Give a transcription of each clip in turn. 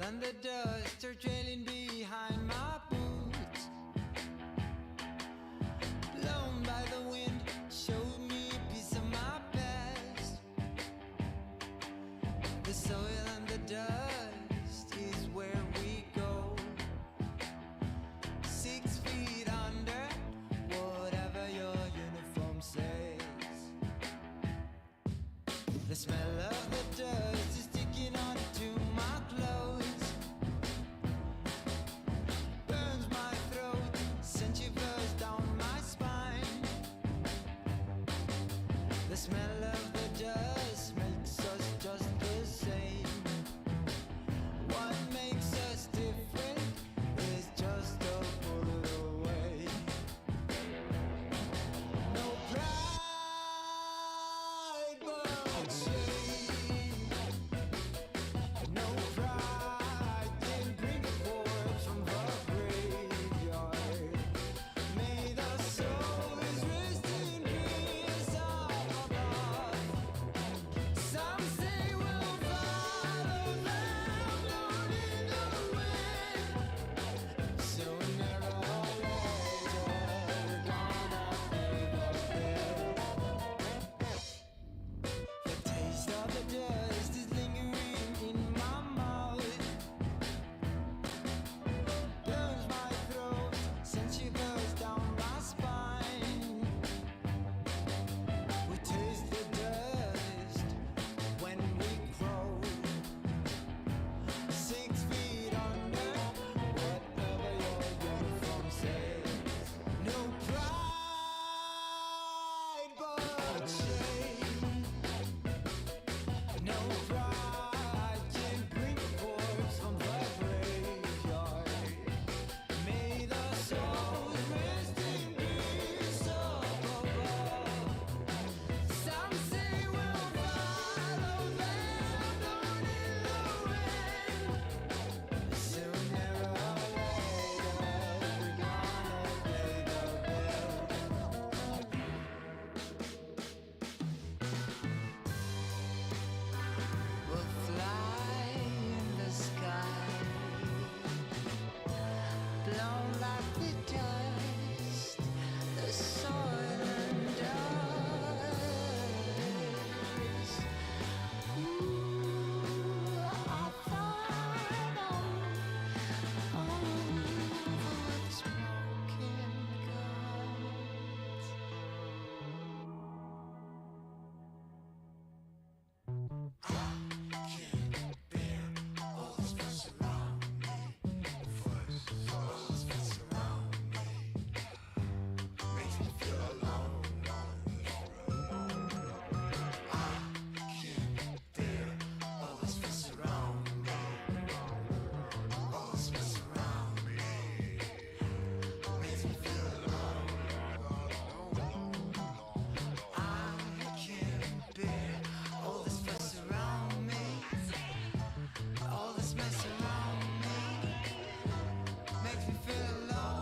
and the dust are trailing behind my boots. Blown by the wind, showed me a piece of my past. The soil and the dust is where we go. 6 feet under, whatever your uniform says. The smell of the dust is sticking onto my clothes. Burns my throat, sends shivers down my spine. The smell of the dust makes us just the same. What makes us different is just a bullet away. No pride but shame. No pride can bring a corpse from the graveyard. May the souls rest in peace up above. Some say we'll follow them down in the wind. Sooner or later, we're gonna pay the bill. The taste of the dust is lingering in my mouth. Burns my throat, sends shivers down my spine. We taste the dust when we crow. 6 feet under, whatever your uniform says. No pride but shame. No pride can bring a corpse from the graveyard. May the souls rest in peace up above. Some say we'll follow them down in the wind. Sooner or later, we're gonna pay the bill. We'll fly in the sky, blown like the dust, the soil and dust. Ooh, I thought on the smoking guns. All this fuss around me, all this mess around me, makes me feel alone. I can't bear all this fuss around me, all this mess around me, makes me feel alone.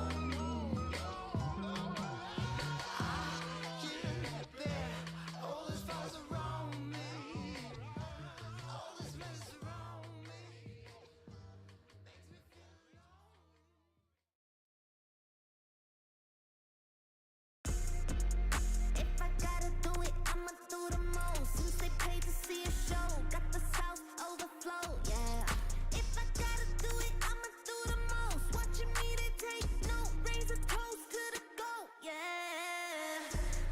If I gotta do it, I'ma do the most. Since they paid to see a show, got the South overflow, yeah. If I gotta do it, I'ma do the most. Watching me, they take no, raise a toast to the goat, yeah.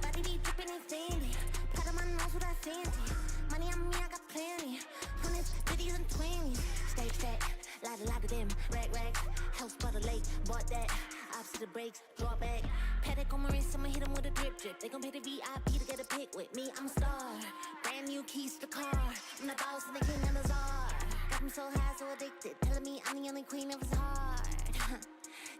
Body be dripping and fancy, pat on my nose with that fancy. Money on me, I got plenty. Hundreds, 50s and 20s. Stay stack, lot of them. Rag, house by the lake, bought that. Opposite the brakes, draw back. Paddock on my wrist, I'ma hit 'em with a drip. They gon' pay the VIP to get a pic with me. I'm a star, brand new keys to the car. I'm the boss and the king and the czar. Got me so high, so addicted, telling me I'm the only queen of his heart.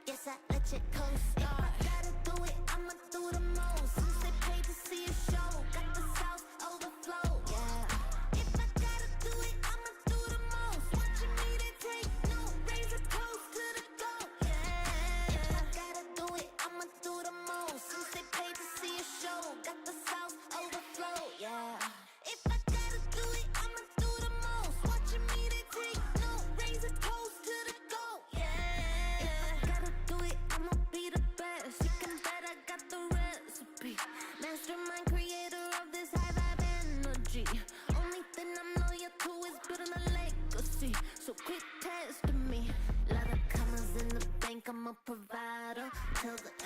Guess I let you co-star. If I gotta do it, I'ma do the most. Since they paid to see a show, got the South overflow, yeah. If I gotta do it, I'ma do the most. Watching me, they take no, raise a toast to the goat, yeah. If I gotta do it, I'ma do the most. Since they paid to see a show, got the South overflow, yeah. If I gotta do it, I'ma do the most. Watching me, they take no, raise a toast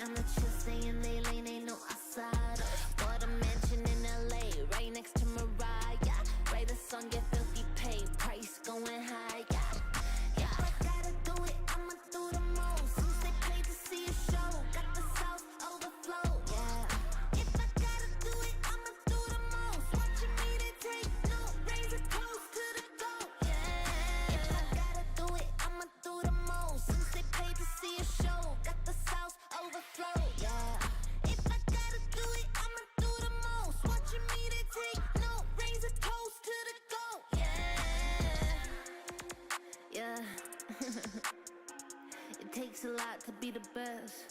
And the chill stay in their lane, ain't no outsider. Bought a mansion in LA, right next to Mariah. Write a song, get filthy paid, price going high, yeah. Yeah, if I gotta do it, I'ma do the most. Since they paid to see a show, got the South overflow, yeah. If I gotta do it, I'ma do the most. Watching me, they take no, raise a toast to the goat, yeah. If I gotta do it, I'ma do the most. Since they paid to see a show, got the South overflow, yeah. If I gotta do it, I'ma do the most. Watching me, they take no, raise a toast to the goat, yeah. Yeah. It takes a lot to be the best.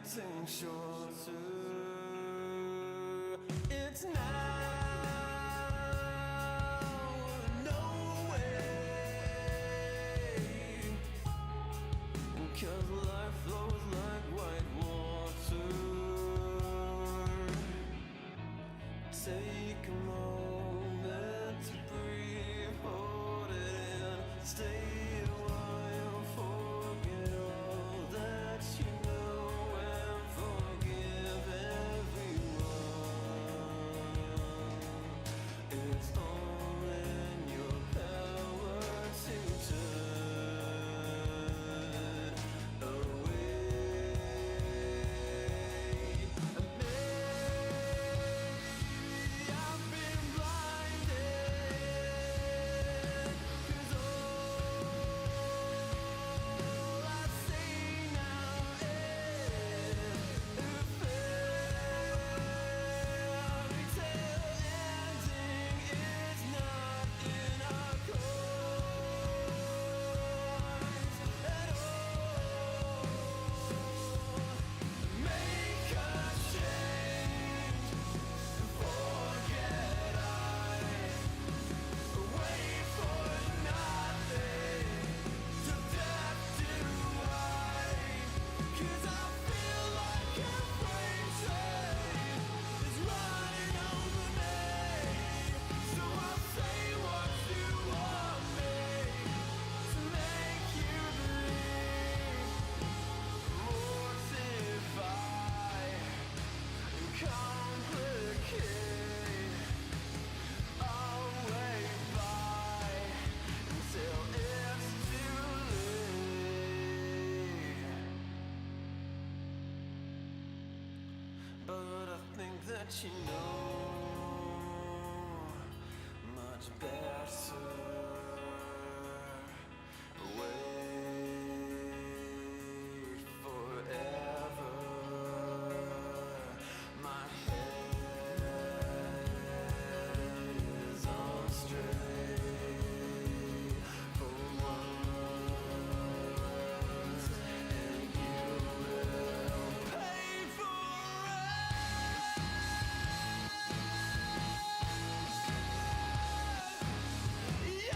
getting shorter. It's now or no way, 'cause life flows like white water. Take a moment to breathe, hold it in, stay a while, forget all that you know, and forgive everyone. It's all in your power to turn away. I've been blinded, 'cause all I see now is a fairy tale ending. It's not in our course at all. Make a change, forget I wait for nothing, to death do I, 'cause I feel like a freight train is running over me. So I'll say what you want me to make you believe, mortify and complicate. I'll wait by until it's too late. But I think that you know much better. Wait forever. My head is on straight for once, and you will pay for it.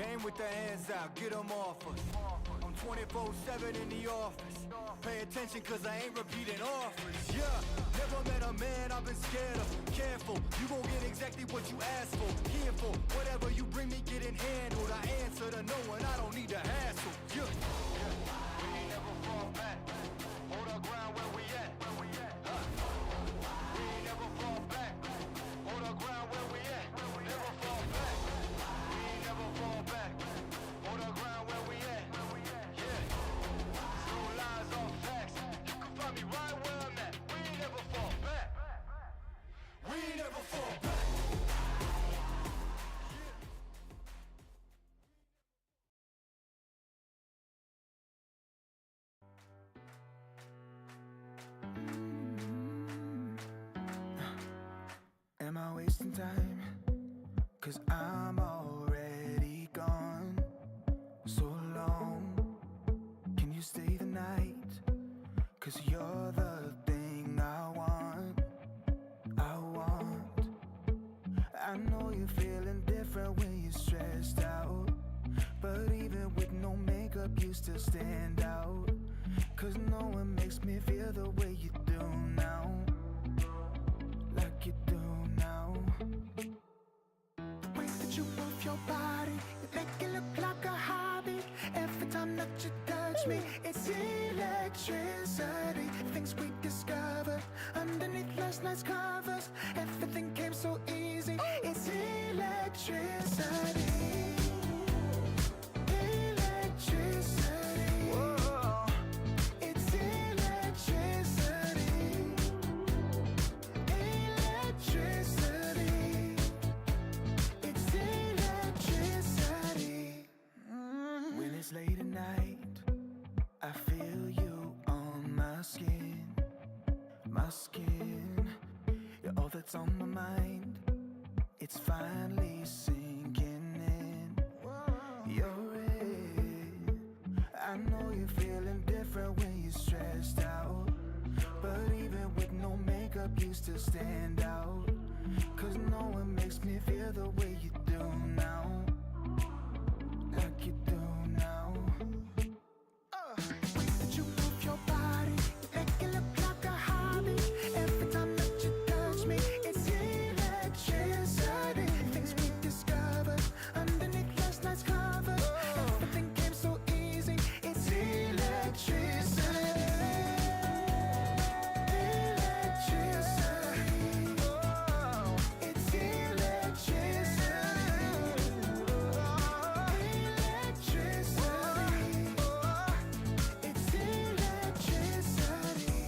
Came with the hands out, get them off us. I'm 24/7 in the office. Pay attention cause I ain't repeating offers. Yeah, never met a man I've been scared of. Careful, you gon' get exactly what you asked for. Here for whatever you bring me getting handled. I answer to no one, I don't need to hassle. Yeah, we ain't never fall back. Hold our ground where we at. We ain't never fall back. Hold our ground where we at. Never fall back. We ain't never fall back. Hold our ground where we at. Yeah. No lies or facts. You can find me right where I'm at. We ain't never fall back. We ain't never fall back. Am I wasting time? Cause I'm already gone. So long, can you stay the night? Cause you're the thing I want. I know you're feeling different when you're stressed out. But even with no makeup you still stand out. Cause no one makes me feel the way you do now. Like you do now. The way that you move your body, you make it look like a hobby. Every time that you touch me, it's electricity. Things we discovered underneath last night's covers. Everything came so easy. It's electricity. Electricity. Whoa. It's electricity. Electricity. It's electricity. When it's late at night, I feel you on my skin. My skin. You're all that's on my mind. It's finally sinking in. You're in. I know you're feeling different when you're stressed out. But even with no makeup you still stand out. Cause no one makes me feel the way you do now. Like you do now. The way that you move your body, you make it look like a hobby. Every time that you touch me, it's electricity. Things we discovered underneath last night's covers. Everything came so easy. It's electricity. Electricity. It's electricity. Electricity. It's electricity.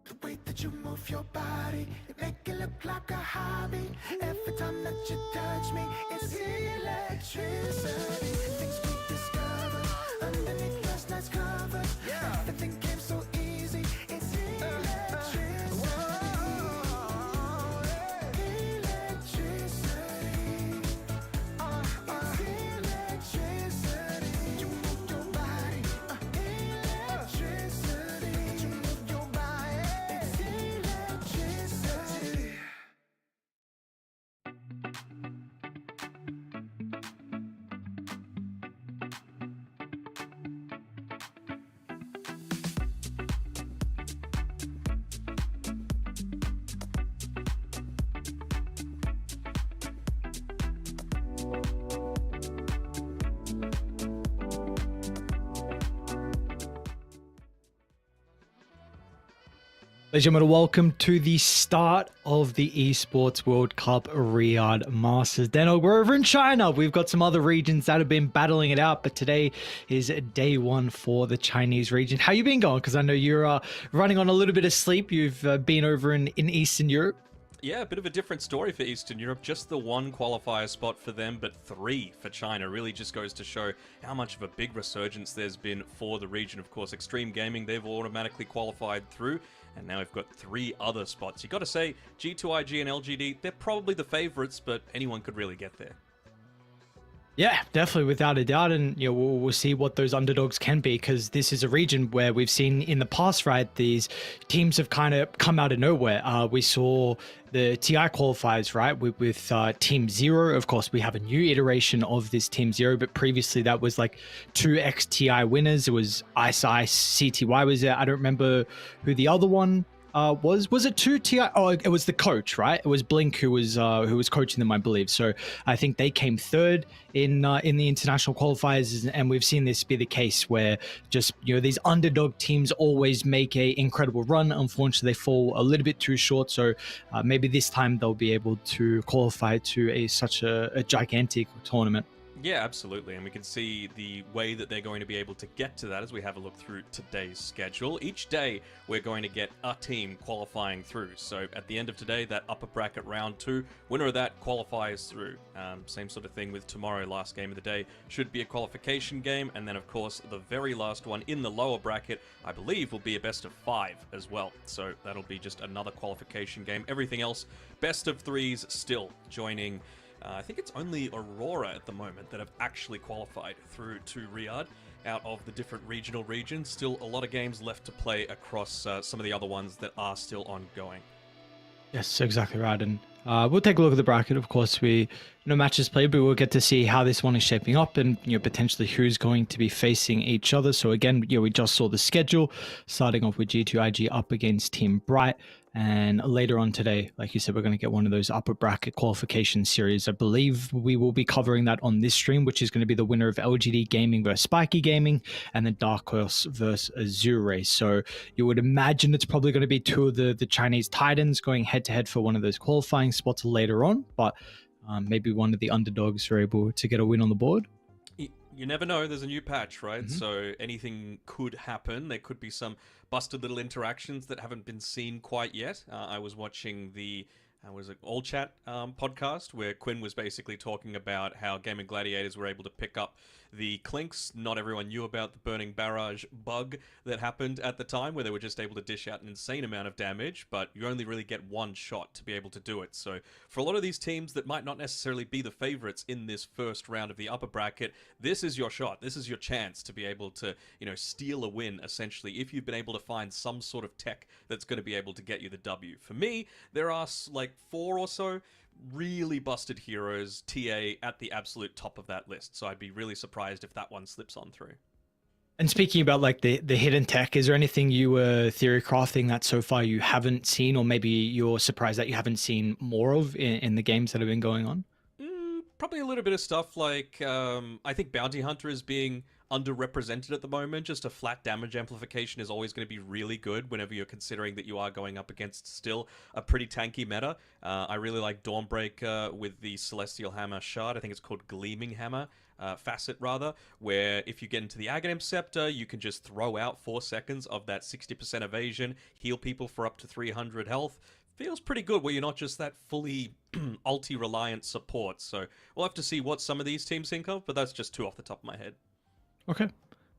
The way that you move your body, you make it look like a hobby. Every time that you touch me, it's electricity. Things we discovered underneath last night's covers. Everything came so easy. It's electricity. Electricity. It's electricity. You move your body. Electricity. You move your body. It's electricity. Ladies and gentlemen, welcome to the start of the Esports World Cup Riyadh Masters. Dano, we're over in China. We've got some other regions that have been battling it out, but today is day one for the Chinese region. How you been going? Because I know you're running on a little bit of sleep. You've been over in Eastern Europe. Yeah, a bit of a different story for Eastern Europe. Just the one qualifier spot for them, but 3 for China. Really just goes to show how much of a big resurgence there's been for the region. Of course, Extreme Gaming, they've automatically qualified through, and now we've got 3 other spots. You got to say, G2IG and LGD, they're probably the favorites, but anyone could really get there. Yeah, definitely, without a doubt, and we'll see what those underdogs can be, because this is a region where we've seen in the past, right? These teams have kind of come out of nowhere. We saw the TI qualifiers, right, with Team Zero. Of course, we have a new iteration of this Team Zero, but previously that was like two ex-TI winners. It was Ice Ice, CTY was there. I don't remember who the other one was it two TI? Oh, it was the coach, right? It was Blink who was coaching them, I believe. So I think they came third in the international qualifiers, and we've seen this be the case where just these underdog teams always make a incredible run. Unfortunately, they fall a little bit too short. So maybe this time they'll be able to qualify to such a gigantic tournament. Yeah, absolutely. And we can see the way that they're going to be able to get to that as we have a look through today's schedule. Each day, we're going to get a team qualifying through. So at the end of today, that upper bracket round 2, winner of that qualifies through. Same sort of thing with tomorrow, last game of the day, should be a qualification game. And then, of course, the very last one in the lower bracket, I believe, will be a best of 5 as well. So that'll be just another qualification game. Everything else, best of 3s still joining. I think it's only Aurora at the moment that have actually qualified through to Riyadh out of the different regional regions. Still a lot of games left to play across some of the other ones that are still ongoing. Yes, exactly right. And we'll take a look at the bracket. Of course, no matches played, but we'll get to see how this one is shaping up, and potentially who's going to be facing each other. So again, we just saw the schedule, starting off with G2IG up against Team Bright. And later on today, like you said, we're going to get one of those upper bracket qualification series. I believe we will be covering that on this stream, which is going to be the winner of LGD Gaming versus Spiky Gaming, and then Dark Horse versus Azure. So you would imagine it's probably going to be two of the Chinese Titans going head to head for one of those qualifying spots later on. But maybe one of the underdogs are able to get a win on the board. You never know. There's a new patch, right? Mm-hmm. So anything could happen. There could be some busted little interactions that haven't been seen quite yet. I was watching the All Chat podcast where Quinn was basically talking about how Gaming Gladiators were able to pick up the clinks. Not everyone knew about the burning barrage bug that happened at the time, where they were just able to dish out an insane amount of damage, but you only really get one shot to be able to do it. So for a lot of these teams that might not necessarily be the favorites in this first round of the upper bracket, this is your shot. This is your chance to be able to, steal a win, essentially, if you've been able to find some sort of tech that's going to be able to get you the W. For me, there are like 4 or so really busted heroes, TA at the absolute top of that list. So I'd be really surprised if that one slips on through. And speaking about like the hidden tech, is there anything you were theory crafting that so far you haven't seen, or maybe you're surprised that you haven't seen more of in the games that have been going on? Probably a little bit of stuff like, I think Bounty Hunter is being underrepresented at the moment. Just a flat damage amplification is always going to be really good whenever you're considering that you are going up against still a pretty tanky meta. I really like Dawnbreaker with the Celestial Hammer shard. I think it's called Gleaming Hammer. Facet rather, where if you get into the Aghanim Scepter, you can just throw out 4 seconds of that 60% evasion, heal people for up to 300 health. Feels pretty good where you're not just that fully ulti-reliant support. So we'll have to see what some of these teams think of, but that's just 2 off the top of my head. Okay.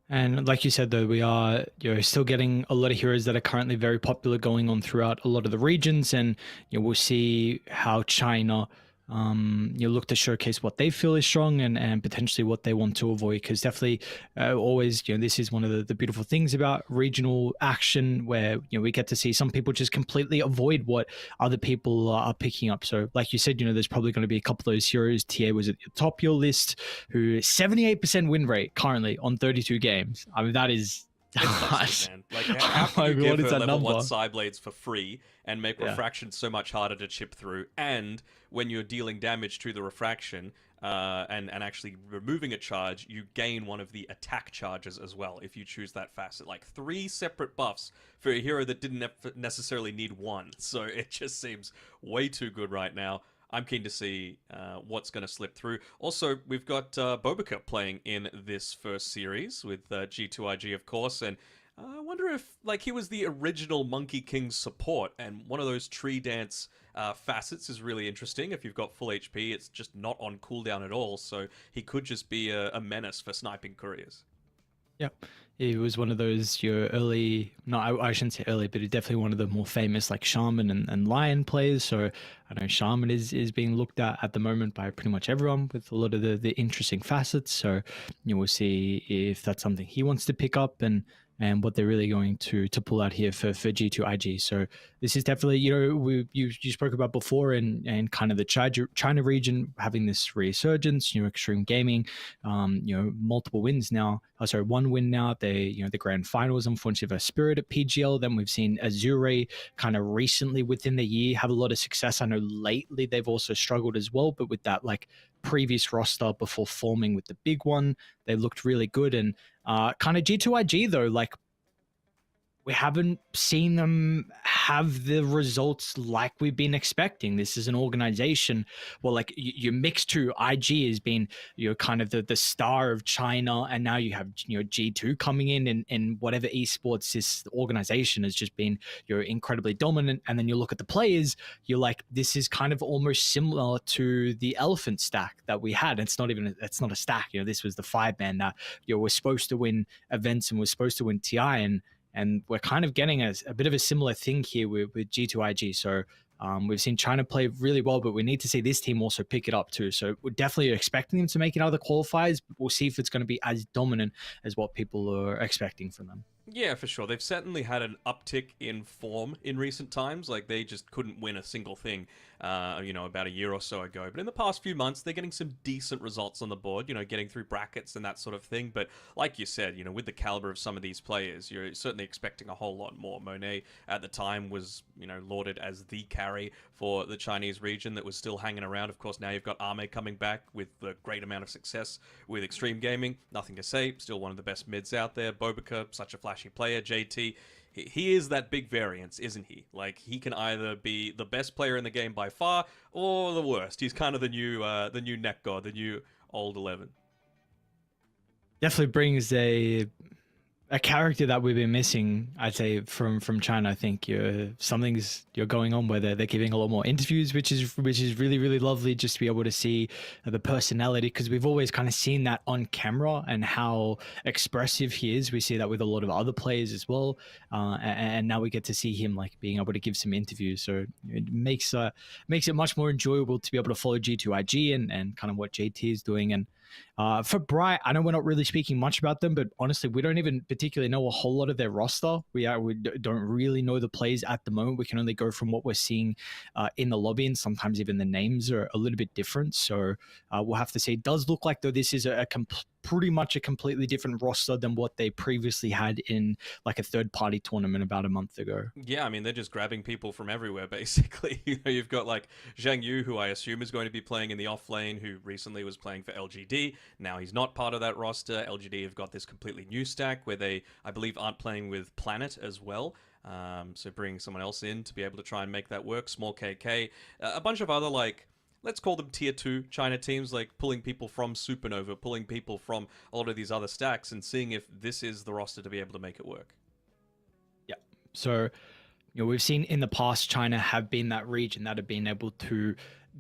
And like you said, though, we are still getting a lot of heroes that are currently very popular going on throughout a lot of the regions, and we'll see how China look to showcase what they feel is strong and potentially what they want to avoid, because definitely always this is one of the beautiful things about regional action, where we get to see some people just completely avoid what other people are picking up. So like you said, there's probably going to be a couple of those heroes. TA was at the top of your list, who 78% win rate currently on 32 games. I mean, that is busted, man. Like, how can you give her level 1 Psyblades for free and make refraction so much harder to chip through? And when you're dealing damage to the refraction and actually removing a charge, you gain one of the attack charges as well if you choose that facet. Like 3 separate buffs for a hero that didn't necessarily need 1. So it just seems way too good right now. I'm keen to see what's going to slip through. Also, we've got Bobika playing in this first series with G2IG, of course, and I wonder if, he was the original Monkey King support, and one of those tree dance facets is really interesting. If you've got full HP, it's just not on cooldown at all, so he could just be a menace for sniping couriers. Yep. He was one of those your early, no, I shouldn't say early, but he's definitely one of the more famous like Shaman and Lion players. So I know Shaman is being looked at the moment by pretty much everyone with a lot of the interesting facets. So we'll see if that's something he wants to pick up and what they're really going to pull out here for G2IG. So this is definitely, you spoke about before and kind of the China region having this resurgence, Extreme Gaming, multiple wins now. Oh, sorry, one win now. They, the grand finals, unfortunately, of Spirit at PGL. Then we've seen Azure kind of recently within the year have a lot of success. I know lately they've also struggled as well, but with that like previous roster before forming with the big one, they looked really good. And kind of G2IG though, like we haven't seen them have the results like we've been expecting. This is an organization, well, like you mix two. IG has been, kind of the star of China, and now you have, G2 coming in and whatever esports this organization has just been, incredibly dominant. And then you look at the players, you're like, this is kind of almost similar to the elephant stack that we had. It's not a stack. This was the 5-man that, was supposed to win events and was supposed to win TI, and we're kind of getting a bit of a similar thing here with G2IG. So we've seen China play really well, but we need to see this team also pick it up too. So we're definitely expecting them to make it out of the qualifiers, but we'll see if it's going to be as dominant as what people are expecting from them. Yeah, for sure. They've certainly had an uptick in form in recent times. Like, they just couldn't win a single thing, about a year or so ago. But in the past few months, they're getting some decent results on the board, getting through brackets and that sort of thing. But like you said, with the caliber of some of these players, you're certainly expecting a whole lot more. Monet, at the time, was, lauded as the carry for the Chinese region that was still hanging around. Of course, now you've got Ame coming back with a great amount of success with Extreme Gaming. Nothing to say. Still one of the best mids out there. Bobica, such a flashy player. JT, he is that big variance, isn't he? Like, he can either be the best player in the game by far or the worst. He's kind of the new neck god, the new old 11. Definitely brings a character that we've been missing, I'd say, from China. I think something's going on where they're giving a lot more interviews, which is really, really lovely, just to be able to see the personality, because we've always kind of seen that on camera and how expressive he is. We see that with a lot of other players as well, and now we get to see him like being able to give some interviews. So it makes it much more enjoyable to be able to follow G2IG and kind of what JT is doing. And for Bright, I know we're not really speaking much about them, but honestly, we don't even particularly know a whole lot of their roster. We don't really know the players at the moment. We can only go from what we're seeing in the lobby, and sometimes even the names are a little bit different. So we'll have to see. It does look like, though, this is pretty much a completely different roster than what they previously had in like a third-party tournament about a month ago. Yeah, I mean, they're just grabbing people from everywhere, basically. You've got like Zhang Yu, who I assume is going to be playing in the off lane, who recently was playing for LGD. Now he's not part of that roster. LGD have got this completely new stack where they, I believe, aren't playing with Planet as well. So bringing someone else in to be able to try and make that work. Small KK, a bunch of other like, let's call them tier 2 China teams, like pulling people from Supernova, pulling people from a lot of these other stacks, and seeing if this is the roster to be able to make it work. Yeah. So, we've seen in the past China have been that region that have been able to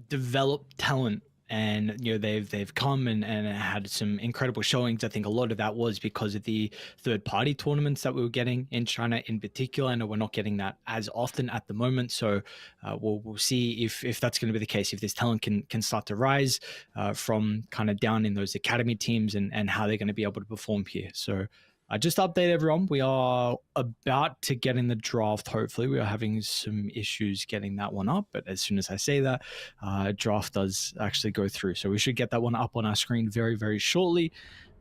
develop talent, and they've come and had some incredible showings. I think a lot of that was because of the third-party tournaments that we were getting in China in particular. I know we're not getting that as often at the moment, so we'll see if that's going to be the case, if this talent can start to rise from kind of down in those academy teams, and how they're going to be able to perform here. So just to update everyone, we are about to get in the draft. Hopefully, we are having some issues getting that one up, but as soon as I say that, draft does actually go through. So we should get that one up on our screen very, very shortly.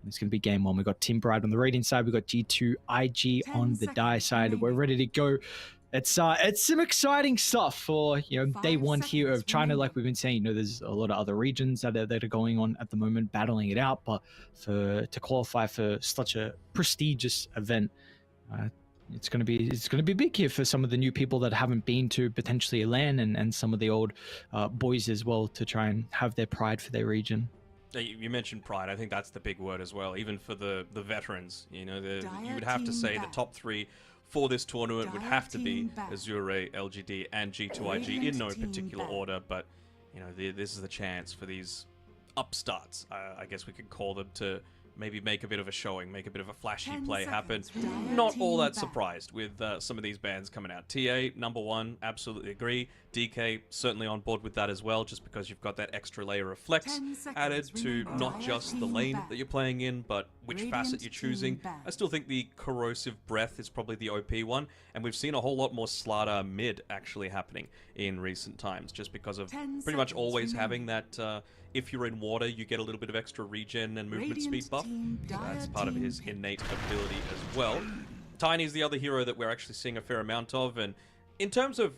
It's going to be game one. We've got Team Bright on the rating side. We've got G2IG on the die side. We're ready to go. It's some exciting stuff for day one here of China. Like we've been saying, there's a lot of other regions that are going on at the moment, battling it out. But to qualify for such a prestigious event, it's going to be big here for some of the new people that haven't been to potentially LAN, and some of the old boys as well, to try and have their pride for their region. You mentioned pride. I think that's the big word as well. Even for the veterans, you would have to say the top 3 for this tournament would have to be Azure, LGD, and G2IG in no particular order. But this is the chance for these upstarts, I guess we could call them, to maybe make a bit of a showing, make a bit of a flashy play happen. Not all that surprised with some of these bans coming out. TA, number one, absolutely agree. DK, certainly on board with that as well, just because you've got that extra layer of flex added to not just the lane that you're playing in, but which facet you're choosing. I still think the Corrosive Breath is probably the OP one, and we've seen a whole lot more Slaughter mid actually happening in recent times, just because of pretty much always having that, if you're in water, you get a little bit of extra regen and movement speed buff. So that's part of his innate ability as well. Tiny's the other hero that we're actually seeing a fair amount of, and in terms of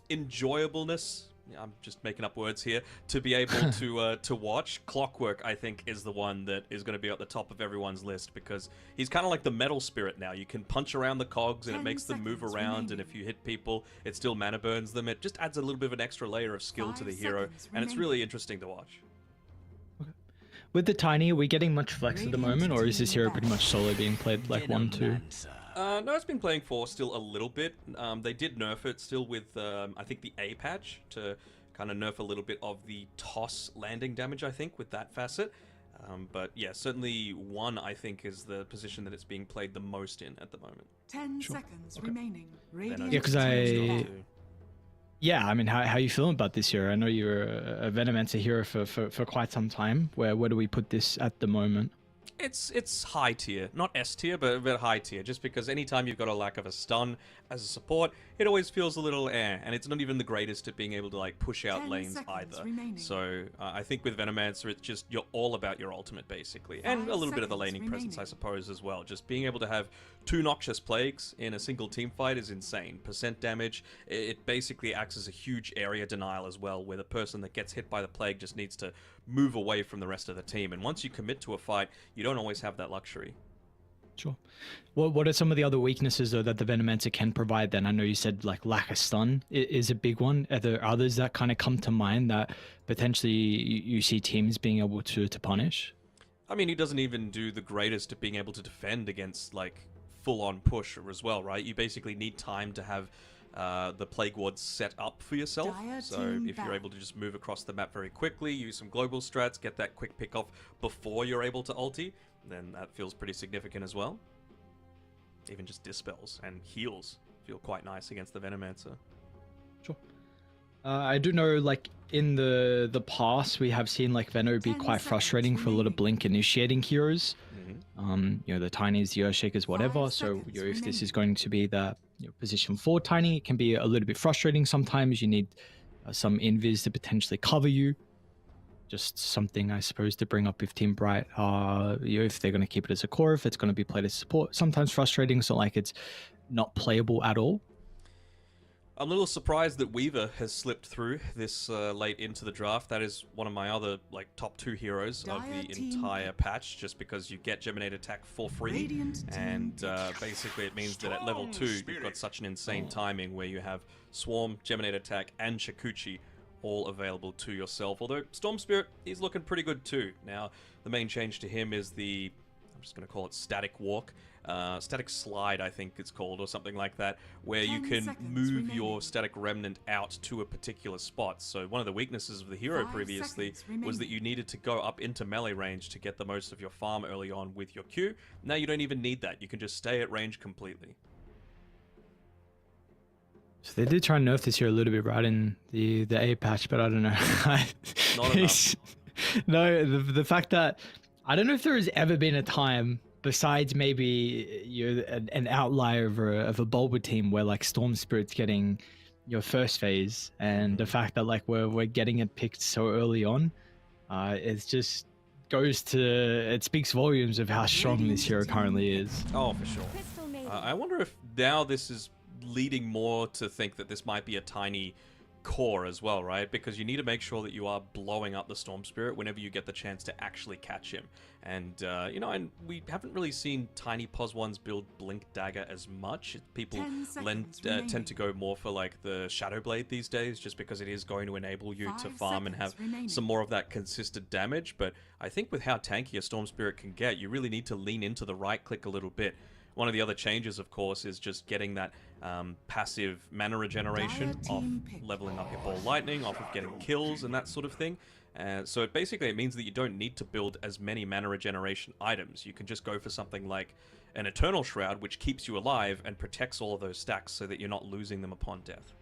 enjoyableness, I'm just making up words here, to be able to watch, Clockwork, I think, is the one that is going to be at the top of everyone's list, because he's kind of like the metal spirit now. You can punch around the cogs and it makes them move around, and if you hit people, it still mana burns them. It just adds a little bit of an extra layer of skill to the hero, and it's really interesting to watch. With the Tiny, are we getting much flex at the moment, or is this hero pretty much solo being played like 1-2? No, it's been playing 4 still a little bit. They did nerf it still with, I think, the A patch to kind of nerf a little bit of the toss landing damage, I think, with that facet. But yeah, certainly 1, I think, is the position that it's being played the most in at the moment. 10 seconds remaining. Yeah, because yeah, I mean, how are you feeling about this hero? I know you're a Venomancer hero for quite some time. Where do we put this at the moment? It's high tier, not S tier, but high tier, just because anytime you've got a lack of a stun as a support, it always feels a little and it's not even the greatest at being able to like push out lanes either. So I think with Venomancer, it's just you're all about your ultimate basically, and a little bit of the laning presence, I suppose, as well. Just being able to have 2 Noxious Plagues in a single team fight is insane. Percent damage, it basically acts as a huge area denial as well, where the person that gets hit by the plague just needs to move away from the rest of the team. And once you commit to a fight, you don't always have that luxury. Sure. What are some of the other weaknesses though that the Venomancer can provide then? I know you said like lack of stun is a big one. Are there others that kind of come to mind that potentially you see teams being able to punish? I mean, he doesn't even do the greatest at being able to defend against like full-on push as well, right? You basically need time to have the Plague Wards set up for yourself. So if you're able to just move across the map very quickly, use some global strats, get that quick pick off before you're able to ulti, then that feels pretty significant as well. Even just dispels and heals feel quite nice against the Venomancer. Sure. I do know, like, in the past, we have seen, like, Veno be quite frustrating for a lot of Blink initiating heroes. You know, the Tinies, the Earthshakers, whatever. So, you know, if this is going to be the position for Tiny, it can be a little bit frustrating sometimes. You need some invis to potentially cover you. Just something, I suppose, to bring up with Team Bright. You know, if they're going to keep it as a core, if it's going to be played as support, sometimes frustrating. It's not like it's not playable at all. I'm a little surprised that Weaver has slipped through this late into the draft. That is one of my other like top 2 heroes of the entire patch, just because you get Geminate Attack for free, and basically it means that at level 2 you've got such an insane timing where you have Swarm, Geminate Attack, and Shakuchi all available to yourself. Although Storm Spirit, he's looking pretty good too. Now, the main change to him is the, I'm just going to call it Static Walk. Static Slide, I think it's called, or something like that, where you can move your Static Remnant out to a particular spot. So one of the weaknesses of the hero previously was that you needed to go up into melee range to get the most of your farm early on with your Q. Now you don't even need that. You can just stay at range completely. So they did try and nerf this here a little bit, right, in the A patch, but I don't know. Not enough. No, the fact that I don't know if there has ever been a time besides maybe you're an outlier of a Bulba team where like Storm Spirit's getting your first phase, and the fact that like we're getting it picked so early on, it's just it speaks volumes of how strong this hero currently is. Oh, for sure. I wonder if now this is leading more to think that this might be a Tiny core as well, right? Because you need to make sure that you are blowing up the Storm Spirit whenever you get the chance to actually catch him. And, you know, and we haven't really seen Tiny Pos 1s build Blink Dagger as much. People tend to go more for, like, the Shadow Blade these days, just because it is going to enable you to farm and have some more of that consistent damage. But I think with how tanky a Storm Spirit can get, you really need to lean into the right click a little bit. One of the other changes, of course, is just getting that passive mana regeneration off leveling up your Ball Lightning, off of getting kills and that sort of thing. So it means that you don't need to build as many mana regeneration items. You can just go for something like an Eternal Shroud, which keeps you alive and protects all of those stacks so that you're not losing them upon death.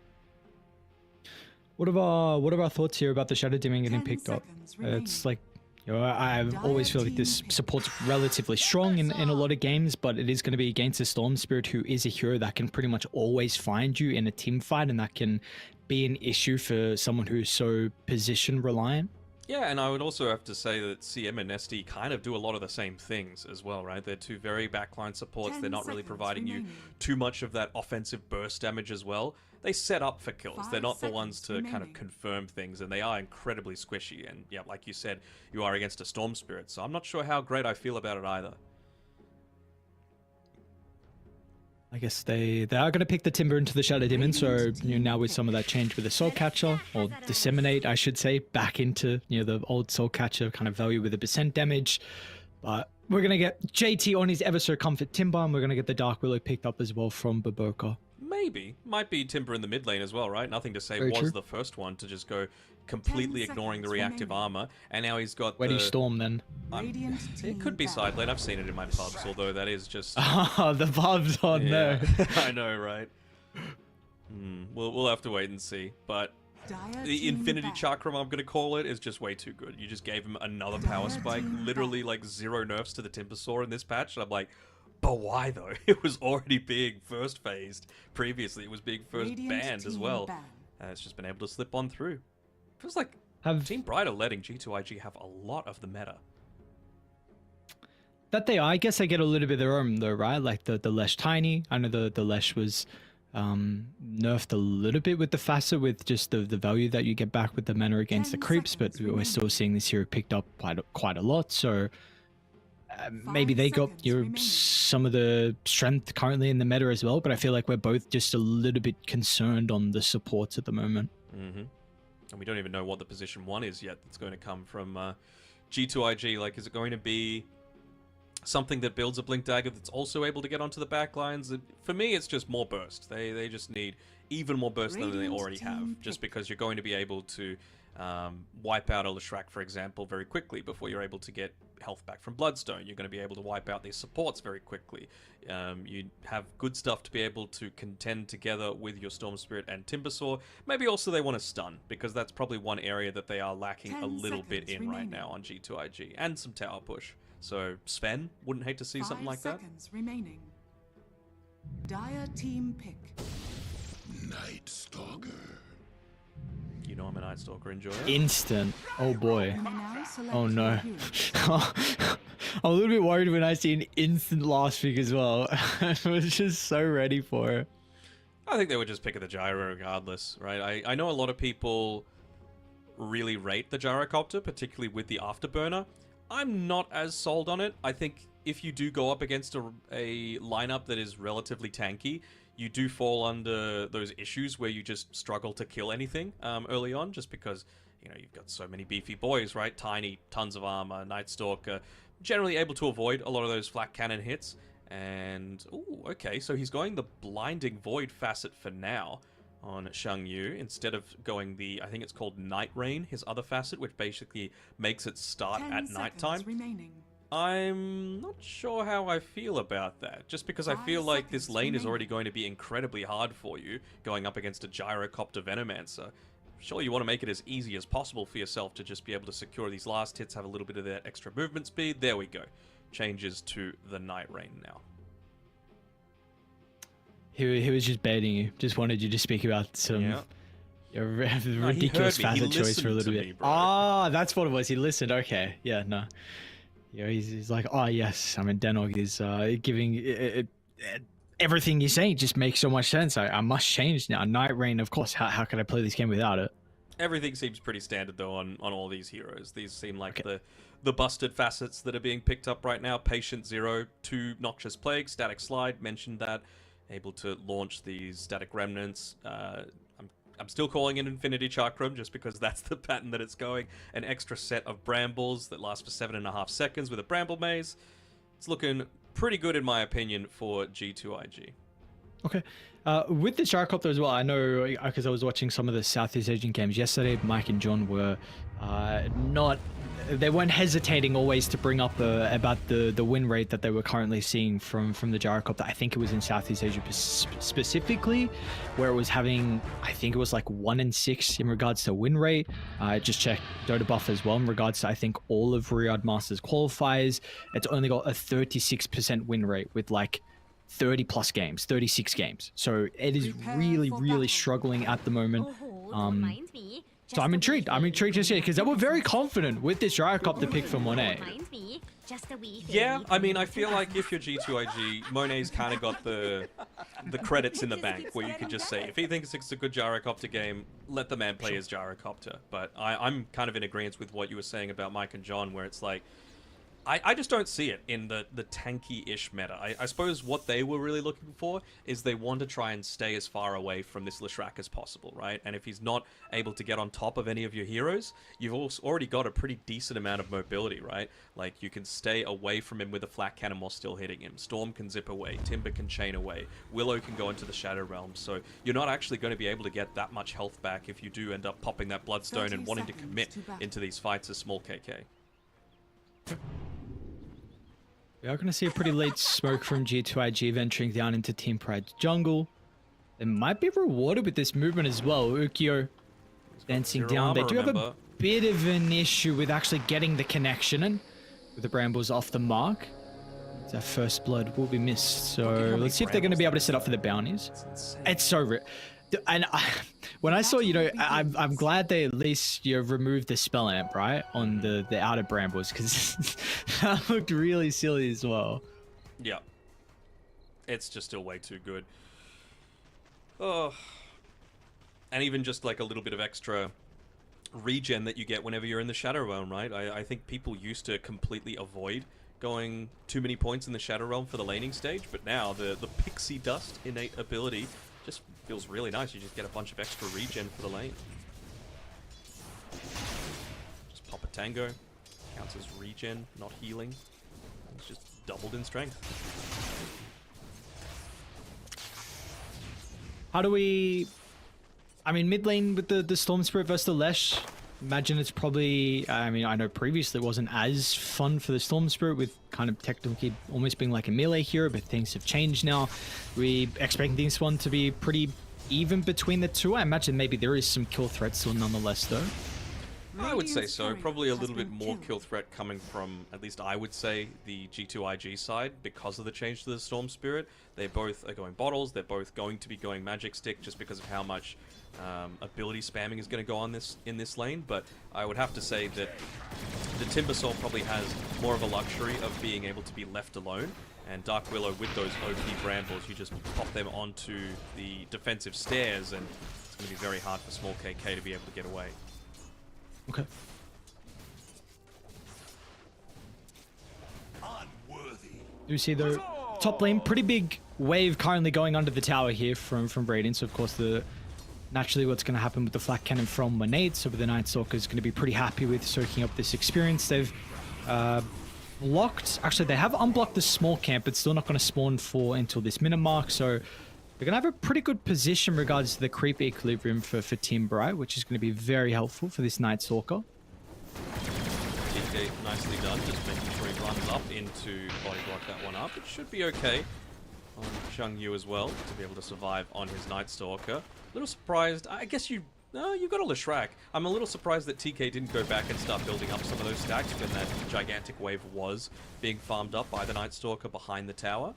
What are our thoughts here about the Shadow Demon getting 10 picked up? seconds remaining. It's like, you know, I always feel like this support's relatively strong in a lot of games, but it is going to be against a Storm Spirit, who is a hero that can pretty much always find you in a team fight, and that can be an issue for someone who's so position reliant. Yeah, and I would also have to say that CM and SD kind of do a lot of the same things as well, right? They're two very backline supports. 10 They're not really seconds providing you remaining. too much of that offensive burst damage as well. They set up for kills. They're 5 not the ones to seconds kind of remaining. confirm things, and they are incredibly squishy. And yeah, like you said, you are against a Storm Spirit, so I'm not sure how great I feel about it either. I guess they are going to pick the Timber into the Shadow Demon, so now with some of that change with the Soul Catcher, or Disseminate, I should say, back into the old Soul Catcher kind of value with the percent damage. But we're going to get JT on his Ever So Comfort Timber, and we're going to get the Dark Willow picked up as well from Baboka. Maybe. Might be Timber in the mid lane as well, right? Nothing to say Very was true. the first one to just go completely 10 ignoring the seconds reactive remaining. armor, and now he's got Where do you the... Storm then? Radiant It team could be back. side lane. I've seen it in my pubs, although that is just... Ah, the vibes on Yeah, there. I know, right? We'll have to wait and see. But Dire the team Infinity back. Chakram, I'm going to call it, is just way too good. You just gave him another power Dire spike, team literally back. like 0 nerfs to the Timbersaw in this patch, and I'm like, but why though? It was already being first phased previously. It was being first Radiant banned as team well. ban. It's just been able to slip on through. Feels like Have Team Bright are letting G2IG have a lot of the meta. that they are. I guess they get a little bit of their own though, right? Like the Lesh Tiny. I know the Lesh was nerfed a little bit with the facet, with just the value that you get back with the mana against the 10 creeps, but seconds we're still seeing this hero picked up quite a lot. So maybe 5 they got seconds your remaining. some of the strength currently in the meta as well. But I feel like we're both just a little bit concerned on the supports at the moment. Mm-hmm. And we don't even know what the position 1 is yet that's going to come from G2IG. Like, is it going to be something that builds a Blink Dagger that's also able to get onto the backlines? For me, it's just more burst. They just need even more burst than they Radiant already have, team just pick. because you're going to be able to wipe out a Leshrac, for example, very quickly before you're able to get health back from Bloodstone. You're going to be able to wipe out these supports very quickly. You have good stuff to be able to contend together with your Storm Spirit and Timbersaw. Maybe also they want to stun, because that's probably one area that they are lacking a 10 little bit seconds in right remaining. now on G2IG, and some tower push. So Sven, wouldn't hate to see 5 something like that. seconds remaining. Dire team pick. Night Stalker. You know I'm a Night Stalker enjoyer. Instant. Oh boy. You may now select Oh no. your hero. I'm a little bit worried when I see an instant last pick as well. I was just so ready for it. I think they would just pick at the gyro regardless, right? I know a lot of people really rate the gyrocopter, particularly with the afterburner. I'm not as sold on it. I think if you do go up against a lineup that is relatively tanky, you do fall under those issues where you just struggle to kill anything early on, just because, you know, you've got so many beefy boys, right? Tiny, tons of armor, Night Stalker, generally able to avoid a lot of those flat cannon hits. And, ooh, okay, so he's going the Blinding Void facet for now on Shang Yu, instead of going the, I think it's called Night Rain, his other facet, which basically makes it start 10 at seconds nighttime. remaining. I'm not sure how I feel about that, just because I 5 feel like this seconds lane is remaining. already going to be incredibly hard for you, going up against a Gyrocopter Venomancer. Sure, you want to make it as easy as possible for yourself to just be able to secure these last hits, have a little bit of that extra movement speed. There we go. Changes to the Night Rain now. He was just baiting you. Just wanted you to speak about some Yeah. ridiculous he heard me. He facet choice for a listened little to bit. me, bro. Ah, that's what it was. He listened. Okay. Yeah, no. Yeah, he's like, oh, yes. I mean, Denog is giving everything you're saying just makes so much sense. I must change now. Night Rain, of course. How can I play this game without it? Everything seems pretty standard, though, on all these heroes. These seem like the busted facets that are being picked up right now. Patient Zero, 2 Noxious Plague, Static Slide, mentioned that. Able to launch these Static Remnants. I'm still calling it Infinity Chakram, just because that's the pattern that it's going. An extra set of Brambles that last for 7.5 seconds with a Bramble Maze. It's looking pretty good, in my opinion, for G2IG. Okay. With the gyrocopter as well, I know because I was watching some of the Southeast Asian games yesterday. Mike and John were they weren't hesitating always to bring up about the win rate that they were currently seeing from the gyrocopter. I think it was in Southeast Asia specifically, where it was having, I think it was like 1 in 6 in regards to win rate. I just checked Dota buff as well in regards to, I think, all of Riyadh Masters qualifiers. It's only got a 36% win rate with like 30 plus games, 36 games. So it is really struggling at the moment. So I'm intrigued. I'm intrigued to see it because they were very confident with this gyrocopter pick from Monet. Yeah, I mean, I feel like if you're G2IG, Monet's kind of got the credits in the bank where you could just say, if he thinks it's a good gyrocopter game, let the man play his gyrocopter. But I'm kind of in agreement with what you were saying about Mike and John, where it's like, I just don't see it in the tanky-ish meta. I suppose what they were really looking for is they want to try and stay as far away from this Leshrac as possible, right? And if he's not able to get on top of any of your heroes, you've also already got a pretty decent amount of mobility, right? Like, you can stay away from him with a flat cannon while still hitting him. Storm can zip away. Timber can chain away. Willow can go into the Shadow Realm. So you're not actually going to be able to get that much health back if you do end up popping that Bloodstone and wanting to commit into these fights as small KK. We are going to see a pretty late smoke from G2IG venturing down into Team Pride's jungle. They might be rewarded with this movement as well. Ukyo dancing down. They do have a bit of an issue with actually getting the connection, and with the Brambles off the mark, their first blood will be missed. So let's see if they're going to be able to set up for the bounties. It's so and when I saw, I'm glad they at least removed the spell amp, right, on the outer Brambles, because that looked really silly as well. Yeah, it's just still way too good. Oh, and even just like a little bit of extra regen that you get whenever you're in the Shadow Realm, right? I think people used to completely avoid going too many points in the Shadow Realm for the laning stage, but now the Pixie Dust innate ability just feels really nice. You just get a bunch of extra regen for the lane. Just pop a Tango. Counts as regen, not healing. It's just doubled in strength. How do we... I mean, mid lane with the Storm Spirit versus the Lesh, imagine it's probably... I mean, I know previously it wasn't as fun for the Storm Spirit with kind of technically almost being like a melee hero, but things have changed now. We expecting this one to be pretty even between the two. I imagine maybe there is some kill threat still nonetheless, though. I would say so. Probably a little bit more kill threat coming from, at least I would say, the G2IG side because of the change to the Storm Spirit. They both are going bottles. They're both going to be going Magic Stick just because of how much ability spamming is going to go on in this lane. But I would have to say that the Timbersaw probably has more of a luxury of being able to be left alone. And Dark Willow, with those OP Brambles, you just pop them onto the defensive stairs, and it's going to be very hard for small KK to be able to get away. Okay. You see the top lane, pretty big wave currently going under the tower here from Radiant. So of course naturally what's going to happen with the Flak Cannon from Monet. So the Night Stalker is going to be pretty happy with soaking up this experience. They've blocked, actually they have unblocked the small camp, but still not going to spawn until this minute mark. So they're going to have a pretty good position in regards to the creep equilibrium for Team Bright, which is going to be very helpful for this Night Stalker. TK nicely done, just making sure he runs up into body block that one up. It should be okay on Chung Yu as well to be able to survive on his Night Stalker. A little surprised, I guess you've got a Leshrac. I'm a little surprised that TK didn't go back and start building up some of those stacks when that gigantic wave was being farmed up by the Night Stalker behind the tower.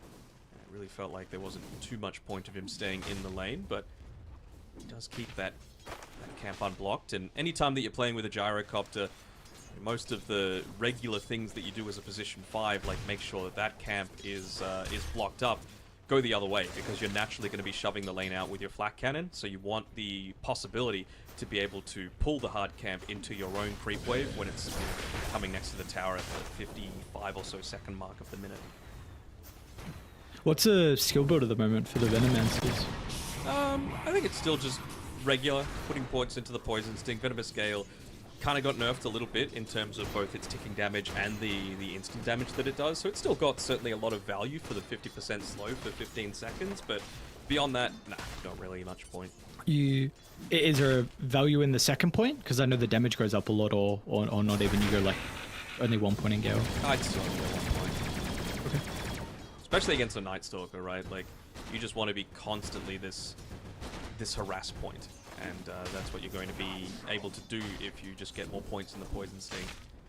It really felt like there wasn't too much point of him staying in the lane, but he does keep that camp unblocked. And anytime that you're playing with a gyrocopter, most of the regular things that you do as a position 5, like make sure that camp is blocked up, go the other way, because you're naturally going to be shoving the lane out with your Flak Cannon, so you want the possibility to be able to pull the hard camp into your own creep wave when it's coming next to the tower at the 55 or so second mark of the minute. What's a skill build at the moment for the Venomancers? I think it's still just regular, putting points into the Poison Sting. Venomous Gale kind of got nerfed a little bit in terms of both its ticking damage and the instant damage that it does, so it's still got certainly a lot of value for the 50% slow for 15 seconds, but Beyond that, nah, not really much point. Is there a value in the second point? Because I know the damage goes up a lot, or not even. You go like only 1 point in Gale. I'd still go 1 point. Okay. Especially against a Night Stalker, right? Like, you just want to be constantly this harass point, and that's what you're going to be able to do if you just get more points in the Poison Sting.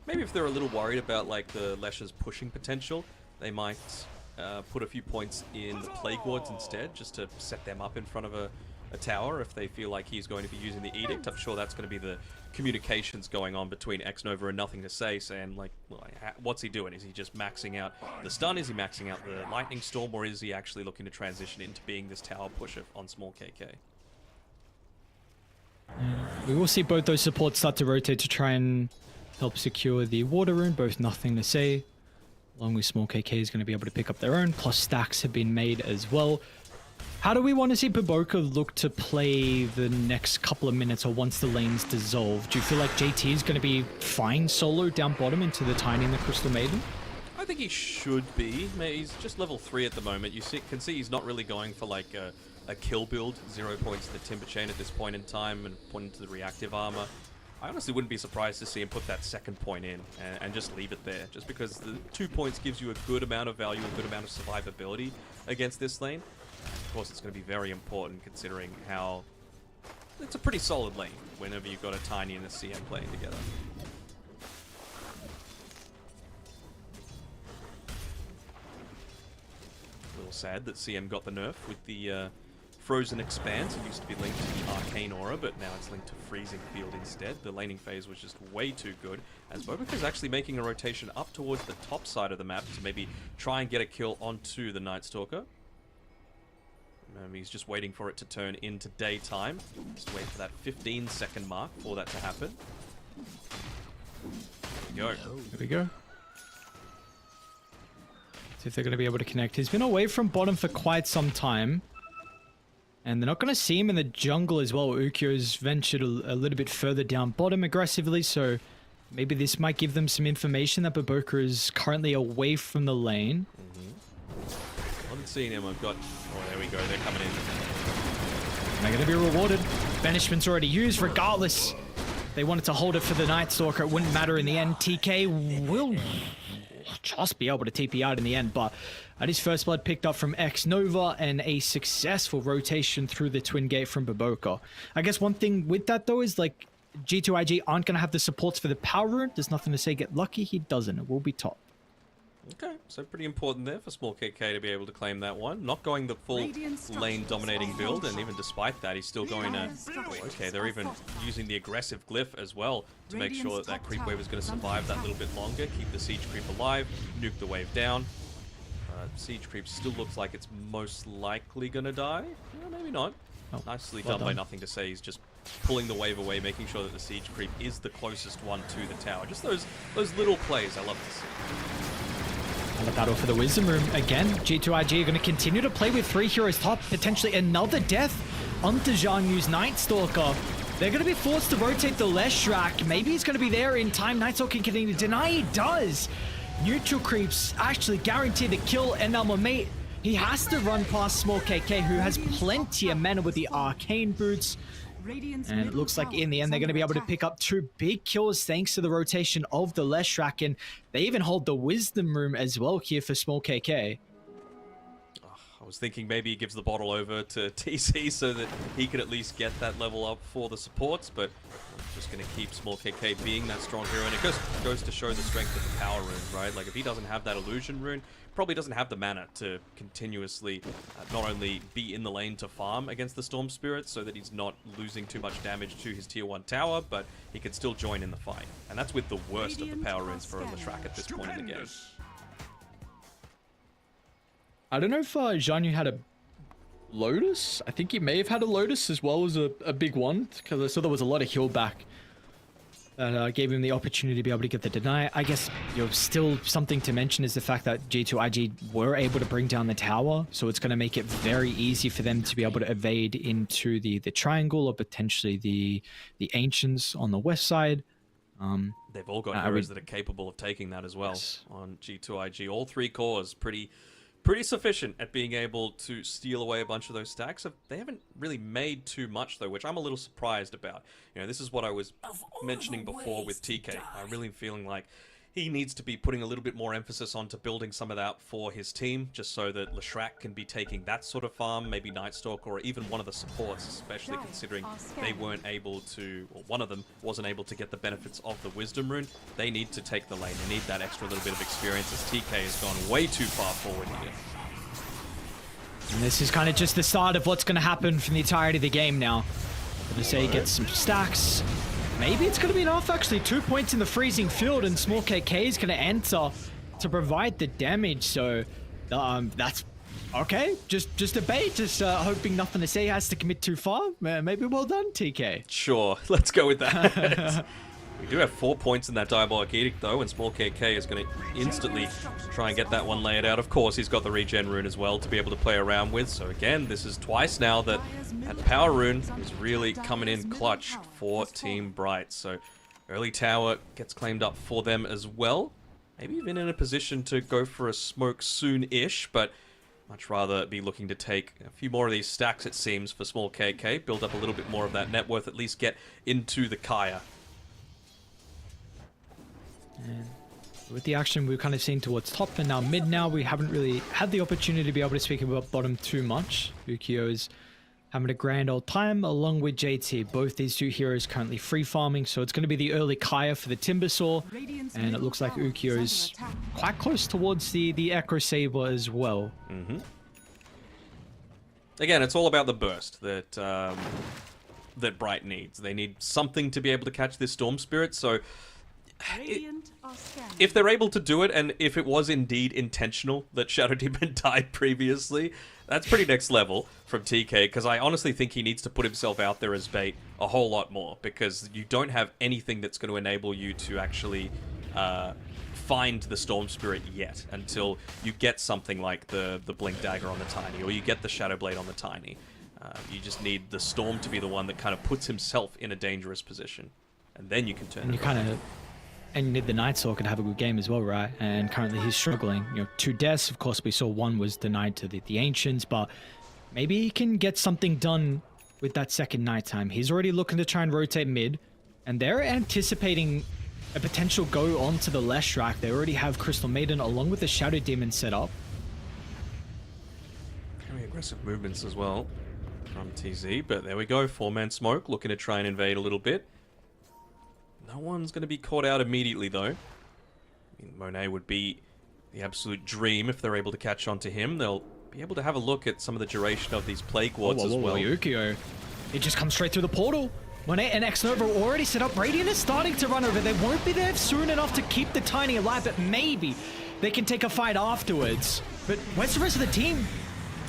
Maybe if they're a little worried about like the Lesher's pushing potential, they might put a few points in the Plague Wards instead, just to set them up in front of a tower if they feel like he's going to be using the Edict. I'm sure that's going to be the communications going on between Xnova and Nothing to Say, saying like, well, what's he doing? Is he just maxing out the stun? Is he maxing out the Lightning Storm? Or is he actually looking to transition into being this tower pusher on small KK? We will see both those supports start to rotate to try and help secure the water rune, both Nothing to Say. Along with small KK is going to be able to pick up their own, plus stacks have been made as well. How do we want to see Baboka look to play the next couple of minutes or once the lane's dissolved? Do you feel like JT is going to be fine solo down bottom into the Tiny and the Crystal Maiden? I think he should be. He's just level 3 at the moment. You can see he's not really going for like a kill build. 0 points to the Timber Chain at this point in time and point into the reactive armor. I honestly wouldn't be surprised to see him put that second point in and just leave it there. Just because the 2 points gives you a good amount of value, a good amount of survivability against this lane. Of course, it's going to be very important considering how it's a pretty solid lane whenever you've got a Tiny and a CM playing together. A little sad that CM got the nerf with the Frozen Expanse. It used to be linked to the Arcane Aura, but now it's linked to Freezing Field instead. The laning phase was just way too good, as Bobica's actually making a rotation up towards the top side of the map to maybe try and get a kill onto the Night Stalker. He's just waiting for it to turn into daytime. Just wait for that 15-second mark for that to happen. There we go. There we go. See if they're going to be able to connect. He's been away from bottom for quite some time. And they're not going to see him in the jungle as well. Ukyo's ventured a little bit further down bottom aggressively, so maybe this might give them some information that Baboka is currently away from the lane. I haven't seen him. I've got... Oh, there we go. They're coming in. They're going to be rewarded. Banishment's already used. Regardless, they wanted to hold it for the Night Stalker. It wouldn't matter in the end. TK will just be able to TP out in the end, but at his first blood picked up from Xnova and a successful rotation through the Twin Gate from Baboka. I guess one thing with that though is like G2IG aren't going to have the supports for the power rune. There's Nothing to Say get lucky. He doesn't. It will be top. Okay, so pretty important there for small KK to be able to claim that one. Not going the full lane dominating build, and even despite that, he's still going to... Okay, they're even using the aggressive glyph as well to make sure that that creep wave is going to survive that little bit longer, keep the siege creep alive, nuke the wave down. Siege creep still looks like it's most likely going to die. Yeah, maybe not. Oh, Nicely done by Nothing to Say. He's just pulling the wave away, making sure that the siege creep is the closest one to the tower. Just those little plays I love to see. And the battle for the Wisdom Room again. G2IG are going to continue to play with 3 heroes top. Potentially another death onto Zhang Yu's Night Stalker. They're going to be forced to rotate the Leshrac. Maybe he's going to be there in time. Night Stalker can deny. He does. Neutral creeps actually guarantee the kill, and now mate, he has to run past small KK, who has plenty of mana with the arcane boots. And it looks like in the end they're going to be able to pick up 2 big kills thanks to the rotation of the Leshrac, and they even hold the Wisdom Room as well here for small KK. I was thinking maybe he gives the bottle over to TC so that he could at least get that level up for the supports, but I'm just going to keep small KK being that strong hero, and it goes to show the strength of the power rune, right? Like if he doesn't have that illusion rune, probably doesn't have the mana to continuously not only be in the lane to farm against the Storm Spirits so that he's not losing too much damage to his tier 1 tower, but he can still join in the fight. And that's with the worst of the power runes for Leshrac at this point in the game. I don't know if Zhang Yu had a Lotus. I think he may have had a Lotus as well as a big one, because I saw there was a lot of heal back that gave him the opportunity to be able to get the deny. I guess still something to mention is the fact that G2IG were able to bring down the tower, so it's going to make it very easy for them to be able to evade into the triangle or potentially the Ancients on the west side. They've all got heroes that are capable of taking that as well on G2IG. All 3 cores pretty pretty sufficient at being able to steal away a bunch of those stacks. They haven't really made too much, though, which I'm a little surprised about. You know, this is what I was mentioning before with TK. I'm really feeling like he needs to be putting a little bit more emphasis onto building some of that for his team, just so that Leshrac can be taking that sort of farm, maybe Nightstalk, or even one of the supports, especially considering they weren't able to, or one of them wasn't able to get the benefits of the Wisdom Rune. They need to take the lane. They need that extra little bit of experience, as TK has gone way too far forward here. And this is kind of just the start of what's going to happen for the entirety of the game now. Gonna say gets some stacks. Maybe it's going to be enough, actually. 2 points in the freezing field, and Small KK is going to enter to provide the damage. So that's okay. Just a bait. Just hoping nothing to say has to commit too far. Maybe well done, TK. Sure, let's go with that. We do have 4 points in that Diabolic Edict, though, and Small KK is going to instantly try and get that one laid out. Of course, he's got the regen rune as well to be able to play around with. So again, this is twice now that power rune is really coming in clutch for Team Bright. So early tower gets claimed up for them as well. Maybe even in a position to go for a smoke soon-ish, but much rather be looking to take a few more of these stacks, it seems, for Small KK. Build up a little bit more of that net worth, at least get into the Kaya. And with the action we've kind of seen towards top and now mid now, we haven't really had the opportunity to be able to speak about bottom too much. Ukyo is having a grand old time along with JT. Both these two heroes currently free farming, so it's going to be the early Kaya for the Timbersaw, and it looks like Ukyo's quite close towards the Echo Saber as well. Again, it's all about the burst that that Bright needs. They need something to be able to catch this Storm Spirit, so if they're able to do it, and if it was indeed intentional that Shadow Demon died previously, that's pretty next level from TK, because I honestly think he needs to put himself out there as bait a whole lot more, because you don't have anything that's going to enable you to actually find the Storm Spirit yet, until you get something like the Blink Dagger on the Tiny, or you get the Shadow Blade on the Tiny. You just need the Storm to be the one that kind of puts himself in a dangerous position, and then you can turn it around. And you need the Nightstalker to have a good game as well, right? And currently he's struggling. You know, 2 deaths. Of course, we saw one was denied to the Ancients, but maybe he can get something done with that second nighttime. He's already looking to try and rotate mid, and they're anticipating a potential go onto the Leshrac. They already have Crystal Maiden along with the Shadow Demon set up. Very aggressive movements as well from TZ, but there we go. 4-man smoke, looking to try and invade a little bit. No one's going to be caught out immediately, though. I mean, Monet would be the absolute dream if they're able to catch on to him. They'll be able to have a look at some of the duration of these Plague Wards as well. Ukyo, it just comes straight through the portal. Monet and X-Nova are already set up. Radiant is starting to run over. They won't be there soon enough to keep the Tiny alive, but maybe they can take a fight afterwards. But where's the rest of the team?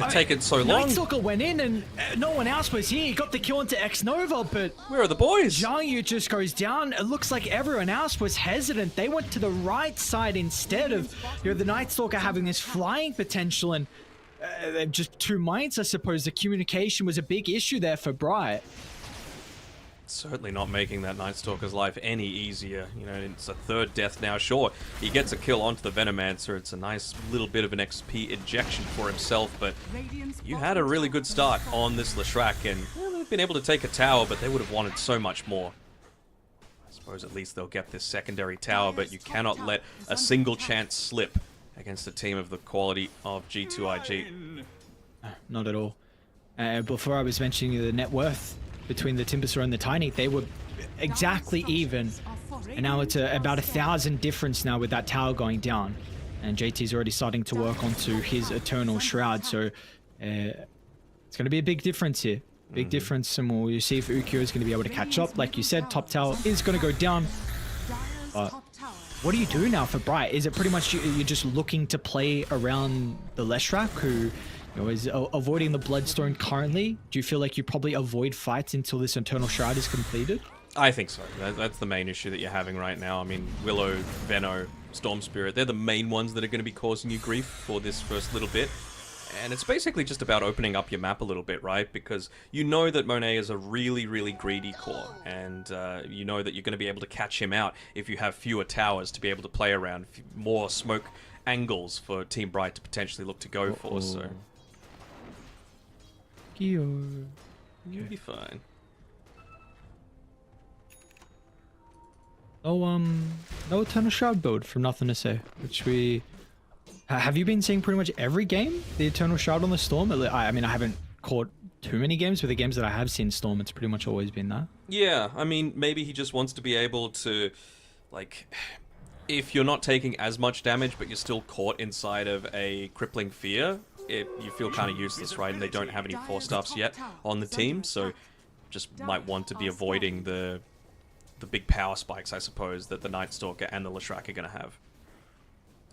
It's taken so long. Nightstalker went in and no one else was here. He got the kill into X-Nova, but where are the boys? Zhang Yu just goes down. It looks like everyone else was hesitant. They went to the right side instead of, you know, the Nightstalker having this flying potential, and just 2 minds, I suppose. The communication was a big issue there for Bright. Certainly not making that Nightstalker's life any easier. You know, it's a 3rd death now. Sure, he gets a kill onto the Venomancer. It's a nice little bit of an XP injection for himself, but you had a really good start on this Leshrac, and they've been able to take a tower, but they would have wanted so much more. I suppose at least they'll get this secondary tower, but you cannot let a single chance slip against a team of the quality of G2IG. Not at all. Before I was mentioning the net worth between the Timbersaw and the Tiny, they were exactly even, and now it's about 1,000 difference now with that tower going down, and JT's already starting to work onto his Eternal Shroud, so it's going to be a big difference here. Big difference, and we'll see if Ukyo is going to be able to catch up. Like you said, top tower is going to go down, but what do you do now for Bright? Is it pretty much you're just looking to play around the Leshrac, who is avoiding the Bloodstone currently? Do you feel like you probably avoid fights until this Eternal Shroud is completed? I think so. That's the main issue that you're having right now. I mean, Willow, Veno, Storm Spirit, they're the main ones that are going to be causing you grief for this first little bit. And it's basically just about opening up your map a little bit, right? Because you know that Monet is a really, really greedy core, and you know that you're going to be able to catch him out if you have fewer towers to be able to play around, more smoke angles for Team Bright to potentially look to go for, so Gio. you'll be fine. No Eternal Shroud build from Nothing to Say, which we... have you been seeing pretty much every game, the Eternal Shroud on the Storm? I mean, I haven't caught too many games, but the games that I have seen Storm, it's pretty much always been that. Yeah, I mean, maybe he just wants to be able to, like, if you're not taking as much damage, but you're still caught inside of a crippling fear, you feel kind of useless, right? And they don't have any 4-staffs yet on the team, so just might want to be avoiding the big power spikes, I suppose, that the Night Stalker and the Leshrac are going to have.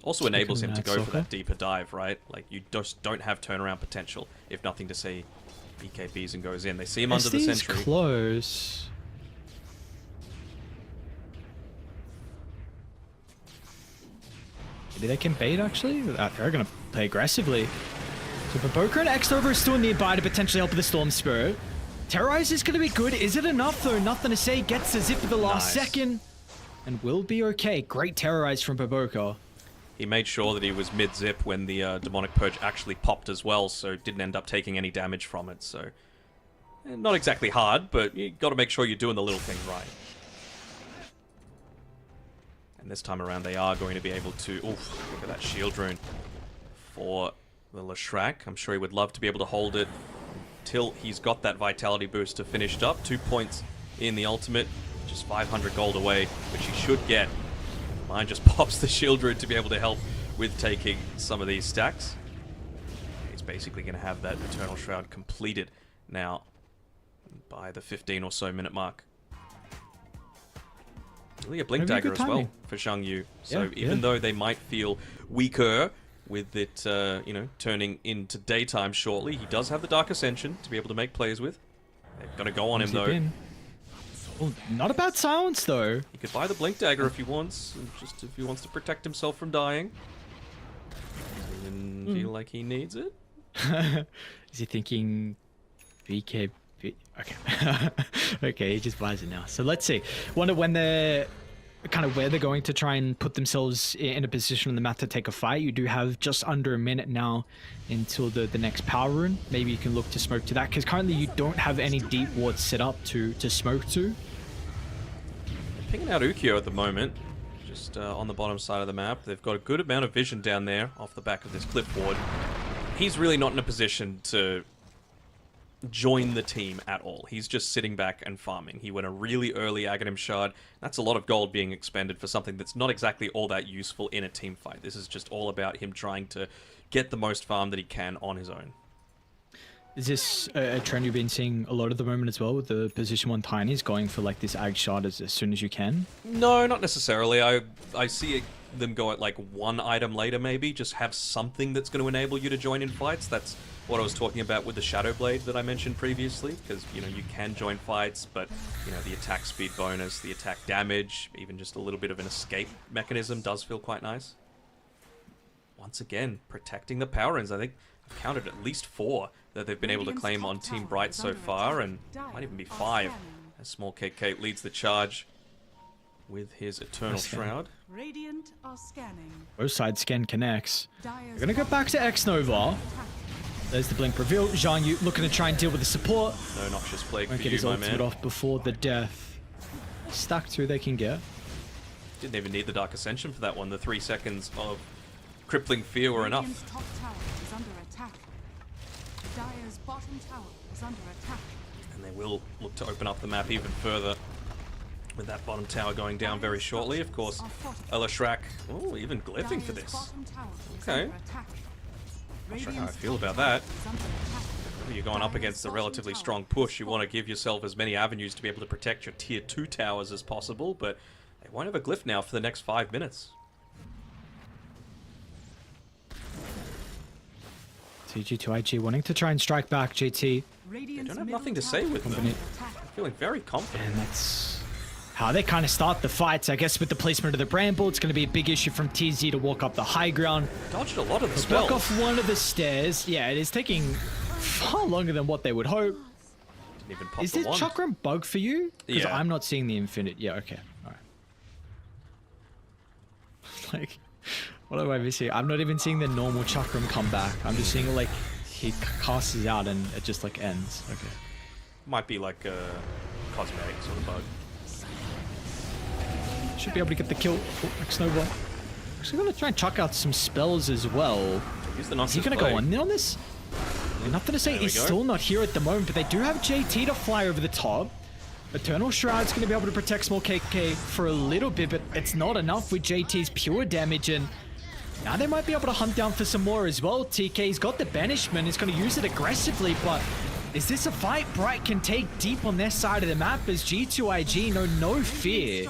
Also enables him to go for that deeper dive, right? Like, you just don't have turnaround potential if Nothing to Say BKBs and goes in. They see him under the sentry. Close. Maybe they can bait, actually? They're going to play aggressively. So Baboka and X-Nova are still nearby to potentially help with the Storm Spirit. Terrorize is going to be good. Is it enough, though? Nothing to Say gets the zip at the last second. And will be okay. Great Terrorize from Baboka. He made sure that he was mid-zip when the Demonic Purge actually popped as well, so didn't end up taking any damage from it, so... not exactly hard, but you got to make sure you're doing the little things right. And this time around they are going to be able to... Oof, look at that shield rune for the Leshrac. I'm sure he would love to be able to hold it till he's got that Vitality booster finished up. 2 points in the ultimate, just 500 gold away, which he should get. Mine just pops the shield rune to be able to help with taking some of these stacks. He's basically going to have that Eternal Shroud completed now by the 15 or so minute mark. Really a Blink Dagger as well for Xiangyu. So even though they might feel weaker with it, you know, turning into daytime shortly, he does have the Dark Ascension to be able to make plays with. They've got to go on him though. Oh, not a bad silence though. He could buy the Blink Dagger if he wants, just if he wants to protect himself from dying. Doesn't feel like he needs it. Is he thinking BKB? Okay. Okay, he just buys it now. So let's see. Wonder when they're kind of where they're going to try and put themselves in a position on the map to take a fight. You do have just under a minute now until the next power rune. Maybe you can look to smoke to that, because currently you don't have any deep wards set up to smoke to. Picking out Ukyo at the moment, just on the bottom side of the map. They've got a good amount of vision down there off the back of this cliff ward. He's really not in a position to join the team at all. He's just sitting back and farming. He went a really early Aghanim Shard. That's a lot of gold being expended for something that's not exactly all that useful in a team fight. This is just all about him trying to get the most farm that he can on his own. Is this a trend you've been seeing a lot at the moment as well, with the position 1 Tinies going for like this Ag Shard as soon as you can? No, not necessarily. I see them go at like 1 item later maybe, just have something that's going to enable you to join in fights. That's what I was talking about with the Shadow Blade that I mentioned previously, because, you know, you can join fights, but, you know, the attack speed bonus, the attack damage, even just a little bit of an escape mechanism does feel quite nice. Once again, protecting the power ends. I think I've counted at least 4 that they've been able to claim on Team Bright so far, and might even be 5 as Small Cake Kate leads the charge with his Eternal Shroud. Radiant are scanning. Both sides scan connects. We're gonna go back to X-Nova. There's the blink reveal. Zhang Yu looking to try and deal with the support. No Noxious Plague for Won't get you, his my ultimate man. off before the death. Stack 2 they can get. Didn't even need the Dark Ascension for that one. The 3 seconds of Crippling Fear were enough. Radiant's top tower is under attack. Dire's bottom tower is under attack. And they will look to open up the map even further with that bottom tower going down very shortly. Of course, Leshrac, oh, even glyphing for this. Okay. Not sure how I feel about that. You're going up against a relatively strong push. You want to give yourself as many avenues to be able to protect your tier 2 towers as possible, but they won't have a glyph now for the next 5 minutes. TG2IG wanting to try and strike back, GT. They don't have nothing to say with them. I'm feeling very confident. And that's how they kind of start the fights. I guess with the placement of the Bramble, it's going to be a big issue from TZ to walk up the high ground. Dodged a lot of the Block spells. off one of the stairs. Yeah, it is taking far longer than what they would hope. Didn't even pop Is the this wand. Chakram bug for you? Because Yeah. I'm not seeing the infinite. Yeah, okay. All right. Like, What am I missing? I'm not even seeing the normal chakram come back. I'm just seeing like he casts it out and it just like ends. Okay. Might be like a cosmetic sort of bug. Should be able to get the kill. Oh, like snowball. Actually gonna try and chuck out some spells as well. Use the Is he Noxus gonna Blade. go on this? Nothing to say. There we He's go. still not here at the moment, but they do have JT to fly over the top. Eternal Shroud's going to be able to protect small KK for a little bit, but it's not enough with JT's pure damage, and now they might be able to hunt down for some more as well. TK's got the banishment, he's going to use it aggressively, but is this a fight Bright can take deep on their side of the map as G2IG know no fear?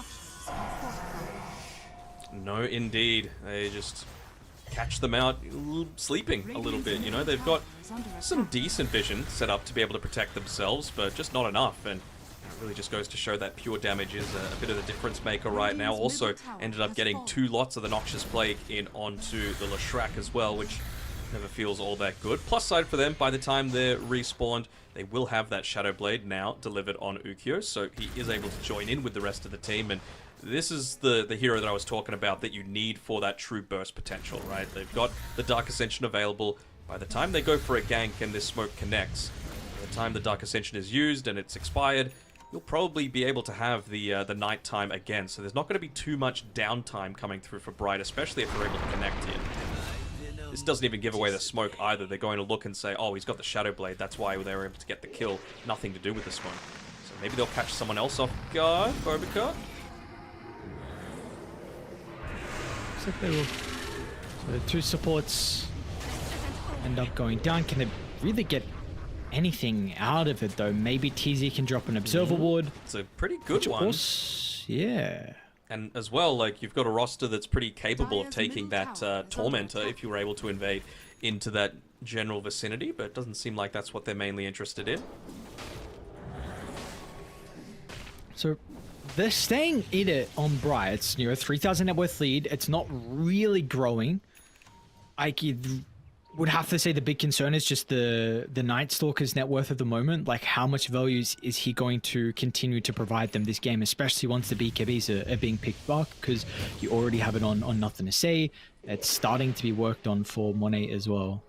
No, indeed. They just catch them out sleeping a little bit. You know, they've got some decent vision set up to be able to protect themselves, but just not enough. And it really just goes to show that pure damage is a bit of the difference maker right now. Also ended up getting 2 lots of the Noxious Plague in onto the Leshrac as well, which never feels all that good. Plus side for them, by the time they're respawned, they will have that Shadow Blade now delivered on Ukyo, so he is able to join in with the rest of the team. And this is the hero that I was talking about that you need for that true burst potential, right? They've got the Dark Ascension available. By the time they go for a gank and this smoke connects, by the time the Dark Ascension is used and it's expired, you'll probably be able to have the nighttime again. So there's not going to be too much downtime coming through for Bright, especially if they're able to connect in. This doesn't even give away the smoke either. They're going to look and say, oh, he's got the Shadow Blade, that's why they were able to get the kill. Nothing to do with the smoke. So maybe they'll catch someone else off guard. Bobika. Looks like they will. So the 2 supports end up going down. Can they really get anything out of it though? Maybe TZ can drop an Observer Ward. It's a pretty good one. Yeah. And as well, like, you've got a roster that's pretty capable of taking that Tormentor if you were able to invade into that general vicinity, but it doesn't seem like that's what they're mainly interested in. So they're staying in it on Bright. It's, you know, 3,000 net worth lead. It's not really growing. I would have to say the big concern is just the Night Stalker's net worth at the moment. Like, how much value is he going to continue to provide them this game, especially once the BKBs are being picked back, because you already have it on Nothing to Say. It's starting to be worked on for Monet as well.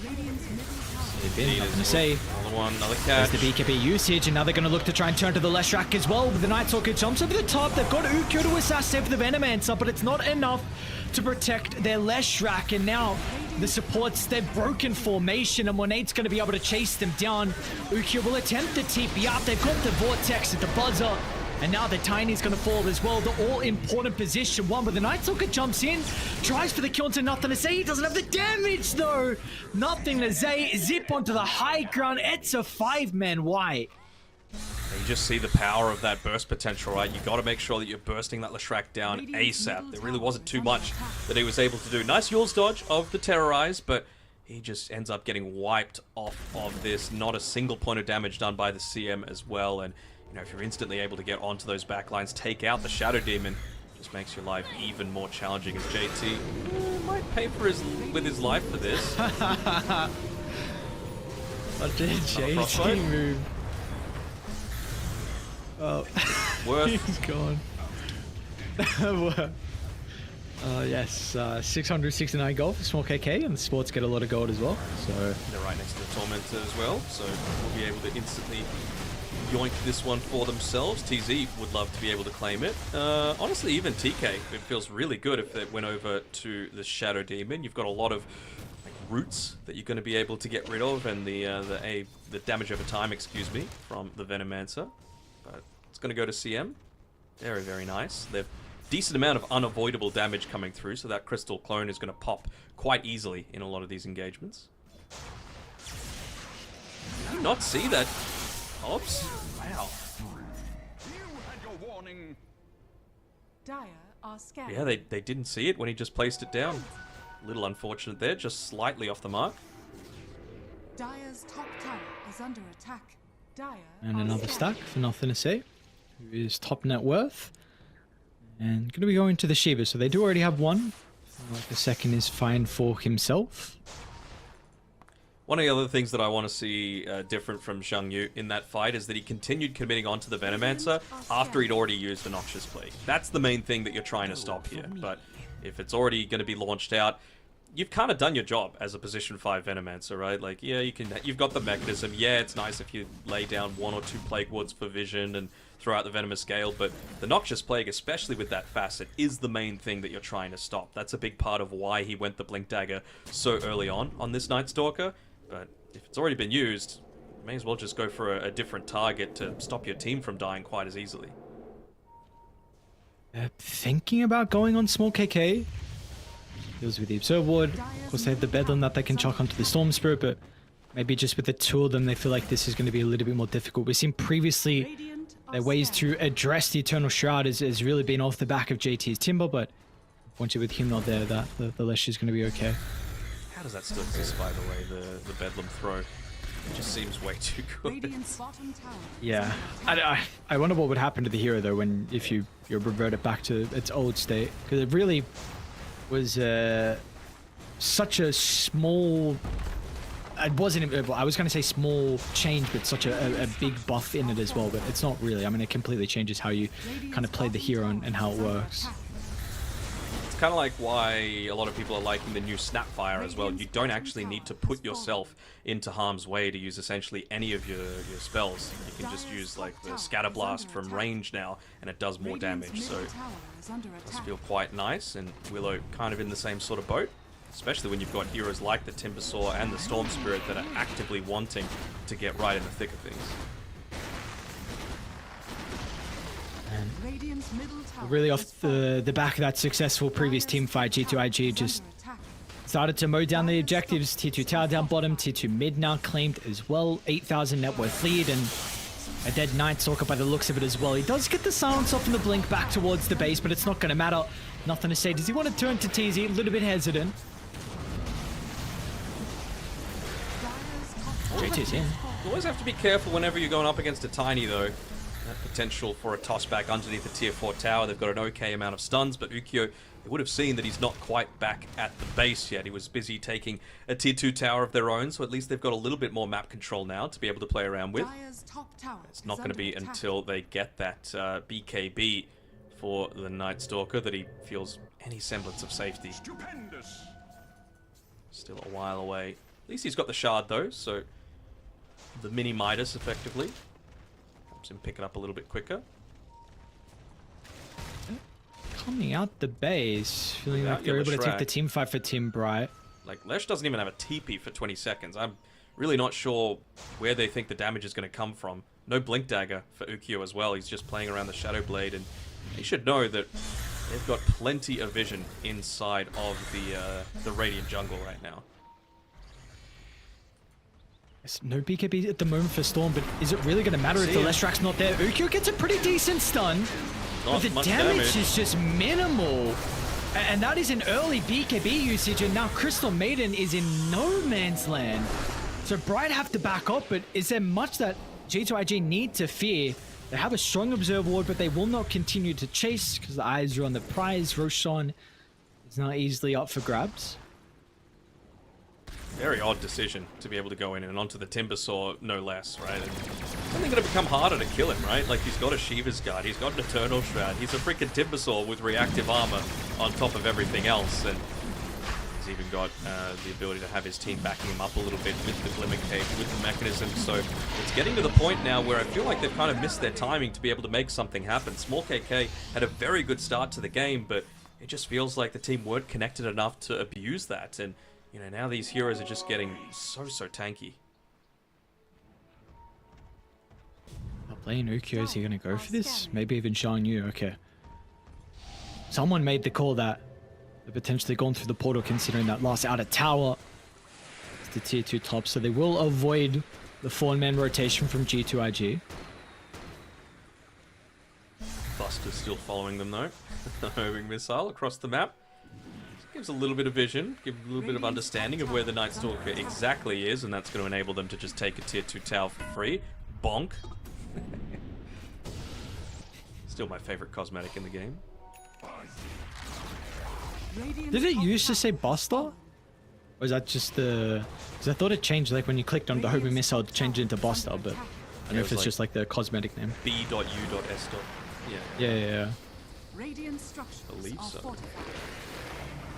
Nothing to say. Another one, another catch. There's the BKB usage, and now they're going to look to try and turn to the Leshrac as well. With the Night Stalker jumps over the top. They've got Ukyo to assassinate for the Venomancer, but it's not enough to protect their Leshrac. And now the supports, they've broken formation, and Monet's going to be able to chase them down. Ukyo will attempt the TP out. They've got the Vortex at the buzzer. And now the Tiny's going to fall as well. The all-important position one, but the Night Stalker jumps in, tries for the kill into Nothing to Say. He doesn't have the damage, though. Nothing to Say. Zip onto the high ground. It's a 5-man white. You just see the power of that burst potential, right? You got to make sure that you're bursting that Leshrac down ASAP. There really wasn't too much that he was able to do. Nice Yule's dodge of the Terrorize, but he just ends up getting wiped off of this. Not a single point of damage done by the CM as well. And you know, if you're instantly able to get onto those backlines, take out the Shadow Demon, just makes your life even more challenging. As JT might pay for with his life for this. What did JT move? Oh, Worth. he's gone. Yes, 669 gold for Small KK, and the sports get a lot of gold as well. So They're right next to the Tormentor as well, so we'll be able to instantly yoink this one for themselves. TZ would love to be able to claim it. Honestly, even TK, it feels really good if it went over to the Shadow Demon. You've got a lot of roots that you're going to be able to get rid of, and the damage over time, excuse me, from the Venomancer. But it's going to go to CM. Very, very nice. They've decent amount of unavoidable damage coming through, so that Crystal Clone is going to pop quite easily in a lot of these engagements. Did you not see that? Oops. Wow. Dire are scared. Yeah, they didn't see it when he just placed it down. A little unfortunate there, just slightly off the mark. Dire's top tower is under attack. Dire and are another scared. stack for Nothing to Say, who is top net worth, and going to be going to the Shiva. So they do already have one. Like the second is fine for himself. One of the other things that I want to see different from Zhang Yu in that fight is that he continued committing onto the Venomancer after he'd already used the Noxious Plague. That's the main thing that you're trying to stop here, but if it's already going to be launched out, you've kind of done your job as a position 5 Venomancer, right? Like, yeah, you've got the mechanism. Yeah, it's nice if you lay down 1 or 2 Plague Wards for vision and throw out the Venomous Gale, but the Noxious Plague, especially with that facet, is the main thing that you're trying to stop. That's a big part of why he went the Blink Dagger so early on this Night Stalker, but if it's already been used, you may as well just go for a different target to stop your team from dying quite as easily. Thinking about going on small KK. Deals with the Observer Ward. Of course, they have the Bedlam that they can chuck onto the Storm Spirit, but maybe just with the 2 of them, they feel like this is going to be a little bit more difficult. We've seen previously their ways to address the Eternal Shroud has really been off the back of JT's Timber, but unfortunately with him not there, that the Lesh is going to be okay. How does that still exist, by the way, the Bedlam throw? It just seems way too good. Radiant's bottom tower. Yeah, I wonder what would happen to the hero though if you revert it back to its old state, because it really was such a small. It wasn't. I was going to say small change, but such a big buff in it as well. But it's not really. I mean, it completely changes how you kind of play the hero and how it works. It's kind of like why a lot of people are liking the new Snapfire as well. You don't actually need to put yourself into harm's way to use essentially any of your spells. You can just use like the Scatter Blast from range now, and it does more damage. So it does feel quite nice, and Willow kind of in the same sort of boat. Especially when you've got heroes like the Timbersaw and the Storm Spirit that are actively wanting to get right in the thick of things. And really off the back of that successful previous team fight, G2IG just started to mow down the objectives. Tier 2 tower down bottom, Tier 2 mid now claimed as well. 8,000 net worth lead and a dead Night Stalker by the looks of it as well. He does get the silence off in the blink back towards the base, but it's not going to matter. Nothing to say. Does he want to turn to TZ? A little bit hesitant. JT's in. You always have to be careful whenever you're going up against a Tiny, though. That potential for a toss back underneath the Tier 4 tower. They've got an okay amount of stuns, but Ukyo, you would have seen that he's not quite back at the base yet. He was busy taking a Tier 2 tower of their own, so at least they've got a little bit more map control now to be able to play around with. It's not going to be until they get that BKB for the Night Stalker that he feels any semblance of safety. Stupendous. Still a while away. At least he's got the shard, though, so the mini Midas effectively helps him pick it up a little bit quicker. Coming out the base, feeling like they're able to take the team fight for Tim Bright. Like, Lesh doesn't even have a TP for 20 seconds. I'm really not sure where they think the damage is going to come from. No Blink Dagger for Ukyo as well. He's just playing around the Shadow Blade, and he should know that they've got plenty of vision inside of the Radiant jungle right now. No BKB at the moment for Storm, but is it really going to matter if the Leshrack's not there? Ukyo gets a pretty decent stun, but the damage is just minimal. And that is an early BKB usage, and now Crystal Maiden is in no man's land. So Bright have to back up, but is there much that G2IG need to fear? They have a strong Observer Ward, but they will not continue to chase because the eyes are on the prize. Roshan is not easily up for grabs. Very odd decision to be able to go in and onto the Timbersaw, no less, right? And it's only going to become harder to kill him, right? Like, he's got a Shiva's Guard, he's got an Eternal Shroud, he's a freaking Timbersaw with reactive armor on top of everything else, and he's even got the ability to have his team backing him up a little bit with the Glimmer Cage, with the mechanism, so it's getting to the point now where I feel like they've kind of missed their timing to be able to make something happen. Small KK had a very good start to the game, but it just feels like the team weren't connected enough to abuse that, and you know, now these heroes are just getting so tanky. Playing Ukyo, is he going to go for this? Maybe even Zhang Yu, okay. Someone made the call that they've potentially gone through the portal considering that last outer tower is the Tier 2 top, so they will avoid the 4-man rotation from G2IG. Buster's still following them though. The homing missile across the map. Gives a little bit of vision, gives a little bit of understanding of where the Night Stalker exactly is, and that's going to enable them to just take a Tier 2 tower for free. Bonk. Still my favorite cosmetic in the game. Did it used to say Buster? Or is that just the... Because I thought it changed, like when you clicked on the homing missile, it changed into Buster, but I don't know if it's just like the cosmetic name. B.U.S. Yeah. Radiant structures believe so. are fortified.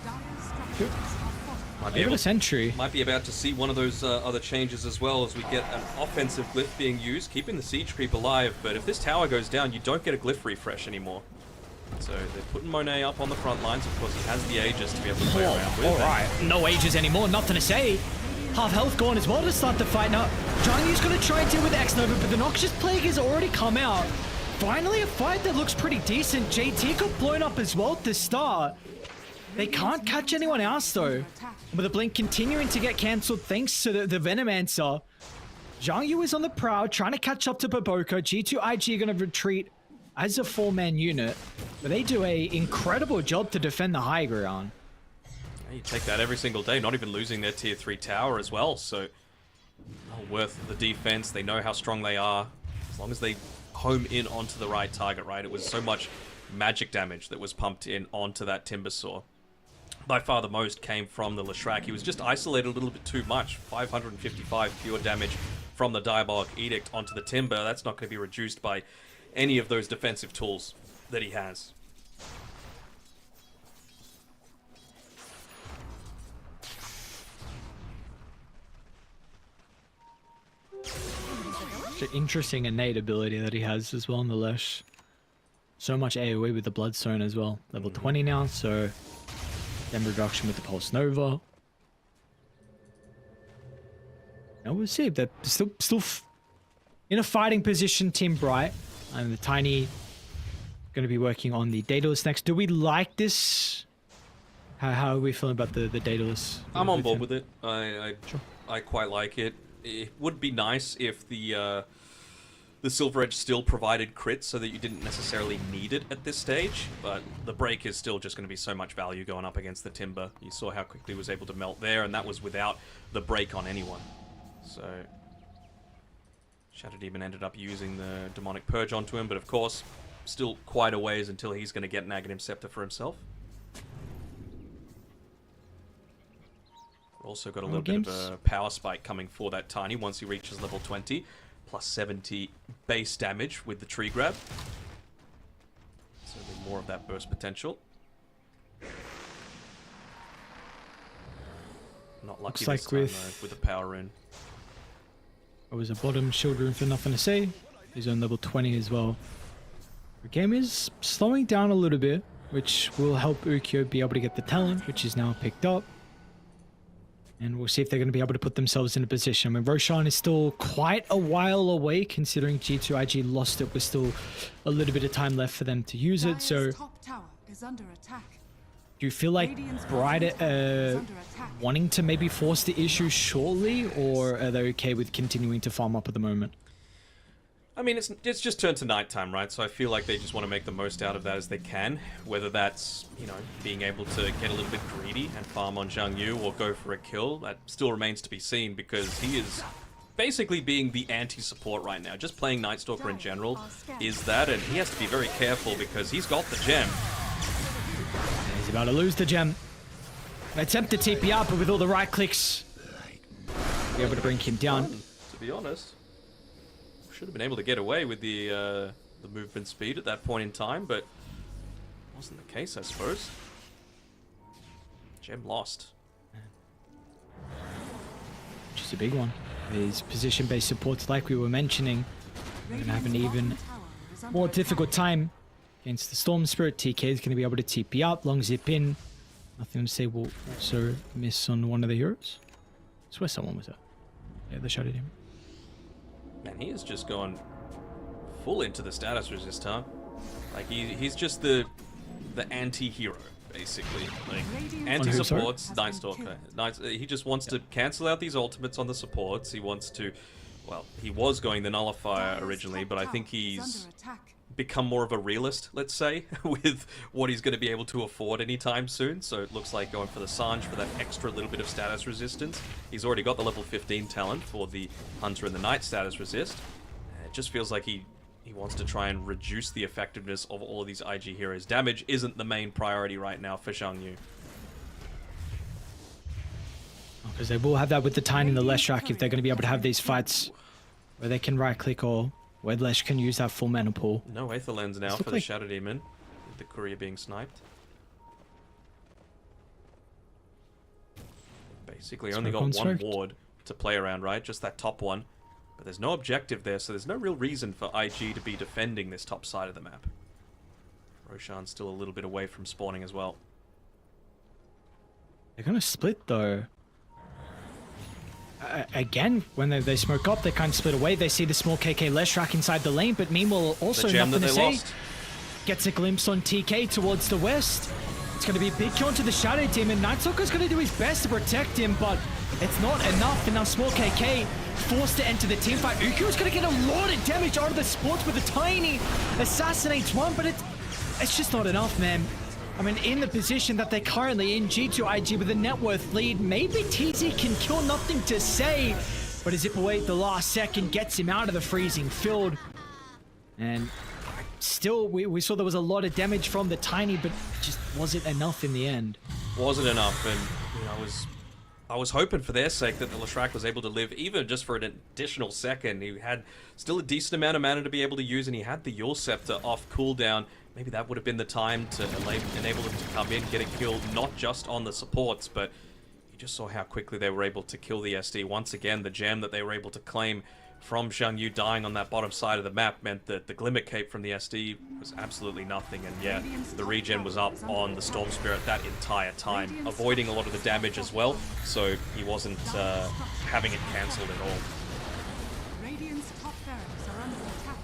Dire's structures are fortified. Might be Give it able a sentry. Might be about to see one of those other changes as well, as we get an offensive glyph being used, keeping the siege creep alive. But if this tower goes down, you don't get a glyph refresh anymore. So they're putting Monet up on the front lines. Of course, he has the Aegis to be able to play around with. Alright, no ages anymore, nothing to say. Half health gone as well to start the fight. Now, Zhang Yu's going to try and deal with X-Nova, but the Noxious Plague has already come out. Finally, a fight that looks pretty decent. JT got blown up as well to start. They can't catch anyone else, though. With the Blink continuing to get cancelled thanks to the Venom answer. Zhang Yu is on the prowl, trying to catch up to Baboka. G2 IG are going to retreat as a 4-man unit. But they do a incredible job to defend the high ground. You take that every single day, not even losing their tier 3 tower as well, so well worth the defense. They know how strong they are, as long as they home in onto the right target, right? It was so much magic damage that was pumped in onto that Timbersaw. By far the most came from the Leshrac. He was just isolated a little bit too much. 555 pure damage from the Diabolic Edict onto the Timber. That's not going to be reduced by any of those defensive tools that he has. Interesting innate ability that he has as well in the Lesh. So much AoE with the Bloodstone as well. Level 20 now, so then reduction with the Pulse Nova. Now we'll see. They're still in a fighting position, Team Bright. And the Tiny going to be working on the Daedalus next. Do we like this? How are we feeling about the Daedalus? I'm on board with it. I quite like it. It would be nice if the Silver Edge still provided crits so that you didn't necessarily need it at this stage, but the break is still just going to be so much value going up against the Timber. You saw how quickly it was able to melt there, and that was without the break on anyone. So Shadow Demon ended up using the Demonic Purge onto him, but of course, still quite a ways until he's going to get an Aghanim Scepter for himself. Also got a little bit of a power spike coming for that Tiny once he reaches level 20. Plus 70 base damage with the tree grab. So a bit more of that burst potential. Not lucky Looks this like time though, with the power rune. It was a bottom shield rune for nothing to say. He's on level 20 as well. The game is slowing down a little bit, which will help Ukyo be able to get the talent, which is now picked up. And we'll see if they're going to be able to put themselves in a position. I mean, Roshan is still quite a while away, considering G2IG lost it. With still a little bit of time left for them to use it. So, Dire's top tower is under attack. do you feel like Radiant's Bright bottom tower is under attack. wanting to maybe force the issue shortly, or are they okay with continuing to farm up at the moment? I mean, it's just turned to nighttime, right? So I feel like they just want to make the most out of that as they can. Whether that's, you know, being able to get a little bit greedy and farm on Zhang Yu or go for a kill, that still remains to be seen, because he is basically being the anti-support right now. Just playing Night Stalker in general is that, and he has to be very careful because he's got the gem. He's about to lose the gem. Attempt to TP up, but with all the right clicks, be able to bring him down. To be honest. Should have been able to get away with the movement speed at that point in time, but wasn't the case, I suppose. Gem lost. Which is a big one. His position-based supports, like we were mentioning, are going to have an even more difficult time against the Storm Spirit. TK is going to be able to TP up, long zip in. Nothing to say will also miss on one of the heroes. I swear someone was there. Yeah, they shot at him. Man, he has just gone full into the status resist, huh? Like, he's just the anti-hero, basically. Like, anti-supports, Night Stalker. He just wants to cancel out these ultimates on the supports. He wants to... Well, he was going the Nullifier originally, but I think he's become more of a realist, let's say, with what he's going to be able to afford anytime soon. So it looks like going for the Sange for that extra little bit of status resistance. He's already got the level 15 talent for the Hunter and the Knight status resist. It just feels like he wants to try and reduce the effectiveness of all of these IG heroes. Damage isn't the main priority right now for Zhang Yu. Because they will have that with the Tine and the Leshrac if they're going to be able to have these fights where they can right-click, or where Lesh can use that full mana pool. No Aether Lens now for the Shadow Demon, with the courier being sniped. Basically only Smoke got on one smoked. ward to play around, right? Just that top one. But there's no objective there, so there's no real reason for IG to be defending this top side of the map. Roshan's still a little bit away from spawning as well. They're going to split, though. Again, when they smoke up, they kind of split away. They see the small KK Leshrak inside the lane, but meanwhile, also The gem nothing that to they say. lost. Gets a glimpse on TK towards the west. It's going to be a big kill onto the Shadow Demon. Nightstalker's going to do his best to protect him, but it's not enough. And now small KK forced to enter the teamfight. Ukyo's going to get a lot of damage out of the sports with a tiny assassinates one, but it's just not enough, man. I mean, in the position that they're currently in, G2 IG with a net worth lead, maybe TZ can kill, nothing to say. But Zip away at the last second, gets him out of the freezing field. And still, we saw there was a lot of damage from the Tiny, but just wasn't enough in the end. Wasn't enough, and you know, I was hoping for their sake that the Leshrak was able to live even just for an additional second. He had still a decent amount of mana to be able to use, and he had the Yule Scepter off cooldown. Maybe that would have been the time to enable him to come in, get a kill, not just on the supports, but you just saw how quickly they were able to kill the SD. Once again, the gem that they were able to claim from Zhang Yu dying on that bottom side of the map meant that the Glimmer Cape from the SD was absolutely nothing. And yeah, the regen was up on the Storm Spirit that entire time, avoiding a lot of the damage as well, so he wasn't having it cancelled at all. Radiant's top barracks are under attack.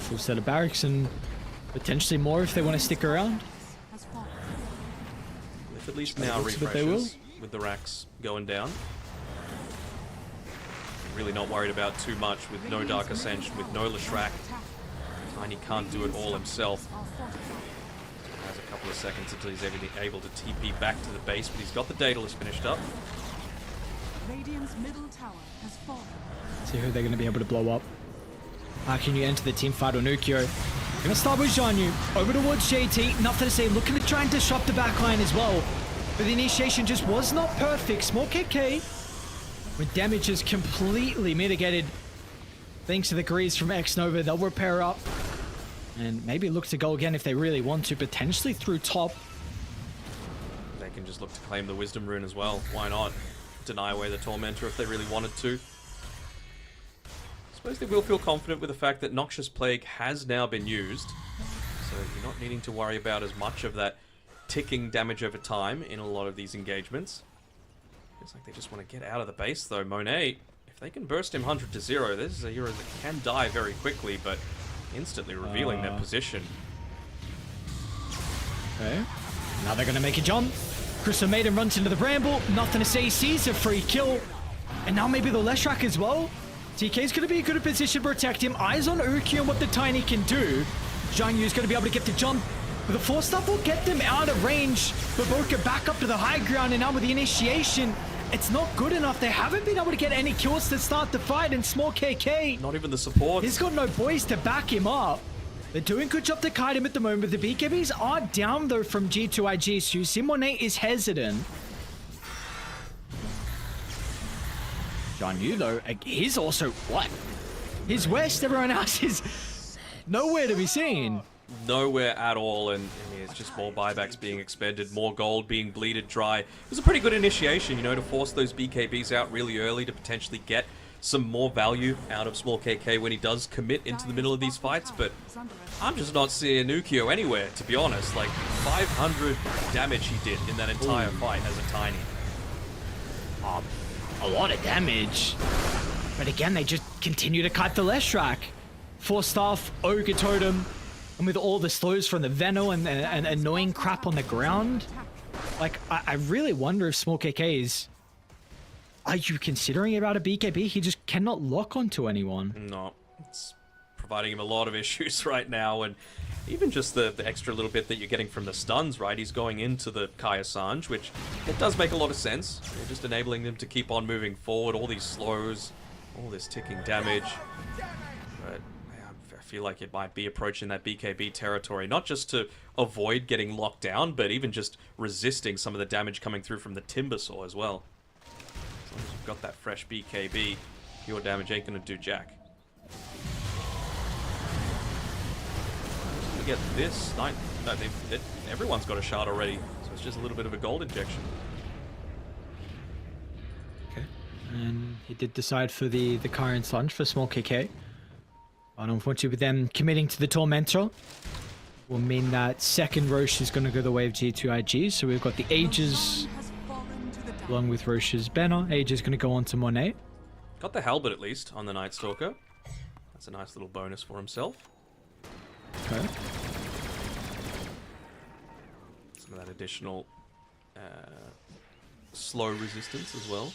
Full set of barracks and potentially more if they want to stick around. Has fallen. If at least now Looks like they will. refreshes with the racks going down. Really not worried about too much with no Dark Ascension, with no Leshrak. Tiny can't do it all himself. Has a couple of seconds until he's able to TP back to the base, but he's got the Daedalus finished up. Radiant's middle tower has fallen. See who they're going to be able to blow up. How can you enter the team fight on Ukyo? Gonna start with Zhanyu. Over towards JT. Nothing to say. Looking to try and disrupt the backline as well. But the initiation just was not perfect. Small KK. With damage is completely mitigated. Thanks to the grease from X-Nova. They'll repair up. And maybe look to go again if they really want to. Potentially through top. They can just look to claim the Wisdom Rune as well. Why not? Deny away the Tormentor if they really wanted to. I suppose they will feel confident with the fact that Noxious Plague has now been used. So you're not needing to worry about as much of that ticking damage over time in a lot of these engagements. Feels like they just want to get out of the base though. Monet, if they can burst him 100 to 0, this is a hero that can die very quickly, but instantly revealing their position. Okay. Now they're going to make a jump. Crystal Maiden runs into the Bramble. Nothing to say. Sees a free kill. And now maybe the Leshrak as well. TK's going to be in a good position to protect him. Eyes on Ukyo and what the Tiny can do. Zhang Yu's going to be able to get the jump. But the force stuff will get them out of range. But both get back up to the high ground. And now with the initiation, it's not good enough. They haven't been able to get any kills to start the fight. And small KK, Not even the support. he's got no boys to back him up. They're doing a good job to kite him at the moment. The BKBs are down though from G2IG. So Simone is hesitant. Zhang Yu though, he's also what? He's west, everyone else is nowhere to be seen. Nowhere at all, and I mean, it's just more buybacks being expended, more gold being bleeded dry. It was a pretty good initiation, you know, to force those BKBs out really early to potentially get some more value out of small KK when he does commit into the middle of these fights, but I'm just not seeing Ukyo anywhere, to be honest. Like, 500 damage he did in that entire fight as a Tiny. A lot of damage. But again, they just continue to kite the Leshrak. Force Staff, Ogre Totem, and with all the slows from the Veno and annoying crap on the ground. Like, I really wonder if Small KK is... Are you considering about a BKB? He just cannot lock onto anyone. No, it's providing him a lot of issues right now, and even just the extra little bit that you're getting from the stuns, right? He's going into the Kai Assange, which it does make a lot of sense. You're just enabling them to keep on moving forward, all these slows, all this ticking damage. But I feel like it might be approaching that BKB territory, not just to avoid getting locked down, but even just resisting some of the damage coming through from the Timber Saw as well. As long as you've got that fresh BKB, your damage ain't gonna do jack. Get this. No, everyone's got a shard already. So it's just a little bit of a gold injection. Okay. And he did decide for the Kyron Slunge for small KK. And unfortunately with them committing to the Tormentor will mean that second Roche is going to go the way of G2IG. So we've got the Aegis Has fallen to the dark. along with Roche's banner. Aegis going to go on to Monet. Got the halberd at least on the Night Stalker. That's a nice little bonus for himself. Okay. Some of that additional slow resistance as well.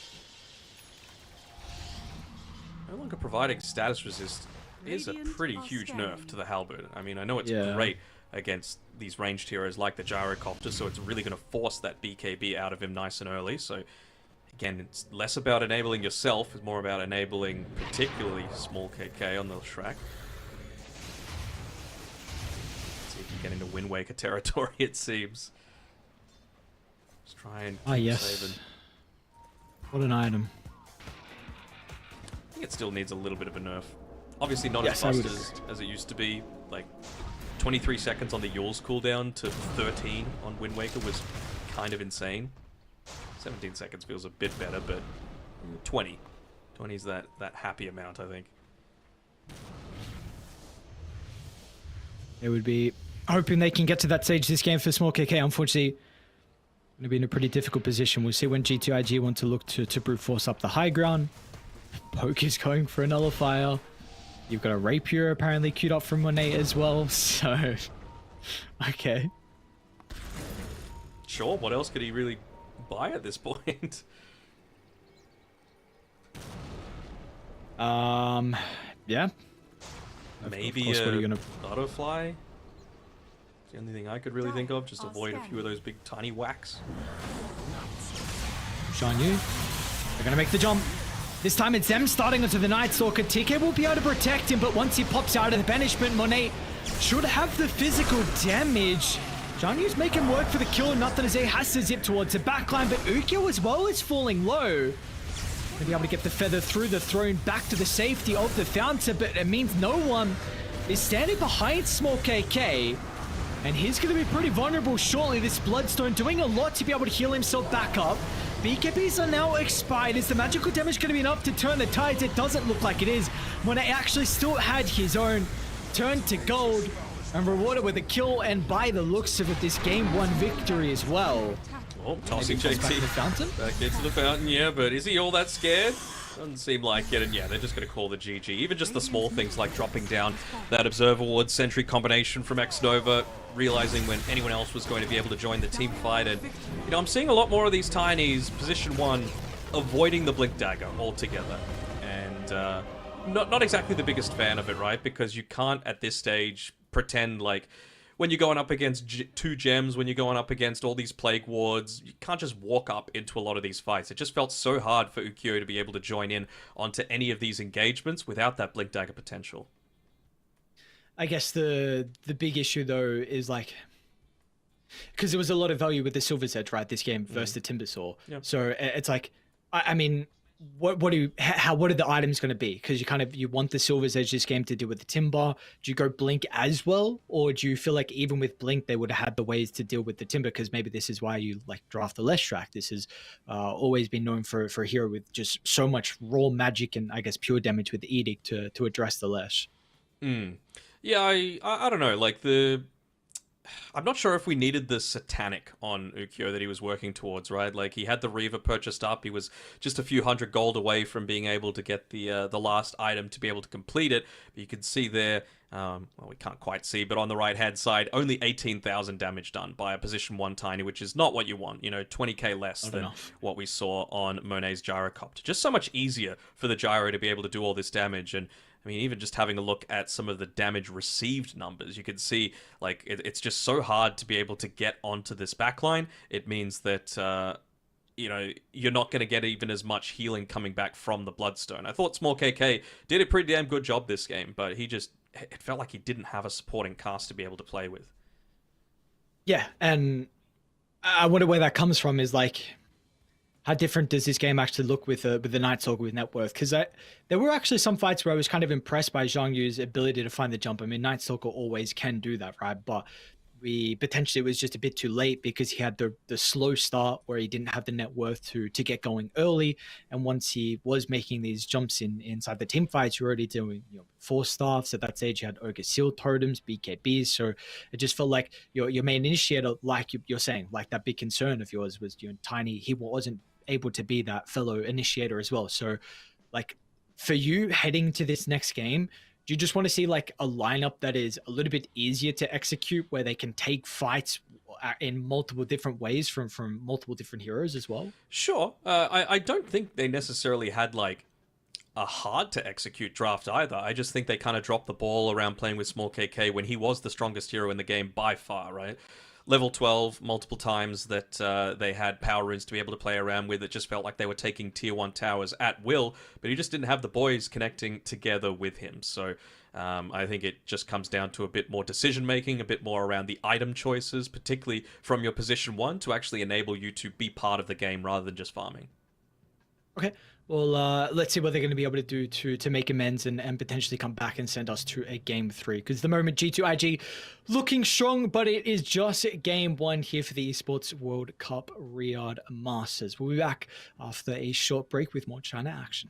No longer providing status resist is a Radiant pretty are huge scanning. nerf to the halberd. I mean, I know it's Yeah. great against these ranged heroes like the Gyrocopter, so it's really going to force that BKB out of him nice and early. So again, it's less about enabling yourself, it's more about enabling particularly small KK on the Shrek. See if you get into Wind Waker territory, it seems. Just try and keep Yes. saving. What an item. I think it still needs a little bit of a nerf. Obviously not Yes, as I fast would as it used to be. Like 23 seconds on the Yule's cooldown to 13 on Wind Waker was kind of insane. 17 seconds feels a bit better, but 20. 20 is that happy amount, I think. They would be hoping they can get to that stage this game for small KK. Unfortunately, going to be in a pretty difficult position. We'll see when G2IG want to look to brute force up the high ground. Poke is going for a nullifier. You've got a rapier apparently queued up from Monet as well. So, okay. Sure, what else could he really buy at this point? Yeah. Maybe course, what are you gonna- butterfly? It's the only thing I could really think of. Just avoid a few of those big tiny whacks. Shan Yu. They're going to make the jump. This time it's them starting onto the Night Stalker. TK will be able to protect him, but once he pops out of the banishment, Monet should have the physical damage. Shan Yu's making work for the kill. Nothing as he has to zip towards the backline, but Ukyo as well is falling low. To be able to get the feather through the throne back to the safety of the fountain, but it means no one is standing behind small KK. And he's going to be pretty vulnerable shortly. This Bloodstone doing a lot to be able to heal himself back up. BKBs are now expired. Is the magical damage going to be enough to turn the tides? It doesn't look like it is. Monet actually still had his own turn to gold and rewarded with a kill, and by the looks of it, this game won victory as well. Oh, tossing Maybe toss back to the JT fountain? back into the fountain, yeah, but is he all that scared? Doesn't seem like it, and yeah, they're just going to call the GG. Even just the small things like dropping down that Observer Ward Sentry combination from X-Nova, realizing when anyone else was going to be able to join the team fight, and, you know, I'm seeing a lot more of these Tinies, position 1, avoiding the Blink Dagger altogether. And, not exactly the biggest fan of it, right? Because you can't, at this stage, pretend like when you're going up against 2 gems, when you're going up against all these plague wards, you can't just walk up into a lot of these fights. It just felt so hard for Ukyo to be able to join in onto any of these engagements without that Blink Dagger potential. I guess the big issue though is like, because there was a lot of value with the Silver's Edge, right? This game versus the Timbersaw. Yeah. So it's like, I mean, what are the items going to be? Because you want the Silver's Edge this game to deal with the Timber. Do you go Blink as well, or do you feel like even with Blink they would have had the ways to deal with the Timber? Because maybe this is why you like draft the Leshrac. This has always been known for a hero with just so much raw magic and I guess pure damage with the Edict to address the Lesh. Yeah, I don't know, like I'm not sure if we needed the Satanic on Ukyo that he was working towards, right? Like, he had the Reaver purchased up, he was just a few hundred gold away from being able to get the last item to be able to complete it. But you can see there, well, we can't quite see, but on the right-hand side, only 18,000 damage done by a position 1 Tiny, which is not what you want, you know, 20k less than what we saw on Monet's Gyrocopter. Just so much easier for the Gyro to be able to do all this damage, and I mean, even just having a look at some of the damage received numbers, you can see, like, it's just so hard to be able to get onto this backline. It means that, you know, you're not going to get even as much healing coming back from the Bloodstone. I thought Small KK did a pretty damn good job this game, but it felt like he didn't have a supporting cast to be able to play with. Yeah, and I wonder where that comes from is like, how different does this game actually look with the Night Stalker with net worth? Because there were actually some fights where I was kind of impressed by Zhang Yu's ability to find the jump. I mean, Night Stalker always can do that, right? But we potentially it was just a bit too late because he had the slow start where he didn't have the net worth to get going early, and once he was making these jumps inside the team fights, you're already doing 4 staffs. At that stage you had Ogre Seal totems, BKBs, so it just felt like your main initiator, like you're saying, like that big concern of yours was Tiny. He wasn't able to be that fellow initiator as well. So like for you heading to this next game, do you just want to see like a lineup that is a little bit easier to execute, where they can take fights in multiple different ways from multiple different heroes as well? Sure. I don't think they necessarily had like a hard to execute draft either. I just think they kind of dropped the ball around playing with Small KK when he was the strongest hero in the game by far, right? Level 12 multiple times that they had power runes to be able to play around with. It just felt like they were taking tier 1 towers at will, but he just didn't have the boys connecting together with him. So I think it just comes down to a bit more decision making, a bit more around the item choices, particularly from your position 1 to actually enable you to be part of the game rather than just farming. Okay. Well, let's see what they're going to be able to do to make amends and potentially come back and send us to a game 3. Because at the moment, G2IG looking strong, but it is just game 1 here for the Esports World Cup Riyadh Masters. We'll be back after a short break with more China action.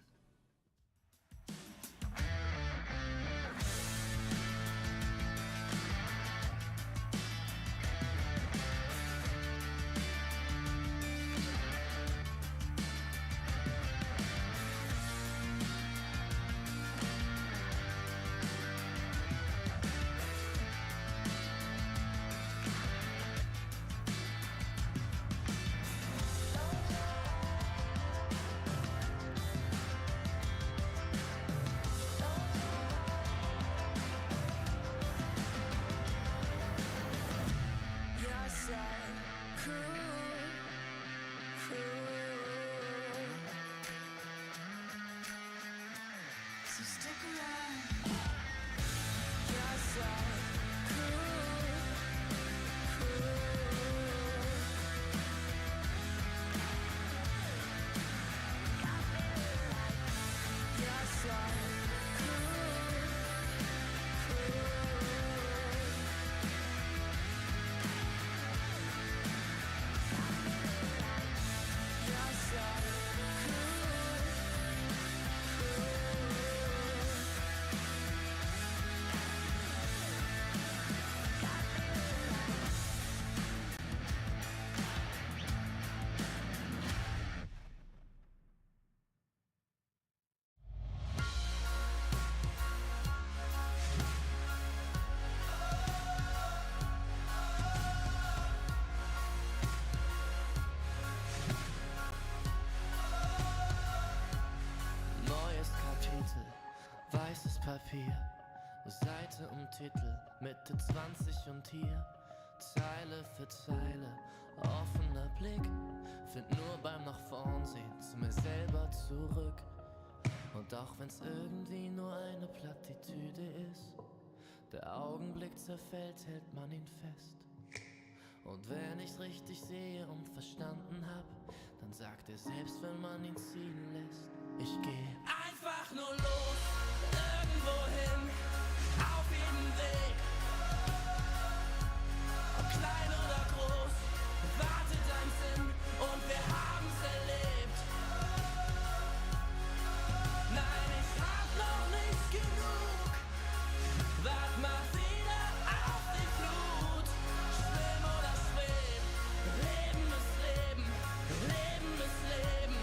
Weißes Papier, Seite um Titel, Mitte 20 und hier Zeile für Zeile, offener Blick, find nur beim nach vorn sehen zu mir selber zurück. Und auch wenn's irgendwie nur eine Plattitüde ist, der Augenblick zerfällt, hält man ihn fest. Und wenn ich's richtig sehe und verstanden hab, dann sagt er selbst, wenn man ihn ziehen lässt, ich geh einfach nur los, irgendwo hin, auf jeden Weg. Ob klein oder groß, wartet ein Sinn und wir haben's erlebt. Nein, ich hab noch nicht genug, wart mal wieder auf die Flut. Schlimm oder schwer, Leben ist Leben, Leben ist Leben.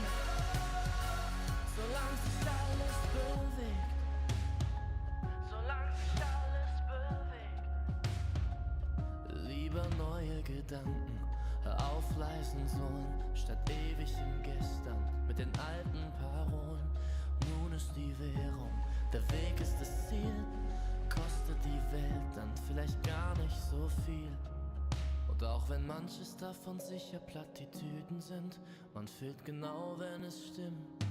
Solange sich alles bewegt, solange sich alles bewegt. Lieber neue Gedanken, hör auf leisen Sohn, statt ewig im Gestern mit den alten Parolen. Nun ist die Währung, der Weg ist das Ziel, kostet die Welt dann vielleicht gar nicht so viel. Und auch wenn manches davon sicher Plattitüden sind, man fühlt genau, wenn es stimmt.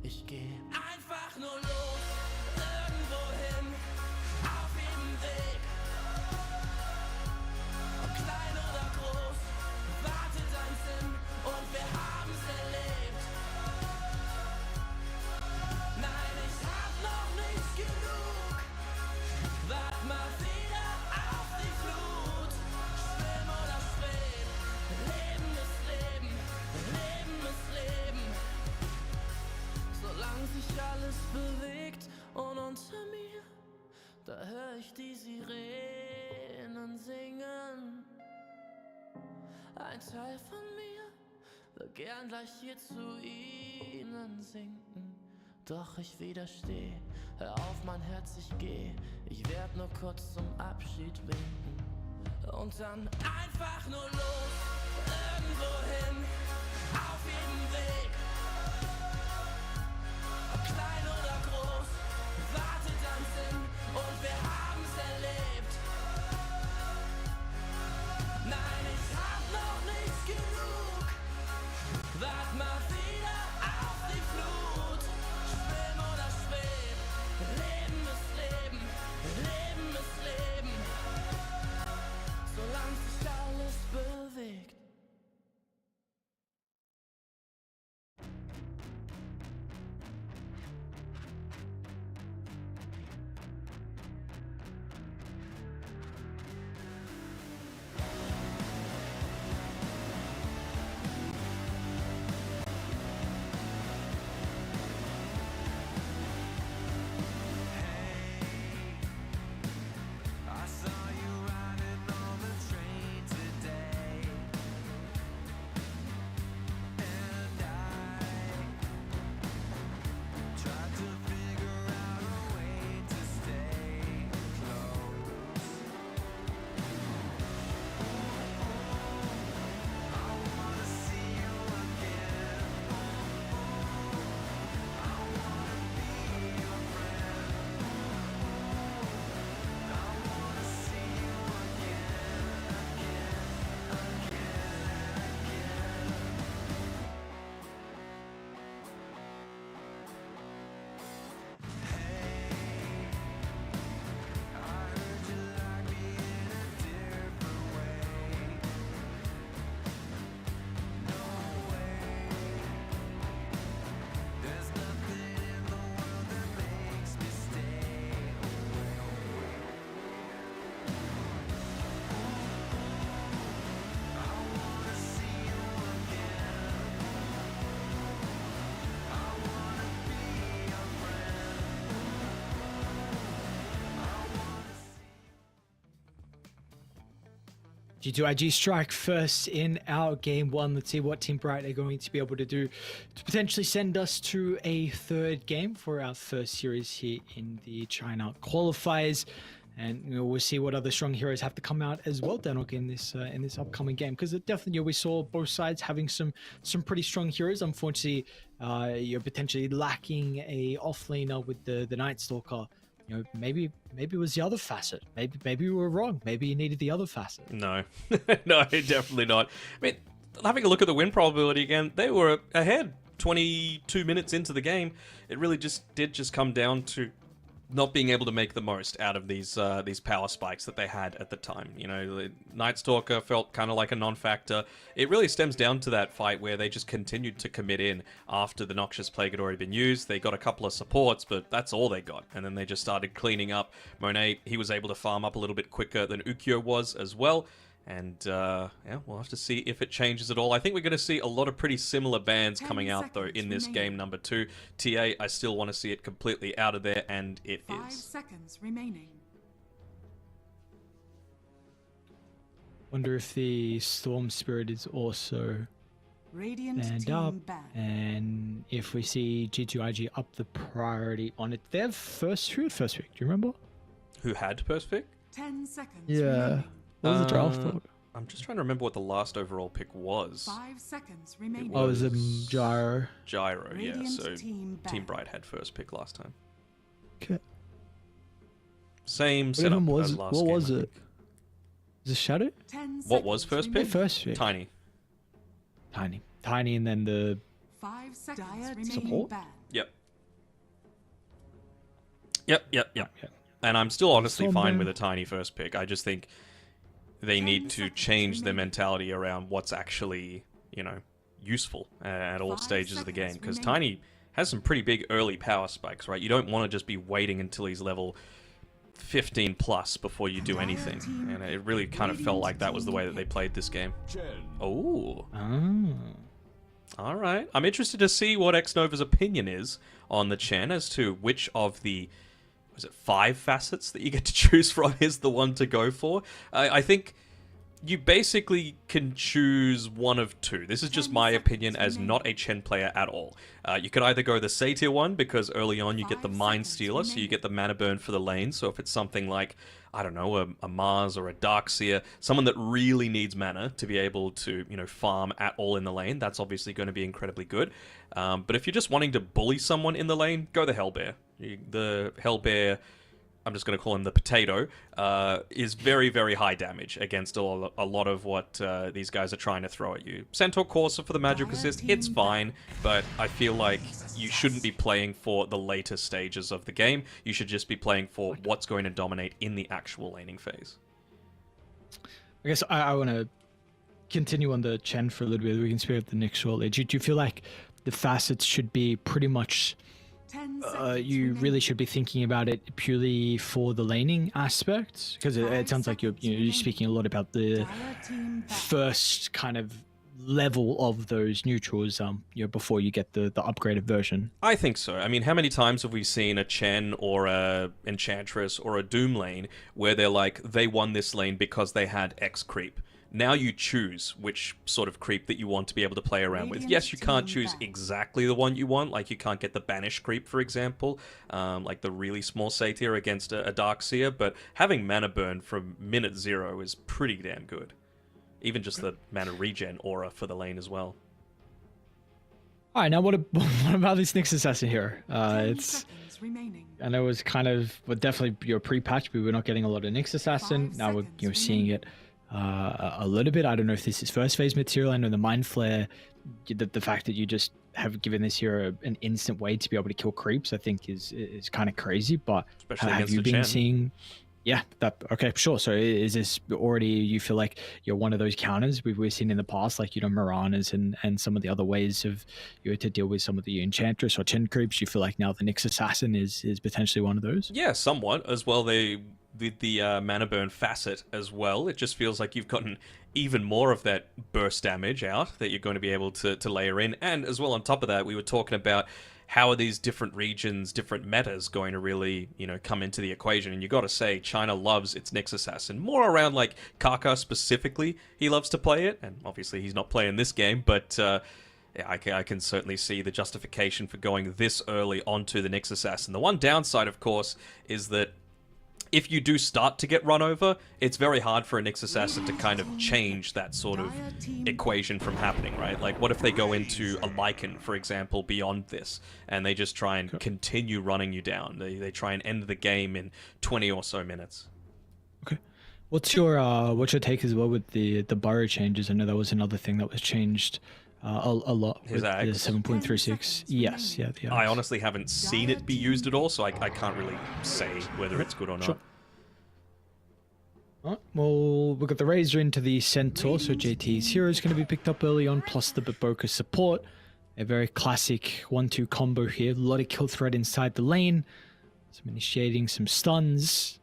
Ich geh einfach nur los, irgendwo hin, auf jedem Weg. Ob klein oder groß, wartet ein Sinn und wir haben's erlebt. Nein, ich hab noch nicht genug, wart mal wieder auf die Flut. Da hör ich die Sirenen singen. Ein Teil von mir will gern gleich hier zu ihnen sinken. Doch ich widersteh, hör auf mein Herz, ich geh. Ich werd nur kurz zum Abschied winken. Und dann einfach nur los, irgendwo hin, auf jedem Weg. Ob klein oder groß, wartet am Sinn und wir haben's erlebt. Nein, ich hab noch nicht genug. Wart mal wieder auf die Flut. Schwimm oder schweb, Leben ist Leben, Leben ist Leben. Solange sich alles bewegt. I saw you riding on the train today, and I tried to figure out a way to stay close. I wanna see you again. I wanna be your friend. I wanna see you again, again, Hey, I heard you like me in a different way. No way. There's nothing in the world that makes me stay away. I wanna see you again. I wanna be your friend. G2IG strike first in our game one. Let's see what Team Bright are going to be able to do to potentially send us to a third game for our first series here in the China qualifiers. And we'll see what other strong heroes have to come out as well, Danok, in this upcoming game. Because definitely we saw both sides having some pretty strong heroes. Unfortunately, you're potentially lacking a offlaner with the Night Stalker. Maybe it was the other facet. Maybe we were wrong. Maybe you needed the other facet. No, no, definitely not. I mean, having a look at the win probability again, they were ahead 22 minutes into the game. It really did come down to not being able to make the most out of these power spikes that they had at the time. The Night Stalker felt kind of like a non-factor. It really stems down to that fight where they just continued to commit in after the Noxious Plague had already been used. They got a couple of supports, but that's all they got. And then they just started cleaning up. Monet, he was able to farm up a little bit quicker than Ukyo was as well. And yeah, we'll have to see if it changes at all. I think we're going to see a lot of pretty similar bans coming out, though, in this game number 2. TA, I still want to see it completely out of there, and it 5 is. seconds remaining. Wonder if the Storm Spirit is also Radiant banned team up, banned. and if we see G2IG up the priority on it. They have who had first pick? Do you remember? Who had first pick? 10 seconds Yeah. remaining. What was the draft order? I'm just trying to remember what the last overall pick was. 5 seconds remaining. Oh, it was was- Gyro. Gyro, yeah. Radiant So team Team banned. Bright had first pick last time. Okay. Same What setup even as was last what game, was I it? think. Is it Shadow? 10 What was seconds first The pick? remaining. first pick. Tiny. Tiny, and then the 5 seconds Dire remaining. Support? Banned. Yep. yeah. And I'm still honestly Some fine ban. with a Tiny first pick. I just think they 10 need to seconds change their remaining. mentality around what's actually, useful at all 5 stages of the game. seconds Because remaining. Tiny has some pretty big early power spikes, right? You don't want to just be waiting until he's level 15 plus before you do Dire anything. team- And it really kind of felt like that was the way that they played this game. Oh. All right. I'm interested to see what Xnova's opinion is on the Chen as to which of the was it 5 facets that you get to choose from is the one to go for. I think you basically can choose one of two. This is just my opinion as not a Chen player at all. You could either go the Satyr one, because early on you get the Mind Stealer, so you get the mana burn for the lane. So if it's something like, I don't know, a Mars or a Darkseer, someone that really needs mana to be able to, farm at all in the lane, that's obviously going to be incredibly good. But if you're just wanting to bully someone in the lane, go the Hellbear. The Hellbear, I'm just going to call him the potato, is very, very high damage against a lot of what these guys are trying to throw at you. Centaur Courser for the magic assist, it's fine, but I feel like you shouldn't be playing for the later stages of the game. You should just be playing for what's going to dominate in the actual laning phase. I guess I want to continue on the Chen for a little bit. We can speak of the Nyx shortly. Do you feel like the facets should be pretty much... 10 seconds you really remaining. should be thinking about it purely for the laning aspect, because it sounds like you're speaking a lot about the Dire team back. first kind of level of those neutrals before you get the upgraded version. I think so. I mean, how many times have we seen a Chen or a Enchantress or a Doom lane where they're like, they won this lane because they had X creep? Now you choose which sort of creep that you want to be able to play around with. Yes, you can't choose exactly the one you want. Like, you can't get the Banish creep, for example, like the really small Satyr against a Darkseer, but having mana burn from minute 0 is pretty damn good. Even just the mana regen aura for the lane as well. All right, now what about this Nyx Assassin here? 10 It's seconds remaining. I know it was kind of definitely your pre-patch, but we're not getting a lot of Nyx Assassin. 5 Now we're seconds seeing it a little bit. I don't know if this is first phase material. I know the Mind Flare, the fact that you just have given this here an instant way to be able to kill creeps, I think is kind of crazy. But Especially have against you the been Chen. seeing? Yeah, okay, sure. So is this already, you feel like you're one of those counters we've seen in the past, like, Miranas and some of the other ways of to deal with some of the Enchantress or Chen creeps? You feel like now the Nyx Assassin is potentially one of those? Yeah, somewhat. As well, with the mana burn facet as well, it just feels like you've gotten even more of that burst damage out that you're going to be able to layer in. And as well, on top of that, we were talking about how are these different regions, different metas going to really, come into the equation. And you got to say, China loves its Nyx Assassin. More around, like, Kaka specifically, he loves to play it. And obviously he's not playing this game, but yeah, I can certainly see the justification for going this early onto the Nyx Assassin. The one downside, of course, is that if you do start to get run over, it's very hard for a Nyx Assassin to kind of change that sort of equation from happening, right? Like, what if they go into a Lycan, for example, beyond this, and they just try and continue running you down? They try and end the game in 20 or so minutes. Okay. What's your take as well with the burrow changes? I know that was another thing that was changed a lot His with the Axe? 7.36. Yes, yeah. The I Axe. honestly haven't seen it be used at all, so I can't really say whether it's good or not. Sure. Alright, well, we've got the Razor into the Centaur, so JT's hero is going to be picked up early on, plus the Baboka support. A very classic 1-2 combo here. A lot of kill threat inside the lane. Some initiating, some stuns.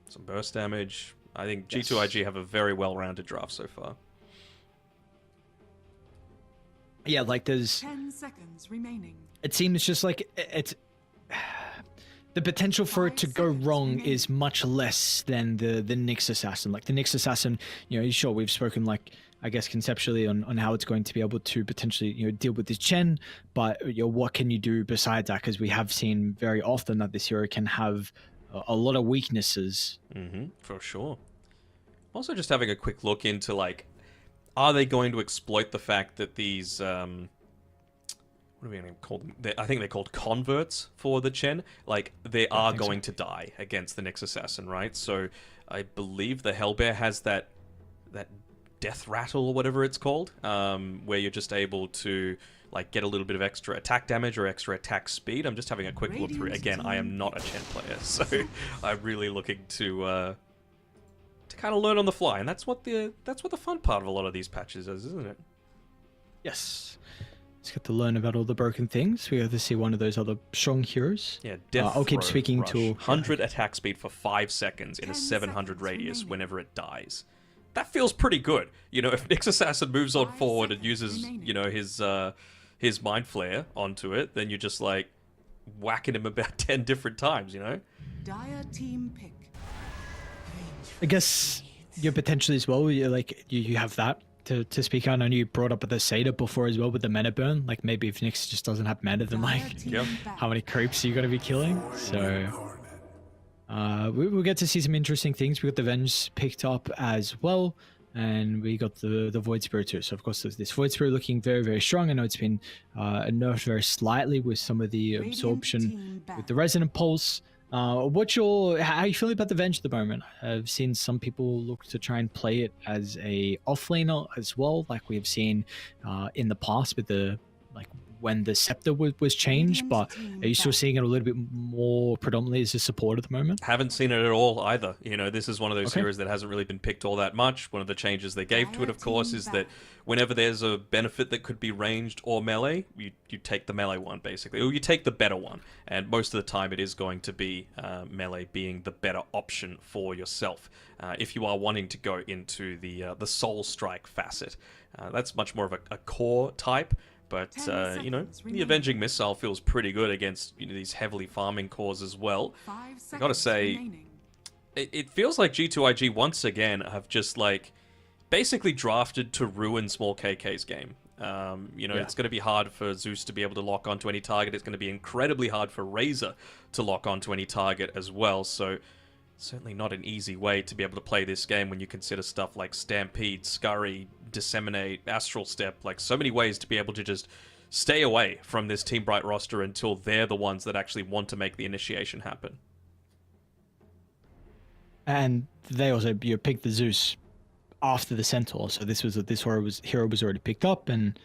Some burst damage. I think Yes. G2IG have a very well-rounded draft so far. Yeah, like there's... 10 seconds remaining. It seems just like it's... The potential for it to go wrong is much less than the Nyx Assassin. Like, the Nyx Assassin, sure, we've spoken, like, I guess conceptually on how it's going to be able to potentially, deal with this Chen, but, what can you do besides that? Because we have seen very often that this hero can have a lot of weaknesses. For sure. Also, just having a quick look into, like, are they going to exploit the fact that these, what are we going to call them? I think they're called converts for the Chen. Like, they are going to die against the Nyx Assassin, right? So, I believe the Hellbear has that death rattle or whatever it's called, where you're just able to, like, get a little bit of extra attack damage or extra attack speed. I'm just having a quick look through. Again, I am not a Chen player, so I'm really looking to kind of learn on the fly, and that's what the fun part of a lot of these patches is, isn't it? Yes. Let's get to learn about all the broken things. We have to see one of those other strong heroes. Yeah, Death I'll keep Throw speaking Rush. till 100 attack speed for 5 seconds in a 10 700 seconds radius remaining. whenever it dies. That feels pretty good. If Nyx Assassin moves on 5 forward and seconds uses, remaining. his Mind Flare onto it, then you're just like, whacking him about 10 different times, you know? Dire team pick. I guess you're potentially as well. You have that to speak on. I know you brought up the Seder before as well with the mana burn. Like maybe if Nyx just doesn't have mana, then Dire like team Yep. back. how many creeps are you going to be killing? So we'll get to see some interesting things. We got the Venge picked up as well, and we got the Void Spirit too. So of course there's this Void Spirit looking very, very strong. I know it's been nerfed very slightly with some of the Radiant absorption team back. with the Resonant Pulse. How are you feeling about the Venge at the moment? I've seen some people look to try and play it as a offlaner as well, like we've seen in the past with the when the scepter was changed. Radiant But team are you still back. seeing it a little bit more predominantly as a support at the moment? Haven't seen it at all either. You know, this is one of those Okay. heroes that hasn't really been picked all that much. One of the changes they gave to it, of Dire course, team is back. that whenever there's a benefit that could be ranged or melee, you take the melee one, basically. Or you take the better one. And most of the time it is going to be melee being the better option for yourself. If you are wanting to go into the Soul Strike facet. That's much more of a core type. But, 10 you know, seconds the remaining. Avenging Missile feels pretty good against these heavily farming cores as well. 5 I gotta seconds say, remaining. it feels like G2IG once again have just like basically drafted to ruin small KK's game. It's going to be hard for Zeus to be able to lock onto any target. It's going to be incredibly hard for Razor to lock onto any target as well. So certainly not an easy way to be able to play this game when you consider stuff like Stampede, Scurry, Disseminate, Astral Step, like so many ways to be able to just stay away from this Team Bright roster until they're the ones that actually want to make the initiation happen. And they also picked the Zeus after the Centaur, so this hero was already picked up, and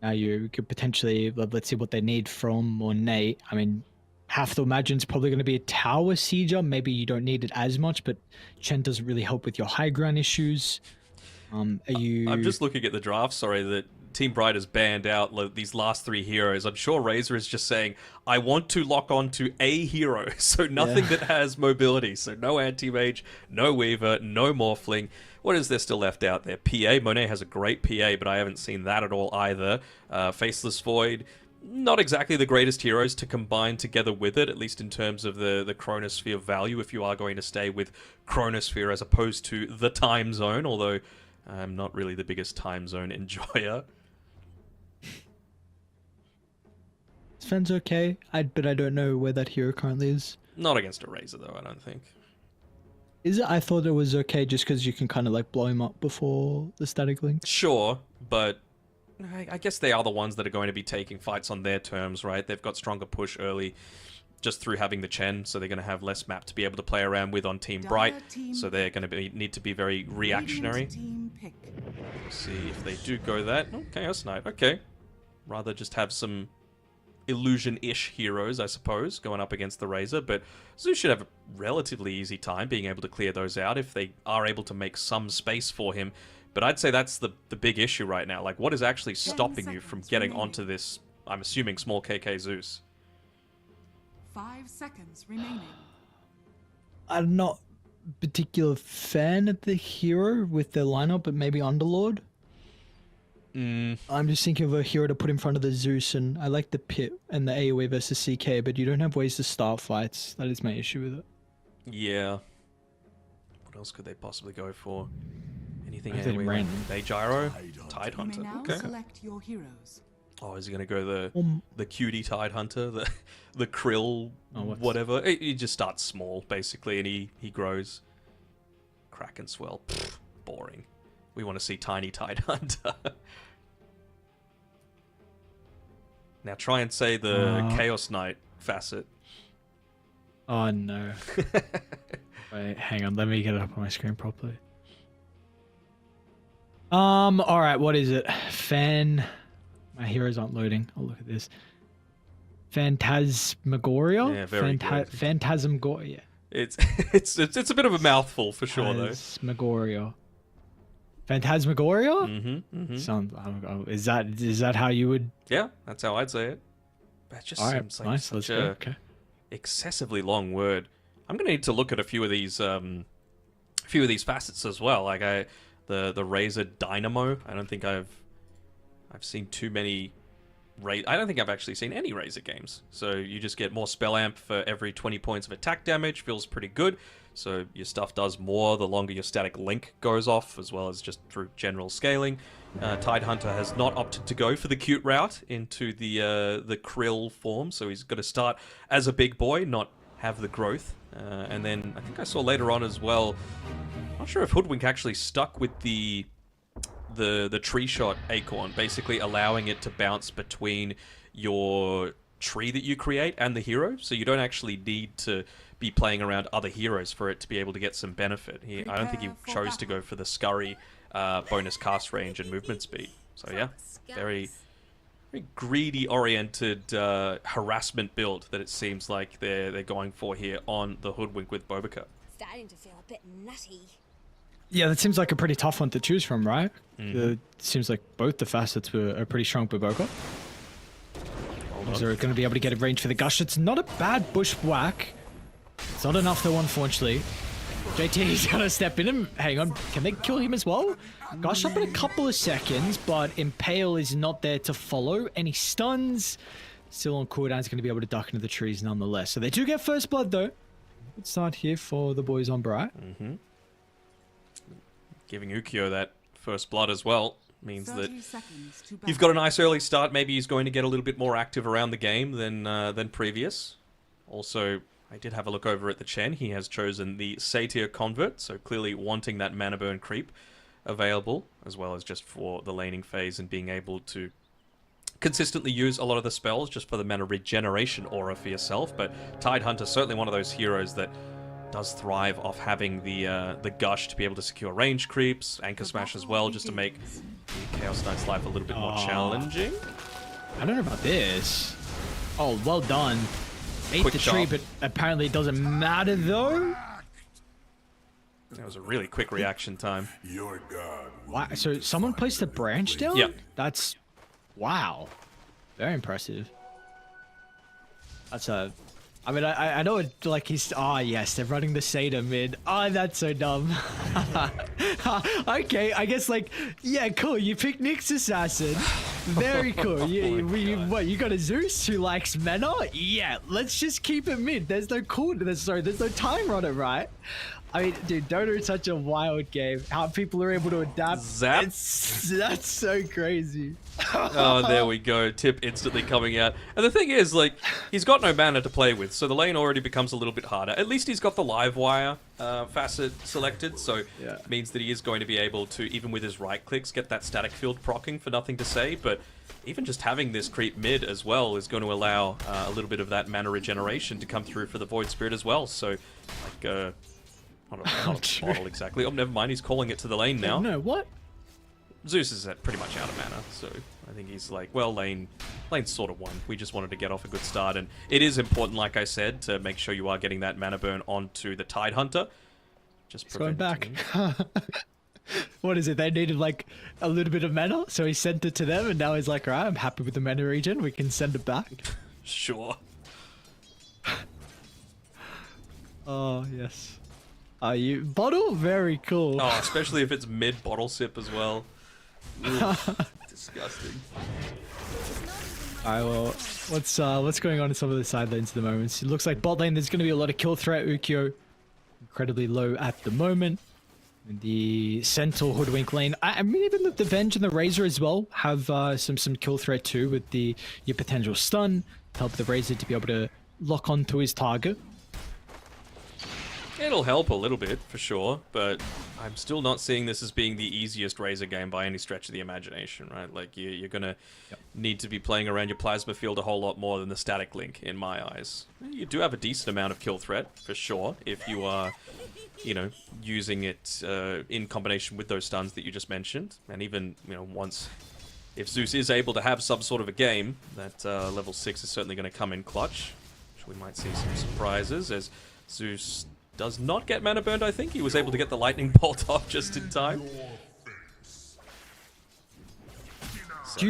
now you could potentially let's see what they need from Ornate. I mean, have to imagine it's probably going to be a tower sieger. Maybe you don't need it as much, but Chen doesn't really help with your high ground issues. I'm just looking at the draft, sorry, that Team Bright has banned out these last 3 heroes. I'm sure Razor is just saying, I want to lock on to a hero, so nothing that has mobility. So no Anti-Mage, no Weaver, no Morphling. What is there still left out there? PA, Monet has a great PA, but I haven't seen that at all either. Faceless Void, not exactly the greatest heroes to combine together with it, at least in terms of the Chronosphere value, if you are going to stay with Chronosphere as opposed to the time zone, although I'm not really the biggest time zone enjoyer. Sven's okay, but I don't know where that hero currently is. Not against a Razor, though, I don't think. Is it? I thought it was okay just because you can kind of like blow him up before the static link. Sure, but I guess they are the ones that are going to be taking fights on their terms, right? They've got stronger push early just through having the Chen, so they're going to have less map to be able to play around with on Team Bright, so they're going to need to be very reactionary. Radiant team pick. See if they do go that. Oh, Chaos Knight, okay. Rather just have some illusion-ish heroes, I suppose, going up against the Razor, but Zeus should have a relatively easy time being able to clear those out if they are able to make some space for him. But I'd say that's the big issue right now. Like, what is actually stopping you from getting onto this, I'm assuming, small KK Zeus? 5 seconds remaining. I'm not a particular fan of the hero with their lineup, but maybe Underlord. I'm just thinking of a hero to put in front of the Zeus, and I like the Pit and the AoE versus CK, but you don't have ways to start fights. That is my issue with it. Yeah. What else could they possibly go for? Anything Anything AoE? random. They Gyro? Tide You may Hunter? now Okay. select your heroes. Oh, is he going to go Um, the cutie Tide Hunter? The Krill, whatever? He just starts small, basically, and he grows. Kraken Swell. Pfft, boring. We want to see tiny Tide Hunter. Now try and say the Chaos Knight facet. Oh no. Wait, hang on. Let me get it up on my screen properly. All right. What is it? My heroes aren't loading. I'll look at this. Phantasmagoria. Yeah, very good. Phantasmagoria. It's a bit of a mouthful for sure, though. Phantasmagoria. Phantasmagoria. Mm-hmm. Sounds. Is that how you would? Yeah, that's how I'd say it. That just All right. seems like Nice. Let's such go. a Okay. excessively long word. I'm gonna need to look at a few of these facets as well. Like the Razor Dynamo. I don't think I've seen too many I don't think I've actually seen any Razor games. So you just get more spell amp for every 20 points of attack damage. Feels pretty good. So your stuff does more the longer your static link goes off, as well as just through general scaling. Tidehunter has not opted to go for the cute route into the krill form, so he's got to start as a big boy, not have the growth. And then I think I saw later on as well, not sure if Hoodwink actually stuck with the tree shot acorn, basically allowing it to bounce between your tree that you create and the hero, so you don't actually need to be playing around other heroes for it to be able to get some benefit. I don't think he chose to go for the scurry bonus cast range and movement speed. So yeah, very greedy oriented harassment build that it seems like they're going for here on the Hoodwink with Bobica. Starting to feel a bit nutty. Yeah, that seems like a pretty tough one to choose from, right? It seems like both the facets are pretty strong for Boca. They're going to be able to get a range for the Gush. It's not a bad bushwhack. It's not enough though, unfortunately. JT's going to step in and hang on. Can they kill him as well? Gush up in a couple of seconds, but Impale is not there to follow. Any stuns? Still on cooldown, is going to be able to duck into the trees nonetheless. So they do get first blood though. Good start here for the boys on Bright. Giving Ukyo that first blood as well means that he's got a nice early start. Maybe he's going to get a little bit more active around the game than previous. Also, I did have a look over at the Chen. He has chosen the Satyr Convert, so clearly wanting that mana burn creep available, as well as just for the laning phase and being able to consistently use a lot of the spells just for the mana regeneration aura for yourself. But Tidehunter certainly one of those heroes that does thrive off having the Gush to be able to secure range creeps, Anchor Smash as well, just to make the Chaos Knight's life a little bit more challenging. I don't know about this. Oh, well done. Ate Quick the tree, shot. but apparently it doesn't matter though. That was a really quick reaction time. Wow, so someone placed a branch down? Yep. That's... wow. Very impressive. That's a... I mean, I know it, like, he's... ah, yes, they're running the Satyr mid. Oh, that's so dumb. Okay, I guess, like, yeah, cool. You picked Nyx Assassin. Very cool. What, you got a Zeus who likes mana? Yeah, let's just keep it mid. There's no there's no timer on it, right? I mean, dude, Dota is such a wild game. How people are able to adapt. Zap. That's so crazy. Oh, there we go. Tip instantly coming out. And the thing is, like, he's got no mana to play with, so the lane already becomes a little bit harder. At least he's got the live wire facet selected, so Yeah. it means that he is going to be able to, even with his right clicks, get that static field proccing for nothing to say. But even just having this creep mid as well is going to allow a little bit of that mana regeneration to come through for the Void Spirit as well. So, like, not a bottle exactly. Oh, never mind. He's calling it to the lane now. No, what? Zeus is pretty much out of mana, so I think he's like, well, lane's sort of won. We just wanted to get off a good start, and it is important, like I said, to make sure you are getting that mana burn onto the Tidehunter. Just Going back. preventing- What is it? They needed like a little bit of mana, so he sent it to them, and now he's like, alright, I'm happy with the mana regen. We can send it back. Sure. Oh, yes. You bottle? Very cool. Oh, especially if it's mid bottle sip as well. Ugh, disgusting. Alright, well, what's going on in some of the side lanes at the moment? It looks like bot lane, there's going to be a lot of kill threat. Ukyo, incredibly low at the moment. And the Centaur Hoodwink lane, I mean, even the Venge and the Razor as well have some kill threat too, with your potential stun to help the Razor to be able to lock onto his target. It'll help a little bit, for sure, but I'm still not seeing this as being the easiest Razor game by any stretch of the imagination, right? Like, you're going to need to be playing around your plasma field a whole lot more than the static link, in my eyes. You do have a decent amount of kill threat, for sure, if you are, you know, using it in combination with those stuns that you just mentioned. And even, you know, if Zeus is able to have some sort of a game, that level 6 is certainly going to come in clutch. Which we might see some surprises, as Zeus does not get mana burned, I think. He was able to get the lightning bolt off just in time. Do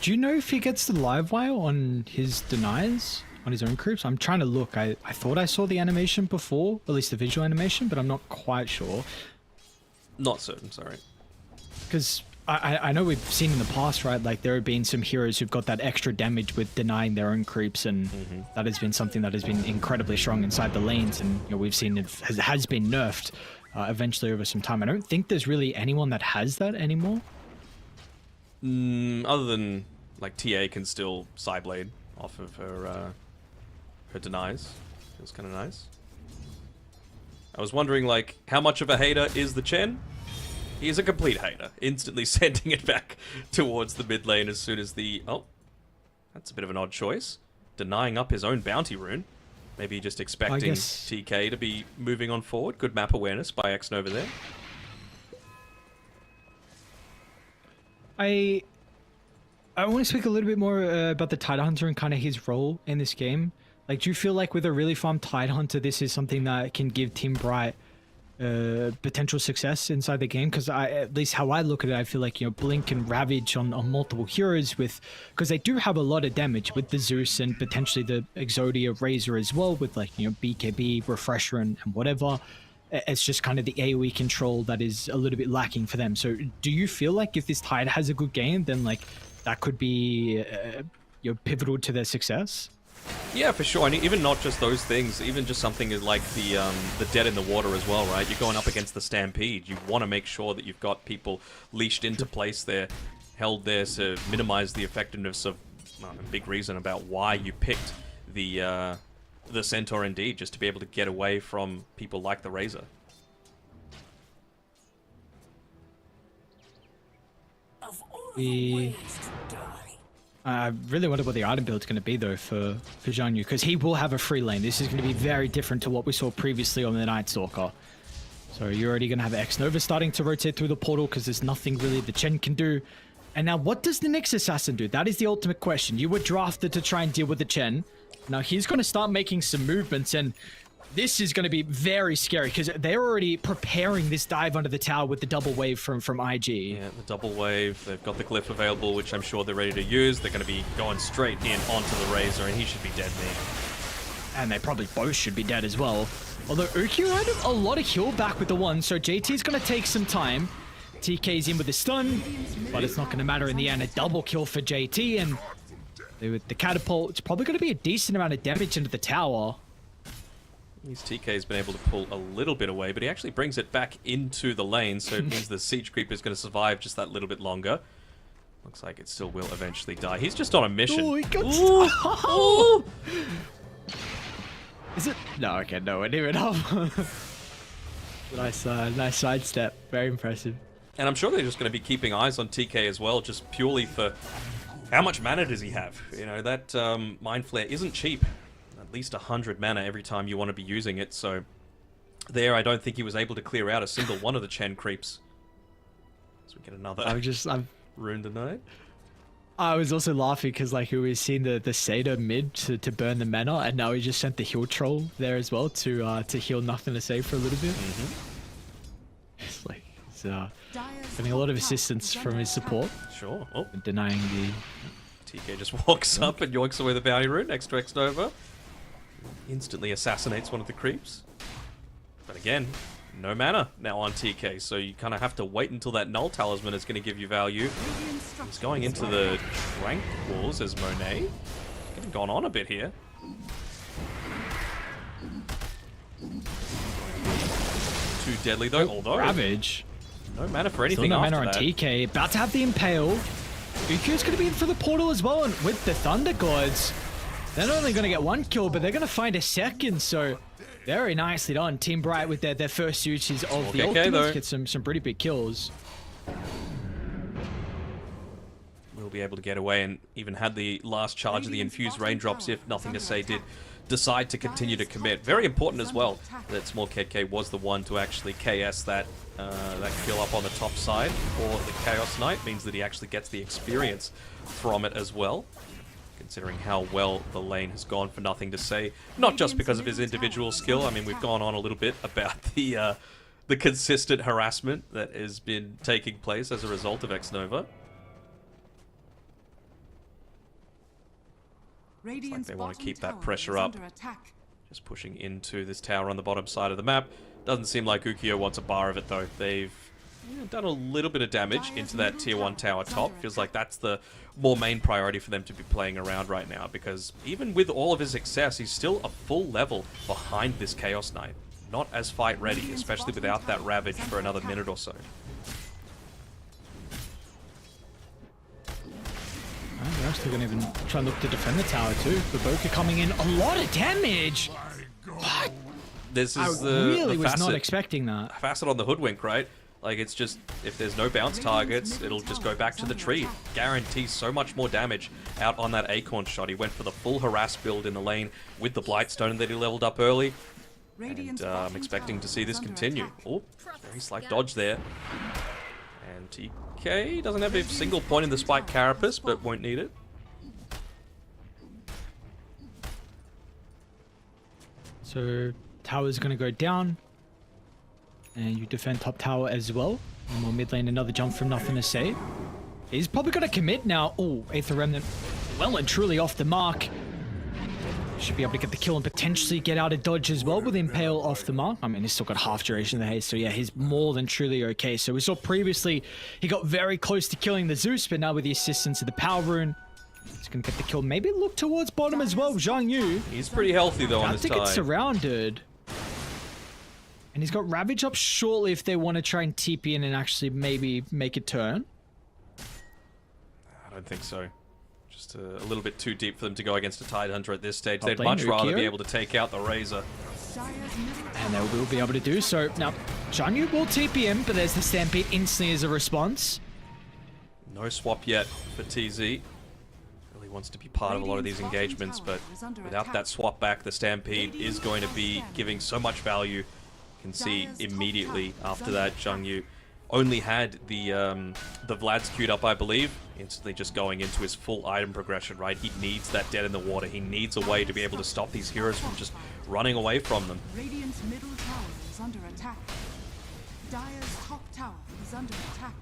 you know if he gets the live wire on his denies, on his own creeps? I'm trying to look. I thought I saw the animation before, at least the visual animation, but I'm not quite sure. Not certain, sorry. Because I know we've seen in the past, right? Like there have been some heroes who've got that extra damage with denying their own creeps, and that has been something that has been incredibly strong inside the lanes. And we've seen it has been nerfed eventually over some time. I don't think there's really anyone that has that anymore. Other than like TA can still Psyblade off of her denies. Feels kind of nice. I was wondering like how much of a hater is the Chen? He's a complete hater, instantly sending it back towards the mid lane as soon as the... Oh, that's a bit of an odd choice. Denying up his own bounty rune. Maybe just expecting TK to be moving on forward. Good map awareness by Xnova there. I want to speak a little bit more about the Tidehunter and kind of his role in this game. Like, do you feel like with a really farmed Tidehunter, this is something that can give Team Bright potential success inside the game? Because at least how I look at it, I feel like, Blink and Ravage on multiple heroes because they do have a lot of damage with the Zeus and potentially the Exodia Razor as well with like, BKB, Refresher and whatever. It's just kind of the AoE control that is a little bit lacking for them. So do you feel like if this Tide has a good game, then like that could be pivotal to their success? Yeah, for sure. And even not just those things, even just something like the Dead in the Water as well, right? You're going up against the Stampede. You want to make sure that you've got people leashed into place there, held there to minimize the effectiveness of a big reason about why you picked the Centaur indeed, just to be able to get away from people like the Razor. I really wonder what the item build's going to be though for Zhang Yu, because he will have a free lane. This is going to be very different to what we saw previously on the Night Stalker. So you're already going to have Xnova starting to rotate through the portal because there's nothing really the Chen can do. And now what does the Nyx Assassin do? That is the ultimate question. You were drafted to try and deal with the Chen. Now he's going to start making some movements, and this is going to be very scary because they're already preparing this dive under the tower with the double wave from IG. Yeah, the double wave. They've got the glyph available, which I'm sure they're ready to use. They're going to be going straight in onto the Razor, and he should be dead there. And they probably both should be dead as well. Although Ukyu had a lot of heal back with the one, so JT's going to take some time. TK's in with the stun, but it's not going to matter in the end. A double kill for JT, and with the catapult, it's probably going to be a decent amount of damage into the tower. His TK's been able to pull a little bit away, but he actually brings it back into the lane, so it means the Siege Creeper is going to survive just that little bit longer. Looks like it still will eventually die. He's just on a mission. Oh, he got Ooh. Is it? No, okay, no, I didn't even know. Nice sidestep. Very impressive. And I'm sure they're just going to be keeping eyes on TK as well, just purely for how much mana does he have? That Mind Flare isn't cheap. At least 100 mana every time you want to be using it, so there I don't think he was able to clear out a single one of the Chen creeps. So we get another rune denied. I was also laughing because like we were seeing the Seder mid to burn the mana, and now he just sent the heal troll there as well to heal nothing to save for a little bit. It's like he's getting a lot of assistance from his support. Sure. Oh, denying the... TK just walks up and yoinks away the bounty rune next to Xnova. Instantly assassinates one of the creeps. But again, no mana now on TK, so you kind of have to wait until that Null Talisman is going to give you value. He's going into the Tranquils as Monet. Getting gone on a bit here. Too deadly though, although... Ravage. No mana for anything Still no after mana on that. TK. About to have the Impale. Ukyu's going to be in for the portal as well, and with the Thunder Gods, they're not only going to get one kill, but they're going to find a second, so very nicely done. Team Bright with their first uses of the ultimates get some pretty big kills. Will be able to get away, and even had the last charge of the infused raindrops, if Nothing to Say did decide to continue to commit. Very important as well that Small KK was the one to actually KS that kill up on the top side for the Chaos Knight. Means that he actually gets the experience from it as well, considering how well the lane has gone for Nothing to Say. Not just because of his individual skill. I mean, we've gone on a little bit about the consistent harassment that has been taking place as a result of Xnova. Looks like they want to keep that pressure up. Just pushing into this tower on the bottom side of the map. Doesn't seem like Ukyo wants a bar of it though. They've Done a little bit of damage into that tier 1 tower top. Feels like that's the more main priority for them to be playing around right now, because even with all of his success, he's still a full level behind this Chaos Knight. Not as fight ready, especially without that Ravage for another minute or so. They're actually going to even try and look to defend the tower too. Baboka coming in, a lot of damage! What? This is I really the was facet, not expecting that. facet on the Hoodwink, right? Like, it's just, if there's no bounce targets, it'll just go back to the tree. Guarantees so much more damage out on that Acorn shot. He went for the full harass build in the lane with the Blightstone that he leveled up early. And I'm expecting to see this continue. Oh, very slight dodge there. And TK doesn't have a single point in the Spike Carapace, but won't need it. So tower's going to go down. And you defend top tower as well. And more mid lane, another jump from Nothing to Say. He's probably got to commit now. Oh, Aether Remnant well and truly off the mark. Should be able to get the kill and potentially get out of dodge as well with Impale off the mark. I mean, he's still got half duration of the haste, so yeah, he's more than truly okay. So we saw previously he got very close to killing the Zeus, but now with the assistance of the Power Rune, he's going to get the kill. Maybe look towards bottom as well. Zhang Yu. He's pretty healthy though on I this think time. it's surrounded. And he's got Ravage up shortly if they want to try and TP in and actually maybe make a turn. I don't think so. Just a little bit too deep for them to go against a Tidehunter at this stage. Top They'd lane, much rather Ukyo. be able to take out the Razor. And they will be able to do so. Now, Zhang Yu will TP in, but there's the Stampede instantly as a response. No swap yet for TZ. Really wants to be part of a lot of these engagements, but without that swap back, the Stampede is going to be giving so much value. You can see immediately after that, Zhang Yu only had the Vlad's queued up, I believe, instantly just going into his full item progression, right? He needs that Dead in the Water. He needs a way to be able to stop these heroes from just running away from them. Radiant's middle tower is under attack. Dire's top tower is under attack.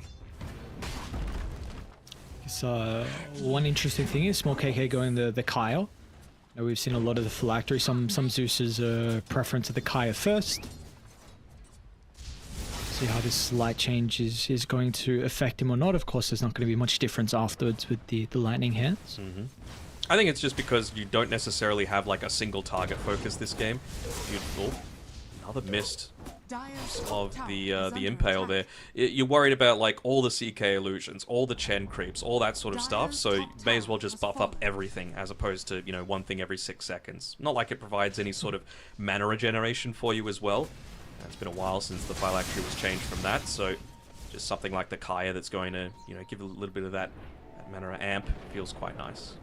So one interesting thing is Small KK going the Kyle. Now we've seen a lot of the phylactery. Some Zeus's preference of the Kaya first. See how this light change is going to affect him or not. Of course, there's not going to be much difference afterwards with the lightning hands. I think it's just because you don't necessarily have like a single target focus this game. Beautiful. Another missed of the Impale there. You're worried about like all the CK illusions, all the Chen creeps, all that sort of stuff, so you may as well just buff up everything as opposed to, you know, one thing every 6 seconds. Not like it provides any sort of mana regeneration for you as well. It's been a while since the phylactery was changed from that, so just something like the Kaya that's going to, you know, give a little bit of that mana amp feels quite nice.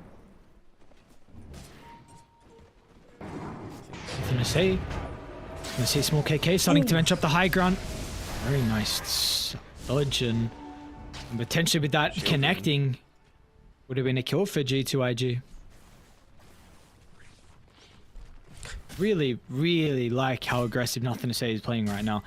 Nothing to say. Gonna see Small KK starting to venture up the high ground. Very nice dodge and potentially with that connecting would have been a kill for G2IG. Really, really like how aggressive Nothing to Say is playing right now.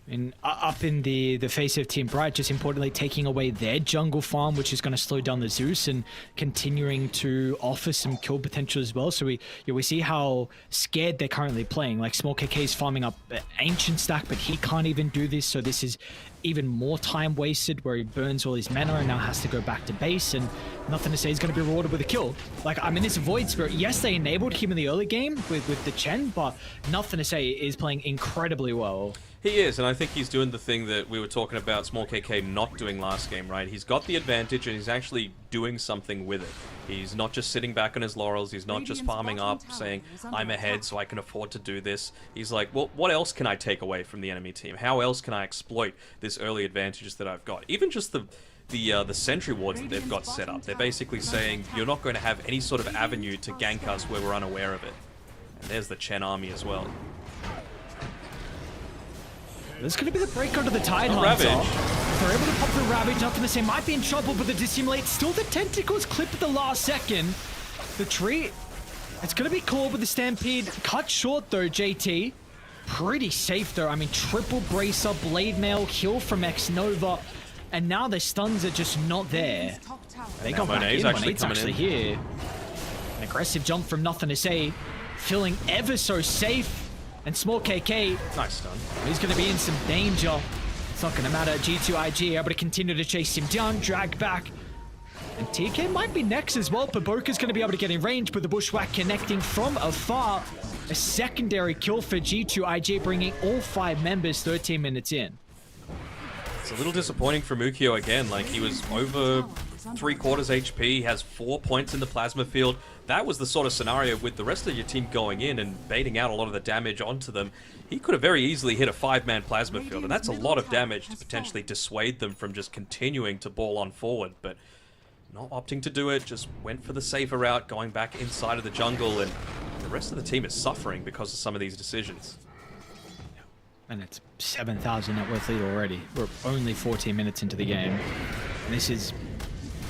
I mean, up in the face of Team Bright, just importantly taking away their jungle farm, which is going to slow down the Zeus and continuing to offer some kill potential as well. So we see how scared they're currently playing. Like Small KK is farming up an Ancient stack, but he can't even do this. So this is even more time wasted where he burns all his mana and now has to go back to base, and Nothing to Say is going to be rewarded with a kill. Like, I mean, this Void Spirit, yes, they enabled him in the early game with the Chen, but Nothing to Say is playing incredibly well. He is, and I think he's doing the thing that we were talking about Small KK not doing last game, right? He's got the advantage and he's actually doing something with it. He's not just sitting back on his laurels, he's not just farming up, saying, I'm ahead so I can afford to do this. He's like, well, what else can I take away from the enemy team? How else can I exploit this early advantages that I've got? Even just the sentry wards that they've got set up. They're basically saying, you're not going to have any sort of avenue to gank us where we're unaware of it. And there's the Chen army as well. This is going to be the break onto the Tidehunter. Ravage. If they're able to pop the Ravage, Nothing to Say might be in trouble, but the Dissimulate, still the Tentacles clipped at the last second. The tree, it's going to be called with the Stampede. Cut short though, JT. Pretty safe though. I mean, triple bracer, blade mail, kill from X-Nova, and now the stuns are just not there. They got back in. Monet's actually here. An aggressive jump from Nothing to Say, feeling ever so safe. And Small KK, Nice stun. he's going to be in some danger. It's not going to matter. G2IG able to continue to chase him down, drag back. And TK might be next as well. Baboka's going to be able to get in range, but the Bushwhack connecting from afar. A secondary kill for G2IG, bringing all 5 members 13 minutes in. It's a little disappointing for Mukio again. Like, he was over 3/4 HP, he has 4 points in the plasma field. That was the sort of scenario with the rest of your team going in and baiting out a lot of the damage onto them. He could have very easily hit a 5-man plasma field, and that's a lot of damage to potentially dissuade them from just continuing to ball on forward, but not opting to do it, just went for the safer route, going back inside of the jungle, and the rest of the team is suffering because of some of these decisions. And it's 7,000 net worth lead already. We're only 14 minutes into the game. And this is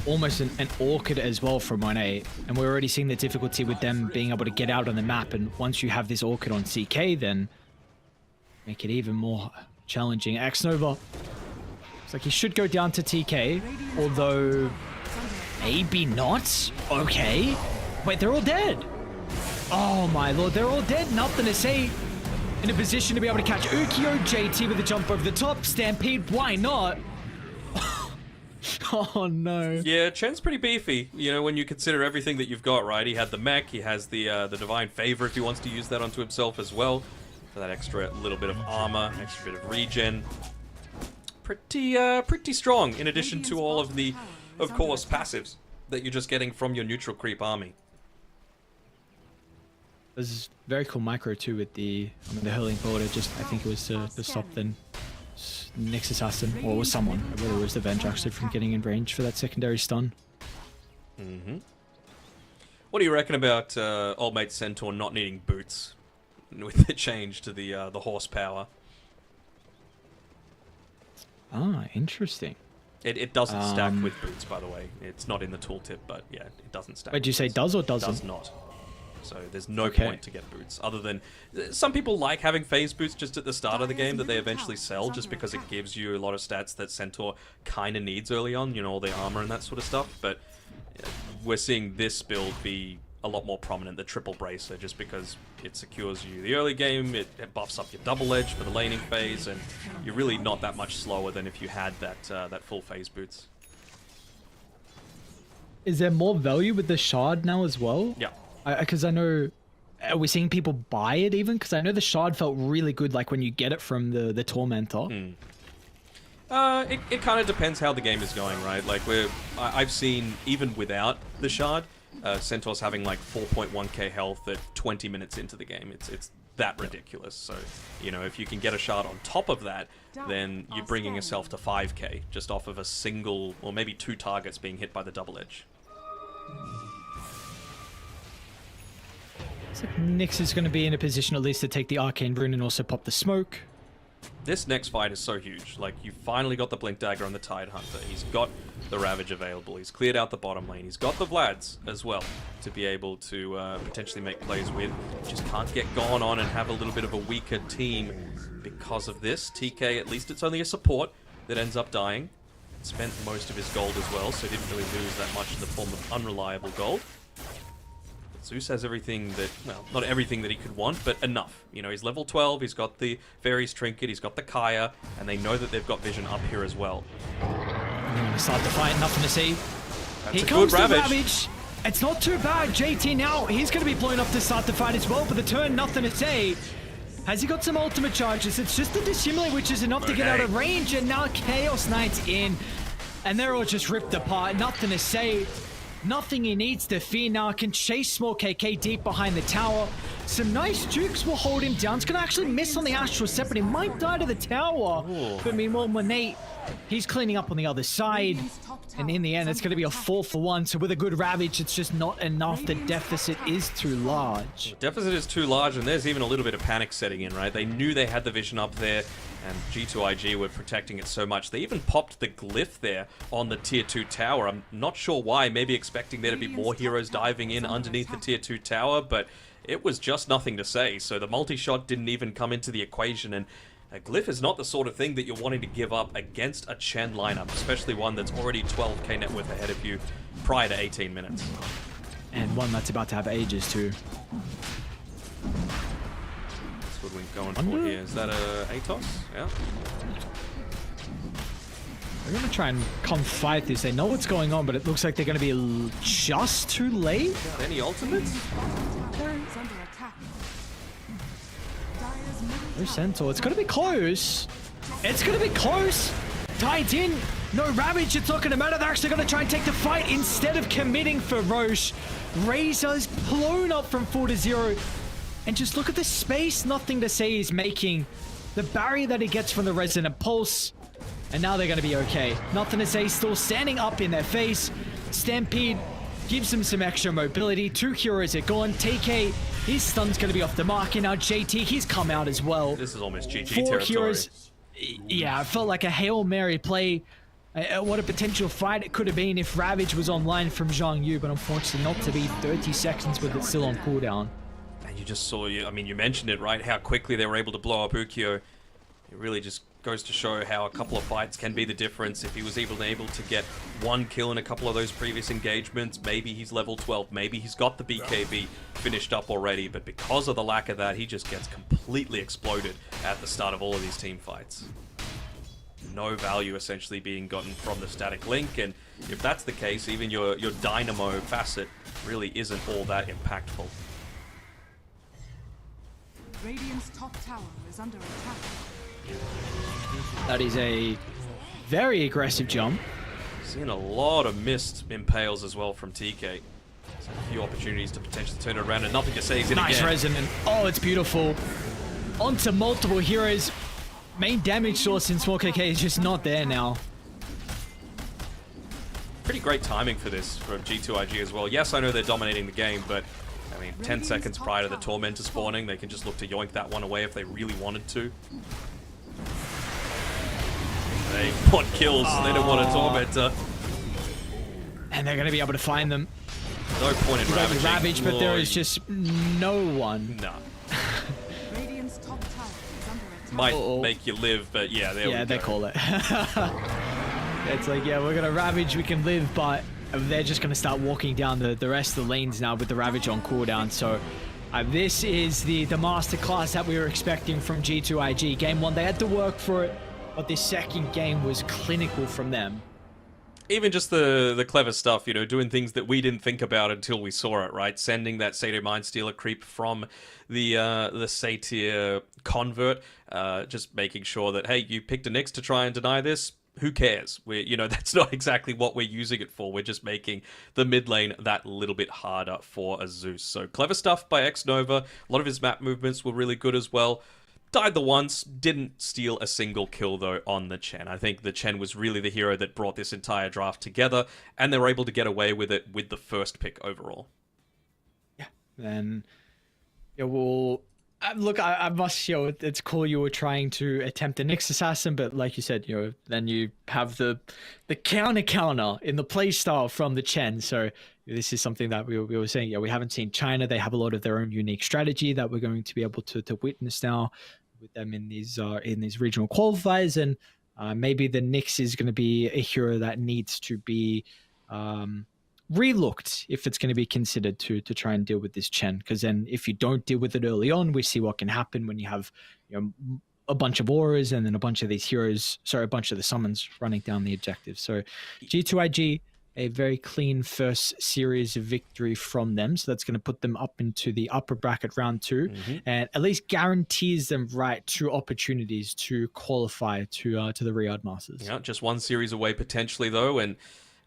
almost an orchid as well from 1A. And we're already seeing the difficulty with them being able to get out on the map. And once you have this orchid on CK, then make it even more challenging. Xnova looks like he should go down to TK, although maybe not. Okay. Wait, they're all dead. Oh my lord, they're all dead. Nothing to say. In a position to be able to catch Ukio, JT with a jump over the top. Stampede, why not? Oh no. Yeah, Chen's pretty beefy, you know, when you consider everything that you've got, right? He had the mech, he has the Divine Favor if he wants to use that onto himself as well. For that extra little bit of armor, extra bit of regen. Pretty strong, in addition to all of the, of course, passives that you're just getting from your neutral creep army. There's very cool micro too with the hurling border. Just I think it was to stop the next assassin, or it was someone, whether it was the Venge actually, from getting in range for that secondary stun. What do you reckon about old mate Centaur not needing boots with the change to the horsepower? Ah, interesting. It doesn't stack with boots, by the way. It's not in the tooltip, but yeah, it doesn't stack. Wait, do you say does or doesn't? Does not. So there's no point to get boots, other than some people like having phase boots just at the start of the game that they eventually sell just because it gives you a lot of stats that Centaur kind of needs early on, you know, all the armor and that sort of stuff. But we're seeing this build be a lot more prominent, the triple bracer, just because it secures you the early game, it buffs up your double edge for the laning phase, and you're really not that much slower than if you had that full phase boots. Is there more value with the shard now as well? Yeah. Because I know, are we seeing people buy it even? Because I know the shard felt really good, like when you get it from the Tormentor. It kind of depends how the game is going, right? Like I've seen, even without the shard, Centaur's having like 4.1k health at 20 minutes into the game. It's that ridiculous. So, you know, if you can get a shard on top of that, then you're bringing yourself to 5k just off of a single or maybe 2 targets being hit by the double edge. Looks like Nyx is going to be in a position at least to take the Arcane Rune and also pop the smoke. This next fight is so huge. Like, you finally got the Blink Dagger on the Tide Hunter. He's got the Ravage available. He's cleared out the bottom lane. He's got the Vlads as well to be able to potentially make plays with. Just can't get gone on and have a little bit of a weaker team because of this. TK, at least it's only a support that ends up dying. Spent most of his gold as well, so didn't really lose that much in the form of unreliable gold. Zeus has everything that, well, not everything that he could want, but enough. You know, he's level 12, he's got the Fairy's Trinket, he's got the Kaya, and they know that they've got vision up here as well. And then we start to fight, nothing to see. That's Here a comes good the Ravage. Ravage. It's not too bad. JT now, he's going to be blowing up to start the fight as well, but the turn, nothing to say. Has he got some ultimate charges? It's just the Dissimulate, which is enough to get out of range, and now Chaos Knight's in. And they're all just ripped apart, nothing to say. Nothing he needs to fear now. Can chase small KK deep behind the tower. Some nice jukes will hold him down. It's going to actually miss on the Astral Scepter. He might die to the tower. Ooh. But meanwhile, Monate, he's cleaning up on the other side. And in the end, it's going to be a 4-for-1. So with a good Ravage, it's just not enough. The deficit is too large. The deficit is too large, and there's even a little bit of panic setting in, right? They knew they had the vision up there, and G2IG were protecting it so much. They even popped the glyph there on the tier 2 tower. I'm not sure why, maybe expecting there to be more heroes diving in underneath the tier 2 tower, but it was just nothing to say. So the multi-shot didn't even come into the equation, and a glyph is not the sort of thing that you're wanting to give up against a Chen lineup, especially one that's already 12k net worth ahead of you prior to 18 minutes. And one that's about to have ages too. That's what we're going for here. Is that a Atos? Yeah. They're going to try and come fight this. They know what's going on, but it looks like they're going to be just too late. Got any ultimates? Tower is under attack. Dire's middle No Centaur. It's going to be close. It's going to be close. Tied in. No Ravage. It's not going to matter. They're actually going to try and take the fight instead of committing for Roche. Razor's blown up from 4-0. And just look at the space. Nothing to say he's making. The barrier that he gets from the Resonant Pulse. And now they're going to be okay. Nothing to say. Still standing up in their face. Stampede gives them some extra mobility. 2 heroes are gone. TK, his stun's going to be off the mark. And now JT, he's come out as well. This is almost GG 4 territory. heroes. Yeah, it felt like a Hail Mary play. What a potential fight it could have been if Ravage was online from Zhang Yu, but unfortunately not to be. 30 seconds with it still on cooldown. And you just saw, I mean, you mentioned it, right? How quickly they were able to blow up Ukyo. It really just goes to show how a couple of fights can be the difference. If he was able to get 1 kill in a couple of those previous engagements, maybe he's level 12, maybe he's got the BKB finished up already, but because of the lack of that, he just gets completely exploded at the start of all of these team fights. No value essentially being gotten from the static link, and if that's the case, even your dynamo facet really isn't all that impactful. Radiant's top tower is under attack. That is a very aggressive jump. Seeing a lot of missed impales as well from TK. So a few opportunities to potentially turn it around, and nothing to say he's in Nice again. Resonant. Oh, it's beautiful. Onto multiple heroes. Main damage source in Small KK is just not there now. Pretty great timing for this from G2IG as well. Yes, I know they're dominating the game, but I mean, 10 seconds prior to the Tormentor spawning, they can just look to yoink that one away if they really wanted to. They want kills, they don't want a Tormentor. And they're going to be able to find them. No point in ravaging. Ravage, but there is just no one. Nah. Radiant's top tower is under attack. Might make you live, but yeah, there we go. Yeah, they call it. It's like, yeah, we're going to Ravage, we can live, but they're just going to start walking down the rest of the lanes now with the Ravage on cooldown. So this is the masterclass that we were expecting from G2IG. Game 1, they had to work for it, but this second game was clinical from them. Even just the clever stuff, you know, doing things that we didn't think about until we saw it, right? Sending that Satyr Mindstealer creep from the Satyr convert, just making sure that, hey, you picked a Nyx to try and deny this. Who cares? That's not exactly what we're using it for. We're just making the mid lane that little bit harder for a Zeus. So clever stuff by X-Nova. A lot of his map movements were really good as well. Died the once, didn't steal a single kill though on the Chen. I think the Chen was really the hero that brought this entire draft together, and they were able to get away with it with the first pick overall. Yeah, and yeah, well, look, I must, it's cool you were trying to attempt a Nyx assassin, but like you said, then you have the counter in the playstyle from the Chen. So this is something that we were saying. Yeah, we haven't seen China. They have a lot of their own unique strategy that we're going to be able to witness now with them in these regional qualifiers, and maybe the Nyx is going to be a hero that needs to be relooked if it's going to be considered to try and deal with this Chen, because then if you don't deal with it early on, we see what can happen when you have a bunch of auras and then a bunch of these heroes, a bunch of the summons running down the objective. So G2IG, a very clean first series of victory from them, so that's going to put them up into the upper bracket round 2, and at least guarantees them right to opportunities to qualify to the Riyadh Masters. Yeah, just one series away potentially though, and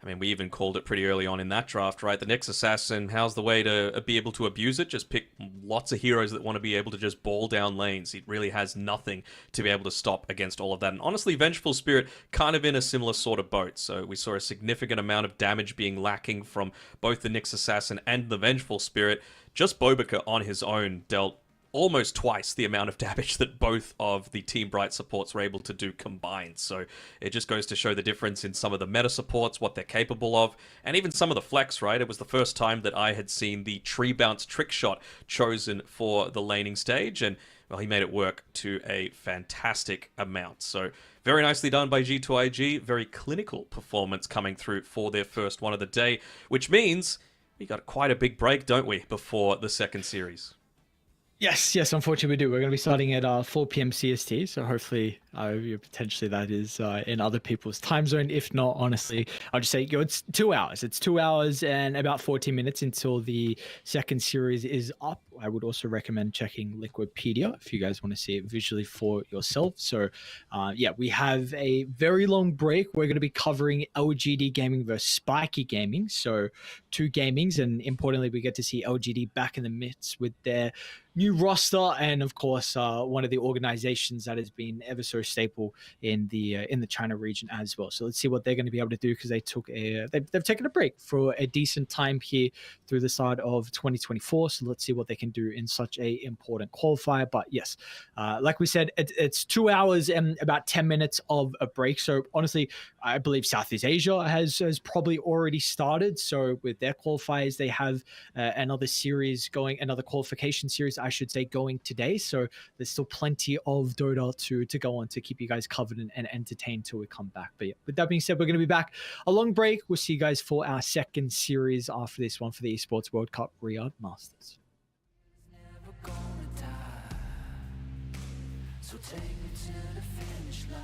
I mean, we even called it pretty early on in that draft, right? The Nyx Assassin, how's the way to be able to abuse it? Just pick lots of heroes that want to be able to just ball down lanes. It really has nothing to be able to stop against all of that. And honestly, Vengeful Spirit kind of in a similar sort of boat. So we saw a significant amount of damage being lacking from both the Nyx Assassin and the Vengeful Spirit. Just Bobika on his own dealt almost twice the amount of damage that both of the Team Bright supports were able to do combined. So it just goes to show the difference in some of the meta supports, what they're capable of, and even some of the flex, right? It was the first time that I had seen the tree bounce trick shot chosen for the laning stage, and well, he made it work to a fantastic amount. So very nicely done by G2IG, very clinical performance coming through for their first one of the day, which means we got quite a big break, don't we, before the second series? Yes, unfortunately we do. We're going to be starting at 4 p.m. CST, so hopefully potentially that is in other people's time zone. If not, honestly, I'll just say it's 2 hours. It's 2 hours and about 14 minutes until the second series is up. I would also recommend checking Liquipedia if you guys want to see it visually for yourself. So yeah, we have a very long break. We're going to be covering LGD Gaming versus Spiky Gaming. So two gamings, and importantly, we get to see LGD back in the midst with their new roster, and of course, one of the organizations that has been ever so staple in the China region as well. So let's see what they're going to be able to do, because they've taken a break for a decent time here through the start of 2024. So let's see what they can do in such a important qualifier. But yes, like we said, it's 2 hours and about 10 minutes of a break. So honestly, I believe Southeast Asia has probably already started. So with their qualifiers, they have another qualification series, I should say, going today. So there's still plenty of Dota to go on to keep you guys covered and entertained till we come back. But yeah, with that being said, we're going to be back a long break. We'll see you guys for our second series after this one for the Esports World Cup Riyadh Masters. Never gonna die. So take me to the finish line.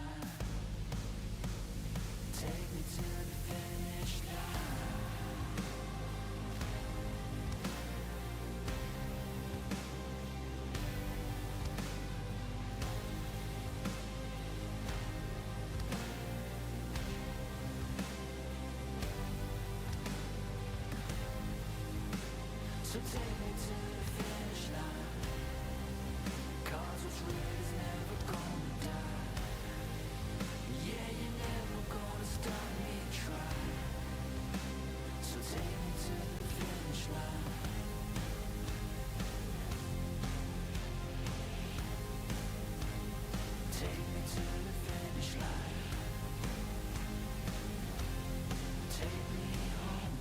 Take me to the finish line. So take me to the finish line. 'Cause what's real is never gonna die. Yeah, you're never gonna stop me trying. So take me to the finish line. Take me to the finish line. Take me home.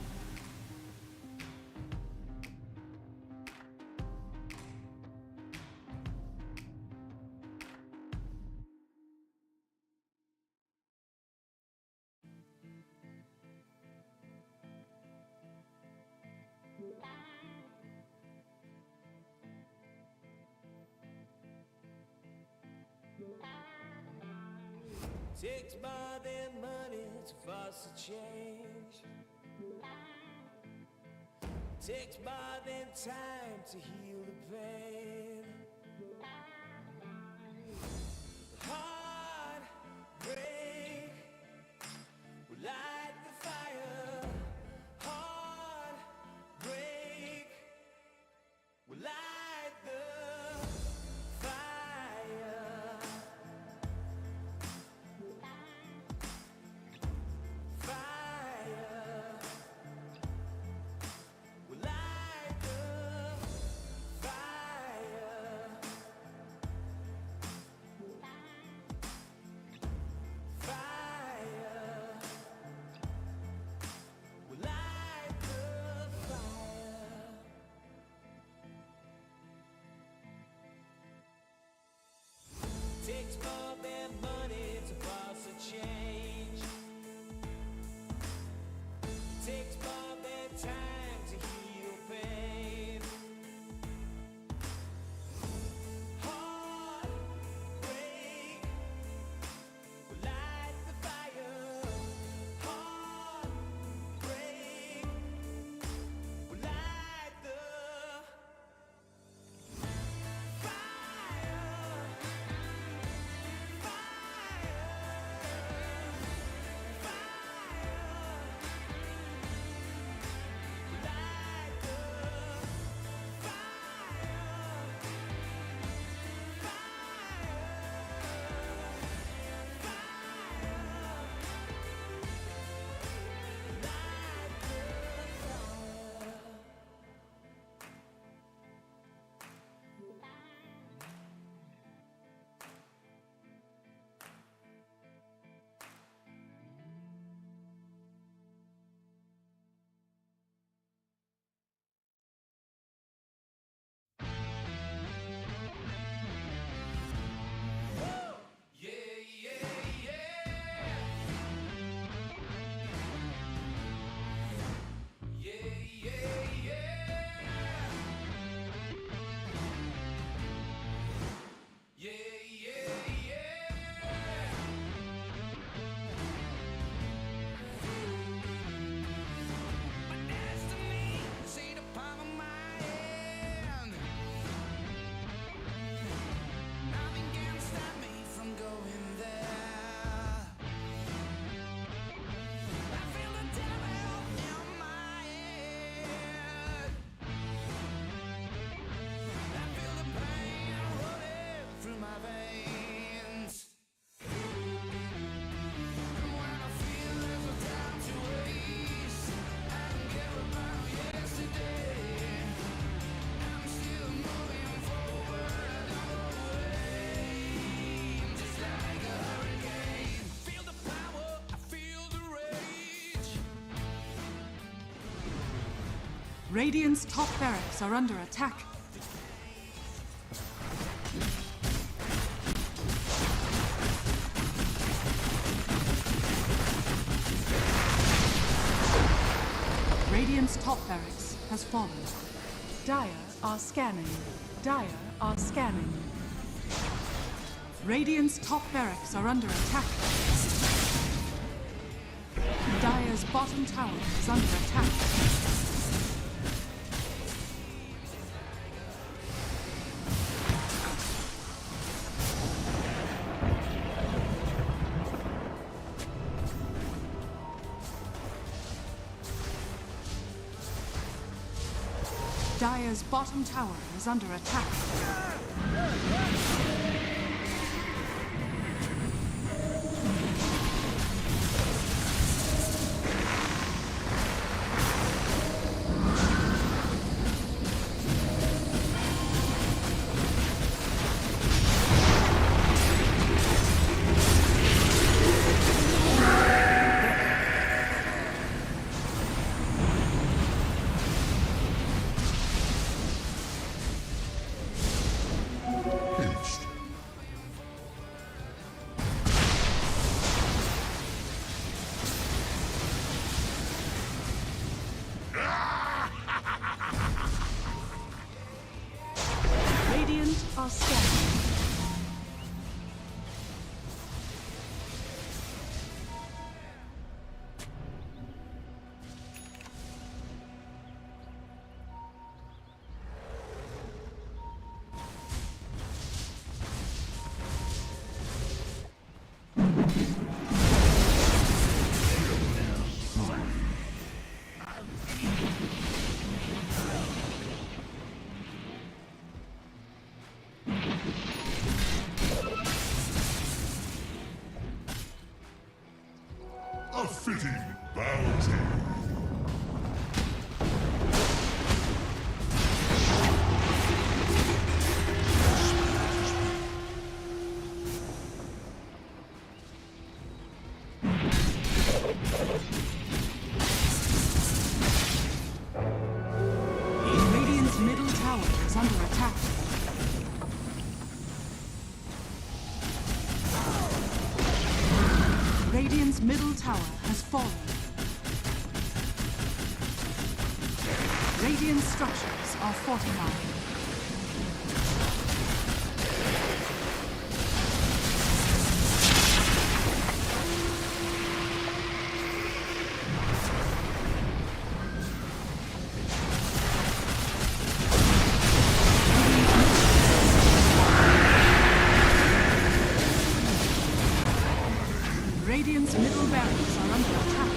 Takes more than money to force a change. Takes more than time to heal the pain. Heart break will light the fire. Heart break will light the fire. Fire will light the fire. Fire will light the fire. Takes more than money to force a change. Takes more than time to heal pain. Heart break will light the fire. Heart break will light the fire. Fire. Radiant's top barracks are under attack. Radiant's top barracks has fallen. Dire are scanning. Dire are scanning. Radiant's top barracks are under attack. Dire's bottom tower is under attack. Dire's bottom tower is under attack. Radiant are scanning. A fitting bounty. Radiant's middle tower is under attack. Radiant's middle tower has fallen. Radiant structures are fortified. Radiant's middle barracks are under attack.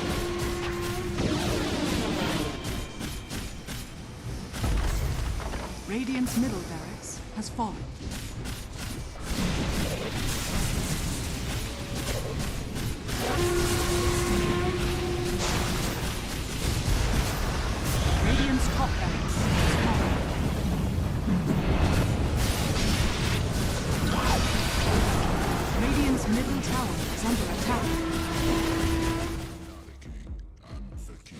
Radiant's middle barracks has fallen. Radiant's top barracks has fallen. Radiant's middle tower is under attack. I'm the king.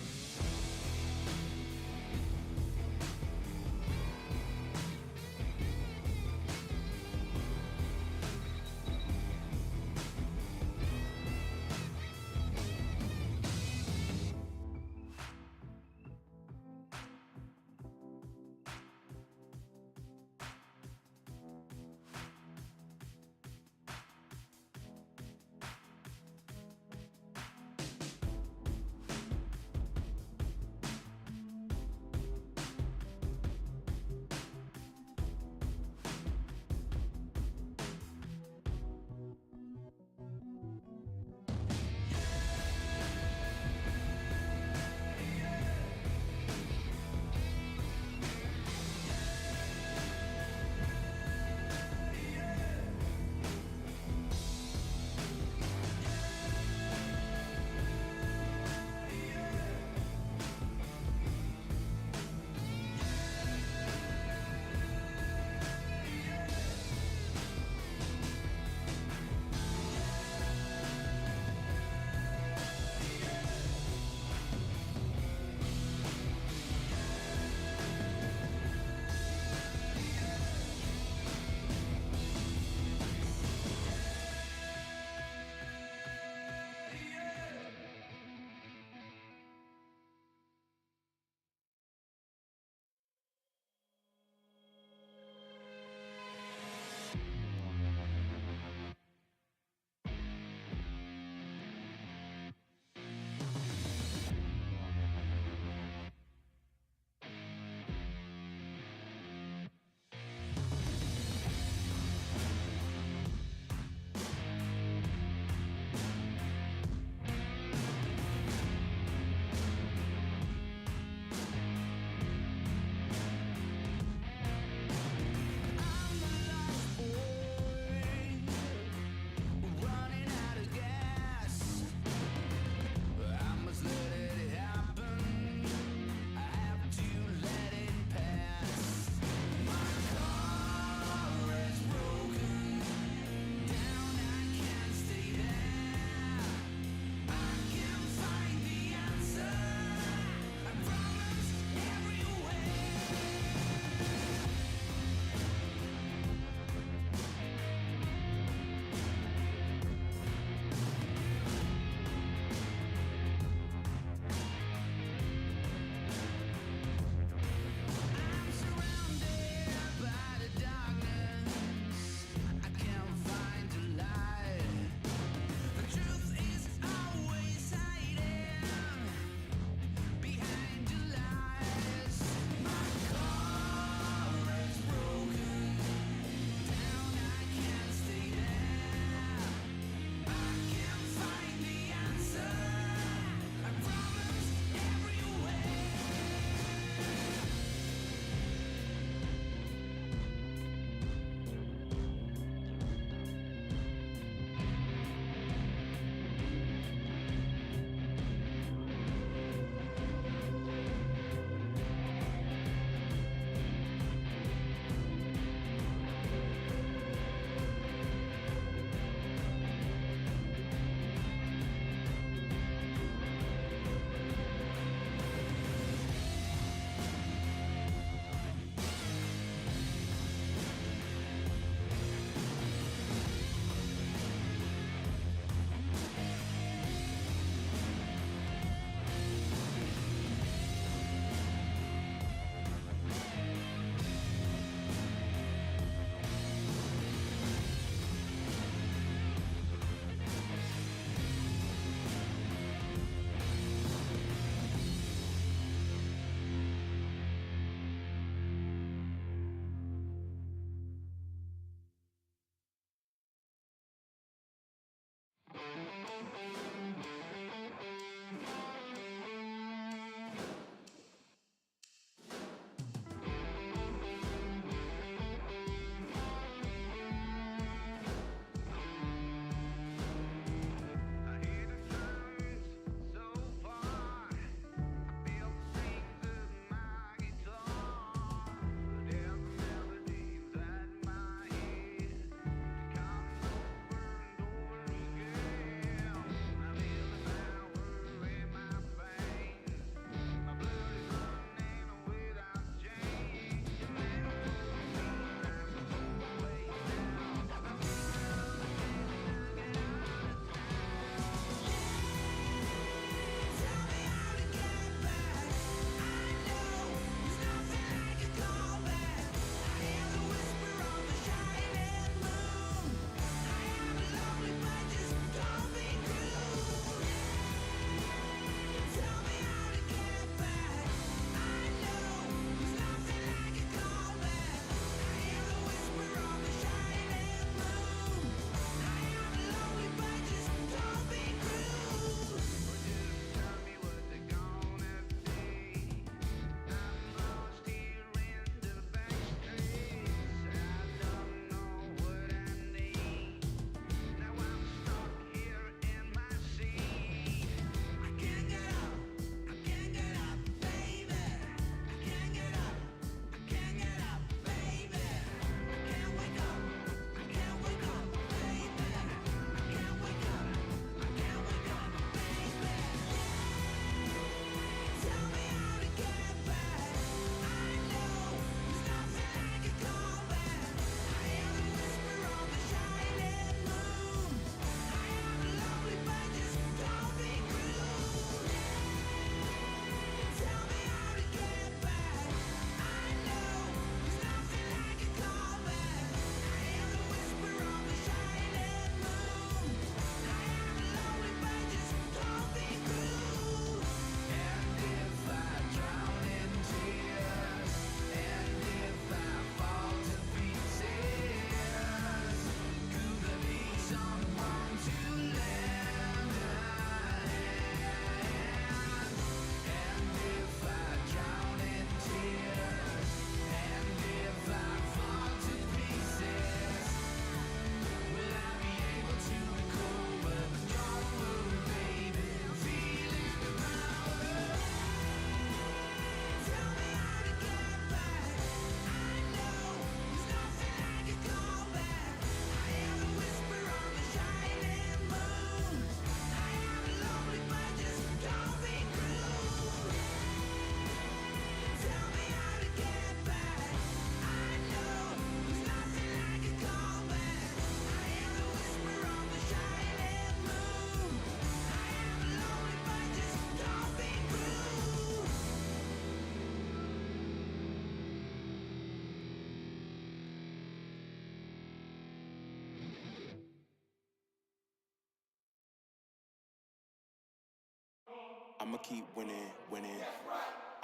I'ma keep winning, winning.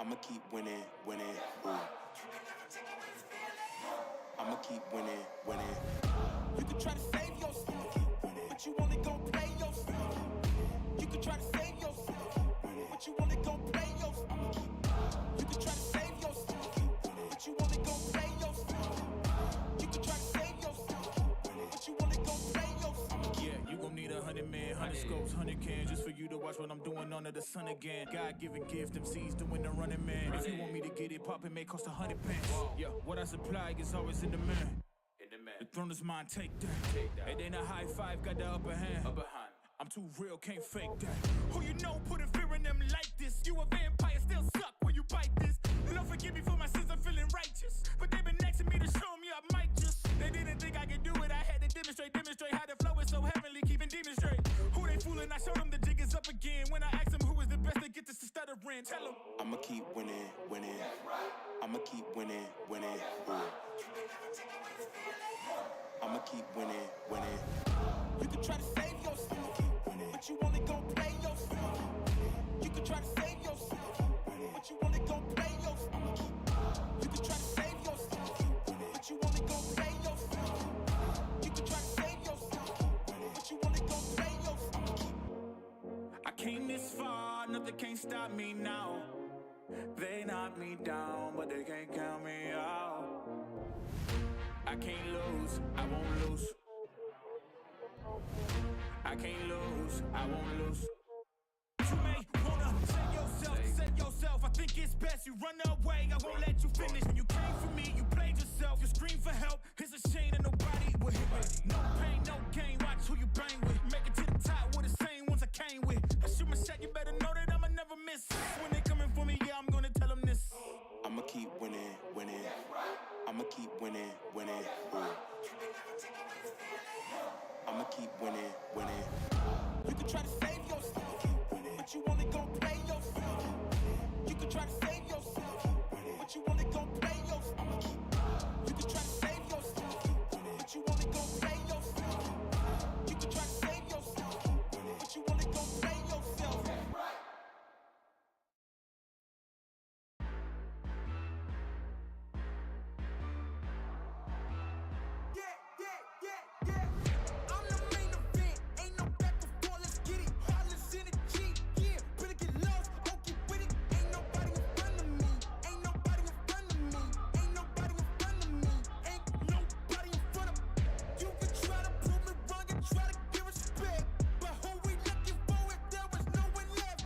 I'ma keep winning, winning. Ooh. I'ma keep winning, winning. You can try to save yourself, but you only gon' play yourself. You can try to save yourself, but you only gon' play yourself. You can try to save yourself, but you only gon' play yourself. You can try to save yourself, but you only gon' play yourself. Yeah, you gon' need 100 men, 100 scopes, 100 cans just for you to watch what I'm doing under the sun again. God-given gift, MCs doing the running man. If you want me to get it poppin', may cost 100 pence. Yeah, what I supply is always in demand. The throne is mine, take that. It ain't a high five, got the upper hand. I'm too real, can't fake that. Who you know put a fear in them like this? You a vampire, still suck when you bite this. Lord forgive me for my sins, I'm feeling righteous. But they been next to me to show me I might just. They didn't think I could do it, I had to demonstrate how the flow is so heavenly, keeping demons straight. Who they fooling, I showed them the jig is up again. When I asked them who is the best to get this to stuttering, tell them I'ma keep winning, winning. I'ma keep winning, winning. Ooh. I'ma keep winning, winning. You can try to save yourself, but you only gon' play yourself. You can try to save yourself, but you only gon' play yourself. You can try to save yourself, but you only gon' play yourself. You can try to save yourself, but you only gon' play yourself. nothing can't stop me now. They knock me down, but they can't count me out. I can't lose, I won't lose. I can't lose, I won't lose. You may wanna set yourself. I think it's best you run away. I won't let you finish. When you came for me, you played yourself. You scream for help. It's a shame that nobody will hit me. No pain, no gain. Watch who you bang with. Make it to the top with the same ones I came with. I shoot my shot. You better know that I'ma never miss. When they coming for me, yeah, I'm gonna tell them this. I'ma keep winning, winning. I'ma keep winning, winning. Ooh. I'ma keep winning, winning. You can try to save yourself, but you only gon' play yourself. You can try to save yourself, but you only gon' play yourself. I'ma keep. You can try to save yourself, but you only gon' play yourself. You can try to save yourself, but you only gon' play yourself. I'm the main event. Ain't no back and forth. Let's get it. Hollis in the G. Yeah, better get lost. Okay, with it. Ain't nobody in front of me. Ain't nobody in front of me. Ain't nobody in front of me. Ain't nobody in front of me. You can try to prove me wrong and try to give respect, but who we looking for if there was no one left?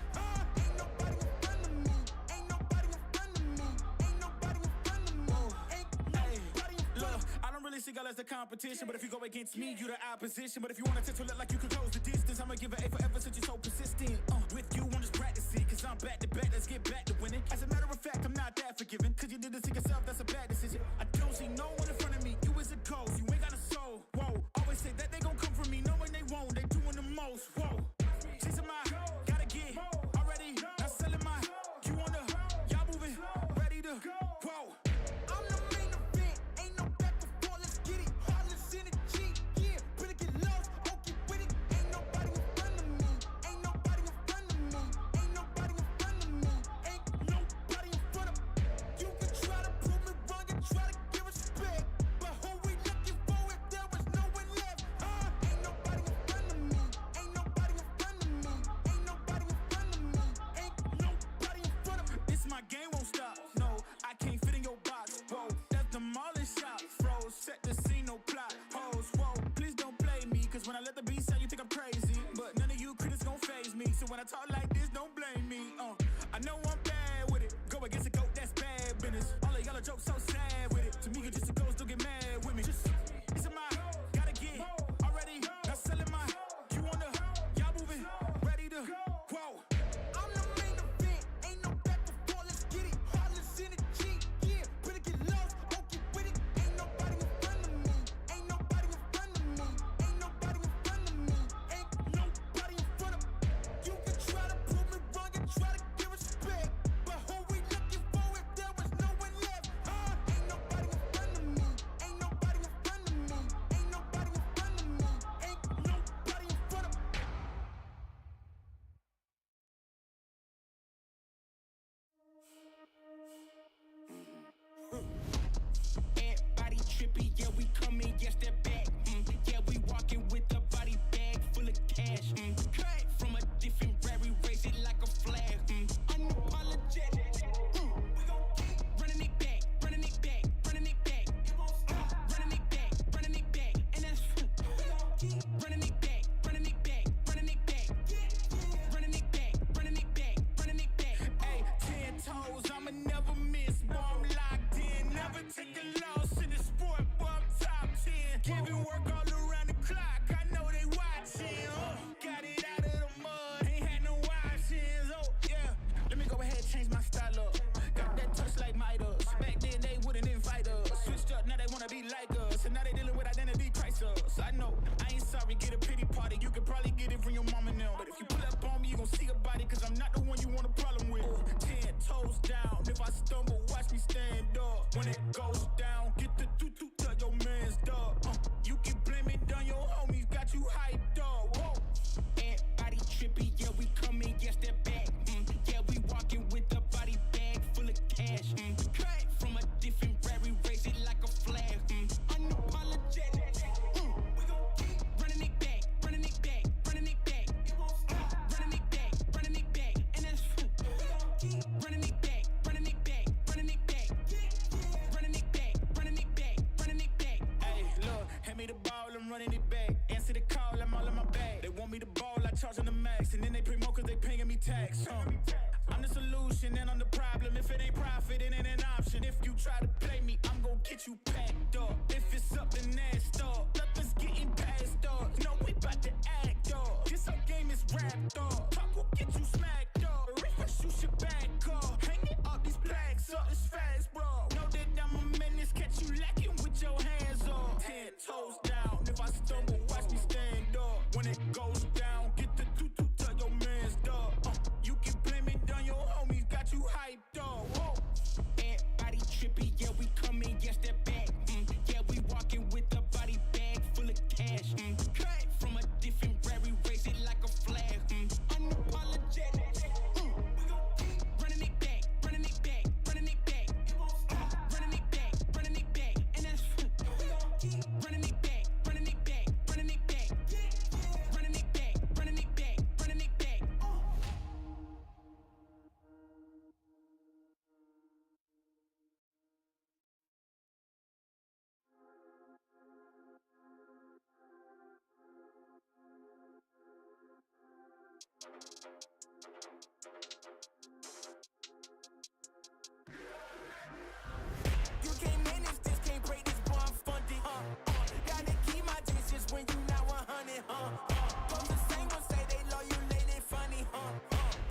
Ain't nobody in front of me. Ain't nobody in front of me. Ain't nobody in front of me. Ain't nobody in front of me. Look, I don't really see y'all as the competition, but if you go against me, you the opposition. But if you want to look like you could close the distance, I'ma give it A forever since you're so persistent. With you, I'm just practicing, cause I'm back to back, let's get back to winning. As a matter of fact, I'm not that forgiving, cause you did this to yourself, that's a bad decision. I don't see no one in front of me, you is a ghost, you ain't got a soul. Whoa, always say that they gon' come for me, knowing they won't, they doing the most. Whoa, chasing my, gotta get, already, not selling my, you on the, y'all moving, ready to, whoa. I'm the main event, ain't no back and forth, let's get it. Hollis in the G, yeah, better get lost, okay with it. Ain't nobody in front of me, ain't nobody in front of me, ain't nobody in front of me, ain't nobody in front of me. You can try to prove me wrong and try to give respect, but who we looking for if there was no one left? Ain't nobody in front of me, ain't nobody in front of me, ain't nobody in front of me, ain't nobody in front of me. This my game won't stop, no, I can't fit in your box, whoa, that's demolish shot, froze, set the scene, no plot, hoes, whoa, please don't play me, cause when I let the beat sound, you think I'm crazy, but none of you critics gon' faze me, so when I talk like this, don't blame me, I know I'm bad with it, go against a goat, that's bad business, all of y'all are jokes so sad with it, to me you just a ghost, don't get mad with me, just, it's a my, gotta get, already, not selling my, you on the, y'all moving, ready to, whoa. I'm the main event, ain't no back and forth, let's get it. Hollis in the G, yeah, better get lost, okay with it. Ain't nobody in front of me, ain't nobody in front of me, ain't nobody in front of me, ain't nobody in front of me. You can try to prove me wrong and try to give respect, but who we looking for if there was no one left? Ain't nobody in front of me, ain't nobody in front of me, ain't nobody in front of me, ain't nobody in front of me. Everybody trippy, yeah, we coming, yes, they're back. Yeah, we walking with a body bag full of cash. Cut from a different rare, we raise it like a flag. Unapologetic. We gon' keep running it back, running it back, running it back. It won't stop. Running it back, running it back. And that's we gon' keep running it back, running it back, running it back. Running it back, running it back, running it back. Hey, 10 toes, I'ma never miss. Boy, I'm locked in, never take a loss in the sport, boy, I'm top 10. Giving work all around the clock, I know they watching. Got it out of the mud, ain't had no options. Oh, yeah. Let me go ahead and change my style up. Got that touch like Midas. Back then they wouldn't invite us. Switched up, now they wanna be like us. And now they dealing with identity crisis. I know, I ain't sorry, get a pity party. You could probably get it from your mama now. But if you pull up on me, you gon' see a body, cause I'm not the one you want a problem with. 10 toes down, if I stumble, watch me stand up. When it goes down, get the toot to your man's dog. You can blame it on your homies, got you hyped up. Whoa. Everybody trippy, yeah, we coming, yes, they're back. Yeah, we walking with a body bag full of cash. Cut from a different rare, we raise it like a flag. Unapologetic. We gon' keep running it back, running it back, running it back. It won't stop. Running it back, running it back. And that's charging the max, and then they pay more cause they paying me tax. I'm the solution and I'm the problem. If it ain't profit, it ain't an option. If you try to play me, I'm gon' get you packed up. If it's up, then that's up. Nothing's getting past up. No, we bout to act up. This whole game is wrapped up. Talk will get you smacked up. Refresh, you should back up. Hanging up these plaques up, it's fast, bro. Know that I'm a menace, catch you lacking with your hands up. 10 toes down. If I stumble, watch me stand up. When it goes down, get the tutu, tell your man's dog. You can blame it on your homies, got you hyped up. Whoa. Everybody trippy, yeah, we coming, yes, that back. Yeah, we walking with a body bag full of cash. Cut from a different rary, raise it like a flag. Unapologetic. We gon' keep running it back, running it back, running it back. It won't stop. Running it back, running it back. And that's we gon' keep running it back, running it back, running it back. Running it back, running it back, running it back. You can't manage this, can't break this, boy, I'm funded. Gotta keep my distance when you not 100, From the same ones say they love you, lady, funny,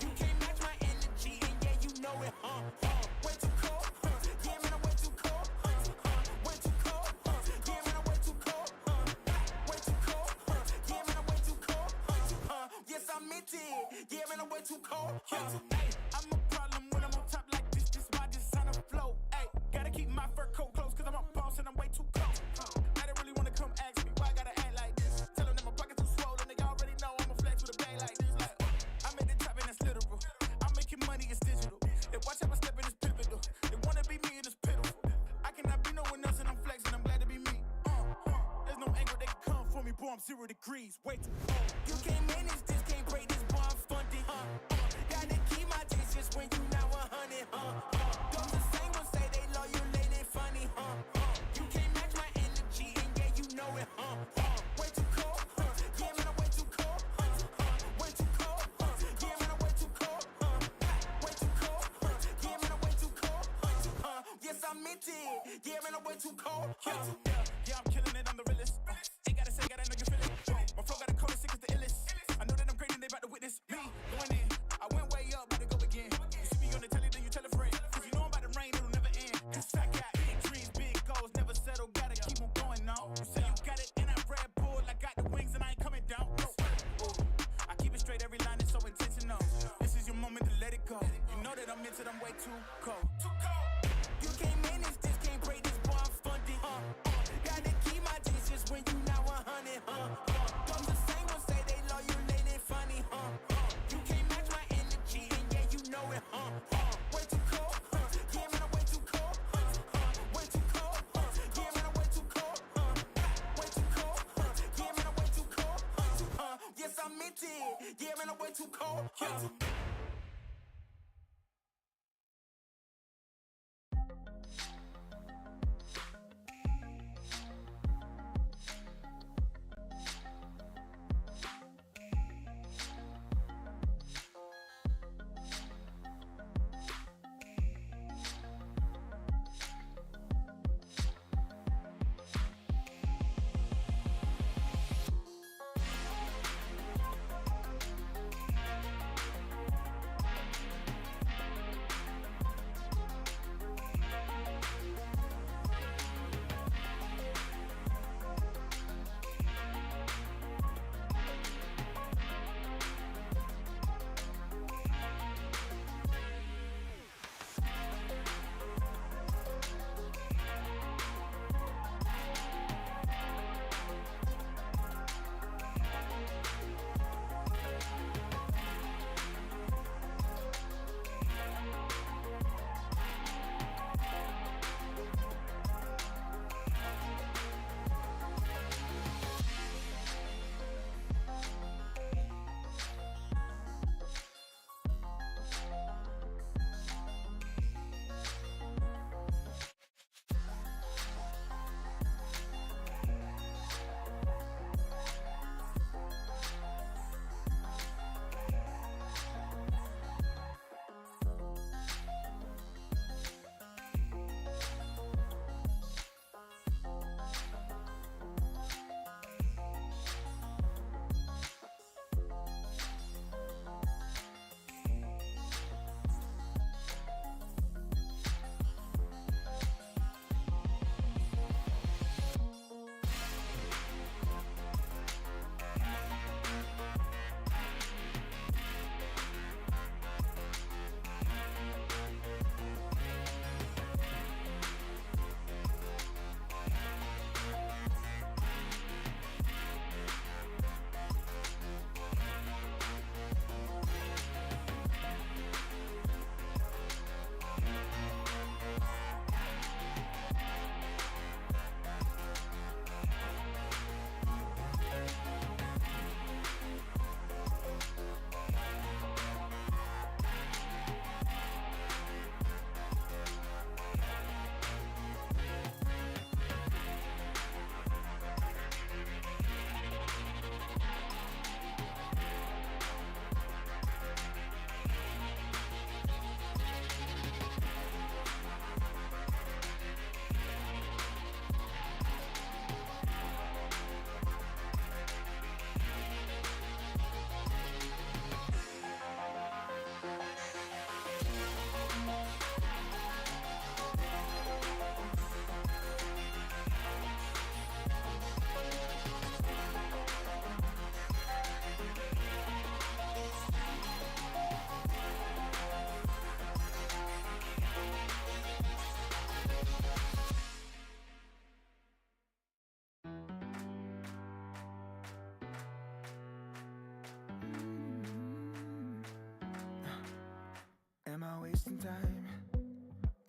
You can't match my energy, and yeah, you know it, Way too cold, yeah, man, I'm way too cold, Way too cold, yeah, man, I'm way too cold, Way too cold, yeah, man, I'm way too cold, Yes, I meant it, yeah, man, I'm way too cold, Hey, I'm a problem when I'm on top like this why this on a flow, hey. Gotta keep my fur coat close, cause I'm a boss and I'm way too close. I don't really wanna come ask me why I gotta act like this. Tell them that my pocket too swollen, they already know I'ma flex with a bag like this. Like, I'm at the top and that's literal. I'm making money, it's digital. They watch how I step in, it's pivotal. They wanna be me and it's pitiful. I cannot be no one else and I'm flexing, I'm glad to be me. There's no angle they can come for me, boy, I'm 0 degrees. Way too cold. You can't manage this, can't break this, boy, I'm funded. Gotta keep my distance when you not 100, Those the same ones say they love you, lady, funny, You can't match my energy, and yeah, you know it, Way too cold, yeah, man, I'm way too cold, Way too cold, yeah, man, I'm way too cold, Way too cold, yeah, man, I'm way too cold, Yes, I meant it, yeah, man, I'm way too cold, Yeah, I'm killing it, I'm the realest. Ain't gotta say, gotta know you feel it. My flow got a cold, sick as the illest. I know that I'm great and they about to witness me going in. I went way up, about to go again. You see me on the telly, then you tell a friend. Cause you know I'm about to rain, it'll never end. Cause I got big dreams, big goals, never settle, gotta keep on going now. You say you got it, and I Red Bull, I got the wings and I ain't coming down. No. I keep it straight, every line is so intentional. This is your moment to let it go. You know that I'm into them way too cold. Too cold. You can't manage this, can't break this, boy, I'm funded. Gotta keep my distance when you not 100, Those the same ones say they love you, lady, funny, You can't match my energy, and yeah, you know it, Way too cold, yeah, man, I'm way too cold, Way too cold, yeah, man, I'm way too cold, Way too cold, yeah, man, I'm way too cold, Yes, I meant it, yeah, man, I'm way too cold,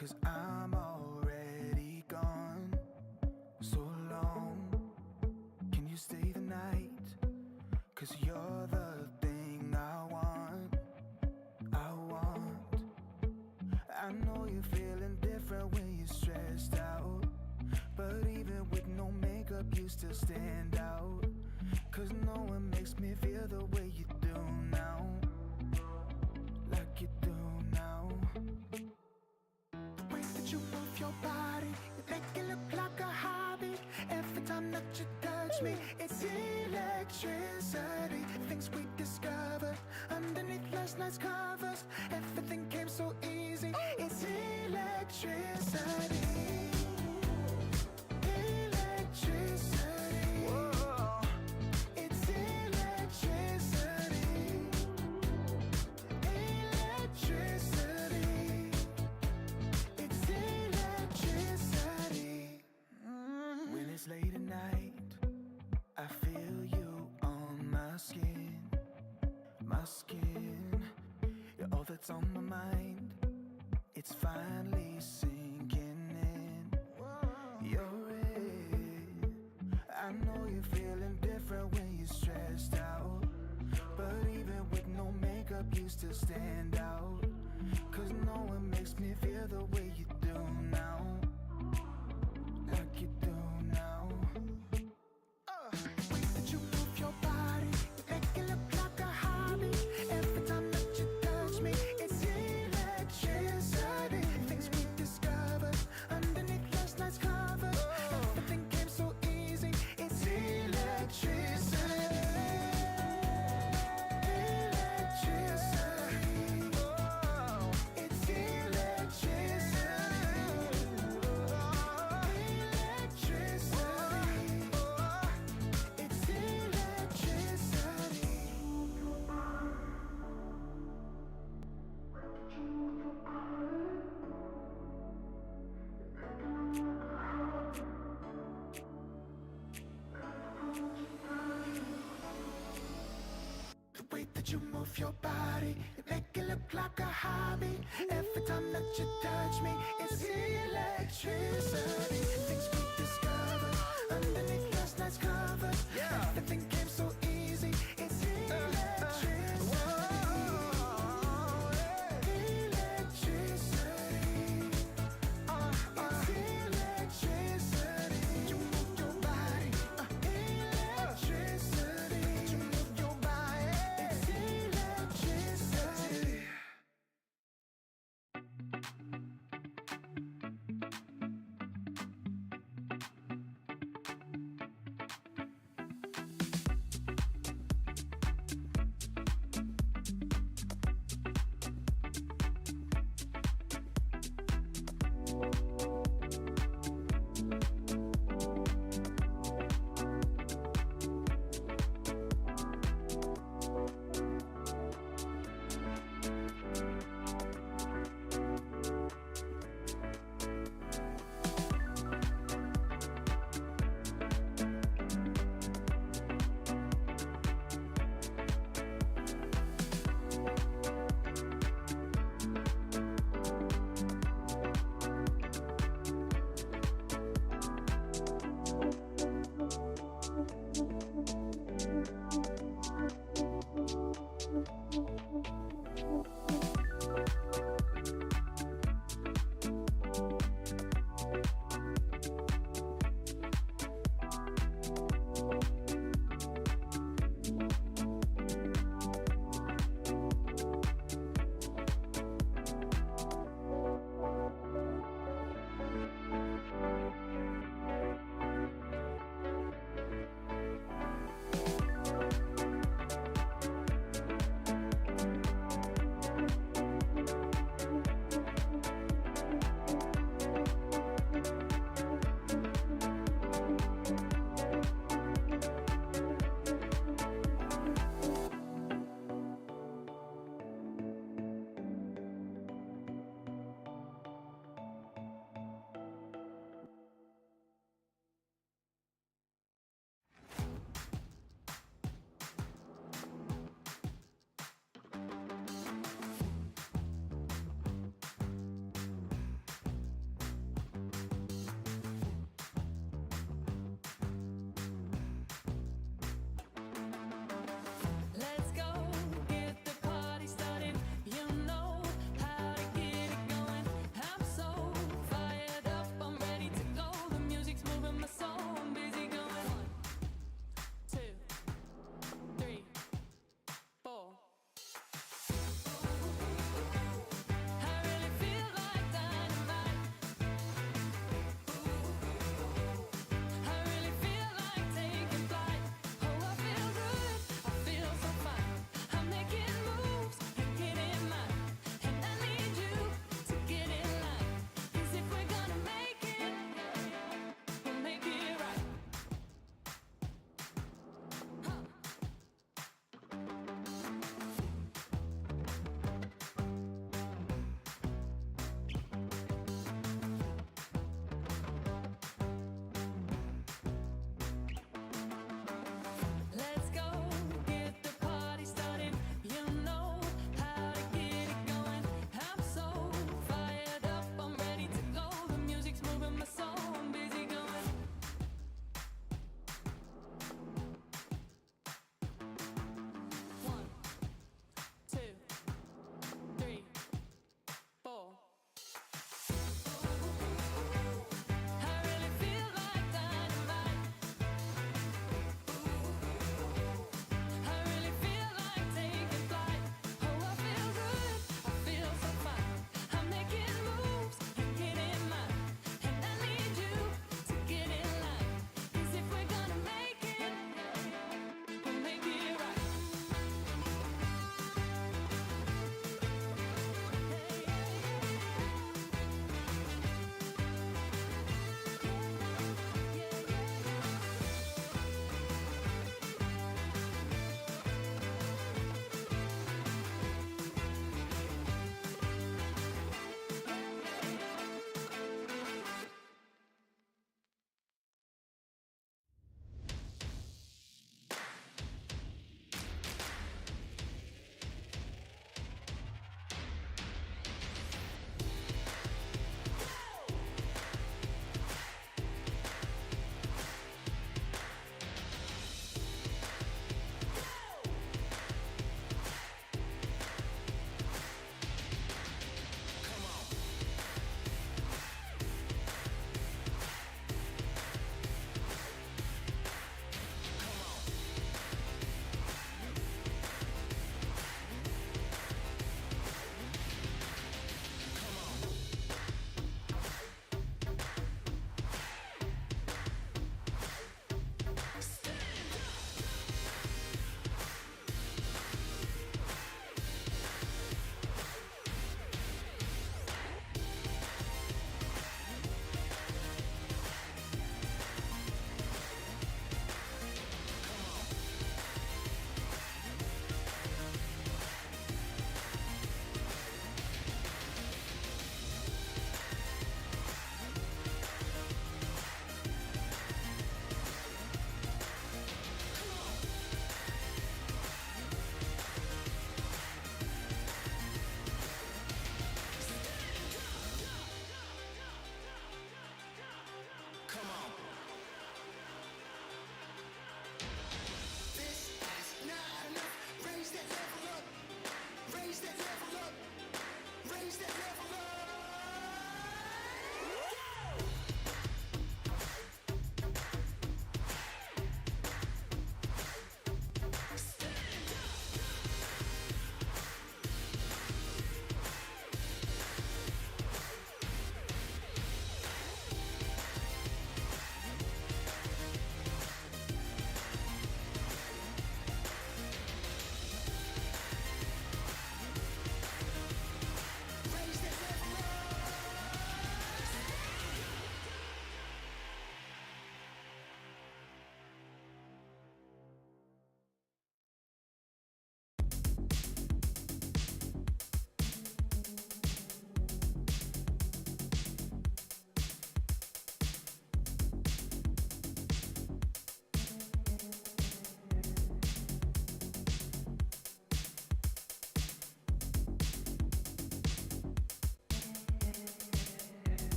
'cause I'm already gone. So long, can you stay the night? 'Cause you're the thing I want. I know you're feeling different when you're stressed out, but even with no makeup you still stand out. 'Cause no one makes me feel the way you do now, like you do now. The way that you move your body, you make it look like a hobby. Every time that you touch me, it's electricity. Things we discovered underneath last night's covers. Everything came so easy. It's electricity. Electricity. Whoa. It's electricity. Electricity. It's electricity. When it's late at night, I feel you on my skin. My skin. You're all that's on my mind. It's finally sinking in. You're it. I know you're feeling different when you're stressed out, but even with no makeup you still stand out. 'Cause no one makes me feel the way you do now, like you do now. The way that you move your body, you make it look like a hobby. Every time that you touch me, it's electricity. Things we discovered underneath last night's covers. Everything came so easy. It's electricity. Electricity. It's electricity. Electricity. It's electricity. The way that you move your body, you make it look like a hobby. Every time that you touch me, it's electricity. Things we discovered underneath last night's covers. Everything came so easy. It's electricity. Electricity. It's electricity. You move your body. Electricity. You move your body. It's electricity.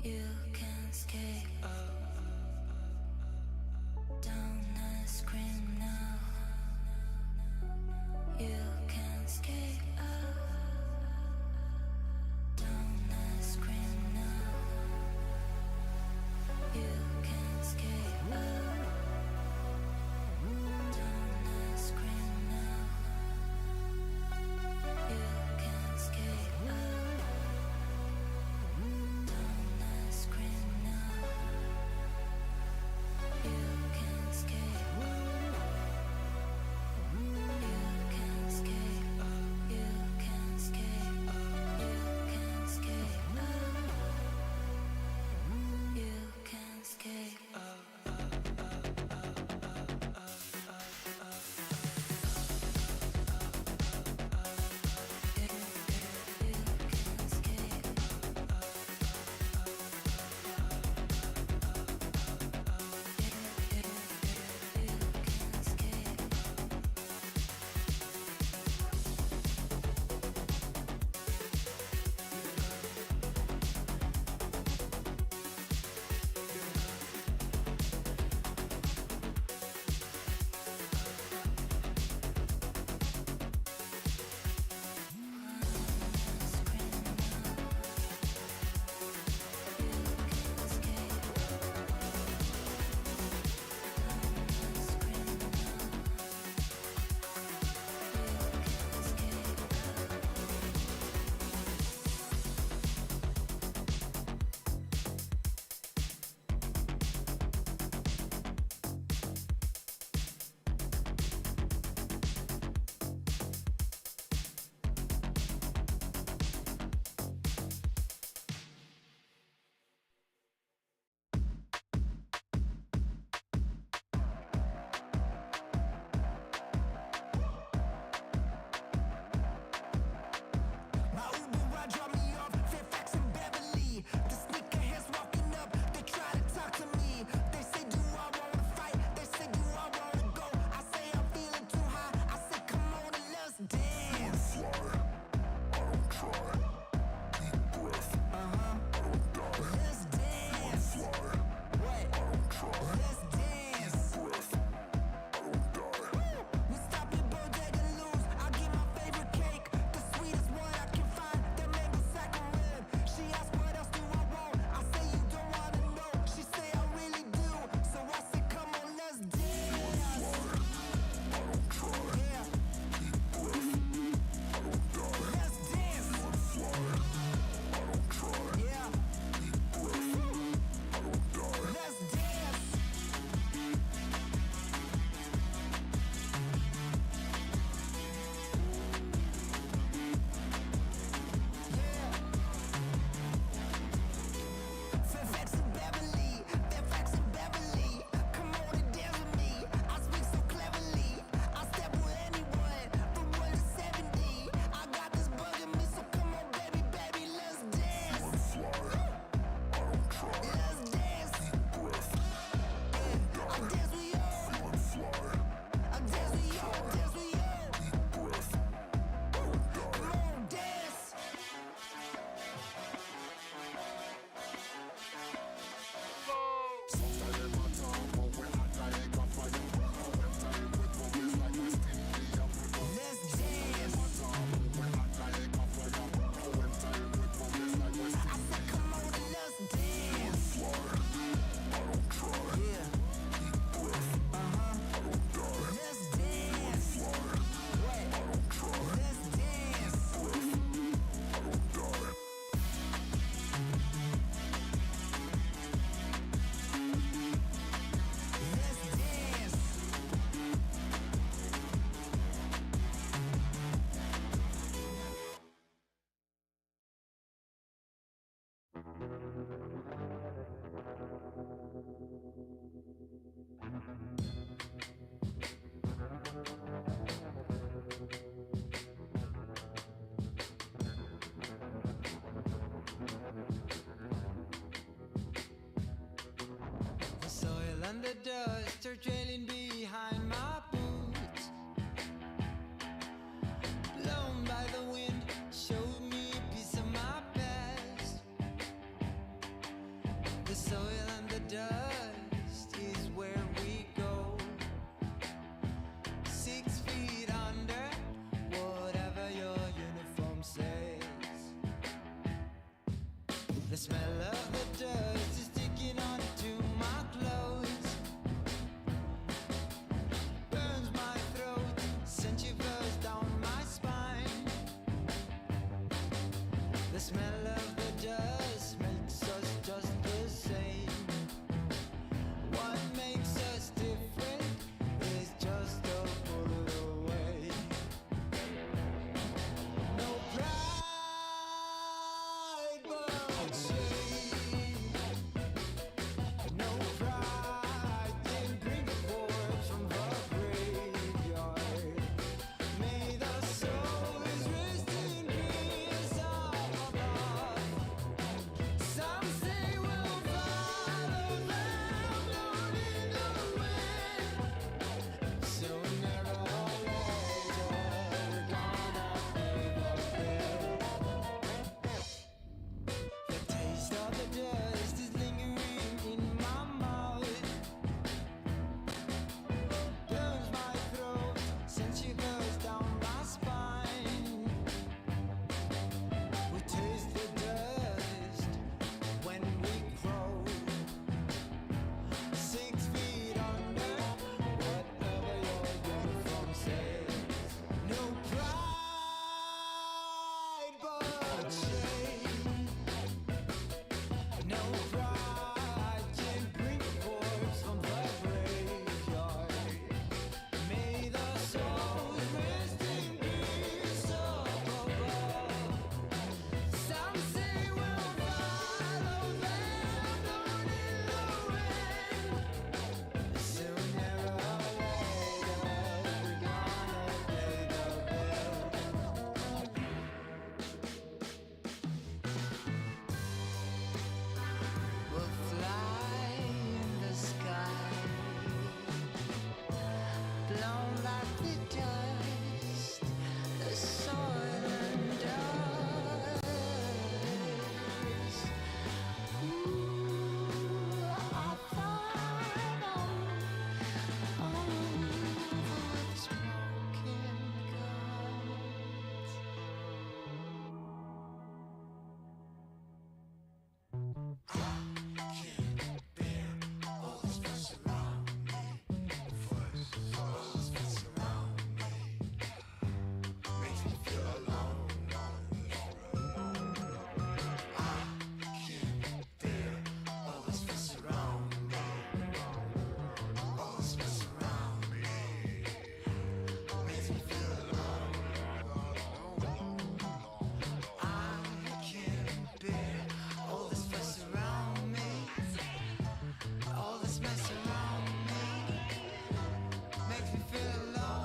You can escape. Don't scream now. You can escape. Don't scream now. You can escape. Don't scream now. You can escape. Don't scream. soil and the dust is where we go. 6 feet under, whatever your uniform says. The smell of the dust is sticking onto my clothes. Burns my throat, sends shivers down my spine. The smell of the dust makes us just the same. What makes us different is just a bullet away. No pride, but shame. No pride can bring a corpse from the graveyard. May the souls rest in peace up above. Some say we'll follow them down in the wind. Sooner or later, we're gonna pay the bill. The taste of the dust is lingering in my mouth. Burns my throat, sends shivers down my spine. We taste the dust when we crow. 6 feet under, whatever your uniform says. No pride, but shame. No pride can bring a corpse from the graveyard. May the souls rest in peace up above. Some say we'll follow them down in the wind. Sooner or later, we're gonna pay the bill. We'll fly in the sky, blown like the dust, the soil and dust. Ooh, I find all over with smoking guns. All this fuss around me, all this mess around me, makes me feel alone. I can't bear all this fuss around me, all this mess around me, makes me feel alone.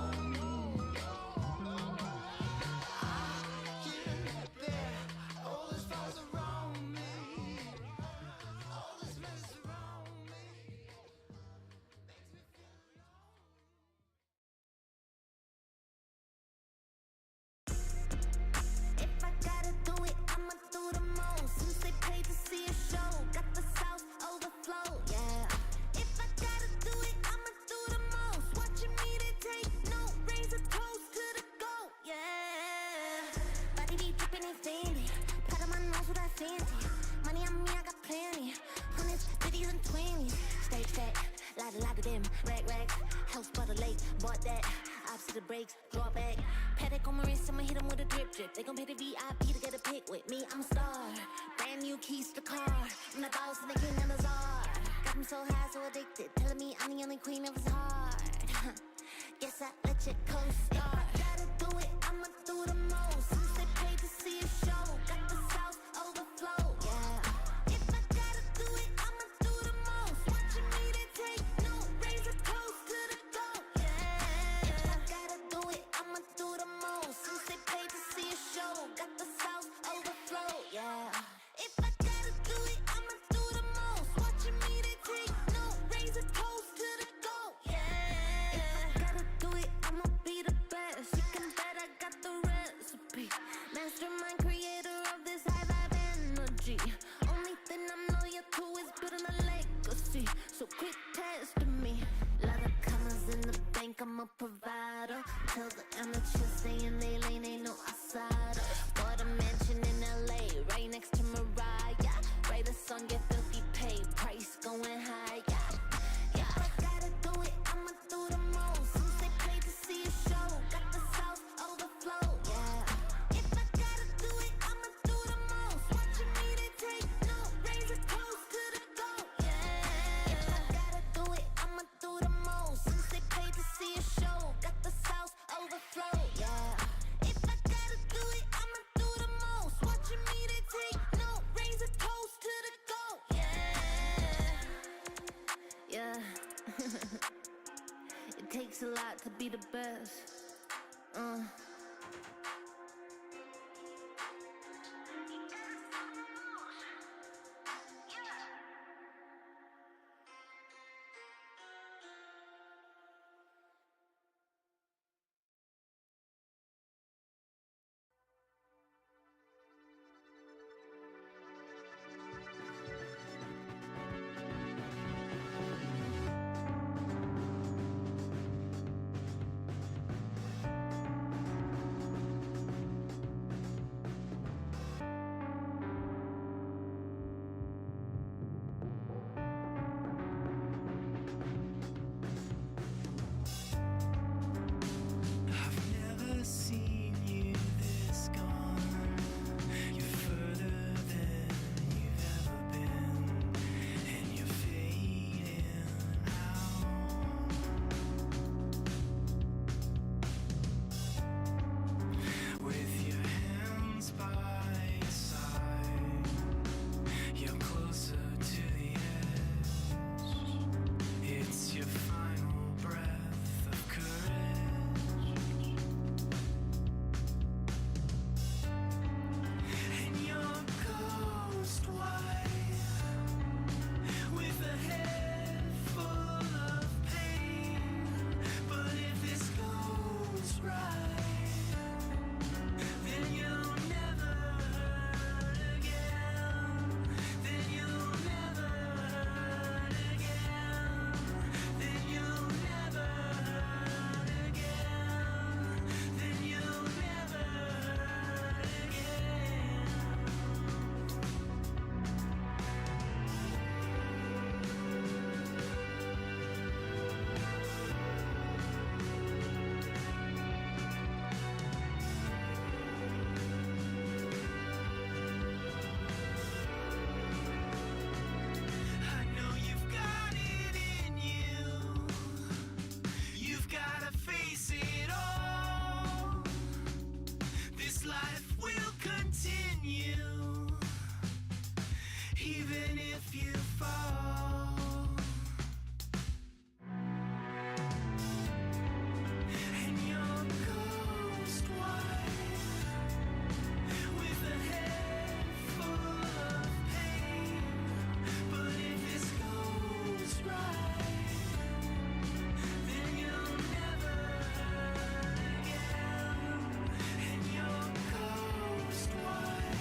If I gotta do it, I'ma do the most. Since they paid to see a show, got the South overflow, yeah. If I gotta do it, I'ma do the most. Watching me, they take no, raise a toast to the goat, yeah. Body be dripping and sandy, part of my nose with that fancy. Money on me, I got plenty. Hundreds, 50s and 20s. Stay fat, lot of them. Racks, house by the lake, bought that. Opposite the brakes, draw back. Paddock on my wrist, I'ma hit 'em with a drip. They gon' pay the VIP to get a pic with me. I'm a star, brand new keys to the car. I'm the boss and the king and the czar. Got 'em so high, so addicted, telling me I'm the only queen of his heart. Guess I let you co-star. If I gotta do it, I'ma do the most. Since they paid to see a show, got the South overflow, yeah. If I gotta do it, I'ma do the most. Watching me, they take no, raise a toast to the goat, yeah. If I gotta do it, I'ma do the most. Since they paid to see a show, got the South overflow, yeah. If I gotta do it, I'ma do the most. Watching me, they take no, raise a toast to the goat, yeah. If I gotta do it, I'ma tell the amateurs stay in their lane, ain't no outsiders. Bought a mansion in LA, right next to Mariah. Write a song, get filthy pay, price going high. Yeah, if I gotta do it, I'ma do the most. Since they paid to see a show, got the South overflow. Yeah, if I gotta do it, I'ma do the most. Watching me, they take no, raise a toast to the goat. Yeah, if I gotta do it, I'ma do the most. Since they paid to see a show, got the South overflow. Yeah, if I gotta do it, I'ma do the most. Watching me, they take no, raise a toast to the goat. Yeah. It takes a lot to be the best. I've never seen you this gone. You're further than you've ever been, and you're fading out. With your hands by your side, you're closer to the edge. It's your final breath of courage, and you're ghost white, with a head full of pain. But if this goes right, then you'll never hurt again. Then you'll never hurt again. Then you'll never hurt again. Then you'll never hurt again. I know you've got it in you. You've gotta face it all. This life will continue, even if you fall. And you're ghost white, with a head full of pain. But if this goes right, then you'll never hurt again. And you're ghost white,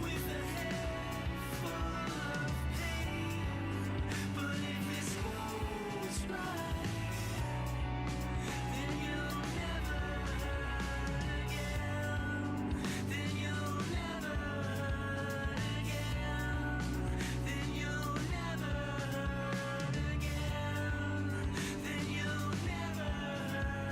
with a head full of pain. But if this goes right, then you'll never hurt again. Then you'll never hurt again. Then you'll never hurt again. Then you'll never hurt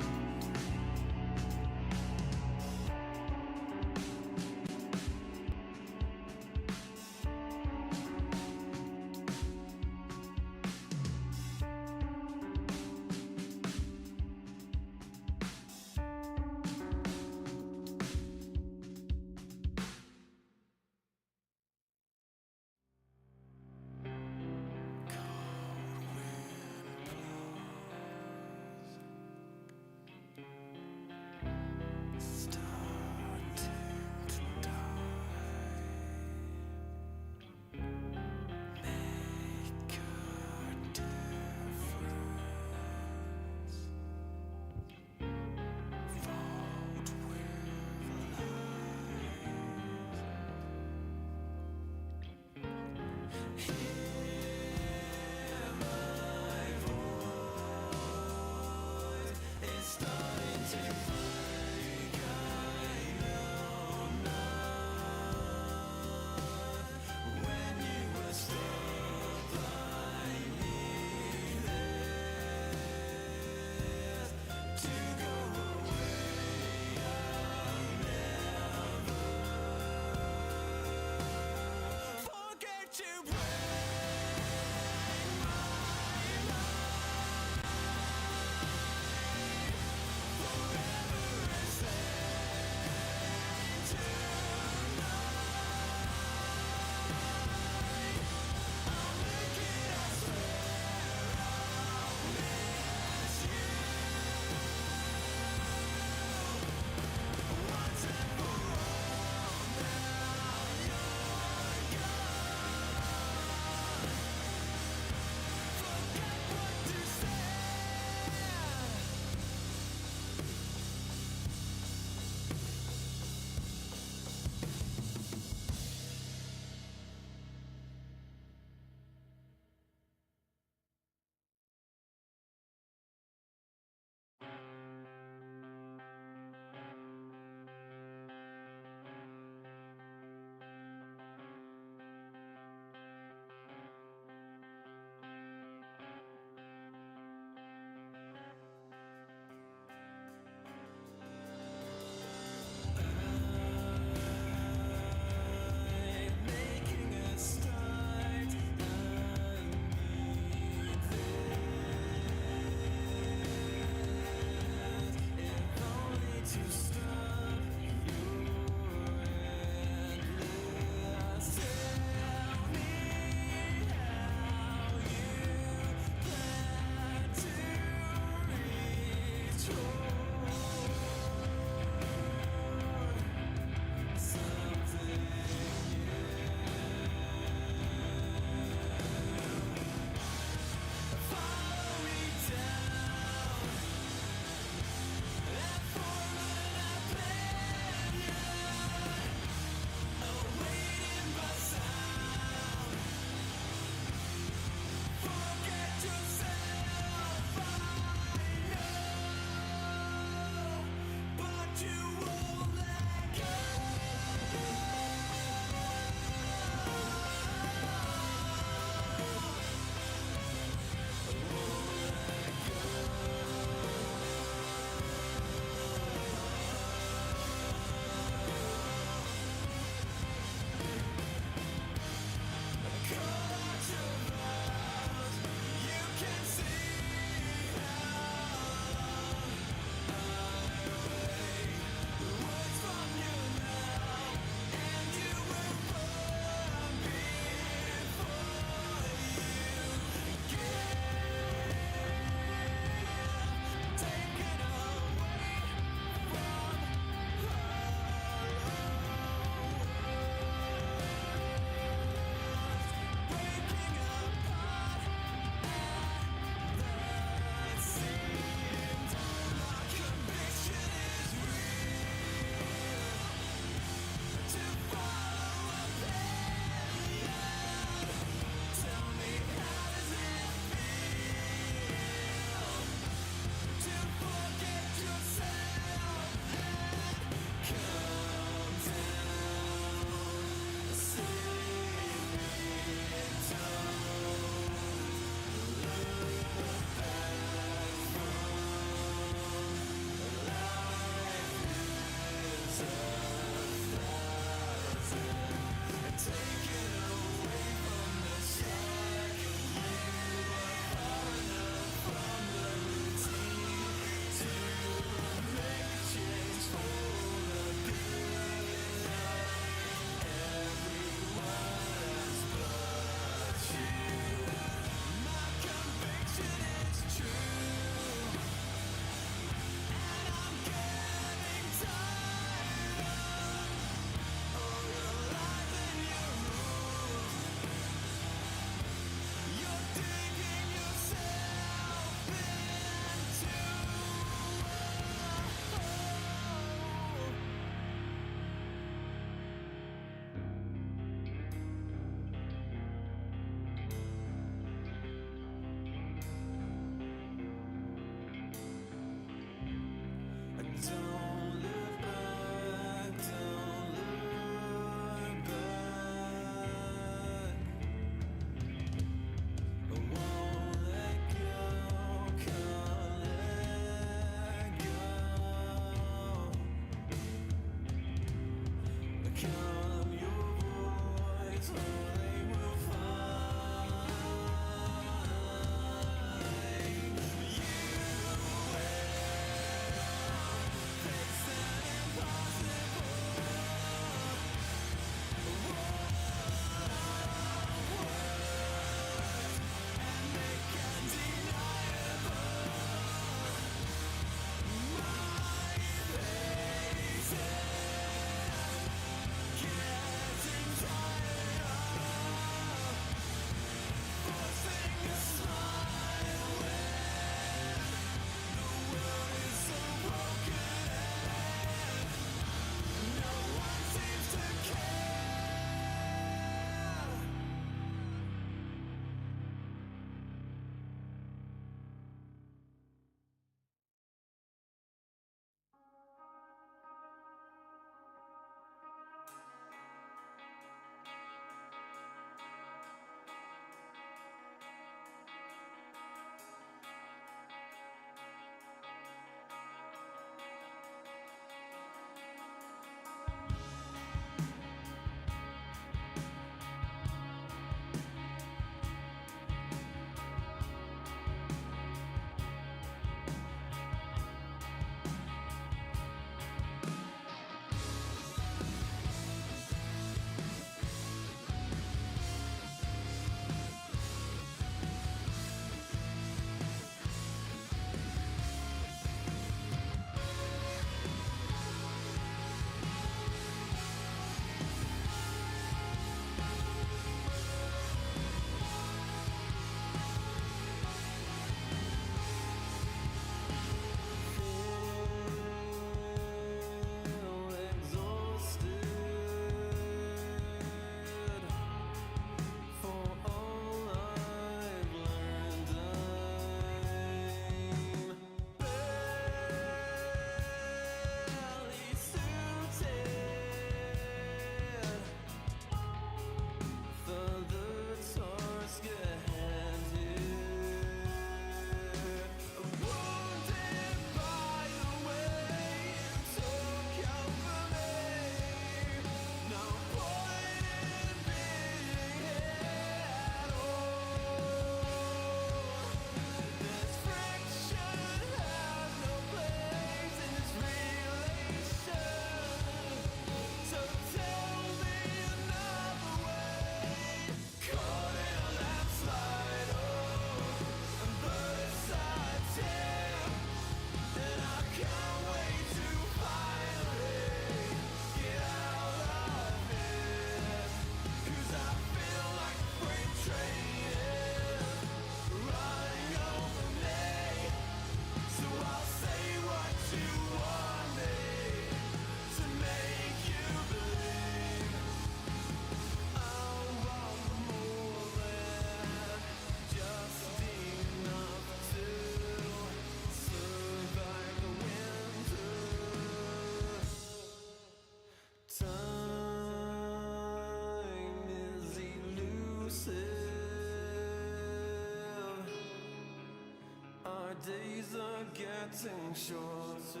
days are getting shorter.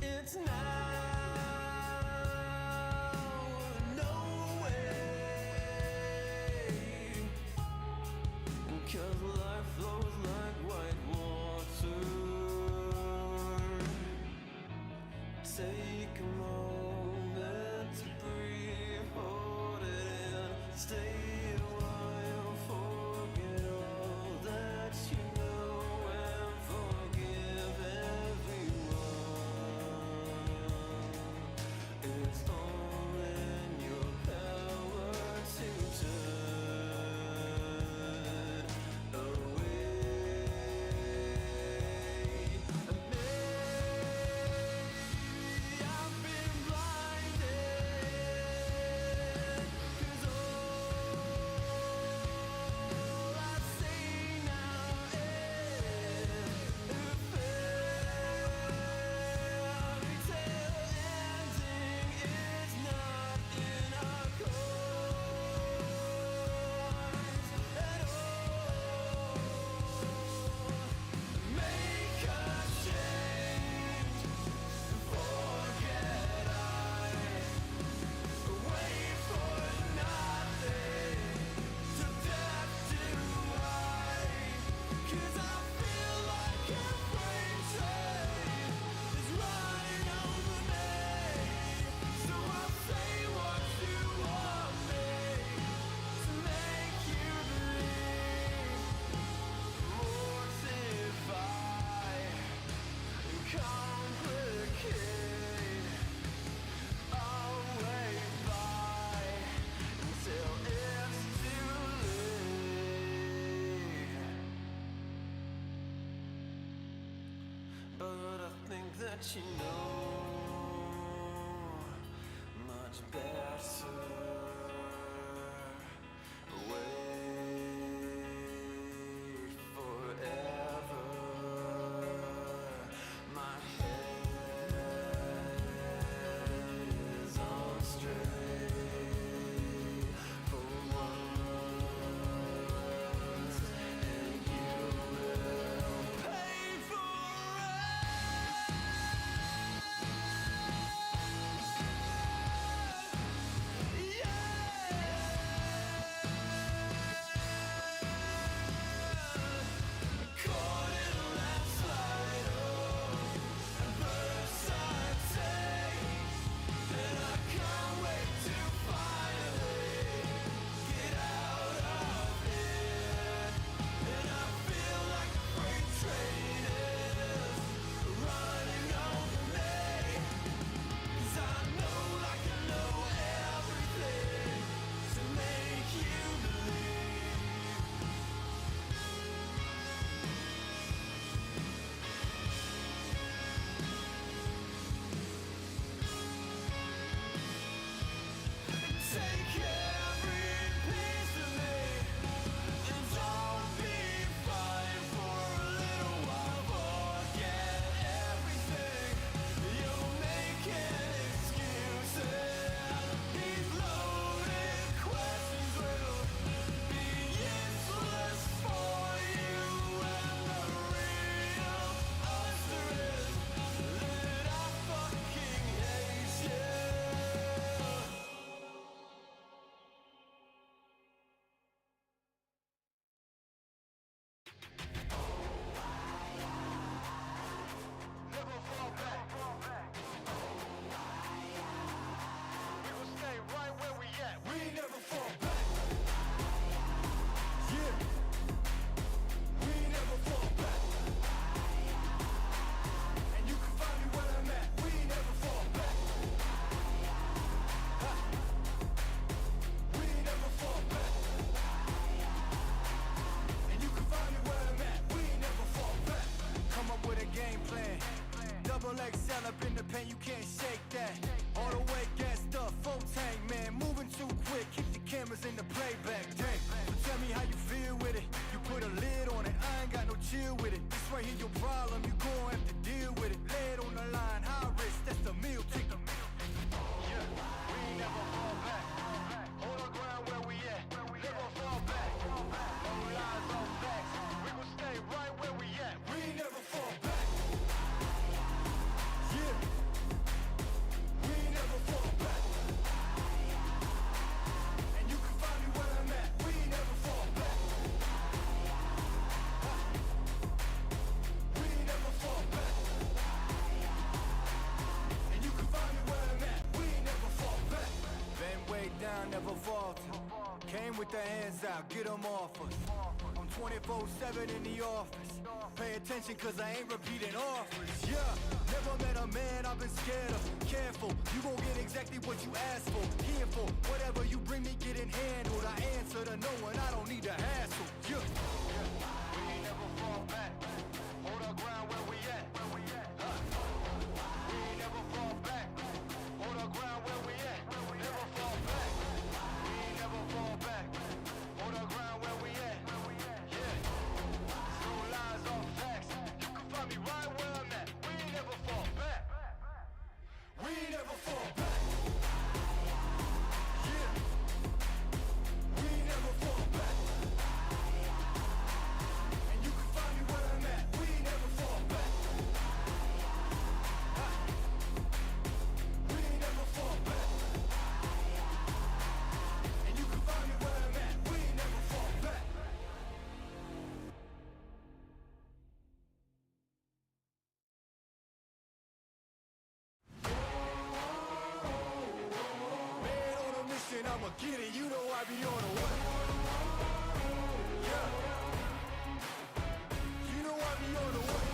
It's now, no way, 'cause life flows like white water. Take a moment to breathe, hold it in, stay a while, forget all that you know, and forgive everyone. It's all in your power to turn away. I've been blinded, 'cause all I see now is a fairy tale ending is not in our cards at all. Make a change, forget wait for nothing, to death do I, 'cause I feel like a freight train is running over me. So I'll say what you want me to make you believe, mortify, complicate. I'll wait by until it's too late. But I think that you know much better. Wait forever. My head is on straight for once, and you will pay for it. Caught in a landslide, first I take, then I can't wait to finally get out of here. And I feel like a freight train is running over me, 'cause I know like I know everything to make you believe. Take every piece of me, and don't be fine for a little while. Forget everything. You're making excuses. These loaded questions will be useless for you. And the real answer is that I fucking hate you. Never fall back. We will stay right where we at. We never fall back. Yeah. We never fall back. And you can find me where I'm at. We never fall back. Ha. We never fall back. And you can find me where I'm at. We never fall back. Come up with a game plan. Double XL up in the pen, you can't shake that. All the way gassed up, full tank, man. Moving too quick, keep the cameras in the playback. Dang, so tell me how you feel with it. You put a lid on it, I ain't got no chill with it. This right here your problem, you gon' have to deal with it. Lay it on the line, high risk, that's the meal ticket. Yeah, we never fall back. Hold our ground where we at. Never fall back. No lies, no facts. We will stay with their hands out, get them off us. I'm 24/7 in the office. Pay attention cause I ain't repeating offers. Yeah, never met a man I've been scared of. Careful, you gon' get exactly what you asked for. Here for whatever you bring me getting handled. I answer to no one, I don't need to hassle. Yeah. We ain't never fall back. Hold our ground where we at. We ain't never fall back. Hold our ground where we at. Never fall back. We ain't never fall back. Hold our ground where we at. Yeah. No lies or facts. You can find me right where I'm at. We ain't never fall back. We ain't never fall back. Yeah. We ain't never fall back. And you can find me where I'm at. We ain't never fall back. We ain't never fall back. And you can find me where I'm at. We ain't never fall back. Man on a mission, I'ma get it. You know I be on a way. Yeah. You know I be on the way.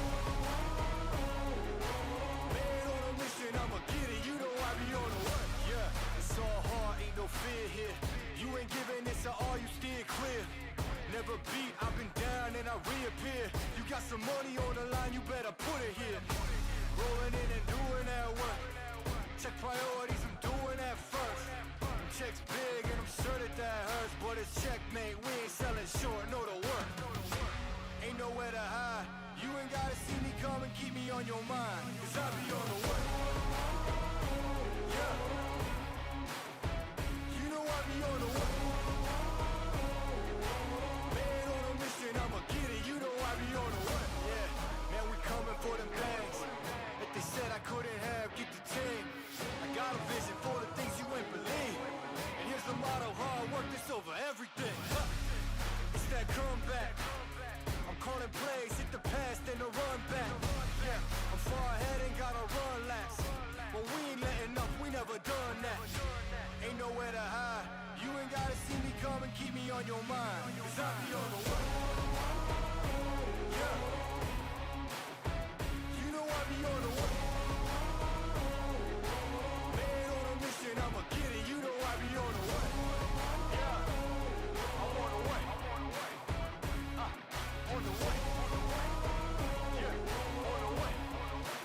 Man on a mission, I'ma get it. You know I be on the way. Yeah. It's all hard, ain't no fear here. You ain't giving this to all, you steer clear. Never beat, I've been down and I reappear. You got some money on the line, you better put it here. Rolling in and doing that work. Check priorities, I'm doing that first. Checks big and I'm sure that hurts. But it's checkmate, we ain't selling short, know the work. Ain't nowhere to hide. You ain't gotta see me come and keep me on your mind. Cause I be on the way. Yeah. You know I be on the way. Man on a mission, I'ma get it. You know I be on the way. Yeah. Man, we coming for them bags. If they said I couldn't have, get the team. I got a vision for the things you ain't believe. And here's the motto, hard work, this over everything. It's that comeback. I'm calling plays, hit the pass, then the run back. Yeah, I'm far ahead and gotta run laps. But we ain't letting up, we never done that. Ain't nowhere to hide. You ain't gotta see me come and keep me on your mind. Cause I be on the way. Yeah. You know I be on the way. Man on a mission, I'ma get it. You know I be on the way. Yeah. I'm on the way. On the way. Yeah. On the way.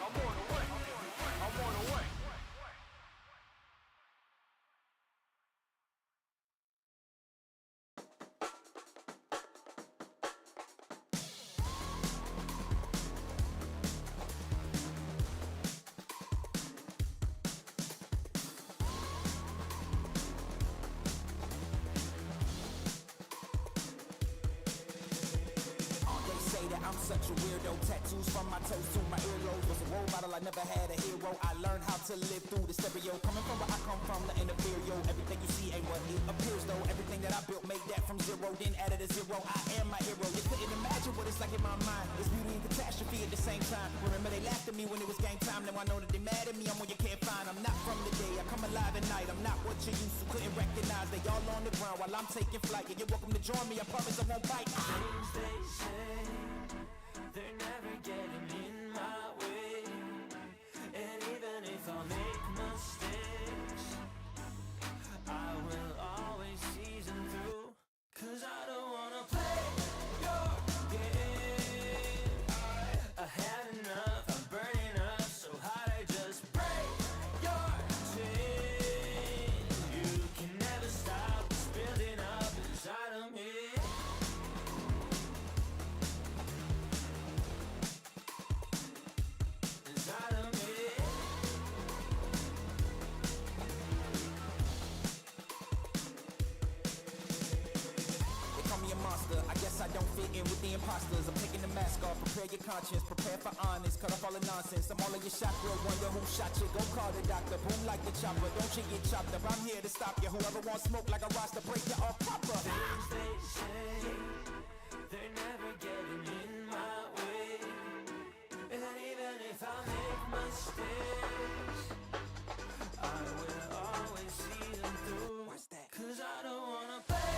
I'm on the way. I'm on the way. They say that I'm such a weirdo. Tattoos from my toes to my earlobes. Was a role model, I never had a hero. I learned how to live through the stereo. Coming from where I come from, nothing inferior. Everything you see ain't what it appears though. Everything that I built, made that from zero, then added a zero. I am my hero. You couldn't imagine what it's like in my mind. It's beauty and catastrophe at the same time. Remember they laughed at me when it was game time. Now I know that they mad at me. I'm what you can't find. I'm not from the day. I come alive at night. I'm not what you used to. Couldn't recognize. They all on the ground while I'm taking flight. And you're welcome to join me. I promise I won't bite. Things they say, they're never getting in my way. And even if I make mistakes, I will always see them through. Cause I don't wanna play your game. I had enough, I'm burning up so hot I just break your chain. You can never stop what's building up inside of me. Inside of me. They call me a monster. I guess I don't fit in with the imposters. I'm taking the mask off. Prepare your conscience. Prepare for honest. Cut off all the nonsense. I'm all in your chakra. Wonder who shot you. Go call the doctor. Boom like the chopper. Don't you get chopped up. I'm here to stop you. Whoever wants smoke like a roster, break you off proper. Things they say, they're never getting in my way. And even if I make mistakes, I will always see them through. Cause I don't wanna play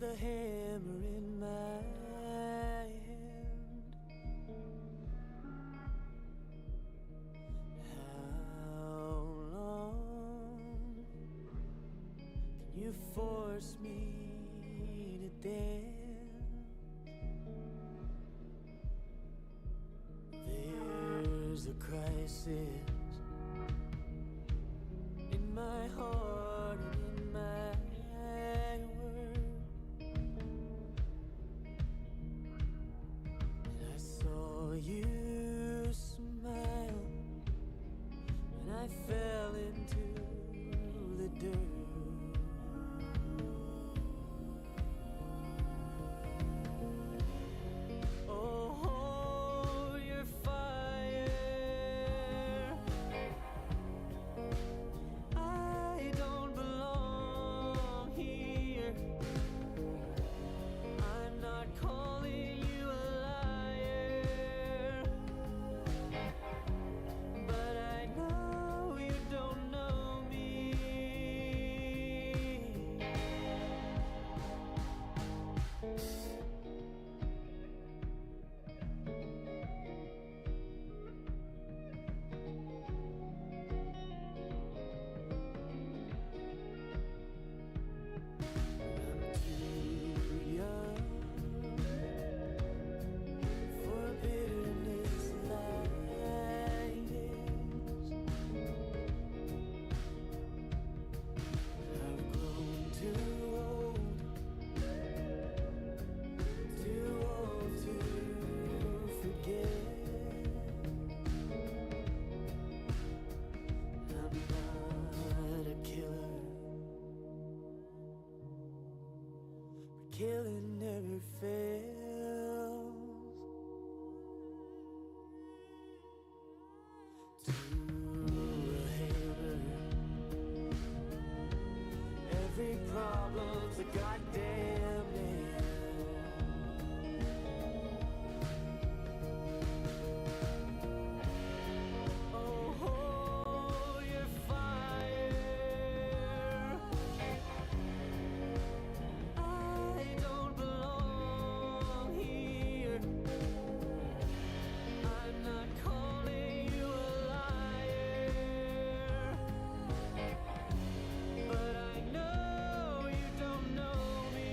the hammer in my hand. How long can you force me to dance? There's a crisis in my heart and in my words. And I saw you smile when I fell into the dirt. Oh, your fire. I don't belong here. I'm not calling you a liar, but I know you don't know me. I'm too young for bitterness like this. I've grown too old to forget. I'm not a killer. Killing never fails. To a hammer, every problem's a goddamn nail. Oh, your fire. I don't belong here. I'm not calling you a liar, but I know you don't know me.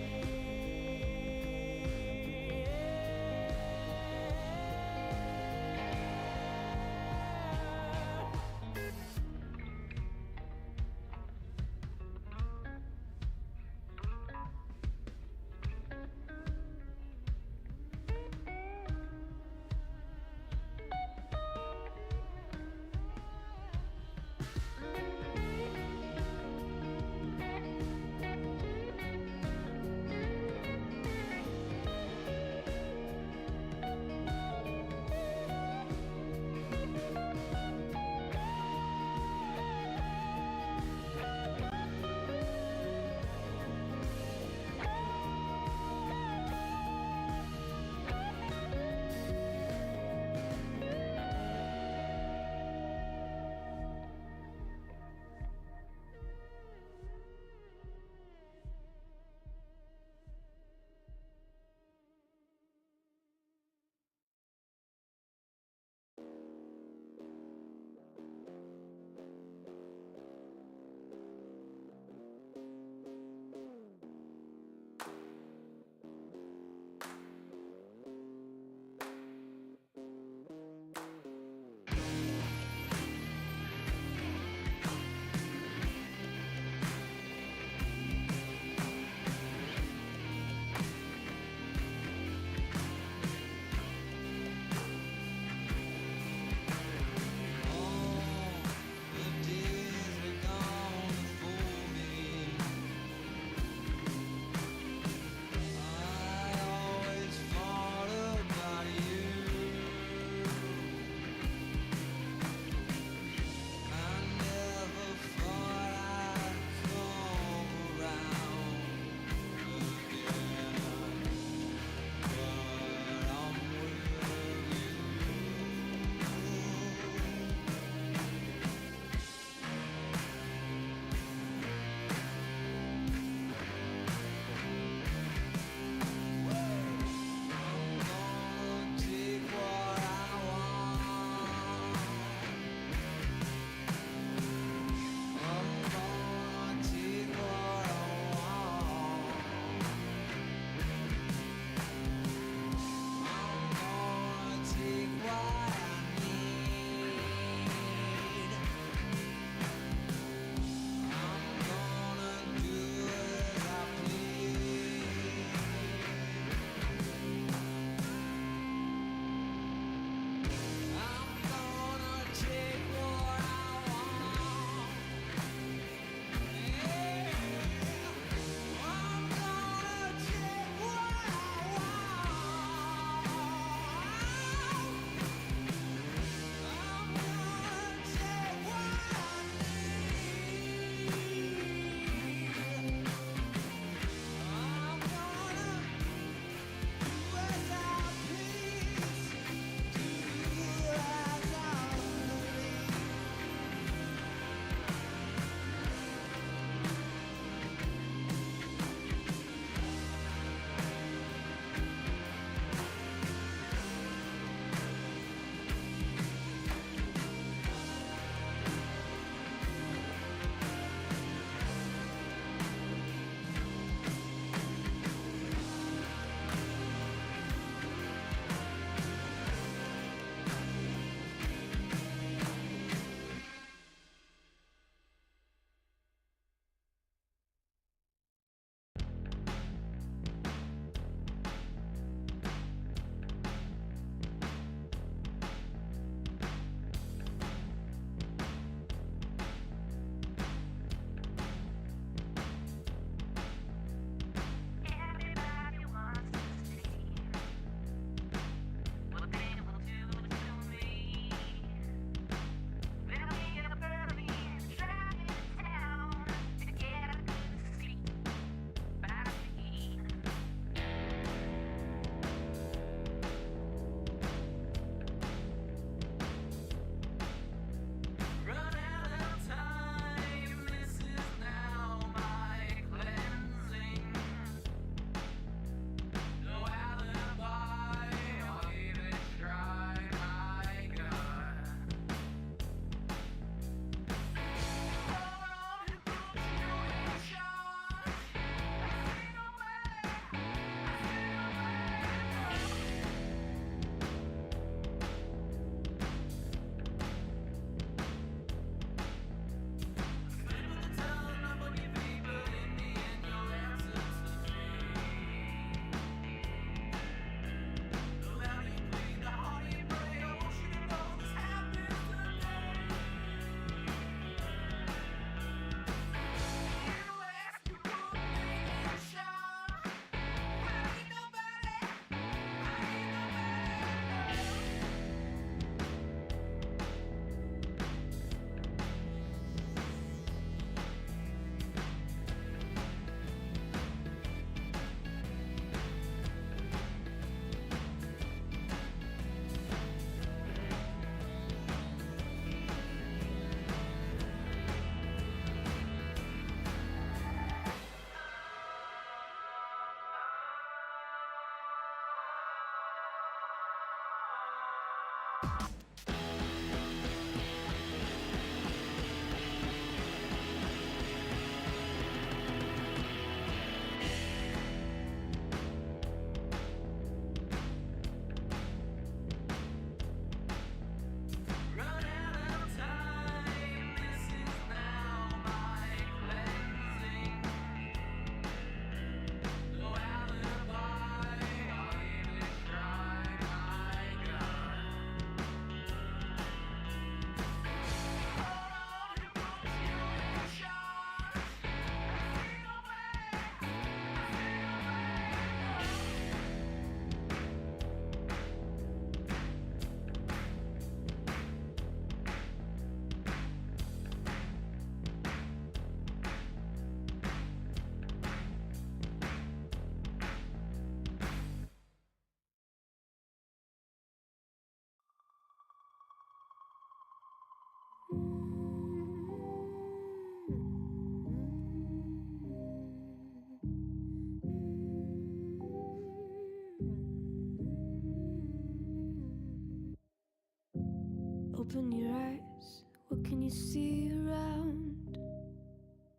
Open your eyes, what can you see around?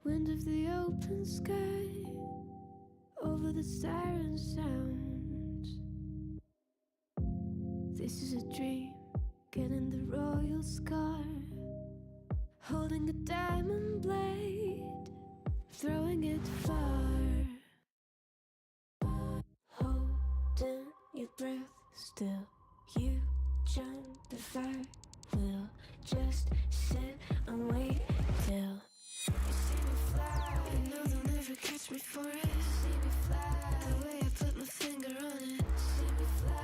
Wind of the open sky, over the siren sounds. This is a dream, getting the royal scar, holding a diamond blade, throwing it far. Holding your breath still, you jump the fire. We'll just sit and wait till you see me fly. You know they'll never catch me for it. See me fly, the way I put my finger on it. See me fly,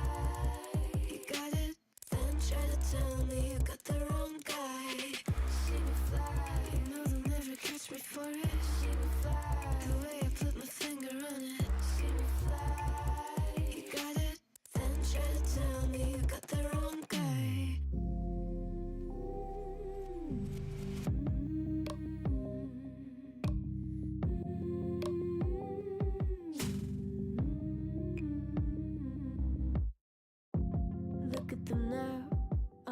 you got it, then try to tell me you got the wrong guy. See me fly, you know they'll never catch me for it. See me fly, the way I put my finger on it. See me fly, you got it, then try to tell me you got the wrong guy. Look at them now,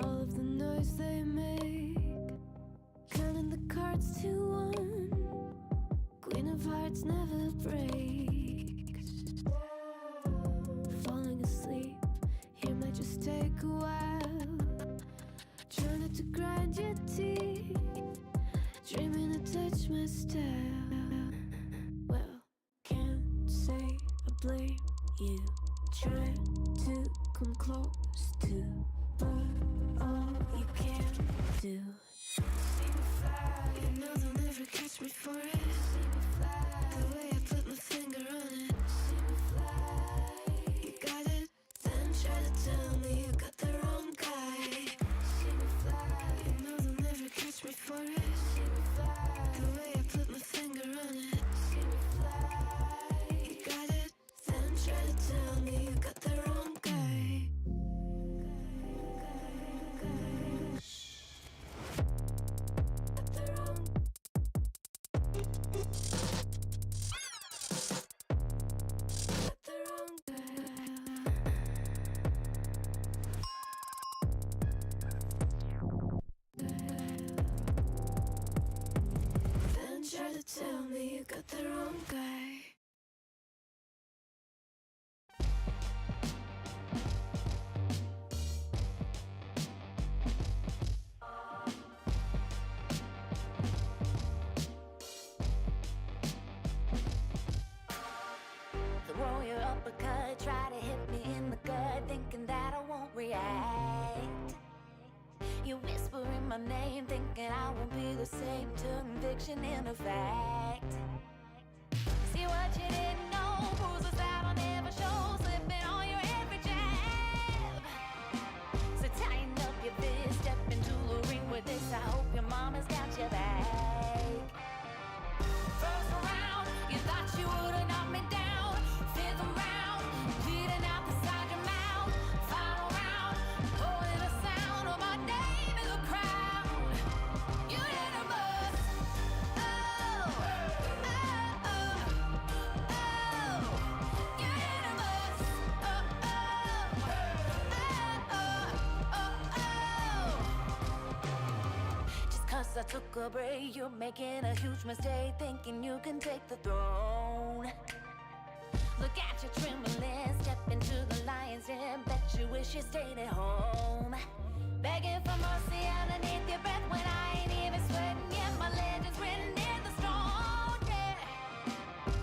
all of the noise they make, counting the cards to one. Queen of Hearts never breaks. Falling asleep here might just take a while. Try not to grind your teeth, dreaming to touch my style. Well, can't say I blame you. Try to come close to, but all you can do. See me fly, you know they'll never catch me for it. See me fly, the way I put my finger on it. See me fly, you got it, then try to tell me you got the wrong guy. See me fly, you know they'll never catch me for it. See me fly, the way I put my finger on it. See me fly, you got it, then try to tell me you got the wrong guy. Got the wrong. Got the wrong guy. Then try to tell me you got the wrong guy. Throw your uppercut, try to hit me in the gut, thinking that I won't react. You whisper in my name, thinking I won't be the same. Turn fiction into fact. See what you didn't know, bruises that I'll never show, slipping on your every jab. So tighten up your fist, step into the ring with this. I hope your mama's got your back. First round, you thought you would've knocked me down. Fifth round, bleeding out the side of your mouth. Final round, holding the sound of my name in the crowd. You didn't bust. Oh, oh, oh, oh. You didn't bust. Oh, oh, oh, oh, oh. Just 'cause I took a break, you're making a huge mistake, thinking you can take the throne. Look at you trembling, step into the lion's den, bet you wish you stayed at home. Begging for mercy underneath your breath when I ain't even sweating yet. My legend's written in the stone, yeah.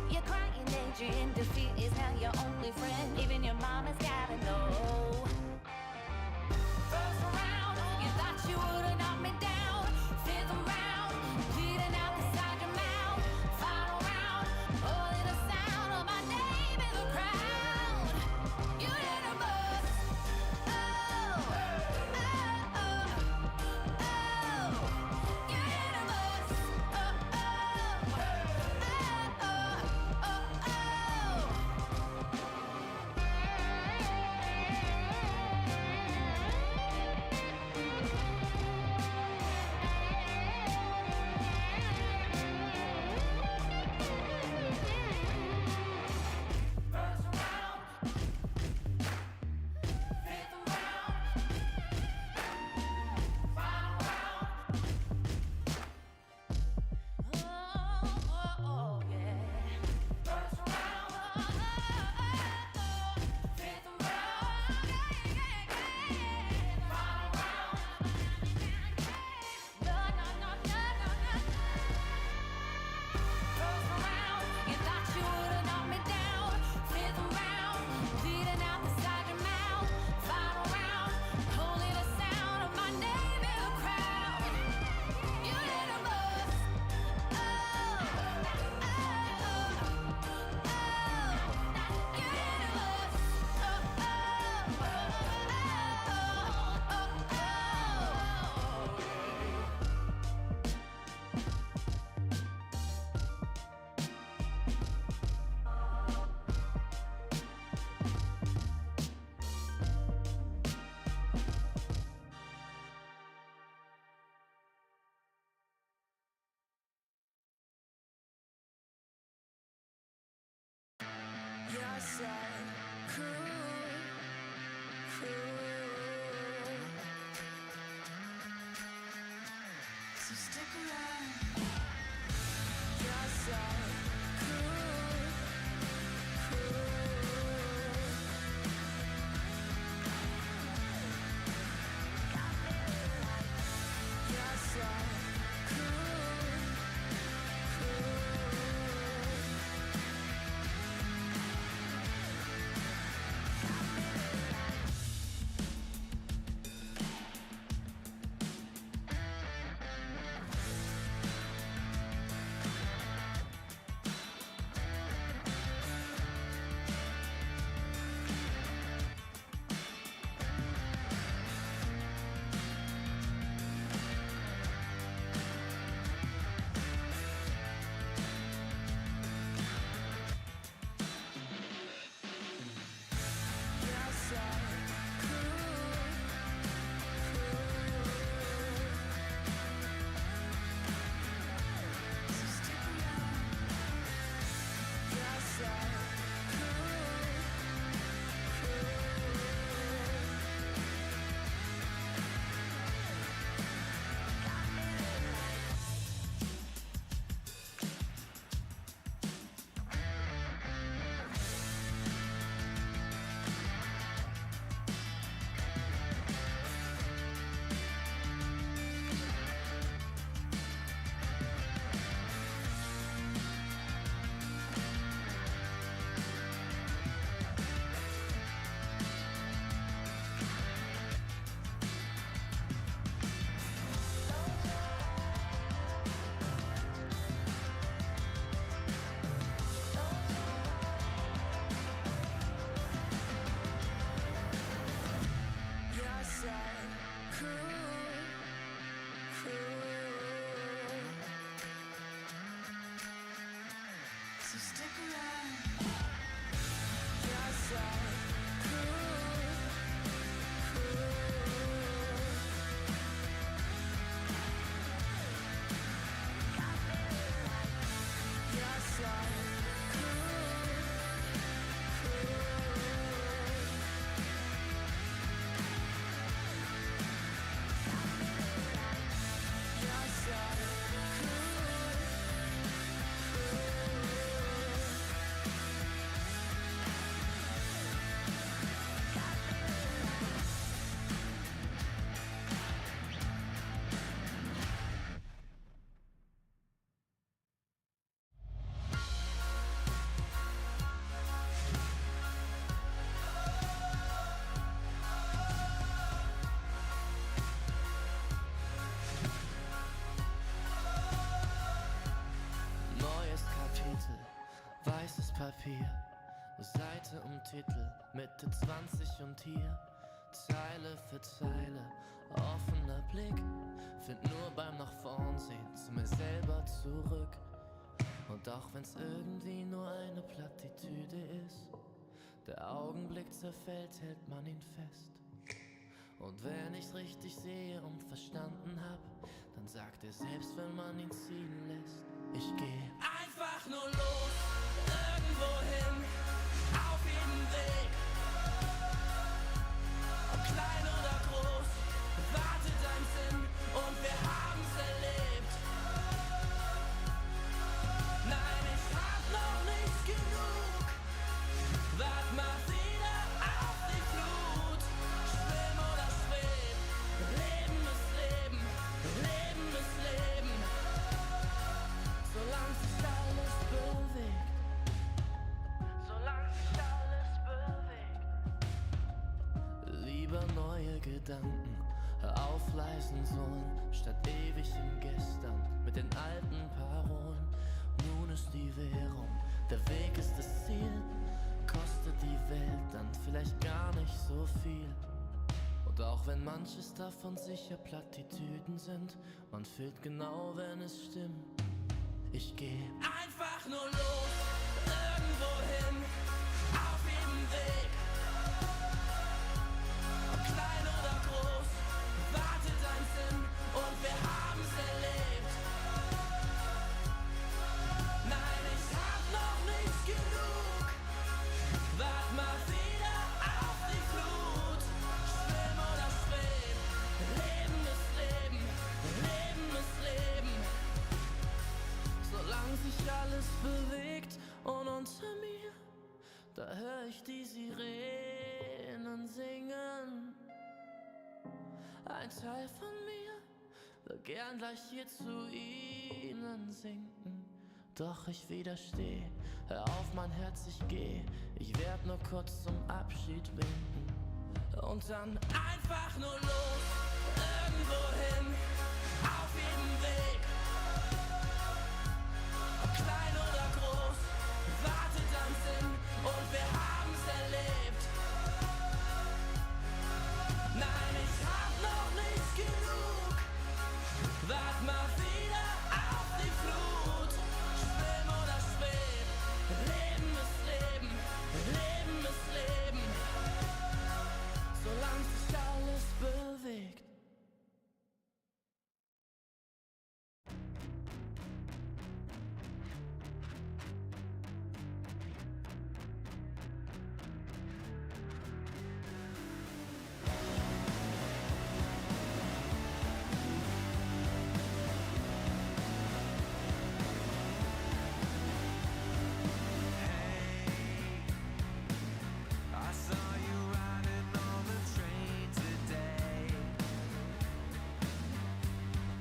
You're crying danger in defeat is now your only friend. Even your mama's gotta know. First round, you thought you would've knocked me down. Fifth round, bleeding out the side of your mouth. Final round, holding the sound of my name in the crowd. You didn't bust. Oh, oh, oh, oh. You didn't bust. Oh, oh, oh, oh, oh, oh. Just like cool, cool. So stick around. Just like cool, cool. Just like cool, cool. Just like cool, cool. So stick around. Just like cool, cool. Just like cool, cool. So stick around. Just like cool, cool. Just like cool, cool. Just like cool, Neues Kapitel, weißes Papier, Seite um Titel, Mitte 20 und hier, Zeile für Zeile, offener Blick, find nur beim nach vorn sehen zu mir selber zurück. Und auch wenn's irgendwie nur eine Plattitüde ist, der Augenblick zerfällt, hält man ihn fest. Und wenn ich's richtig sehe und verstanden hab, dann sagt er selbst, wenn man ihn ziehen lässt, ich geh einfach nur los, irgendwo hin, auf jedem Weg. Ob klein oder groß, wartet ein Sinn und wir haben's erlebt. Nein, ich hab noch nicht genug, wart mal wieder auf die Flut. Schwimm oder schweb, Leben ist Leben, Leben ist Leben. Solange sich alles bewegt, solange sich alles bewegt. Lieber neue Gedanken aufleisen sollen, statt ewig im Gestern mit den alten Parolen. Nun ist die Währung, der Weg ist das Ziel. Kostet die Welt dann vielleicht gar nicht so viel. Und auch wenn manches davon sicher Plattitüden sind, man fühlt genau, wenn es stimmt. Ich geh einfach nur los, irgendwo hin, auf jedem Weg. Ob klein oder groß, wartet ein Sinn und wir haben's erlebt. Nein, ich hab noch nicht genug, Da hör ich die Sirenen singen. Ein Teil von mir will gern gleich hier zu ihnen sinken. Doch ich widersteh, hör auf mein Herz, ich geh. Ich werd nur kurz zum Abschied winken. Und dann einfach nur los, irgendwo hin, auf jedem Weg. Ob klein oder groß, wartet am Sinn und wir haben's erlebt. Nein, ich hab noch nicht genug, wart mal wieder auf die Flut. Schwimm oder schweb, Leben ist Leben, Leben ist Leben. Solange sich alles bewegt. I saw you riding on the train today,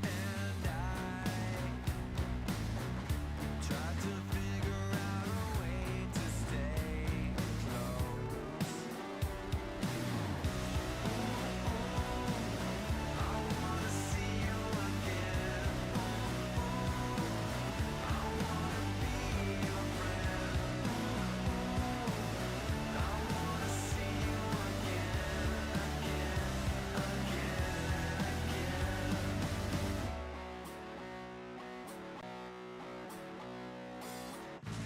and I tried to figure out a way to stay close. I wanna see you again. I wanna be your friend. I wanna see you again, again,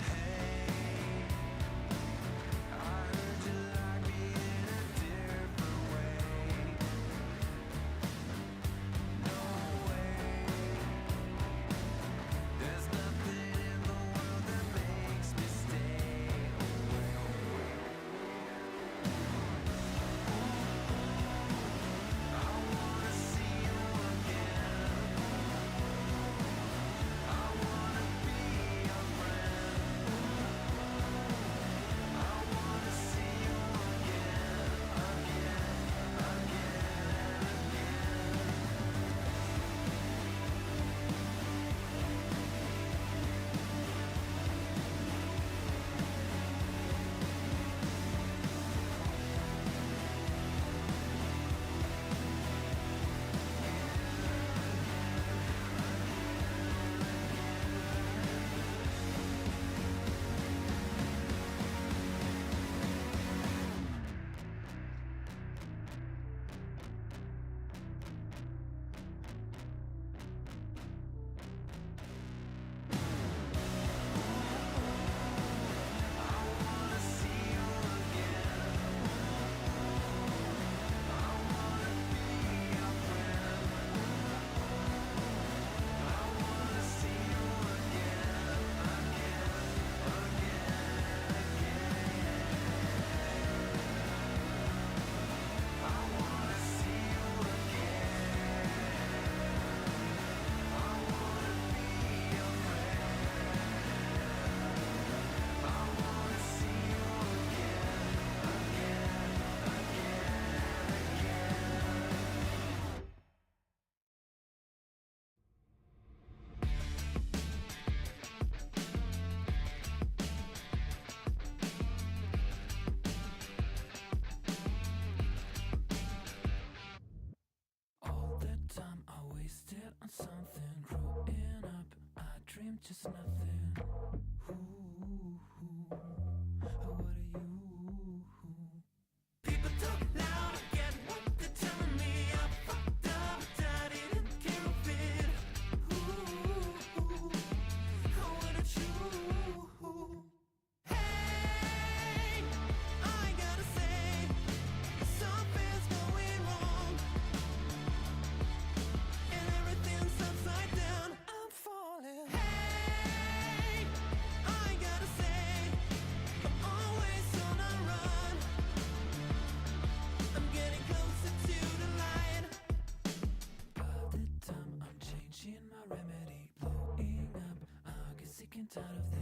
Hey, I heard you like me in a different way. No way. There's nothing in the world that makes me stay away. I wanna see you again. I wanna be your friend. I wanna see you again, all the time I wasted on something. Growing up, I dreamed just nothing. What are you? People talk loud, I get what they're telling me. I fucked up, but I didn't care a bit. What did you? Hey, I gotta say, something's going wrong, and everything's upside down. I'm falling. Hey, I gotta say, I'm always on a run. I'm getting closer to the light. By the time I'm changing my remedy, blowing up, I get sick and tired of this.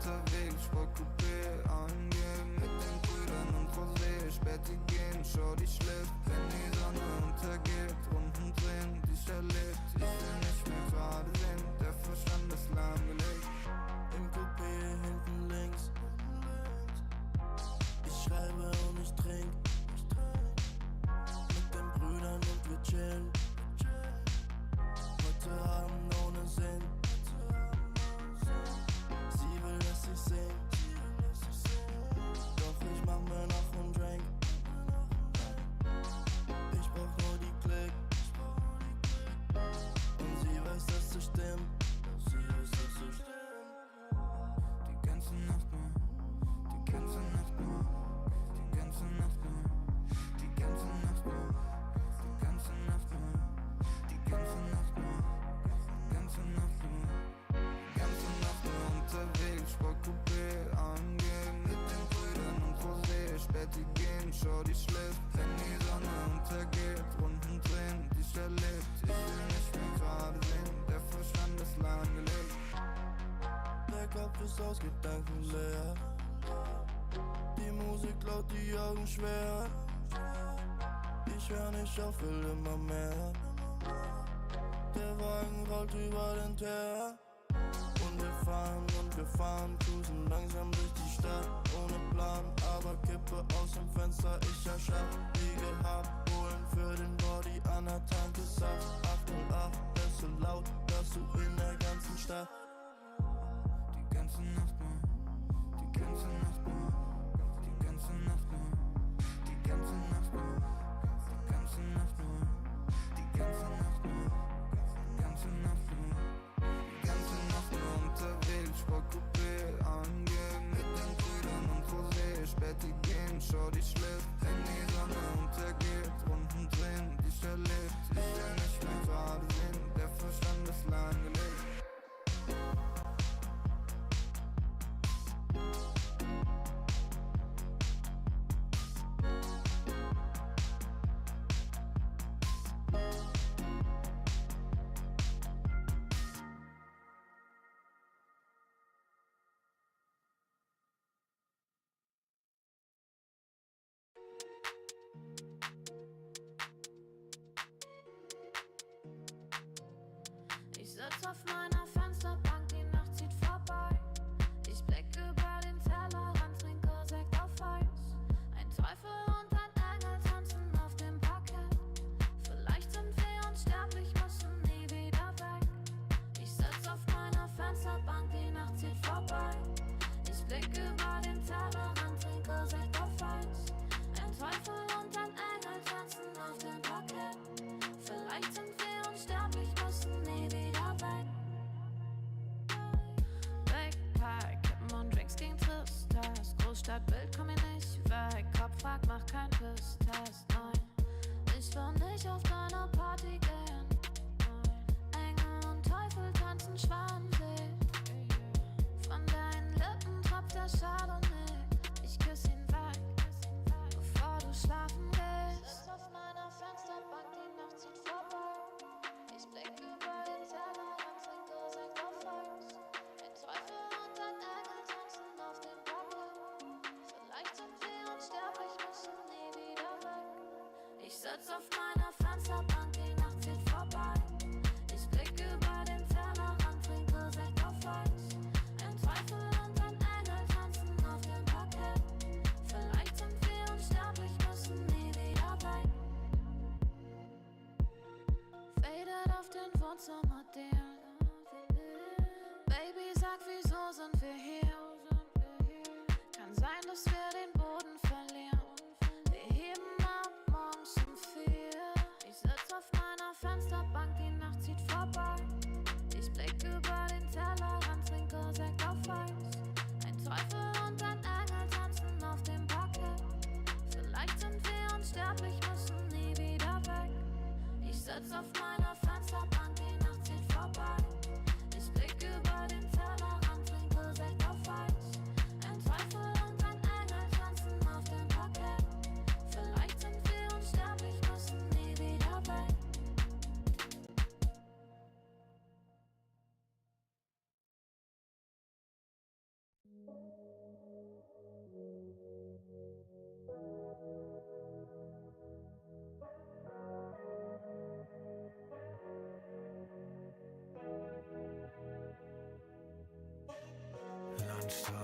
unterwegs, Sportcoupé angehen mit den Brüdern und Rosé. Späti gehen, Shorty schläft, wenn die Sonne untergeht. Runden drehen, die ich erlebt, ich will nicht mehr gerade sehen. Der Verstand ist lahmgelegt. Im Coupé hinten links. Ich schreibe und ich trink. Mit den Brüdern und wir chillen. Heute Abend ohne Sinn. Sie will, dass ich sing. Doch ich mach mir noch einen Drink. Ich brauch nur die Klick. Und sie weiß, dass es stimmt. Die ganze Nacht nur, die ganze Nacht nur, die ganze Nacht nur, die ganze Nacht nur, die ganze Nacht nur, die ganze Nacht nur, die ganze Nacht nur, die ganze Nacht nur unterwegs, Sportcoupé angehen mit den Brüdern und Rosé. Späti gehen, Shorty schläft, wenn die Sonne untergeht. Runden drehen, die ich erlebt, ich will nicht mehr gerade sehen. Der Verstand ist lahmgelegt. Der Kopf ist aus Gedanken leer. Die Musik laut, die Augen schwer. Ich hör nicht auf, will immer mehr. Der Wagen rollt über den Teer. Und wir fahren, cruisen langsam durch die Stadt. Ohne Plan, aber Kippe aus dem Fenster, ich erschaff. Wie gehabt, holen für den Body an der Tanke Saft. 808, das ist so laut, dass du in der ganzen Stadt. Die ganze Nacht nur, die ganze Nacht nur, die ganze Nacht nur, die ganze Nacht nur, die ganze Nacht nur, die ganze Nacht nur, die ganze Nacht nur, die ganze Nacht nur unterwegs, Sportcoupé angehen mit den Brüdern und Rosé. Späti gehen, Shorty schläft, wenn die Sonne untergeht. Runden drehen, die ich erlebt, ich will nicht mehr gerade sehen. Der Verstand ist lahmgelegt. Ich sitz auf meiner Fensterbank, die Nacht zieht vorbei. Ich blick über den Tellerrand, trinke Sekt auf Eis. Ein Teufel und ein Engel tanzen auf dem Parkett. Vielleicht sind wir unsterblich, müssen nie wieder weg. Ich sitz auf meiner Fensterbank, die Nacht zieht vorbei. Ich blick über den Tellerrand, trinke Sekt auf Eis. Ein Teufel und ein Engel tanzen auf dem Parkett. Vielleicht sind wir unsterblich, müssen nie wieder weg. Big Pie, Kippen und Drinks gegen Tristesse. Großstadtbild, komm mir nicht weg. Kopf fragt, mach kein Pisstest, nein. Ich will nicht auf deine Party gehen. Engel und Teufel tanzen schwarmsee. Von deinen Lippen tropft der Chardonnay. Ich küss ihn weg, bevor du schlafen gehst. Auf meiner Fensterbank, die Nacht zieht vorbei. Ich blick über den Tellerrand, trinke Sekt auf Eis. Ein Teufel und ein Engel tanzen auf dem Parkett. Vielleicht sind wir unsterblich, müssen nie wieder weg. Ich sitz auf meiner Fensterbank, die Nacht zieht vorbei. Ich blick über den Tellerrand, trinke Sekt auf Eis. Ein Teufel und ein Engel tanzen auf dem Parkett. Vielleicht sind wir unsterblich, müssen nie wieder weg. Faded auf den Wohnzimmerdielen. Baby, sag, wieso sind wir hier? Kann sein, dass wir den Boden verlieren. Wir heben ab morgens um 4. Ich sitz auf meiner Fensterbank, die Nacht zieht vorbei. Ich blick über den Tellerrand, trinke Sekt auf Eis. Ein Teufel und ein Engel tanzen auf dem Parkett. Vielleicht sind wir unsterblich, müssen nie wieder weg. Ich sitz auf meiner Fensterbank, die Nacht zieht vorbei. Ich blick über den Tellerrand, trinke Sekt auf Eis. Ein Teufel und ein Engel tanzen auf dem Parkett. Vielleicht sind wir unsterblich, müssen nie wieder weg.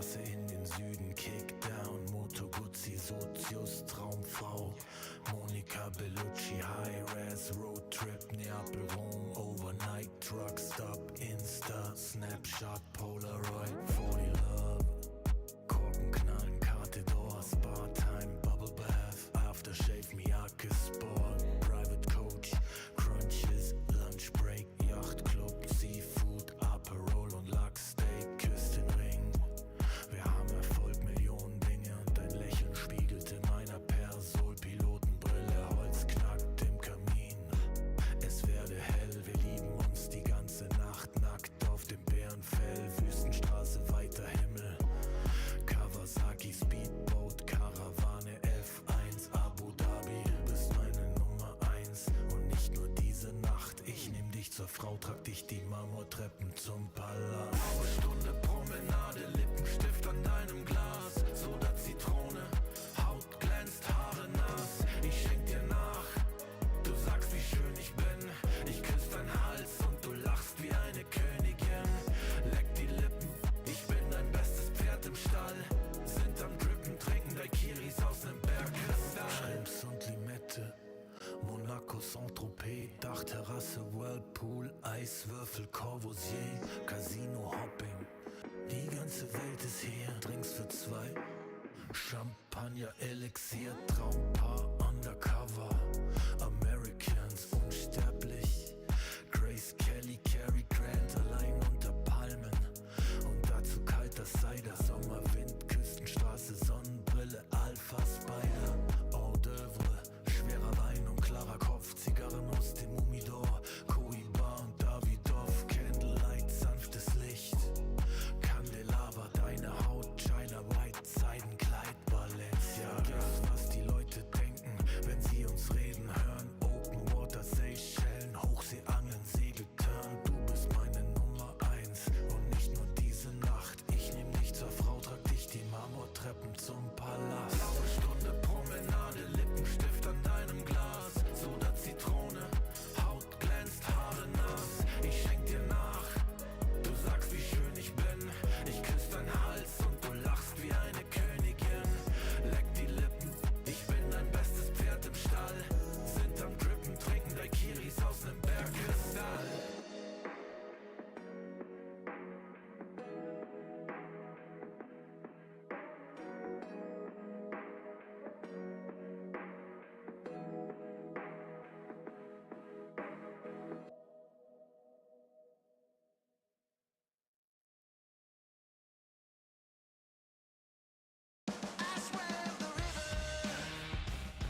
Straße in den Süden, Kickdown, Moto Guzzi, Sozius, Traumfrau, Monika Bellucci, High-Res, Roadtrip, Neapel, Rom, Overnight, Truckstop, Insta, Snapshot, Polaroid, 40 Love, Korken knallen, Karte Door, Spa-Time, Bubble Bath, Aftershave, Miyake Sport, Private Coach, Crunches, Lunch Break, Yacht Club, Seafood, Aperol und Lachsteak, Küstenring. Wir haben Erfolg, Millionen Dinge und dein Lächeln spiegelt in meiner Persol, Pilotenbrille, Holz knackt im Kamin. Es werde hell, wir lieben uns die ganze Nacht, nackt auf dem Bärenfell, Wüstenstraße, weiter Himmel. Kawasaki, Speedboat, Karawane, F1, Abu Dhabi. Du bist meine Nummer 1 und nicht nur diese Nacht. Ich nehm dich zur Frau, trag dich die Marmortreppen zum Palast. Blaue Stunde, Promenade, Lippenstift an deinem Glas. Soda, Zitrone, Haut glänzt, Haare nass. Ich schenk dir nach, du sagst, wie schön ich bin. Ich küss deinen Hals und du lachst wie eine Königin. Leck die Lippen, ich bin dein bestes Pferd im Stall. Sind am Drippen, trinken Daiquiris aus nem Bergkristall. Schrimps und Limette, Monaco, Saint-Tropez, Dachterrasse, Whirlpool, Eiswürfel, Corbusier, Casino, Hopping. Die ganze Welt ist hier, Drinks für zwei, Champagner, Elixier, Traumpaar, Undercover, Americans, unsterblich, Grace Kelly, Cary Grant, allein unter Palmen. Und dazu kalter Cider, Sommerwind, Küstenstraße, Sonnenbrille, Alpha Spider, Hors d'oeuvre, schwerer Wein und klarer Kopf, Zigarren aus dem Humidor, Cohiba und Davidoff, Candlelight, sanftes Licht, Candelabra, deine Haut, China White, Seidenkleid, Balenciaga. Was die Leute denken, wenn sie uns reden hören, Open Water, Seychellen, Hochseeangeln, Segeltörn. Du bist meine Nummer 1 und nicht nur diese Nacht. Ich nehm dich zur Frau, trag dich die Marmortreppen zum Palast. Blaue Stunde, Promenade, Lippenstift an deinem Glas. Soda, Zitrone, Haut glänzt, Haare nass. Ich schenk dir nach, du sagst, wie schön ich bin. Ich küss deinen Hals und du lachst wie eine Königin. Leck die Lippen, ich bin dein bestes Pferd im Stall. Sind am Drippen, trinken Daiquiris aus nem Bergkristall. I swam the river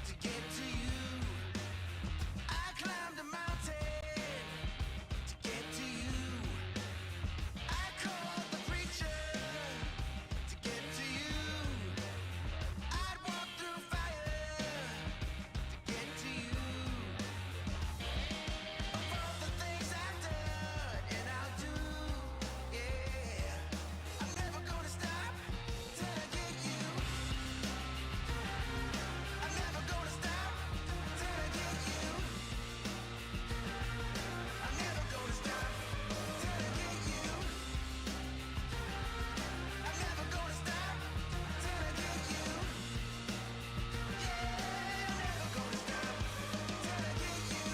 to get to you. I climbed a mountain to get to you. I called the preacher to get to you. I'd walk through fire to get to you. Of all the things I've done and I'll do, yeah, I'm never gonna stop till I get you. I'm never gonna stop till I get you. I'm never gonna stop till I get you. I'm never gonna stop till I get you. Yeah, I'm never gonna stop till I get you.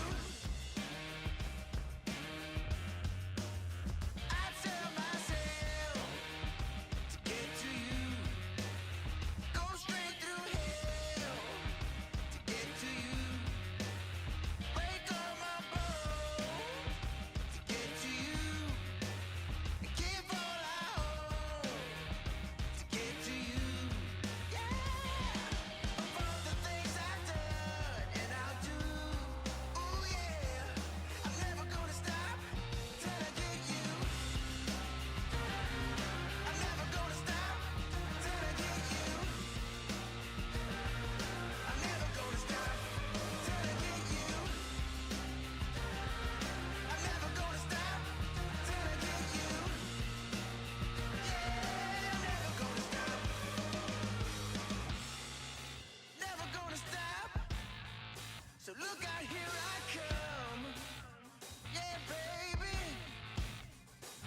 I tell myself to get to you. Go straight through hell to get to you. Break all my bones to get to you. And give all I own to get to you. Yeah. Of all the things I've done and I'll do, ooh yeah, I'm never gonna stop till I get you. I'm never gonna stop till I get you. I'm never gonna stop till I get you. I'm never gonna stop till I get you. Yeah, I'm never gonna stop. Never gonna stop. So look out, here I come. Yeah, baby.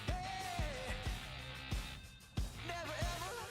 Hey. Never ever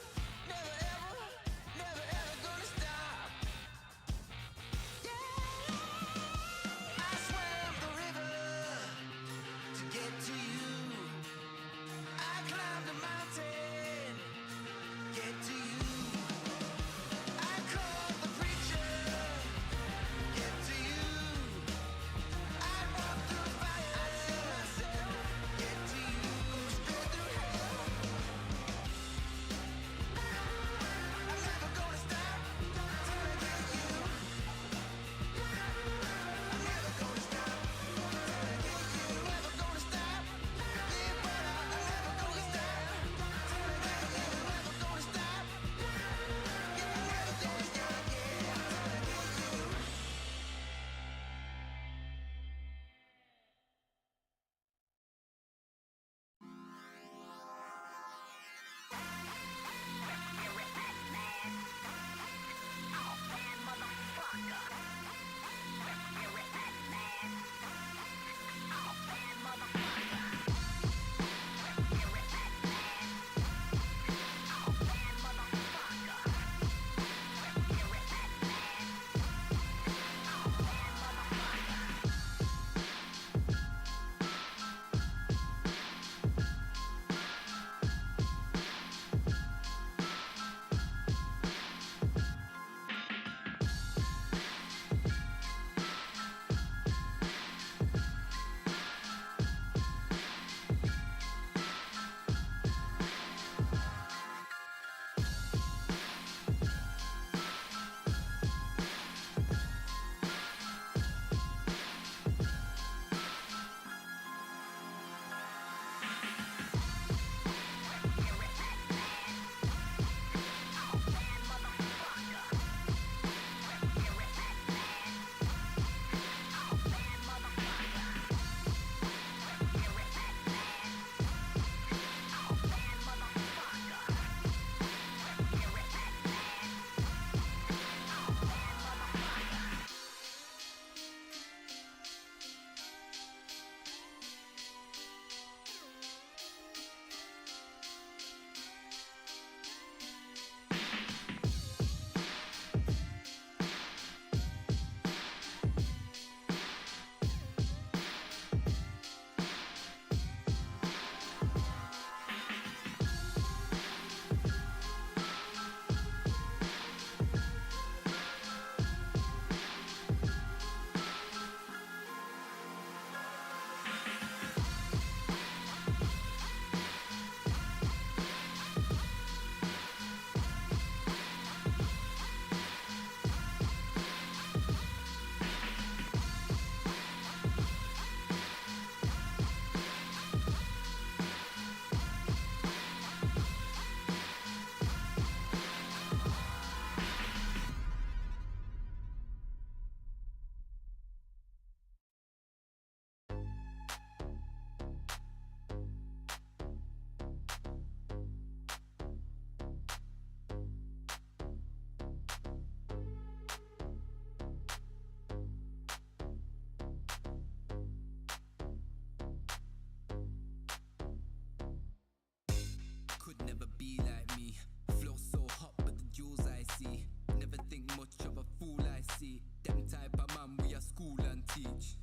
be like me. Flow so hot, but the jewels I see. Never think much of a fool I see. Them type of man we are school and teach.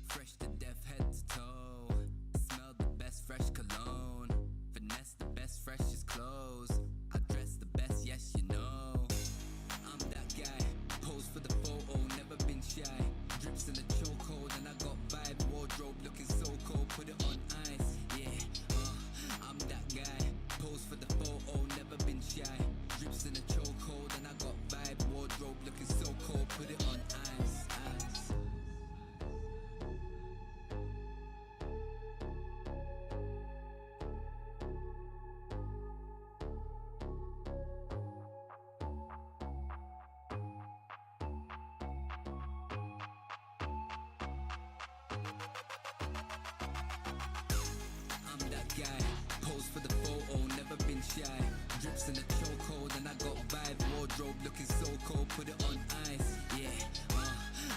Fresh to death, head to toe. Smell the best fresh cologne. Finesse the best freshest clothes. I dress the best, yes you know. I'm that guy, pose for the photo, never been shy. Drips in the chokehold and I got vibe. Wardrobe looking so cold, put it on ice. Yeah, I'm that guy, pose for the photo, never been shy. Drips in the chokehold and I got vibe. Wardrobe looking so cold, put it on ice. Ice. I'm that guy, pose for the photo, never been shy. Drips in the chokehold and I got vibe. Wardrobe looking so cold, put it on ice. Yeah,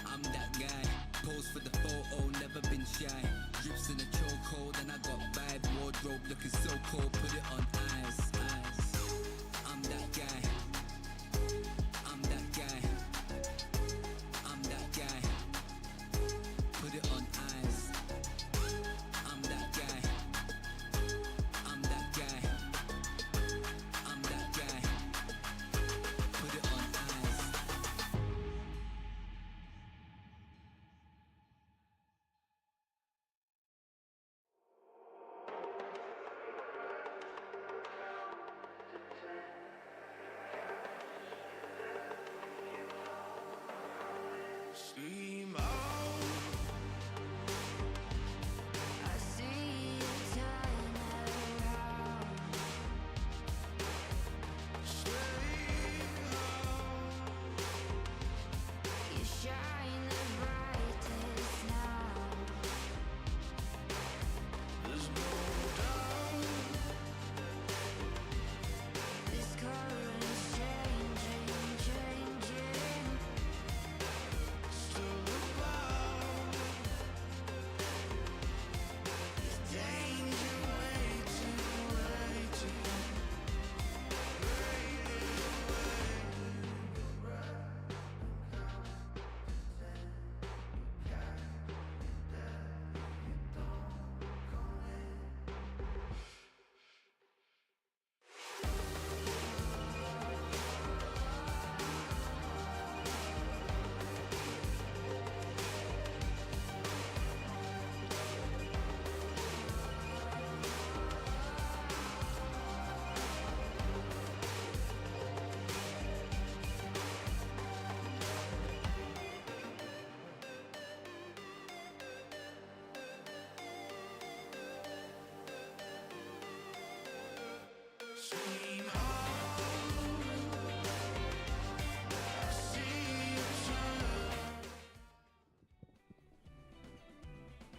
I'm that guy, pose for the photo, never been shy. Drips in the chokehold and I got vibe. Wardrobe looking so cold, put it on ice. Ice. I'm that guy. I'm that guy. I'm that guy. Put it on ice. I'm that guy. I'm that guy. I'm that guy. Put it on ice. Steam out. I see you turn around. You shine the brightest now. There's no doubt. This current's changing, changing. Still about. There's danger waiting, waiting. Steam out. I see you turn.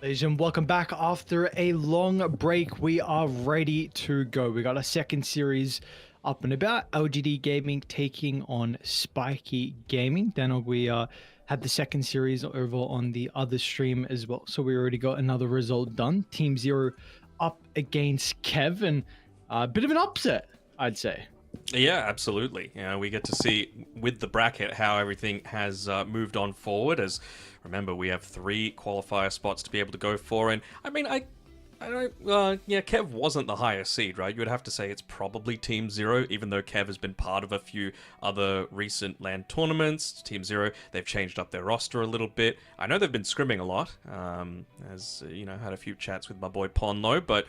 Ladies and welcome back. After a long break, we are ready to go. We got a second series up and about. LGD Gaming taking on Spiky Gaming. Then we had the second series over on the other stream as well. So we already got another result done. Team Zero up against Kev, and a bit of an upset, I'd say. Yeah, absolutely. We get to see with the bracket how everything has moved on forward. As remember, we have 3 qualifier spots to be able to go for, and I mean, I don't. Yeah, Kev wasn't the highest seed, right? You would have to say it's probably Team Zero, even though Kev has been part of a few other recent LAN tournaments. Team Zero, they've changed up their roster a little bit. I know they've been scrimming a lot, as you know, had a few chats with my boy Ponlo, but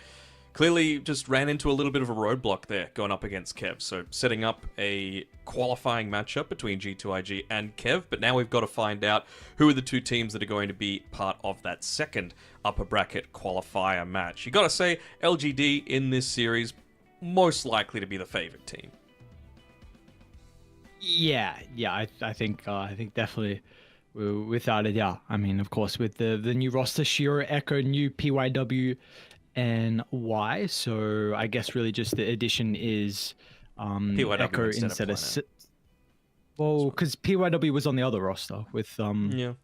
clearly just ran into a little bit of a roadblock there going up against Kev. So setting up a qualifying matchup between G2IG and Kev, but now we've got to find out who are the 2 teams that are going to be part of that second upper bracket qualifier match. You got to say LGD in this series most likely to be the favorite team. Yeah, I think definitely without a doubt. I mean, of course, with the new roster, Shiro, Echo, new PYW, and Y. So I guess really just the addition is PYW Echo instead of well, because PYW was on the other roster with yeah.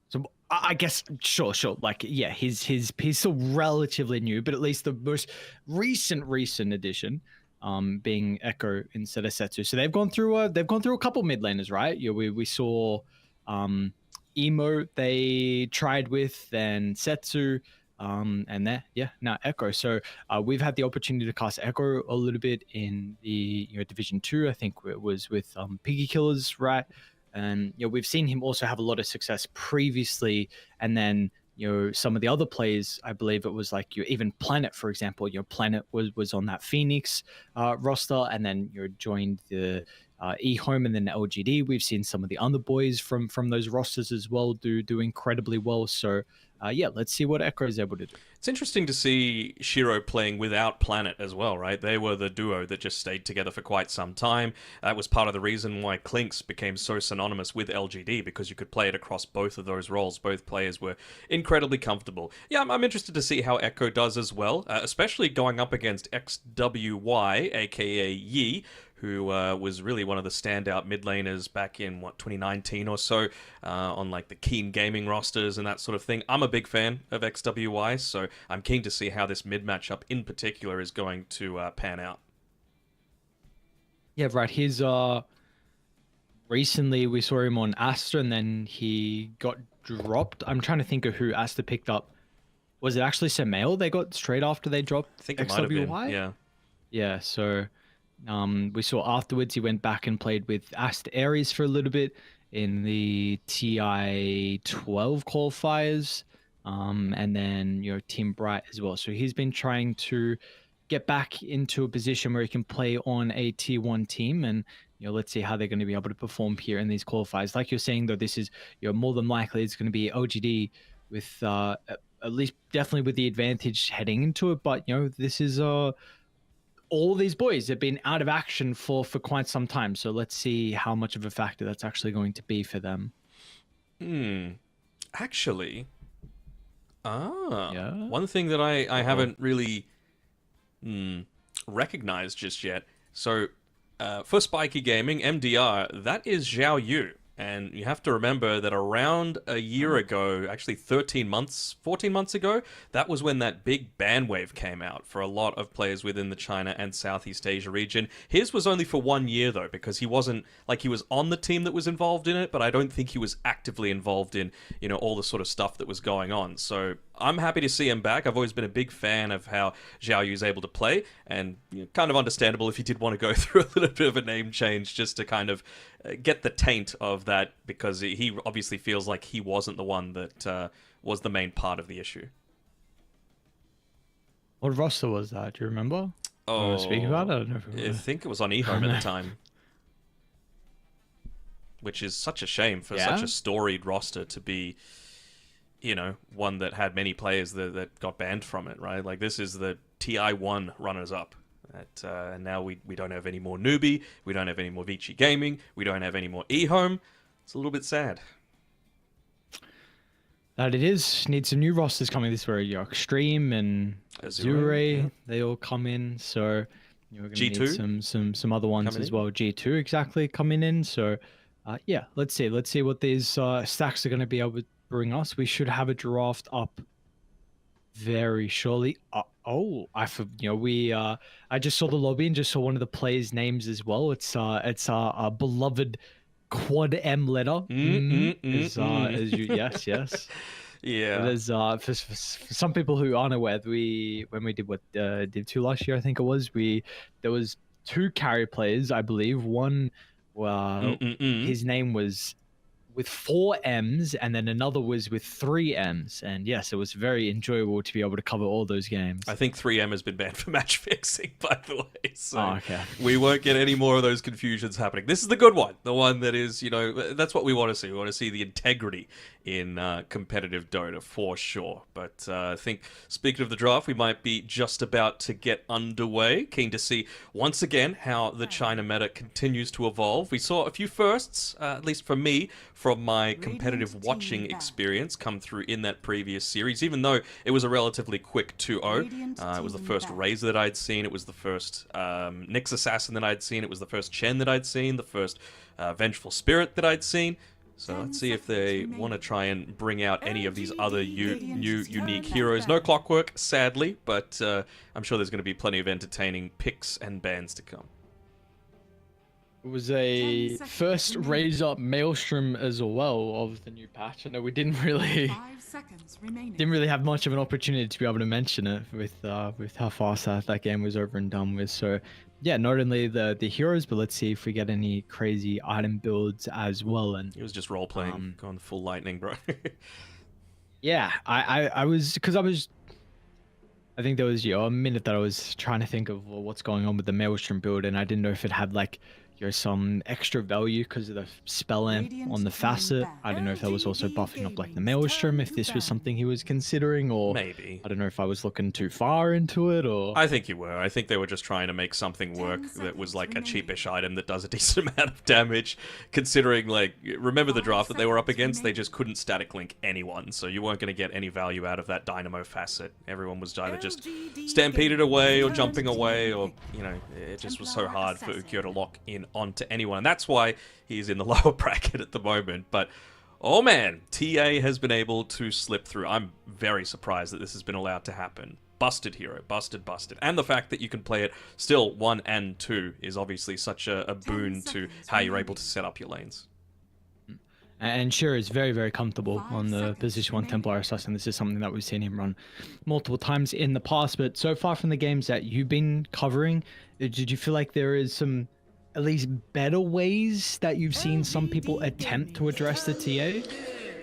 So I guess sure. Like yeah, he's still relatively new, but at least the most recent addition. being Echo instead of Setsu. So they've gone through a couple mid laners, right? Yeah, we saw Emo they tried with, then Setsu, and now Echo. So we've had the opportunity to cast Echo a little bit in the Division 2. I think it was with Piggy Killers, right? And we've seen him also have a lot of success previously, and then some of the other players, I believe it was like even Planet, for example. Planet was on that Phoenix roster, and then joined the eHome and then LGD. We've seen some of the other boys from those rosters as well do incredibly well. So let's see what Echo is able to do. It's interesting to see Shiro playing without Planet as well, right? They were the duo that just stayed together for quite some time. That was part of the reason why Clinks became so synonymous with LGD, because you could play it across both of those roles. Both players were incredibly comfortable. Yeah, I'm interested to see how Echo does as well, especially going up against XWY, aka Yi, who was really one of the standout mid laners back in 2019 or so, on like the Keen Gaming rosters and that sort of thing. I'm a big fan of XWY, so I'm keen to see how this mid matchup in particular is going to pan out. Yeah, right. He's recently we saw him on Astra, and then he got dropped. I'm trying to think of who Astra picked up. Was it actually Semail they got straight after they dropped I think it XWY? might have been, yeah. Yeah, so we saw afterwards he went back and played with Ast Aries for a little bit in the TI 12 qualifiers, and then Team Bright as well. So he's been trying to get back into a position where he can play on a T1 team, and let's see how they're going to be able to perform here in these qualifiers. Like you're saying though, this is more than likely it's going to be LGD with at least definitely with the advantage heading into it. But this is all of these boys have been out of action for quite some time. So let's see how much of a factor that's actually going to be for them. Actually, one thing that I haven't really recognized just yet. So, for Spiky Gaming, MDR, that is Xiao Yu. And you have to remember that around a year ago, actually 14 months ago, that was when that big ban wave came out for a lot of players within the China and Southeast Asia region. His was only for 1 year, though, because he wasn't, like, he was on the team that was involved in it, but I don't think he was actively involved in, all the sort of stuff that was going on. So I'm happy to see him back. I've always been a big fan of how Xiao Yu's able to play, and kind of understandable if he did want to go through a little bit of a name change just to kind of get the taint of that, because he obviously feels like he wasn't the one that was the main part of the issue. What roster was that? Do you remember? Oh, speak about it? I don't know if it was. I think it was on eHome at the time. Which is such a shame for such a storied roster to be, one that had many players that got banned from it, right? Like, this is the TI1 runners-up. And now we don't have any more Newbie, we don't have any more Vici Gaming, we don't have any more eHome. It's a little bit sad. That it is. Need some new rosters coming this way. Extreme and Azure, they all come in. So we're going to need some other ones as well. G2 exactly coming in. So let's see what these stacks are going to be able to bring us. We should have a draft up very surely. I just saw the lobby and just saw one of the players' names as well. It's our beloved Quad M letter. Yes. Yeah. There's for some people who aren't aware, when we did Div 2 last year, I think it was, there was 2 carry players, I believe. One, his name was with 4 M's, and then another was with 3 M's. And yes, it was very enjoyable to be able to cover all those games. I think 3M has been banned for match fixing, by the way. So we won't get any more of those confusions happening. This is the good one. The one that is, that's what we want to see. We want to see the integrity in competitive Dota for sure. But I think, speaking of the draft, we might be just about to get underway. Keen to see, once again, how the China meta continues to evolve. We saw a few firsts, at least for me, from my competitive watching experience come through in that previous series, even though it was a relatively quick 2-0. It was the first Razor that I'd seen, it was the first Nyx Assassin that I'd seen, it was the first Chen that I'd seen, the first Vengeful Spirit that I'd seen. So let's see if they want to try and bring out any of these other new unique heroes. No Clockwork, sadly, but I'm sure there's going to be plenty of entertaining picks and bans to come. It was a first raise up Maelstrom as well of the new patch. I know we didn't really 5 seconds remaining. have much of an opportunity to be able to mention it with how fast that game was over and done with. So yeah, not only the heroes, but let's see if we get any crazy item builds as well. And It was just role playing, going full lightning, bro. yeah, I was, because I think there was a minute that I was trying to think of what's going on with the Maelstrom build, and I didn't know if it had like some extra value because of the spell amp on the facet. I don't know if that was also buffing up like the Maelstrom, if this was something he was considering, or Maybe. I don't know if I was looking too far into it, or I think you were. I think they were just trying to make something work that was like a cheapish item that does a decent amount of damage, considering, like, remember the draft that they were up against? They just couldn't static link anyone, so you weren't going to get any value out of that Dynamo facet. Everyone was either just stampeded away or jumping away, or, you know, it just was so hard for Ukyo to lock in onto anyone. And that's why he's in the lower bracket at the moment. But oh man, TA has been able to slip through. I'm very surprised that this has been allowed to happen. Busted hero, busted. And the fact that you can play it still 1 and 2 is obviously such a boon to how you're able to set up your lanes. And Shira is very, very comfortable on the position 1 Templar Assassin. This is something that we've seen him run multiple times in the past. But so far from the games that you've been covering, did you feel like there is some at least better ways that you've seen some people attempt to address the TA?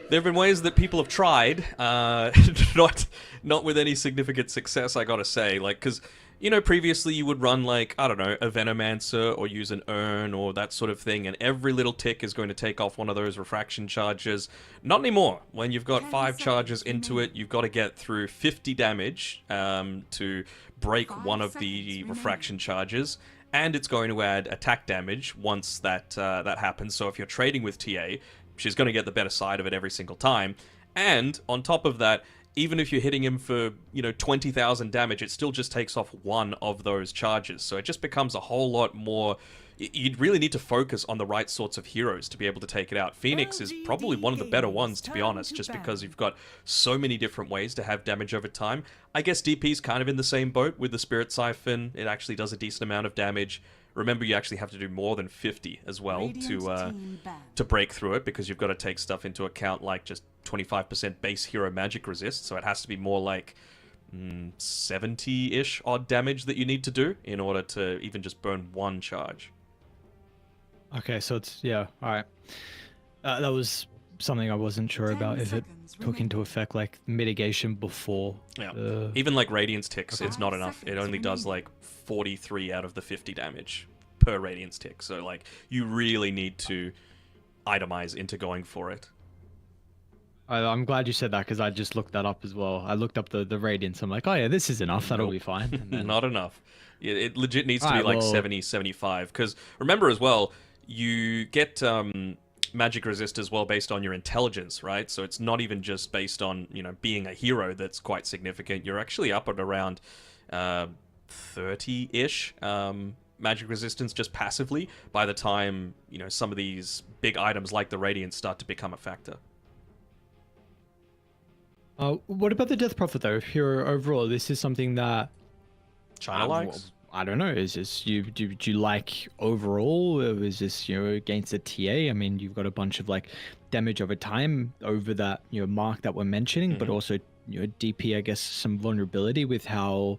There have been ways that people have tried, not with any significant success, I gotta say. Like, because, you know, previously you would run, like, I don't know, a Venomancer or use an Urn or that sort of thing, and every little tick is going to take off one of those refraction charges. Not anymore. When you've got 5 charges into it, you've got to get through 50 damage to break one of the refraction charges, and it's going to add attack damage once that happens. So if you're trading with TA, she's going to get the better side of it every single time. And on top of that, even if you're hitting him for, you know, 20,000 damage, it still just takes off one of those charges. So it just becomes a whole lot more. You'd really need to focus on the right sorts of heroes to be able to take it out. Phoenix is probably one of the better ones, to be honest, just because you've got so many different ways to have damage over time. I guess DP's kind of in the same boat with the Spirit Siphon. It actually does a decent amount of damage. Remember, you actually have to do more than 50 as well to break through it, because you've got to take stuff into account like just 25% base hero magic resist, so it has to be more like 70-ish odd damage that you need to do in order to even just burn 1 charge. Okay, so it's, yeah, alright. That was something I wasn't sure about, if it took into effect like mitigation before. Yeah. Even like Radiance ticks, it's not enough. It only does like 43 out of the 50 damage per Radiance tick. So like, you really need to itemize into going for it. I'm glad you said that, because I just looked that up as well. I looked up the Radiance. I'm like, oh yeah, this is enough. That'll be fine. And then... Not enough. It legit needs to be like 70, 75. Because remember as well, you get magic resist as well based on your intelligence, right? So it's not even just based on, you know, being a hero that's quite significant. You're actually up at around 30-ish magic resistance just passively by the time, you know, some of these big items like the Radiance start to become a factor. What about the Death Prophet though? Hero overall, this is something that China likes? I don't know. Is this do you like overall? Or is this, you know, against the TA? I mean, you've got a bunch of like damage over time over that, you know, mark that we're mentioning, but also, you know, DP, I guess, some vulnerability with how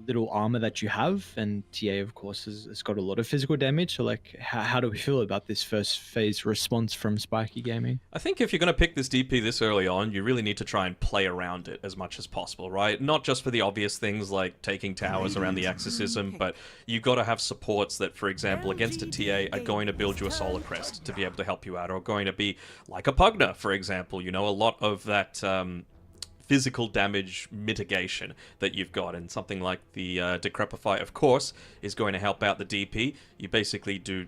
little armor that you have, and TA of course has got a lot of physical damage. So like, how do we feel about this first phase response from Spiky Gaming? I think if you're going to pick this DP this early on, you really need to try and play around it as much as possible, right? Not just for the obvious things like taking towers around the exorcism, but you've got to have supports that, for example, against a TA are going to build you a Solar Crest to be able to help you out, or going to be like a Pugna, for example. You know, a lot of that physical damage mitigation that you've got, and something like the Decrepify, of course, is going to help out the DP. You basically do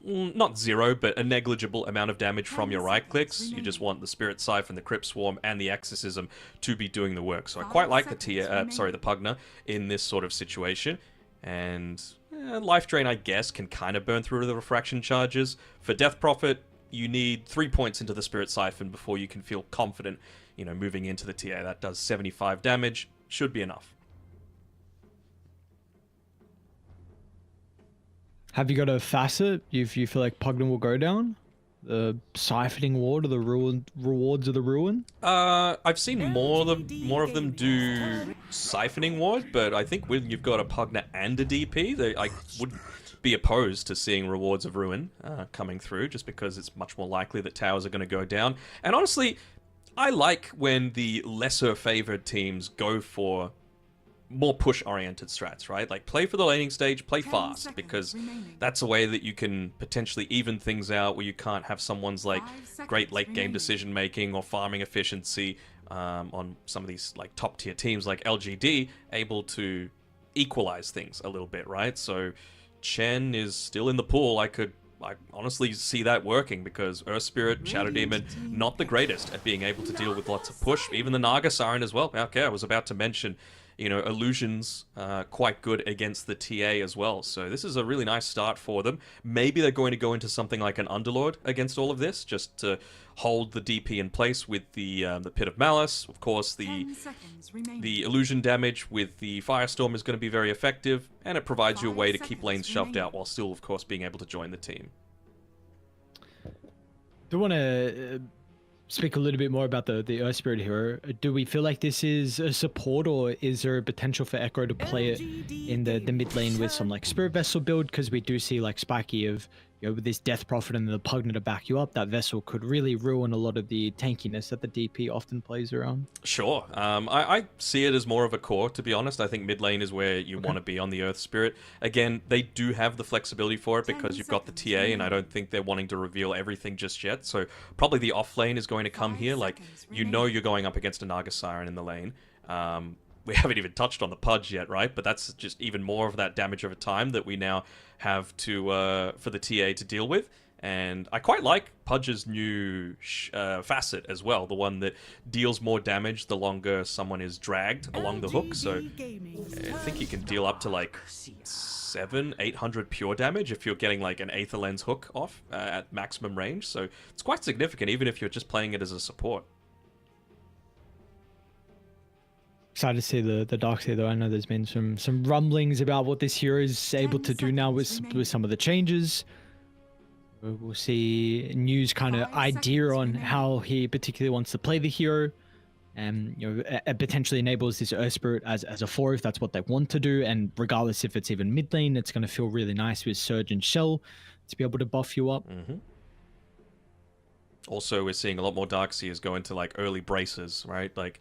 not zero, but a negligible amount of damage from your right clicks. You just want the Spirit Siphon, the Crypt Swarm, and the Exorcism to be doing the work. So I quite like the the Pugna in this sort of situation. And Life Drain, I guess, can kind of burn through the refraction charges. For Death Prophet, you need 3 points into the Spirit Siphon before you can feel confident, you know, moving into the TA. That does 75 damage. Should be enough. Have you got a facet if you feel like Pugna will go down? The siphoning ward or the rewards of the ruin? I've seen more of them do siphoning ward, but I think when you've got a Pugna and a DP, I would be opposed to seeing rewards of ruin coming through, just because it's much more likely that towers are going to go down. And honestly, I like when the lesser favored teams go for more push-oriented strats, right? Like, play for the laning stage, play fast, because that's a way that you can potentially even things out where you can't have someone's, like, great late-game decision-making or farming efficiency on some of these, like, top-tier teams like LGD able to equalize things a little bit, right? So Chen is still in the pool. I honestly see that working, because Earth Spirit, Shadow Demon, not the greatest at being able to deal with lots of push. Even the Naga Siren as well. Okay, I was about to mention, you know, Illusion's quite good against the TA as well. So this is a really nice start for them. Maybe they're going to go into something like an Underlord against all of this, just to hold the DP in place with the Pit of Malice. Of course, the Illusion damage with the Firestorm is going to be very effective, and it provides you a way to keep lanes shoved out while still, of course, being able to join the team. Do want to speak a little bit more about the Earth Spirit hero. Do we feel like this is a support, or is there a potential for Echo to play it in the mid lane with some like Spirit Vessel build? Because we do see like Spiky of, you know, with this Death Prophet and the Pugna to back you up, that Vessel could really ruin a lot of the tankiness that the DP often plays around. Sure. I see it as more of a core, to be honest. I think mid lane is where you want to be on the Earth Spirit. Again, they do have the flexibility for it because you've got the TA, and I don't think they're wanting to reveal everything just yet. So probably the off lane is going to come here. Like, you know, you're going up against a Naga Siren in the lane. We haven't even touched on the Pudge yet, right? But that's just even more of that damage over time that we now have to for the TA to deal with. And I quite like Pudge's new facet as well, the one that deals more damage the longer someone is dragged along the hook. So I think you can deal up to like 700-800 pure damage if you're getting like an Aether Lens hook off at maximum range. So it's quite significant, even if you're just playing it as a support. Excited to see the Darkseer though. I know there's been some rumblings about what this hero is able to do now with some of the changes. We'll see news kind of idea on how he particularly wants to play the hero, and you know, it potentially enables this Earth Spirit as a 4 if that's what they want to do. And regardless if it's even mid lane, it's going to feel really nice with Surge and Shell to be able to buff you up. Also, we're seeing a lot more Darkseers go into like early braces, right? Like,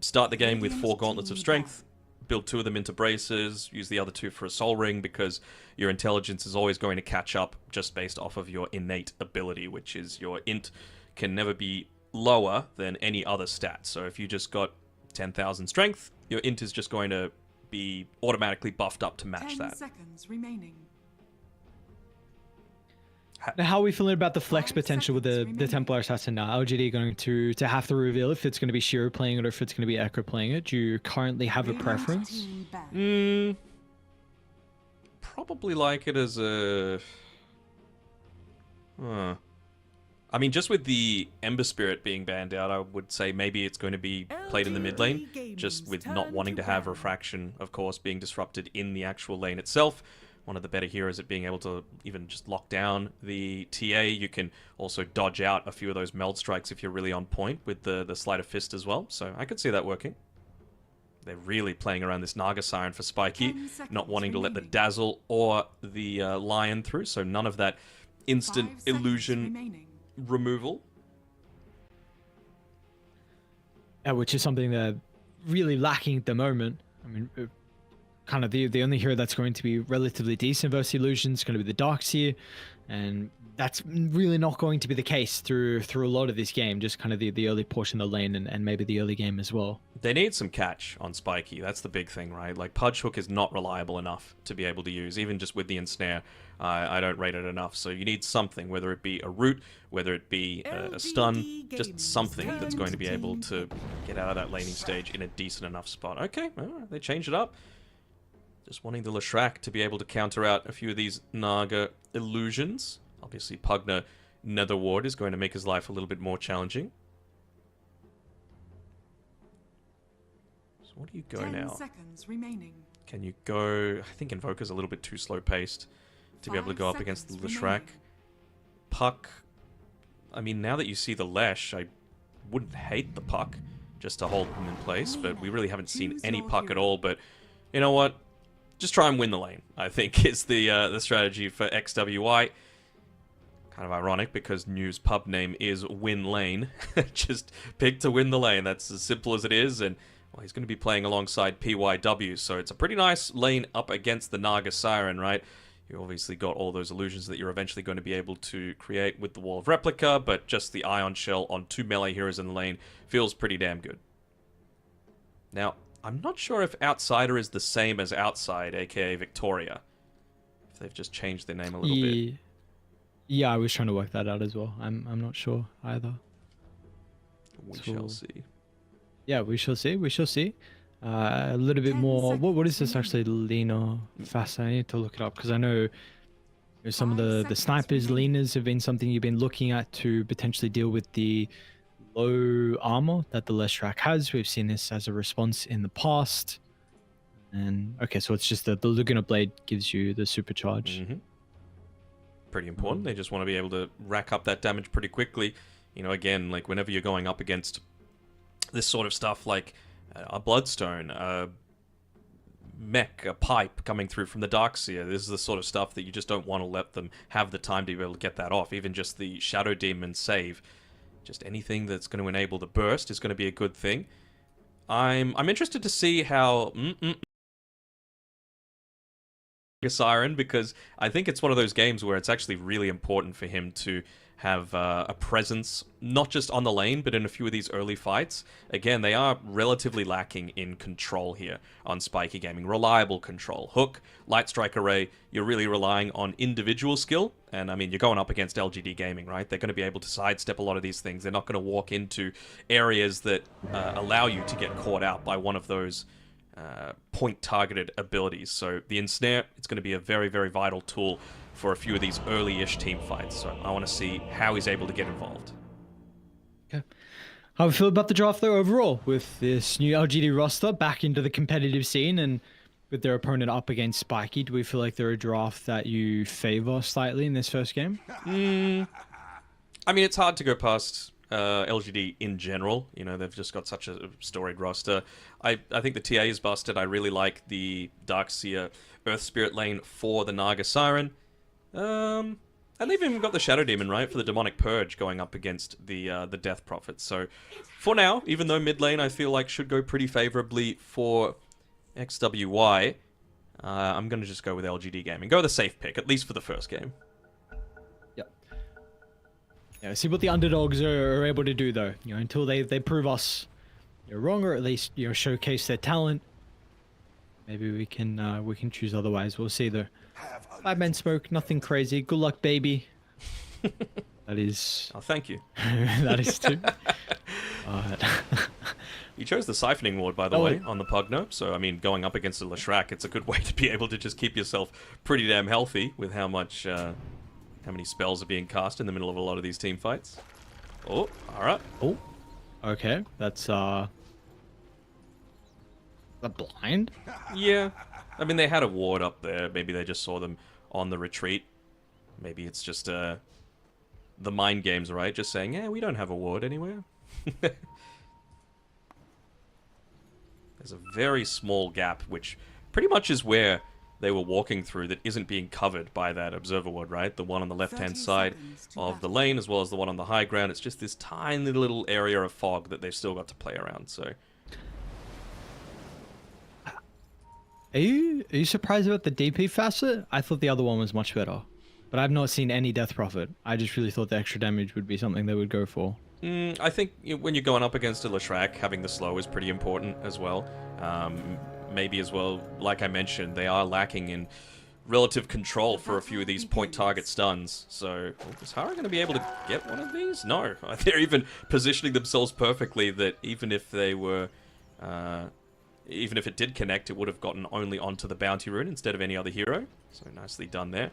start the game with 4 gauntlets of strength, build 2 of them into braces, use the other 2 for a soul ring, because your intelligence is always going to catch up just based off of your innate ability, which is your int can never be lower than any other stat. So if you just got 10,000 strength, your int is just going to be automatically buffed up to match 10 that. seconds remaining. Now, how are we feeling about the flex potential with the Templar Assassin now? LGD going to have to reveal if it's going to be Shiro playing it or if it's going to be Echo playing it. Do you currently have a preference? Probably like it as a... I mean, just with the Ember Spirit being banned out, I would say maybe it's going to be played in the mid lane, just with not wanting to have Refraction, of course, being disrupted in the actual lane itself. One of the better heroes at being able to even just lock down the TA. You can also dodge out a few of those meld strikes if you're really on point with the Sleight of Fist as well. So I could see that working. They're really playing around this Naga Siren for Spiky, not wanting to let the Dazzle or the Lion through. So none of that instant illusion removal. Which is something that really lacking at the moment. I mean, kind of the only hero that's going to be relatively decent versus Illusion is going to be the Darkseer, and that's really not going to be the case through a lot of this game, just kind of the early portion of the lane and maybe the early game as well. They need some catch on Spiky. That's the big thing, right? Like, Pudge Hook is not reliable enough to be able to use, even just with the Ensnare. I don't rate it enough. So you need something, whether it be a root, whether it be a stun, just something that's going to be able to get out of that laning stage in a decent enough spot. Okay, well, they changed it up. Just wanting the Leshrac to be able to counter out a few of these Naga illusions. Obviously, Pugna Nether Ward is going to make his life a little bit more challenging. So what do you go 10 now? seconds remaining. Can you go... I think Invoker's a little bit too slow-paced to be able to go up against the Leshrac. Puck... I mean, now that you see the Lesh, I wouldn't hate the Puck just to hold them in place, but we really haven't seen any Puck at all. But you know what? Just try and win the lane, I think, is the strategy for XWY. Kind of ironic because New's pub name is Win Lane. Just pick to win the lane. That's as simple as it is. And well, he's going to be playing alongside PYW, so it's a pretty nice lane up against the Naga Siren, right? You obviously got all those illusions that you're eventually going to be able to create with the Wall of Replica, but just the Ion Shell on 2 melee heroes in the lane feels pretty damn good. Now, I'm not sure if Outsider is the same as Outside, aka Victoria. If they've just changed their name a little bit. Yeah, I was trying to work that out as well. I'm not sure either. We shall see. Yeah, we shall see. We shall see. A little bit more. What is this actually, Lena? Fascinating to look it up because I know some of the snipers, Lenas have been something you've been looking at to potentially deal with the low armor that the Leshrac has. We've seen this as a response in the past. And okay, so it's just that the Laguna Blade gives you the supercharge. Pretty important. They just want to be able to rack up that damage pretty quickly. You know, again, like whenever you're going up against this sort of stuff like a Bloodstone, a mech, a pipe coming through from the Darkseer. This is the sort of stuff that you just don't want to let them have the time to be able to get that off. Even just the Shadow Demon save. Just anything that's going to enable the burst is going to be a good thing. I'm interested to see how... Siren, because I think it's one of those games where it's actually really important for him to have a presence, not just on the lane, but in a few of these early fights. Again, they are relatively lacking in control here on Spiky Gaming. Reliable control. Hook, Light Strike Array, you're really relying on individual skill. And, I mean, you're going up against LGD Gaming, right? They're going to be able to sidestep a lot of these things. They're not going to walk into areas that allow you to get caught out by one of those point-targeted abilities. So the Ensnare, it's going to be a very, very vital tool for a few of these early-ish team fights. So I want to see how he's able to get involved. Okay. How do you feel about the draft, though, overall, with this new LGD roster back into the competitive scene and with their opponent up against Spiky? Do we feel like they're a draft that you favor slightly in this first game? I mean, it's hard to go past LGD in general. You know, they've just got such a storied roster. I think the TA is busted. I really like the Darkseer Earth Spirit lane for the Naga Siren. And they've even got the Shadow Demon, right, for the Demonic Purge going up against the Death Prophet. So, for now, even though mid lane I feel like should go pretty favorably for XWY, I'm going to just go with LGD Gaming. Go with a safe pick, at least for the first game. Yep. Yeah, see what the underdogs are able to do, though. You know, until they prove us wrong, or at least showcase their talent. Maybe we can choose otherwise. We'll see, though. 5 men smoke, nothing crazy. Good luck, baby. That is... Oh, thank you. That is too. You chose the Siphoning Ward, by the way, on the Pugno. So, I mean, going up against the Leshrac, it's a good way to be able to just keep yourself pretty damn healthy with how many spells are being cast in the middle of a lot of these team fights. Oh, alright. Oh, okay. That's, a blind? Yeah. I mean, they had a ward up there. Maybe they just saw them on the retreat. Maybe it's just the mind games, right? Just saying, yeah, we don't have a ward anywhere. There's a very small gap, which pretty much is where they were walking through that isn't being covered by that observer ward, right? The one on the left-hand side of the lane, as well as the one on the high ground. It's just this tiny little area of fog that they've still got to play around, so... Are you surprised about the DP facet? I thought the other one was much better. But I've not seen any Death Prophet. I just really thought the extra damage would be something they would go for. I think when you're going up against a Leshrac, having the slow is pretty important as well. Maybe as well, like I mentioned, they are lacking in relative control for a few of these point target stuns. So, is Hara going to be able to get one of these? No. They're even positioning themselves perfectly that even if they were... even if it did connect, it would have gotten only onto the Bounty Rune instead of any other hero. So nicely done there.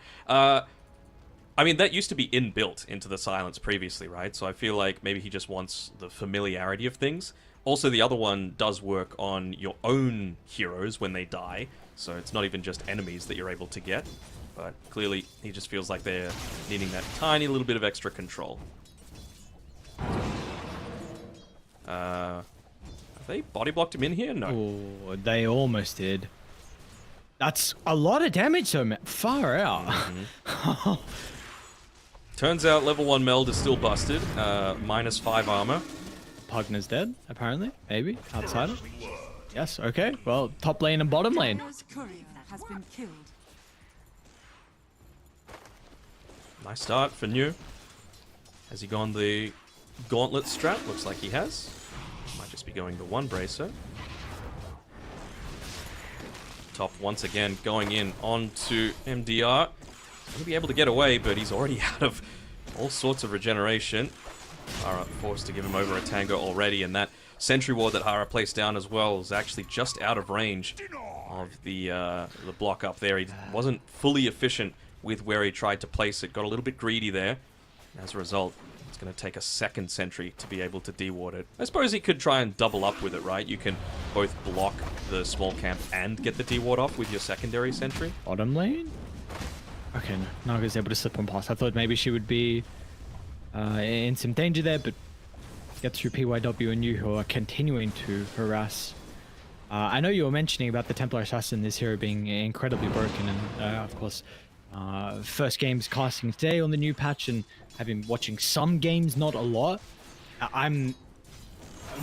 I mean, that used to be inbuilt into the silence previously, right? So I feel like maybe he just wants the familiarity of things. Also, the other one does work on your own heroes when they die, so it's not even just enemies that you're able to get. But clearly, he just feels like they're needing that tiny little bit of extra control. Have they body blocked him in here? No. Oh, they almost did. That's a lot of damage, though, man. Far out. Mm-hmm. Turns out level 1 meld is still busted. -5 armor. Pugner's dead, apparently. Maybe. Outsider. Yes, okay. Well, top lane and bottom lane. Dire's courier has been killed. Nice start for New. Has he gone the gauntlet strat? Looks like he has. Might just be going the one bracer. Top once again going in onto MDR. He'll be able to get away, but he's already out of all sorts of regeneration. Hara forced to give him over a tango already, and that sentry ward that Hara placed down as well is actually just out of range of the block up there. He wasn't fully efficient with where he tried to place it. Got a little bit greedy there. As a result, it's going to take a second sentry to be able to deward it. I suppose he could try and double up with it, right? You can both block the small camp and get the deward off with your secondary sentry. Bottom lane? Okay, no. Naga's able to slip on past. I thought maybe she would be in some danger there, but get through PYW and you, who are continuing to harass. I know you were mentioning about the Templar Assassin, this hero being incredibly broken, and of course, first games casting today on the new patch, and I've been watching some games, not a lot.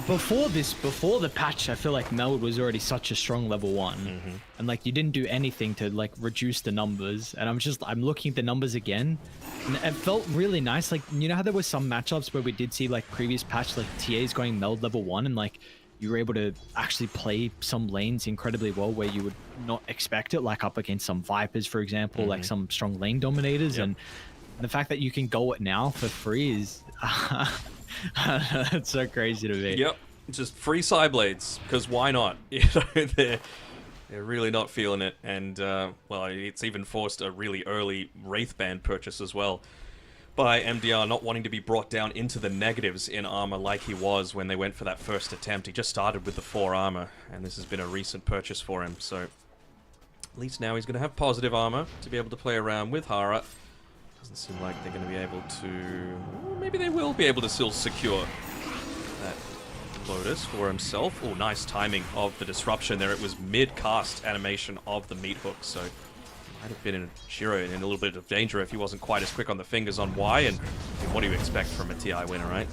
Before the patch, I feel like Meld was already such a strong level 1, and like you didn't do anything to like reduce the numbers, and I'm looking at the numbers again, and it felt really nice. Like, you know how there were some matchups where we did see like previous patch, like TAs going Meld level 1, and like you were able to actually play some lanes incredibly well where you would not expect it, like up against some Vipers, for example, like some strong lane dominators. And the fact that you can go it now for free is it's so crazy to me. Yep, just free Psyblades, because why not? You know, they're really not feeling it, and well, it's even forced a really early Wraithband purchase as well by MDR, not wanting to be brought down into the negatives in armor like he was when they went for that first attempt. He just started with the 4 armor, and this has been a recent purchase for him, so at least now he's going to have positive armor to be able to play around with Hara. Doesn't seem like they're going to be able to... Well, maybe they will be able to still secure that Lotus for himself. Oh, nice timing of the disruption there. It was mid-cast animation of the meat hook, so might have been in Shiro in a little bit of danger if he wasn't quite as quick on the fingers on Y, and what do you expect from a TI winner, right?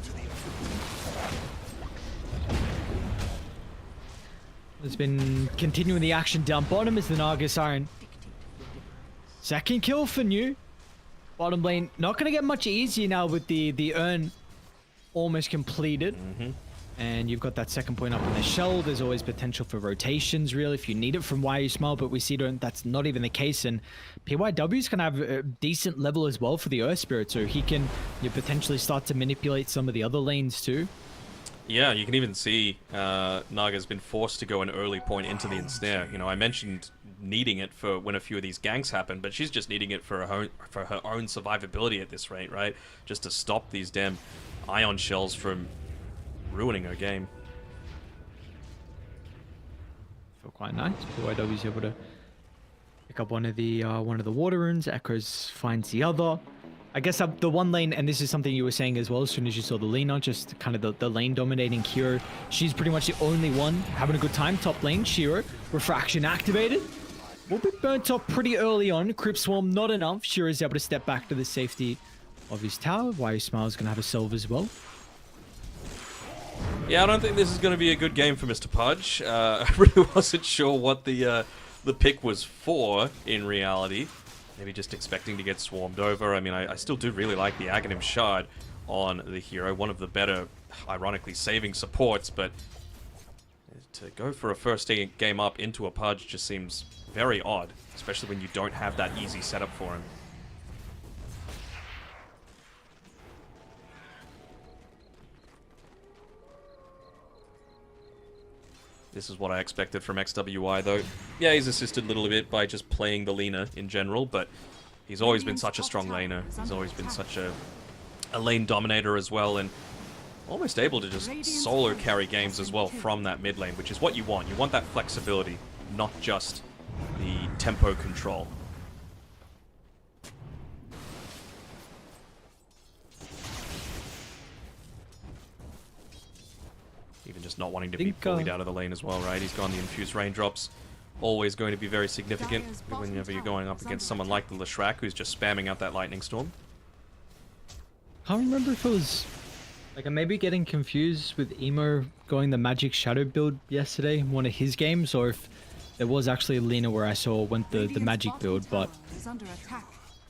It's been continuing the action down bottom as the Naga Siren. Second kill for New. Bottom lane, not going to get much easier now with the urn almost completed. And you've got that second point up in the shell. There's always potential for rotations, really, if you need it from Why You Smile, but we see that's not even the case. And PYW's going to have a decent level as well for the Earth Spirit, so he can potentially start to manipulate some of the other lanes too. Yeah, you can even see Naga's been forced to go an early point into the ensnare. You know, I mentioned needing it for when a few of these ganks happen, but she's just needing it for her own survivability at this rate, right? Just to stop these damn ion shells from ruining her game. Feel quite nice. PYW's able to pick up one of the water runes. Echoes finds the other. I guess the one lane, and this is something you were saying as well as soon as you saw the Lina, just kind of the lane dominating Kiro. She's pretty much the only one having a good time. Top lane, Shiro, refraction activated. Will be burnt off pretty early on. Crypt Swarm not enough. Shiro is able to step back to the safety of his tower. Why Smile's going to have a Silver as well. Yeah, I don't think this is going to be a good game for Mr. Pudge. I really wasn't sure what the pick was for in reality. Maybe just expecting to get swarmed over. I mean, I still do really like the Aghanim Shard on the hero. One of the better, ironically, saving supports, but to go for a first game up into a Pudge just seems very odd, especially when you don't have that easy setup for him. This is what I expected from XWI, though. Yeah, he's assisted a little bit by just playing the Lina in general, but He's always been such a strong laner. He's always been such a lane dominator as well, and almost able to just solo carry games as well from that mid lane, which is what you want. You want that flexibility, not just the tempo control. Even just not wanting to be bullied out of the lane as well, right? He's gone the infused raindrops. Always going to be very significant whenever you're going up against someone like the Leshrac, who's just spamming out that lightning storm. Can't remember if it was... Like, I may be getting confused with Emo going the Magic Shadow build yesterday in one of his games, or if there was actually a Lina where I saw went the Magic build, but...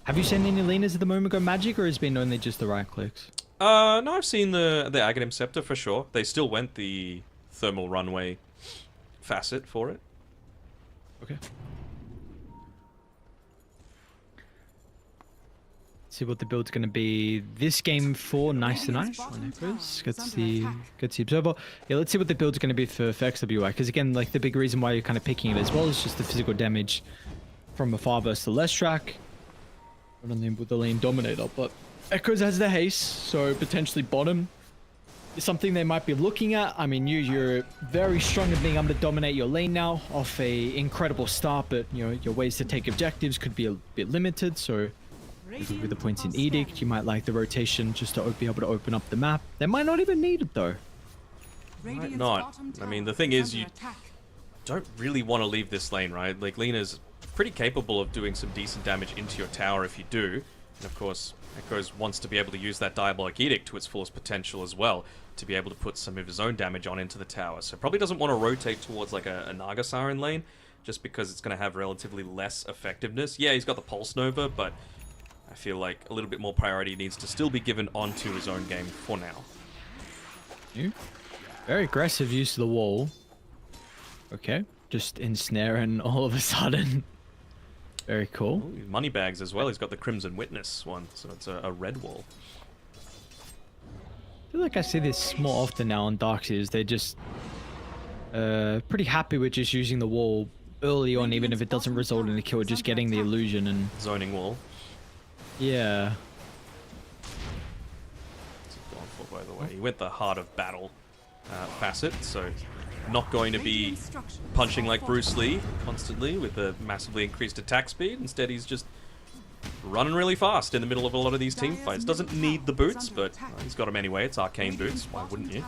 Have you seen any Linas at the moment go Magic, or has it been only just the right clicks? No, I've seen the Aghanim Scepter for sure. They still went the Thermal Runway facet for it. Okay. See what the build's going to be this game for. Nice to nice. Gets the observer. Yeah, let's see what the build's going to be for XWI. Because again, like the big reason why you're kind of picking it as well is just the physical damage from afar versus the Leshrac. Not only with the lane dominator, but Echoes has the haste, so potentially bottom is something they might be looking at. I mean, you're very strong at being able to dominate your lane now off a incredible start, but you know your ways to take objectives could be a bit limited. So with the points in Edict, you might like the rotation just to be able to open up the map. They might not even need it though. Might not. I mean, the thing is, you don't really want to leave this lane, right? Like, Lina's pretty capable of doing some decent damage into your tower if you do. And of course, Echoes wants to be able to use that Diabolic Edict to its fullest potential as well, to be able to put some of his own damage on into the tower. So probably doesn't want to rotate towards like a Naga Siren lane, just because it's going to have relatively less effectiveness. Yeah, he's got the Pulse Nova, but I feel like a little bit more priority needs to still be given onto his own game for now. Very aggressive use of the wall. Okay, just ensnare and all of a sudden... Very cool. Ooh, money bags as well. He's got the Crimson Witness one, so it's a red wall. I feel like I see this more often now on Dark Seas. They're just pretty happy with just using the wall early on, even if it doesn't result in a kill, just getting the illusion and... Zoning wall. Yeah. What's he gone for, by the way? He went the Heart of Battle facet, so... Not going to be punching like Bruce Lee constantly with a massively increased attack speed. Instead, he's just running really fast in the middle of a lot of these team fights. Doesn't need the boots, but he's got them anyway. It's arcane boots. Why wouldn't you?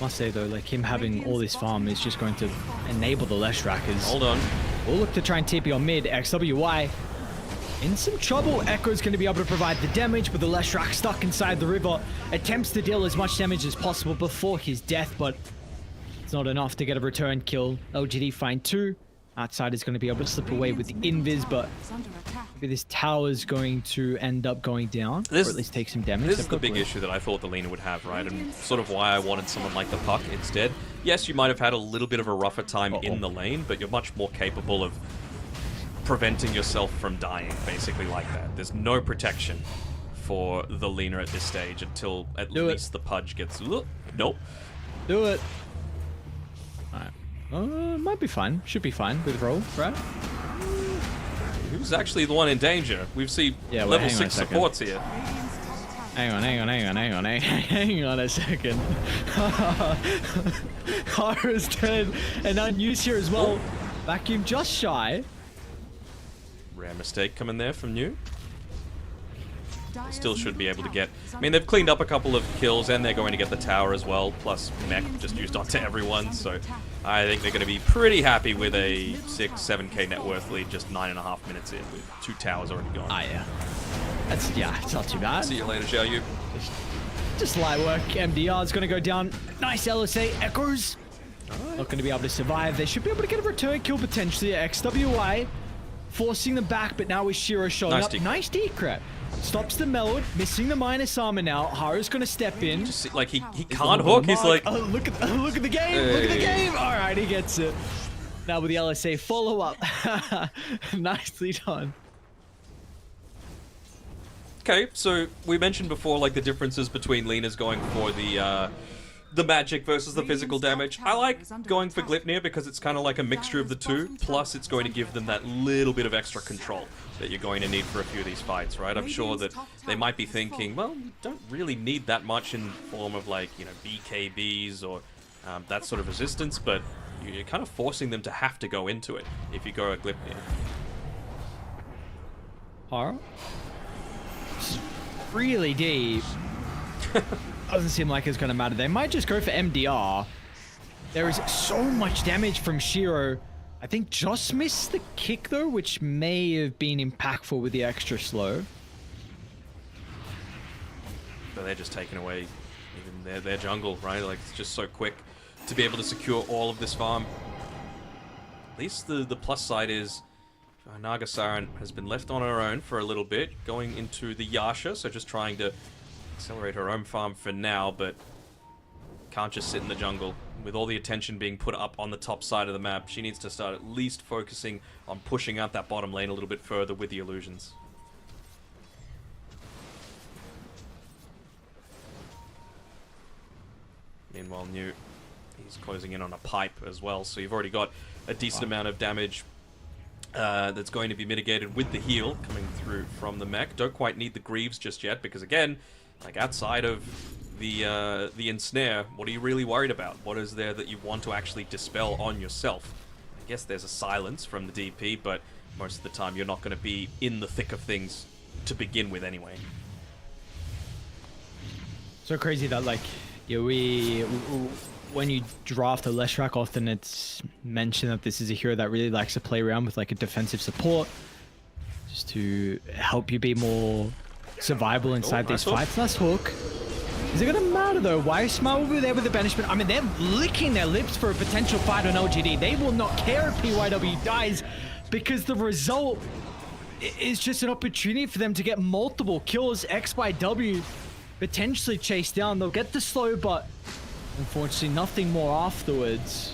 Must say though, like him having all this farm is just going to enable the Leshrackers. Hold on. We'll look to try and TP on mid. XWY in some trouble. Echo's going to be able to provide the damage, but the Leshrac stuck inside the river. Attempts to deal as much damage as possible before his death, but it's not enough to get a return kill. LGD find 2. Outside is going to be able to slip away with the invis, but maybe this tower is going to end up going down, or at least take some damage. This is the big issue that I thought the Lina would have, right? And sort of why I wanted someone like the Puck instead. Yes, you might have had a little bit of a rougher time in the lane, but you're much more capable of preventing yourself from dying, basically, like that. There's no protection for the Lina at this stage until at least the Pudge gets... Nope. Do it. Alright. Might be fine. Should be fine with roll, right? Who's actually the one in danger? We've seen level 6 supports here. Hang on a second. Kara's dead, and unused here as well. Vacuum just shy. Rare mistake coming there from New. They still should be able to get... I mean, they've cleaned up a couple of kills, and they're going to get the tower as well, plus mech just used onto everyone, so I think they're going to be pretty happy with a 6-7k net worth lead just 9.5 minutes in, with 2 towers already gone. Ah, yeah. It's not too bad. See you later, Xiaoyu. Just light work. MDR is going to go down. Nice LSA. Echoes. Not going to be able to survive. They should be able to get a return kill potentially. XWI forcing them back, but now with Shiro showing up. Nice decrep. Stops the Melod, missing the minus armor now. Haru's going to step in. Just see, like, he can't hook. He's like... Oh, look at the game. Hey. Look at the game. All right, he gets it. Now with the LSA follow-up. Nicely done. Okay, so we mentioned before, like, the differences between Lina's going for the the magic versus the physical damage. I like going for Glipnir because it's kind of like a mixture of the two, plus it's going to give them that little bit of extra control that you're going to need for a few of these fights, right? I'm sure that they might be thinking, well, you don't really need that much in form of like, you know, BKBs or that sort of resistance, but you're kind of forcing them to have to go into it if you go a Glipnir. Horror? Really deep. Doesn't seem like it's going to matter. They might just go for MDR. There is so much damage from Shiro. I think just missed the kick though, which may have been impactful with the extra slow. But they're just taking away even their jungle, right? Like, it's just so quick to be able to secure all of this farm. At least the plus side is Nagasaran has been left on her own for a little bit, going into the Yasha, so just trying to accelerate her own farm for now, but can't just sit in the jungle. With all the attention being put up on the top side of the map, she needs to start at least focusing on pushing out that bottom lane a little bit further with the illusions. Meanwhile, Newt, he's closing in on a pipe as well, so you've already got a decent amount of damage that's going to be mitigated with the heal coming through from the mech. Don't quite need the Greaves just yet, because again, like outside of the ensnare, what are you really worried about? What is there that you want to actually dispel on yourself? I guess there's a silence from the DP, but most of the time you're not going to be in the thick of things to begin with anyway. So crazy that like, yeah, when you draft a Leshrac, often it's mentioned that this is a hero that really likes to play around with like a defensive support, just to help you be more survivable inside these fights. Nice hook. Is it gonna matter though? Why Smart will be there with the banishment? I mean, they're licking their lips for a potential fight on LGD. They will not care if PYW dies, because the result is just an opportunity for them to get multiple kills. X by W potentially chased down. They'll get the slow, but unfortunately nothing more afterwards.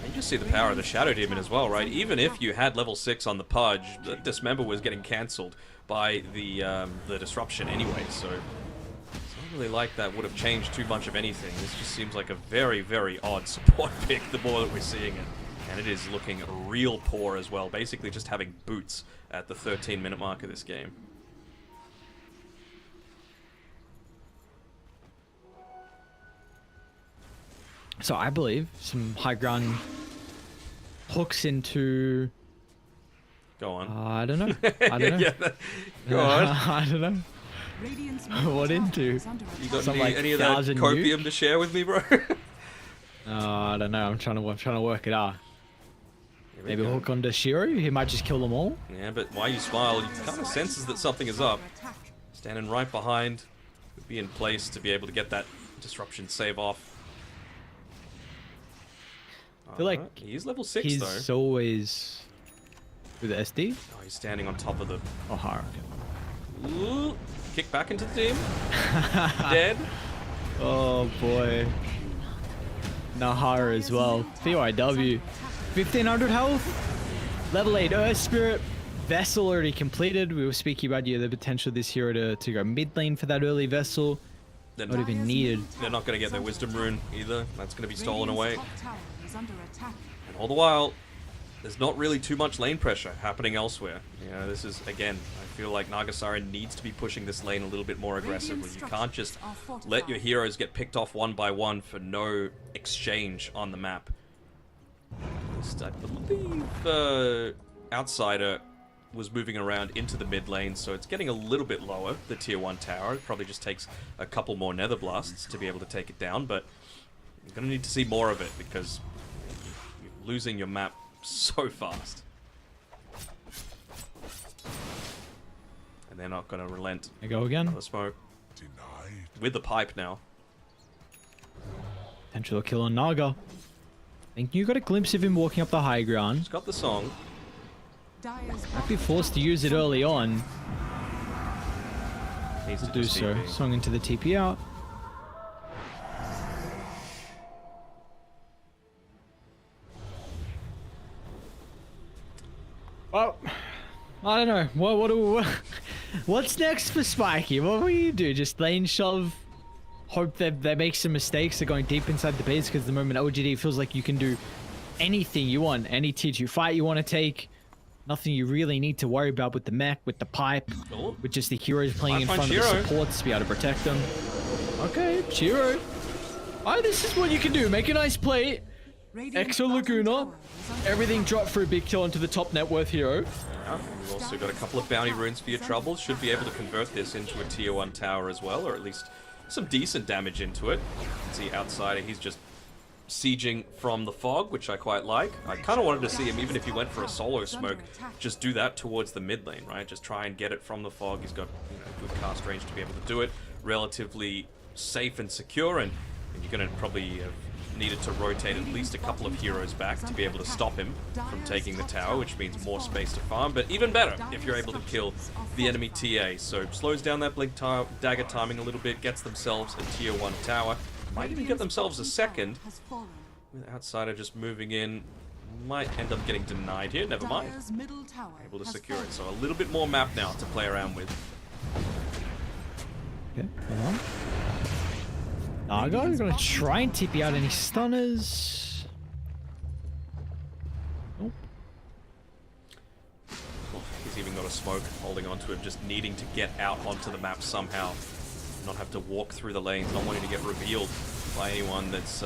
You just see the power of the Shadow Demon as well, right? Even if you had level 6 on the Pudge, the Dismember was getting cancelled by the Disruption anyway, so it's not really like that would have changed too much of anything. This just seems like a very, very odd support pick the more that we're seeing it. And it is looking real poor as well, basically just having boots at the 13-minute mark of this game. So I believe some high ground hooks into... Go on. I don't know. I don't know. Yeah, go on. I don't know. What into? You got Some, any of that copium to share with me, bro? I don't know. I'm trying to work it out. Maybe hook onto Shiro. He might just kill them all. Yeah, but why you smile? He kind of senses that something is up. Standing right behind, would be in place to be able to get that disruption save off. I feel like he's level 6 he's though. Always with the SD. Oh, he's standing on top of the... Oh, hard. Ooh, kick back into the team. Dead. Oh boy. Nahara as well. PYW. 1500 health. Level 8 Earth Spirit. Vessel already completed. We were speaking about the potential of this hero to go mid lane for that early Vessel. They're not even needed. They're not going to get their Wisdom Rune either. That's going to be stolen away. And all the while, there's not really too much lane pressure happening elsewhere. You know, this is, again, I feel like Nagasaran needs to be pushing this lane a little bit more aggressively. You can't just let your heroes get picked off one by one for no exchange on the map. I believe Outsider was moving around into the mid lane, so it's getting a little bit lower, the tier 1 tower. It probably just takes a couple more Nether Blasts to be able to take it down, but you're going to need to see more of it because you're losing your map so fast. And they're not going to relent. There you go again. Another smoke. Denied. With the pipe now. Potential kill on Naga. I think you got a glimpse of him walking up the high ground. He's got the song. Might be forced to use it early on. Needs to to do just so. TP. Swung into the TP out. Well, I don't know. What's next for Spiky? What will you do? Just lane shove hope that they make some mistakes. They're going deep inside the base because the moment LGD feels like you can do anything you want, any tier 2 fight you want to take. Nothing you really need to worry about with the mech, with the pipe, with just the heroes playing in front of the supports to be able to protect them. Okay, Chiro. Oh, this is what you can do. Make a nice play. Exo Laguna. Everything dropped for a big kill onto the top net worth hero. Yeah, we've also got a couple of bounty runes for your troubles. Should be able to convert this into a tier 1 tower as well, or at least some decent damage into it. You can see Outsider, he's just sieging from the fog, which I quite like. I kind of wanted to see him, even if he went for a solo smoke, just do that towards the mid lane, right? Just try and get it from the fog. He's got, you know, good cast range to be able to do it. Relatively safe and secure, and you're going to probably have needed to rotate at least a couple of heroes back to be able to stop him from taking the tower, which means more space to farm, but even better if you're able to kill the enemy TA. So slows down that blink dagger timing a little bit, gets themselves a tier 1 tower, might even get themselves a second. With Outsider just moving in, might end up getting denied here, never mind. Able to secure it, so a little bit more map now to play around with. Okay, hold on. Naga, we're gonna try and TP out any stunners. Nope. Oh, he's even got a smoke holding onto him, just needing to get out onto the map somehow. Not have to walk through the lanes, not wanting to get revealed by anyone that's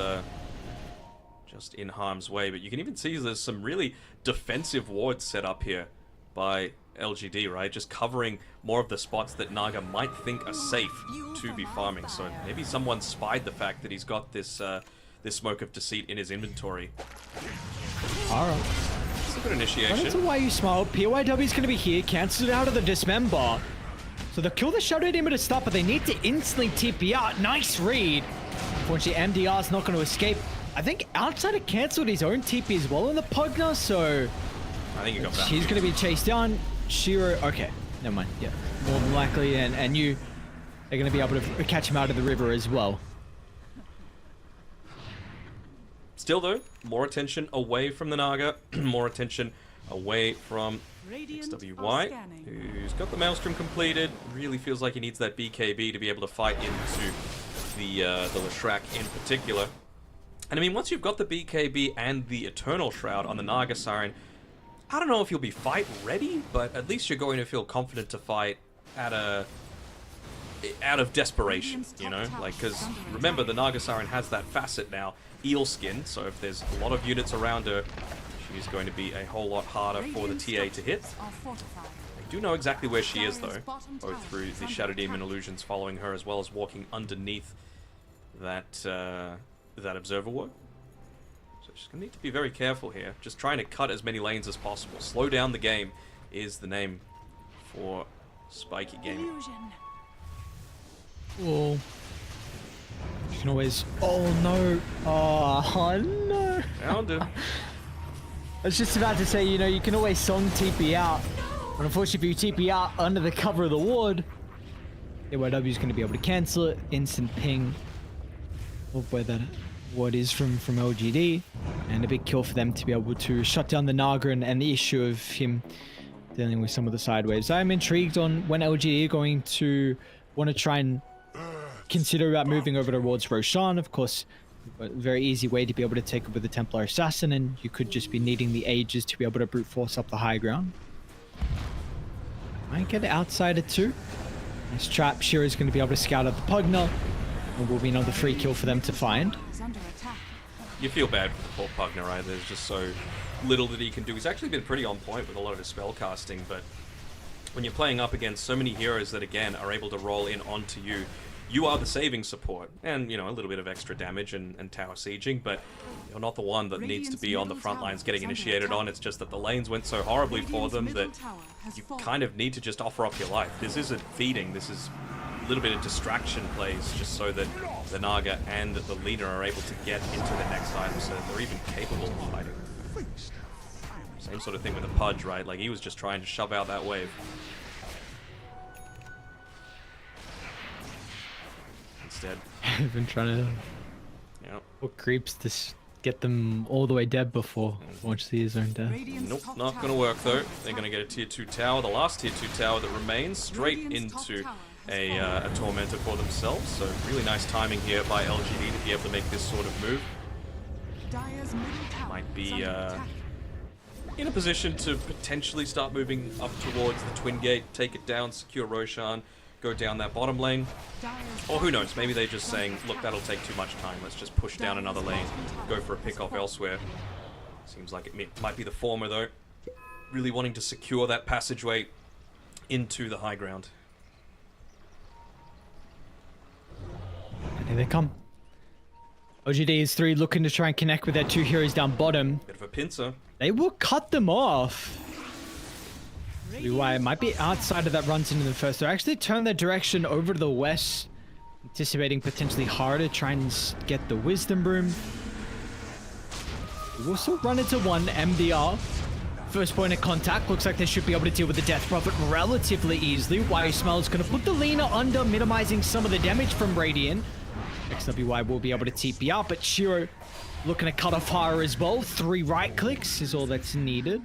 just in harm's way. But you can even see there's some really defensive wards set up here by LGD, right? Just covering more of the spots that Naga might think are safe to be farming. So maybe someone spied the fact that he's got this this Smoke of Deceit in his inventory. Alright. It's a good initiation. That's why you smile. PYW is going to be here, cancelled out of the Dismember. So they'll kill the Shadow Demon to start, but they need to instantly TP out. Nice read. Unfortunately, MDR's not going to escape. I think Outsider cancelled his own TP as well in the Pugna, so I think he got that. He's going to be chased down. Shiro, okay, never mind. Yeah, more than likely, and they're going to be able to catch him out of the river as well. Still though, more attention away from the Naga, more attention away from XWY, who's got the Maelstrom completed. Really feels like he needs that BKB to be able to fight into the Leshrac in particular. And I mean, once you've got the BKB and the Eternal Shroud on the Naga Siren, I don't know if you'll be fight ready, but at least you're going to feel confident to fight out of desperation, you know? Like, because remember, the Naga Siren has that facet now, Eel Skin, so if there's a lot of units around her, she's going to be a whole lot harder for the TA to hit. I do know exactly where she is, though, both through the Shadow Demon illusions following her, as well as walking underneath that, that Observer Ward. So she's going to need to be very careful here, just trying to cut as many lanes as possible. Slow down the game is the name for Spiky Gaming. Oh. You can always... Oh, no. Oh, no. Found him. I was just about to say, you know, you can always song TP out. But unfortunately, if you TP out under the cover of the ward, AYW is going to be able to cancel it. Instant ping of where that ward is from LGD. And a big kill for them to be able to shut down the Naga and the issue of him dealing with some of the side waves. I'm intrigued on when LGD are going to want to try and consider about moving over towards Roshan. Of course, a very easy way to be able to take over the Templar Assassin, and you could just be needing the Aegis to be able to brute force up the high ground. Might get Outsider too. Nice trap. Shiro's going to be able to scout out the Pugna, and will be another free kill for them to find. You feel bad for the poor Pugna, right? There's just so little that he can do. He's actually been pretty on point with a lot of his spell casting, but when you're playing up against so many heroes that, again, are able to roll in onto you, you are the saving support, and, you know, a little bit of extra damage and tower sieging, but you're not the one that needs to be on the front lines getting initiated on. It's just that the lanes went so horribly for them that you kind of need to just offer up your life. This isn't feeding, this is a little bit of distraction plays, just so that the Naga and the leader are able to get into the next item, so that they're even capable of fighting. Same sort of thing with the Pudge, right? Like, he was just trying to shove out that wave. Instead. I've been trying to put creeps to get them all the way dead before launch his own death. Nope, not gonna work though. They're gonna get a tier 2 tower, the last tier 2 tower that remains, straight into a tormentor for themselves. So really nice timing here by LGD to be able to make this sort of move. Dire's middle tower Might is be under attack. in a position to potentially start moving up towards the Twin Gate, take it down, secure Roshan, go down that bottom lane. Dire's Or who knows, maybe they're just saying, look, that'll take too much time, let's just push down another lane, go for a pick-off elsewhere. Seems like it might be the former, though. Really wanting to secure that passageway into the high ground. And here they come. OGD is 3 looking to try and connect with their 2 heroes down bottom. Bit of a pincer. They will cut them off. It might be outside of that runs into the first. They actually turn their direction over to the west, anticipating potentially harder, try and get the wisdom room. We'll still run into one MDR. First point of contact. Looks like they should be able to deal with the Death Prophet relatively easily. YSmell is going to put the Lina under, minimizing some of the damage from Radiant. XWY will be able to TP out, but Shiro looking to cut off fire as well. 3 right clicks is all that's needed.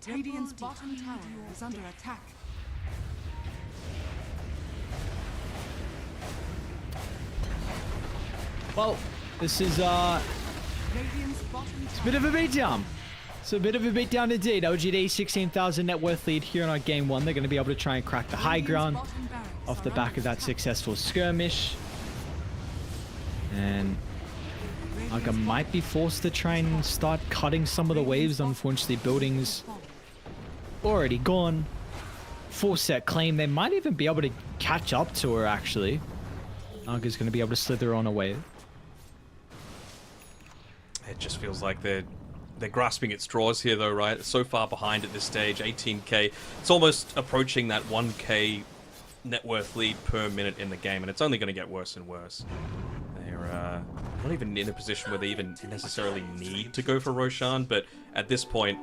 Radiant's bottom tower is under attack. Well, this is Radiant's bottom a tower. bit of a beatdown. It's a bit of a beatdown indeed. OGD 16,000 net worth lead here in our game 1. They're going to be able to try and crack the high ground Bottom barracks off the are back under of that attack. successful skirmish. And Aga might be forced to try and start cutting some of the waves. Unfortunately, buildings already gone. Full set claim. They might even be able to catch up to her, actually. Aga's going to be able to slither on away. It just feels like they're grasping at straws here, though, right? So far behind at this stage, 18k. It's almost approaching that 1k net worth lead per minute in the game, and it's only going to get worse and worse. They're not even in a position where they even necessarily need to go for Roshan, but at this point,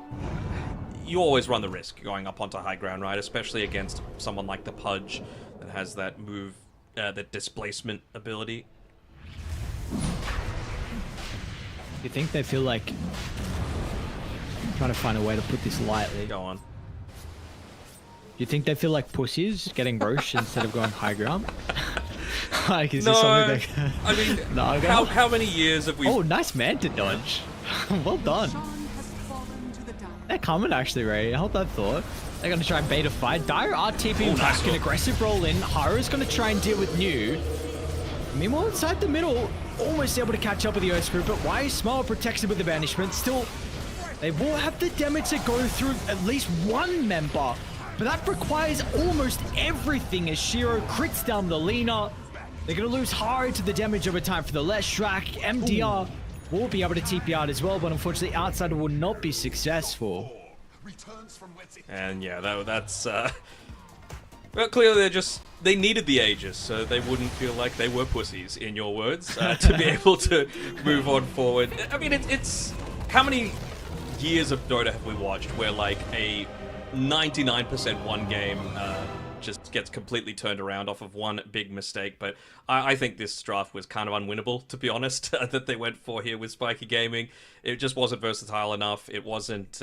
you always run the risk going up onto high ground, right? Especially against someone like the Pudge that has that move, that displacement ability. You think they feel like trying to find a way to put this lightly? Go on. Do you think they feel like pussies getting Roche instead of going high ground? Like, is this something they... I mean, No, how many years have we... Oh, nice man to dodge. Well done. Sean has fallen to the Dire. They're coming actually, Ray. Hold that thought. They're going to try and bait a fight. Dire are TPing back, nice an look. aggressive roll in. Haru's going to try and deal with New. Meanwhile, inside the middle, almost able to catch up with the Earth Spirit, but YSmell protects it with the banishment. Still, they will have the damage to go through at least one member, but that requires almost everything as Shiro crits down the Lina. They're going to lose hard to the damage over time for the Leshrac. MDR will be able to TP out as well, but unfortunately, Outsider will not be successful. And yeah, that's... Well, clearly they needed the Aegis, so they wouldn't feel like they were pussies, in your words, to be able to move on forward. I mean, it's... How many years of Dota have we watched where, like, a 99% one game just gets completely turned around off of one big mistake? But I think this draft was kind of unwinnable, to be honest, that they went for here with Spiky Gaming. It just wasn't versatile enough. It wasn't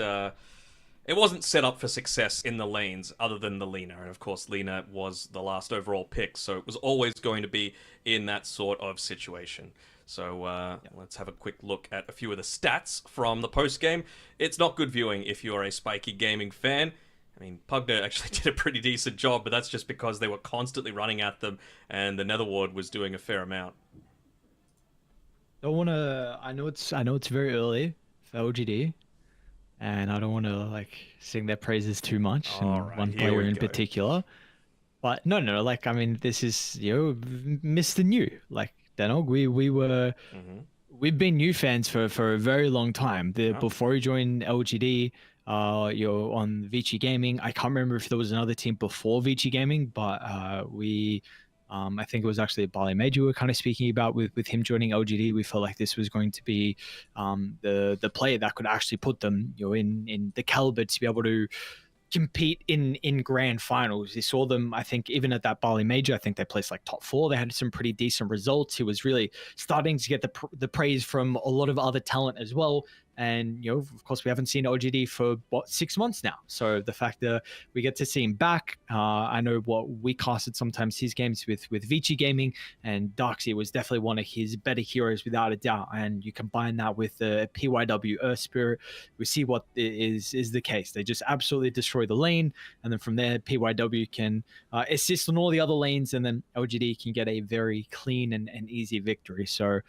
set up for success in the lanes other than the Lina. And of course, Lina was the last overall pick, so it was always going to be in that sort of situation. So let's have a quick look at a few of the stats from the post-game. It's not good viewing if you're a Spiky Gaming fan. I mean, Pugner actually did a pretty decent job, but that's just because they were constantly running at them, and the Netherward was doing a fair amount. Don't want to... I know it's very early for LGD. And I don't want to like sing their praises too much, and one player in particular. But no, like I mean, this is Mr. New. Like Denog, we've been New fans for a very long time. Before he joined LGD, you're on Vici Gaming. I can't remember if there was another team before Vici Gaming, but I think it was actually Bali Major we were kind of speaking about with him joining LGD. We felt like this was going to be the player that could actually put them in the caliber to be able to compete in grand finals. You saw them, I think, even at that Bali Major, I think they placed like top 4. They had some pretty decent results. He was really starting to get the praise from a lot of other talent as well. And, of course, we haven't seen OGD for, 6 months now. So the fact that we get to see him back, I know what we casted sometimes his games with Vici Gaming, and Darkseid was definitely one of his better heroes without a doubt. And you combine that with the PYW Earth Spirit, we see what is the case. They just absolutely destroy the lane, and then from there, PYW can assist on all the other lanes, and then LGD can get a very clean and easy victory. So,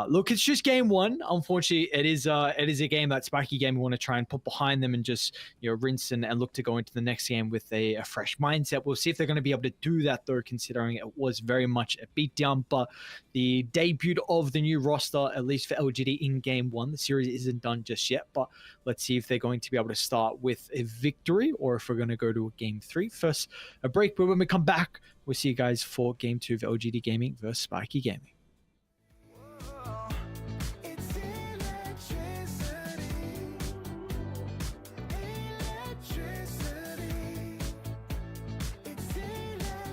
look, it's just game one. Unfortunately, it is a game that Spiky Gaming want to try and put behind them and just rinse and look to go into the next game with a fresh mindset. We'll see if they're going to be able to do that though, considering it was very much a beatdown. But the debut of the new roster, at least for LGD in game one, the series isn't done just yet. But let's see if they're going to be able to start with a victory or if we're going to go to a game three. First, a break, but when we come back, we'll see you guys for game two of LGD Gaming versus Spiky Gaming. It's electricity. Electricity. It's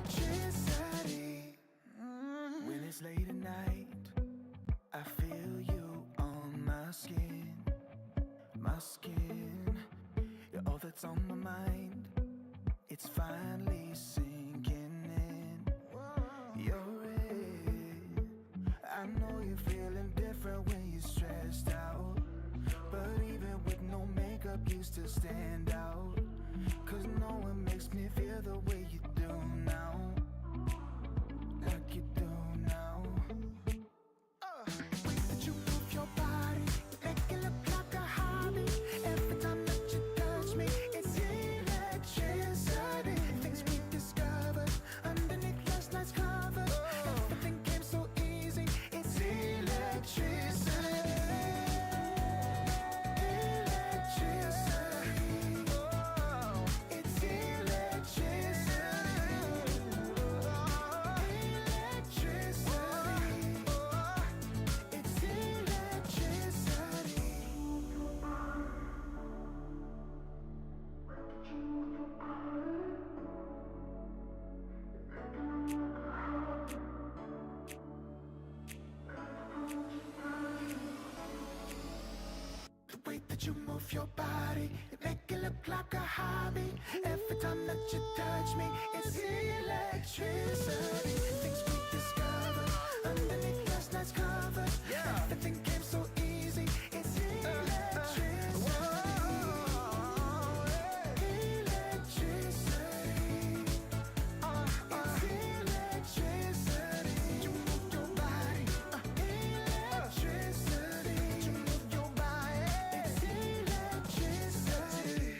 electricity. When it's late at night, I feel you on my skin. My skin. You're all that's on my mind. It's finally sinking in. You're it. I know you're feeling different when you're stressed out. But even with no makeup, you still stand out. Cause no one makes me feel the way you do now. Like you do now. The way that you move your body, you make it look like a hobby. Every time that you touch me, it's electricity. Things we discovered underneath last night's covers. Everything came so easy. It's electricity. Electricity. Oh, it's electricity. Electricity. Oh, it's electricity. The way that you move your body, you make it look like a hobby. Every time that you touch me, it's electricity. Things we discovered underneath last night's covers. Everything came so easy. It's electricity. Electricity. It's electricity. You move your body. Electricity. You move your body. It's electricity.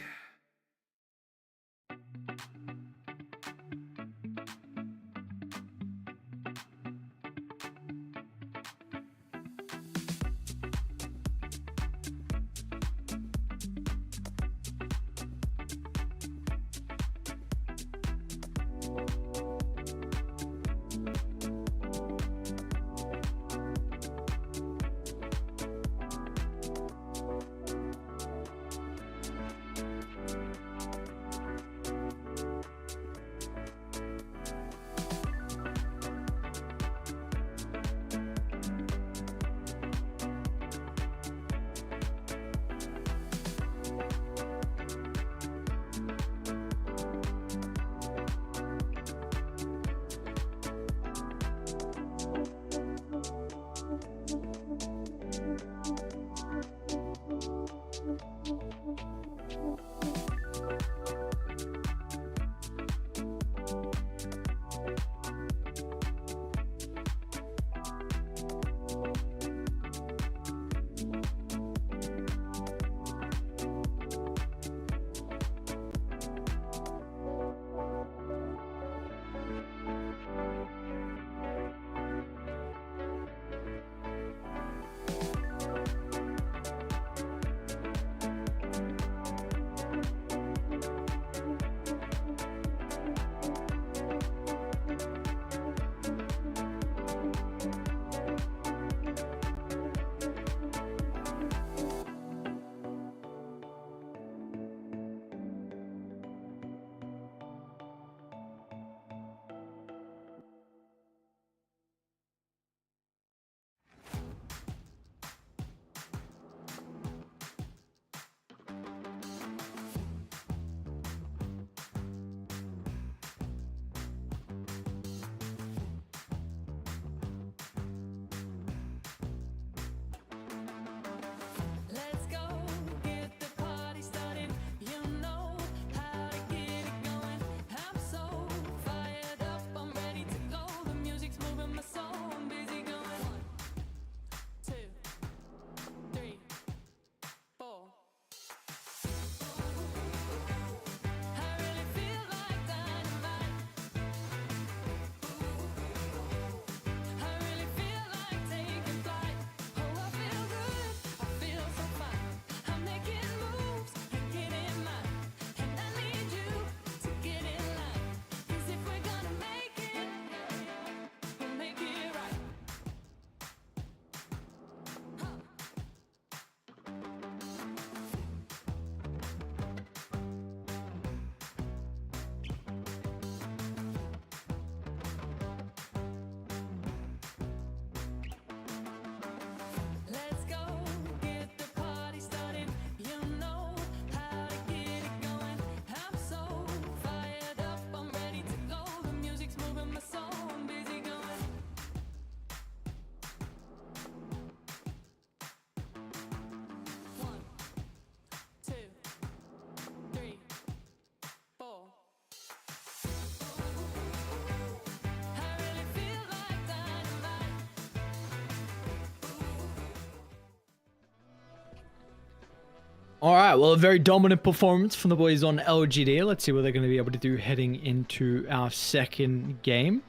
All right, well, a very dominant performance from the boys on LGD. Let's see what they're going to be able to do heading into our second game.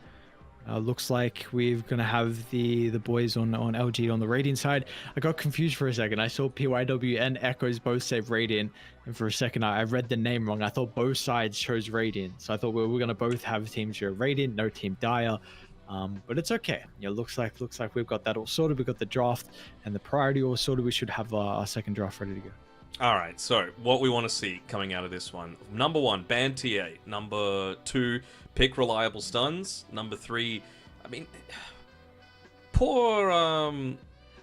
Looks like we're going to have the boys on LG on the Radiant side. I got confused for a second. I saw PYW and Echoes both say Radiant, and for a second I read the name wrong. I thought both sides chose Radiant, so I thought we were going to both have teams here Radiant, no Team Dire. But it's okay. Looks like we've got that all sorted. We've got the draft and the priority all sorted. We should have our second draft ready to go. All right, so what we want to see coming out of this one. Number 1, ban TA. Number 2, pick reliable stuns. Number 3, I mean, poor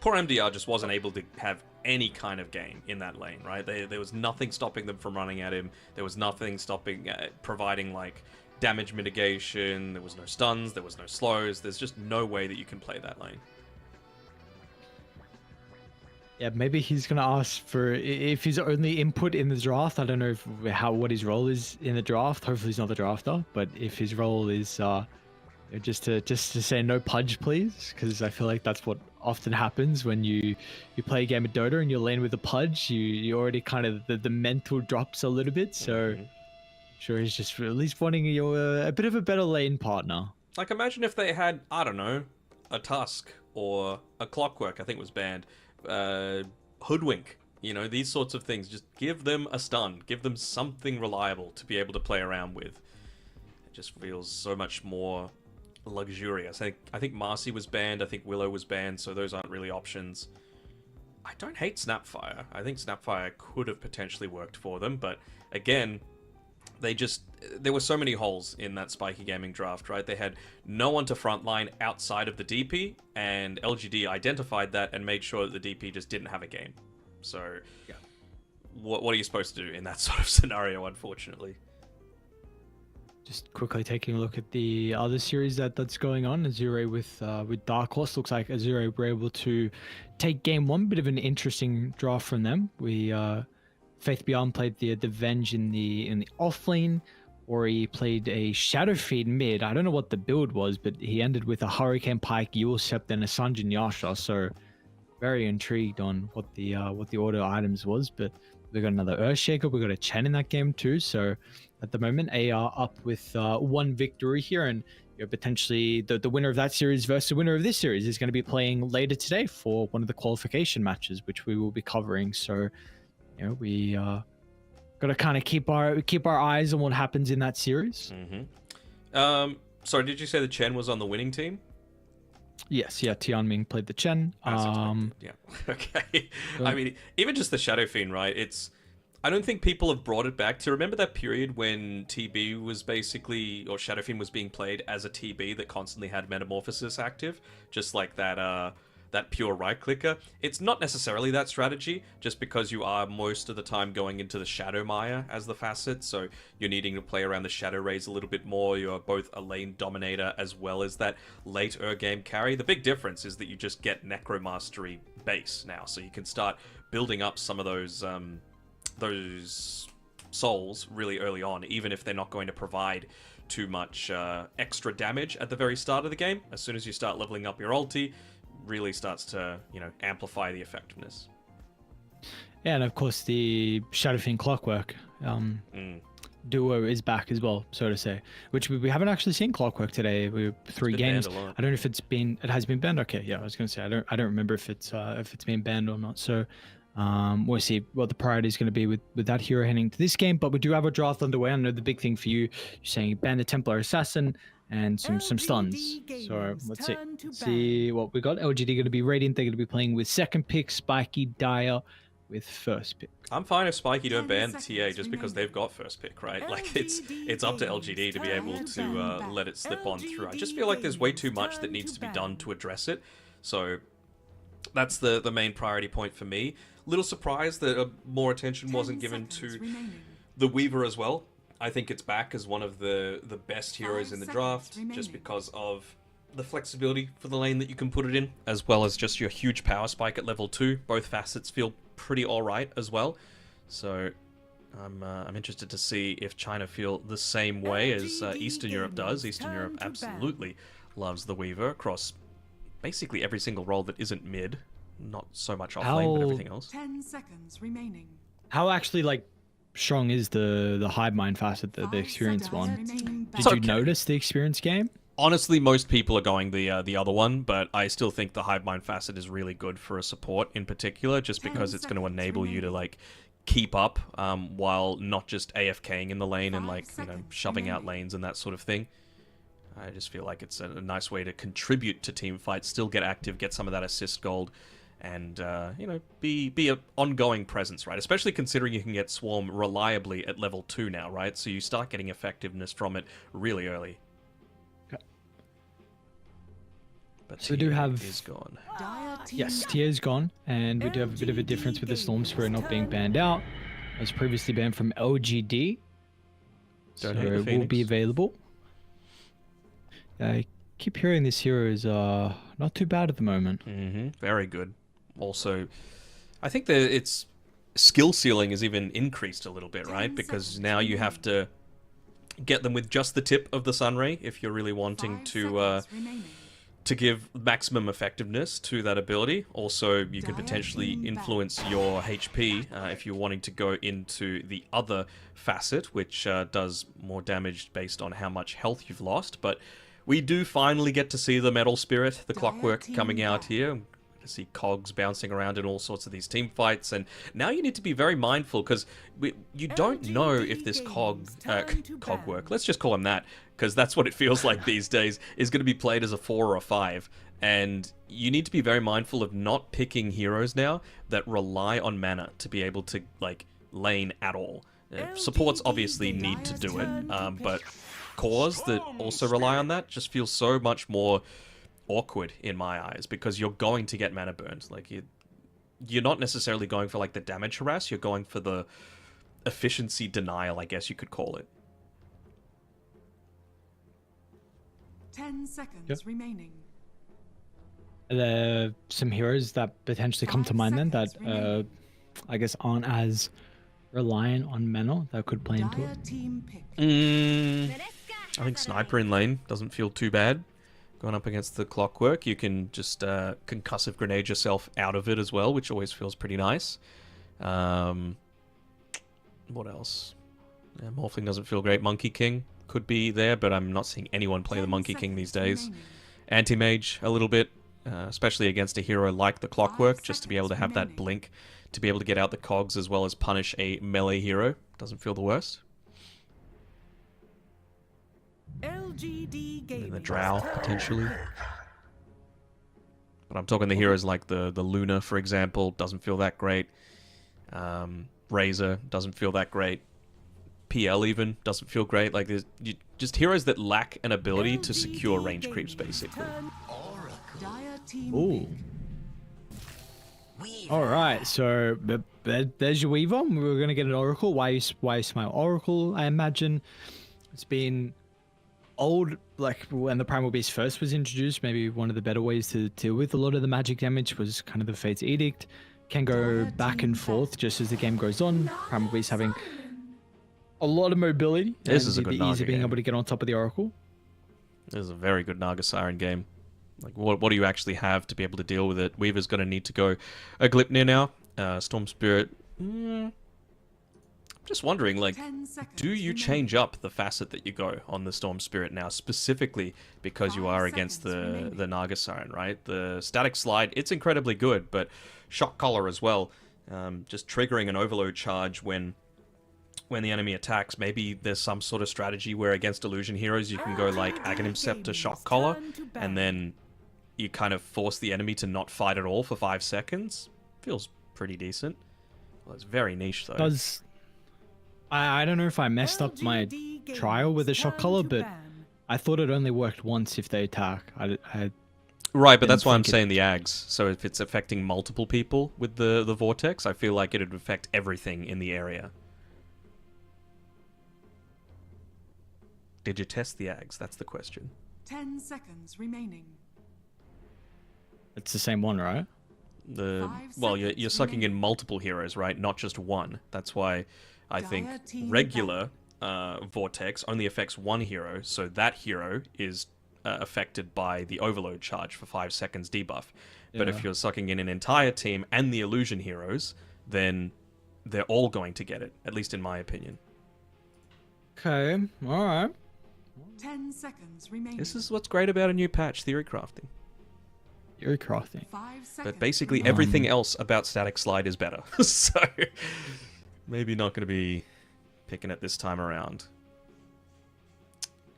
MDR just wasn't able to have any kind of game in that lane, right? There was nothing stopping them from running at him. There was nothing stopping, providing, like, damage mitigation. There was no stuns. There was no slows. There's just no way that you can play that lane. Yeah, maybe he's gonna ask for if his only input in the draft. I don't know what his role is in the draft. Hopefully, he's not the drafter. But if his role is just to say no pudge, please, because I feel like that's what often happens when you play a game of Dota and you lane with a pudge. You already kind of the mental drops a little bit. So sure, he's just at least wanting a bit of a better lane partner. Like, imagine if they had, I don't know, a Tusk or a Clockwork. I think was banned. Hoodwink, these sorts of things. Just give them a stun, give them something reliable to be able to play around with. It just feels so much more luxurious. I think Marcy was banned, I think Willow was banned, so those aren't really options. I don't hate Snapfire. I think Snapfire could have potentially worked for them, but again, there were so many holes in that Spiky Gaming draft, right? They had no one to frontline outside of the DP, and LGD identified that and made sure that the DP just didn't have a game. So, yeah. What are you supposed to do in that sort of scenario, unfortunately? Just quickly taking a look at the other series that's going on. Azure with Dark Horse. Looks like Azure were able to take game 1. Bit of an interesting draft from them. Faith Beyond played the Venge in the off lane, or he played a Shadow Feed mid. I don't know what the build was, but he ended with a Hurricane Pike, Yule Sept, and a Sanjin Yasha. So very intrigued on what the order items was. But we got another Earthshaker. We got a Chen in that game too. So at the moment, AR up with 1 victory here, and potentially the winner of that series versus the winner of this series is going to be playing later today for one of the qualification matches, which we will be covering. So. We gotta kind of keep our eyes on what happens in that series. Sorry, did you say the Chen was on the winning team? Yes, yeah. Tianming played the Chen. Yeah. Okay. I mean, even just the Shadow Fiend, right? I don't think people have brought it back to remember that period when TB was basically, or Shadow Fiend was being played as a TB that constantly had Metamorphosis active, just like that pure right clicker. It's not necessarily that strategy, just because you are most of the time going into the Shadow Maya as the facet, so you're needing to play around the Shadow Rays a little bit more. You're both a lane dominator as well as that late game carry. The big difference is that you just get Necromastery base now, so you can start building up some of those souls really early on, even if they're not going to provide too much extra damage at the very start of the game. As soon as you start leveling up your ulti, really starts to, amplify the effectiveness. Yeah, and of course the Shadow Fiend Clockwork duo is back as well, so to say. Which we haven't actually seen Clockwork today. We 3 games. I don't know if it has been banned. Okay, yeah, I was gonna say I don't remember if it's been banned or not. So we'll see what the priority is going to be with that hero heading into this game. But we do have a draft underway. I know the big thing for you're saying ban the Templar Assassin and some stuns. So let's see what we got. LGD going to be Radiant. They're going to be playing with second pick, Spiky, Dire with first pick. I'm fine if Spiky don't ban the TA just because they've got first pick, right? Like it's up to LGD to be able to let it slip on through. I just feel like there's way too much that needs to be done to address it. So that's the main priority point for me. Little surprised that more attention wasn't given to the Weaver as well. I think it's back as one of the best heroes in the draft, just because of the flexibility for the lane that you can put it in, as well as just your huge power spike at level 2. Both facets feel pretty alright as well. So I'm interested to see if China feel the same way as Eastern Europe does. Eastern Europe absolutely loves the Weaver across basically every single role that isn't mid. Not so much off lane, but everything else. 10 seconds remaining. How actually like strong is the hive mind facet, the experience one? Did It's you okay. notice the experience game? Honestly, most people are going the other one, but I still think the hive mind facet is really good for a support in particular, just because it's going to enable you to like keep up while not just AFKing in the lane and like shoving out lanes and that sort of thing. I just feel like it's a nice way to contribute to team fights, still get active, get some of that assist gold, and be an ongoing presence, right? Especially considering you can get Swarm reliably at level 2 now, right? So you start getting effectiveness from it really early. But So we do have is gone. Yes, Tier's gone, and we do have a bit of a difference with the Storm Spirit not being banned out. It was previously banned from LGD, so Don't hate the it will be Phoenix. available. I keep hearing this hero is not too bad at the moment. Very good. Also, I think that its skill ceiling is even increased a little bit, right? Because now you have to get them with just the tip of the Sunray if you're really wanting to give maximum effectiveness to that ability. Also, you can potentially influence your HP if you're wanting to go into the other facet, which does more damage based on how much health you've lost. But we do finally get to see the Metal Spirit, the Clockwork, coming out here. To see cogs bouncing around in all sorts of these team fights, and now you need to be very mindful because you don't know if this cogwork, let's just call him that, because that's what it feels like these days, is going to be played as a 4 or a 5, and you need to be very mindful of not picking heroes now that rely on mana to be able to like lane at all. Supports obviously need to do it, but cores that also rely on that just feel so much more awkward in my eyes, because you're going to get mana burns. Like you're not necessarily going for like the damage harass, you're going for the efficiency denial, I guess you could call it. 10 seconds remaining. There are some heroes that potentially come to mind then that I guess aren't as reliant on mana that could play into it. I think Sniper in lane doesn't feel too bad. Going up against the Clockwork, you can just concussive grenade yourself out of it as well, which always feels pretty nice. What else? Yeah, Morphling doesn't feel great. Monkey King could be there, but I'm not seeing anyone play the Monkey King these days. Anti-Mage a little bit, especially against a hero like the Clockwork, just to be able to have that blink, to be able to get out the cogs as well as punish a melee hero. Doesn't feel the worst. And the Drow, potentially. But I'm talking the heroes like the Luna, for example, doesn't feel that great. Razor doesn't feel that great. PL even doesn't feel great. Like there's just heroes that lack an ability to secure range creeps, basically. Ooh. All right, so there's your Weaver. We're gonna get an Oracle. Why Smile Oracle? I imagine it's been old, like when the Primal Beast first was introduced. Maybe one of the better ways to deal with a lot of the magic damage was kind of the Fate's Edict. Can go back and forth just as the game goes on. Primal Beast having a lot of mobility. This is a good the ease Naga of being game. able to get on top of the Oracle. This is a very good Naga Siren game. Like, what do you actually have to be able to deal with it? Weaver's going to need to go a Glipnir now. Storm Spirit. Just wondering, like, do you change up the facet that you go on the Storm Spirit now, specifically because you are against the Naga Siren, right? The Static Slide, it's incredibly good, but Shock Collar as well. Just triggering an overload charge when the enemy attacks. Maybe there's some sort of strategy where against illusion heroes you can go like Aghanim Scepter, Shock Collar, and then you kind of force the enemy to not fight at all for 5 seconds. Feels pretty decent. Well, it's very niche though. I don't know if I messed up my trial with the Shock Collar, but I thought it only worked once if they attack. Right, but that's why I'm saying the Ags. So if it's affecting multiple people with the Vortex, I feel like it would affect everything in the area. Did you test the Ags? That's the question. 10 seconds remaining. It's the same one, right? Well, you're sucking in multiple heroes, right? Not just one. That's why I think regular Vortex only affects one hero, so that hero is affected by the overload charge for 5 seconds debuff. But if you're sucking in an entire team and the illusion heroes, then they're all going to get it, at least in my opinion. Okay, all right. 10 seconds remaining. This is what's great about a new patch, theory crafting. Theory crafting. 5 seconds. But basically everything else about Static Slide is better. So maybe not going to be picking it this time around.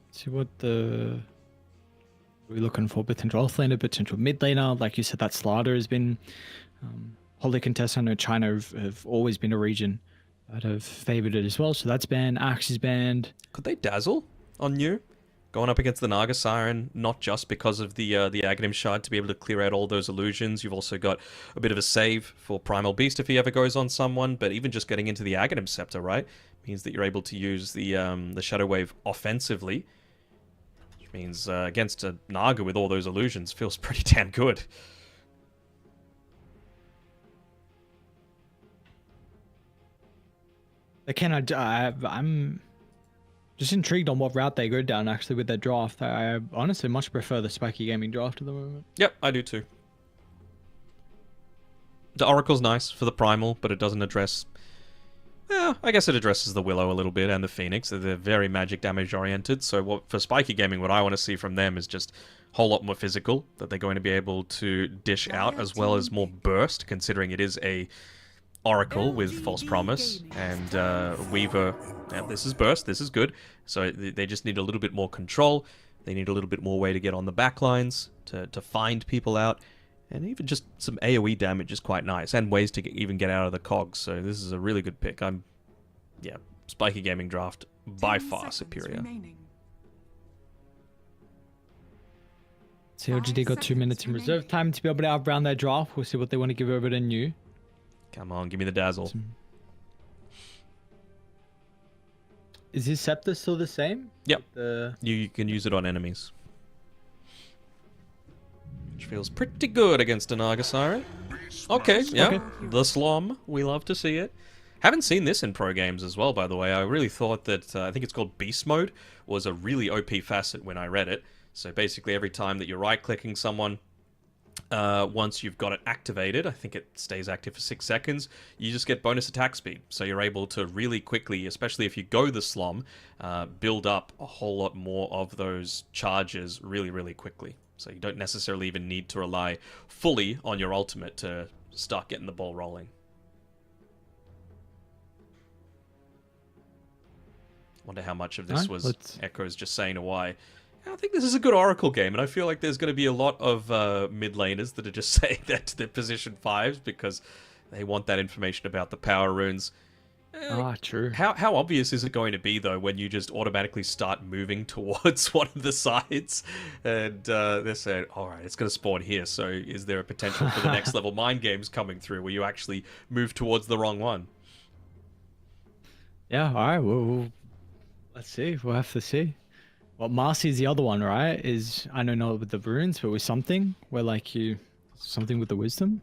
See what we're looking for. Potential offlaner, potential mid laner. Like you said, that slider has been wholly contested. I know China have always been a region that have favored it as well. So that's banned. Axe is banned. Could they dazzle on you? Going up against the Naga Siren, not just because of the Aghanim Shard to be able to clear out all those illusions. You've also got a bit of a save for Primal Beast if he ever goes on someone, but even just getting into the Aghanim Scepter, right, means that you're able to use the Shadow Wave offensively, which means against a Naga with all those illusions feels pretty damn good. I'm just intrigued on what route they go down, actually, with their draft. I honestly much prefer the Spiky Gaming draft at the moment. Yep, I do too. The Oracle's nice for the Primal, but it doesn't address... I guess it addresses the Willow a little bit and the Phoenix. They're very magic damage oriented, so for Spiky Gaming, what I want to see from them is just a whole lot more physical, that they're going to be able to dish out, as well as more burst, considering it is a Oracle with False Promise, and Weaver. Yeah, this is burst, this is good. So they just need a little bit more control. They need a little bit more way to get on the back lines, to find people out, and even just some AoE damage is quite nice, and ways to even get out of the cogs. So this is a really good pick. Yeah, Spiky Gaming draft by far superior. Remaining. CLGD got 2 minutes in reserve time to be able to outround their draft. We'll see what they want to give over to New. Come on, give me the dazzle. Is his scepter still the same? Yep. You can use it on enemies. Which feels pretty good against a Naga Siren. Okay, yeah. Okay. The Slom. We love to see it. Haven't seen this in pro games as well, by the way. I really thought that, I think it's called Beast Mode, was a really OP facet when I read it. So basically every time that you're right-clicking someone, once you've got it activated, I think it stays active for 6 seconds, you just get bonus attack speed. So you're able to really quickly, especially if you go the Slom, build up a whole lot more of those charges really, really quickly. So you don't necessarily even need to rely fully on your ultimate to start getting the ball rolling. Wonder how much of this was Echoes just saying to why. I think this is a good Oracle game, and I feel like there's going to be a lot of mid laners that are just saying that to their position 5s because they want that information about the power runes. True. How obvious is it going to be, though, when you just automatically start moving towards one of the sides? And they're saying, alright, it's going to spawn here, so is there a potential for the next level mind games coming through where you actually move towards the wrong one? Yeah, alright, well, let's see. We'll have to see. Well, Marcy's the other one, right? I don't know with the runes, but with something where something with the wisdom.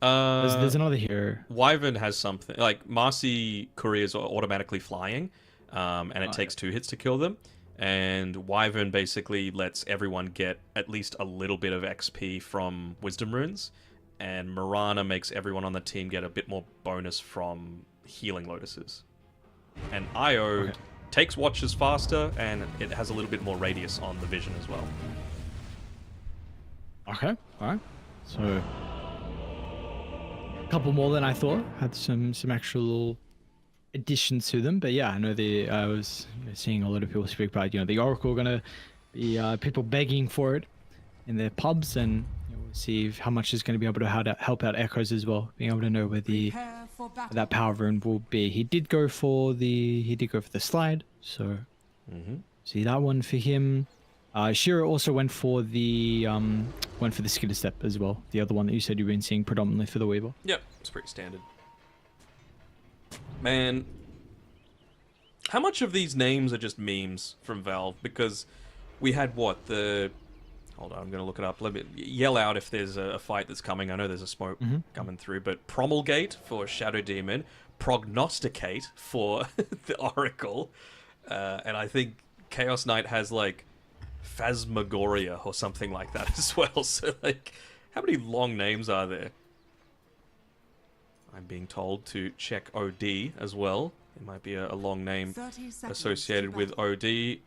There's another here. Wyvern has something like Marcy couriers are automatically flying, and it takes 2 hits to kill them. And Wyvern basically lets everyone get at least a little bit of XP from wisdom runes, and Mirana makes everyone on the team get a bit more bonus from healing lotuses. And Io takes watches faster, and it has a little bit more radius on the vision as well. Okay, alright. So a couple more than I thought. Had some actual additions to them, but yeah, I know I was seeing a lot of people speak about the Oracle gonna be people begging for it in their pubs, and we'll see how much is going to be able to help out Echoes as well, being able to know where that power rune will be. He did go for the slide, so see that one for him. Shira also went for the skitter step as well. The other one that you said you've been seeing predominantly for the Weaver. Yep, it's pretty standard. Man, how much of these names are just memes from Valve? Because we had hold on, I'm going to look it up. Let me yell out if there's a fight that's coming. I know there's a smoke coming through, but Promulgate for Shadow Demon, Prognosticate for the Oracle, and I think Chaos Knight has like Phasmagoria or something like that as well. So like, how many long names are there? I'm being told to check OD as well. It might be a long name 30 seconds associated to with OD.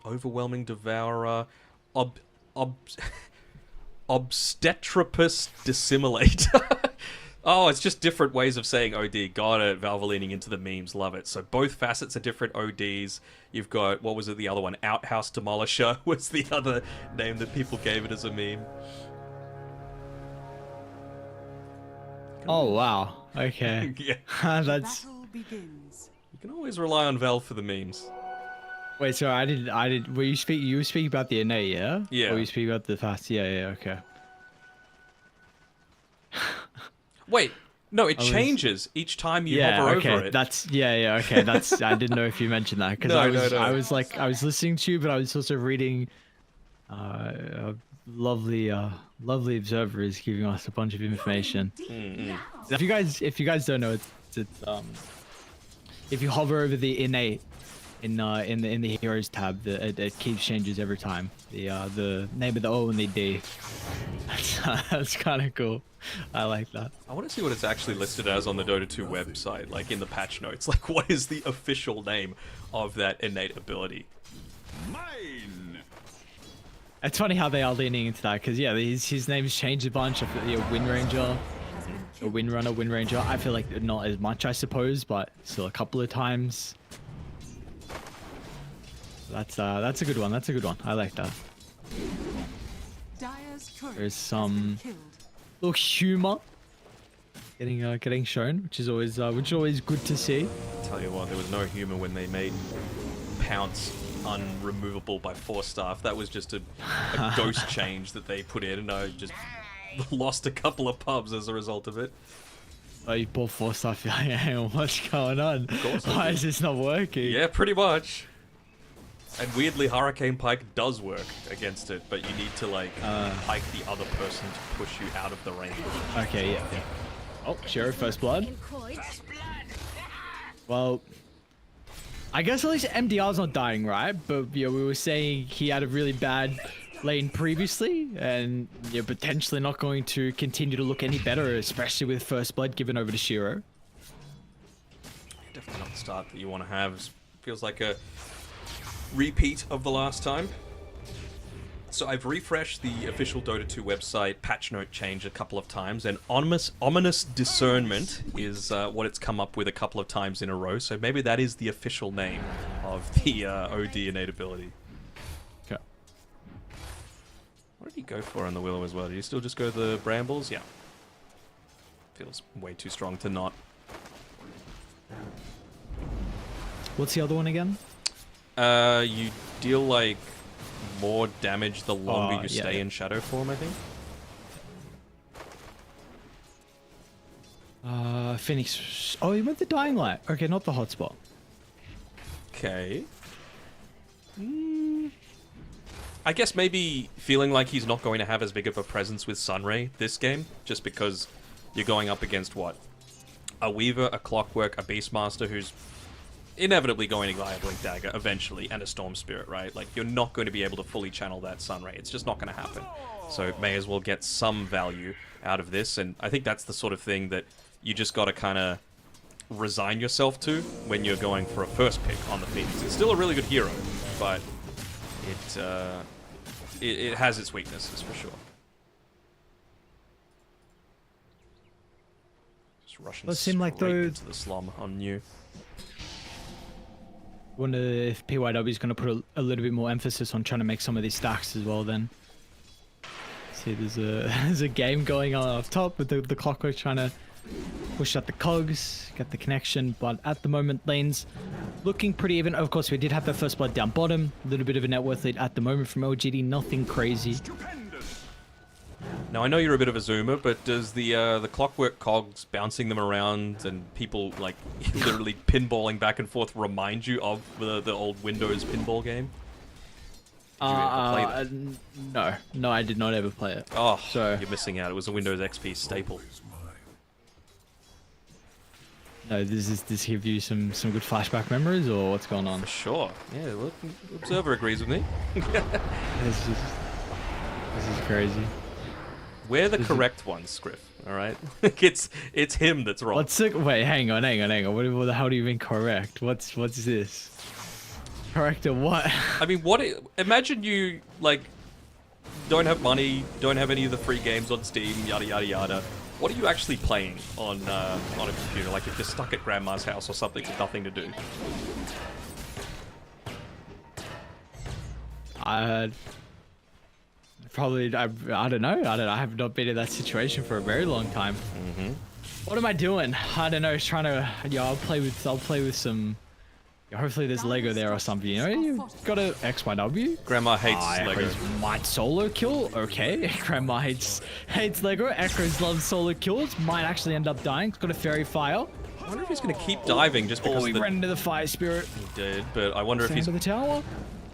Overwhelming Devourer. Obstetripus Dissimulator. Oh, it's just different ways of saying OD. Got it. Valve leaning into the memes. Love it. So both facets are different ODs. You've got, what was it, the other one? Outhouse Demolisher was the other name that people gave it as a meme. Oh wow. Okay. Yeah. That's. Battle begins. You can always rely on Valve for the memes. Wait, so I did. Were you speaking? You were speaking about the innate, yeah? Yeah. Or you speaking about the fast? Yeah. Okay. Wait, no, it was- changes each time you Yeah. hover Okay. over it. That's yeah. Okay. That's. I didn't know if you mentioned that because No, I no. was like I was listening to you, but I was also reading. A lovely observer is giving us a bunch of information. If you guys don't know, it's if you hover over the innate in the heroes tab, it keeps changes every time. The name of the O and the D. That's kind of cool. I like that. I want to see what it's actually listed as on the Dota 2 website, like in the patch notes. Like, what is the official name of that innate ability? Mine! It's funny how they are leaning into that because yeah, his name's changed a bunch. I feel, Wind Ranger, or Wind Runner, Wind Ranger. I feel like not as much, I suppose, but still a couple of times. That's a good one. That's a good one. I like that. Dire's turret There's has some been killed. little humor getting shown, which is always good to see. Tell you what, there was no humor when they made Pounce unremovable by 4-staff. That was just a ghost change that they put in, and I just lost a couple of pubs as a result of it. Oh, you bought 4 stuff. Yeah, what's going on? course I Why did. is this not working? Yeah, pretty much. And weirdly, Hurricane Pike does work against it, but you need to, like, pike the other person to push you out of the range. Okay, yeah. Oh, Sheriff, first blood. Well, I guess at least MDR's not dying, right? But yeah, we were saying he had a really bad lane previously, and you're potentially not going to continue to look any better, especially with first blood given over to Shiro. Definitely not the start that you want to have. It feels like a repeat of the last time. So I've refreshed the official Dota 2 website patch note change a couple of times, and ominous discernment is what it's come up with a couple of times in a row. So maybe that is the official name of the OD innate ability. Okay. What did he go for on the Willow as well? Did he still just go the Brambles? Yeah. Feels way too strong to not. What's the other one again? You deal like more damage the longer you yeah, stay yeah. in shadow form, I think. Phoenix. Oh, he went the Dying Light. Okay, not the hotspot. Okay. I guess maybe feeling like he's not going to have as big of a presence with Sunray this game, just because you're going up against what? A Weaver, a Clockwork, a Beastmaster who's inevitably going to die a Blink Dagger eventually, and a Storm Spirit, right? Like, you're not going to be able to fully channel that Sunray. It's just not going to happen. So may as well get some value out of this, and I think that's the sort of thing that you just got to kind of resign yourself to when you're going for a first pick on the Phoenix. It's still a really good hero, but it has its weaknesses for sure. Just rushing Does seem like straight though- into the slum on you. Wonder if PYW is going to put a little bit more emphasis on trying to make some of these stacks as well then. See, there's a game going on up top with the Clockwork trying to push out the cogs, get the connection, but at the moment lanes looking pretty even. Of course, we did have the first blood down bottom, a little bit of a net worth lead at the moment from LGD, nothing crazy. Now I know you're a bit of a zoomer, but does the Clockwork cogs bouncing them around and people like literally pinballing back and forth remind you of the old Windows pinball game? Did you ever play that? No, I did not ever play it. Oh, So- you're missing out. It was a Windows XP staple. No, does this give you some good flashback memories or what's going on? For sure. Yeah, well, Observer agrees with me. This is crazy. We're the correct ones, Scriff. All right, it's him that's wrong. Wait, hang on. What the hell do you mean correct? What's this? Correct or what? I mean, imagine you like don't have money, don't have any of the free games on Steam, yada yada yada. What are you actually playing on a computer? Like if you're stuck at grandma's house or something with nothing to do. Probably, I don't know. I have not been in that situation for a very long time. What am I doing? I don't know. Just trying to, I'll play with some. Hopefully there's Lego there or something. You know, you got a X, Y, W. Grandma hates Lego. Echoes might solo kill. Okay, Grandma hates Lego. Echoes loves solo kills. Might actually end up dying. It's got a fairy fire. I wonder if he's going to keep diving just because. Oh, he ran into the fire spirit. He did, but I wonder if he's. Into the tower.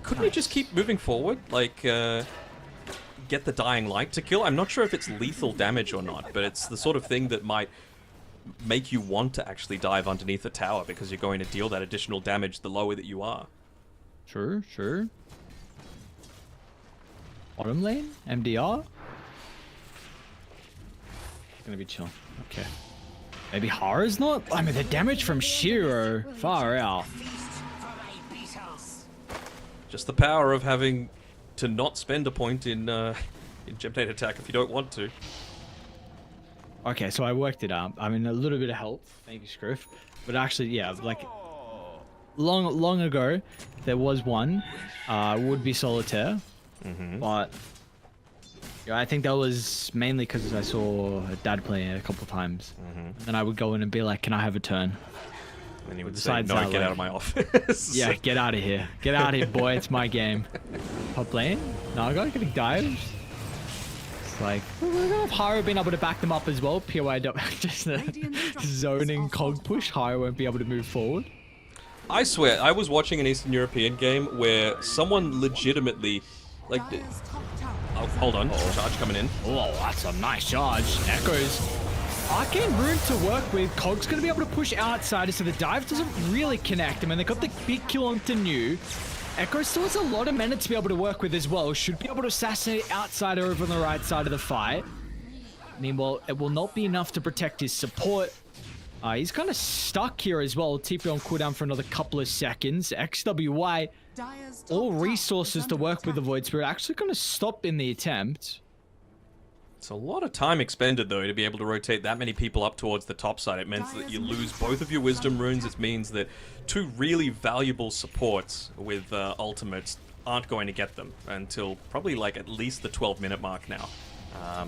Couldn't he just keep moving forward? Like, get the dying light to kill? I'm not sure if it's lethal damage or not, but it's the sort of thing that might make you want to actually dive underneath the tower because you're going to deal that additional damage the lower that you are. Sure. Bottom lane? MDR? Gonna be chill. Okay. Maybe Hara's not? I mean, the damage from Shiro, far out. Just the power of having to not spend a point in Gemnate attack if you don't want to. Okay, so I worked it out. I mean, a little bit of help. Thank you, Scriff. But actually, yeah, like long ago, there was one. Would be Solitaire. But yeah, I think that was mainly because I saw Dad play it a couple times. And then I would go in and be like, "Can I have a turn?" And he would say, "No, get out of my office." Yeah, get out of here. Get out of here, boy. It's my game. Top lane? Naga getting dived. Like, we're gonna have Haro being able to back them up as well. POI just zoning cog push. Haro won't be able to move forward. I swear, I was watching an Eastern European game where someone legitimately, like, oh, hold on, charge coming in. Oh, that's a nice charge. Echoes. Arcane Rune to work with. Cog's gonna be able to push outside, so the dive doesn't really connect him, and they got the big kill onto New. Echo still has a lot of mana to be able to work with as well. Should be able to assassinate Outsider over on the right side of the fight. Meanwhile, it will not be enough to protect his support. He's kind of stuck here as well. TP on cooldown for another couple of seconds. XWY, all resources to work with the Void Spirit. Actually going to stop in the attempt. It's a lot of time expended, though, to be able to rotate that many people up towards the top side. It means that you lose both of your Wisdom runes. It means that two really valuable supports with ultimates aren't going to get them until probably like at least the 12-minute mark now.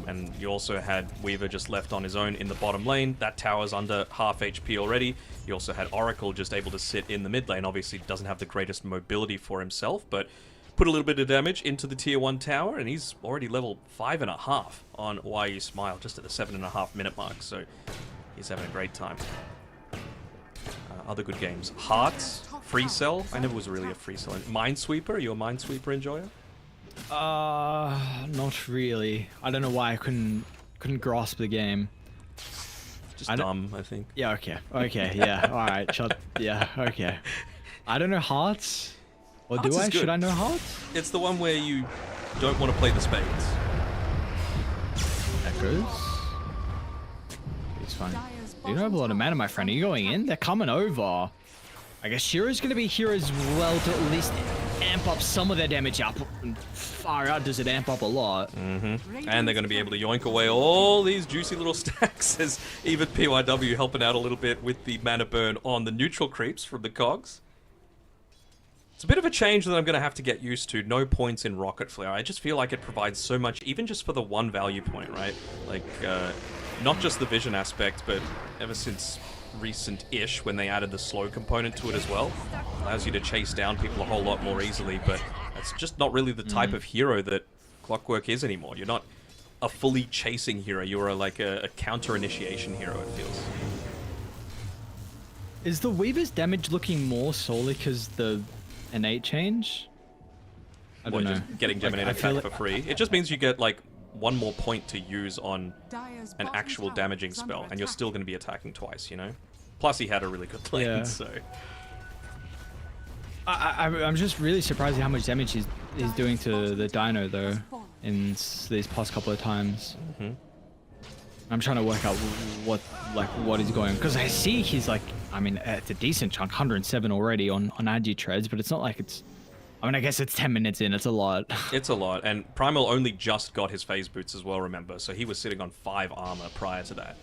And you also had Weaver just left on his own in the bottom lane. That tower's under half HP already. You also had Oracle just able to sit in the mid lane. Obviously doesn't have the greatest mobility for himself, but put a little bit of damage into the tier 1 tower, and he's already level 5.5 on Why You Smile, just at the 7.5 minute mark, so he's having a great time. Other good games. Hearts, Free Cell. I never was really a Free Cell. Minesweeper, are you a Minesweeper enjoyer? Not really. I don't know why I couldn't grasp the game. Just dumb, I think. Yeah, okay, yeah, alright, yeah, okay. I don't know Hearts. Or do I? Should I know Hearts? It's the one where you don't want to play the spades. Echoes. It's fine. You don't have a lot of mana, my friend. Are you going in? They're coming over. I guess Shiro's going to be here as well to at least amp up some of their damage up. Far out does it amp up a lot. And they're going to be able to yoink away all these juicy little stacks as even PYW helping out a little bit with the mana burn on the neutral creeps from the cogs. It's a bit of a change that I'm going to have to get used to. No points in Rocket Flare. I just feel like it provides so much, even just for the one value point, right? Like, not just the vision aspect, but ever since recent-ish, when they added the slow component to it as well, allows you to chase down people a whole lot more easily, but that's just not really the type of hero that Clockwork is anymore. You're not a fully chasing hero. You're like a counter-initiation hero, it feels. Is the Weaver's damage looking more solely because the innate change? I don't know. Just getting Gemini attack for free. It just means you get like one more point to use on an actual damaging spell, and you're still going to be attacking twice, you know? Plus he had a really good lane, so... I'm just really surprised at how much damage he's doing to the Dino, though. in these past couple of times. I'm trying to work out what is going on, because I see he's like, I mean, it's a decent chunk, 107 already on agi treads, but it's not like it's. I mean, I guess it's 10 minutes in. It's a lot. It's a lot, and Primal only just got his phase boots as well. Remember, so he was sitting on 5 armor prior to that.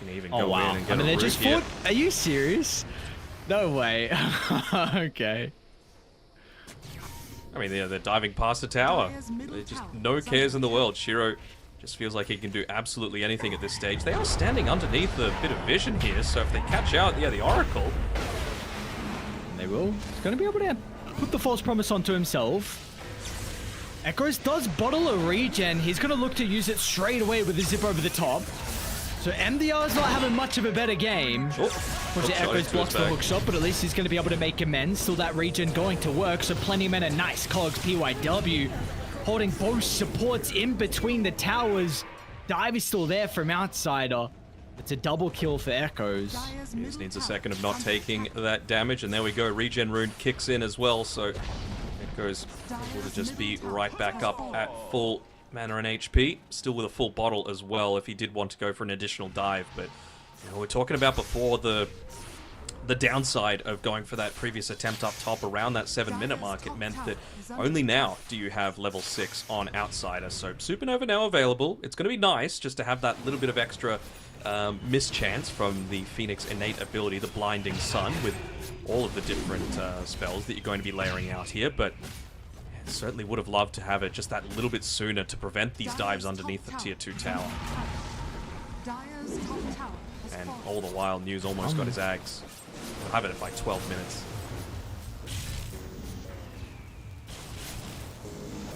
You can even go in and get they a just root here. fought. Are you serious? No way. Okay. I mean, they're diving past the tower. They just no cares in the world. Shiro just feels like he can do absolutely anything at this stage. They are standing underneath a bit of vision here, so if they catch out, yeah, the Oracle. They will. He's going to be able to put the false promise onto himself. Echoes does bottle a regen. He's going to look to use it straight away with the zip over the top. So MDR is not having much of a better game. Unfortunately, Echoes blocks the hook shot, but at least he's going to be able to make amends. Still that regen going to work, so plenty of mana. Nice cogs, PYW. Holding both supports in between the towers. Dive is still there from Outsider. It's a double kill for Echoes. He just needs a second of not taking that damage, and there we go. Regen rune kicks in as well, so Echoes able to just be right back up at full mana and HP. Still with a full bottle as well if he did want to go for an additional dive, but you know, we're talking about before the downside of going for that previous attempt up top around that 7-minute mark. It meant that only now do you have level 6 on Outsider. So Supernova now available. It's going to be nice just to have that little bit of extra mischance from the Phoenix innate ability, the Blinding Sun, with all of the different spells that you're going to be layering out here. But certainly would have loved to have it just that little bit sooner to prevent these dives underneath the tier 2 tower. And all the while, News almost got his Ags. We'll have it by 12 minutes.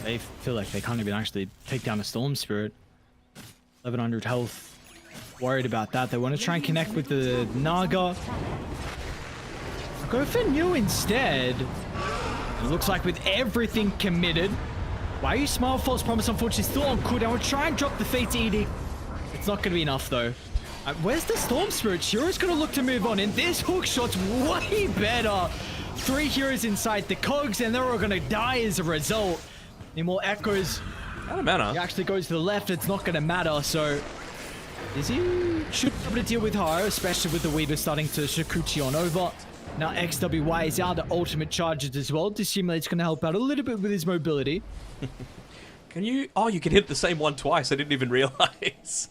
They feel like they can't even actually take down a Storm Spirit. 1100 health. Worried about that. They want to try and connect with the Naga. Go for New instead. It looks like with everything committed. Why are you Smile False Promise? Unfortunately, still on cooldown. We'll try and drop the Fate's Edict. It's not going to be enough, though. Where's the Storm Spirit? Shiro's going to look to move on, and this hook shot's way better. 3 heroes inside the cogs, and they're all going to die as a result. Any more Echoes? Out of mana. He actually goes to the left. It's not going to matter, so... Is he? Should be able to deal with her, especially with the Weaver starting to Shakuchi on over. Now XWY is out. The ultimate charges as well. Dissimulate's going to help out a little bit with his mobility. Can you... Oh, you can hit the same one twice. I didn't even realize.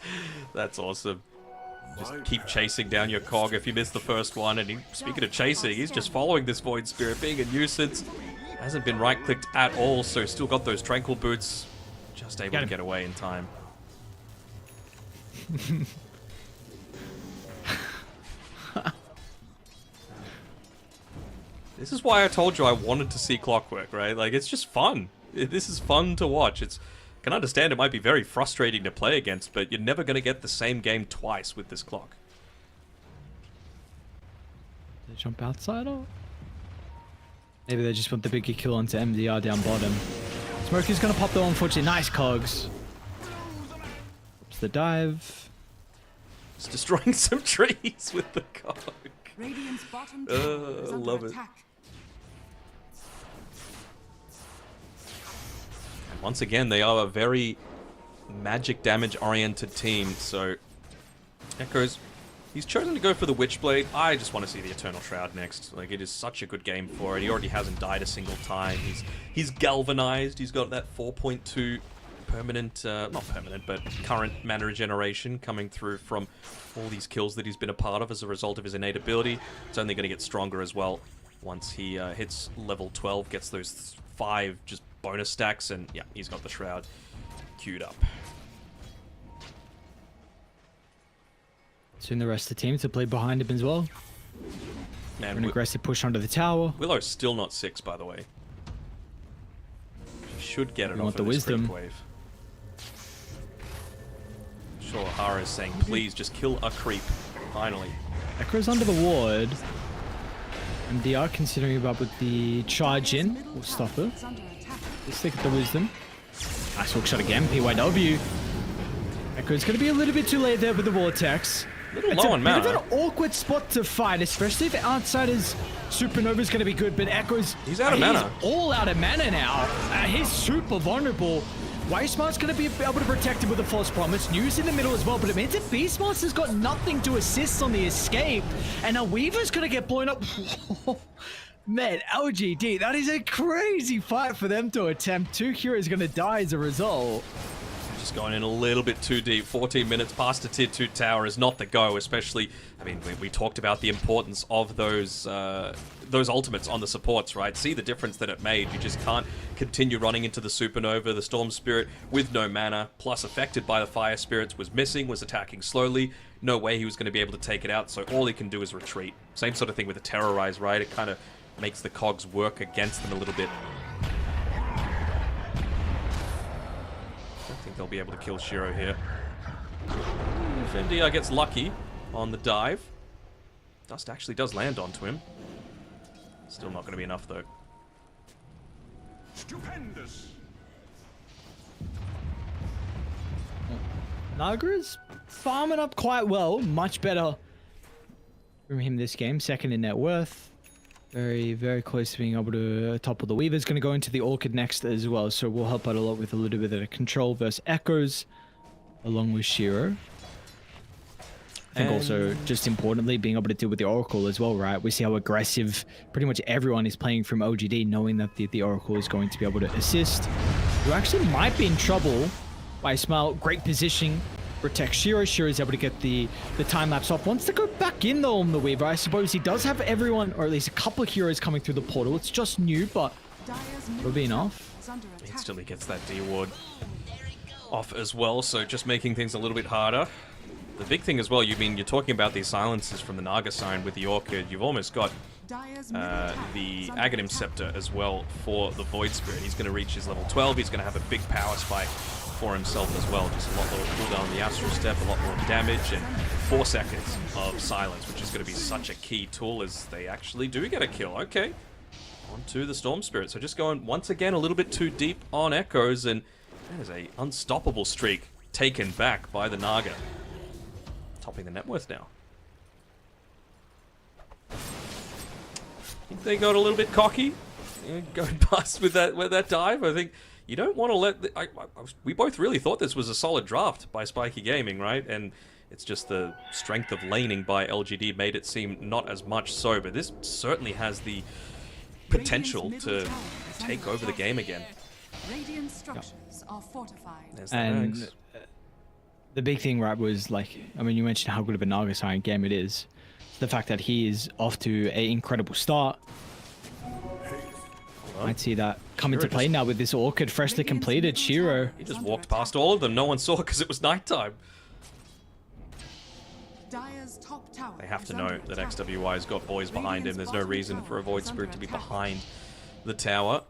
That's awesome. Just keep chasing down your cog if you miss the first one. And speaking of chasing, he's just following this Void Spirit, being a nuisance. Hasn't been right-clicked at all, so still got those Tranquil Boots. Just able to get away in time. This is why I told you I wanted to see Clockwork, right? Like, it's just fun. This is fun to watch. I can understand it might be very frustrating to play against, but you're never going to get the same game twice with this clock. They jump outside, or maybe they just want the bigger kill onto MDR down bottom. Smoker's going to pop though, unfortunately. Nice cogs. Oops, the dive. It's destroying some trees with the cog. Radiant's bottom tower is under love it. attack. And once again, they are a very magic damage oriented team, so Echoes, he's chosen to go for the Witchblade. I just want to see the Eternal Shroud next. Like, it is such a good game for it. He already hasn't died a single time. He's galvanized. He's got that 4.2 permanent, not permanent, but current mana regeneration coming through from all these kills that he's been a part of as a result of his innate ability. It's only going to get stronger as well once he hits level 12, gets those 5 just bonus stacks, and yeah, he's got the Shroud queued up. Soon the rest of the team to play behind him as well. Man, an aggressive push under the tower. Willow's still not 6, by the way. Should get it off want of the this creep wisdom. wave. Sure, Hara is saying, please just kill a creep. Finally. Echo's under the ward. MDR considering about with the charge in. We'll stop it. Let's stick at the wisdom. Nice hook shot again. PYW. Echo's going to be a little bit too late there with the vortex. Little It's low a on bit mana. of an awkward spot to fight, especially if Outsider's Supernova's going to be good, but Echo's... He's out of mana. All out of mana now. He's super vulnerable. Wastemart's going to be able to protect him with a False Promise. News in the middle as well, but it means that Beastmaster's got nothing to assist on the escape, and now Weaver's going to get blown up. Man, LGD, that is a crazy fight for them to attempt. 2 heroes going to die as a result. Just going in a little bit too deep. 14 minutes past a tier 2 tower is not the go, especially, I mean, we talked about the importance of those ultimates on the supports, right? See the difference that it made. You just can't continue running into the Supernova. The Storm Spirit with no mana, plus affected by the Fire Spirits, was missing, was attacking slowly. No way he was going to be able to take it out, so all he can do is retreat. Same sort of thing with the Terrorize, right? It kind of makes the cogs work against them a little bit. I think they'll be able to kill Shiro here. If MDR gets lucky on the dive, Dust actually does land onto him. Still not going to be enough, though. Stupendous. Nagara's farming up quite well. Much better from him this game. Second in net worth. Very, very close to being able to topple the Weaver's going to go into the Orchid next as well, so we'll help out a lot with a little bit of control versus Echoes, along with Shiro. I think also, just importantly, being able to deal with the Oracle as well, right? We see how aggressive pretty much everyone is playing from OGD, knowing that the Oracle is going to be able to assist. You actually might be in trouble by Smile. Great positioning. Protect Shiro. Shiro is able to get the time lapse off. Wants to go back in though on the Weaver. I suppose he does have everyone, or at least a couple of heroes coming through the portal. It's just new, but it'll be enough. Instantly gets that D ward off as well, so just making things a little bit harder. The big thing as well, you're talking about these silences from the Naga sign with the Orchid. You've almost got the Aghanim Scepter as well for the Void Spirit. He's going to reach his level 12. He's going to have a big power spike for himself as well. Just a lot lower cooldown on the Astral Step, a lot more damage, and 4 seconds of silence, which is going to be such a key tool as they actually do get a kill. Okay, on to the Storm Spirit. So just going once again a little bit too deep on Echoes, and that is a unstoppable streak taken back by the Naga. Topping the net worth now. I think they got a little bit cocky, going past with that dive. I think you don't want to let... we both really thought this was a solid draft by Spiky Gaming, right? And it's just the strength of laning by LGD made it seem not as much so, but this certainly has the potential to take over the game again. Radiant structures are fortified. There's the And Max. the big thing, right, was like, I mean, you mentioned how good of a Naga Siren game it is. The fact that he is off to an incredible start. Might see that come into play now with this Orchid freshly completed. Shiro. He just walked past all of them. No one saw because it was nighttime. Dire's top tower They have to is know under that attack. XWY's got boys behind him. There's no reason for a Void Spirit to be behind the tower.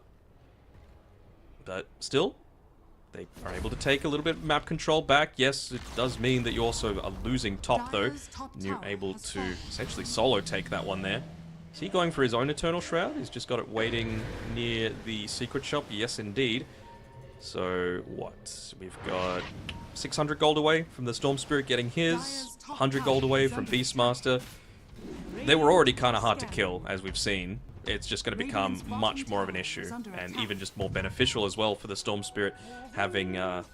But still, they are able to take a little bit of map control back. Yes, it does mean that you also are losing top, though. And you're able to essentially solo take that one there. Is he going for his own Eternal Shroud? He's just got it waiting near the secret shop. Yes, indeed. So, what? We've got 600 gold away from the Storm Spirit getting his. 100 gold away from Beastmaster. They were already kind of hard to kill, as we've seen. It's just going to become much more of an issue, and even just more beneficial as well for the Storm Spirit, having a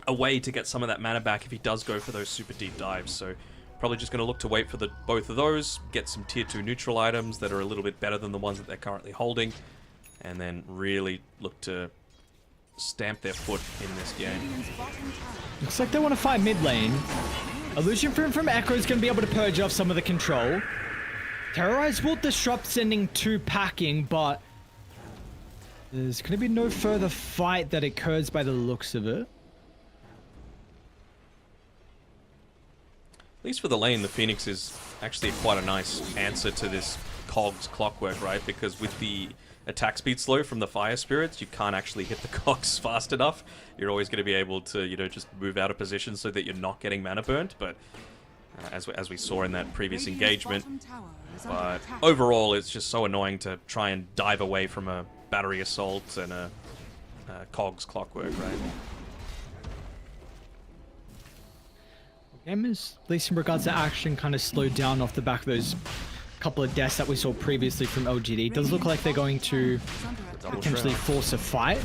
way to get some of that mana back if he does go for those super deep dives. So probably just going to look to wait for both of those, get some tier 2 neutral items that are a little bit better than the ones that they're currently holding, and then really look to stamp their foot in this game. Looks like they want to fight mid lane. Illusion from Echo is going to be able to purge off some of the control. Terrorize will disrupt sending 2 packing, but there's going to be no further fight that occurs by the looks of it. At least for the lane, the Phoenix is actually quite a nice answer to this cogs clockwork, right? Because with the attack speed slow from the Fire Spirits, you can't actually hit the cogs fast enough. You're always going to be able to, you know, just move out of position so that you're not getting mana burnt, but as we saw in that previous engagement. But overall, it's just so annoying to try and dive away from a battery assault and a cogs clockwork, right? Game is, at least in regards to action, kind of slowed down off the back of those couple of deaths that we saw previously from LGD. It does look like they're going to potentially force a fight.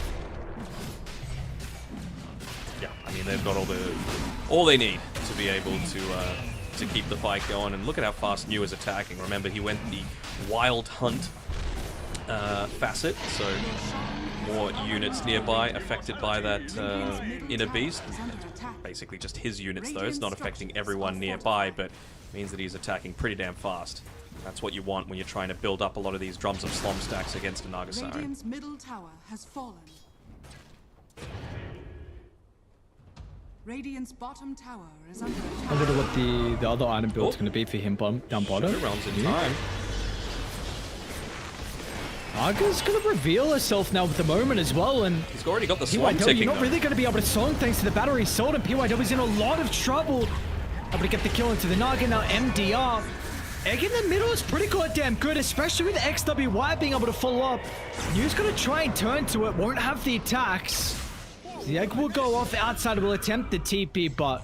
Yeah, I mean, they've got all they need to be able to keep the fight going. And look at how fast New is attacking. Remember, he went the Wild Hunt facet, so more units nearby affected by that inner beast. Basically just his units though, it's not affecting everyone nearby, but means that he's attacking pretty damn fast. That's what you want when you're trying to build up a lot of these drums of slum stacks against a Naga Siren. Radiant's middle tower has fallen. Radiant's bottom tower is under attack. I wonder what the other item build's going to be for him down bottom. Realms in time. Naga's going to reveal herself now with the moment as well, and he's already got the swarm ticking. You're not really going to be able to song thanks to the battery sold, and PYW's in a lot of trouble. Able to get the kill into the Naga. Now MDR. Egg in the middle is pretty goddamn good, especially with XWY being able to follow up. New's going to try and turn to it, won't have the attacks. The egg will go off, outside will attempt the TP, but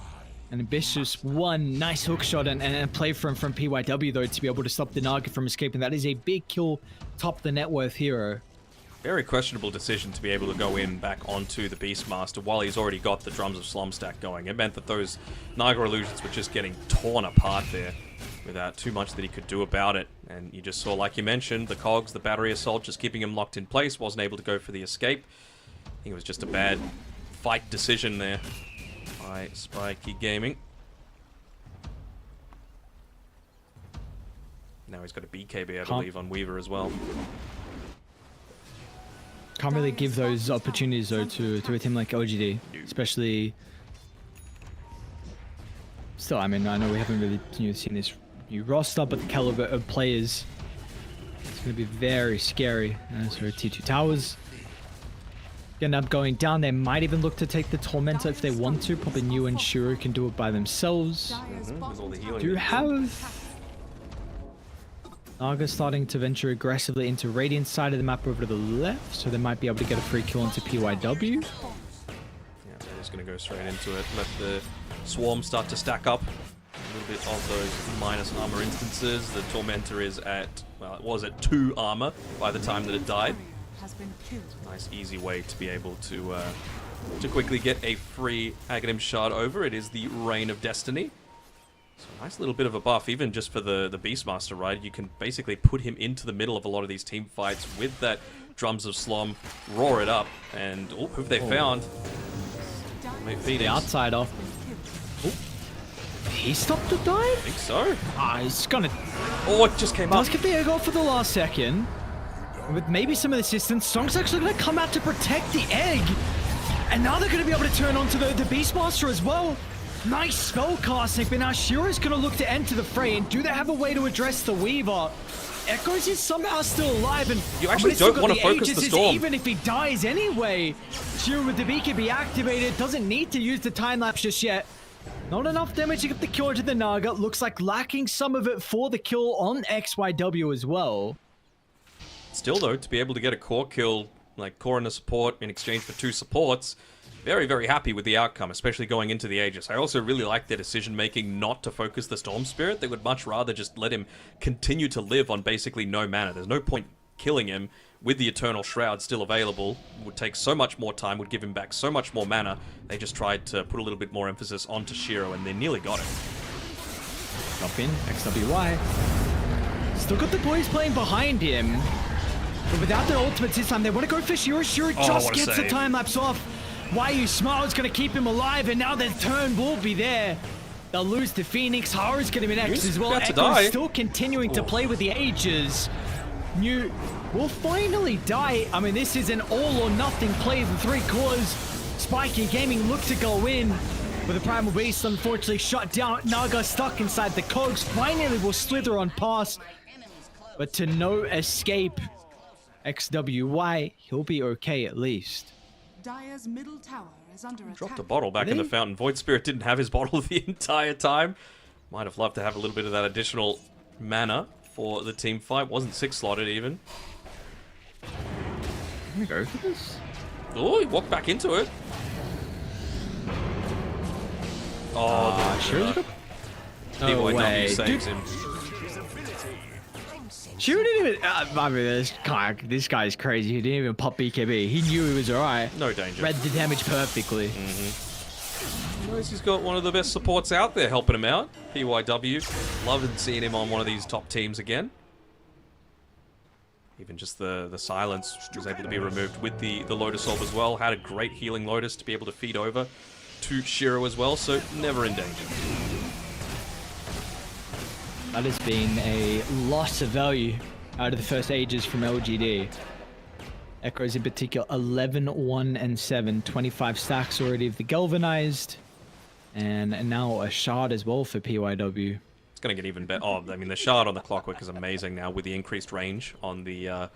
an ambitious one nice hook shot and a play from PYW though to be able to stop the Naga from escaping. That is a big kill, top the net worth hero. Very questionable decision to be able to go in back onto the Beastmaster while he's already got the Drums of Slum stack going. It meant that those Naga illusions were just getting torn apart there without too much that he could do about it. And you just saw, like you mentioned, the cogs, the battery assault, just keeping him locked in place, wasn't able to go for the escape. I think it was just a bad fight decision there by Spiky Gaming. Now he's got a BKB, I believe, on Weaver as well. Can't really give those opportunities though to a team like LGD, especially. Still, I mean, I know we haven't really seen this new roster, but the caliber of players, it's going to be very scary. So T2 Towers end up going down. They might even look to take the Tormentor if they want to. Probably New and Shiro can do it by themselves. Do have Naga starting to venture aggressively into Radiant's side of the map over to the left, so they might be able to get a free kill into PYW. Yeah, they're just going to go straight into it. Let the Swarm start to stack up. A little bit of those minus armor instances. The Tormentor is at, well, it was at 2 armor by the time that it died. Nice easy way to be able to quickly get a free Aghanim shard over. It is the Reign of Destiny. So a nice little bit of a buff, even just for the Beastmaster, right? You can basically put him into the middle of a lot of these team fights with that Drums of Slum, roar it up, and who have they found? The outsider. Oh. He stopped the dive? I think so. He's gonna... Oh, it just came up. Let's get the egg off for the last second. With maybe some of the assistance, Song's actually going to come out to protect the egg. And now they're going to be able to turn onto the Beastmaster as well. Nice spell casting, but now Shiro's going to look to enter the fray. And do they have a way to address the Weaver? Echoes is somehow still alive, and you actually don't want to focus the Storm. Even if he dies anyway, Shiro with the BKB activated, doesn't need to use the time lapse just yet. Not enough damage to get the kill into the Naga. Looks like lacking some of it for the kill on XYW as well. Still though, to be able to get a core kill, like core and a support in exchange for 2 supports, very, very happy with the outcome, especially going into the Aegis. I also really like their decision-making not to focus the Storm Spirit. They would much rather just let him continue to live on basically no mana. There's no point killing him with the Eternal Shroud still available. It would take so much more time, would give him back so much more mana. They just tried to put a little bit more emphasis onto Shiro, and they nearly got it. Jump in, XWY. Still got the boys playing behind him. But without their ultimates this time, they want to go for Shiro. Shiro just gets the time lapse off. Why Smile's going to keep him alive, and now the turn will be there. They'll lose to Phoenix. Haru's going to be next as well. Echo's still continuing to play with the Ages. New will finally die. I mean, this is an all-or-nothing play of the 3 cores. Spiky Gaming look to go in. With the Primal Beast unfortunately shut down. Naga stuck inside the cogs. Finally will slither on past. But to no escape. XWY, he'll be okay at least. Dire's middle tower is under attack. Dropped a bottle back in the fountain. Void Spirit didn't have his bottle the entire time. Might have loved to have a little bit of that additional mana for the team fight. Wasn't 6 slotted even. Can we go for this? Oh, he walked back into it. Oh, Shiro? No PYW way. saves him. Shiro didn't even. I mean, this guy's crazy. He didn't even pop BKB. He knew he was alright. No danger. Read the damage perfectly. He's got one of the best supports out there helping him out. PYW. Loving seeing him on one of these top teams again. Even just the silence was able to be removed with the Lotus Orb as well. Had a great healing Lotus to be able to feed over to Shiro as well, so never in danger. That has been a loss of value out of the first ages from LGD. Echoes in particular, 11, 1, and 7. 25 stacks already of the Galvanized. And now a shard as well for PYW. It's going to get even better. Oh, I mean, the shard on the Clockwork is amazing now with the increased range on the, or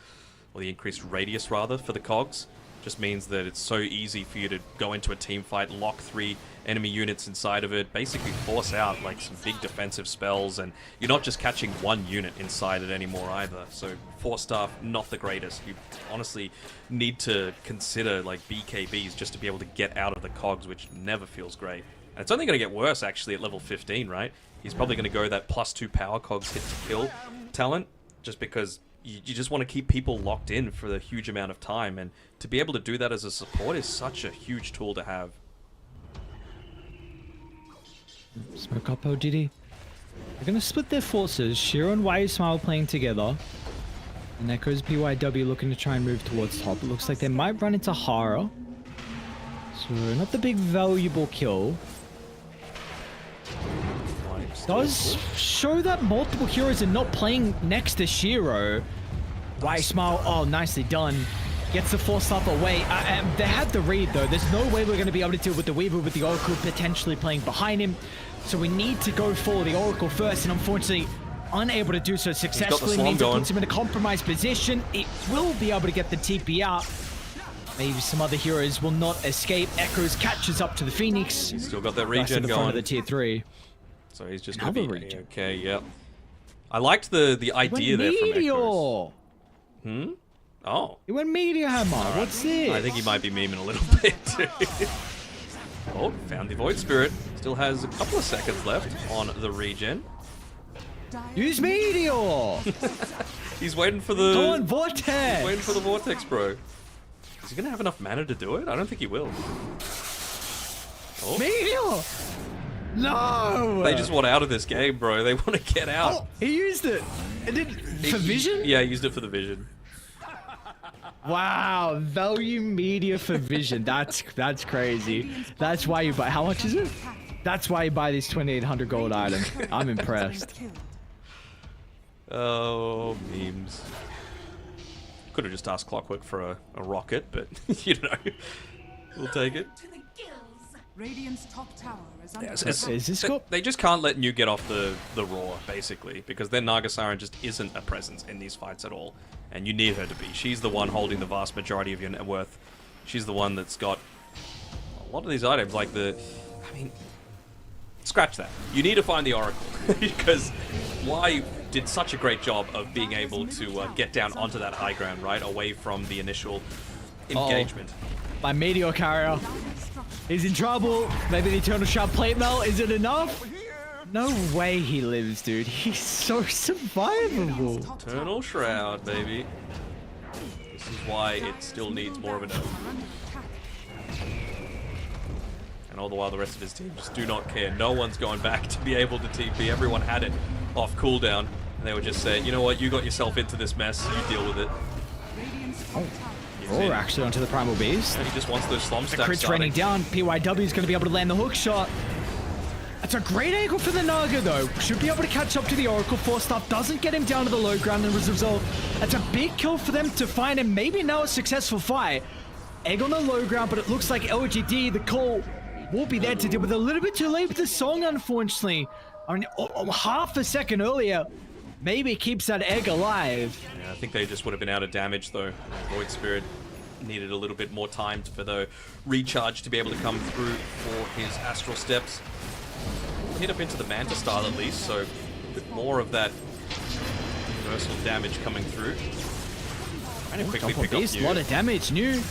the increased radius rather for the cogs. Just means that it's so easy for you to go into a team fight, lock 3 enemy units inside of it, basically force out like some big defensive spells, and you're not just catching one unit inside it anymore either. So 4-star, not the greatest. You honestly need to consider like BKBs just to be able to get out of the cogs, which never feels great. And it's only going to get worse actually at level 15, right? He's probably going to go that +2 power cogs hit to kill talent, just because you just want to keep people locked in for a huge amount of time, and to be able to do that as a support is such a huge tool to have. Smoke up LGD. They're going to split their forces. Shiro and Wai Smile playing together. And Echoes PYW looking to try and move towards top. It looks like they might run into Hara. So not the big valuable kill. Does show that multiple heroes are not playing next to Shiro. Wai Smile, oh, nicely done. Gets the 4-star away. They had the read though. There's no way we're going to be able to deal with the Weaver with the Oracle potentially playing behind him. So we need to go for the Oracle first, and unfortunately unable to do so successfully. Means it puts him in a compromised position. It will be able to get the TP out. Maybe some other heroes will not escape. Echoes catches up to the Phoenix. He's still got that regen the going. Front of the tier 3. So he's just going to be okay. Yep. I liked the idea there from Echoes. Oh. He went Meteor Hammer. Right. What's this? I think he might be memeing a little bit too. Oh, found the Void Spirit. Still has a couple of seconds left on the regen. Use Meteor! He's waiting for the... Go on, Vortex! He's waiting for the Vortex, bro. Is he going to have enough mana to do it? I don't think he will. Oh. Meteor! No! They just want out of this game, bro. They want to get out. Oh, he used it. For vision? Yeah, he used it for the vision. Wow, value media for vision. That's crazy. That's why you buy. How much is it? That's why you buy these 2,800 gold items. I'm impressed. Oh, memes. Could have just asked Clockwork for a rocket, but you know, we'll take it. Radiant's top tower is under They just can't let New get off the roar, basically, because then Nagasaran just isn't a presence in these fights at all, and you need her to be. She's the one holding the vast majority of your net worth. She's the one that's got a lot of these items, like I mean, scratch that. You need to find the Oracle, because Wai did such a great job of being able to get down onto that high ground, right, away from the initial engagement. My Meteor Carrier. He's in trouble. Maybe the Eternal Shroud Plate Mail. Is it enough? No way he lives, dude. He's so survivable. Eternal Shroud, baby. This is why it still needs more of a nerf. And all the while the rest of his team just do not care. No one's going back to be able to TP. Everyone had it off cooldown. And they were just saying, you know what, you got yourself into this mess. You deal with it. Oh. Or actually onto the Primal Beast. And he just wants those slump stacks. The crit's raining down. PYW is going to be able to land the hook shot. That's a great angle for the Naga, though. Should be able to catch up to the Oracle. 4-star doesn't get him down to the low ground, and as a result, that's a big kill for them to find him. Maybe now a successful fight. Egg on the low ground, but it looks like LGD, the call will be there to deal with. A little bit too late with the song, unfortunately. I mean, half a second earlier. Maybe keeps that egg alive. Yeah, I think they just would have been out of damage, though. Void Spirit needed a little bit more time for the recharge to be able to come through for his Astral Steps. Hit up into the Manta style at least, so a bit more of that universal damage coming through. Trying to quickly pick up New. A lot of damage. New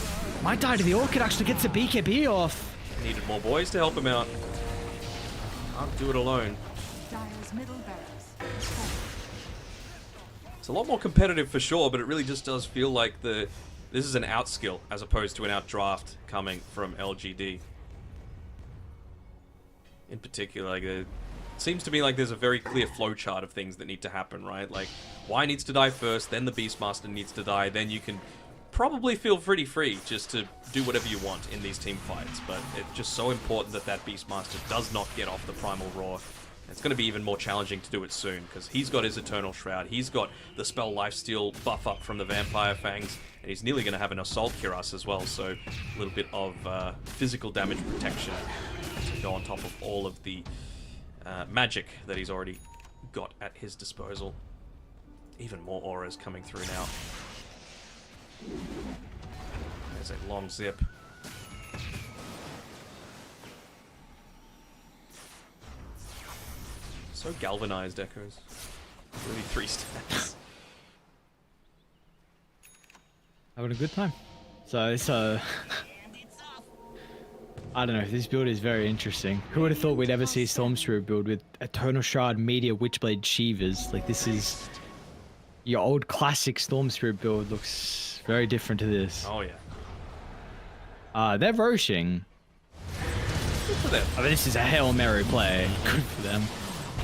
might die to the Orchid, actually gets the BKB off. Needed more boys to help him out. Can't do it alone. Dire's middle barracks has fallen. It's a lot more competitive for sure, but it really just does feel like this is an out skill as opposed to an out draft coming from LGD. In particular, like, it seems to me like there's a very clear flowchart of things that need to happen, right? Like, Y needs to die first, then the Beastmaster needs to die, then you can probably feel pretty free just to do whatever you want in these team fights. But it's just so important that that Beastmaster does not get off the Primal Roar. It's going to be even more challenging to do it soon, because he's got his Eternal Shroud, he's got the Spell Lifesteal buff up from the Vampire Fangs, and he's nearly going to have an Assault Cuirass as well, so a little bit of physical damage protection to go on top of all of the magic that he's already got at his disposal. Even more auras coming through now. There's a long zip. So galvanized, Echoes. Really 3 stats. Having a good time. So I don't know, this build is very interesting. Who would have thought we'd ever see a Storm Spirit build with Eternal Shroud, Meteor, Witchblade, Sheevers? Like, this is... Your old classic Storm Spirit build looks very different to this. Oh, yeah. They're roshing. Good for them. I mean, this is a Hail Mary play. Good for them.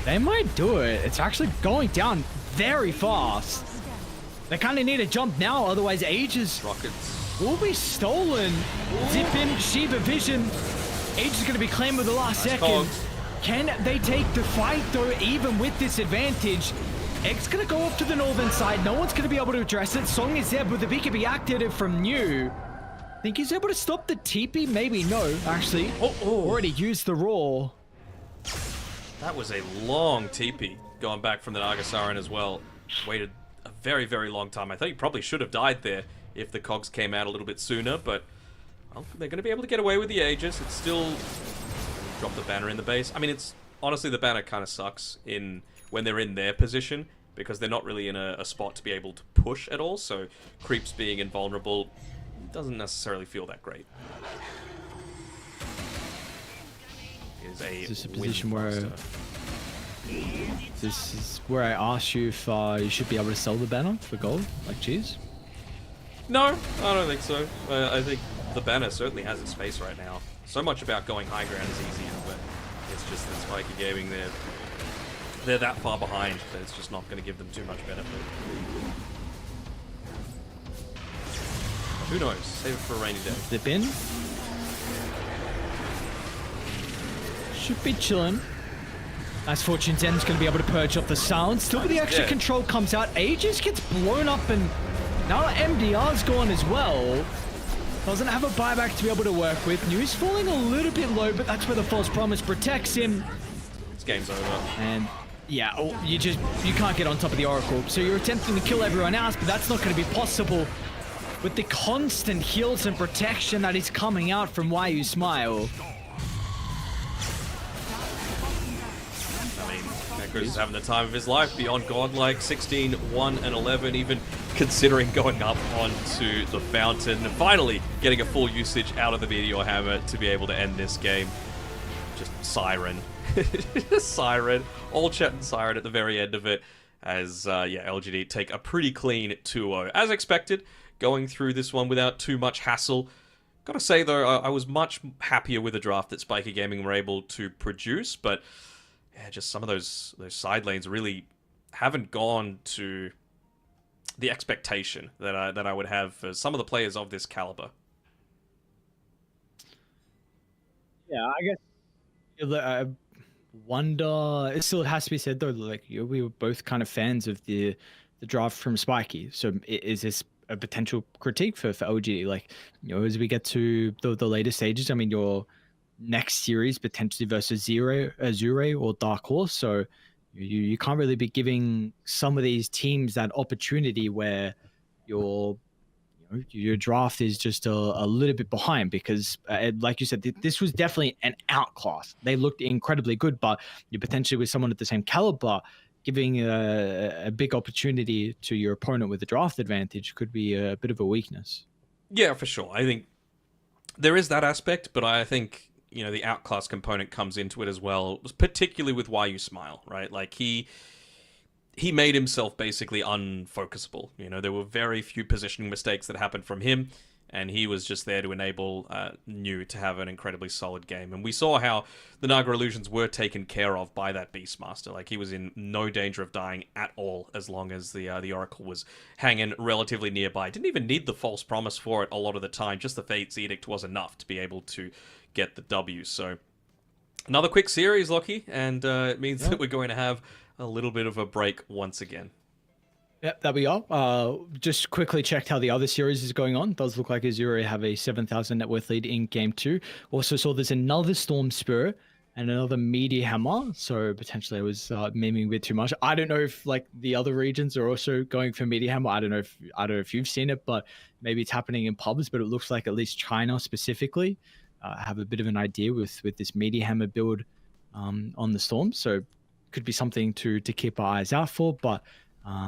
They might do it. It's actually going down very fast. They kind of need to jump now, otherwise Aegis Rockets. will be stolen. Zip in, Shiva Vision. Aegis is going to be claimed with the last Nice second. cogs. Can they take the fight, though, even with this advantage? Egg's going to go up to the northern side. No one's going to be able to address it. Song is there, but the beacon be activated from New. Think he's able to stop the TP? Maybe no, actually. Already used the Roar. That was a long TP going back from the Nagasaran as well. Waited a very, very long time. I think he probably should have died there if the cogs came out a little bit sooner, but well, they're going to be able to get away with the Aegis. It's still... Drop the banner in the base. I mean, it's... Honestly, the banner kind of sucks when they're in their position, because they're not really in a spot to be able to push at all, so creeps being invulnerable doesn't necessarily feel that great. Is this a position where this is where I asked you if you should be able to sell the banner for gold, like cheese? No, I don't think so. I think the banner certainly has its space right now. So much about going high ground is easier, but it's just that Spiky Gaming, they're that far behind that it's just not going to give them too much benefit. Who knows? Save it for a rainy day. Zip in. Should be chilling. Nice Fortune's End's going to be able to purge off the sound. Still with the extra control comes out. Aegis gets blown up, and now MDR's gone as well. Doesn't have a buyback to be able to work with. New's falling a little bit low, but that's where the false promise protects him. This game's over. And yeah, you can't get on top of the Oracle. So you're attempting to kill everyone else, but that's not going to be possible with the constant heals and protection that is coming out from Why You Smile. I mean, Echoes is having the time of his life beyond godlike. 16, 1, and 11, even considering going up onto the fountain and finally getting a full usage out of the Meteor Hammer to be able to end this game. Just Siren. Siren. All chat and Siren at the very end of it as, yeah, LGD take a pretty clean 2-0. As expected, going through this one without too much hassle. Gotta say, though, I was much happier with the draft that Spiky Gaming were able to produce, but yeah, just some of those side lanes really haven't gone to the expectation that I would have for some of the players of this caliber. Yeah, I guess I wonder. It still has to be said though. Like we were both kind of fans of the draft from Spiky. So is this a potential critique for LG? Like, you know, as we get to the later stages, I mean, your next series potentially versus Azure or Dark Horse. So you can't really be giving some of these teams that opportunity where your draft is just a little bit behind because, like you said, this was definitely an outclass. They looked incredibly good, but you potentially with someone at the same caliber, giving a big opportunity to your opponent with a draft advantage could be a bit of a weakness. Yeah, for sure. I think there is that aspect, but I think the outclass component comes into it as well, particularly with Why You Smile, right? Like, he made himself basically unfocusable. There were very few positioning mistakes that happened from him, and he was just there to enable New to have an incredibly solid game. And we saw how the Naga illusions were taken care of by that Beastmaster. Like, he was in no danger of dying at all as long as the Oracle was hanging relatively nearby. Didn't even need the false promise for it a lot of the time. Just the Fate's Edict was enough to be able to get the W. So another quick series, Lockie, and it means that we're going to have a little bit of a break once again. Yep, there we are. Just quickly checked how the other series is going on. Does look like Azure have a 7,000 net worth lead in game 2. Also saw there's another Storm Spirit and another Meteor Hammer. So potentially I was memeing a bit too much. I don't know if like the other regions are also going for Meteor Hammer. I don't know if you've seen it, but maybe it's happening in pubs. But it looks like at least China specifically have a bit of an idea with this Meteor Hammer build on the Storm. So could be something to keep our eyes out for. But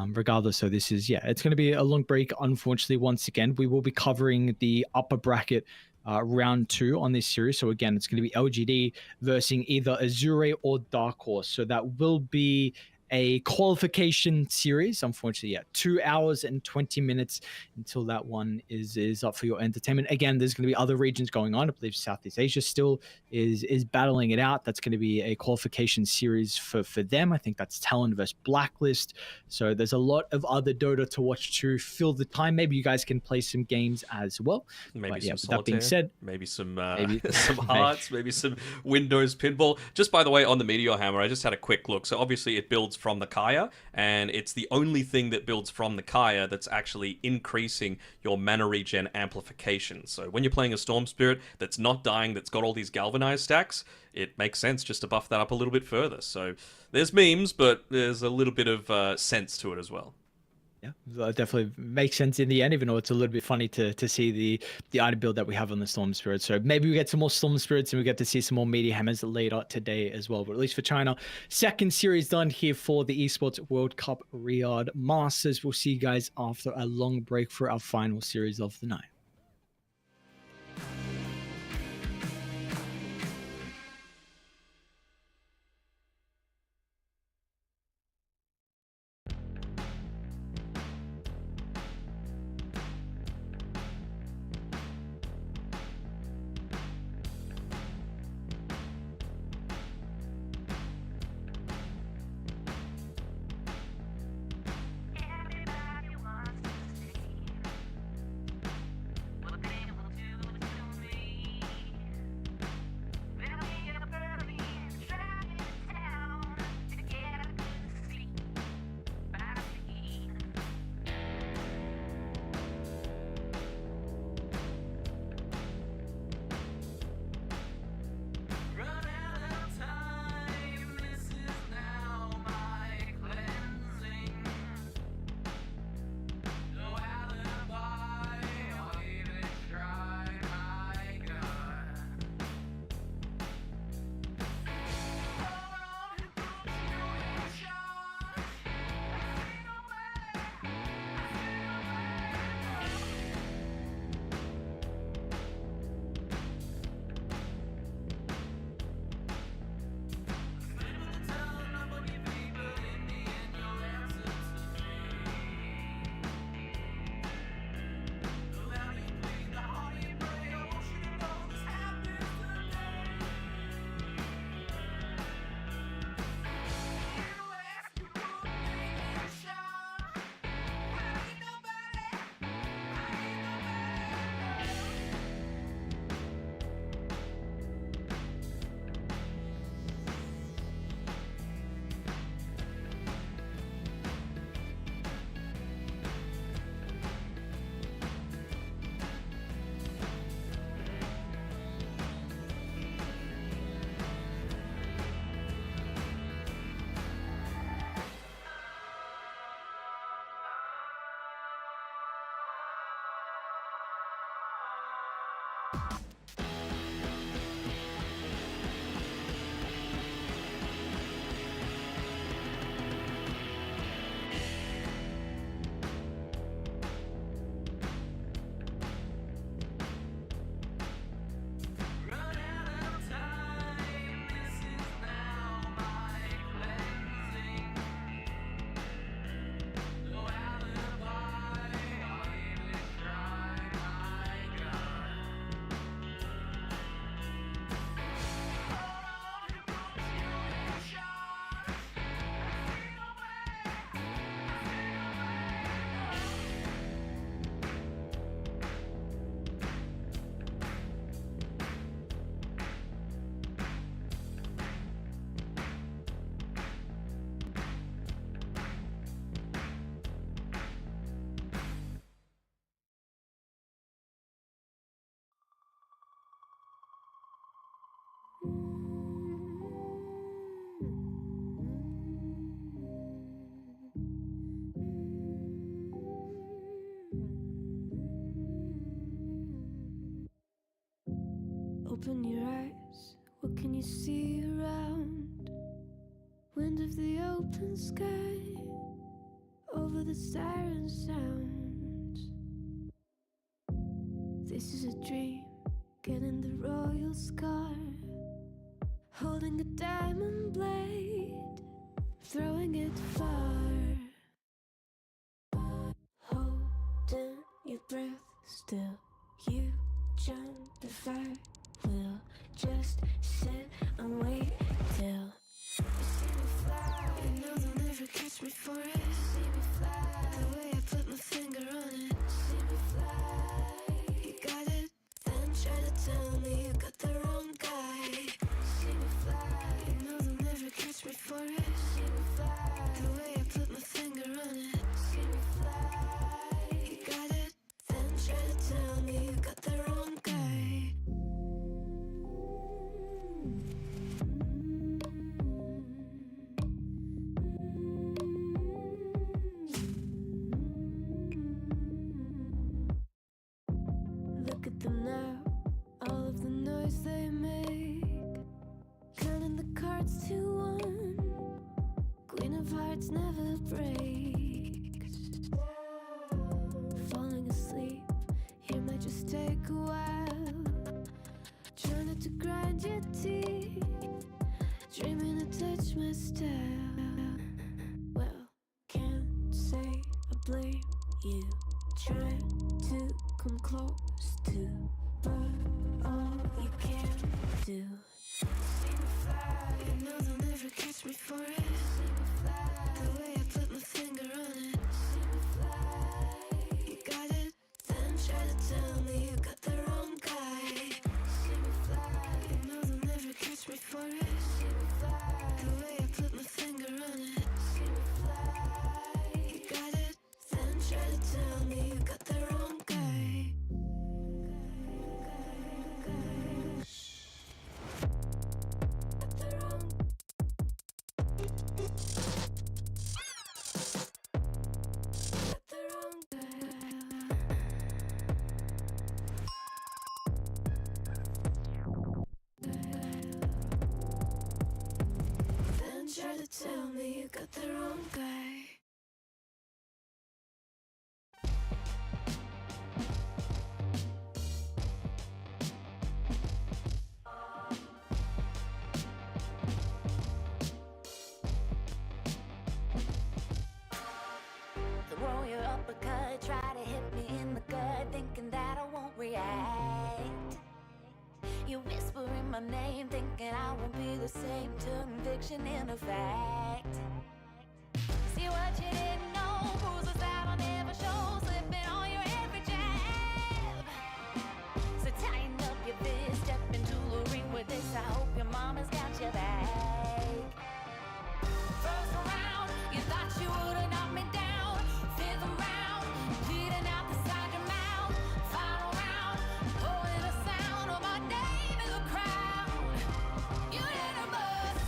regardless, so this is, it's going to be a long break. Unfortunately, once again, we will be covering the upper bracket round 2 on this series. So again, it's going to be LGD versus either Azure or Dark Horse. So that will be a qualification series. Unfortunately, 2 hours and 20 minutes until that one is up for your entertainment. Again, there's going to be other regions going on. I believe Southeast Asia still is battling it out. That's going to be a qualification series for them. I think that's Talon versus Blacklist. So there's a lot of other Dota to watch to fill the time. Maybe you guys can play some games as well. Maybe some solitaire, that being said, maybe some some hearts, maybe some Windows pinball. Just by the way, on the Meteor Hammer, I just had a quick look. So obviously it builds from the Kaya, and it's the only thing that builds from the Kaya that's actually increasing your mana regen amplification. So when you're playing a Storm Spirit that's not dying, that's got all these galvanized stacks, it makes sense just to buff that up a little bit further. So there's memes, but there's a little bit of sense to it as well. Yeah, that definitely makes sense in the end, even though it's a little bit funny to see the item build that we have on the Storm Spirit. So maybe we get some more Storm Spirits and we get to see some more Meteor Hammers later today as well. But at least for China, second series done here for the Esports World Cup Riyadh Masters. We'll see you guys after a long break for our final series of the night. Open your eyes, what can you see around? Wind of the open sky, over the siren sounds. This is a dream, getting the royal scar, holding a diamond blade, throwing it far. Holding your breath still, you jump the fire. We'll just sit and wait till you see me fly. You know they'll never catch me for it. See me fly, the way I put my finger on it. See me fly, you got it, then try to tell me you got the wrong guy. See me fly, you know they'll never catch me for it. See me fly, the way I put my finger on it. See me fly, you got it, then try to tell me you got the wrong guy. Look at them now, all of the noise they make, counting the cards to one. Queen of hearts never breaks. Falling asleep, here might just take a while. Try not to grind your teeth, dreaming to touch my style. Well, can't say I blame you. Try to come close to, but all you can do. See me fly, you know they'll never catch me for it. See me fly, the way I put my finger on it. See me fly, you got it, then try to tell me you got the wrong guy. See me fly, you know they'll never catch me for it. See me fly, the way I put my finger on it. See me fly, you got it, then try to tell me you got the wrong guy. Then try to tell me you got the wrong guy. Throw your uppercut, try to hit me in the gut, thinking that I won't react. You whisper in my name, thinking I won't be the same. Turn fiction into fact. See what you didn't know, bruises that I'll never show, slipping on your every jab. So tighten up your fist, step into the ring with this. I hope your mama's got your back. First round, you thought you would've knocked me down. Fifth round, bleeding out the side of your mouth. Final round, pulling the sound of my name in the crowd. You hit a buzz.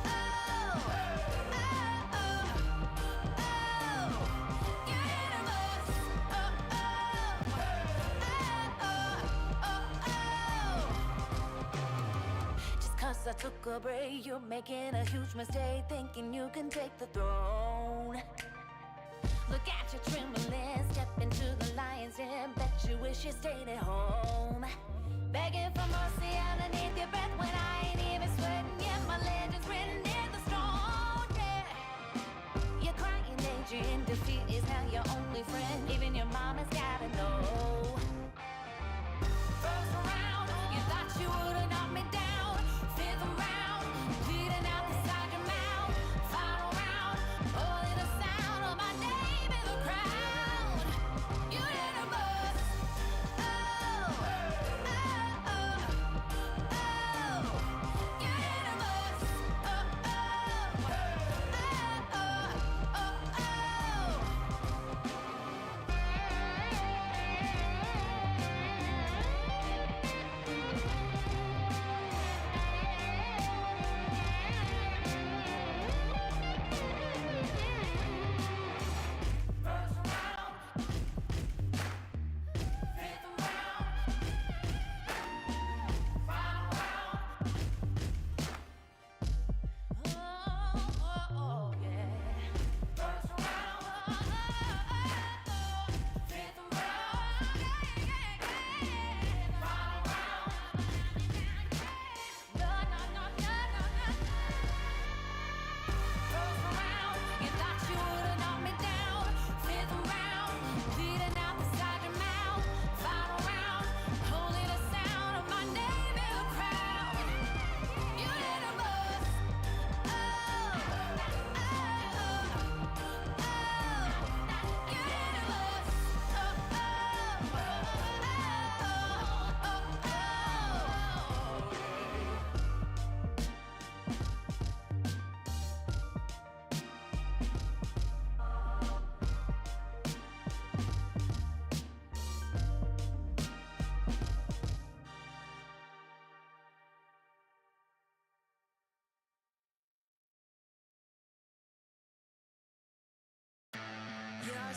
Oh, oh, oh, oh. You hit a buzz. Oh, oh, oh, oh, oh. Just 'cause I took a break, you're making a huge mistake, thinking you can take the throne. Look at you trembling, step into the lion's den, bet you wish you stayed at home. Begging for mercy underneath your breath when I ain't even sweating yet. My legend's written in the stone, yeah. You're crying, Adrian, defeat is now your only friend. Even your mama's gotta know. First round, you thought you would've knocked me down. Fifth round, bleeding out the side of your mouth. Final round, pulling the sound of my name in the crowd. You hit a buzz. Oh, oh, oh, oh. You hit a buzz. Oh, oh, oh, oh, oh, oh.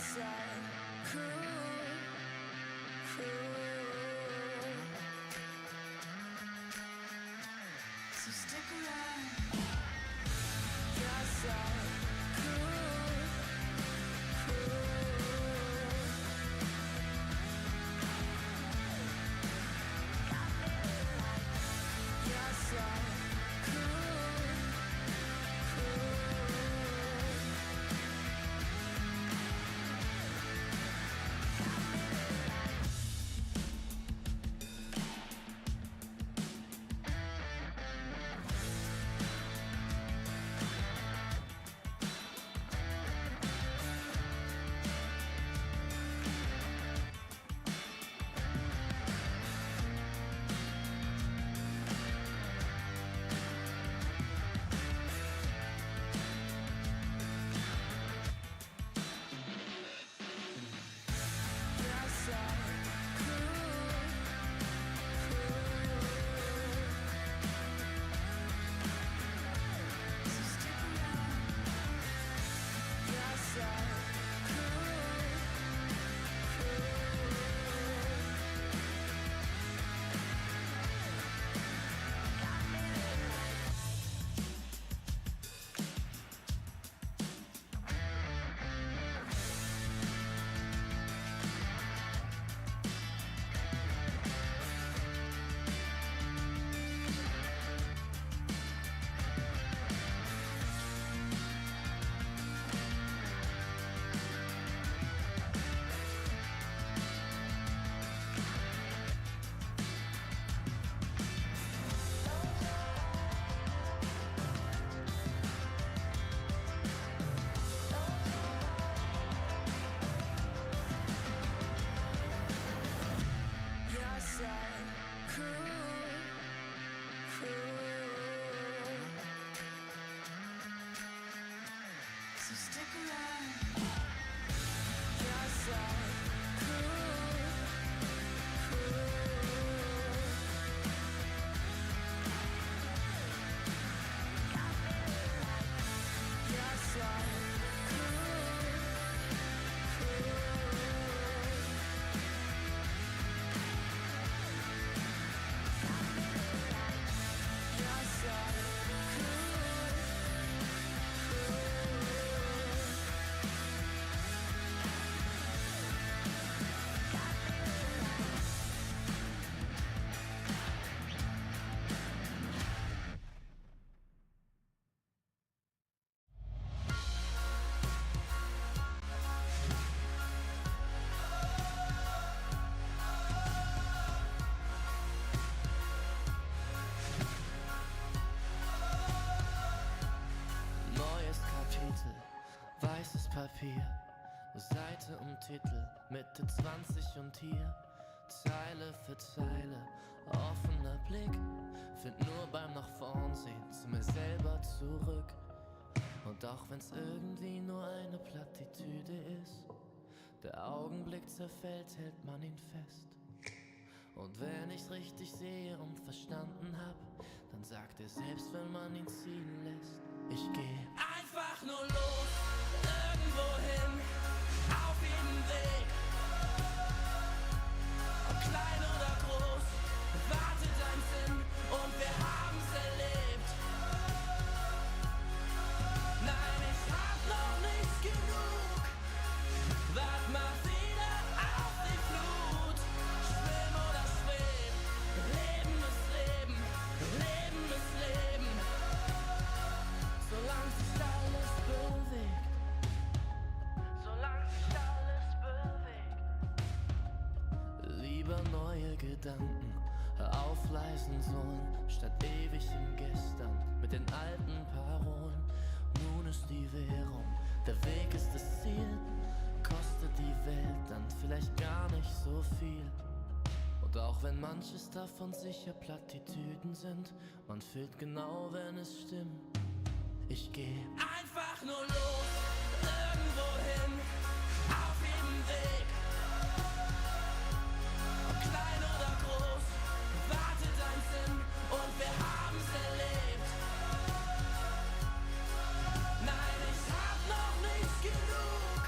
So stick around. You're so cool. You're so Weißes Papier, Seite um Titel, Mitte 20 und hier Zeile für Zeile, offener Blick, find nur beim nach vorn sehen zu mir selber zurück. Und auch wenn's irgendwie nur eine Plattitüde ist, der Augenblick zerfällt, hält man ihn fest. Und wenn ich's richtig sehe und verstanden hab, dann sagt er selbst, wenn man ihn ziehen lässt, ich geh einfach nur los, irgendwo hin, auf jeden Weg. Ob klein oder groß, wartet ein Sinn und wir haben's erlebt. Nein, ich hab noch nicht genug, wart mal wieder auf die Flut. Schwimm oder schweb, Leben ist Leben, Leben ist Leben. Solange sich alles bewegt, solange sich alles bewegt. Lieber neue Gedanken aufleisen sollen, statt ewig im Gestern mit den alten Parolen. Nun ist die Währung, der Weg ist das Ziel, kostet die Welt dann vielleicht gar nicht so viel. Und auch wenn manches davon sicher Plattitüden sind, man fühlt genau, wenn es stimmt. Ich geh einfach nur los, irgendwo hin, auf jedem Weg. Ob klein oder groß, wartet ein Sinn und wir haben's erlebt. Nein, ich hab noch nicht genug,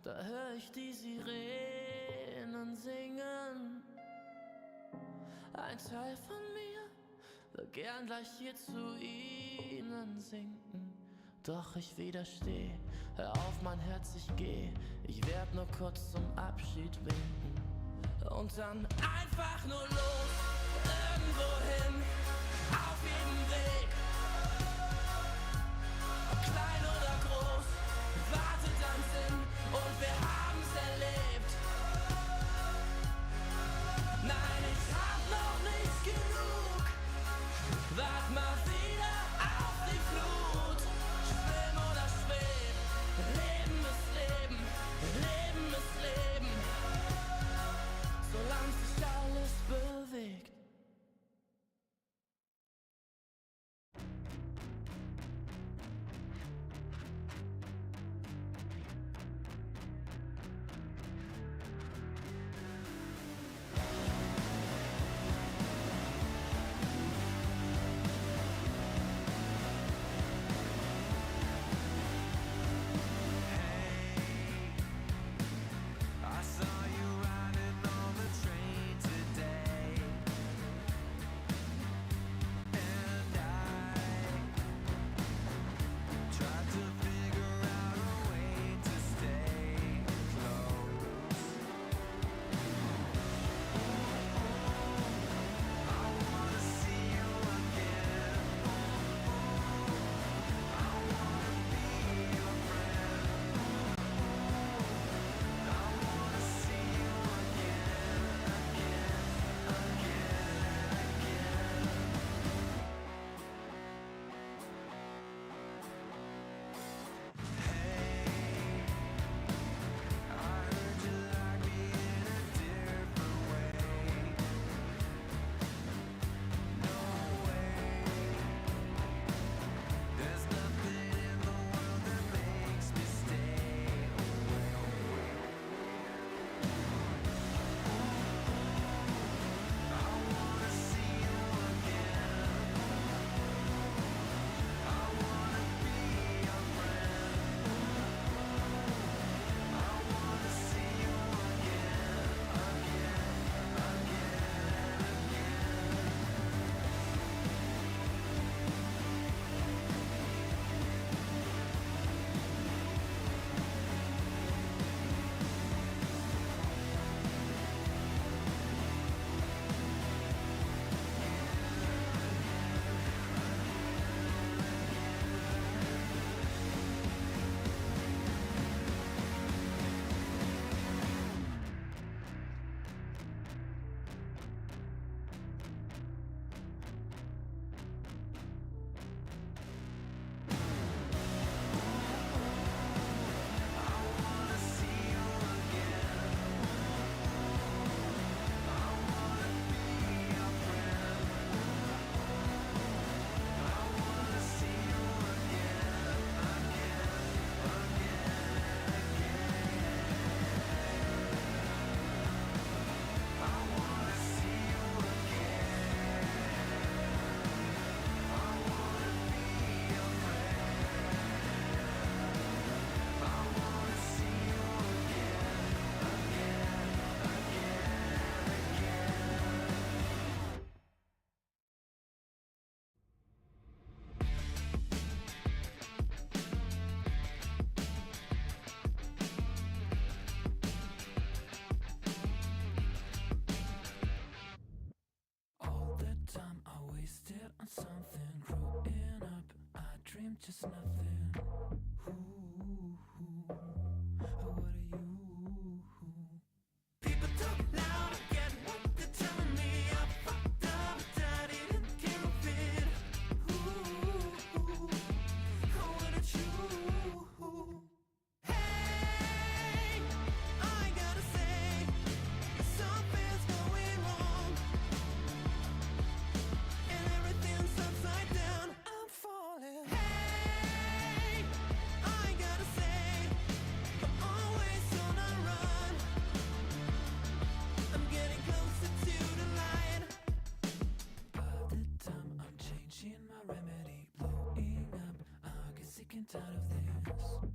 Da hör ich die Sirenen singen. Ein Teil von mir will gern gleich hier zu ihnen sinken. Doch ich widersteh, hör auf mein Herz, ich geh. Ich werd nur kurz zum Abschied winken. Und dann einfach nur los, irgendwo hin, auf jedem Weg. Ob klein oder groß, wartet ein Sinn und wir haben's erlebt. Nein, ich hab noch nicht genug, wart mal wieder auf die Flut. Schwimm oder schweb, Leben ist Leben, Leben ist Leben. Solange sich alles bewegt. I saw you riding on the train today, and I tried to figure out a way to stay close. I wanna see you again. I wanna be your friend. I wanna see you again, again, again. Hey, I heard you like me in a different way. No way. There's nothing in the world that makes me stay away. I wanna see you again. I wanna be your friend. I wanna see you again, again, again. All the time I wasted on something. Growing up, I dreamed just nothing. Ooh, what are you? People talk loud, I get what they're telling me. I fucked up, but I didn't give a bit. Ooh, I wanted you. Hey, I gotta say, something's going wrong. And everything's upside down. I'm falling. Hey, I gotta say, I'm always on a run. I'm getting closer to the line. By the time I'm changing my remedy, blowing up, I get sick and tired of this. Ooh,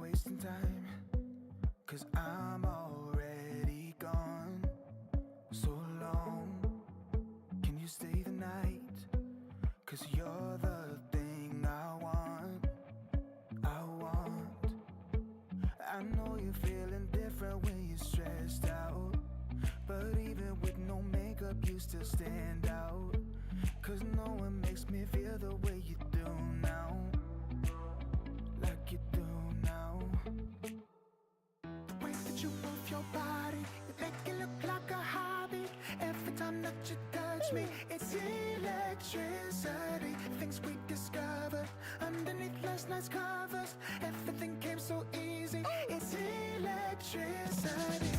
wasting time, 'cause I'm already gone. So long, can you stay the night? 'Cause you're the thing I want. I know you're feeling different when you're stressed out, but even with no makeup you still stand out. 'Cause no one makes me feel the way you do now, like you do now. The way that you move your body, you make it look like a hobby. Every time that you touch me, it's electricity. Things we discovered underneath last night's covers. Everything came so easy. It's electricity.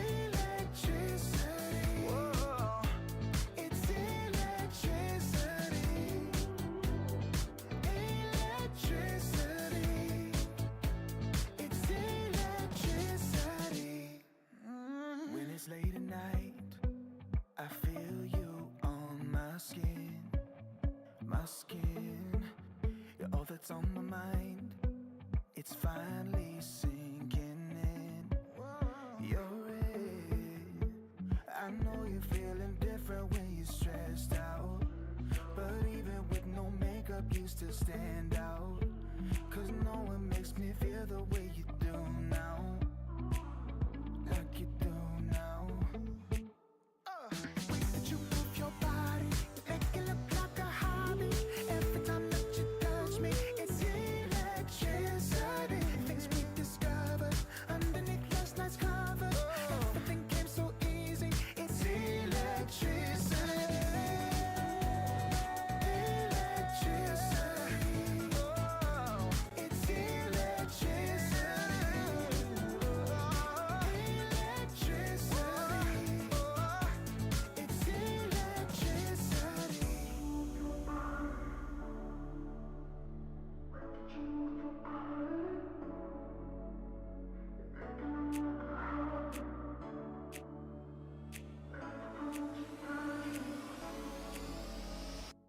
Electricity. Whoa. It's electricity. Electricity. It's electricity. When it's late at night, I feel you on my skin. My skin. You're all that's on my mind. It's finally sinking in. You're it. I know you're feeling different when you're stressed out, but even with no makeup you still stand out. 'Cause no one makes me feel the way you do now, like you do now. The way that you move your body, you make it look like a hobby. Every time that you touch me, it's electricity. Things we discovered underneath last night's covers. Everything came so easy. It's electricity. Electricity. It's electricity. Electricity. It's electricity.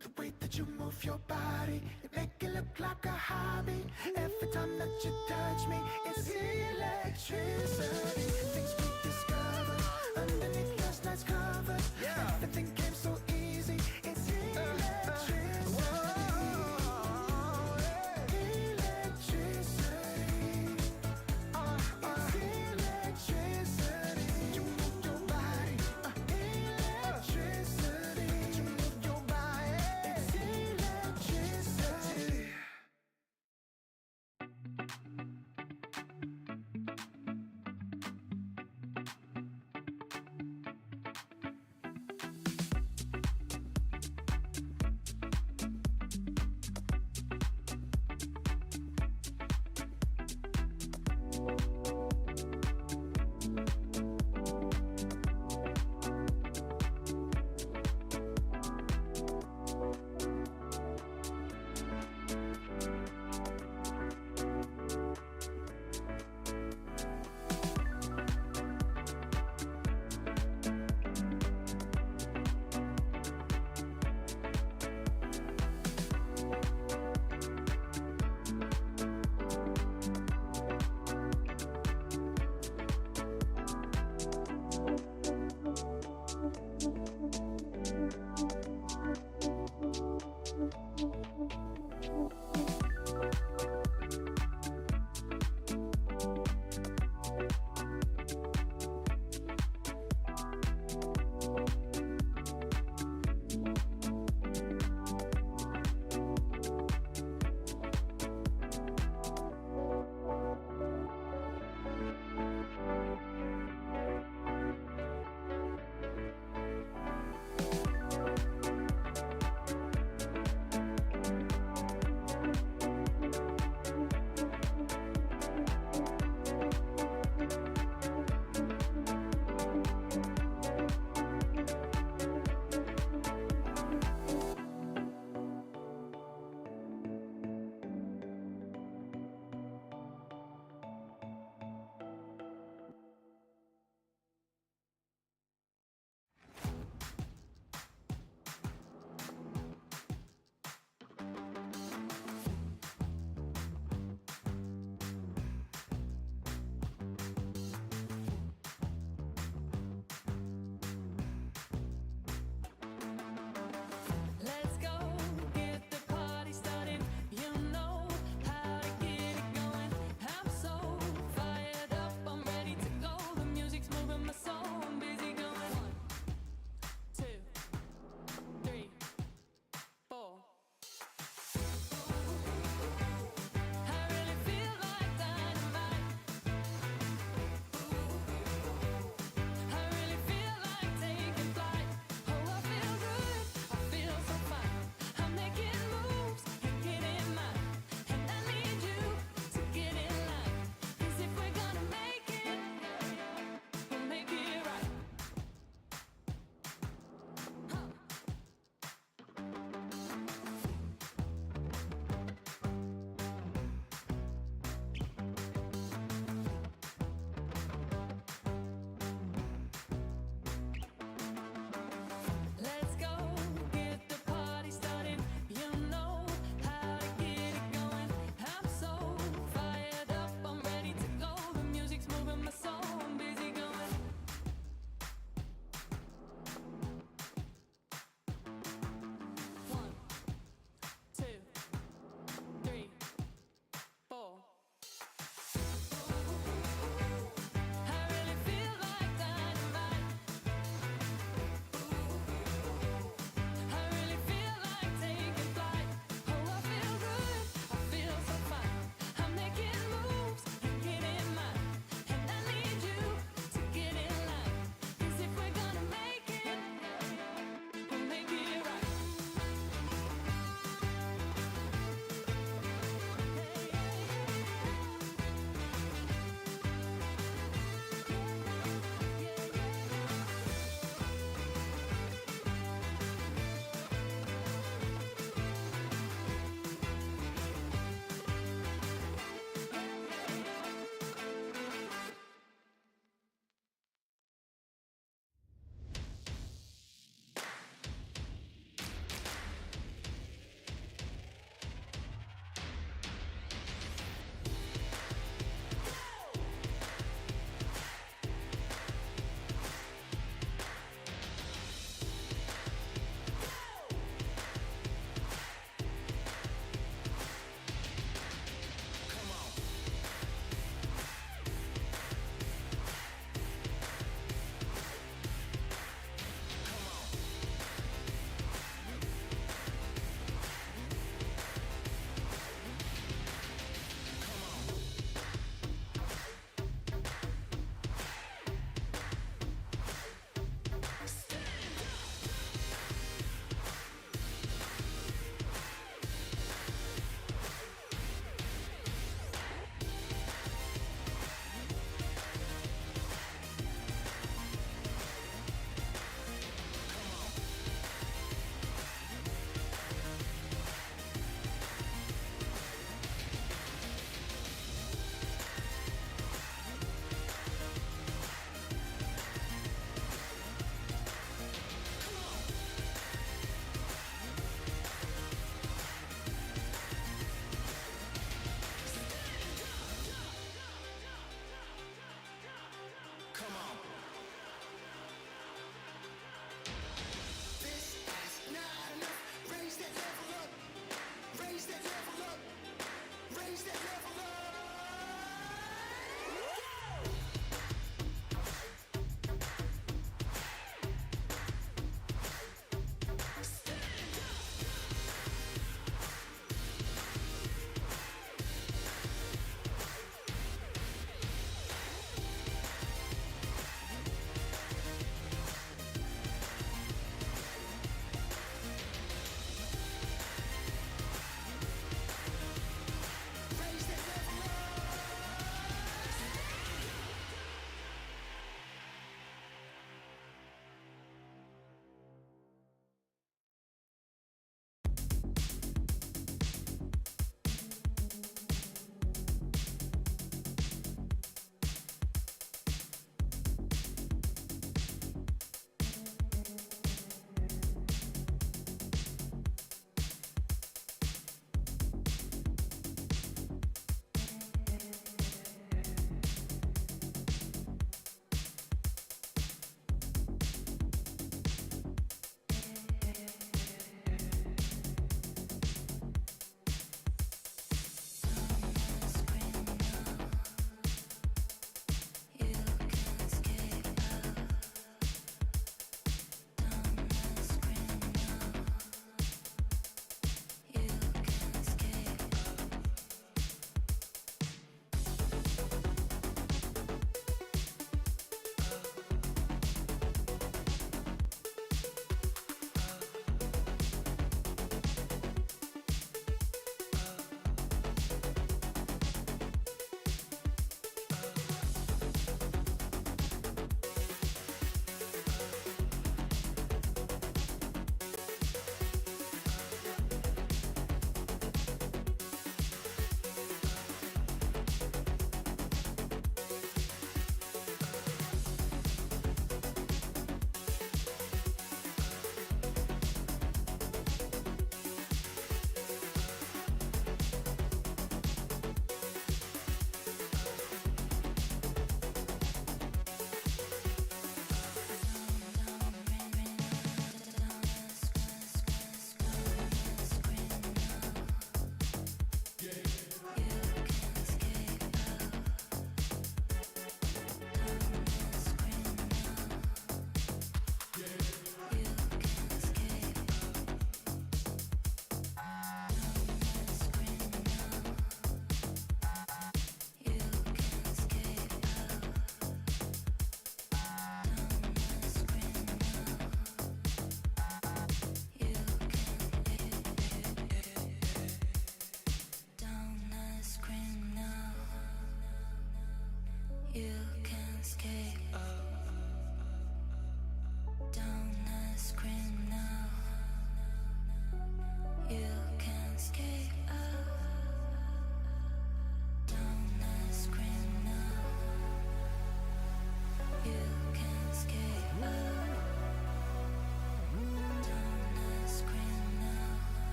The way that you move your body, you make it look like a hobby. Every time that you touch me, it's electricity. Things we discovered underneath last night's covers. Everything came so easy. It's electricity. Electricity. It's electricity. You move your body. Electricity. You move your body. It's electricity.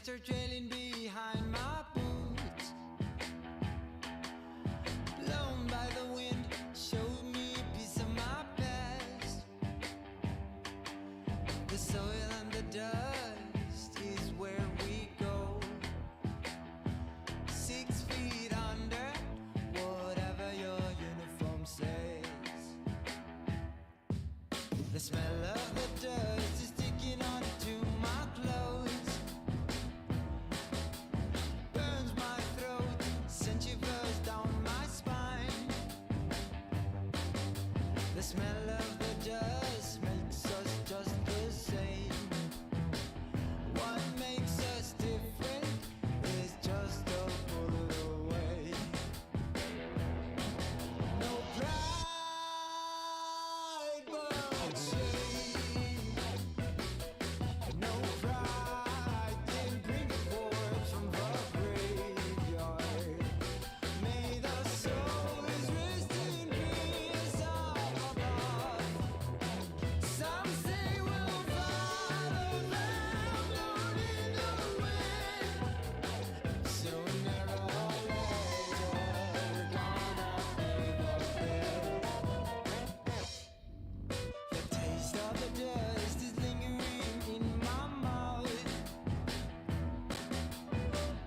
start trailing behind my boots. Blown by the wind, showed me a piece of my past. The soil and the dust is where we go. 6 feet under, whatever your uniform says. The smell of the dust is sticking onto my clothes. Burns my throat, sends shivers down my spine. The smell of the dust makes us just the same. What makes us different is just a bullet away. No pride but shame. No pride can bring a corpse from the graveyard. May the souls rest in peace up above. Some say we'll follow them down in the wind. Sooner or later, we're gonna pay the bill. The taste of the dust is lingering in my mouth.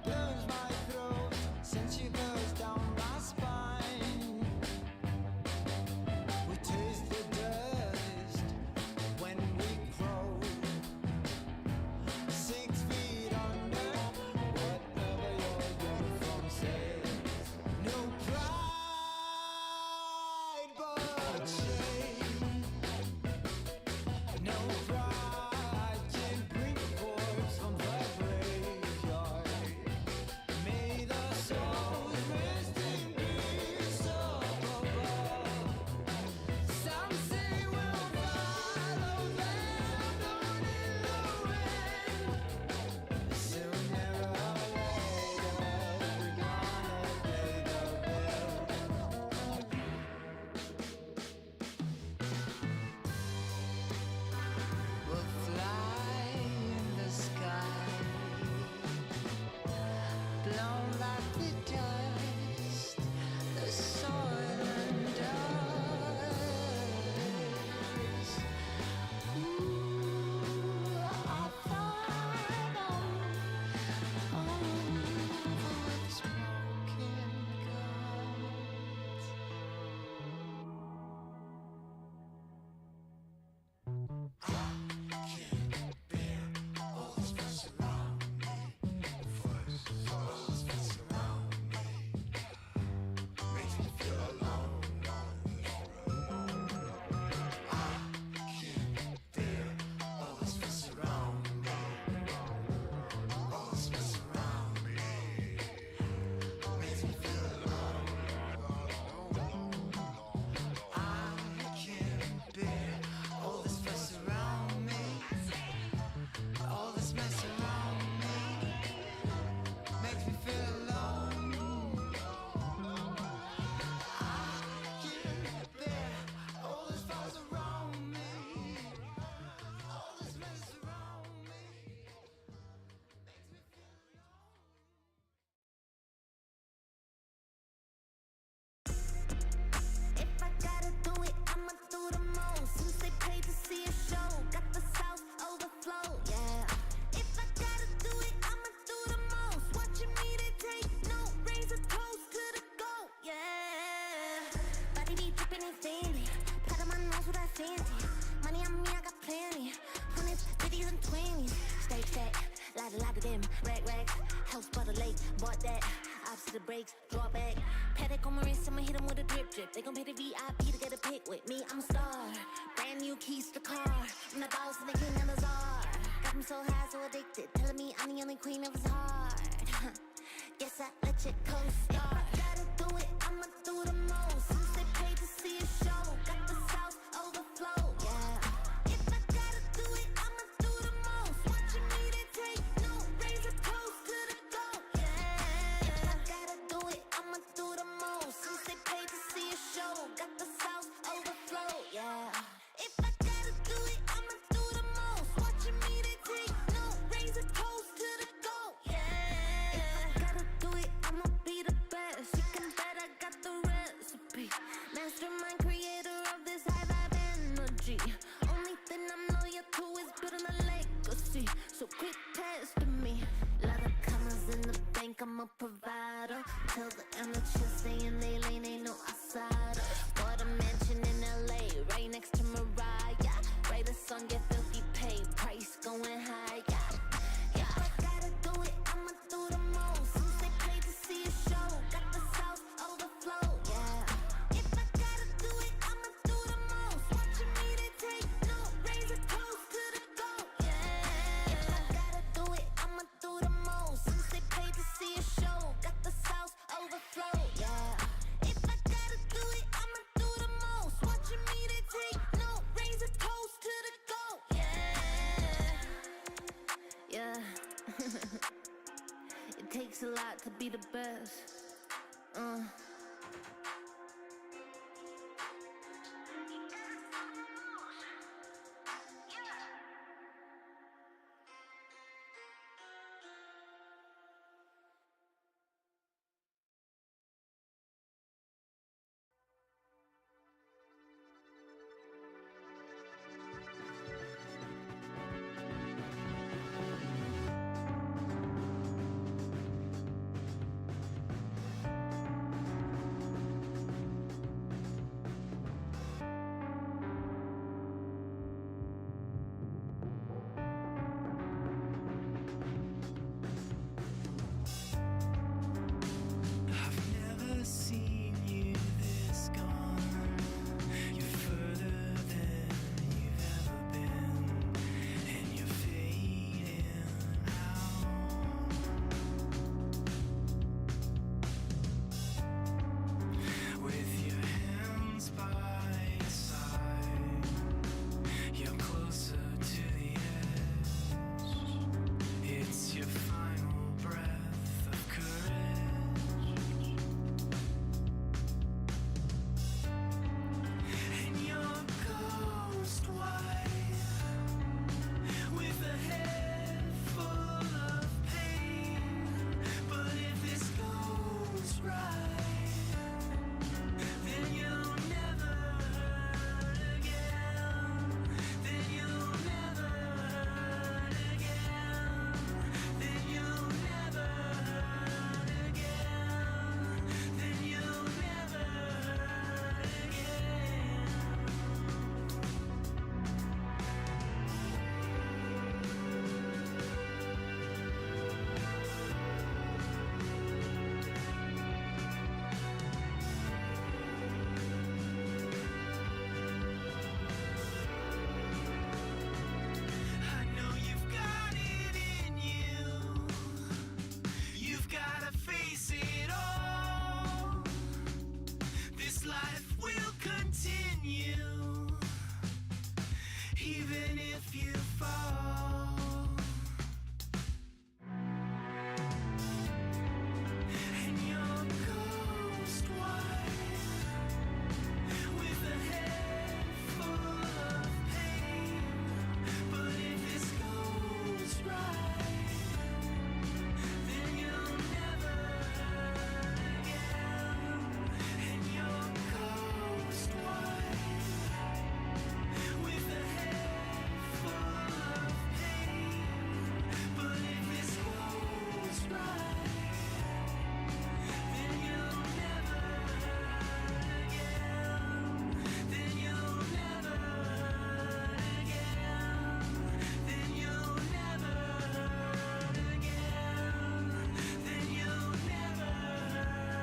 Burns my throat, sends shivers down my spine. We taste the dust when we crow. 6 feet under, whatever your uniform says. No pride but shame. No pride can bring a corpse from the graveyard. May the souls rest in peace up above. Some say we'll follow them down in the wind. Sooner or later, we're gonna pay the bill. We'll fly in the sky, blown like the dust, the soil and dust. Ooh, I'll fly over the smoking guns. All this fuss around me, all this mess around me, makes me feel alone. I can't bear all this fuss around me, all this mess around me, makes me feel If I gotta do it, I'ma do the most. Since they paid to see a show, got the South overflow, yeah. If I gotta do it, I'ma do the most. Watching me, they take no raise a toast to the goat, yeah. Body be dripping and fancy, pat on my nose with that fancy. Money on me, I got plenty. Hundreds, 50s and 20s. Stay stack, lot of them. Rags, house by the lake, bought that. Opposite the brakes, draw back. Paddock on my wrist, I'ma hit 'em with a drip. They gon' pay the VIP to get a pic with me. I'm a star, brand new keys to the car. I'm the boss and the king and the czar. Got 'em so high, so addicted, telling me I'm the only queen of his heart. Guess I let you co-star. If I gotta do it, I'ma do the most. Since they paid to see a show, got the South overflow, yeah. If I gotta do it, I'ma do the most. Watching me, they take no raise a toast to the goat, yeah. If I gotta do it, I'ma do the most. Since they paid to see a show, got the South overflow, yeah. If I gotta do it, I'ma do the most. Watching me, they take no raise a toast to the goat. provider. Tell the amateurs stay in their lane, ain't no outsider. Bought a mansion in LA, right next to Mariah. Write a song, get filthy paid, price going high. Yeah. If I gotta do it, I'ma do the most. Since they paid to see a show, got the South overflow. Yeah. If I gotta do it, I'ma do the most. Watching me, they take no razor close to the goal. Yeah. If I gotta do it, I'ma do the most. Since they paid to see a show, got the South overflow. Yeah. If I gotta do it, I'ma do the most. Watching me, they take no razor close to the goal. Yeah. It takes a lot to be the best. I've never seen you this gone. You're further than you've ever been, and you're fading out. With your hands by your side, you're closer to the edge. It's your final breath of courage, and you're ghost white, with a head full of pain. But if this goes right, then you'll never hurt again. Then you'll never hurt again. Then you'll never hurt again. Then you'll never hurt again. I know you've got it in you. You've gotta face it all. This life will continue, even if you fall. And you're ghost white, with a head full of pain. But if this goes right, then you'll never hurt again. And you're ghost white, with a head full of pain. But if this goes right, then you'll never hurt again. Then you'll never hurt again. Then you'll never hurt again. Then you'll never hurt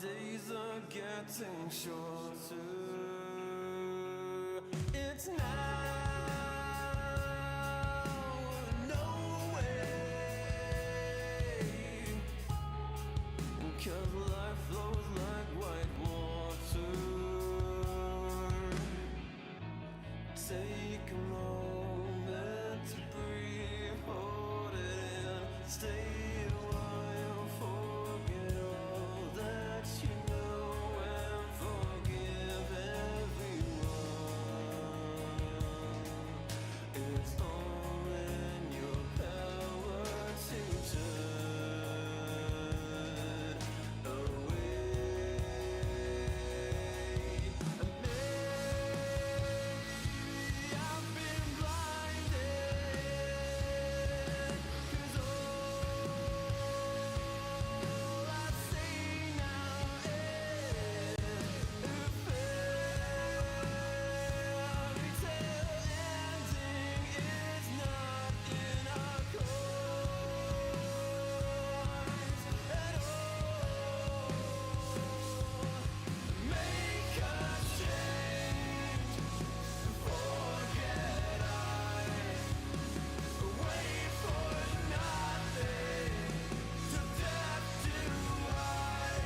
days are getting shorter. It's now or no way, 'cause life flows like white water. Take a moment to breathe, hold it in, stay a while, forget all that you know, and forgive everyone. It's all in your power to turn away. I've been blinded, 'cause all I see now is a fairy tale ending. It's not in our course at all. Make a change, forget wait for nothing, to death do I,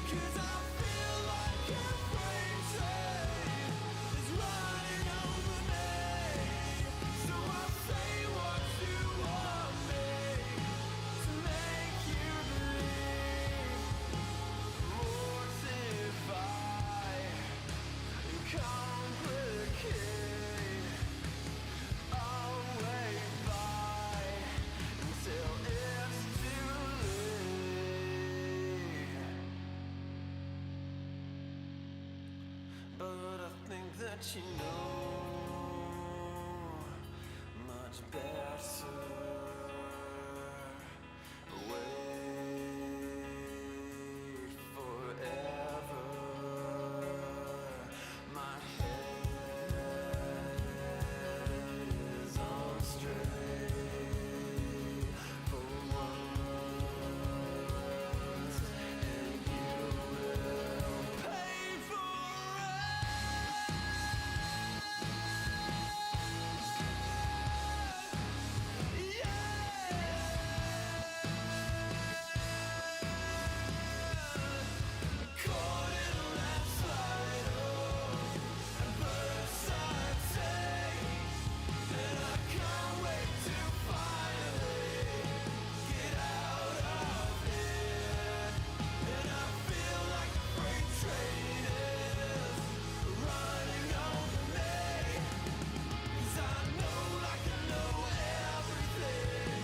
'cause I feel like a freight train is running over me. So I'll say what you want me to make you believe. Mortify, complicate, I'll wait by until it's too late. But I think that you know much better. Wait forever. My head is on straight for once, and you will pay for it. Caught in a landslide, and birds I take, and I can't wait to finally get out of here. And I feel like the freight train is running over me, 'cause I know like I know everything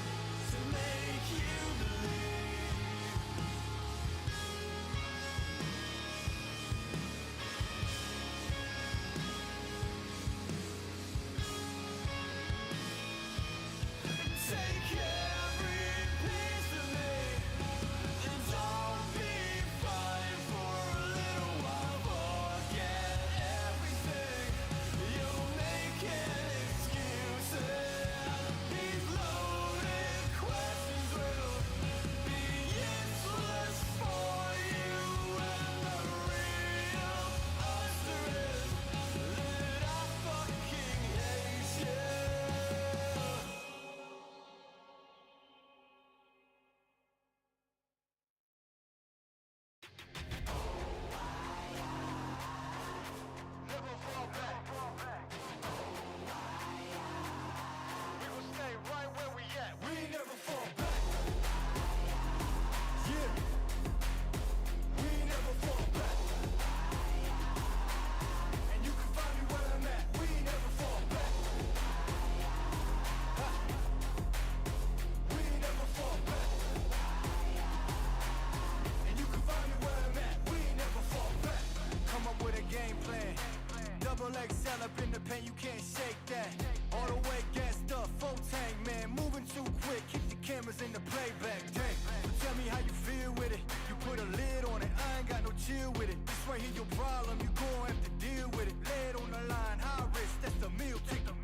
to make you believe. Take every piece of me, and don't be fine for a little while. Forget everything. You're making excuses. These loaded questions will be useless for you. And the real answer is that I fucking hate you. Never fall back. We will stay right where we at. We never fall back. Yeah. We never fall back. And you can find me where I'm at. We never fall back. Ha. We never fall back. And you can find me where I'm at. We never fall back. Come up with a game plan. Double XL up in the pen, you can't shake that. All the way gassed up, full tank, man. Moving too quick, keep the cameras in the playback. Dang. So tell me how you feel with it. You put a lid on it, I ain't got no chill with it. This right here your problem, you gon' have to deal with it. Lay it on the line, high risk, that's the meal ticket.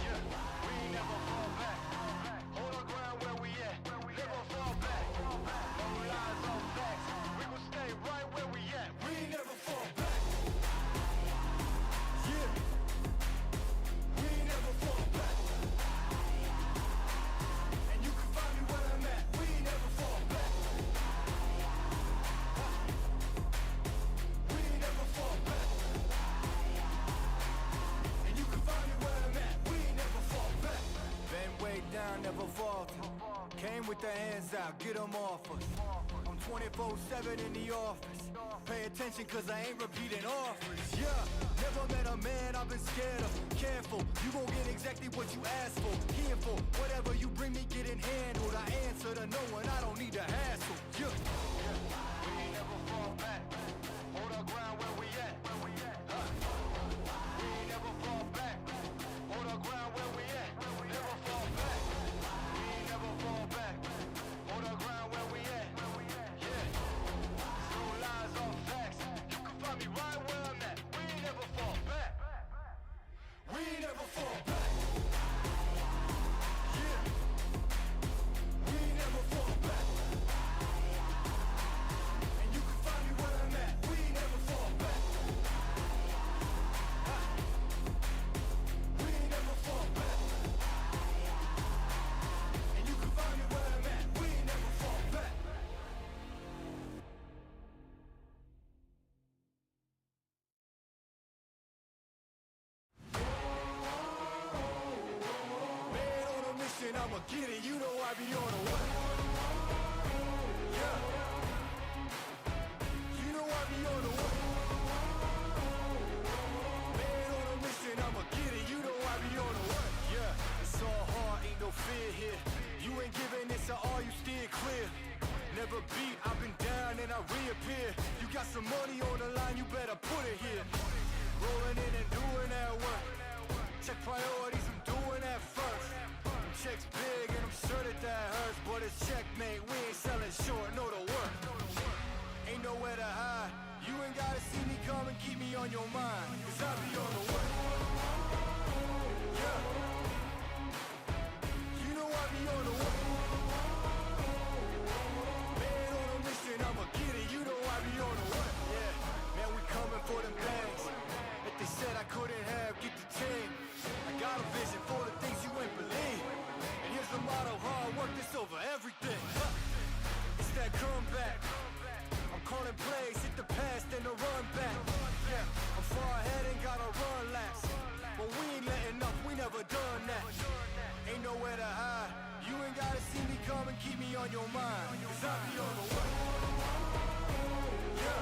Yeah, we never fall back. Hold on ground where we at. Never fall back. No lies, all facts. We gon' stay with their hands out, get them off us. I'm 24/7 in the office. Pay attention cause I ain't repeating offers. Yeah, never met a man I've been scared of. Careful, you gon' get exactly what you asked for. Here for whatever you bring me, getting handled. I answer to no one, I don't need to hassle. Yeah. We ain't never fall back. Hold our ground where we at. We ain't never fall back. Hold our ground where we at. Never fall back. We ain't never fall back. Hold our ground where we at. Yeah. No lies or facts. You can find me right where I'm at. We ain't never fall back. We ain't never fall back. Yeah. We ain't never fall back. And you can find me where I'm at. We ain't never fall back. We ain't never fall back. And you can find me where I'm at. We ain't never fall back. Man on a mission, I'ma get it. You know I be on the way. Yeah. You know I be on the way. Man on a mission, I'ma get it. You know I be on the way. Yeah. It's all hard, ain't no fear here. You ain't giving this at all, you steer clear. Never beat, I've been down and I reappear. You got some money on the line, you better put it here. Rolling in and doing that work. Check priorities, I'm doing that first. Them checks big and I'm sure that hurts. But it's checkmate, we ain't selling short, know the work. Ain't nowhere to hide. You ain't gotta see me come and keep me on your mind. Cause I be on the way. Yeah. You know I be on the way. Man on a mission, I'ma get it. You know I be on the way. Yeah. Man, we coming for them bangs that they said I couldn't have. Get the team. I got a vision for the things you ain't believe. And here's the motto: hard work this over everything. It's that comeback. I'm calling plays, hit the pass, then the run back. Yeah, I'm far ahead and gotta run laps. But we ain't letting up, we never done that. Ain't nowhere to hide. You ain't gotta see me come and keep me on your mind. Cause I be on the way. Yeah.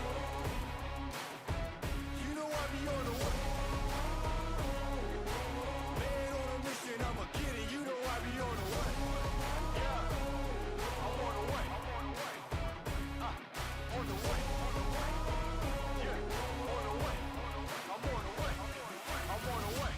You know I be on the way. Man on a mission, I'ma get it. You know I be on the way. Yeah. I'm on the way. On the way. Yeah. On the way. I'm on the way. I'm on the way.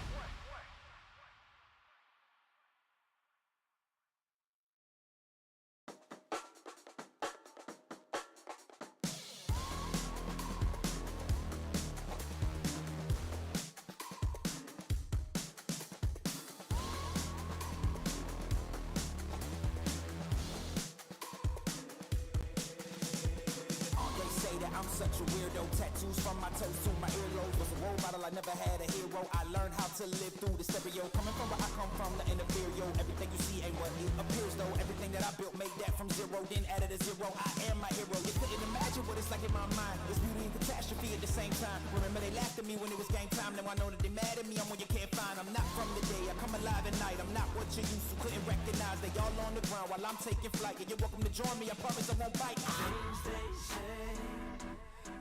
They say that I'm such a weirdo. Tattoos from my toes to my earlobes. Was a role model, I never had a hero. I learned how to live through the stereo. Coming from where I come from, the inferior. Everything you see ain't what it appears though. Everything that I built made that from zero, then added a zero. I am my hero. You couldn't imagine what it's like in my mind. It's beauty and catastrophe at the same time. Remember they laughed at me when it was game time. Now I know that they mad at me. I'm when you can't find. I'm not from the day. I come alive at night. I'm not what you used to. Couldn't recognize. They all on the ground while I'm taking flight. Yeah, you're welcome to join me. I promise I won't bite. Things they say,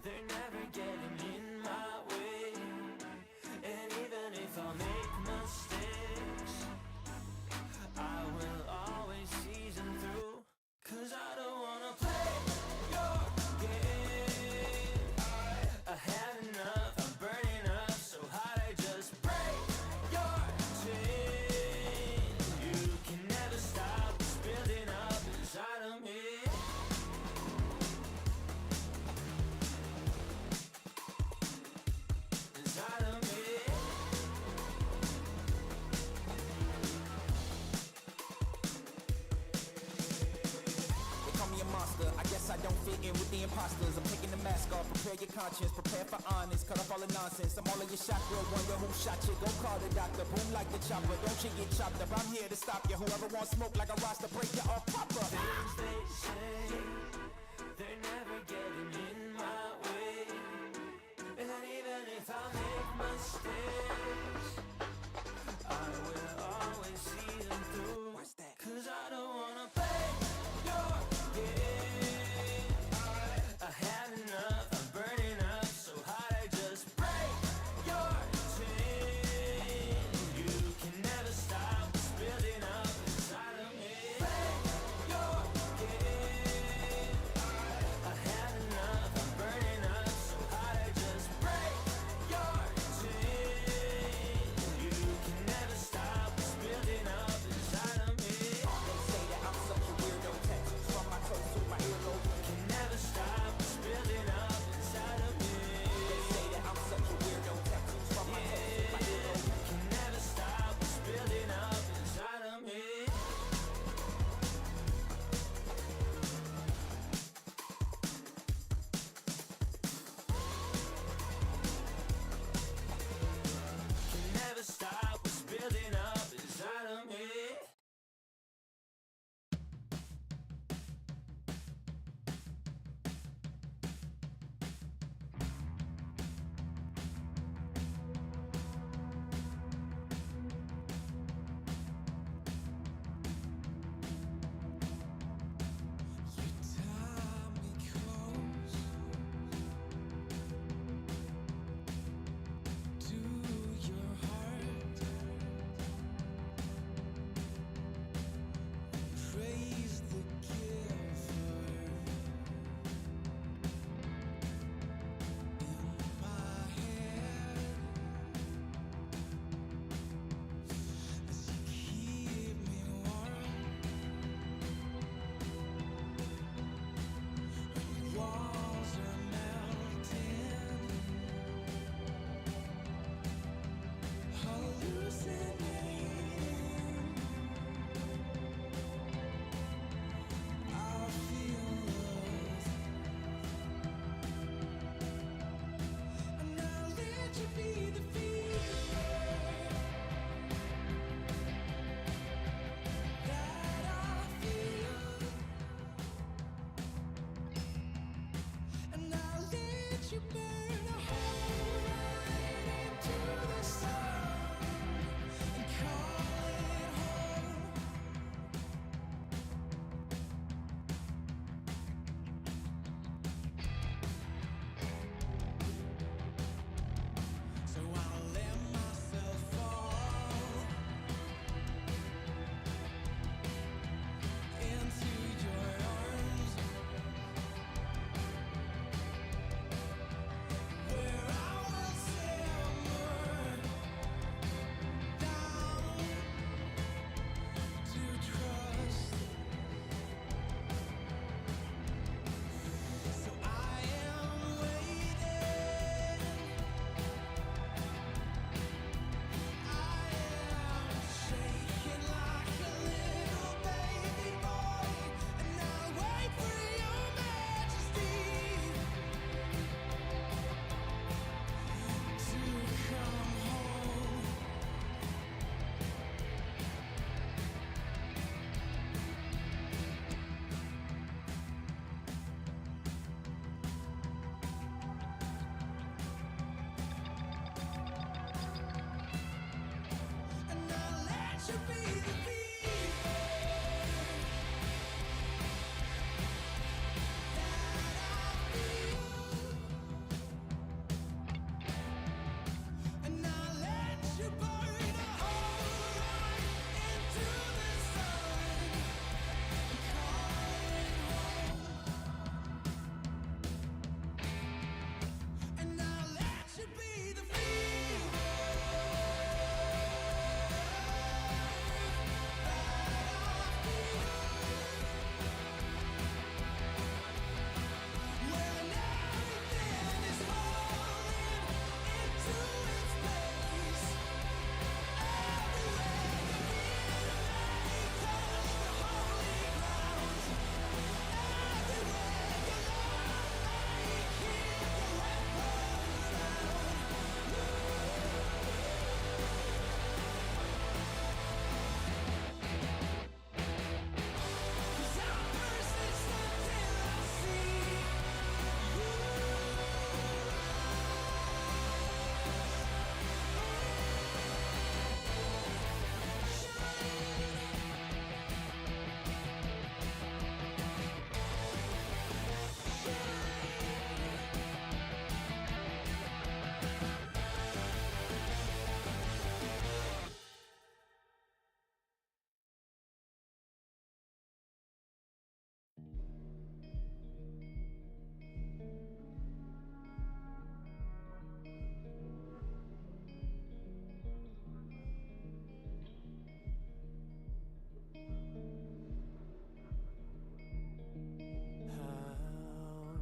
they're never getting in my way. And even if I make mistakes, I will always see them through. Cause I don't wanna play your game. I had enough, I'm burning up so hot I just break your chain. You can never stop what's building up inside of me. Inside of me. They call me a monster, I guess I don't fit in with the imposters. I'm taking the mask off, prepare your conscience, prepare for honest. Cut off all the nonsense, I'm all in your chakra. Wonder who shot you, go call the doctor. Boom like the chopper, don't you get chopped up. I'm here to stop you, whoever wants smoke like a roster, break you off proper. Things they say, they're never getting in my way. And even if I make mistakes, I will always see them through. Cause I don't wanna play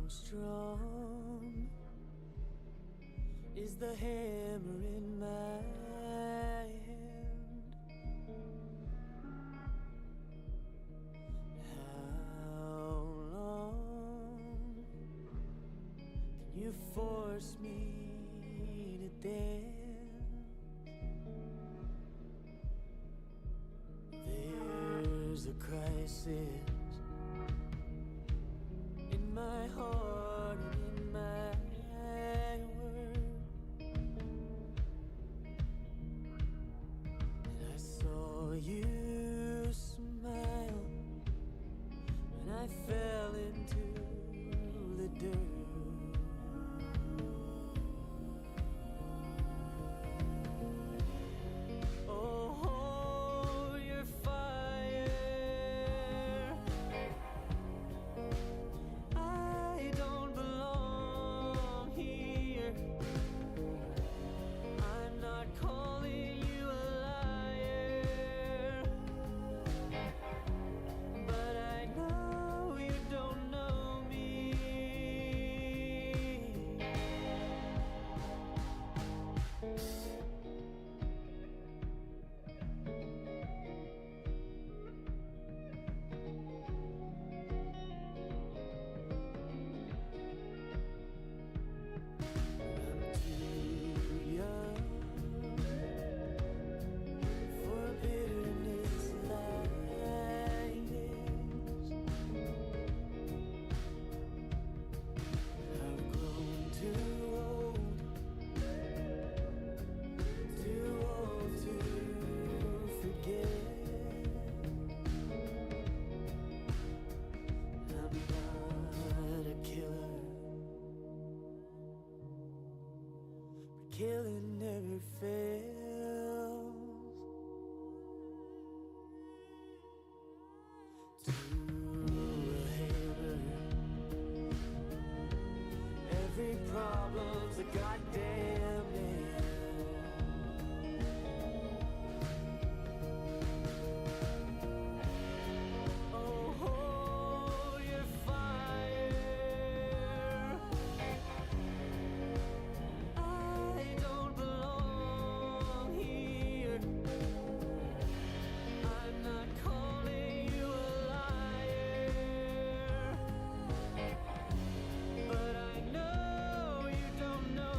strong is the hammer in my hand? How long can you force me to dance? There's a crisis in my heart and in my world, and I saw you smile when I fell into the dirt. Oh, your fire, I don't belong here. I'm not calling you a liar, but I know you don't know me. I'm too young for bitterness like this. I've grown too old to forget. I'm not a killer, but killing never fails. To a hammer, every problem's a goddamn nail. Oh, your fire, I don't belong here. I'm not calling you a liar, but I know you don't know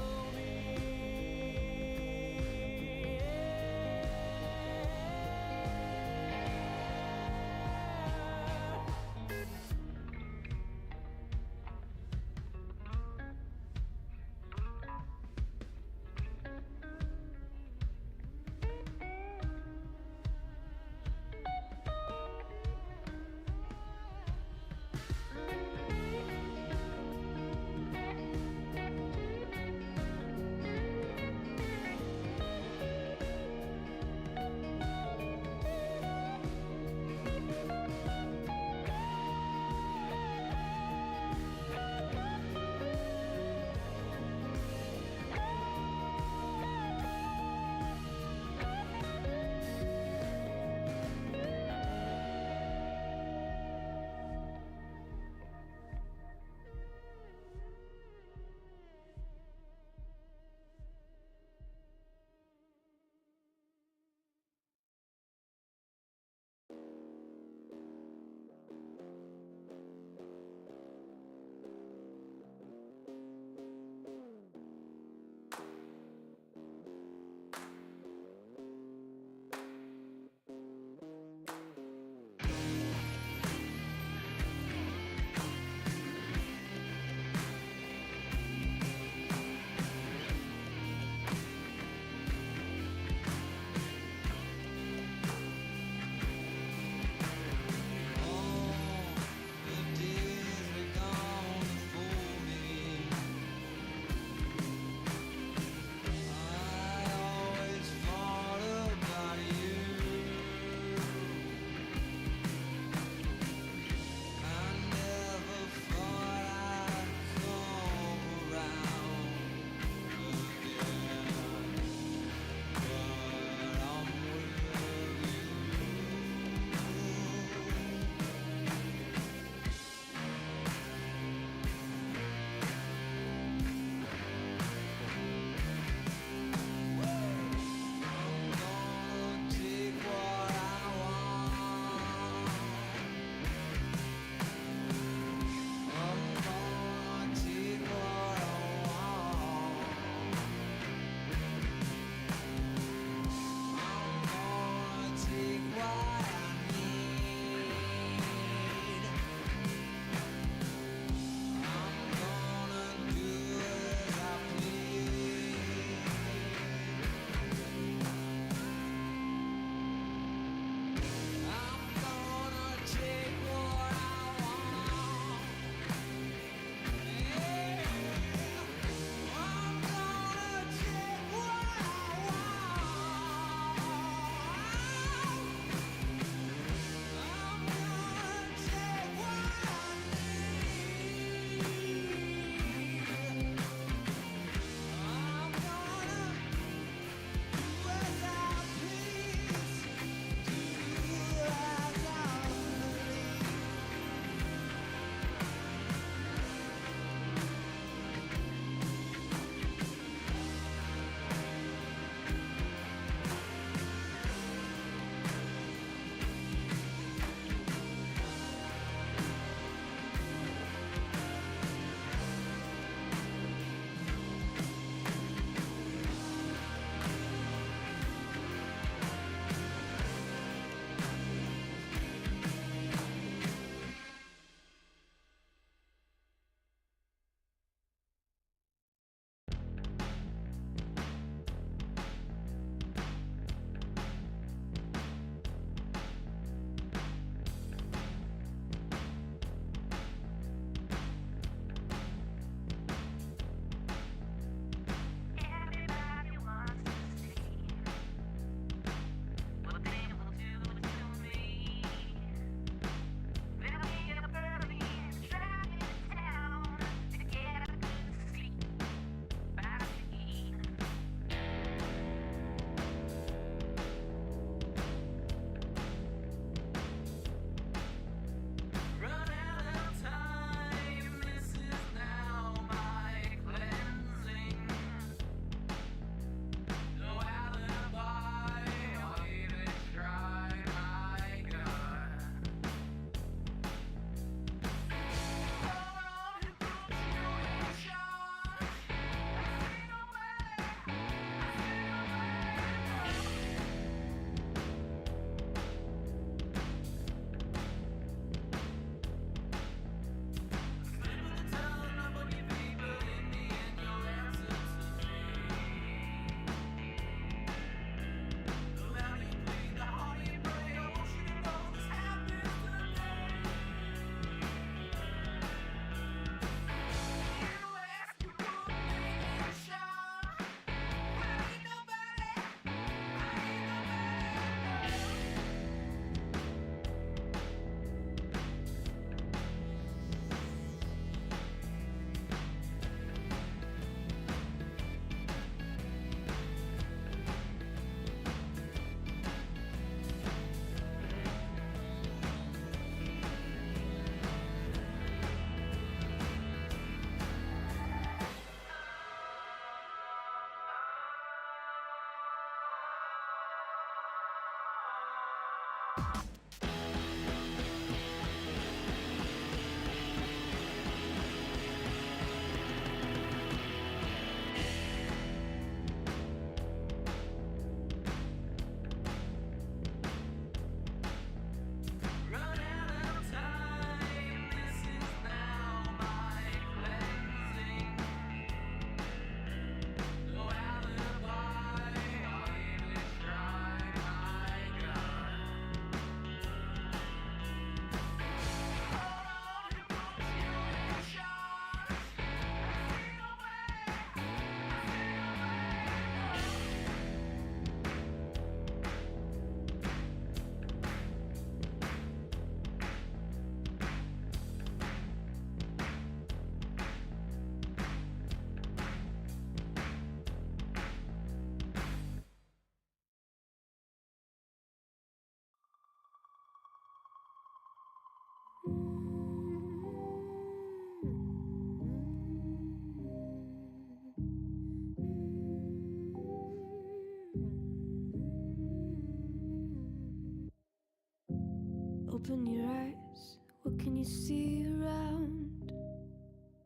Open your eyes, what can you see around?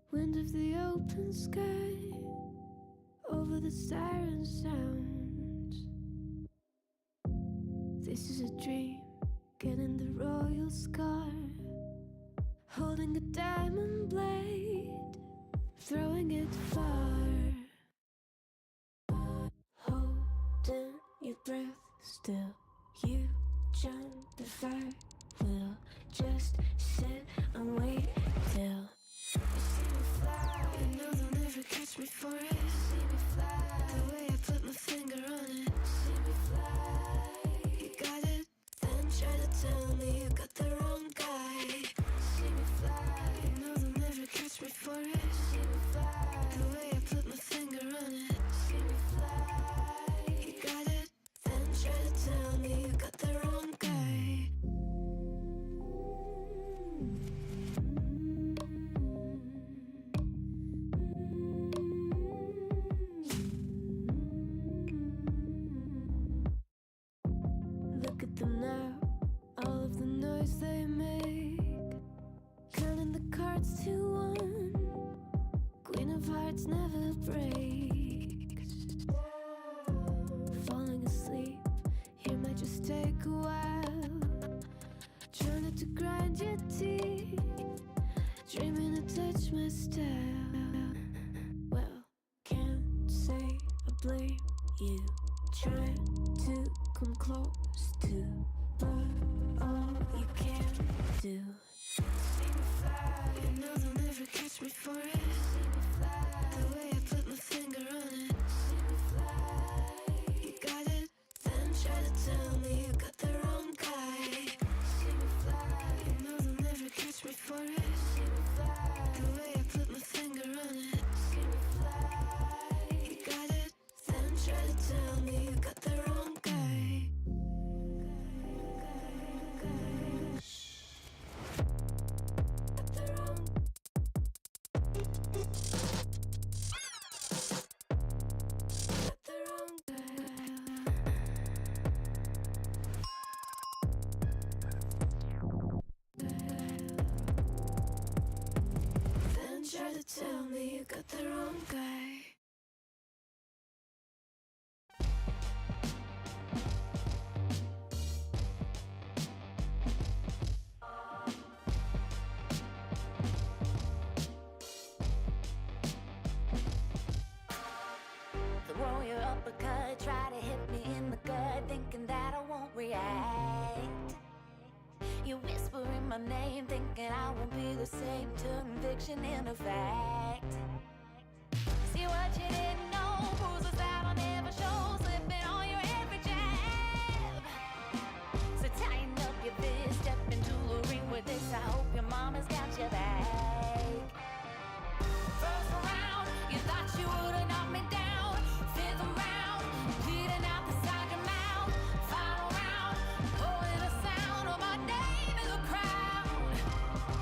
Wind of the open sky, over the siren sounds. This is a dream, getting the royal scar, holding a diamond blade, throwing it far. Holding your breath still, you jump the fire. We'll just sit and wait till you see me fly. You know they'll never catch me for it. See me fly, the way I put my finger on it. See me fly, you got it, then try to tell me you got the wrong guy. See me fly, you know they'll never catch me for it. See me fly, the way I put my finger on it. See me fly, you got it, then try to tell me you got the wrong guy. Look at them now, all of the noise they make, counting the cards to one. Queen of hearts never breaks. Falling asleep here might just take a while. Try not to grind your teeth, dreaming to touch my style. Well, can't say I blame you. Try to come close to, but all you can do. See me fly, you know they'll never catch me for it. See me fly, the way I put my finger on it. See me fly, you got it, then try to tell me you got the wrong guy. See me fly, you know they'll never catch me for it. See me fly, the way I put my finger on it. See me fly, you got it, then try to tell me you got the wrong guy. Then try to tell me you got the wrong guy. Throw your uppercut, try to hit me in the gut, thinking that I won't react. You whisper in my name, thinking I won't be the same. Turn fiction into fact. See what you didn't know, bruises that I'll never show, slipping on your every jab. So tighten up your fist, step into the ring with this. I hope your mama's got your back. First round, you thought you would've knocked me down. Fifth round, bleeding out the side of your mouth. Final round, pulling the sound of my name in the crowd.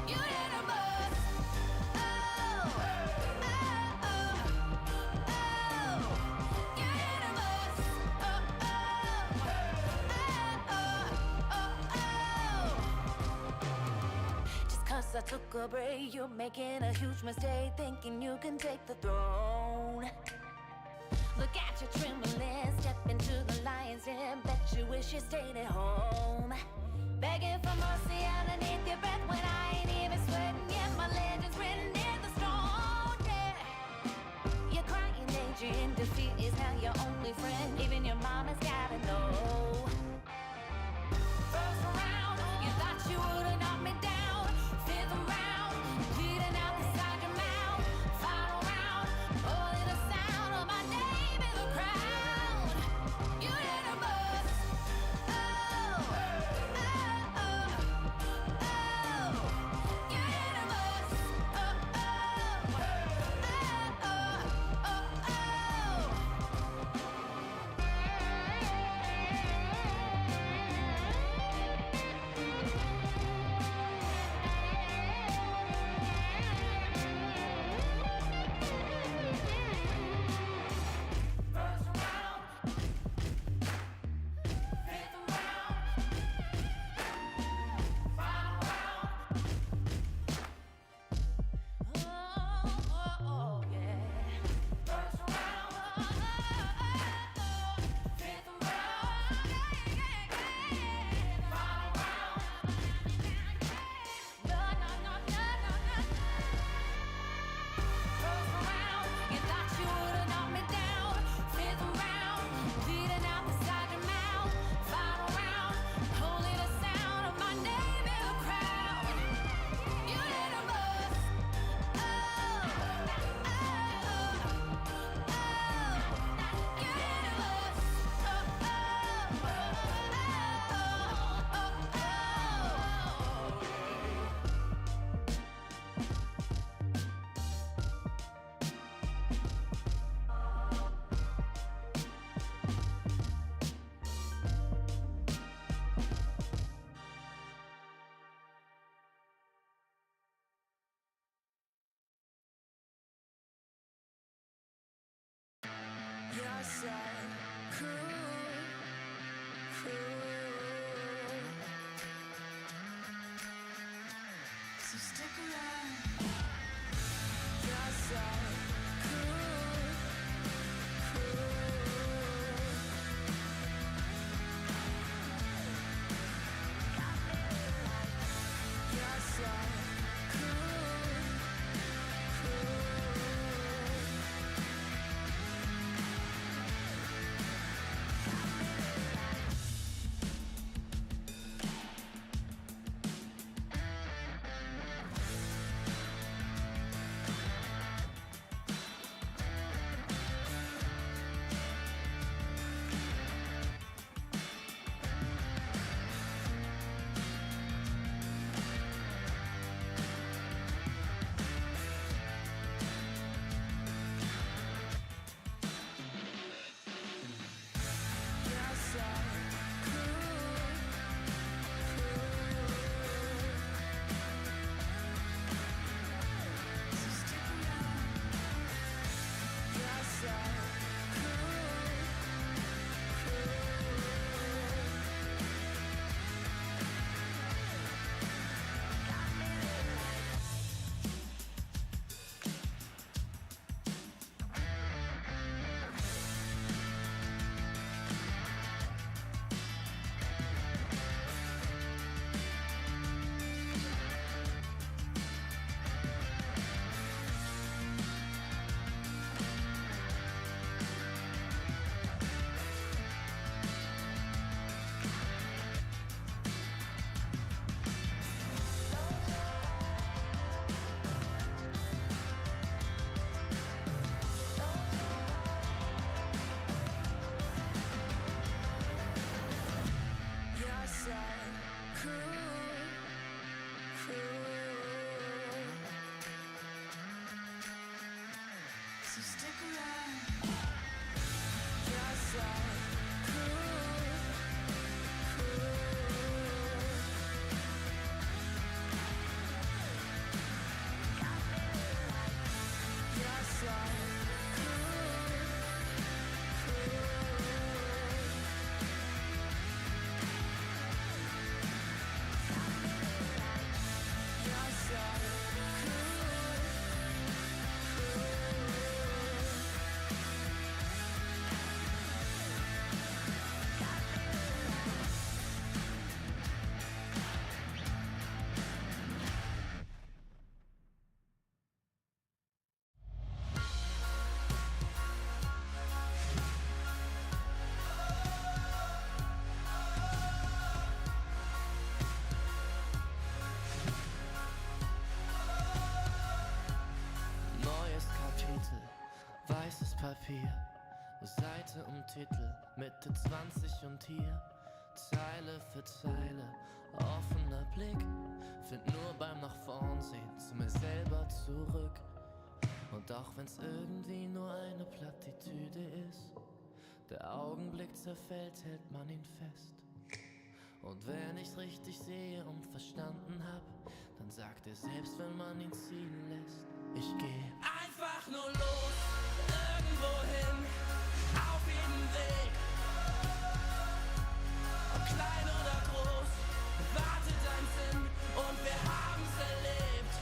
You hit a buzz. Oh, oh, oh, oh. You hit a buzz. Oh, oh, oh, oh, oh. Just 'cause I took a break, you're making a huge mistake, thinking you can take the throne. Look at you trembling, step into the lion's den. Bet you wish you stayed at home. Begging for mercy underneath your breath when I ain't even sweating yet. My legend's written in the stone, yeah. You're crying danger in defeat is now your only friend. Even your mama's gotta know. First round, you thought you would've knocked me down. Fifth round, bleeding out the side of your mouth. Final round, pulling the sound of my name in the crowd. You hit a buzz. Oh, oh, oh, oh. You hit a buzz. Oh, oh, oh, oh, oh, oh. So stick around. So stick around. Weißes Papier, Seite um Titel, Mitte 20 und hier Zeile für Zeile, offener Blick, find nur beim nach vorn sehen zu mir selber zurück. Und auch wenn's irgendwie nur eine Plattitüde ist, der Augenblick zerfällt, hält man ihn fest. Und wenn ich's richtig sehe und verstanden hab, dann sagt er selbst, wenn man ihn ziehen lässt, ich geh einfach nur los, irgendwohin, auf jeden Weg. Ob klein oder groß, wartet ein Sinn und wir haben's erlebt.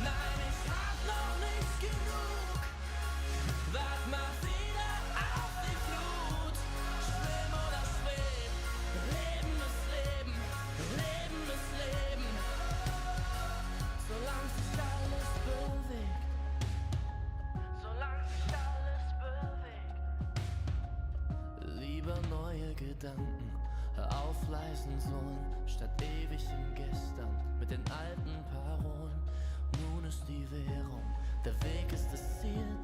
Nein, ich hab noch nicht genug, wart mal wieder auf die Flut. Schwimm oder schweb, Leben ist Leben, Leben ist Leben. Solange sich alles bewegt, solange sich alles bewegt. Lieber neue Gedanken, hör auf leisen Sohn, statt ewig im Gestern mit den alten Parolen. Nun ist die Währung, der Weg ist das Ziel,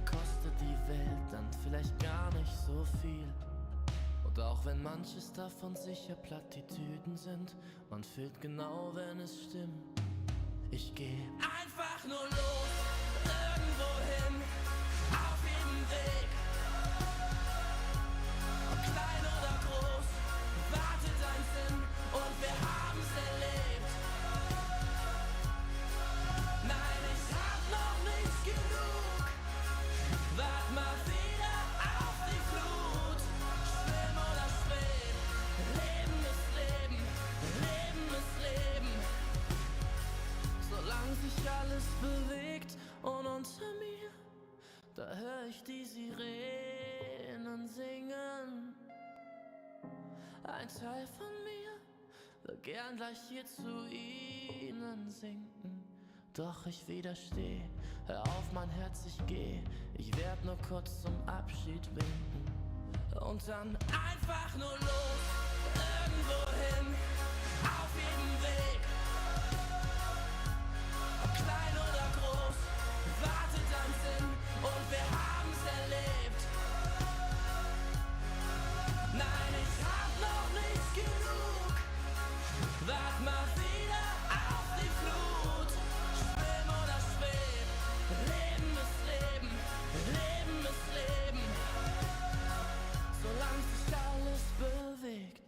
kostet die Welt dann vielleicht gar nicht so viel. Und auch wenn manches davon sicher Plattitüden sind, man fühlt genau, wenn es stimmt. Ich geh einfach nur los, irgendwohin, auf jedem Weg. Ob klein oder groß, wartet ein Sinn und wir haben's erlebt. Nein, ich hab noch nicht genug, Da hör ich die Sirenen singen. Ein Teil von mir will gern gleich hier zu ihnen sinken. Doch ich widersteh, hör auf mein Herz, ich geh. Ich werd nur kurz zum Abschied winken. Und dann einfach nur los, irgendwo hin, auf jedem Weg. Ob klein oder groß, wartet am Sinn und wir haben's erlebt. Nein, ich hab noch nicht genug, wart mal wieder auf die Flut. Schwimm oder schweb, Leben ist Leben, Leben ist Leben. Solange sich alles bewegt.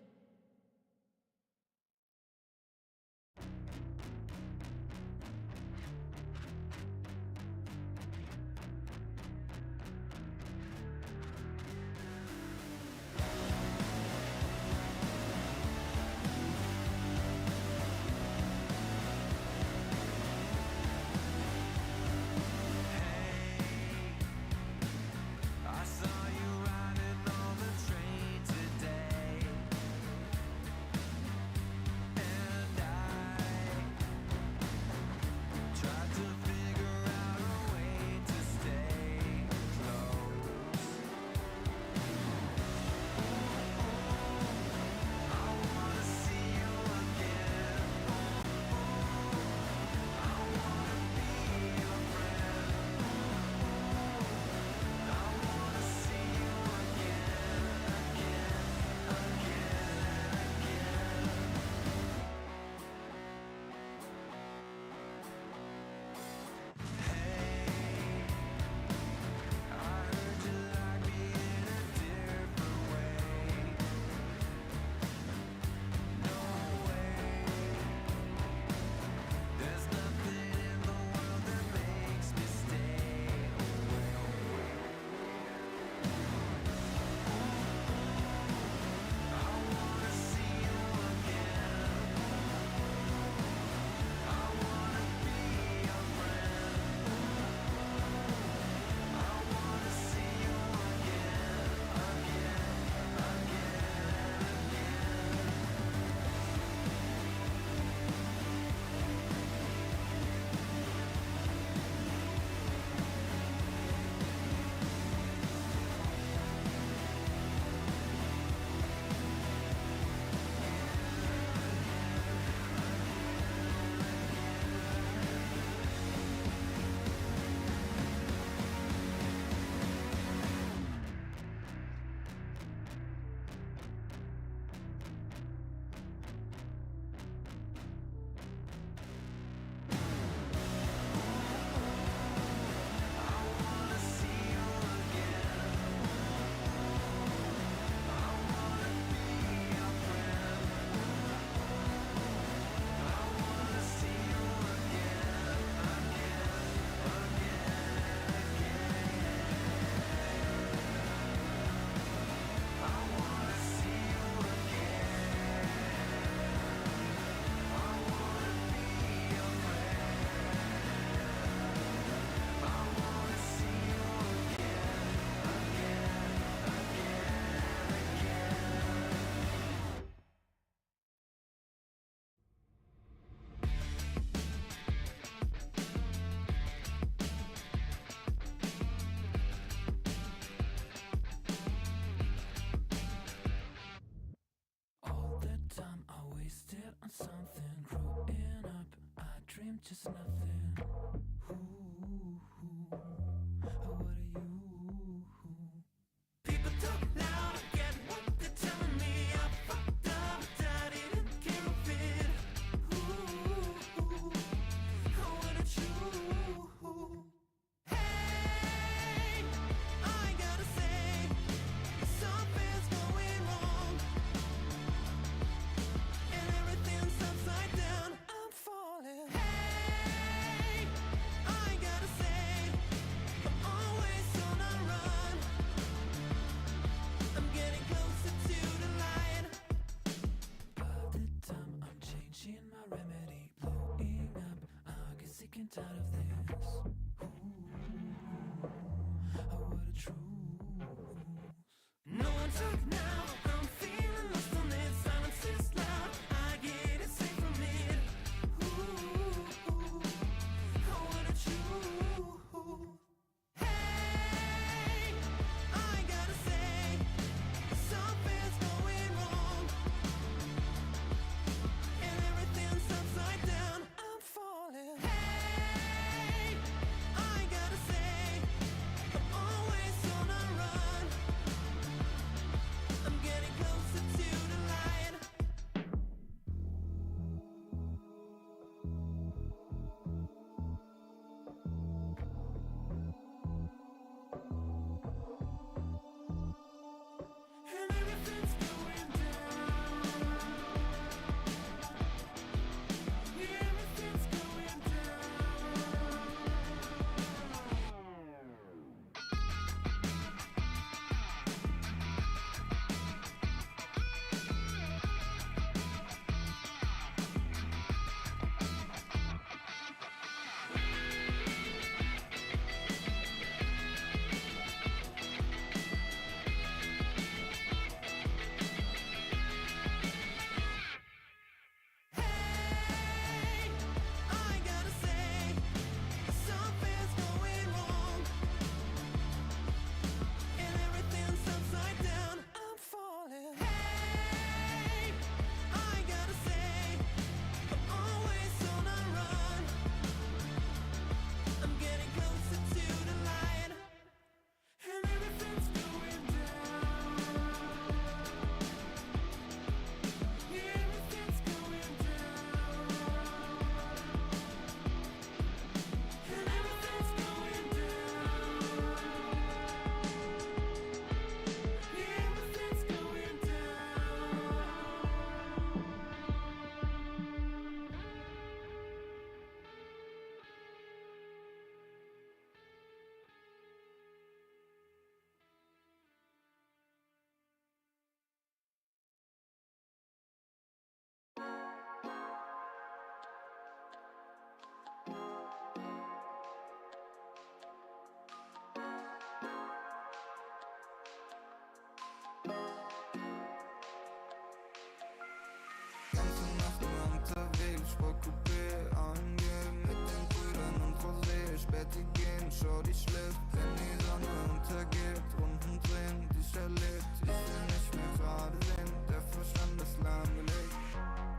Betty gehen, schau die schläft, wenn die Sonne untergeht, Runden drehen, dich erlebt, ich will nicht mehr gerade sehen, der Verstand ist lahmgelegt.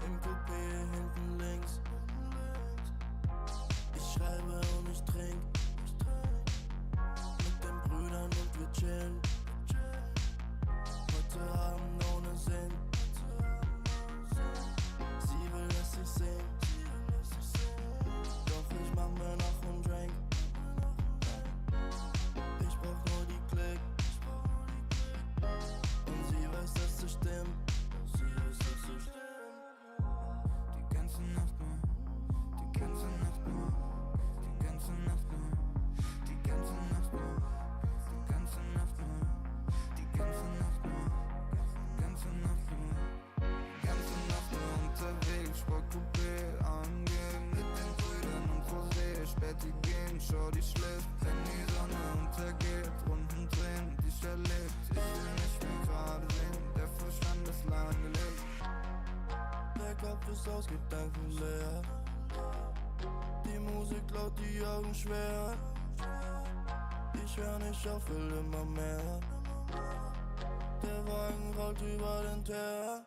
Im Coupé hinten links. Ich schreibe und ich trink. Mit den Brüdern und wir chillen. Heute Abend ohne Sinn. Sie will, dass ich sing. Doch ich mach mir noch einen Drink. Ich brauch nur die Klick. Und sie weiß, dass es stimmt. Die ganze Nacht nur, die ganze Nacht nur, die ganze Nacht nur, die ganze Nacht nur, die ganze Nacht nur, die ganze Nacht nur, die ganze Nacht nur, die ganze Nacht nur unterwegs, Sportcoupé angehen, mit den Brüdern und Rosé, Späti gehen, schau die schläft, wenn die Sonne untergeht, Runden drehen, dich erlebt, ich will nicht mehr gerade sehen, der Verstand ist lahmgelegt. Der Kopf ist aus Gedanken leer. Die Musik laut, die Augen schwer. Ich hör nicht auf, will immer mehr. Der Wagen rollt über den Teer.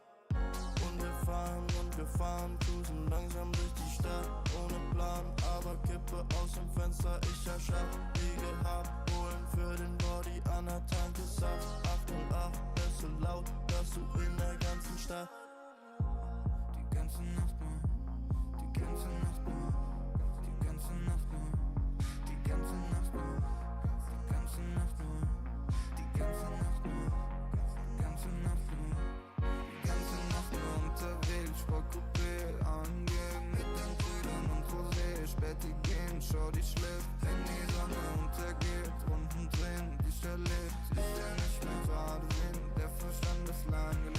Und wir fahren, cruisen langsam durch die Stadt. Ohne Plan, aber Kippe aus dem Fenster, ich erschaff. Wie gehabt, holen für den Body an der Tanke Saft. 808, ist so laut, dass du in der ganzen Stadt. Die ganze Nacht nur, die ganze Nacht nur, die ganze Nacht nur, die ganze Nacht nur, die ganze Nacht nur, die ganze Nacht nur, die ganze Nacht nur, die ganze Nacht nur unterwegs, Sportcoupé angehen, mit den Brüdern und Rosé, Späti gehen, schau die schläft, wenn die Sonne untergeht, Runden drehen, dich erlebt, ich will nicht mehr gerade sehen, der Verstand ist lahmgelegt.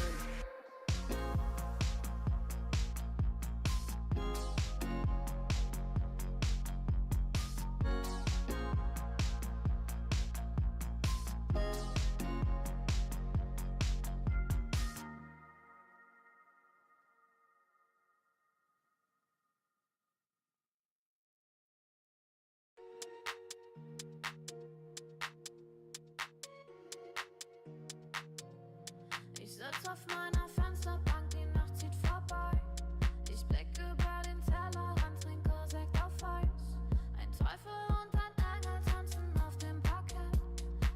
Ich sitz auf meiner Fensterbank, die Nacht zieht vorbei. Ich blick über den Tellerrand, trinke Sekt auf Eis. Ein Teufel und ein Engel tanzen auf dem Parkett.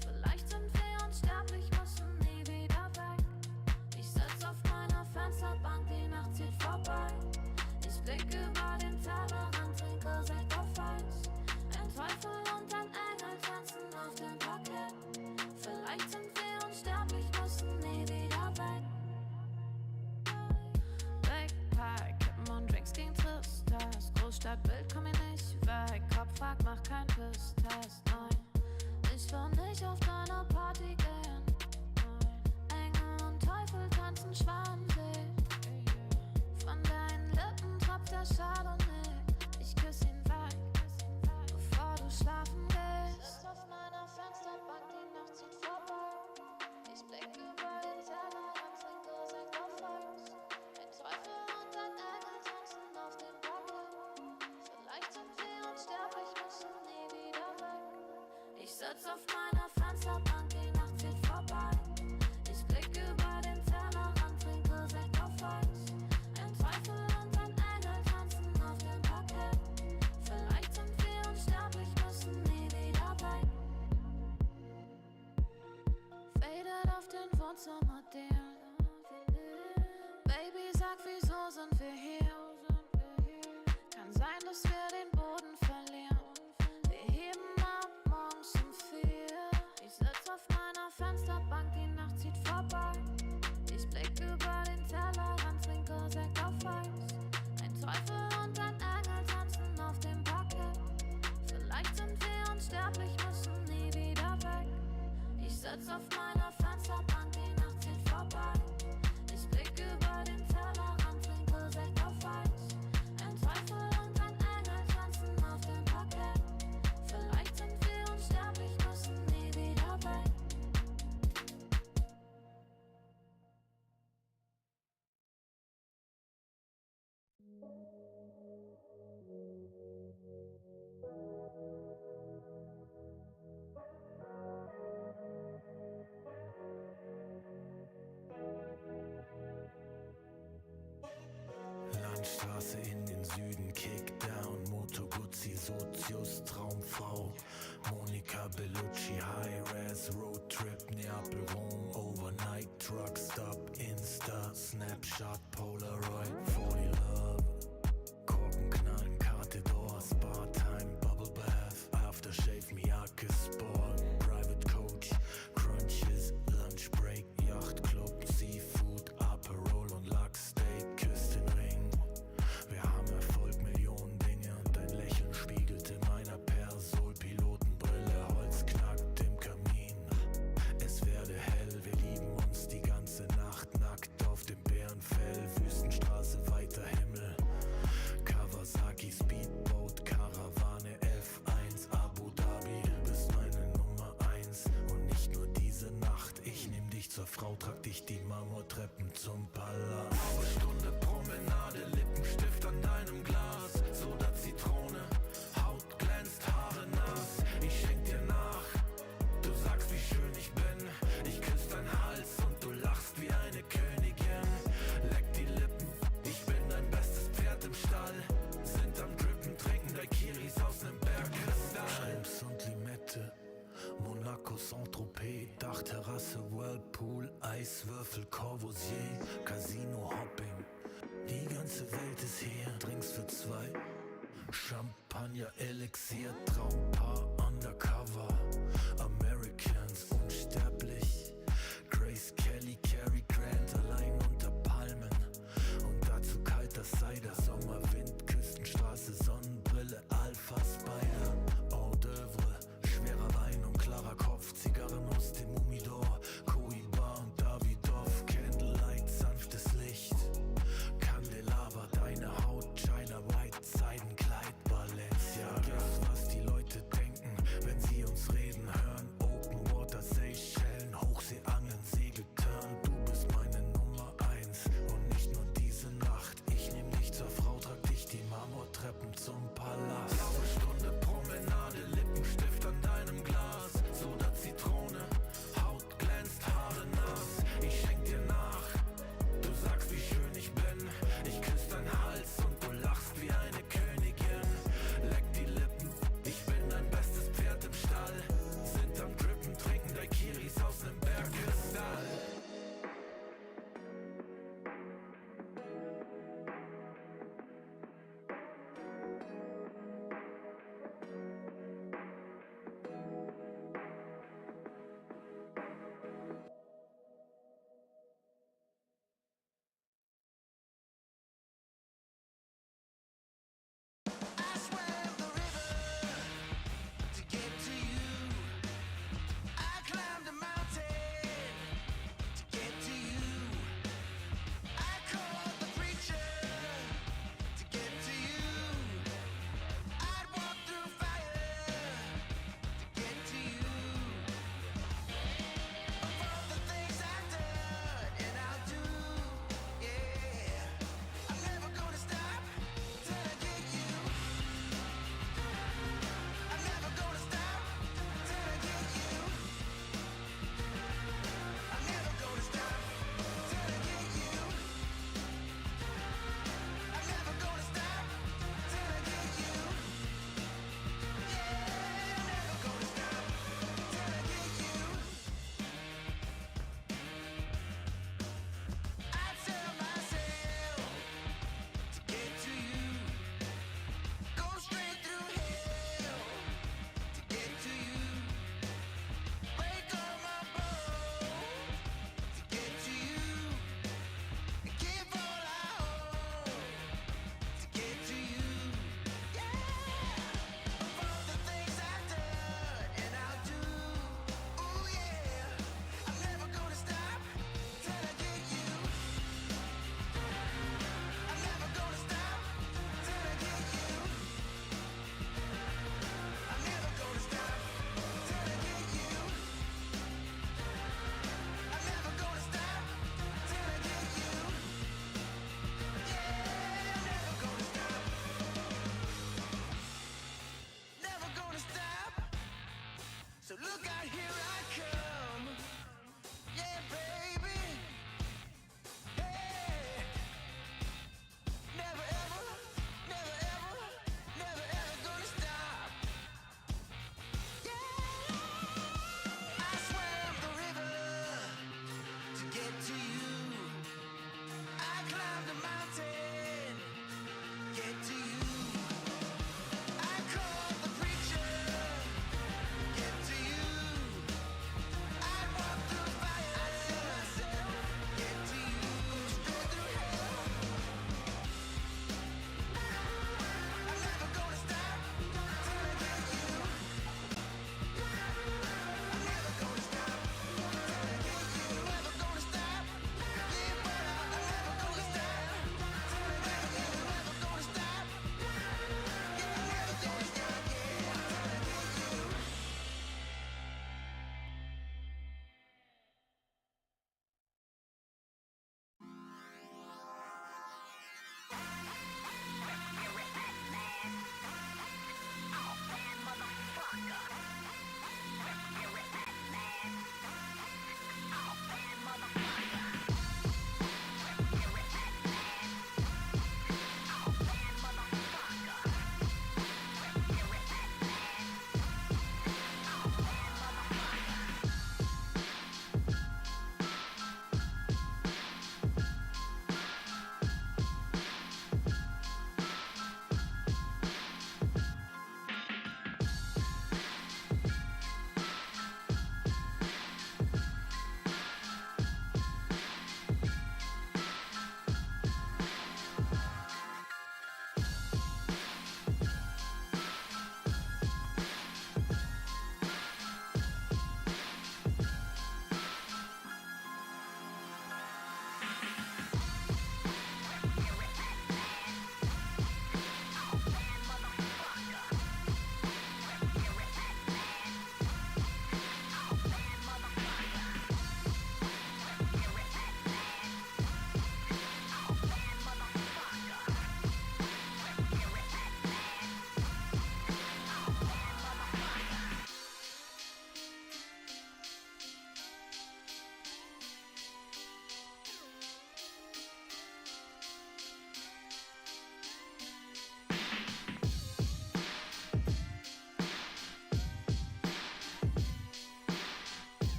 Vielleicht sind wir unsterblich, müssen nie wieder weg. Ich sitz auf meiner Fensterbank, die Nacht zieht vorbei. Ich blick über den Tellerrand, trinke Sekt auf Eis. Ein Teufel und ein Engel tanzen auf dem Parkett. Vielleicht sind wir unsterblich, müssen nie wieder weg. Backpack, Kippen und Drinks gegen Tristesse. Großstadtbild, komm mir nicht weg. Kopf fragt, mach kein Pisstest, nein. Ich will nicht auf deine Party gehen, nein. Engel und Teufel tanzen schwanzig. Von deinen Lippen tropft der Chardonnay. Ich küss ihn weg, bevor du schlafen gehst. Ich sitz auf meiner Fensterbank, die Nacht zieht vorbei. Ich blick über den Tellerrand, trinke Sekt auf Eis. Ein Teufel und ein Engel tanzen auf dem Parkett. Vielleicht sind wir unsterblich, müssen nie wieder weg. Ich sitz auf meiner Fensterbank, die Nacht zieht vorbei. Ich blick über den Tellerrand, trinke Sekt auf Eis. Ein Teufel und ein Engel tanzen auf dem Parkett. Vielleicht sind wir unsterblich, müssen nie wieder weg. Faded auf den Wohnzimmerdielen. Baby, sag, wieso sind wir hier? Kann sein, dass wir den Boden verlieren. Wir heben ab morgens um 4. Ich sitz auf meiner Fensterbank, die Nacht zieht vorbei. Ich blick über den Tellerrand, trinke Sekt auf Eis. Ein Teufel und ein Engel tanzen auf dem Parkett. Vielleicht sind wir unsterblich, müssen nie wieder weg. Ich sitz auf meiner Fensterbank, die Nacht zieht vorbei. Ich blick über den Tellerrand, trinke Sekt auf Eis. Ein Teufel und ein Engel tanzen auf dem Parkett. Vielleicht sind wir unsterblich, müssen nie wieder weg. Traumfrau. Monica Bellucci, High-Res, Roadtrip, Neapel, Rom, Overnight, Truckstop, Insta, Snapshot, Polaroid, 40 Love, Korken knallen, Karte Door, Spa-Time, Bubble Bath, Aftershave, Miyake Sport, Private Coach, Crunches, Lunch Break, Yacht Club, Seafood, Aperol und Lachsteak, Küstenring. Wir haben Erfolg, Millionen Dinge und dein Lächeln spiegelt in meiner Persol, Pilotenbrille, Holz knackt im Kamin. Es werde hell, wir lieben uns die ganze Nacht, nackt auf dem Bärenfell, Wüstenstraße, weiter Himmel. Kawasaki, Speedboat, Karawane, F1, Abu Dhabi, bist meine Nummer 1 und nicht nur diese Nacht. Ich nehm dich zur Frau, trag dich die Marmortreppen zum Palast. Eine Stunde Promenade, Lippenstift an deinem Glas, Soda, Zitrone, Haut glänzt, Haare nass. Ich schenk dir nach, du sagst, wie schön ich bin. Ich küss deinen Hals und du lachst wie eine Königin. Leck die Lippen, ich bin dein bestes Pferd im Stall. Sind am Drippen, trinken Daiquiris aus nem Bergkristall. Schrimps und Limette, Monaco, Saint-Tropez, Dachterrasse, Whirlpool, Eiswürfel, Corbusier, Casino, Hopping. Die ganze Welt ist hier, Drinks für zwei. Champagner, Elixier, Traumpaar, Undercover. Americans, unsterblich. Grace Kelly, Cary Grant, allein unter Palmen. Und dazu kalter Cider, Sommerwind, Küstenstraße, Sonnenbrille, Alpha Spider. Hors d'oeuvre, schwerer Wein und klarer Kopf. Zigarren aus dem Humidor, Cohiba und Davidoff. Candlelight, sanftes Licht. Candelabra, deine Haut, China White, Seidenkleid, Balenciaga. Vergiss, was die Leute denken,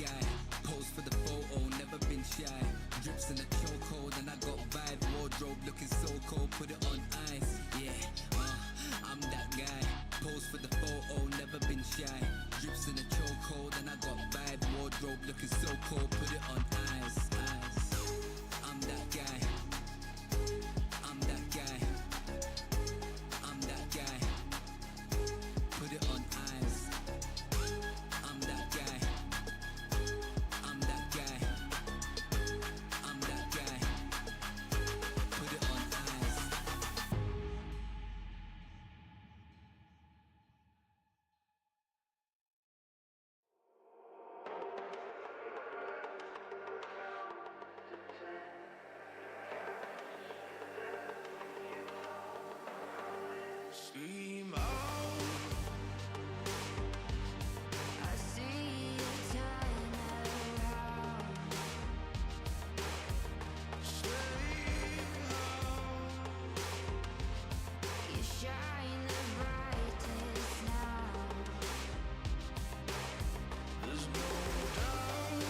guy. Pose for the photo, never been shy. Drips in a chokehold and I got vibe. Wardrobe looking so cold, put it on ice. Yeah, I'm that guy. Pose for the photo, never been shy. Drips in a chokehold and I got vibe. Wardrobe looking so cold, put it on ice. I'm that guy. I'm that guy. I'm that guy. Put it on ice. I'm that guy. I'm that guy. I'm that guy. Put it on ice. Scream out. I see you turn around. You shine the brightest now. There's no doubt.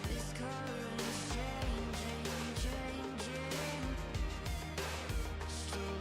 This current's changing, changing. Still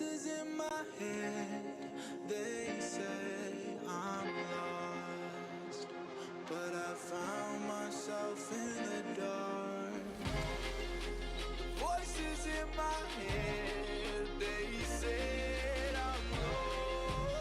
voices in my head, they say I'm lost, but I found myself in the dark. The voices in my head, they said I'm lost.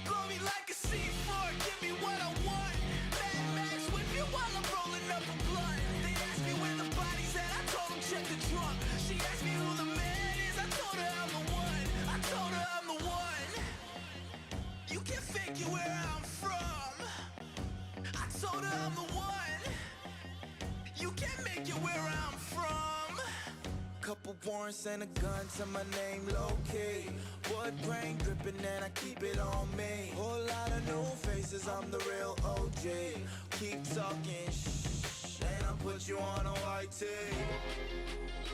Blow me like a C4, give me what I want. Mad Max with me while I'm rolling up a blunt. They asked me where the body's at, I told them check the trunk. She asked me who the man is, I told her I'm the one. I told her I'm the one. You can figure where I'm from. I told her I'm the one. You can't make it where I'm from. Couple warrants and a gun to my name, low-key. Wood grain dripping and I keep it on me. Whole lot of new faces, I'm the real OG. Keep talking shh, and I'll put you on a white tee.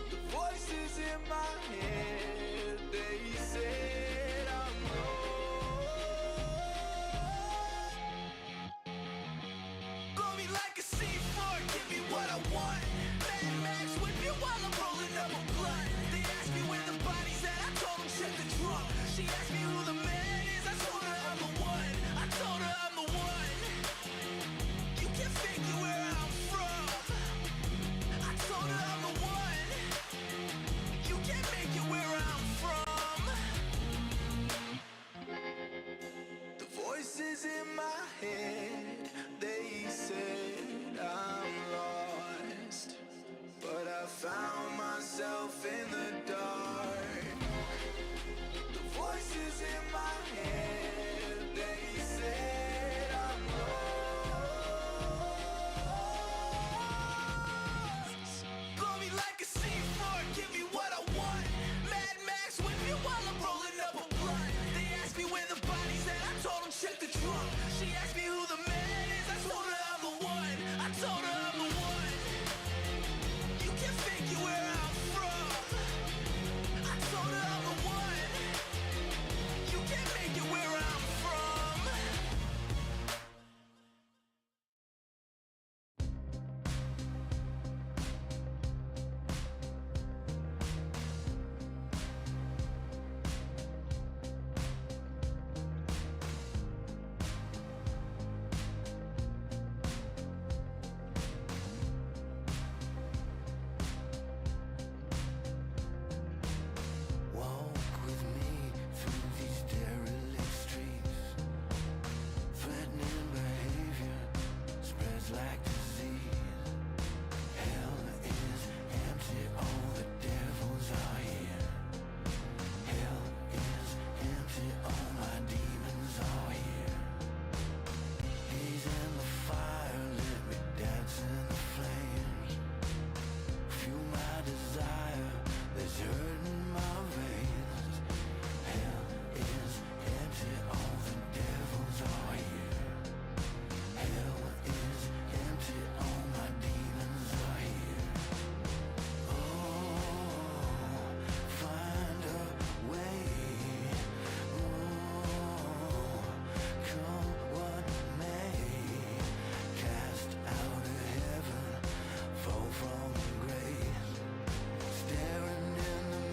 The voices in my head, they said I'm lost. Blow me like a C4, give me what I want. Mad Max with me while I'm rolling up a blunt. They asked me where the body's at, I told them check the trunk. She asked me who the man is, I told her I'm the one. I told her I'm the one. You can figure where I'm from. I told her I'm the one. You can't make it where I'm from. The voices in my head, they said I'm lost, but I found myself in the dark. The voices in my head, they said I'm lost. Blow me like a C4, give me what I want. Mad Max with me while I'm rolling up a blunt. They asked me where the body's at, I told them check the trunk. She asked me who the man is, I told her I'm the one. I told her I'm the one. You can figure where I'm from. I told her I'm the one. You can't make it where I'm from. Walk with me through these derelict streets. Threatening behavior spreads like disease. Hell is empty, all the devils are here. Hell is empty, all my demons are here. Gaze in the fire, let me dance in the flames. Fuel my desire, there's hurt in my veins. Hell is empty, all the devils are here. Hell is empty, all my demons are here. Oh, find a way. Oh, come what may. Cast out of heaven, fall from grace. Staring in the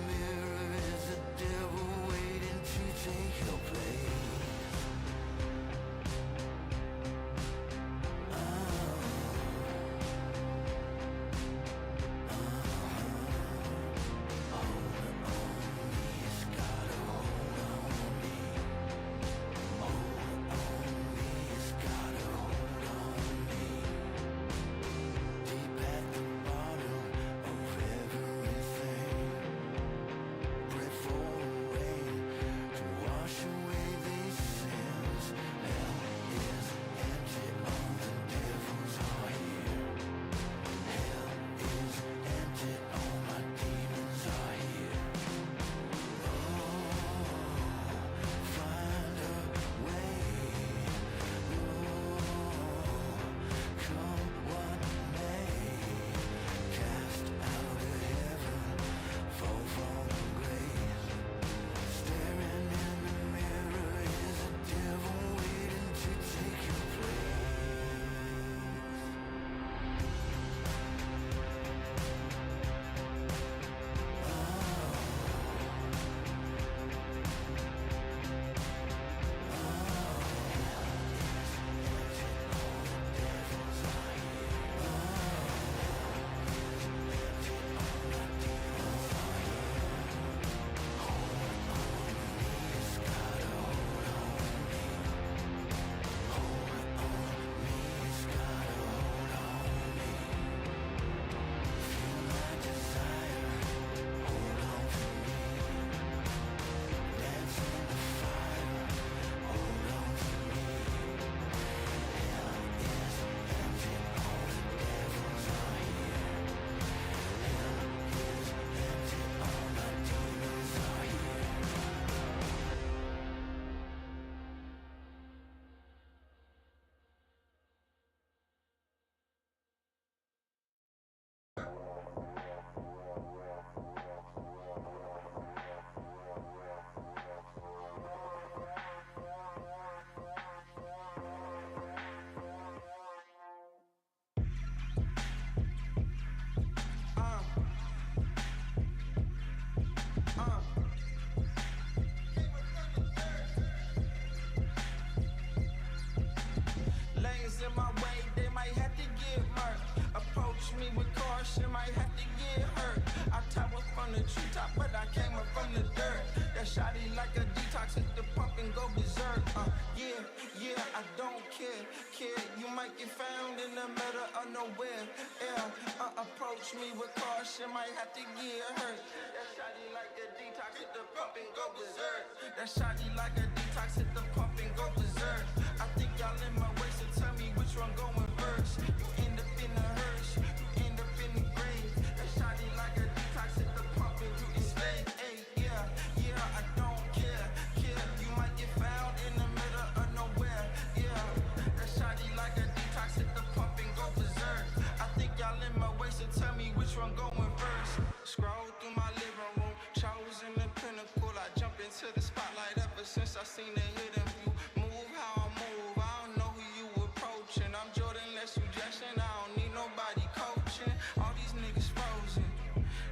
caution, might have to get hurt. I top up from the treetop, but I came up from the dirt. That shotty like a detox, hit the pump and go berserk. Yeah, I don't care. You might get found in the middle of nowhere. Approach me with caution, might have to get hurt. That shotty like a detox, hit the pump and go berserk. That shotty like a detox, hit the pump and go berserk. I think y'all in my way, so tell me which one going first. You end up in the hearse, you end up in the grave. That shotty like a detox, hit the pump and you enslaved. Hey, yeah, I don't care. You might get found in the middle of nowhere. Yeah, that shotty like a detox, hit the pump and go berserk. I think y'all in my way, so tell me which one going first. Scroll through my living room, chosen the pinnacle. I jump into the spotlight ever since I seen the hidden view. Move how I move, I don't know who you approaching. I'm Jordan, less suggestion, I don't need nobody coaching. All these niggas frozen,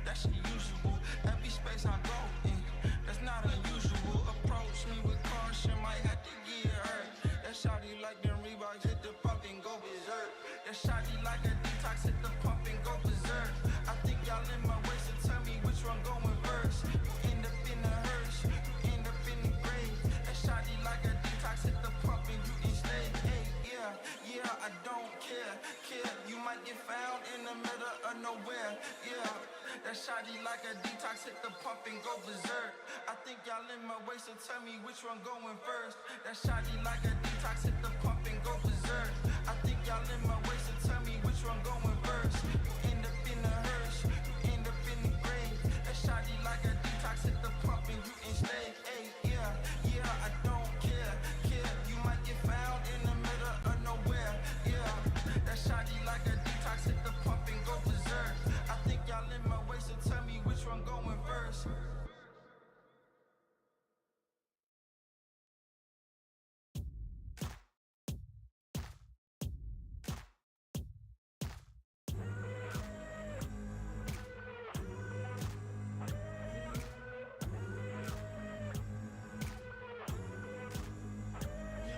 that's the usual. Every space I go in, that's not unusual. Approach me with caution, might have to get hurt. That shotty like them Reeboks, hit the pump and go berserk. That shotty like a detox, hit the pump and go berserk. I think y'all in my way, so tell me which one going first. You end up in the hearse, you end up in the grave. That shotty like a detox, hit the pump and you enslaved. Hey, yeah, I don't care. You might get found in the middle of nowhere. Yeah, that shotty like a detox, hit the pump and go berserk. I think y'all in my way, so tell me which one going first. That shotty like a detox, hit the pump and go berserk. I think y'all in my way, so tell me which one going first. You end up in the hearse, you end up in the grave. That shotty like a detox, hit the pump and you enslaved. Hey, yeah, I don't care. You might get found in the middle of nowhere. Yeah, that shotty like a detox, hit the pump and go berserk. I think y'all in my way, so tell me which one going first.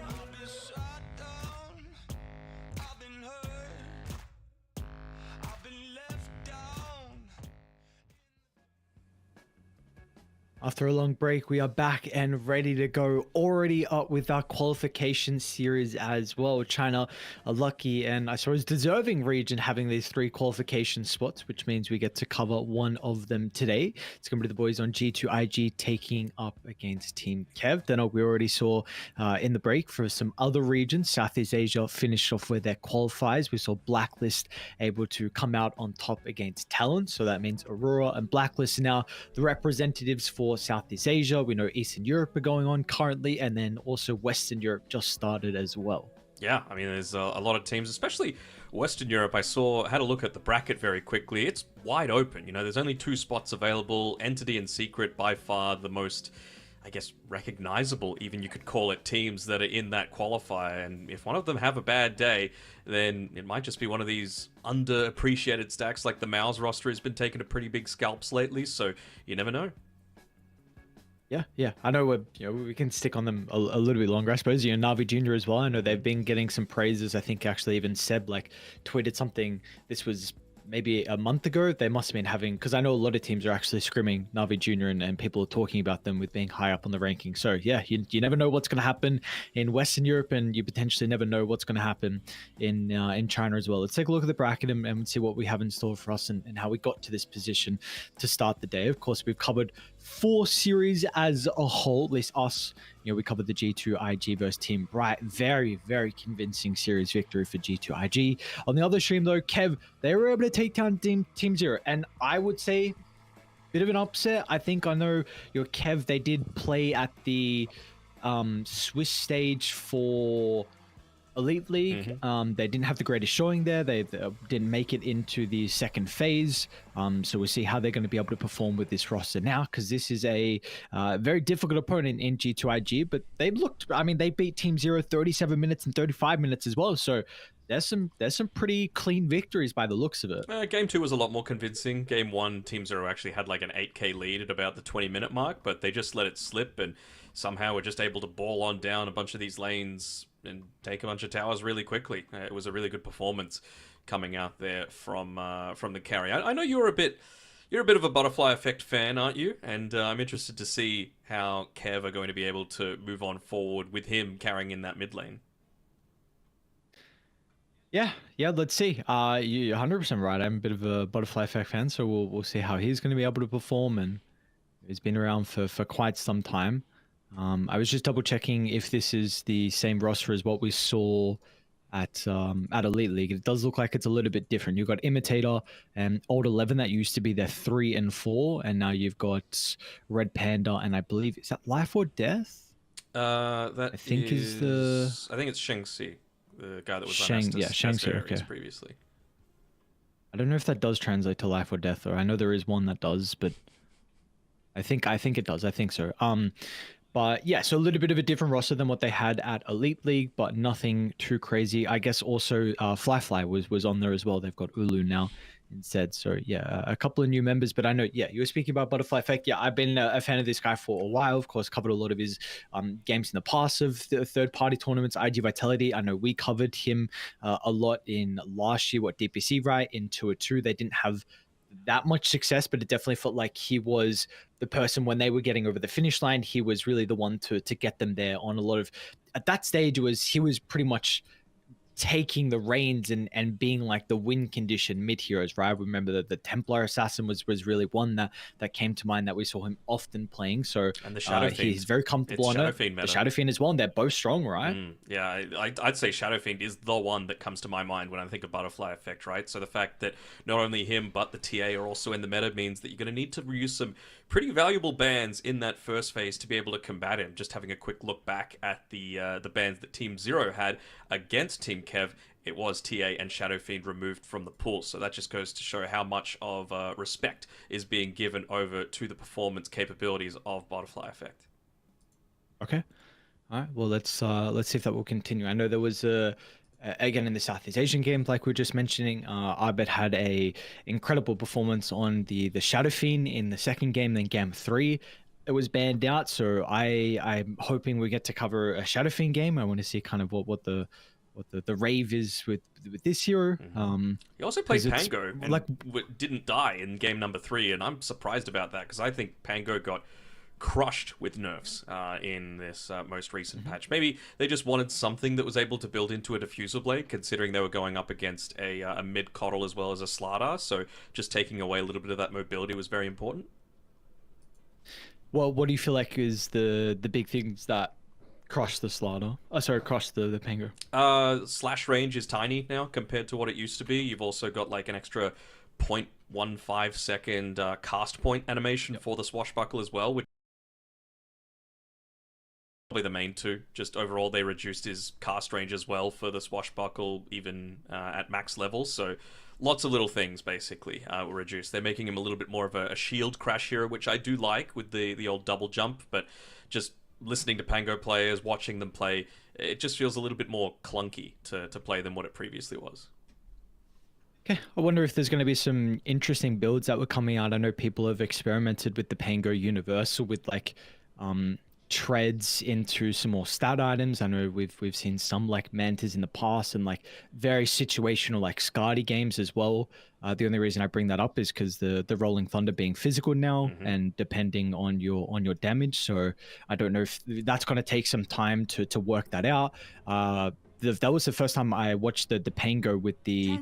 I've been shot down, I've been hurt, I've been left down. After a long break, we are back and ready to go. Already up with our qualification series as well. China, a lucky and I suppose deserving region having these 3 qualification spots, which means we get to cover one of them today. It's going to be the boys on G2IG taking up against Team Kev. Then we already saw in the break for some other regions, Southeast Asia finished off with their qualifiers. We saw Blacklist able to come out on top against Talon. So that means Aurora and Blacklist are now the representatives for Southeast Asia. We know Eastern Europe are going on currently, and then also Western Europe just started as well. Yeah, I mean, there's a lot of teams, especially Western Europe. Had a look at the bracket very quickly. It's wide open. You know, there's only 2 spots available. Entity and Secret, by far the most, I guess, recognizable, even you could call it, teams that are in that qualifier. And if one of them have a bad day, then it might just be one of these underappreciated stacks. Like the Mao's roster has been taking a pretty big scalps lately, so you never know. Yeah. I know we can stick on them a little bit longer, I suppose. Navi Junior as well. I know they've been getting some praises. I think actually even Seb tweeted something. This was maybe a month ago. They must have been having, because I know a lot of teams are actually scrimming Navi Junior and people are talking about them with being high up on the ranking. So yeah, you never know what's going to happen in Western Europe, and you potentially never know what's going to happen in China as well. Let's take a look at the bracket and see what we have in store for us and how we got to this position to start the day. Of course, we've covered 4 series as a whole, at least us. We covered the G2IG versus Team Bright. Very, very convincing series victory for G2IG. On the other stream, though, Kev, they were able to take down Team Zero. And I would say, bit of an upset. I think I know your Kev, they did play at the Swiss stage for Elite League. They didn't have the greatest showing there. They didn't make it into the second phase. So we'll see how they're going to be able to perform with this roster now, because this is a very difficult opponent in G2IG. But they beat Team Zero 37 minutes and 35 minutes as well. So there's some pretty clean victories by the looks of it. Game 2 was a lot more convincing. Game 1, Team Zero actually had like an 8k lead at about the 20-minute mark, but they just let it slip and somehow were just able to ball on down a bunch of these lanes and take a bunch of towers really quickly. It was a really good performance. coming out there from the carry. I know you're a bit of a Butterfly Effect fan, aren't you? And I'm interested to see how Kev are going to be able to move on forward with him carrying in that mid lane. Yeah, let's see. You're 100% right. I'm a bit of a Butterfly Effect fan, so we'll see how he's going to be able to perform. And he's been around for quite some time. I was just double checking if this is the same roster as what we saw at Elite League. It does look like it's a little bit different. You've got Imitator and Old 11 that used to be their 3 and 4, and now you've got Red Panda, and I believe is that Life or Death? That I think is the. I think it's Shengxi, the guy that was on Shengxi, okay. previously. I don't know if that does translate to Life or Death, or I know there is one that does, but I think it does. I think so. But yeah, so a little bit of a different roster than what they had at Elite League, but nothing too crazy. I guess also Fly was on there as well. They've got Ulu now instead. So yeah, a couple of new members. But I know, yeah, you were speaking about Butterfly Effect. Yeah, I've been a fan of this guy for a while. Of course, covered a lot of his games in the past of the third-party tournaments. IG Vitality, I know we covered him a lot in last year. What, DPC, right? In 202, they didn't have that much success, but it definitely felt like he was the person when they were getting over the finish line. He was really the one to get them there on a lot of, at that stage he was pretty much taking the reins and being like the win condition mid heroes, right? Remember that the Templar Assassin was really one that came to mind that we saw him often playing. So and the Shadow Fiend, he's very comfortable on it. The Shadow Fiend as well, and they're both strong, right? Yeah, I'd say Shadow Fiend is the one that comes to my mind when I think of Butterfly Effect, right? So the fact that not only him but the TA are also in the meta means that you're going to need to use some pretty valuable bans in that first phase to be able to combat him. Just having a quick look back at the bans that Team Zero had against Team Kev, it was TA and Shadow Fiend removed from the pool. So that just goes to show how much of respect is being given over to the performance capabilities of Butterfly Effect. Okay. All right. Well, let's see if that will continue. I know there was again in the Southeast Asian game, like we were just mentioning, Arbet had a incredible performance on the Shadow Fiend in the second game. Then game 3, it was banned out. So I'm hoping we get to cover a Shadow Fiend game. I want to see kind of what the rave is with this hero. He also played Pango and didn't die in game number 3, and I'm surprised about that because I think Pango got crushed with nerfs in this most recent patch. Maybe they just wanted something that was able to build into a diffuser blade, considering they were going up against a mid Coddle as well as a Slardar, so just taking away a little bit of that mobility was very important. Well, what do you feel like is the big things that crush the Slardar? Crush the Pango. Slash range is tiny now compared to what it used to be. You've also got like an extra 0.15 second cast point animation for the Swashbuckle as well, which probably the main two. Just overall, they reduced his cast range as well for the Swashbuckle, even at max levels. So lots of little things basically were reduced. They're making him a little bit more of a shield crash hero, which I do like with the old double jump, but just listening to Pango players, watching them play, it just feels a little bit more clunky to play than what it previously was. Okay, I wonder if there's going to be some interesting builds that were coming out. I know people have experimented with the Pango Universal with like treads into some more stat items. I know we've seen some like Mantas in the past and like very situational like Scardy games as well. The only reason I bring that up is because the Rolling Thunder being physical now and depending on your damage. So I don't know if that's going to take some time to work that out. That was the first time I watched the Pango with the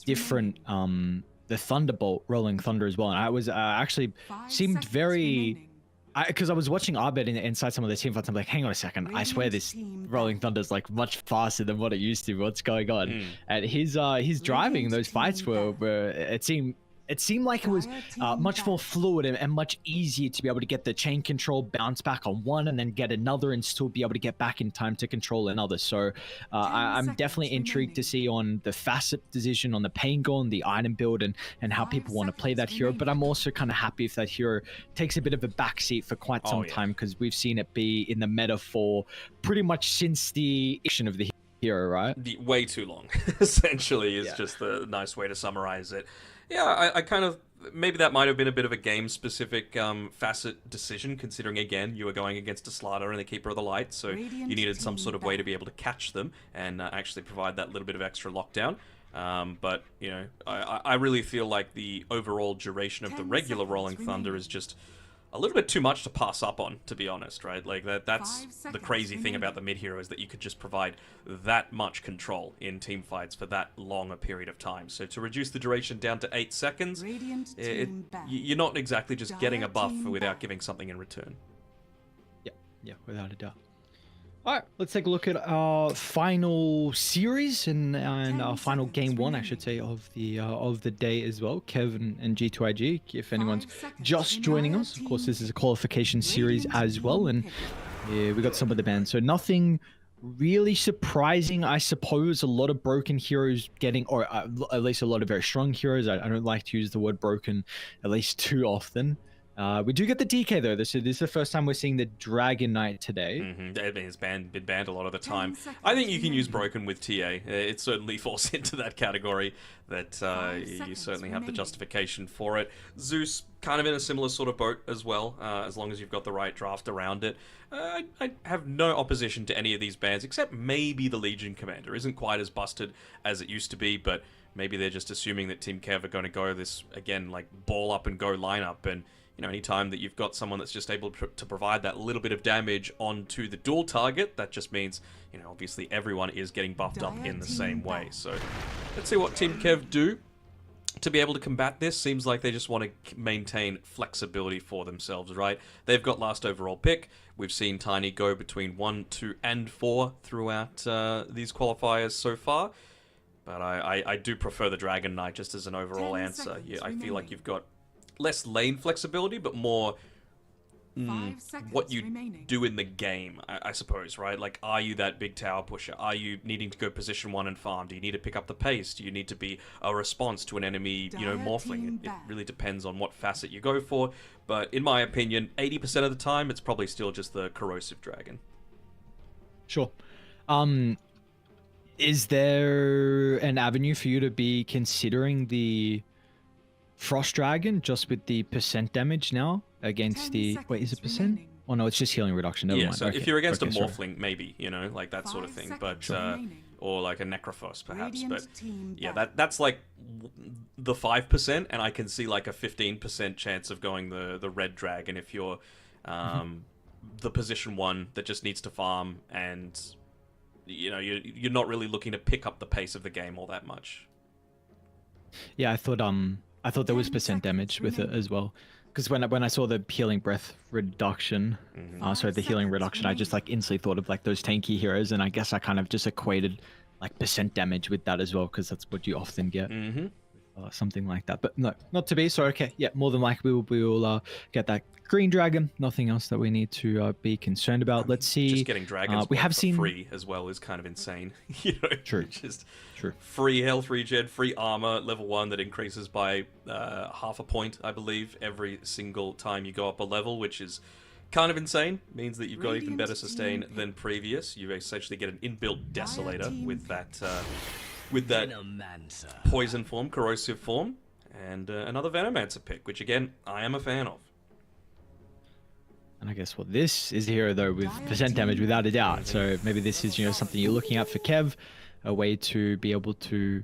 different the Thunderbolt Rolling Thunder as well, and I was actually seemed very. Because I was watching Arbet inside some of the team fights, I'm like, hang on a second, I swear this Rolling Thunder's like much faster than what it used to. What's going on? And his driving in those fights were it seemed like it was much more fluid and much easier to be able to get the chain control, bounce back on one, and then get another and still be able to get back in time to control another. So I'm definitely intrigued to see on the facet decision on the Pango and the item build and how people want to play that hero. But I'm also kind of happy if that hero takes a bit of a backseat for quite some time, because we've seen it be in the meta for pretty much since the action of the hero, right? Way too long, essentially, is just the nice way to summarize it. Yeah, I kind of... Maybe that might have been a bit of a game-specific facet decision, considering, again, you were going against a Slardar and the Keeper of the Light, so you needed some sort of way to be able to catch them and actually provide that little bit of extra lockdown. But, you know, I really feel like the overall duration of the 10 regular seconds Rolling Thunder remaining. is just a little bit too much to pass up on, to be honest, right? Like, that's 5 the seconds crazy thing about remaining. the mid-hero is that you could just provide that much control in team fights for that long a period of time. So to reduce the duration down to 8 seconds, Radiant team back. you're not exactly just getting a Dire buff team without back. giving something in return. Yeah, without a doubt. All right, let's take a look at our final series and our 10 final seconds game one, I remaining. should say, of the day as well. Kevin and G2IG. If anyone's 5 seconds just joining remaining. us, of course, this is a qualification series Radiant as well, team and pick. yeah, we got some of the bands. So nothing really surprising, I suppose. A lot of broken heroes getting, or at least a lot of very strong heroes. I don't like to use the word broken at least too often. We do get the DK though. This is the first time we're seeing the Dragon Knight today. It's been banned a lot of the 10 time. seconds I think you can use remaining. broken with TA. It certainly falls into that category that 5 you seconds certainly have the remaining. justification for it. Zeus, kind of in a similar sort of boat as well, as long as you've got the right draft around it. I have no opposition to any of these bans, except maybe the Legion Commander. Isn't quite as busted as it used to be, but maybe they're just assuming that Team Kev are going to go this, again, like ball up and go lineup, and you know, anytime that you've got someone that's just able to provide that little bit of damage onto the dual target, that just means, you know, obviously everyone is getting buffed up in the same way. So let's see what Team Kev do to be able to combat this. Seems like they just want to maintain flexibility for themselves, right? They've got last overall pick. We've seen Tiny go between 1, 2, and 4 throughout these qualifiers so far. But I do prefer the Dragon Knight just as an overall 10 answer. seconds Yeah, I feel like remaining. you've got less lane flexibility, but more 5 seconds what you remaining. do in the game, I suppose, right? Like, are you that big tower pusher? Are you needing to go position 1 and farm? Do you need to pick up the pace? Do you need to be a response to an enemy, you know, Dire morphling? team It back. really depends on what facet you go for. But in my opinion, 80% of the time, it's probably still just the corrosive dragon. Sure. Is there an avenue for you to be considering the Frost Dragon just with the percent damage now against 10 the... Wait, is it seconds percent? remaining. Oh no, it's just healing reduction. Never Yeah, mind. so Okay. if you're against Okay, a sorry. morphling, maybe, you know, like that sort of 5 thing. seconds But remaining. or like a necrophos, perhaps. Radiant But team yeah, back. that's like the 5%, and I can see like a 15% chance of going the red dragon if you're the position 1 that just needs to farm, and you know you're not really looking to pick up the pace of the game all that much. Yeah, I thought there was 10 percent damage seconds with it as well. Because when I saw the healing breath reduction, sorry, the healing seconds reduction, I just like instantly thought of like those tanky heroes, and I guess I kind of just equated like percent damage with that as well, because that's what you often get. Something like that, but no, not to be. So okay, yeah, more than likely we will get that green dragon. Nothing else that we need to be concerned about. Let's see. Just getting dragons we have for seen free as well is kind of insane. You know, True. Just True. free health regen, free armor, level 1 that increases by half a point, I believe, every single time you go up a level, which is kind of insane. Means that you've got even Radiant better sustain team than previous. You essentially get an inbuilt Dire desolator team with that poison form, corrosive form, and another Venomancer pick, which again I am a fan of. And I guess this is a hero though with percent damage without a doubt. So maybe this is something you're looking at for Kev, a way to be able to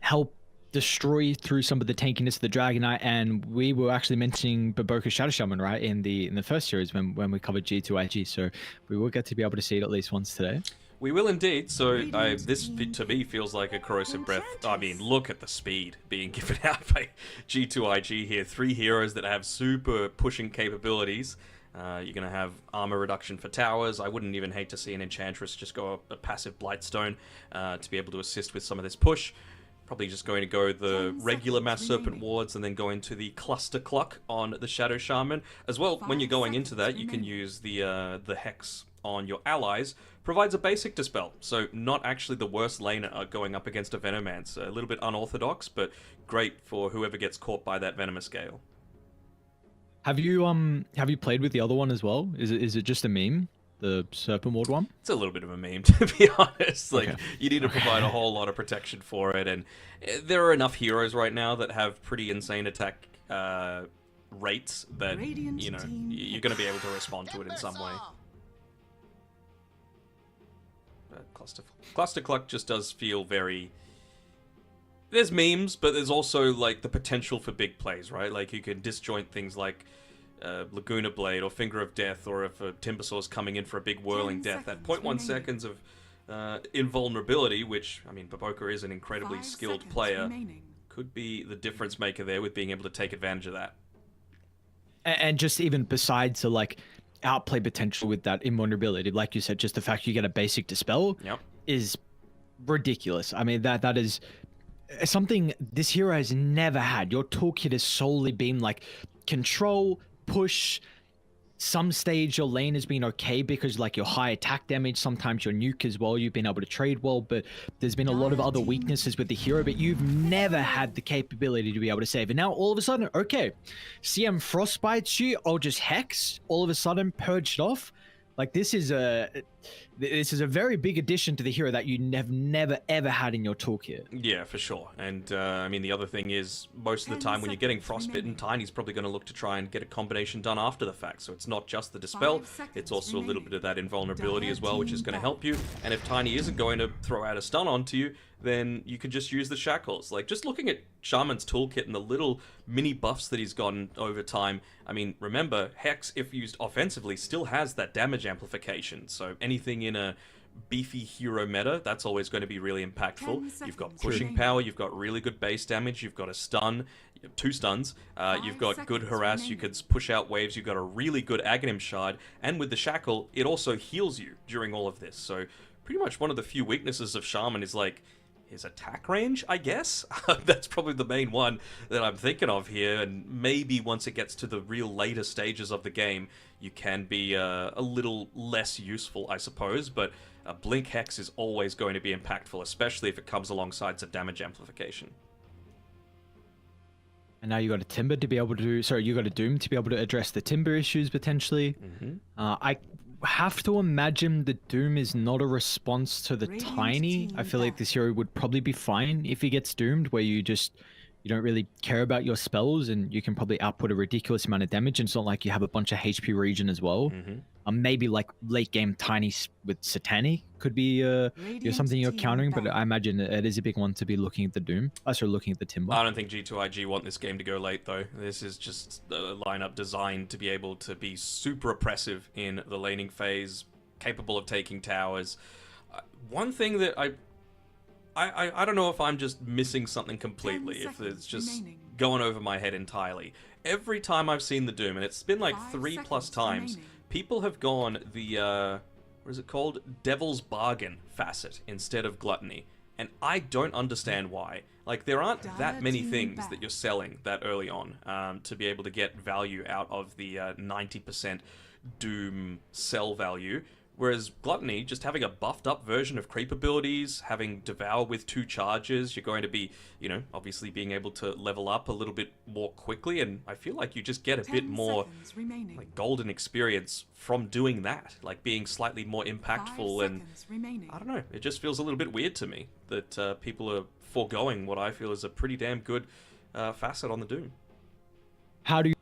help destroy through some of the tankiness of the Dragon Knight. And we were actually mentioning Baboka Shadow Shaman, right, in the first series when we covered G2IG. So we will get to be able to see it at least once today. We will indeed. So this to me feels like a corrosive breath. I mean, look at the speed being given out by G2IG here. 3 heroes that have super pushing capabilities. You're going to have armor reduction for towers. I wouldn't even hate to see an Enchantress just go a passive Blightstone to be able to assist with some of this push. Probably just going to go the regular Mass Serpent wards and then go into the Cluster Cluck on the Shadow Shaman. As well, when you're going into that, you can use the Hex on your allies. Provides a basic dispel, so not actually the worst laner going up against a Venomancer. A little bit unorthodox, but great for whoever gets caught by that Venomous Gale. Have you played with the other one as well? Is it just a meme, the Serpent Ward one? It's a little bit of a meme, to be honest. Like, Okay. you need to provide a whole lot of protection for it, and there are enough heroes right now that have pretty insane attack rates that, Radiant you know, team you're going to be able to respond to it in some way. Cluster Cluck just does feel very there's memes, but there's also like the potential for big plays, right? Like you can disjoint things like Laguna Blade or Finger of Death, or if a Timbersaw's coming in for a big whirling death, that 0.1 seconds of invulnerability, which, I mean, Baboka is an incredibly skilled player, could be the difference maker there with being able to take advantage of that. And just even besides the like outplay potential with that invulnerability, like you said, just the fact you get a basic dispel is ridiculous. I mean, that is something this hero has never had. Your toolkit has solely been like control, push. Some stage your lane has been okay because like your high attack damage, sometimes your nuke as well, you've been able to trade well, but there's been a lot of other weaknesses with the hero, but you've never had the capability to be able to save. And now all of a sudden, okay, CM Frostbites you, I'll just Hex, all of a sudden purged off. Like this is a very big addition to the hero that you have never ever had in your toolkit. Yeah, for sure. And I mean, the other thing is, most of the time when you're getting frostbitten, Tiny's probably going to look to try and get a combination done after the fact. So it's not just the dispel, it's also a little bit of that invulnerability as well, which is going to help you. And if Tiny isn't going to throw out a stun onto you, then you can just use the shackles. Like, just looking at Shaman's toolkit and the little mini buffs that he's gotten over time, I mean, remember, Hex, if used offensively, still has that damage amplification. So anything in a beefy hero meta, that's always going to be really impactful. You've got pushing power, you've got really good base damage, you've got a stun, 2 stuns, you've got good harass, you can push out waves, you've got a really good Aghanim shard, and with the shackle, it also heals you during all of this. So pretty much one of the few weaknesses of Shaman is like his attack range, I guess. That's probably the main one that I'm thinking of here, and maybe once it gets to the real later stages of the game, you can be a little less useful, I suppose, but a Blink Hex is always going to be impactful, especially if it comes alongside some damage amplification. And now you got a Timber to be able to, you got a Doom to be able to address the Timber issues potentially. I have to imagine the Doom is not a response to the Tiny. I feel like this hero would probably be fine if he gets doomed, where you don't really care about your spells and you can probably output a ridiculous amount of damage, and it's not like you have a bunch of HP regen as well. Maybe like late game Tiny with Satanic could be something you're countering, but I imagine it is a big one to be looking at the Doom. Looking at the Timber. I don't think G2IG want this game to go late though. This is just a lineup designed to be able to be super oppressive in the laning phase, capable of taking towers. One thing that I don't know if I'm just missing something completely, if it's just going over my head entirely. Every time I've seen the Doom, and it's been like 3+ times, people have gone the, what is it called? Devil's Bargain facet instead of Gluttony. And I don't understand why. Like, there aren't that many things that you're selling that early on to be able to get value out of the 90% Doom sell value. Whereas Gluttony, just having a buffed up version of creep abilities, having Devour with 2 charges, you're going to be, you know, obviously being able to level up a little bit more quickly, and I feel like you just get a bit more like golden experience from doing that, like being slightly more impactful, and I don't know, it just feels a little bit weird to me that people are foregoing what I feel is a pretty damn good facet on the Doom. How do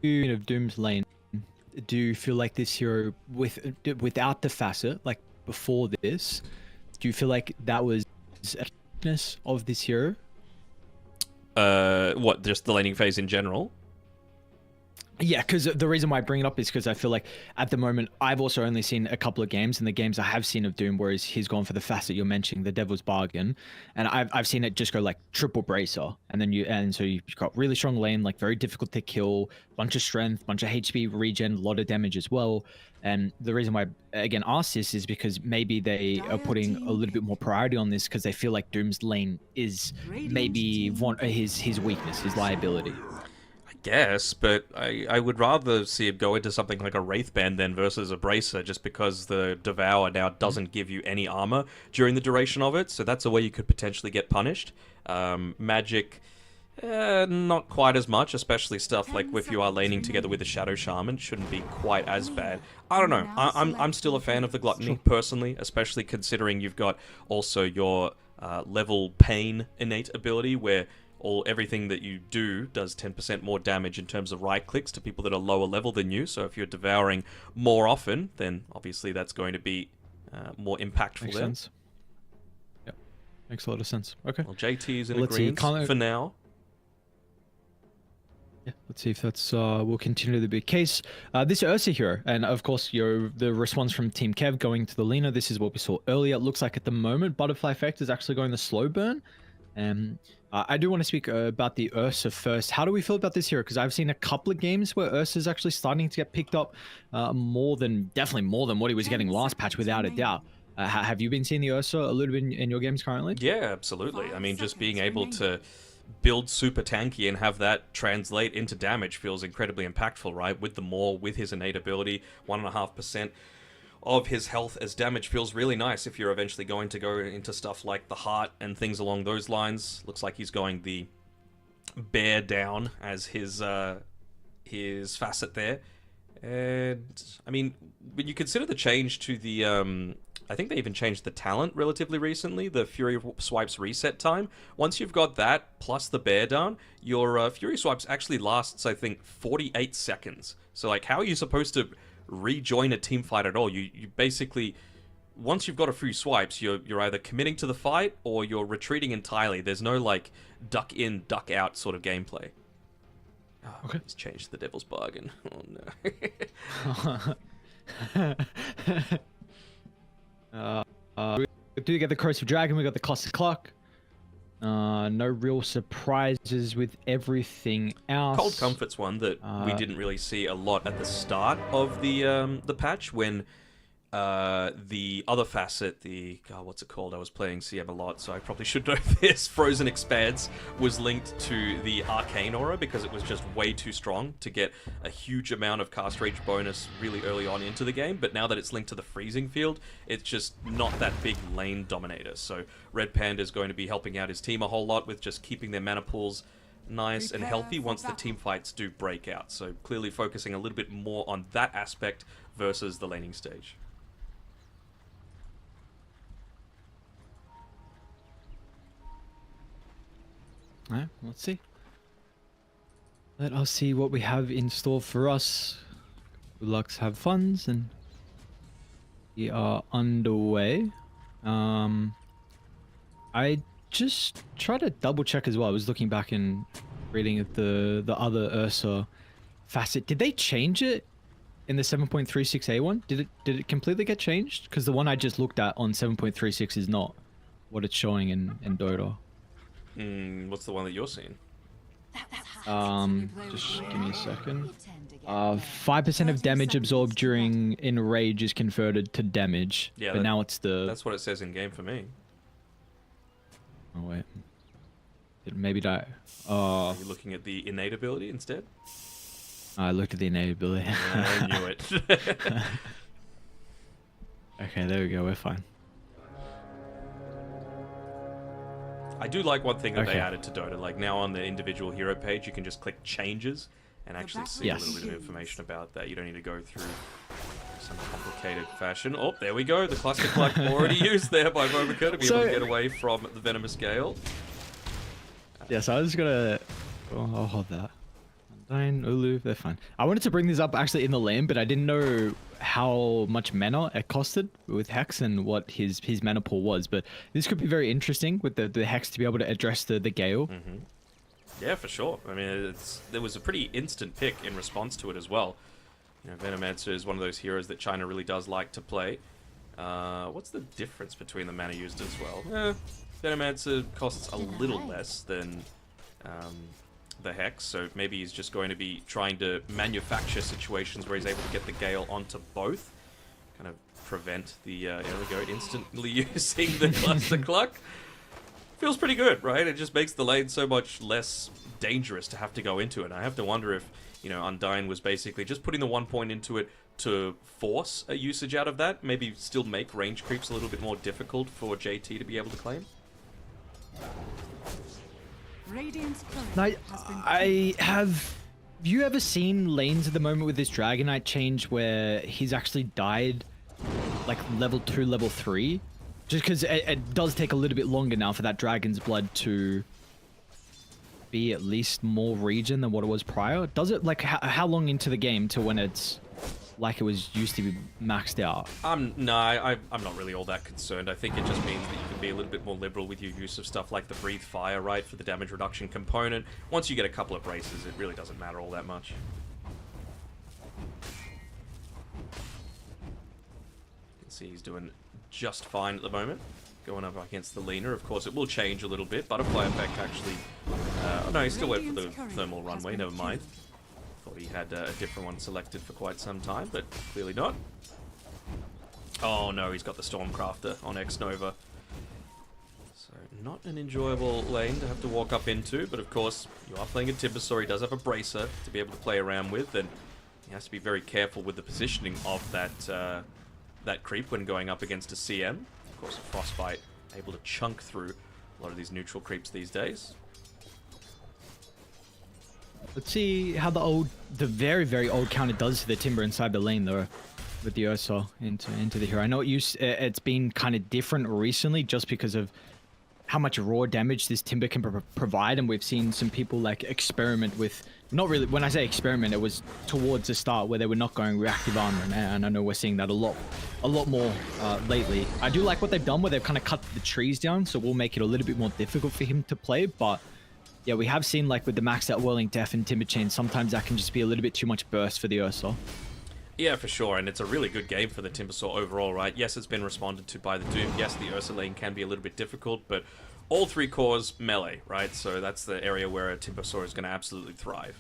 you of Doom's lane? Do you feel like this hero, without the facet, like before this, do you feel like that was a weakness of this hero? What, just the laning phase in general? Yeah, because the reason why I bring it up is because I feel like at the moment I've also only seen a couple of games, and the games I have seen of Doom, whereas he's gone for the facet you're mentioning, the Devil's Bargain, and I've seen it just go like triple bracer, and so you've got really strong lane, like very difficult to kill, bunch of strength, bunch of HP regen, a lot of damage as well. And the reason why I again ask this is because maybe they are putting a little bit more priority on this because they feel like Doom's lane is maybe his weakness, his liability. Guess, but I would rather see it go into something like a Wraithband then versus a Bracer, just because the Devour now doesn't give you any armor during the duration of it, so that's a way you could potentially get punished. Magic, not quite as much, especially stuff like if you are laning together with the Shadow Shaman, shouldn't be quite as bad. I don't know, I'm still a fan of the Gluttony, personally, especially considering you've got also your level Pain innate ability, where everything that you do does 10% more damage in terms of right clicks to people that are lower level than you. So if you're devouring more often, then obviously that's going to be more impactful. Makes sense. Yep. Makes a lot of sense. Okay. Well, JT is in Let's see, agreement for now. Yeah, let's see if that's will continue to be the case. This Ursa hero, and of course, the response from Team Kev going to the Lina. This is what we saw earlier. It looks like at the moment, Butterfly Effect is actually going the slow burn. I do want to speak about the Ursa first. How do we feel about this hero? Because I've seen a couple of games where Ursa is actually starting to get picked up definitely more than what he was getting last patch, without a doubt. Have you been seeing the Ursa a little bit in your games currently? Yeah, absolutely. I mean, just being able to build super tanky and have that translate into damage feels incredibly impactful, right? With the Maul, with his innate ability, 1.5% of his health as damage feels really nice if you're eventually going to go into stuff like the heart and things along those lines. Looks like he's going the bear down as his facet there. And, I mean, when you consider the change to the... I think they even changed the talent relatively recently, the Fury Swipes reset time. Once you've got that, plus the bear down, your Fury Swipes actually lasts, I think, 48 seconds. So, like, how are you supposed to rejoin a team fight at all? You basically, once you've got a few swipes, you're either committing to the fight or you're retreating entirely. There's no, like, duck in, duck out sort of gameplay. Oh, okay. He's changed the Devil's Bargain. Oh, no. We do get the Corrosive Dragon, we got the Cluster Clock. No real surprises with everything else. Cold Comfort's one that we didn't really see a lot at the start of the patch, when the other facet, what's it called? I was playing CM a lot, so I probably should know this. Frozen Expanse was linked to the Arcane Aura because it was just way too strong to get a huge amount of cast rage bonus really early on into the game. But now that it's linked to the Freezing Field, it's just not that big lane dominator. So Red Panda is going to be helping out his team a whole lot with just keeping their mana pools nice and healthy once the team fights do break out. So clearly focusing a little bit more on that aspect versus the laning stage. Alright, let's see. Let us see what we have in store for us. Good luck, have funds, and we are underway. I just try to double check as well. I was looking back and reading at the other Ursa facet. Did they change it in the 7.36a one? Did it completely get changed? Because the one I just looked at on 7.36 is not what it's showing in Dota. What's the one that you're seeing? Just give me a second. 5% of damage absorbed during enrage is converted to damage. Yeah, but now it's that's what it says in game for me. Oh wait, it maybe die. Are you looking at the innate ability instead? I looked at the innate ability. Yeah, I knew it. Okay, there we go. We're fine. I do like one thing that they added to Dota. Like now on the individual hero page, you can just click changes and actually see a little bit of information about that. You don't need to go through some complicated fashion. Oh, there we go. The Cluster Clock already used there by Momoka to be able to get away from the Venomous Gale. Yes, I was gonna... Oh, I'll hold that. Undyne, Ulu, they're fine. I wanted to bring this up actually in the lane, but I didn't know how much mana it costed with Hex and what his mana pool was. But this could be very interesting with the Hex to be able to address the Gale. Mm-hmm. Yeah, for sure. I mean, there was a pretty instant pick in response to it as well. You know, Venomancer is one of those heroes that China really does like to play. What's the difference between the mana used as well? Venomancer costs a little less than the Hex, so maybe he's just going to be trying to manufacture situations where he's able to get the Gale onto both. Kind of prevent the, there we go, instantly using the Cluster Clock. Feels pretty good, right? It just makes the lane so much less dangerous to have to go into it. I have to wonder if, you know, Undyne was basically just putting the 1 point into it to force a usage out of that. Maybe still make range creeps a little bit more difficult for JT to be able to claim. Have you ever seen lanes at the moment with this Dragonite change where he's actually died like level 2, level 3? Just because it does take a little bit longer now for that Dragon's Blood to be at least more regen than what it was prior. Does it, like, how long into the game to when it's like it was used to be maxed out? No, I'm not really all that concerned. I think it just means that you can be a little bit more liberal with your use of stuff like the Breathe Fire, right, for the damage reduction component. Once you get a couple of braces, it really doesn't matter all that much. You can see he's doing just fine at the moment. Going up against the Lena. Of course, it will change a little bit. Butterfly effect actually... oh no, he still went for the thermal runway, never mind. Thought he had a different one selected for quite some time, but clearly not. Oh no, he's got the Stormcrafter on X-Nova. So, not an enjoyable lane to have to walk up into, but of course, you are playing a Timbersaw. He does have a Bracer to be able to play around with, and he has to be very careful with the positioning of that creep when going up against a CM. Of course, a Frostbite able to chunk through a lot of these neutral creeps these days. Let's see how the very, very old counter does to the Timber inside the lane, though, with the Ursa into the hero. I know it's been kind of different recently just because of how much raw damage this Timber can provide, and we've seen some people like experiment with, not really, when I say experiment, it was towards the start where they were not going reactive armor, and I know we're seeing that a lot more lately. I do like what they've done where they've kind of cut the trees down, so we'll make it a little bit more difficult for him to play, but yeah, we have seen like with the maxed out Whirling Death and Timber Chain, sometimes that can just be a little bit too much burst for the Ursa. Yeah, for sure, and it's a really good game for the Timbersaw overall, right? Yes, it's been responded to by the Doom. Yes, the Ursa lane can be a little bit difficult, but all three cores melee, right? So that's the area where a Timbersaw is going to absolutely thrive.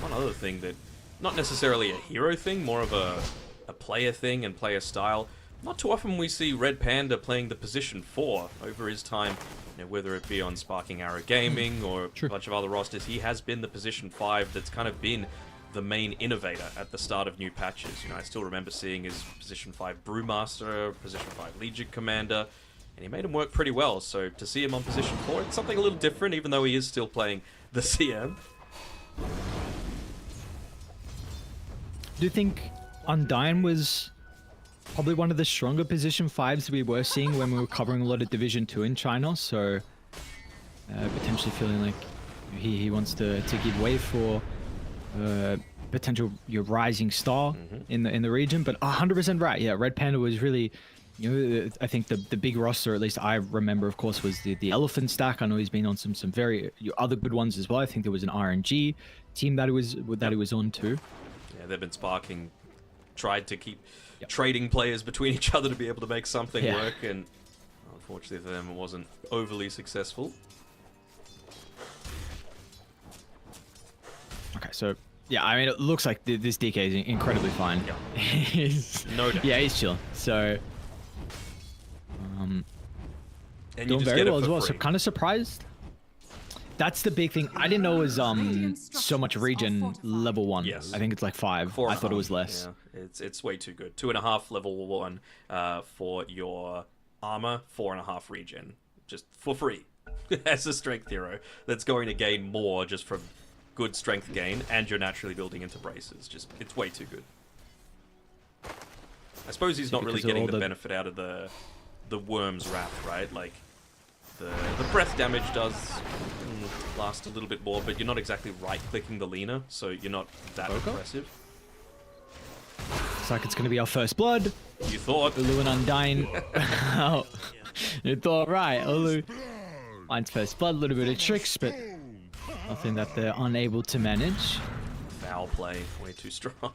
One other thing that, not necessarily a hero thing, more of a player thing and player style. Not too often we see Red Panda playing the position 4 over his time, you know, whether it be on Sparking Arrow Gaming or a bunch of other rosters. He has been the position 5 that's kind of been the main innovator at the start of new patches. You know, I still remember seeing his position 5 Brewmaster, position 5 Legion Commander, and he made him work pretty well. So to see him on position 4, it's something a little different, even though he is still playing the CM. Do you think Undyne was probably one of the stronger position 5s we were seeing when we were covering a lot of Division 2 in China? So potentially feeling like he wants to give way for potential rising star in the region. But 100% right. Yeah, Red Panda was really, you know, I think the big roster, at least I remember, of course, was the Elephant stack. I know he's been on some very other good ones as well. I think there was an RNG team that he was on too. Yeah, they've been sparking, tried to keep trading players between each other to be able to make something work, and unfortunately for them it wasn't overly successful. Okay, so yeah, I mean, it looks like this DK is incredibly fine. Yeah. No doubt. Yeah, he's chilling. So and you doing just very get it well for as well. free. So kind of surprised. That's the big thing. I didn't know it was so much region level 1. Yes. I think it's like 5. I thought it was less. Yeah, it's way too good. 2.5 level 1 for your armor, 4.5 regen, just for free as a strength hero that's going to gain more just from good strength gain, and you're naturally building into braces. Just, it's way too good. I suppose he's not really getting the benefit out of the Worm's Wrath, right? Like the breath damage does last a little bit more, but you're not exactly right-clicking the Lena, so you're not that aggressive. Looks like it's going to be our first blood. You thought. Ulu and Undyne. Oh, you thought right. Ulu finds first blood, a little bit of tricks, but nothing that they're unable to manage. Foul play, way too strong.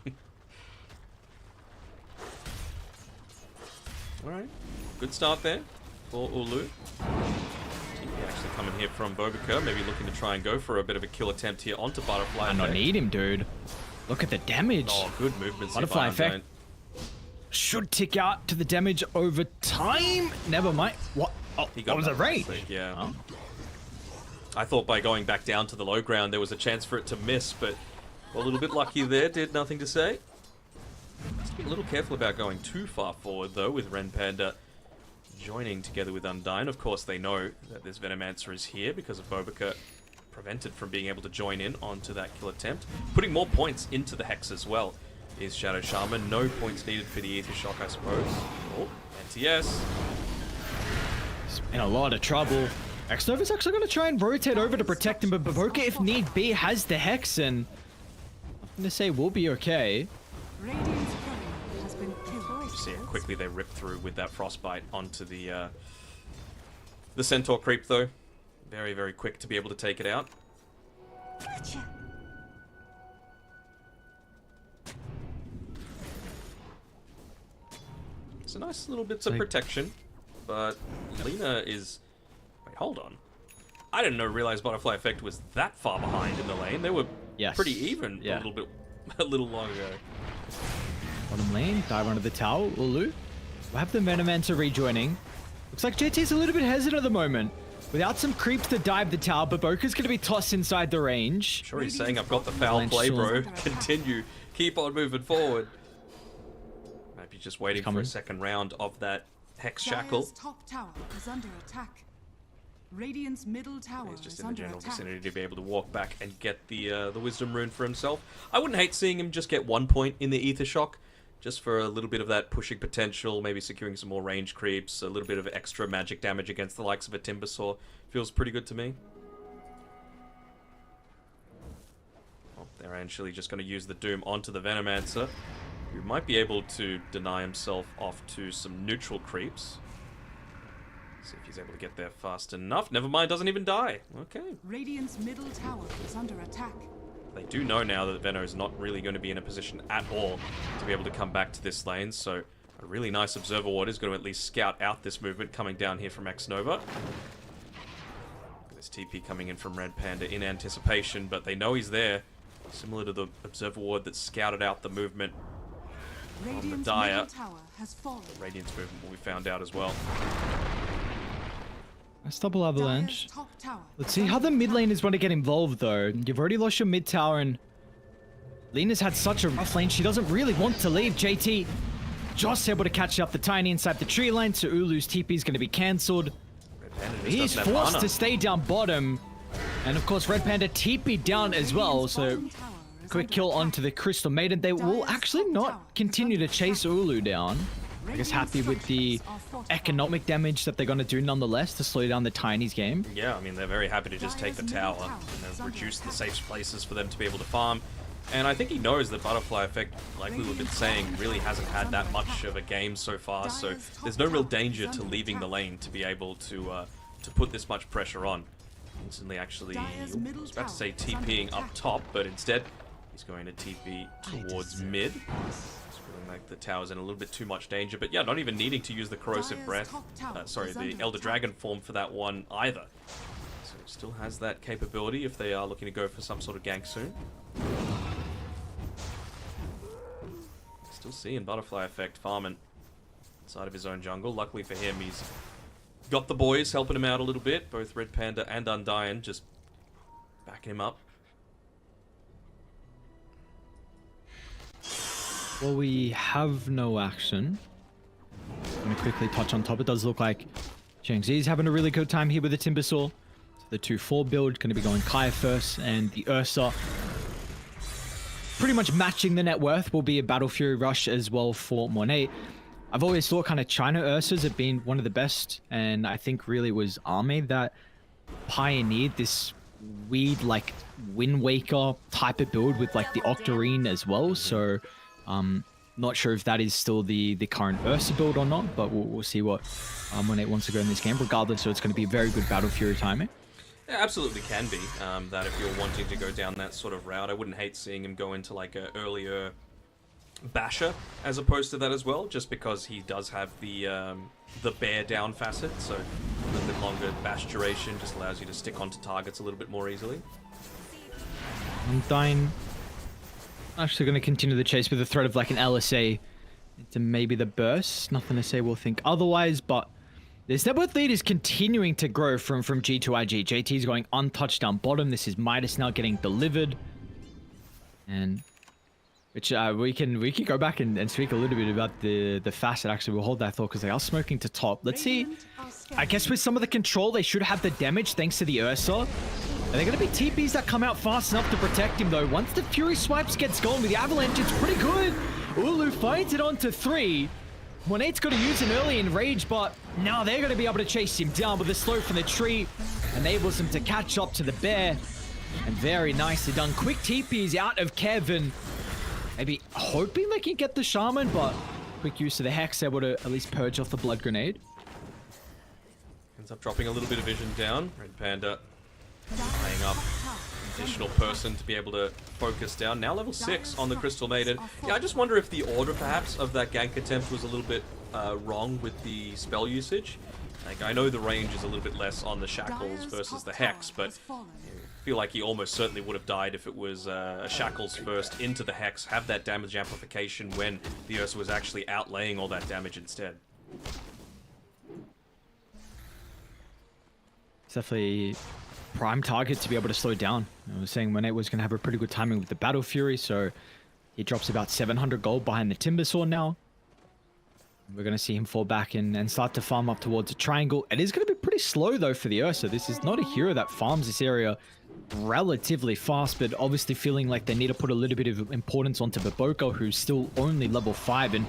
Alright, good start there for Ulu. Actually coming here from Bobica, maybe looking to try and go for a bit of a kill attempt here onto Butterfly. I don't need him, dude. Look at the damage. Oh, good movements. Butterfly effect should tick out to the damage over time. Never mind. What? Oh, that was a rage. Yeah. Oh. I thought by going back down to the low ground there was a chance for it to miss, but a little bit lucky there. Did nothing to say. Just be a little careful about going too far forward though, with Ren Panda joining together with Undyne. Of course, they know that this Venomancer is here because of Bobica prevented from being able to join in onto that kill attempt. Putting more points into the Hex as well is Shadow Shaman. No points needed for the Aether Shock, I suppose. Oh, NTS. He's in a lot of trouble. X-Nova's actually going to try and rotate over to protect him, but Baboka, if need be, has the Hex, and I'm going to say we'll be okay. Radiant's courier has been killed. See how quickly they rip through with that Frostbite onto the Centaur creep, though. Very, very quick to be able to take it out. Gotcha. It's a nice little bits of protection, but Lina is... Wait, hold on. I didn't realize Butterfly Effect was that far behind in the lane. They were pretty even a little long ago. Bottom lane, dive under the tower, Ulu. We'll have the Venomancer rejoining. Looks like JT's a little bit hesitant at the moment. Without some creeps to dive the tower, Baboka's going to be tossed inside the range. Sure, he's saying, I've got the foul play, bro. Continue. Keep on moving forward. Maybe just waiting for a second round of that Hex Shackle. Dire's top tower is under attack. Radiant's middle tower He's just is in the under general attack. vicinity to be able to walk back and get the Wisdom Rune for himself. I wouldn't hate seeing him just get 1 point in the Ether Shock, just for a little bit of that pushing potential, maybe securing some more range creeps, a little bit of extra magic damage against the likes of a Timbersaw. Feels pretty good to me. Oh, they're actually just going to use the Doom onto the Venomancer, who might be able to deny himself off to some neutral creeps. See if he's able to get there fast enough. Never mind, doesn't even die. Okay. Radiant's middle tower is under attack. They do know now that Veno is not really going to be in a position at all to be able to come back to this lane, so a really nice Observer Ward is going to at least scout out this movement coming down here from X-Nova. This TP coming in from Red Panda in anticipation, but they know he's there. Similar to the Observer Ward that scouted out the movement on the Dire. Middle tower has fallen. The Radiant's movement will be found out as well. Let's double avalanche. Dire's top tower Let's see how the mid laners want to get involved, though. You've already lost your mid tower, and Lina's had such a rough lane. She doesn't really want to leave. JT just able to catch up the Tiny inside the tree line, so Ulu's TP is going to be cancelled. He's forced to stay down bottom. And of course, Red Panda TP down as well, so quick kill onto the Crystal Maiden. They will actually not continue to chase Ulu down. I guess happy with the economic damage that they're going to do nonetheless to slow down the Tiny's game. Yeah, I mean, they're very happy to just take the tower and reduce the safe places for them to be able to farm. And I think he knows that Butterfly Effect, like we were been saying, really hasn't had that much of a game so far, so there's no real danger to leaving the lane to be able to put this much pressure on. Instantly actually, I was about to say TPing up top, but instead he's going to TP towards mid. Like the tower's in a little bit too much danger, but yeah, not even needing to use the Corrosive Breath, the Elder Dragon form for that one either. So it still has that capability if they are looking to go for some sort of gank soon. Still seeing Butterfly Effect farming inside of his own jungle. Luckily for him, he's got the boys helping him out a little bit, both Red Panda and Undyne just backing him up. Well, we have no action. I'm going to quickly touch on top. It does look like Zhengzi's having a really good time here with the Timbersaw. So the 2-4 build going to be going Kaya first, and the Ursa pretty much matching the net worth will be a Battle Fury Rush as well for Monet. I've always thought kind of China Ursas have been one of the best, and I think really it was Arme that pioneered this weird like Wind Waker type of build with like the Octarine as well. So not sure if that is still the current Ursa build or not, but we'll see what Monet wants to go in this game. Regardless, so it's going to be a very good Battle Fury timing. Yeah, absolutely can be. That if you're wanting to go down that sort of route, I wouldn't hate seeing him go into like a earlier Basher as opposed to that as well, just because he does have the bear down facet, so a little bit longer bash duration just allows you to stick onto targets a little bit more easily. Undyne actually going to continue the chase with the threat of like an LSA into maybe the burst. Nothing to say we'll think otherwise, but this net worth lead is continuing to grow from G to IG. JT's going untouched down bottom. This is Midas now getting delivered, and which we can go back and speak a little bit about the facet. Actually, we'll hold that thought because they are smoking to top. Let's see. I guess with some of the control, they should have the damage thanks to the Ursa. Are there going to be TPs that come out fast enough to protect him, though? Once the Fury Swipes gets going with the Avalanche, it's pretty good. Ulu finds it onto 3. Monet's going to use an early enrage, but now they're going to be able to chase him down with a slow from the tree. enables him to catch up to the bear. And very nicely done. Quick TPs out of Kevin. Maybe hoping they can get the Shaman, but quick use of the Hex able to at least purge off the Blood Grenade. Ends up dropping a little bit of vision down. Red Panda laying up additional person to be able to focus down. Now level 6 on the Crystal Maiden. Yeah, I just wonder if the order perhaps of that gank attempt was a little bit wrong with the spell usage. Like, I know the range is a little bit less on the Shackles versus the Hex, but I feel like he almost certainly would have died if it was a Shackles first into the Hex, have that damage amplification when the Ursa was actually outlaying all that damage instead. It's definitely prime target to be able to slow down. I was saying Monet was going to have a pretty good timing with the Battle Fury, so he drops about 700 gold behind the Timber Sword now. We're going to see him fall back in and start to farm up towards a triangle. It is going to be pretty slow, though, for the Ursa. This is not a hero that farms this area relatively fast, but obviously feeling like they need to put a little bit of importance onto Baboka, who's still only level 5 and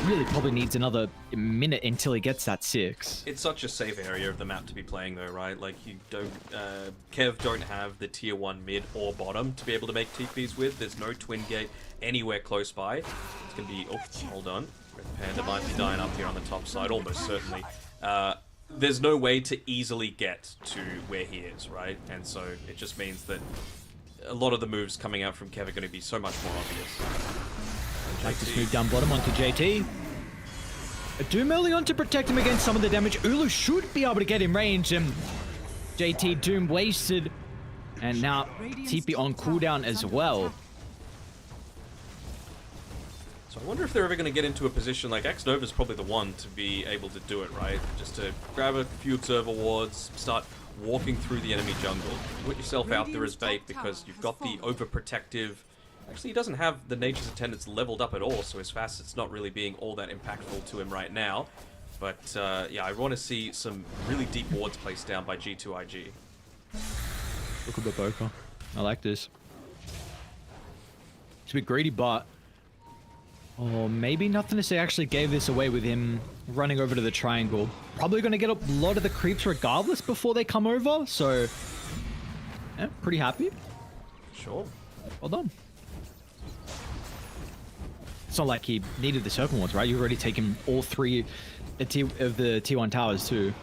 really probably needs another minute until he gets that 6. It's such a safe area of the map to be playing, though, right? Like, you don't... Kev don't have the tier 1 mid or bottom to be able to make TPs with. There's no Twin Gate anywhere close by. It's going to be... Oh, hold on. Red Panda might be dying up here on the top side, almost certainly. There's no way to easily get to where he is, right? And so it just means that a lot of the moves coming out from Kev are going to be so much more obvious. Like this move down bottom onto JT. A Doom early on to protect him against some of the damage. Ulu should be able to get in range, and JT Doom wasted. And now TP on cooldown as well. So I wonder if they're ever going to get into a position like X-Nova's probably the one to be able to do it, right? Just to grab a few observer wards, start walking through the enemy jungle. Put yourself out there as bait because you've got the overprotective... Actually, he doesn't have the Nature's Attendants leveled up at all, so his facet's not really being all that impactful to him right now. But yeah, I want to see some really deep wards placed down by G2IG. Look at Baboka. I like this. It's a bit greedy, but... Oh, maybe nothing to say actually gave this away with him running over to the triangle. Probably going to get a lot of the creeps regardless before they come over, so... Yeah, pretty happy. Sure. Well done. It's not like he needed the circle wards, right? You've already taken all 3 of the T1 towers too.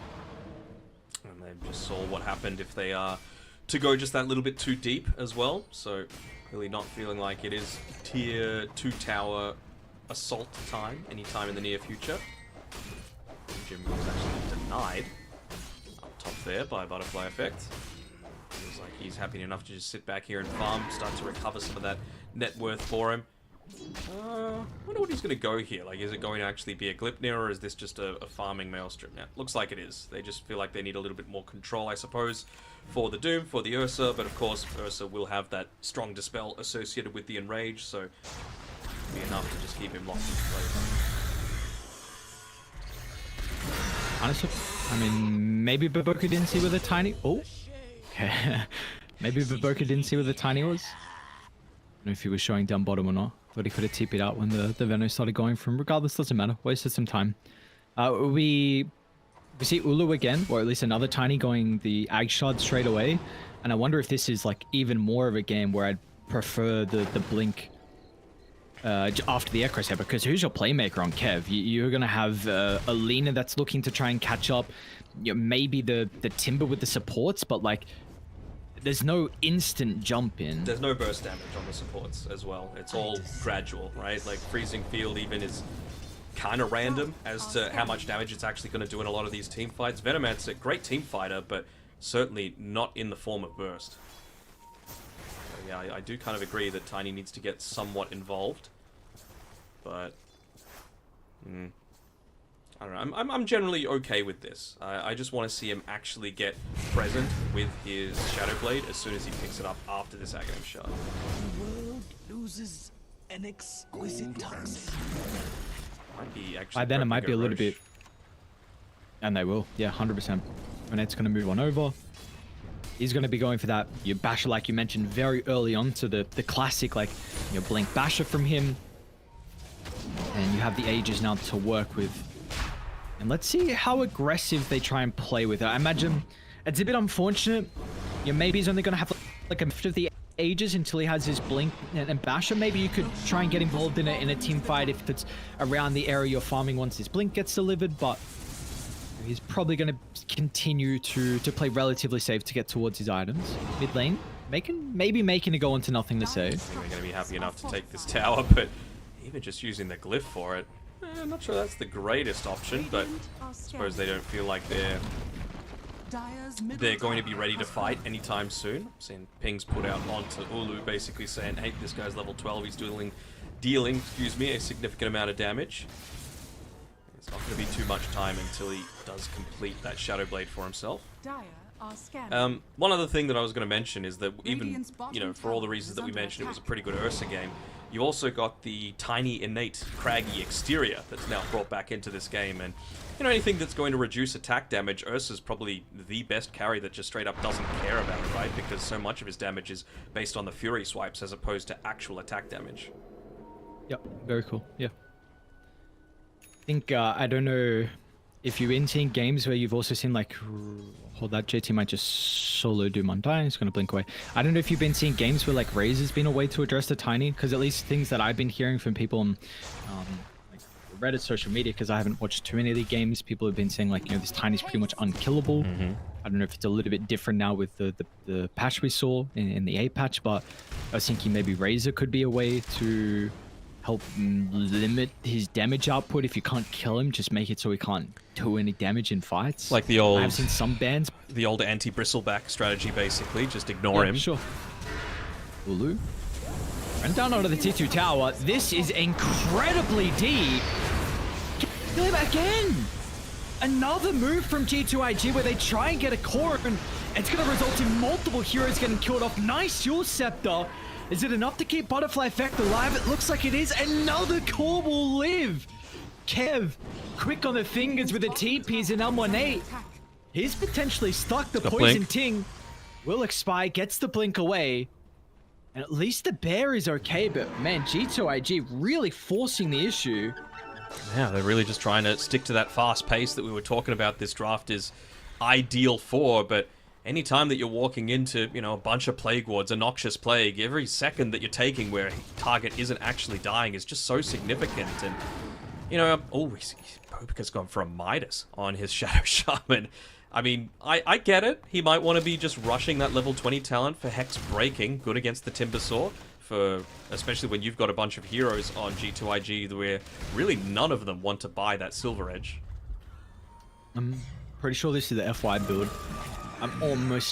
And they just saw what happened if they are to go just that little bit too deep as well, so really not feeling like it is tier 2 tower assault time anytime in the near future. Jim was actually denied up top there by Butterfly Effect. Feels like he's happy enough to just sit back here and farm, start to recover some of that net worth for him. I wonder what he's going to go here. Like, is it going to actually be a Glipnir, or is this just a farming Maelstrom? Yeah, looks like it is. They just feel like they need a little bit more control, I suppose, for the Doom, for the Ursa, but of course Ursa will have that strong Dispel associated with the Enrage, so it'll be enough to just keep him locked into place. Honestly, I mean, maybe Baboka didn't see where the tiny... Oh, okay. Maybe Baboka didn't see where the tiny was. I don't know if he was showing down bottom or not. Thought he could have TP'd out when the Venom started going from. Regardless, doesn't matter. Wasted some time. We see Ulu again, or at least another tiny going the Ag Shard straight away. And I wonder if this is like even more of a game where I'd prefer the Blink after the Echo Set, because who's your playmaker on Kev? You're going to have Alina that's looking to try and catch up. Maybe the Timber with the supports, but like... There's no instant jump in. There's no burst damage on the supports as well. It's all gradual, right? Like, Freezing Field even is kind of random as to how much damage it's actually going to do in a lot of these team fights. Venoman's a great team fighter, but certainly not in the form of burst. So yeah, I do kind of agree that Tiny needs to get somewhat involved. But... I don't know, I'm generally okay with this. I just want to see him actually get present with his Shadow Blade as soon as he picks it up after this Aghanim Shard. The world loses an exquisite toxin. Might be actually By then it might be a little bit... And they will, yeah, 100%. Renette's going to move on over. He's going to be going for that Basher, like you mentioned, very early on to the classic, like, Blink Basher from him. And you have the Aegis now to work with. And let's see how aggressive they try and play with it. I imagine It's a bit unfortunate. Maybe he's only going to have like a fifth of the ages until he has his blink and basher. Maybe you could try and get involved in a team fight if it's around the area you're farming once his blink gets delivered, but he's probably going to continue to play relatively safe to get towards his items. Mid lane, maybe making a go into nothing to say. We're going to be happy enough to take this tower, but even just using the glyph for it, I'm not sure that's the greatest option, but I suppose they don't feel like they're going to be ready to fight anytime soon. I'm seeing pings put out onto Ulu, basically saying, hey, this guy's level 12, he's dealing, a significant amount of damage. It's not going to be too much time until he does complete that Shadow Blade for himself. One other thing that I was going to mention is that even, for all the reasons that we mentioned, it was a pretty good Ursa game. You also got the tiny, innate, craggy exterior that's now brought back into this game, and anything that's going to reduce attack damage, Ursa's probably the best carry that just straight up doesn't care about it, right? Because so much of his damage is based on the Fury swipes as opposed to actual attack damage. Yep, very cool. Yeah. I think, I don't know if you've been seeing games where you've also seen like, hold that, JT might just solo Doom Undying, it's going to blink away. I don't know if you've been seeing games where like Raze has been a way to address the tiny, because at least things that I've been hearing from people on like Reddit, social media, because I haven't watched too many of the games, people have been saying like, this tiny is pretty much unkillable. I don't know if it's a little bit different now with the patch we saw in the A patch, but I was thinking maybe Razor could be a way to help limit his damage output. If you can't kill him, just make it so he can't do any damage in fights. Like the old... I've seen some bans. The old anti-bristleback strategy, basically. Just ignore him. Sure. Ulu. Run down onto the T2 tower. This is incredibly deep. Kill him again! Another move from G2IG where they try and get a core, and it's going to result in multiple heroes getting killed off. Nice Yule Scepter. Is it enough to keep Butterfly Effect alive? It looks like it is. Another core will live. Kev, quick on the fingers with the TPs in M18. He's potentially stuck. The Poison Ting will expire, gets the blink away. And at least the bear is okay, but man, G2IG really forcing the issue. Yeah, they're really just trying to stick to that fast pace that we were talking about this draft is ideal for, but anytime that you're walking into, a bunch of Plague Wards, a Noxious Plague, every second that you're taking where a target isn't actually dying is just so significant. And, Popika's gone for a Midas on his Shadow Shaman. I mean, I get it. He might want to be just rushing that level 20 talent for Hex Breaking, good against the Timbersaw, especially when you've got a bunch of heroes on G2IG where really none of them want to buy that Silver Edge. I'm pretty sure this is the FY build. I'm like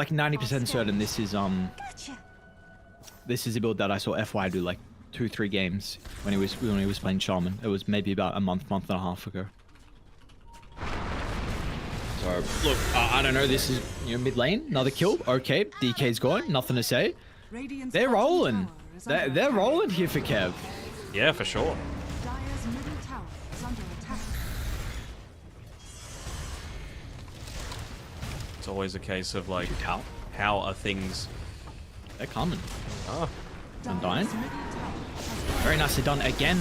90% certain this is a build that I saw FY do like 2-3 games when he was playing Shaman. It was maybe about a month and a half ago. So look, I don't know. This is mid lane, another kill. Okay, DK's gone. Nothing to say. They're rolling. They're rolling here for Kev. Yeah, for sure. It's always a case of like, how are things? They're coming. Undying. Very nicely done again.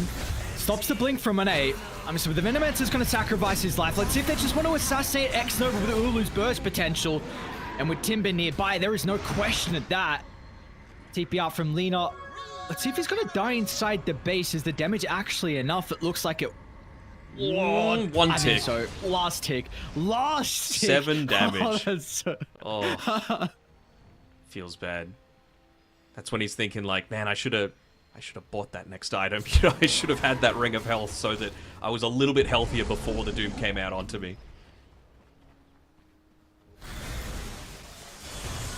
Stops the blink from an A. So the Venomancer's going to sacrifice his life. Let's see if they just want to assassinate X-Nova with Ulu's burst potential. And with Timber nearby, there is no question at that. TP out from Lina. Let's see if he's going to die inside the base. Is the damage actually enough? It looks like it. One tick. So last tick. 7 damage. Feels bad. That's when he's thinking like, man, I should have bought that next item. I should have had that Ring of Health so that I was a little bit healthier before the Doom came out onto me.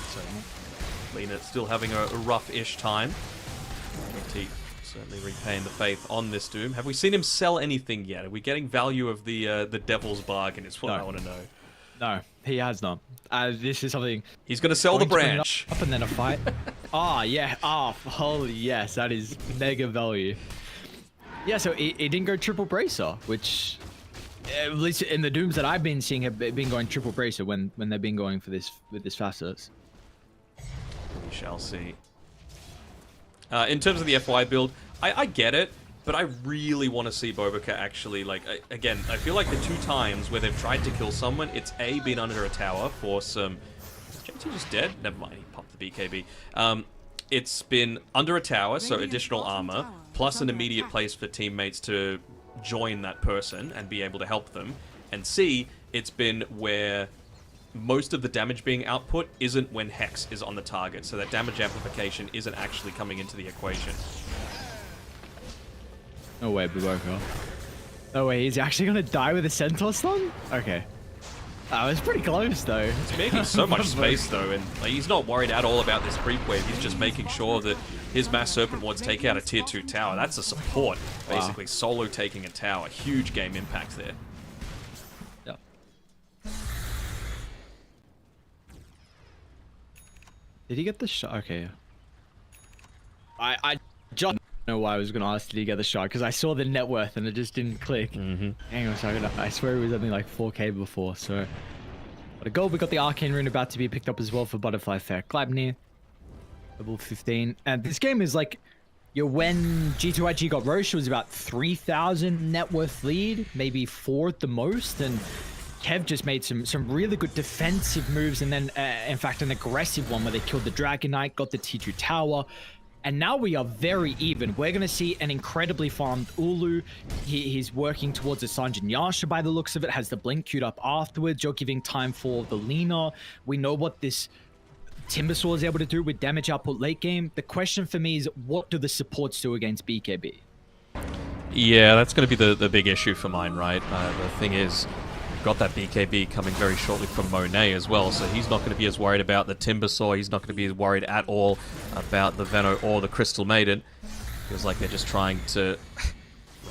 So Lina still having a rough-ish time. Certainly repaying the faith on this Doom. Have we seen him sell anything yet? Are we getting value of the Devil's Bargain is what I want to know. No, he has not. This is something... He's going to sell the branch. Up and then a fight. Yeah. Holy yes. That is mega value. Yeah, so he didn't go triple bracer, which... At least in the Dooms that I've been seeing have been going triple bracer when they've been going for this with this facets. We shall see. In terms of the FY build, I get it. But I really want to see Bobica actually, like, again, I feel like the 2 times where they've tried to kill someone, it's A, been under a tower for some... Is JT just dead? Never mind, he popped the BKB. It's been under a tower, so additional armor, plus an immediate place for teammates to join that person and be able to help them. And C, it's been where most of the damage being output isn't when Hex is on the target, so that damage amplification isn't actually coming into the equation. No way, Buboko. No way, he's actually gonna die with a Centaur stun? Okay. That was pretty close, though. It's making so much space, though, and like, he's not worried at all about this creep wave. He's just making sure that his Mass Serpent Wards take out a tier 2 tower. That's a support, basically. Wow. Solo taking a tower. Huge game impact there. Yep. Did he get the shot? Okay. I just know why I was going to ask, did he get the shot? Because I saw the net worth and it just didn't click. Hang on a second. I swear it was something like 4k before, so... But a goal, we got the Arcane Rune about to be picked up as well for Butterfly Fair. Gleipnir, level 15. And this game is like... when G2IG got Roche, it was about 3,000 net worth lead, maybe 4 at the most, and Kev just made some really good defensive moves, and then, in fact, an aggressive one where they killed the Dragon Knight, got the T2 tower, and now we are very even. We're going to see an incredibly farmed Ulu. He's working towards a Sanjin Yasha by the looks of it, has the blink queued up afterwards. You're giving time for the Lina. We know what this Timbersaw is able to do with damage output late game. The question for me is, what do the supports do against BKB? Yeah, that's going to be the big issue for mine, right? The thing is, we've got that BKB coming very shortly from Monet as well, so he's not going to be as worried about the Timbersaw. He's not going to be as worried at all about the Veno or the Crystal Maiden. Feels like they're just trying to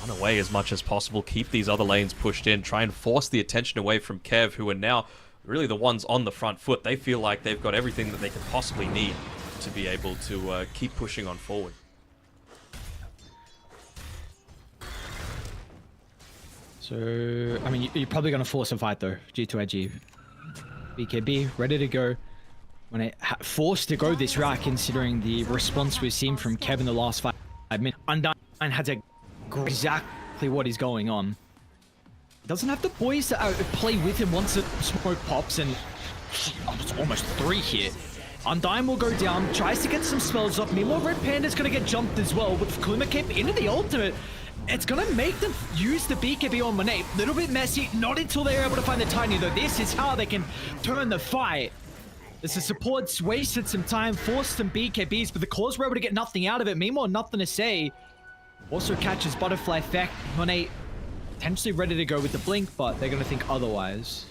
run away as much as possible, keep these other lanes pushed in, try and force the attention away from Kev, who are now really the ones on the front foot. They feel like they've got everything that they could possibly need to be able to keep pushing on forward. So, I mean, you're probably going to force a fight though. G2IG. BKB, ready to go. When it forced to go this route, considering the response we've seen from Kev in the last 5 minutes. Undyne had to exactly what is going on. Doesn't have the poise to play with him once the smoke pops, and it's almost 3 here. Undyne will go down, tries to get some spells off. Meanwhile, Red Panda's going to get jumped as well with Klima Cape into the ultimate. It's going to make them use the BKB on Monet. Little bit messy, not until they're able to find the Tiny, though. This is how they can turn the fight. As the supports wasted some time, forced some BKBs, but the Claws were able to get nothing out of it. Meanwhile, nothing to say. Also catches Butterfly Effect. Monet potentially ready to go with the blink, but they're going to think otherwise.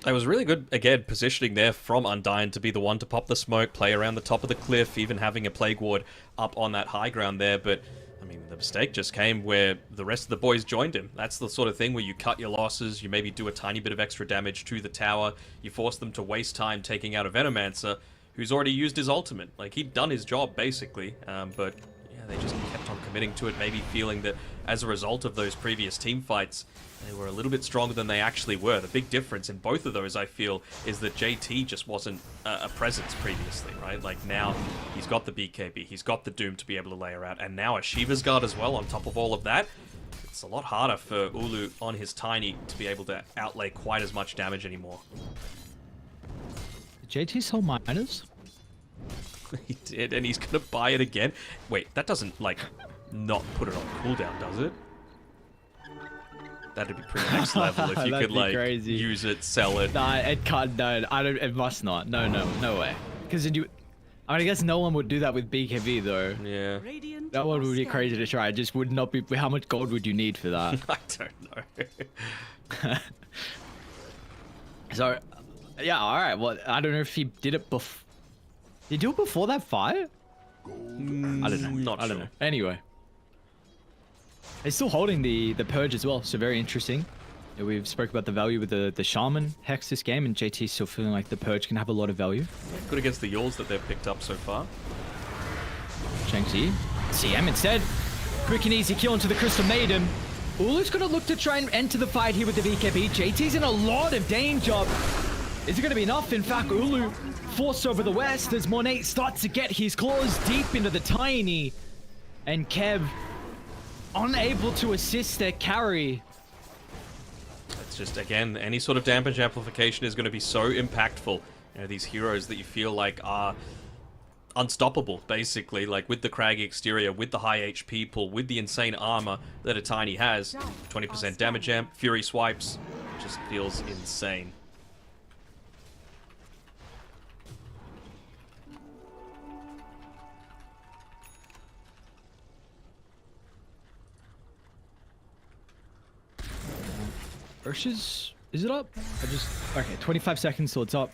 It was really good, again, positioning there from Undyne to be the one to pop the smoke, play around the top of the cliff, even having a Plague Ward up on that high ground there. But, I mean, the mistake just came where the rest of the boys joined him. That's the sort of thing where you cut your losses, you maybe do a tiny bit of extra damage to the tower, you force them to waste time taking out a Venomancer, who's already used his ultimate. Like, he'd done his job, basically, but they just kept on committing to it, maybe feeling that as a result of those previous team fights, they were a little bit stronger than they actually were. The big difference in both of those, I feel, is that JT just wasn't a presence previously, right? Like, now he's got the BKB, he's got the Doom to be able to layer out, and now a Shiva's Guard as well on top of all of that. It's a lot harder for Ulu on his Tiny to be able to outlay quite as much damage anymore. Did JT sell miners? He did, and he's gonna buy it again. Wait, that doesn't, like, not put it on cooldown, does it? That'd be pretty next level if you could, like, crazy. Use it, sell it. Nah, it can't, no, I don't, it must not. No, no way. Because I mean, I guess no one would do that with BKB, though. Yeah. That one would be crazy to try. It just would not be, how much gold would you need for that? I don't know. So, yeah, alright, well, I don't know if he did it before. Did he do it before that fight? I don't know. I don't know. Anyway. They're still holding the Purge as well, so very interesting. Yeah, we've spoke about the value with the Shaman Hex this game, and JT's still feeling like the Purge can have a lot of value. Yeah, good against the Yules that they've picked up so far. Shang-Chi. CM instead. Quick and easy kill into the Crystal Maiden. Ulu's gonna look to try and enter the fight here with the BKB. JT's in a lot of danger. Is it going to be enough? In fact, Ulu forced over the west as Monet starts to get his claws deep into the Tiny. And Kev unable to assist their carry. It's just, again, any sort of damage amplification is going to be so impactful. You know, these heroes that you feel like are unstoppable, basically, like with the craggy exterior, with the high HP pull, with the insane armor that a Tiny has. 20% damage amp, Fury swipes, just feels insane. Ursh's, is it up? Okay, 25 seconds till it's up.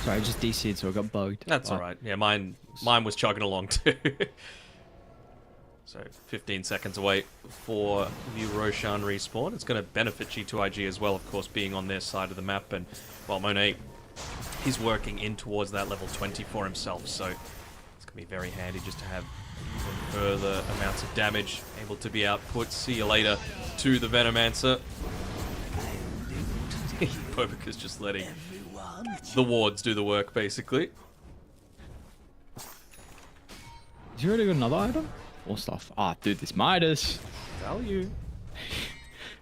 Sorry, I just DC'd, so I got bugged. That's alright. Yeah, mine was chugging along too. So 15 seconds away for the Roshan respawn. It's going to benefit G2IG as well, of course, being on their side of the map. And while Monet, he's working in towards that level 20 for himself, so it's going to be very handy just to have even further amounts of damage able to be output. See you later to the Venomancer. Bobika's just letting the wards do the work, basically. Is you already got another item? More stuff. Ah, dude, this Midas. Value.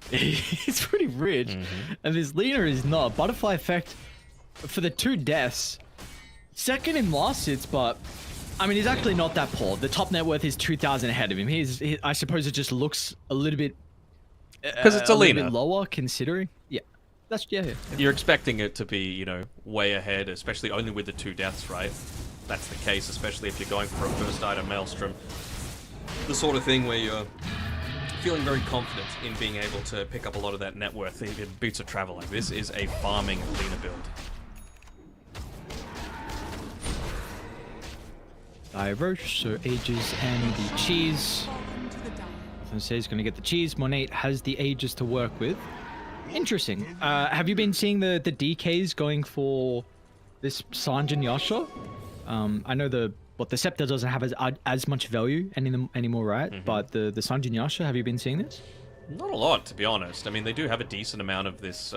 It's pretty rich. And this Lina is not. Butterfly effect for the 2 deaths. Second in last hits, but I mean, he's actually not that poor. The top net worth is 2,000 ahead of him. I suppose it just looks a little bit... Because it's a Lina. Bit lower, considering. Yeah. Yeah. You're expecting it to be, you know, way ahead, especially only with the 2 deaths, right? That's the case, especially if you're going for a first item Maelstrom. The sort of thing where you're feeling very confident in being able to pick up a lot of that net worth, even Boots of Travel. Like, this is a farming Lina build. Roche, so Aegis and the cheese. I say he's going to get the cheese. Monet has the Aegis to work with. Interesting. Have you been seeing the DKs going for this Sanj and Yasha? I know the Scepter doesn't have as much value anymore, right? But the Sanj and Yasha, have you been seeing this? Not a lot, to be honest. I mean, they do have a decent amount of this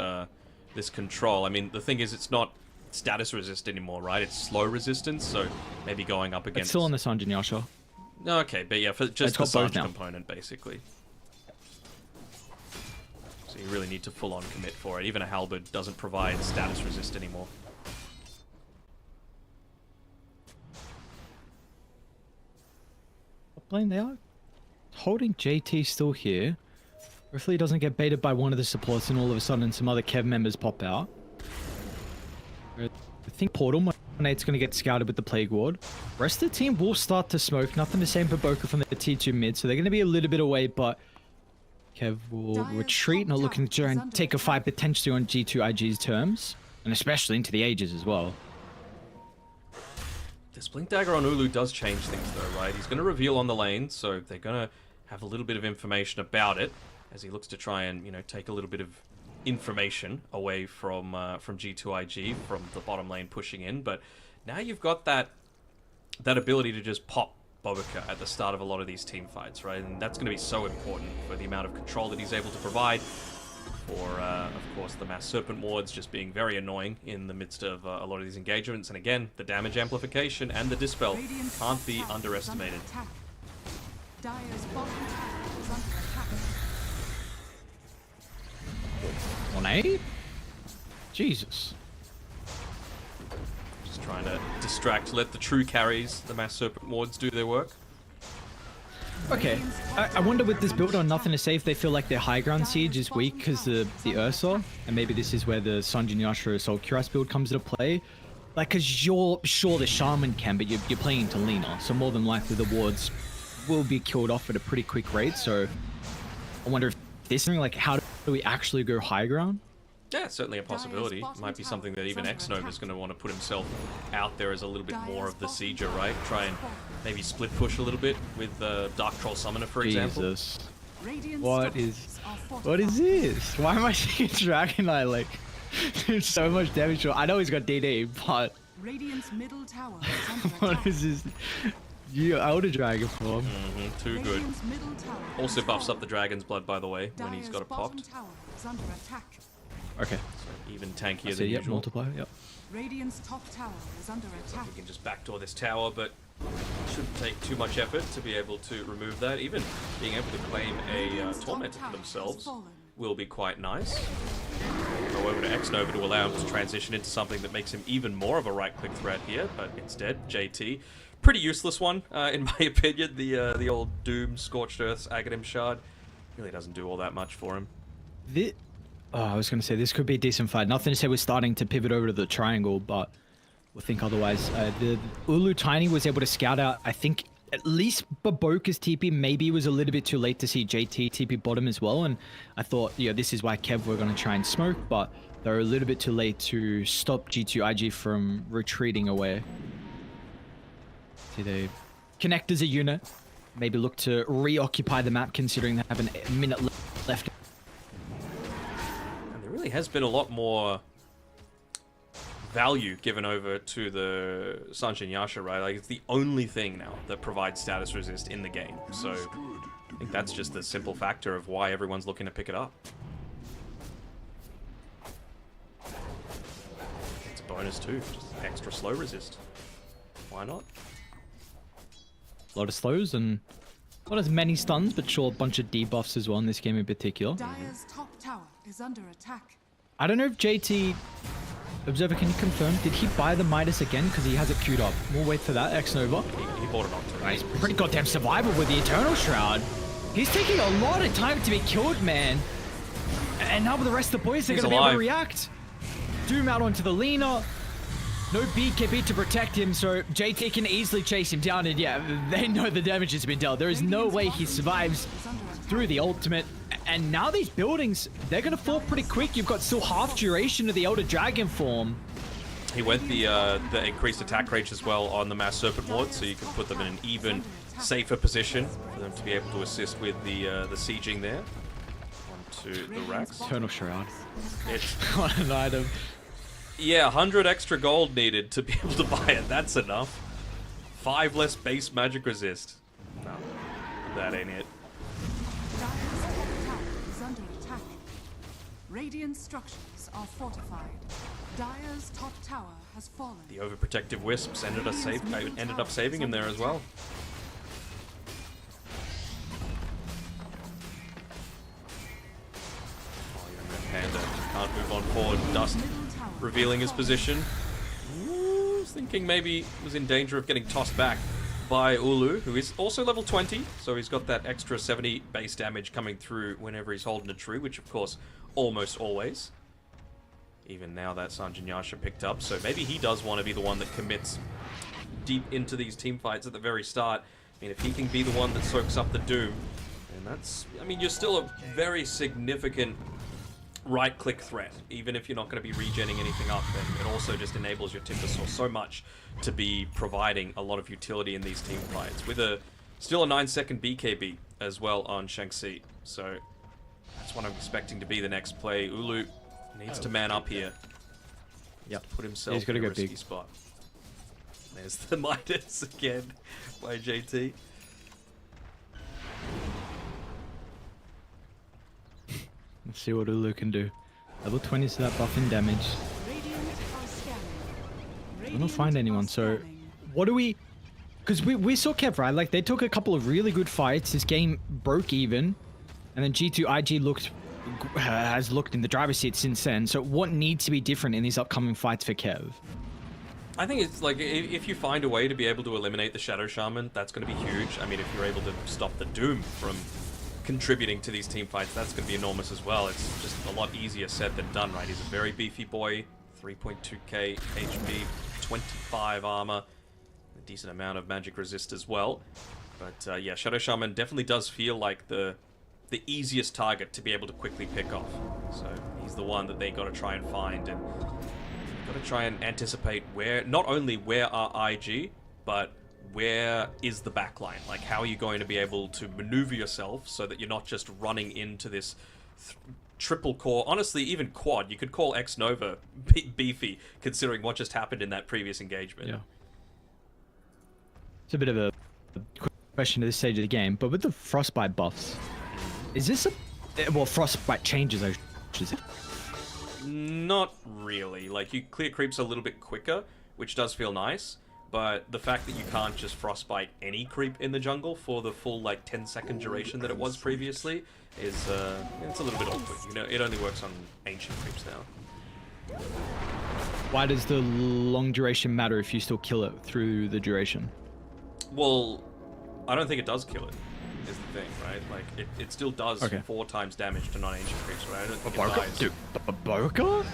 this control. I mean, the thing is, it's not status resist anymore, right? It's slow resistance, so maybe going up against... It's still on the Sanj and Yasha. Okay, but yeah, for just the Sanj component, basically. So you really need to full-on commit for it. Even a Halberd doesn't provide status resist anymore. Lane, they are holding JT still here. Hopefully he doesn't get baited by one of the supports and all of a sudden some other Kev members pop out. I think Portal, Monate's going to get scouted with the Plague Ward. Rest of the team will start to smoke. Nothing the same for Boca from the T2 mid, so they're going to be a little bit away, but Kev will retreat, not looking to try and take a fight potentially on G2IG's terms, and especially into the Ages as well. This Blink Dagger on Ulu does change things though, right? He's going to reveal on the lane, so they're going to have a little bit of information about it as he looks to try and, you know, take a little bit of information away from G2IG, from the bottom lane pushing in. But now you've got that ability to just pop Bobika at the start of a lot of these team fights, right? And that's going to be so important for the amount of control that he's able to provide. For, of course, the Mass Serpent wards just being very annoying in the midst of a lot of these engagements. And again, the damage amplification and the Dispel can't be underestimated. Dire's bottom tower is under attack. 1A? Jesus. Just trying to distract, let the true carries, the Mass Serpent wards, do their work. Okay, I wonder with this build on Nothing to Say if they feel like their high ground siege is weak because the Ursa, and maybe this is where the Sanjin Yasha Assault Cuirass build comes into play. Like, because you're sure the Shaman can, but you're playing into Lina, so more than likely the wards will be killed off at a pretty quick rate, so I wonder if this is something like, how do we actually go high ground? Yeah, certainly a possibility. Might be something that even Xnova is going to want to put himself out there as a little bit more of the sieger, right? Try and maybe split push a little bit with Dark Troll Summoner, for example. Jesus. What is this? Why am I seeing Dragon Eye like there's so much damage? I know he's got DD, but Radiant's middle tower is under what attack. is this? You Elder Dragon form. Too good. Radiant's middle tower Also is buffs down. up the Dragon's Blood, by the way, when he's got it Dire's bottom popped. tower is under attack. Okay. So even tankier So than yep, usual. multiplier, yep. Radiant's top tower is under attack. We can just backdoor this tower, but Shouldn't take too much effort to be able to remove that. Even being able to claim a Tormentor for themselves will be quite nice. Go over to X-Nova to allow him to transition into something that makes him even more of a right-click threat here, but instead, JT. Pretty useless one, in my opinion. The old Doom, Scorched Earth's Aghanim Shard really doesn't do all that much for him. I was going to say, this could be a decent fight. Nothing to say we're starting to pivot over to the triangle, but we'll think otherwise. The Ulu Tiny was able to scout out, I think, at least Baboka's TP. Maybe it was a little bit too late to see JT TP bottom as well, and I thought, this is why Kev were going to try and smoke, but they're a little bit too late to stop G2IG from retreating away. See, they connect as a unit. Maybe look to reoccupy the map, considering they have a minute left. And there really has been a lot more value given over to the Sanjin Yasha, right? Like, it's the only thing now that provides status resist in the game. So I think that's just the simple factor of why everyone's looking to pick it up. It's a bonus too, just extra slow resist. Why not? A lot of slows and not as many stuns, but sure, a bunch of debuffs as well in this game in particular. Dire's top tower is under attack. I don't know if JT... Observer, can you confirm? Did he buy the Midas again? Because he has it queued up. We'll wait for that. X-Nova. He bought it on too. Nice. Pretty goddamn survival with the Eternal Shroud. He's taking a lot of time to be killed, man. And now with the rest of the boys, they're going to be able to react. Doom out onto the Lina. No BKB to protect him, so JT can easily chase him down, and yeah, they know the damage has been dealt. There is no way he survives through the ultimate. And now these buildings, they're going to fall pretty quick. You've got still half duration of the Elder Dragon form. He went the increased attack range as well on the Mass Serpent Ward, so you can put them in an even safer position for them to be able to assist with the sieging there. Onto the racks. Eternal Shroud. It's what an item. Yeah, 100 extra gold needed to be able to buy it. That's enough. 5 less base magic resist. No, that ain't it. Radiant structures are fortified. Dire's top tower has fallen. The overprotective wisps ended up saving him there as well. Oh, yeah, Panda can't move on forward. Dust revealing his position. Ooh, was thinking maybe he was in danger of getting tossed back by Ulu, who is also level 20, so he's got that extra 70 base damage coming through whenever he's holding a tree, which of course almost always. Even now that Sanjin Yasha picked up, so maybe he does want to be the one that commits deep into these team fights at the very start. I mean, if he can be the one that soaks up the Doom, then that's, I mean, you're still a very significant right-click threat, even if you're not going to be regenning anything up, and it also just enables your Timbersaw so much to be providing a lot of utility in these team fights, with still a 9-second BKB as well on Shanxi, so that's what I'm expecting to be the next play. Ulu needs to man up here. Yep. Put himself in a risky spot. There's the Midas again by JT. Let's see what Ulu can do. Level 20 to that buff in damage. I don't find anyone, so what do we... Because we saw Kev, right? Like, they took a couple of really good fights. This game broke even. And then G2IG has looked in the driver's seat since then. So what needs to be different in these upcoming fights for Kev? I think it's like, if you find a way to be able to eliminate the Shadow Shaman, that's going to be huge. I mean, if you're able to stop the Doom from contributing to these team fights, that's going to be enormous as well. It's just a lot easier said than done, right? He's a very beefy boy, 3.2k HP, 25 armor, a decent amount of magic resist as well. But yeah, Shadow Shaman definitely does feel like the easiest target to be able to quickly pick off. So he's the one that they got to try and find, and got to try and anticipate where, not only where are IG, but where is the backline? Like, how are you going to be able to maneuver yourself so that you're not just running into this triple core, honestly, even quad. You could call X-Nova beefy, considering what just happened in that previous engagement. Yeah. It's a bit of a question at this stage of the game, but with the Frostbite buffs, is this a... Well, Frostbite changes, I should say. Not really. Like, you clear creeps a little bit quicker, which does feel nice, but the fact that you can't just frostbite any creep in the jungle for the full like 10-second duration that it was previously is it's a little bit awkward. You know, it only works on ancient creeps now. Why does the long duration matter if you still kill it through the duration? Well, I don't think it does kill it, is the thing, right? Like, it still does 4 times damage to non-ancient creeps, right? I don't think it dies. Dude, Boca?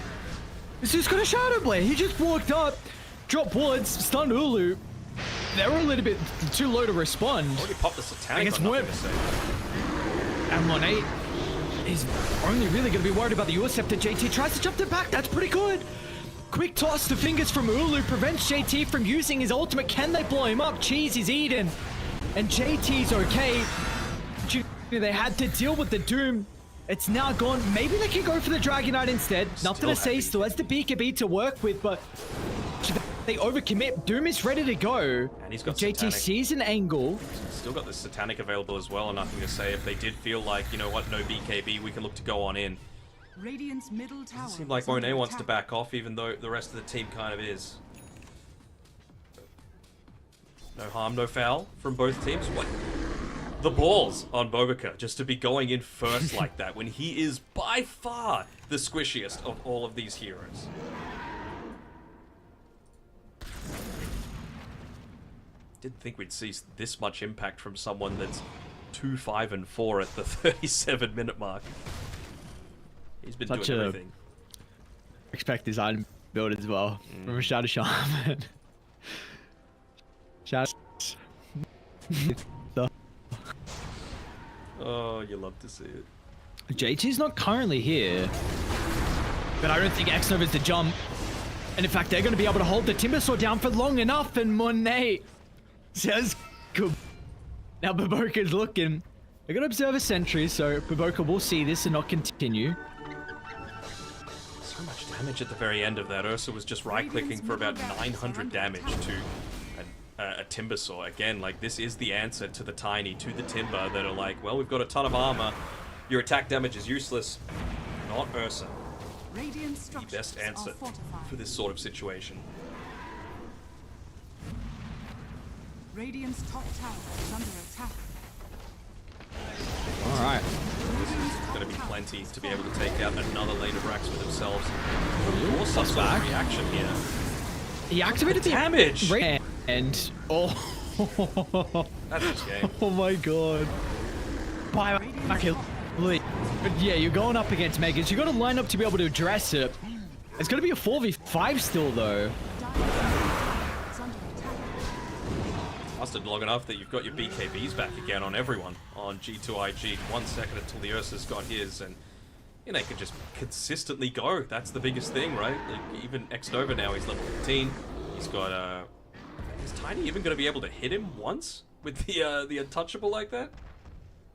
This is gonna Shadow Blade. He just walked up, dropped wards, stunned Ulu. They were a little bit too low to respond. Already popped the satanic. I guess on nothing to say. And Monet is only really going to be worried about the Scepter. JT tries to jump the back. That's pretty good. Quick toss to fingers from Ulu prevents JT from using his ultimate. Can they blow him up? Cheese is eaten. And JT's okay. They had to deal with the Doom. It's now gone. Maybe they can go for the Dragonite instead. Nothing to say. Still has the BKB to work with, but they overcommit. Doom is ready to go. And he's got JT satanic. Sees an angle. Still got the satanic available as well, and nothing to say. If they did feel like, you know what, no BKB, we can look to go on in. Radiant's middle tower. It seems like Monet wants to back off, even though the rest of the team kind of is. No harm, no foul from both teams. What? The balls on Bobica just to be going in first like that when he is by far the squishiest of all of these heroes. Didn't think we'd see this much impact from someone that's 2-5-4 at the 37-minute mark. He's been doing everything. Expect his item build as well from a Shadow Shaman. Shadow. Oh, you love to see it. JT's not currently here, but I don't think X-Nova's the jump. And in fact, they're going to be able to hold the Timbersaw down for long enough, and Monet says, good. Now Baboka's looking. They're going to observe a sentry, so Baboka will see this and not continue. So much damage at the very end of that. Ursa was just right-clicking for about 900 damage to a Timbersaw. Again, like, this is the answer to the Tiny, to the Timber, that are like, well, we've got a ton of armor. Your attack damage is useless. Not Ursa. The best answer for this sort of situation. Radiant's top tower is under attack. Alright. This is going to be plenty to be able to take out another lane of racks for themselves. Or some sort of reaction here. He activated the damage! And oh, that's his game. Oh my god. Back here. But yeah, you're going up against Megas. You got to line up to be able to address it. It's going to be a 4v5 still, though. Lasted long enough that you've got your BKBs back again on everyone on G2IG. 1 second until the Ursa's got his, and you know, he can just consistently go. That's the biggest thing, right? Like, even X-Nova now, he's level 15. He's got is Tiny even going to be able to hit him once with the untouchable like that?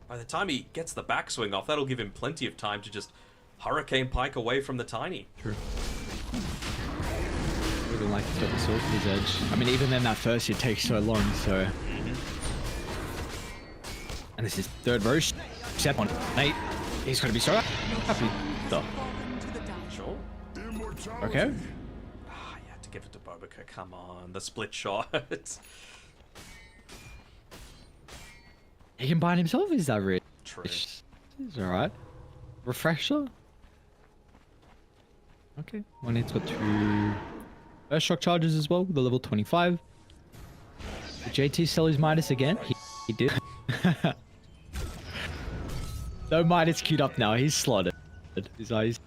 By the time he gets the backswing off, that'll give him plenty of time to just Hurricane Pike away from the Tiny. True. Really like he's got the sword to his edge. I mean, even then that first hit takes so long, so... And this is third verse. Step on Nate. He's going to be so happy. Though. Sure. Okay. Ah, you had to give it to Bobica. Come on, the split shot. He can bind himself? Is that rich? True. It's alright. Refresher? Okay. One hit's got 2 first shock charges as well with the level 25. Did JT sell his Midas again? He did. No Midas queued up now. He's slotted. His eyes.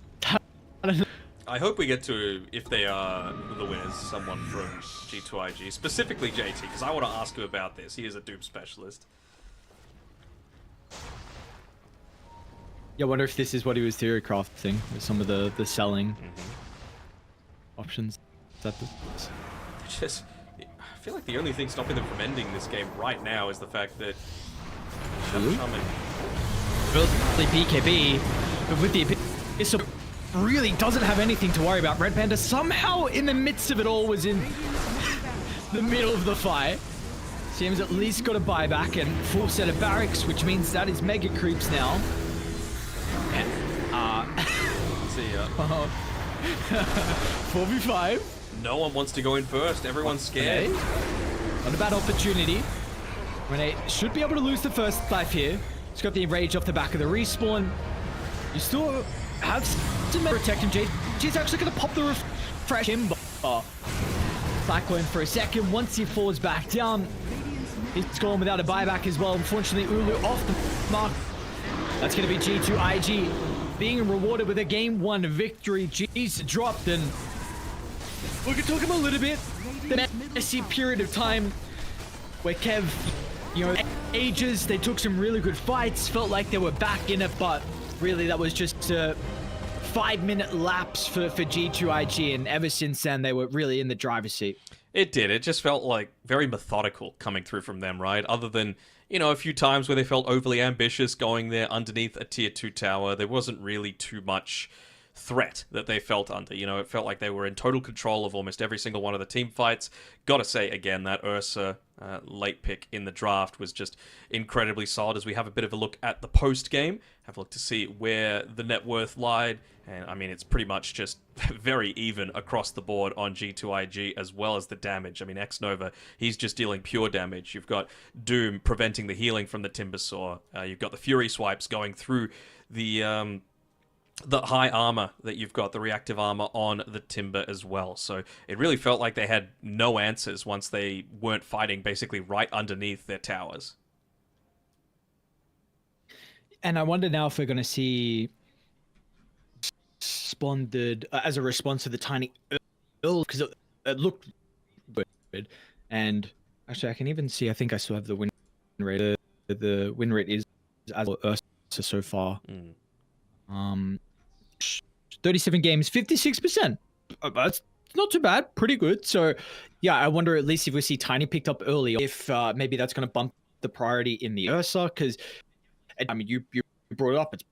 I hope we get to, if they are the winners, someone from G2IG, specifically JT, because I want to ask him about this. He is a Doom specialist. Yeah, I wonder if this is what he was theory crafting with some of the selling options. Just, I feel like the only thing stopping them from ending this game right now is the fact that Shaman really BKB, but with the Abyssal really doesn't have anything to worry about. Red Panda somehow in the midst of it all was in the middle of the fight. CM's at least got a buyback and full set of barracks, which means that is mega creeps now. And, see ya. 4v5. No one wants to go in first. Everyone's scared. Not a bad opportunity. Renee should be able to lose the first life here. He's got the enrage off the back of the respawn. You still have to protect him. She's actually going to pop the refresh him. Cyclone for a second. Once he falls back down, he's gone without a buyback as well. Unfortunately, Ulu off the mark. That's going to be G2IG being rewarded with a game 1 victory. G's dropped, and we can talk about a little bit the messy period of time where Kev, ages, they took some really good fights, felt like they were back in it, but really that was just a 5-minute lapse for G2IG, and ever since then they were really in the driver's seat. It did. It just felt like very methodical coming through from them, right? Other than, a few times where they felt overly ambitious going there underneath a tier 2 tower, there wasn't really too much threat that they felt under. It felt like they were in total control of almost every single one of the team fights. Gotta say, again, that Ursa late pick in the draft was just incredibly solid. As we have a bit of a look at the post game, have a look to see where the net worth lied, and I mean, it's pretty much just very even across the board on G2IG, as well as the damage. I mean, X-Nova, he's just dealing pure damage. You've got Doom preventing the healing from the Timbersaw. You've got the Fury swipes going through the high armor that you've got, the reactive armor on the Timber as well. So it really felt like they had no answers once they weren't fighting basically right underneath their towers. And I wonder now if we're going to see responded as a response to the tiny earl, because it looked good. And actually, I can even see, I think I still have the win rate. The win rate is as Ursa so far. 37 games, 56%. That's not too bad, pretty good. So yeah, I wonder at least if we see Tiny picked up early, if maybe that's going to bump the priority in the Ursa, because I mean, you brought it up, it's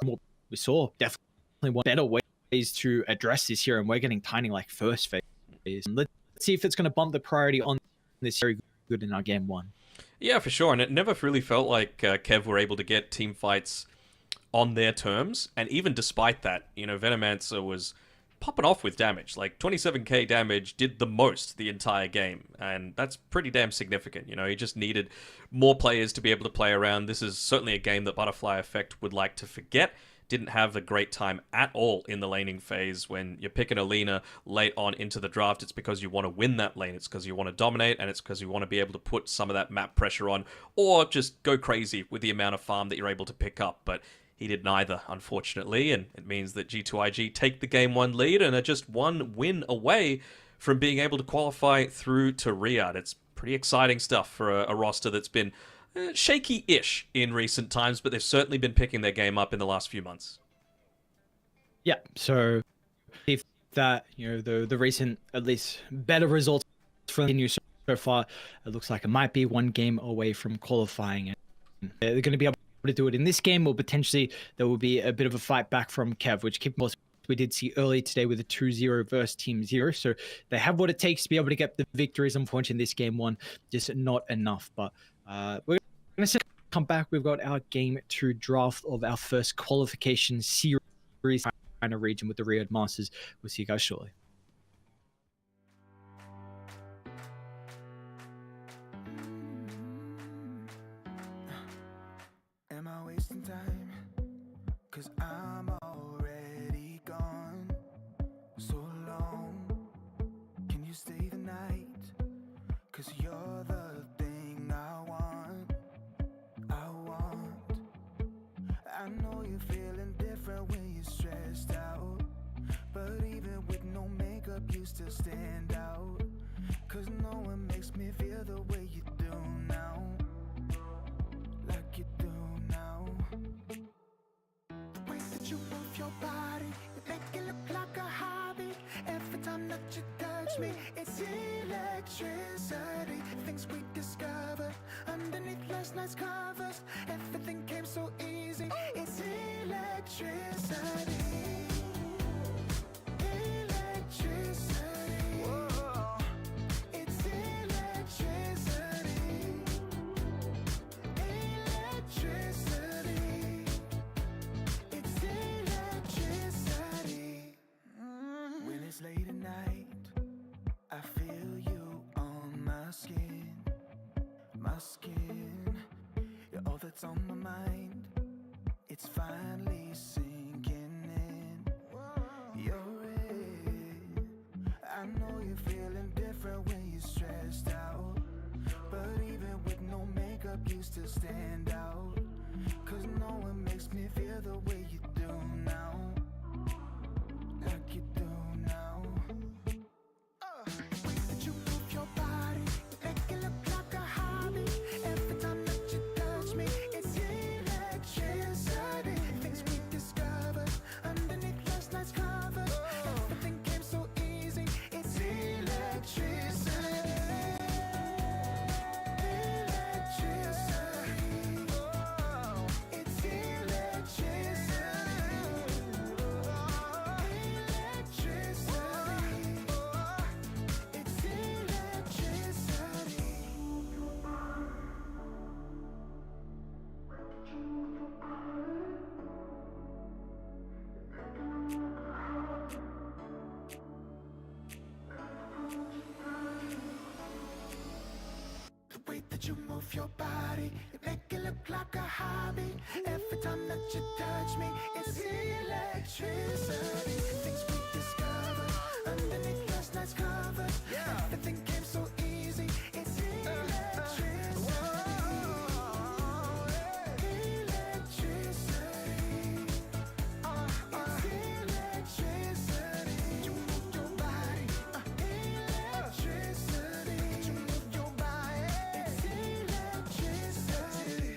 what we saw. Definitely one better ways to address this here, and we're getting Tiny like first phase. Let's see if it's going to bump the priority on this very good in our game 1. Yeah, for sure. And it never really felt like Kev were able to get team fights on their terms, and even despite that, Venomancer was popping off with damage. Like 27k damage did the most the entire game, and that's pretty damn significant. He just needed more players to be able to play around. This is certainly a game that Butterfly Effect would like to forget. Didn't have a great time at all in the laning phase. When you're picking Alina late on into the draft, it's because you want to win that lane, it's because you want to dominate, and it's because you want to be able to put some of that map pressure on, or just go crazy with the amount of farm that you're able to pick up. But he did neither, unfortunately, and it means that G2IG take the Game 1 lead and are just one win away from being able to qualify through to Riyadh. It's pretty exciting stuff for a roster that's been shaky-ish in recent times, but they've certainly been picking their game up in the last few months. Yeah, so if that, the recent, at least, better results from the new so far, it looks like it might be one game away from qualifying. And they're going to be able to do it in this game, or potentially there will be a bit of a fight back from Kev, which we did see early today with a 2-0 versus Team 0. So they have what it takes to be able to get the victories. Unfortunately, in this game 1, just not enough. But we're going to come back. We've got our game 2 draft of our first qualification series in a region with the Riyadh Masters. We'll see you guys shortly. Am I wasting time? 'Cause I'm already gone so long. Can you stay the night? 'Cause you're the thing I want. I know you're feeling different when you're stressed out, but even with no makeup you still stand out. 'Cause no one makes me feel the way you do now, like you do now. The way that you move your body, you make it look like a hobby. Every time that you touch me, it's electricity. Things we discovered underneath last night's covers, everything came so easy. It's electricity. Electricity. Whoa. It's electricity. Electricity. It's electricity. When it's late at night skin. You're all that's on my mind. It's finally sinking in. You're it. I know you're feeling different when you're stressed out. But even with no makeup, you still stand out. Cause no one makes me feel the way you do now. Like you do now. The way that you move your body, you make it look like a hobby. Every time that you touch me, it's electricity. Things we discovered underneath last night's covers. Everything came so easy, it's electricity. The way that you move your body, you make it look like a hobby. Every time that you touch me, it's electricity. Things we discovered underneath last night's covers. Everything came so easy. It's electricity. Electricity. It's electricity. You move your body. Electricity. You move your body. It's electricity.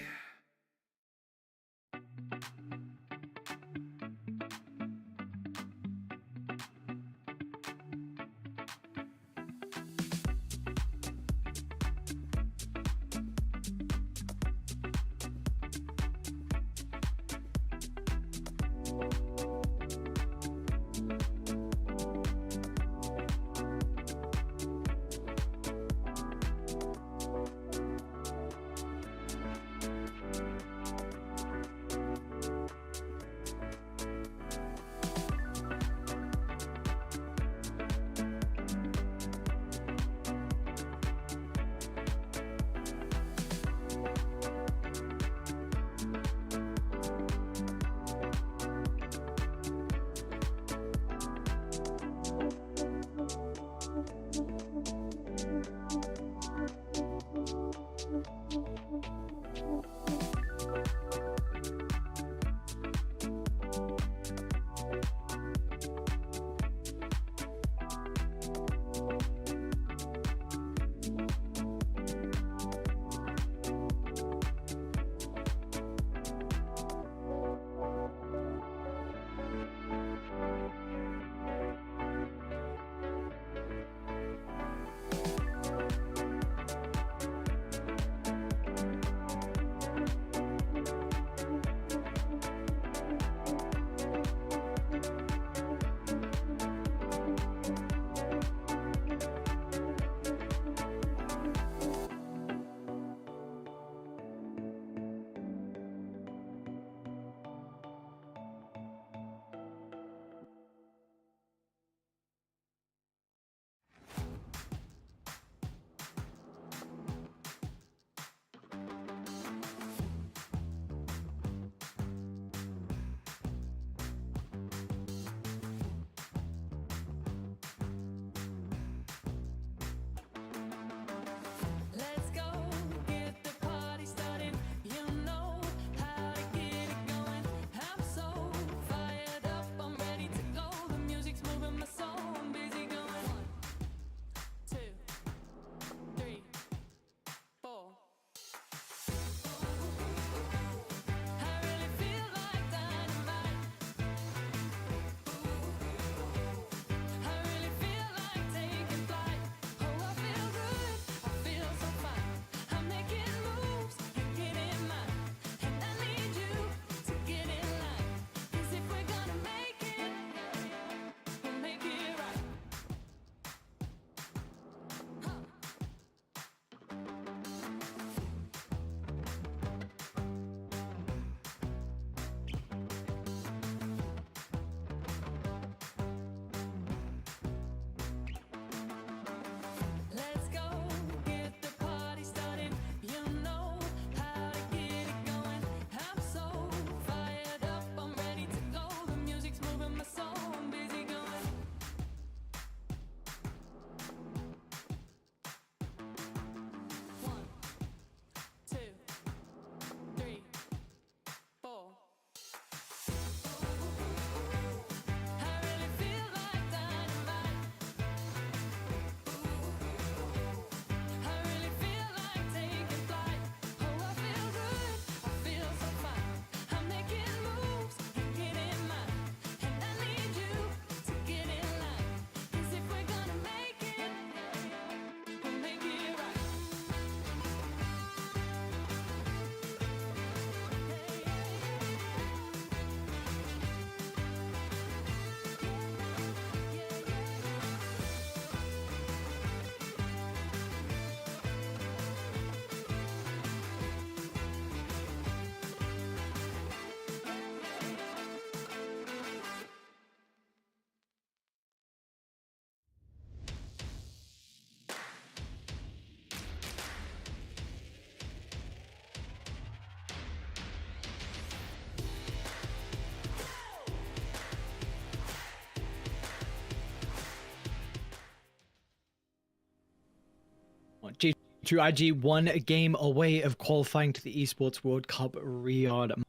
G2IG, one game away of qualifying to the Esports World Cup Riyadh.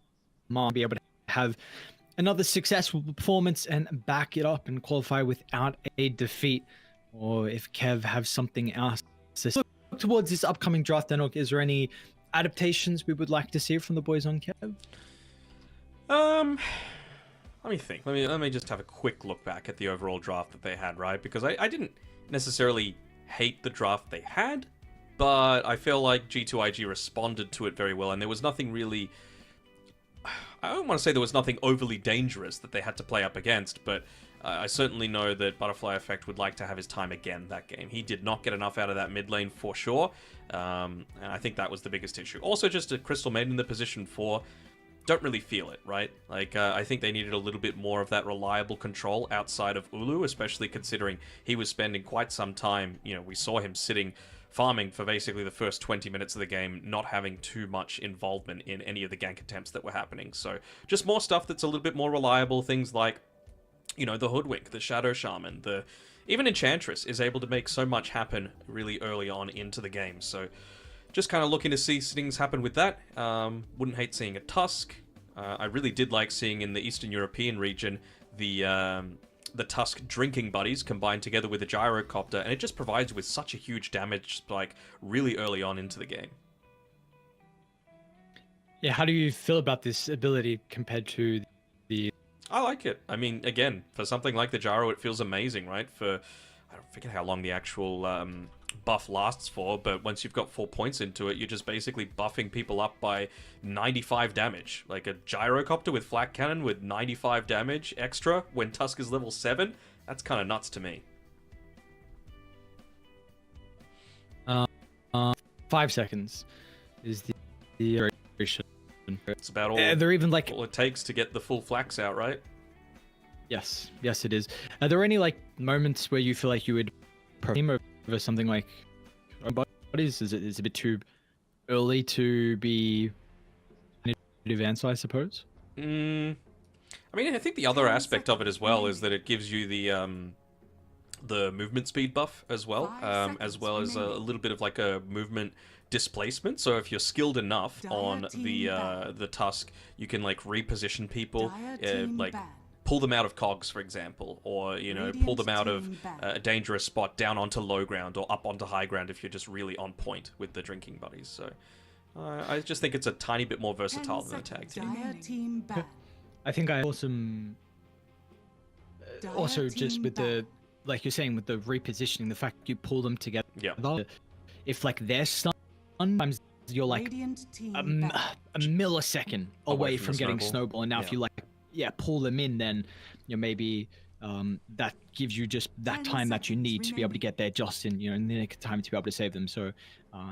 Might be able to have another successful performance and back it up and qualify without a defeat. Or if Kev have something else to look towards this upcoming draft, then is there any adaptations we would like to see from the boys on Kev? Let me think. Let me just have a quick look back at the overall draft that they had, right? Because I didn't necessarily hate the draft they had, but I feel like G2IG responded to it very well, and there was nothing really... I don't want to say there was nothing overly dangerous that they had to play up against, but I certainly know that Butterfly Effect would like to have his time again that game. He did not get enough out of that mid lane for sure, and I think that was the biggest issue. Also, just a Crystal Maiden in the position 4, don't really feel it, right? Like, I think they needed a little bit more of that reliable control outside of Ulu, especially considering he was spending quite some time, you know, we saw him sitting farming for basically the first 20 minutes of the game, not having too much involvement in any of the gank attempts that were happening. So just more stuff that's a little bit more reliable, things like, you know, the Hoodwink, the Shadow Shaman, even Enchantress is able to make so much happen really early on into the game. So just kind of looking to see things happen with that. Wouldn't hate seeing a Tusk. I really did like seeing in the Eastern European region the Tusk drinking buddies combined together with the Gyrocopter, and it just provides with such a huge damage spike really early on into the game. Yeah, how do you feel about this ability compared to the... I like it. I mean, again, for something like the Gyro, it feels amazing, right? For, I don't forget how long the actual buff lasts for, but once you've got 4 points into it, you're just basically buffing people up by 95 damage. Like a Gyrocopter with Flak Cannon with 95 damage extra when Tusk is level 7, that's kind of nuts to me. 5 seconds is the duration. It's about all, they're even like all it takes to get the full flax out, right? Yes, it is. Are there any like moments where you feel like you would team over something like bodies? Is it a bit too early to be advanced, I suppose? I mean, I think the other aspect of it as well is that it gives you the movement speed buff as well as a little bit of like a movement displacement. So if you're skilled enough on the Tusk, you can like reposition people, like pull them out of cogs, for example, or, you know, pull them out of a dangerous spot down onto low ground or up onto high ground if you're just really on point with the drinking buddies. So I just think it's a tiny bit more versatile than a tag team. I think I also just with the, like you're saying, with the repositioning, the fact you pull them together. Yeah. If like they're stunned, sometimes you're like a millisecond away from getting snowball, and now if you like pull them in, then you know, maybe that gives you just that time that you need to be able to get there just in, you know, in the nick of time to be able to save them. So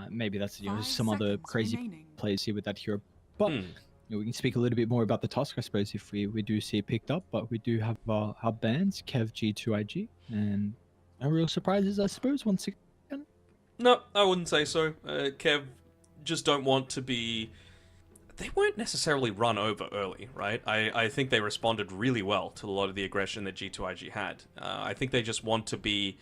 maybe that's, you know, some other crazy plays here with that hero. But you know, we can speak a little bit more about the Tusk, I suppose, if we do see it picked up. But we do have our bands, Kev, G2IG, and no real surprises, I suppose, once again. No, I wouldn't say so. Kev just don't want to be... They weren't necessarily run over early, right? I think they responded really well to a lot of the aggression that G2IG had. I think they just want to be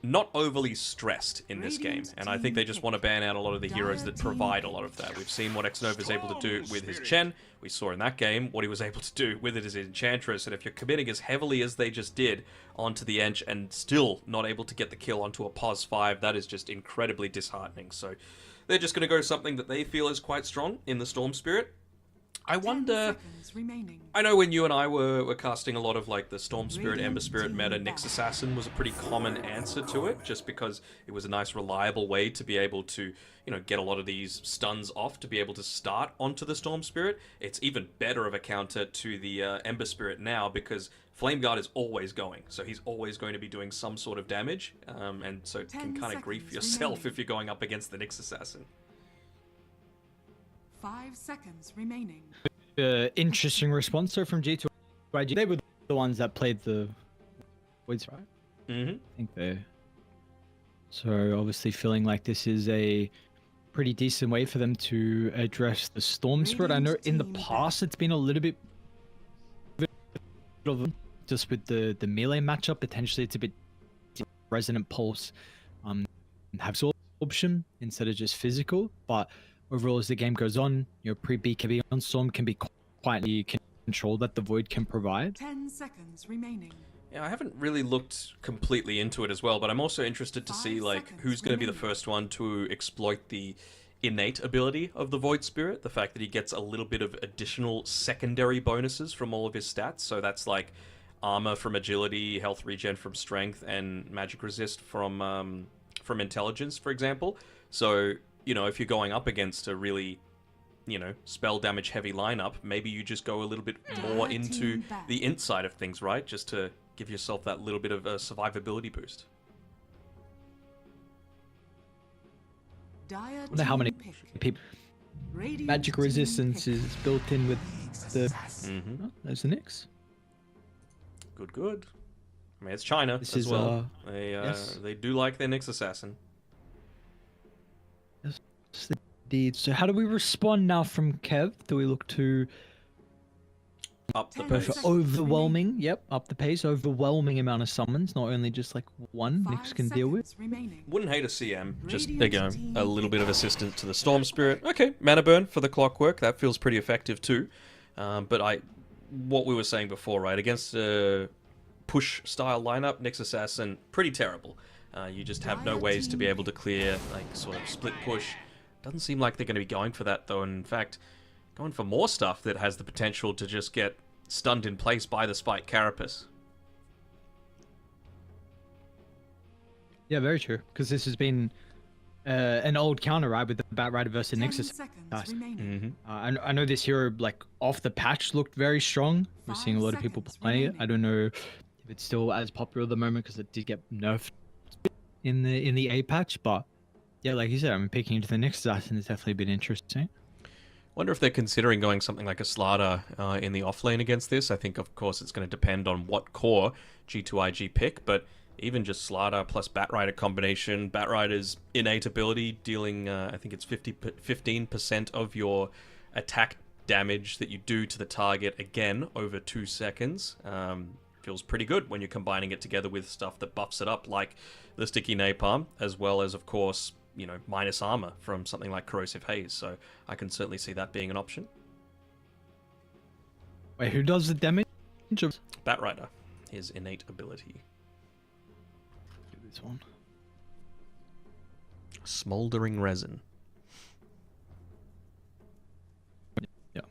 not overly stressed in this game, and I think they just want to ban out a lot of the heroes that provide a lot of that. We've seen what Xnova is able to do with his Chen. We saw in that game what he was able to do with it as Enchantress, and if you're committing as heavily as they just did onto the Ench and still not able to get the kill onto a Pos 5, that is just incredibly disheartening. So they're just going to go something that they feel is quite strong in the Storm Spirit. I wonder... I know when you and I were casting a lot of like the Storm Spirit, Ember Spirit meta, Nyx Assassin was a pretty common answer to it, just because it was a nice reliable way to be able to, you know, get a lot of these stuns off to be able to start onto the Storm Spirit. It's even better of a counter to the Ember Spirit now because Flame Guard is always going, so he's always going to be doing some sort of damage, and so it can kind of grief yourself if you're going up against the Nyx Assassin. 5 seconds remaining. Interesting response so from G2IG. They were the ones that played the Voids, right? Mm-hmm. I think they... So obviously feeling like this is a pretty decent way for them to address the Storm Spirit. I know in the past it's been a little bit of just with the melee matchup. Potentially it's a bit Resonant Pulse have sort absorption instead of just physical. But overall, as the game goes on, your pre-BKB on Storm can be quite the control that the Void can provide. 10 seconds remaining. Yeah, I haven't really looked completely into it as well, but I'm also interested to see like who's going to be the first one to exploit the innate ability of the Void Spirit, the fact that he gets a little bit of additional secondary bonuses from all of his stats. So that's like armor from agility, health regen from strength, and magic resist from intelligence, for example. So, you know, if you're going up against a really, you know, spell damage heavy lineup, maybe you just go a little bit more into the int side of things, right? Just to give yourself that little bit of a survivability boost. Dire I wonder how many team pick. people Radiant magic team resistance pick. is built in with the. Oh, there's the Nyx. Good, good. I mean, it's China This as is, well. yes. They do like their Nyx assassin. Yes, indeed. So how do we respond now from Kev? Do we look to Up the go pace. for overwhelming? Yep, up the pace. Overwhelming amount of summons, not only just like one Nyx can deal with. Remaining. Wouldn't hate a CM. Just, Radiant you know, team a little bit of assistance to the Storm Spirit. Okay, mana burn for the clockwork. That feels pretty effective too. But what we were saying before, right? Against a push style lineup, Nyx Assassin, pretty terrible. You just have no ways to be able to clear, like, sort of split push. Doesn't seem like they're going to be going for that, though. In fact, going for more stuff that has the potential to just get stunned in place by the Spike Carapace. Yeah, very true. Because this has been an old counter, right, with the Batrider versus 10 Nyx. seconds remaining. I know this hero, like, off the patch looked very strong. We're seeing a lot of people playing it. I don't know if it's still as popular at the moment because it did get nerfed in the A patch, but yeah, like you said, I mean, picking into the Nyx Assassin has definitely been interesting. Wonder if they're considering going something like a Slaughter in the offlane against this. I think, of course, it's going to depend on what core G2IG pick, but even just Slaughter plus Batrider combination, Batrider's innate ability dealing, I think it's 15% of your attack damage that you do to the target again over 2 seconds. Feels pretty good when you're combining it together with stuff that buffs it up, like the Sticky Napalm, as well as, of course, you know, minus armor from something like Corrosive Haze. So I can certainly see that being an option. Wait, who does the damage? Batrider, his innate ability. Do this one. Smoldering Resin. Yeah.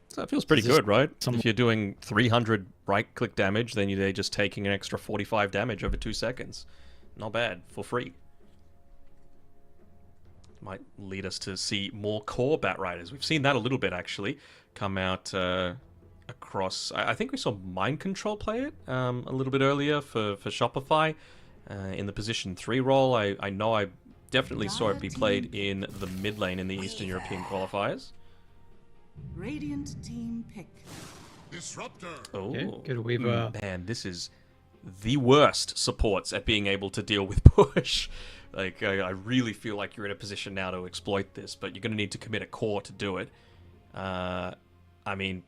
So that feels pretty good, right? Some- If you're doing 300 right-click damage, then you're just taking an extra 45 damage over 2 seconds. Not bad, for free. Might lead us to see more core Batriders. We've seen that a little bit, actually, come out across... I think we saw Mind Control play it a little bit earlier for Shopify in the position 3 role. I know I definitely saw it be played in the mid lane in the Eastern European qualifiers. Radiant team pick. Disruptor. Oh, Okay, good Weaver. man, this is the worst supports at being able to deal with push. Like, I really feel like you're in a position now to exploit this, but you're going to need to commit a core to do it. I mean,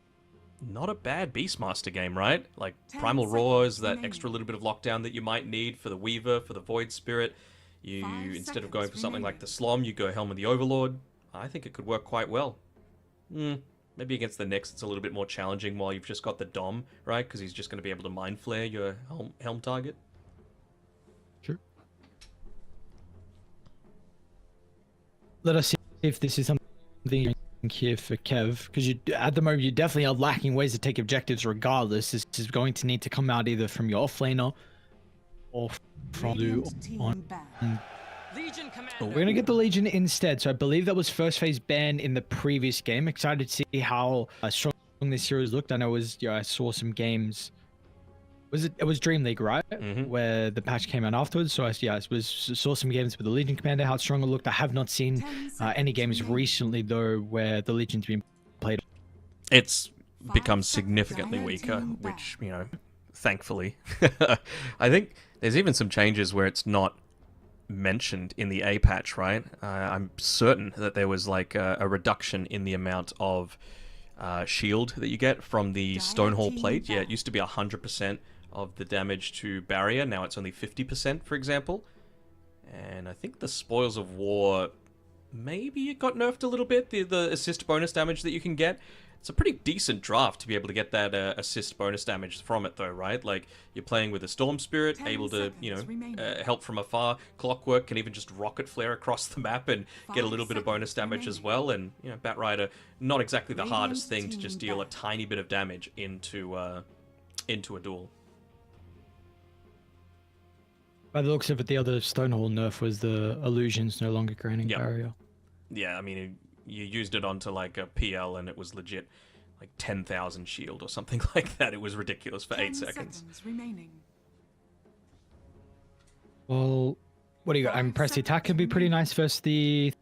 not a bad Beastmaster game, right? Like, Primal Roars, that extra little bit of lockdown that you might need for the Weaver, for the Void Spirit. You, instead of going for something like the Slom, you go Helm of the Overlord. I think it could work quite well. Maybe against the Nyx, it's a little bit more challenging while you've just got the Dom, right? Because he's just going to be able to Mind Flare your Helm target. Sure. Let us see if this is something here for Kev, because at the moment you definitely are lacking ways to take objectives regardless. This is going to need to come out either from your offlaner or from the on. We're going to get the Legion instead. So I believe that was first phase ban in the previous game. Excited to see how strong this series looked. I know it was, I saw some games. It was Dream League, right? Where the patch came out afterwards. So I saw some games with the Legion Commander, how strong it looked. I have not seen any games recently though where the Legion's been played. It's become significantly weaker, which, you know, thankfully. I think there's even some changes where it's not mentioned in the A patch, right? I'm certain that there was like a reduction in the amount of shield that you get from the Stonehall plate. Yeah, it used to be 100% of the damage to barrier. Now it's only 50%, for example. And I think the Spoils of War, maybe it got nerfed a little bit, the assist bonus damage that you can get. It's a pretty decent draft to be able to get that assist bonus damage from it, though, right? Like, you're playing with a Storm Spirit, able to, help from afar. Clockwork can even just rocket flare across the map and get a little bit of bonus damage as well. And, Bat Rider, not exactly the hardest thing to just deal a tiny bit of damage into a duel. By the looks of it, the other Stonehall nerf was the illusions no longer granting barrier. Yeah, I mean, you used it onto like a PL and it was legit like 10,000 shield or something like that. It was ridiculous for 8 seconds. Remaining. Well, what do you got? I'm impressed the attack can be pretty nice versus the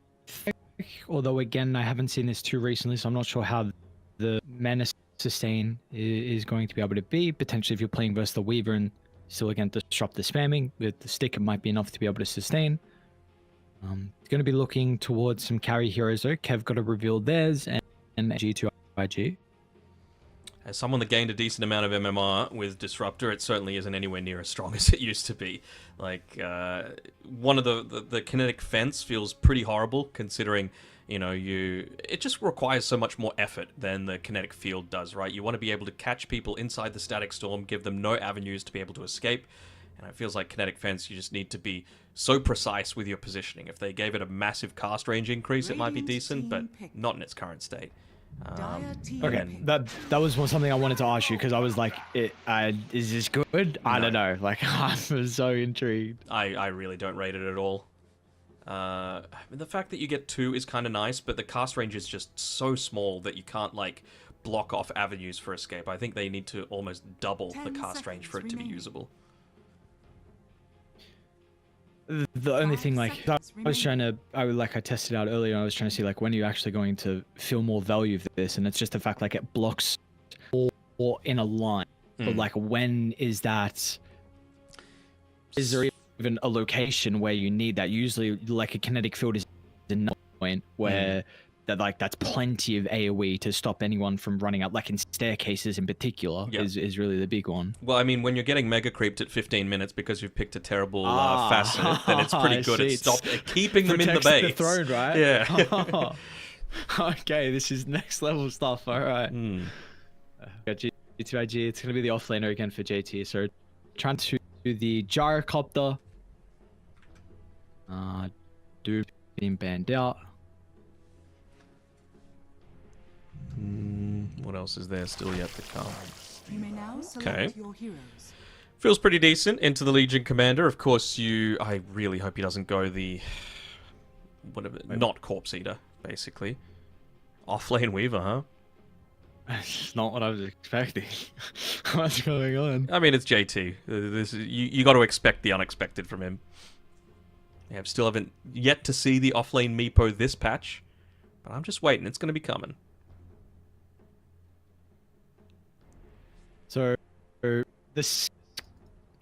although again, I haven't seen this too recently, so I'm not sure how the menace sustain is going to be able to be. Potentially if you're playing versus the Weaver and still again disrupt the spamming, with the stick it might be enough to be able to sustain. It's going to be looking towards some carry heroes though. Kev got to reveal theirs and G2 IG. As someone that gained a decent amount of MMR with Disruptor, it certainly isn't anywhere near as strong as it used to be. Like, one of the kinetic fence feels pretty horrible considering, it just requires so much more effort than the kinetic field does, right? You want to be able to catch people inside the static storm, give them no avenues to be able to escape. And it feels like kinetic fence, you just need to be so precise with your positioning. If they gave it a massive cast range increase, it might be decent, but not in its current state. Okay, that was something I wanted to ask you because I was like, is this good? I don't know. Like, I was so intrigued. I really don't rate it at all. The fact that you get 2 is kind of nice, but the cast range is just so small that you can't, like, block off avenues for escape. I think they need to almost double the cast range for it to be usable. The only thing, like, I tested out earlier, and I was trying to see, like, when are you actually going to feel more value of this? And it's just the fact, like, it blocks or in a line. But, like, when is that? Is there even a location where you need that? Usually, like, a kinetic field is in a point where that's plenty of AoE to stop anyone from running out, like in staircases in particular, is really the big one. Well, I mean, when you're getting mega creeped at 15 minutes because you've picked a terrible facet, then it's pretty good at keeping them in the base. The throne, right? Yeah. Okay, this is next level stuff. All right. Got G2 IG. It's going to be the offlaner again for JT. So trying to do the gyrocopter. Dude being banned out. What else is there still yet to come? You may now select your heroes. Feels pretty decent into the Legion Commander. Of course, I really hope he doesn't go the not Corpse Eater, basically. Offlane Weaver, huh? That's not what I was expecting. What's going on? I mean, it's JT. You got to expect the unexpected from him. I still haven't yet to see the offlane Meepo this patch, but I'm just waiting. It's going to be coming. So, this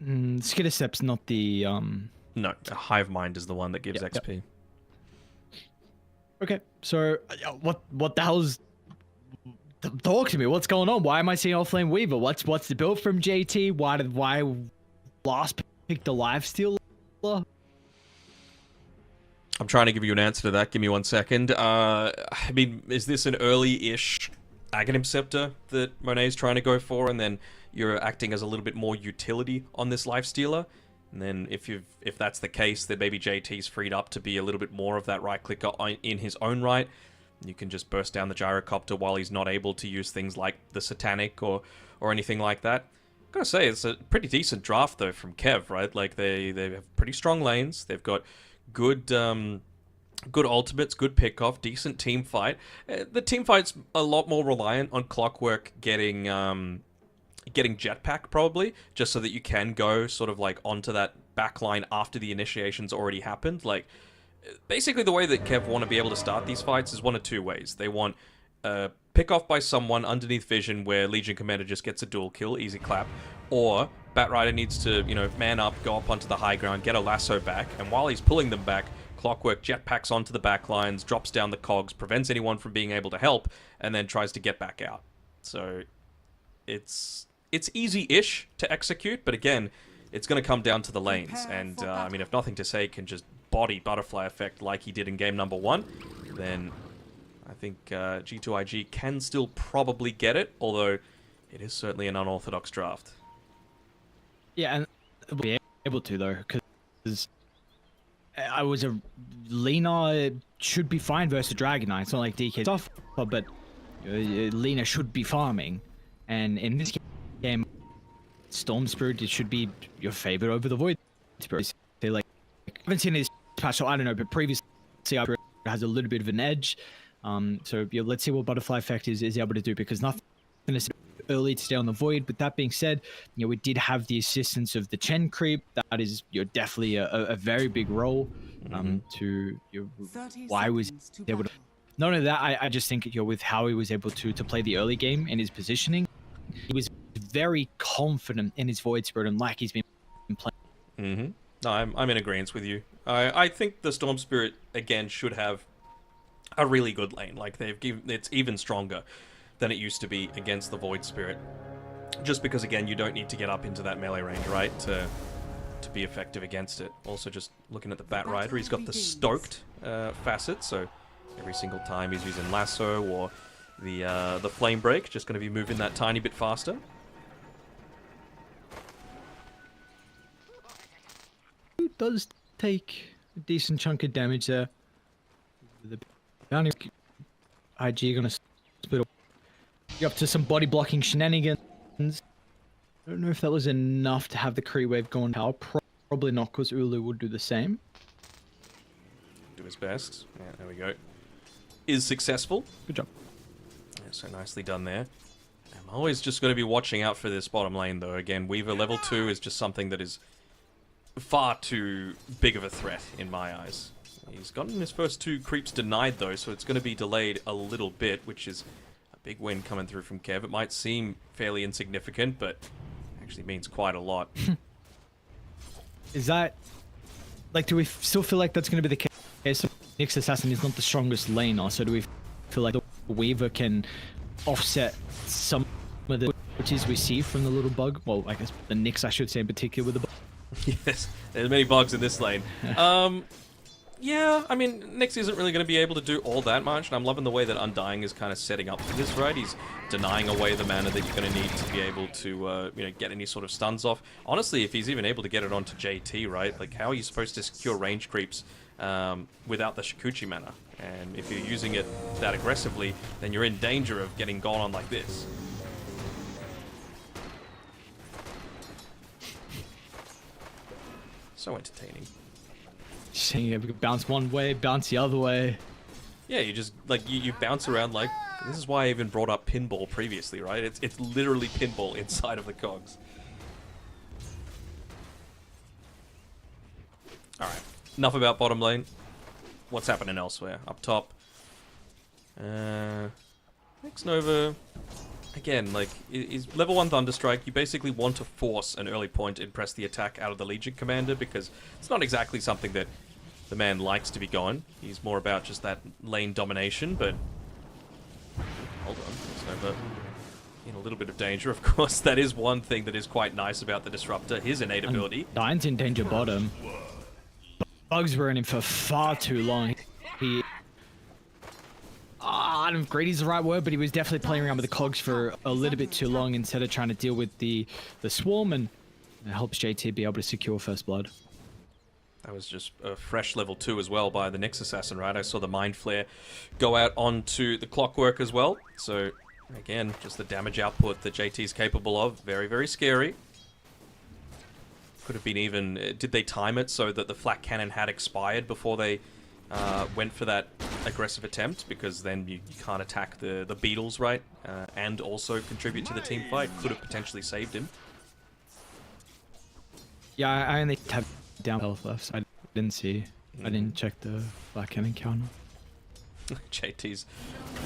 Skitterstep's not the No, Hive Mind is the one that gives XP. Okay, so what the hell's? Talk to me. What's going on? Why am I seeing offlane Weaver? What's the build from JT? Why last pick the lifesteal? I'm trying to give you an answer to that. Give me 1 second. I mean, is this an early-ish Aghanim Scepter that Monet's trying to go for, and then you're acting as a little bit more utility on this lifestealer? And then if that's the case, then maybe JT's freed up to be a little bit more of that right-clicker in his own right. You can just burst down the gyrocopter while he's not able to use things like the Satanic or anything like that. I've got to say, it's a pretty decent draft, though, from Kev, right? Like, they have pretty strong lanes. They've got good ultimates, good pickoff, decent team fight. The team fight's a lot more reliant on Clockwork getting jetpack, probably, just so that you can go sort of like onto that backline after the initiation's already happened. Like, basically the way that Kev want to be able to start these fights is one of two ways. They want pick off by someone underneath vision where Legion Commander just gets a dual kill, easy clap, or Bat Rider needs to, man up, go up onto the high ground, get a lasso back, and while he's pulling them back, Clockwork jetpacks onto the back lines, drops down the cogs, prevents anyone from being able to help, and then tries to get back out. So it's easy-ish to execute, but again, it's going to come down to the lanes. And, I mean, if Nothing to Say can just body Butterfly Effect like he did in game number 1, then I think G2IG can still probably get it, although it is certainly an unorthodox draft. Yeah, and we'll be able to, though, because I was a Lena should be fine versus Dragon Knight. It's not like DK stuff, but Lena should be farming. And in this game, Storm Spirit, it should be your favorite over the Void Spirit. They like, I haven't seen this patch, so I don't know, but previously it has a little bit of an edge. So yeah, let's see what Butterfly Effect is able to do, because Nothing is early to stay on the Void. But that being said, you know, we did have the assistance of the Chen creep. That is, you know, definitely a very big role to, you know, why was he able to. Not only that, I just think, you know, with how he was able to play the early game and his positioning, he was very confident in his Void Spirit, and like he's been playing. No, I'm in agreement with you. I think the Storm Spirit again should have a really good lane. Like they've given, it's even stronger than it used to be against the Void Spirit. Just because again, you don't need to get up into that melee range, right, to be effective against it. Also, just looking at the Bat Rider, he's got the stoked facet, so every single time he's using Lasso or the Flame Break, just going to be moving that tiny bit faster. It does take a decent chunk of damage there. The bounty IG gonna split up to some body blocking shenanigans. I don't know if that was enough to have the Kree wave go on power. Probably not, because Ulu would do the same. Do his best. Yeah, there we go. Is successful. Good job. Yeah, so nicely done there. I'm always just going to be watching out for this bottom lane, though. Again, Weaver level 2 is just something that is far too big of a threat in my eyes. He's gotten his first 2 creeps denied, though, so it's going to be delayed a little bit, which is a big win coming through from Kev. It might seem fairly insignificant, but actually means quite a lot. Is that... Like, do we still feel like that's going to be the case? Nyx Assassin is not the strongest laner, so do we feel like the Weaver can offset some of the which we see from the little bug? Well, I guess the Nyx, I should say, in particular, with the bug. Yes, there's many bugs in this lane. Yeah, I mean, Nyx isn't really going to be able to do all that much, and I'm loving the way that Undying is kind of setting up for this, right? He's denying away the mana that you're going to need to be able to, you know, get any sort of stuns off. Honestly, if he's even able to get it onto JT, right? Like, how are you supposed to secure range creeps without the Shikuchi mana? And if you're using it that aggressively, then you're in danger of getting gone on like this. So entertaining. Saying you bounce one way, bounce the other way. Yeah, you just, like, you bounce around like... This is why I even brought up pinball previously, right? It's literally pinball inside of the cogs. Alright, enough about bottom lane. What's happening elsewhere? Up top. Next Nova... Again, like, is level 1 Thunderstrike, you basically want to force an early point and press the attack out of the Legion Commander, because it's not exactly something that the man likes to be going. He's more about just that lane domination, but... Hold on, it's Nova in a little bit of danger, of course. That is one thing that is quite nice about the Disruptor, his innate ability. Dine's in danger bottom. Bugs were in him for far too long. He... I don't know if greedy's the right word, but he was definitely playing around with the cogs for a little bit too long instead of trying to deal with the swarm, and it helps JT be able to secure first blood. That was just a fresh level 2 as well by the Nyx Assassin, right? I saw the Mind Flare go out onto the Clockwork as well. So, again, just the damage output that JT's capable of. Very, very scary. Could have been even... Did they time it so that the Flak Cannon had expired before they went for that aggressive attempt? Because then you can't attack the Beetles, right? And also contribute to the team fight. Could have potentially saved him. Yeah, I only tapped down health left, so I didn't see. I didn't check the Black Cannon counter. JT's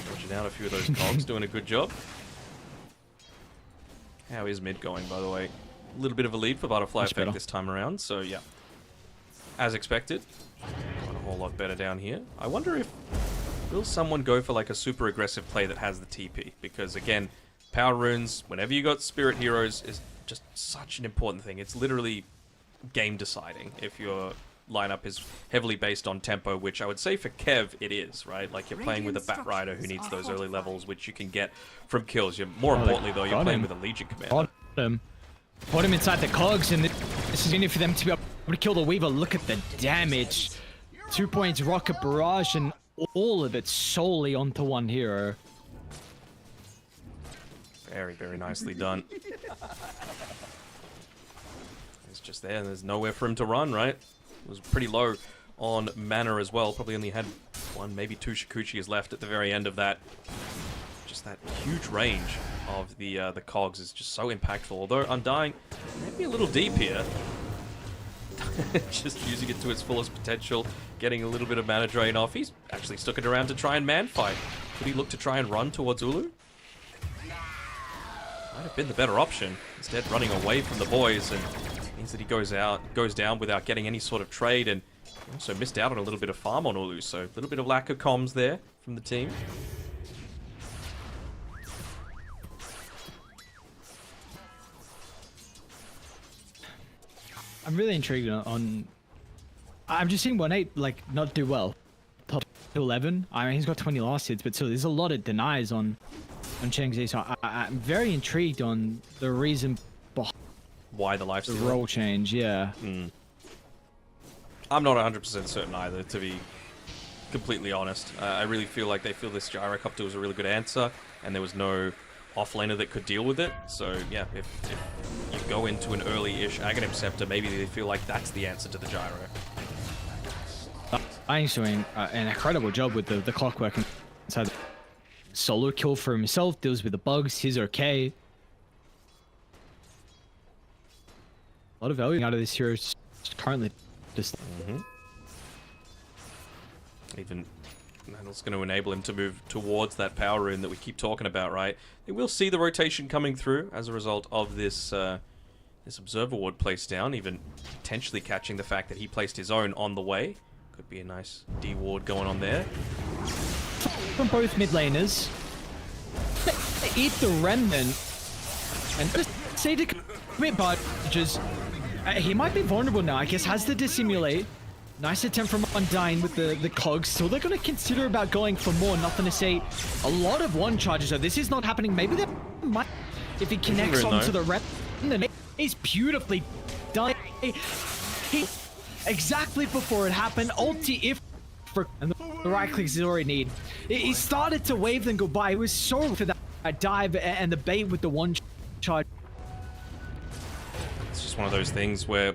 watching out a few of those cogs, doing a good job. How is mid going, by the way? A little bit of a lead for Butterfly Much Effect better. this time around, so yeah. As expected. Going a whole lot better down here. I wonder if... Will someone go for like a super aggressive play that has the TP? Because again, power runes, whenever you got spirit heroes, is just such an important thing. It's literally game deciding if your lineup is heavily based on tempo, which I would say for Kev it is, right? Like you're playing with a Bat Rider who needs those early levels, which you can get from kills. More importantly though, you're playing with a Legion Commander. Put him inside the cogs, and this is going for them to be able to kill the Weaver. Look at the damage. 2 points, Rocket Barrage, and all of it solely onto one hero. Very, very nicely done. He's just there, and there's nowhere for him to run, right? It was pretty low on mana as well. Probably only had 1, maybe 2 Shikuchis left at the very end of that. Just that huge range of the cogs is just so impactful. Although Undying maybe a little deep here. Just using it to its fullest potential, getting a little bit of mana drain off. He's actually stuck it around to try and man fight. Could he look to try and run towards Ulu? Might have been the better option. Instead, running away from the boys, and means that he goes down without getting any sort of trade, and also missed out on a little bit of farm on Ulu. So a little bit of lack of comms there from the team. I'm really intrigued on. I'm just seeing 1-8 like not do well. Top 11. I mean, he's got 20 last hits, but still, there's a lot of denies on Chengzi. So I'm very intrigued on the reason behind why the lifesteal. The role change, yeah. I'm not 100% certain either, to be completely honest. I really feel like they feel this Gyrocopter was a really good answer, and there was no offlaner that could deal with it. So yeah, if you go into an early-ish Aghanim Scepter, maybe they feel like that's the answer to the Gyro. He's doing an incredible job with the clockwork inside. Solo kill for himself, deals with the bugs, he's okay. A lot of value out of this hero currently. Just Even that's going to enable him to move towards that power rune that we keep talking about, right? They will see the rotation coming through as a result of this this Observer Ward placed down, even potentially catching the fact that he placed his own on the way. Could be a nice D ward going on there. From both mid laners. They eat the remnant and just say to commit barges. He might be vulnerable now, I guess, has to dissimulate. Nice attempt from Undying with the cogs. So they're going to consider about going for more. Nothing to say. A lot of one charges. So this is not happening. Maybe they might, if he connects onto the rep. He's beautifully done. He exactly before it happened. Ulti if for and the right clicks is all he need. He started to wave then go by. It was so for that dive and the bait with the one charge. It's just one of those things where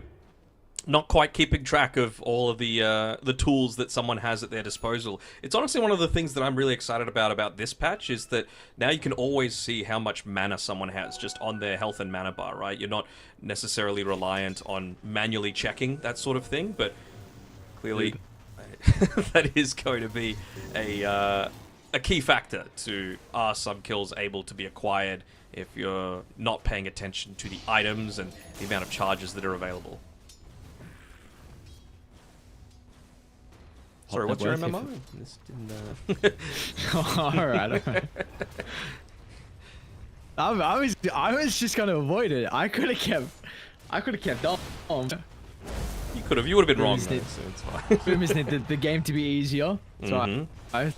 not quite keeping track of all of the tools that someone has at their disposal. It's honestly one of the things that I'm really excited about this patch is that now you can always see how much mana someone has just on their health and mana bar, right? You're not necessarily reliant on manually checking that sort of thing, but clearly that is going to be a key factor to are some kills able to be acquired if you're not paying attention to the items and the amount of charges that are available. Sorry, what's your MMO? This didn't, Alright. I was just gonna avoid it. I could have kept on. You could have. You would have been wrong, though, so it's fine. Isn't it the game to be easier? So I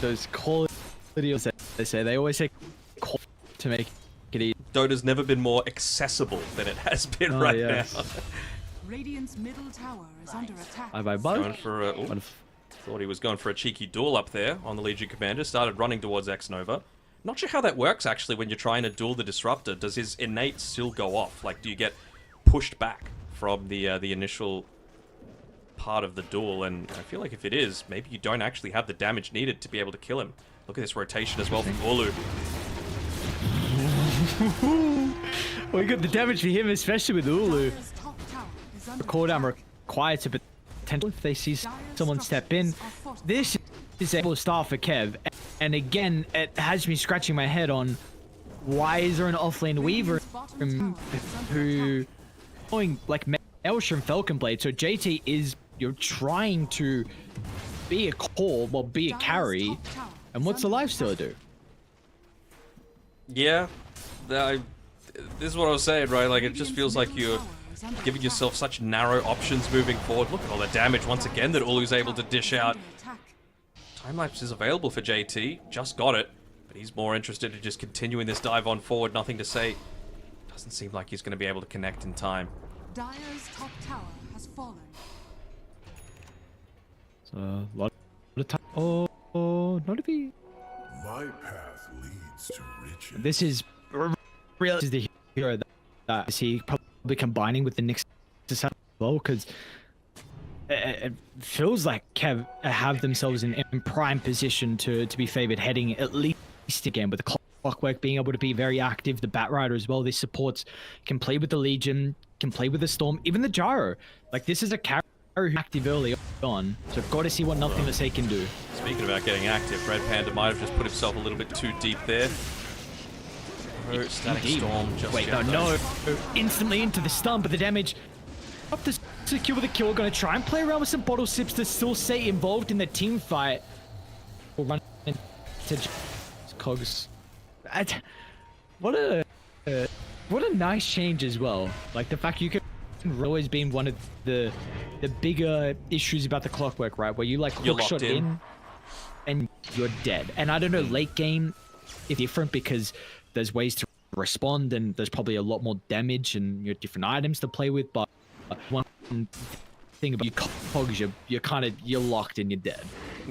those quality they say. They always say to make it easy. Dota's never been more accessible than it has been now. Radiant's middle tower is under attack. Going for thought he was going for a cheeky duel up there on the Legion Commander. Started running towards X-Nova. Not sure how that works, actually, when you're trying to duel the Disruptor. Does his innate still go off? Like, do you get pushed back from the initial part of the duel? And I feel like if it is, maybe you don't actually have the damage needed to be able to kill him. Look at this rotation as well from Ulu. We got the damage for him, especially with Ulu. The cooldown required to potential if they see someone step in. This is able to start for Kev, and again, it has me scratching my head on why is there an offlane Weaver who going like Maelstrom Falcon Blade. So JT is trying to be a core, well, be a carry, and what's the lifesteal do? Yeah, this is what I was saying, right? Like, it just feels like you're is under giving attack. yourself such narrow options moving forward. Look at all the damage once again that Ulu's able to dish out. Time-lapse is available for JT. Just got it. But he's more interested in just continuing this dive on forward. Nothing to say. Doesn't seem like he's going to be able to connect in time. Dire's top tower has fallen. So a lot of time. Oh, not to be. My path leads to riches. This is real. This is the hero that I see probably combining with the Nixus as well, because it feels like Kev have themselves in prime position to be favored heading at least again, with the Clockwork being able to be very active, the Bat Rider as well. These supports can play with the Legion, can play with the Storm, even the Gyro. Like, this is a character who's active early on, so got to see what Nothing They can do. Speaking about getting active, Red Panda might have just put himself a little bit too deep there. Oh, Static Storm just Wait, yet, no, instantly into the stun, but the damage up to secure the kill. Gonna try and play around with some bottle sips to still stay involved in the team fight. We'll run into Cogs. What a nice change as well. Like, the fact you can always been one of the bigger issues about the Clockwork, right? Where you like hook shot in and you're dead. And I don't know, late game is different because there's ways to respond and there's probably a lot more damage and you have different items to play with. But one thing about your Cogs, you're locked and you're dead.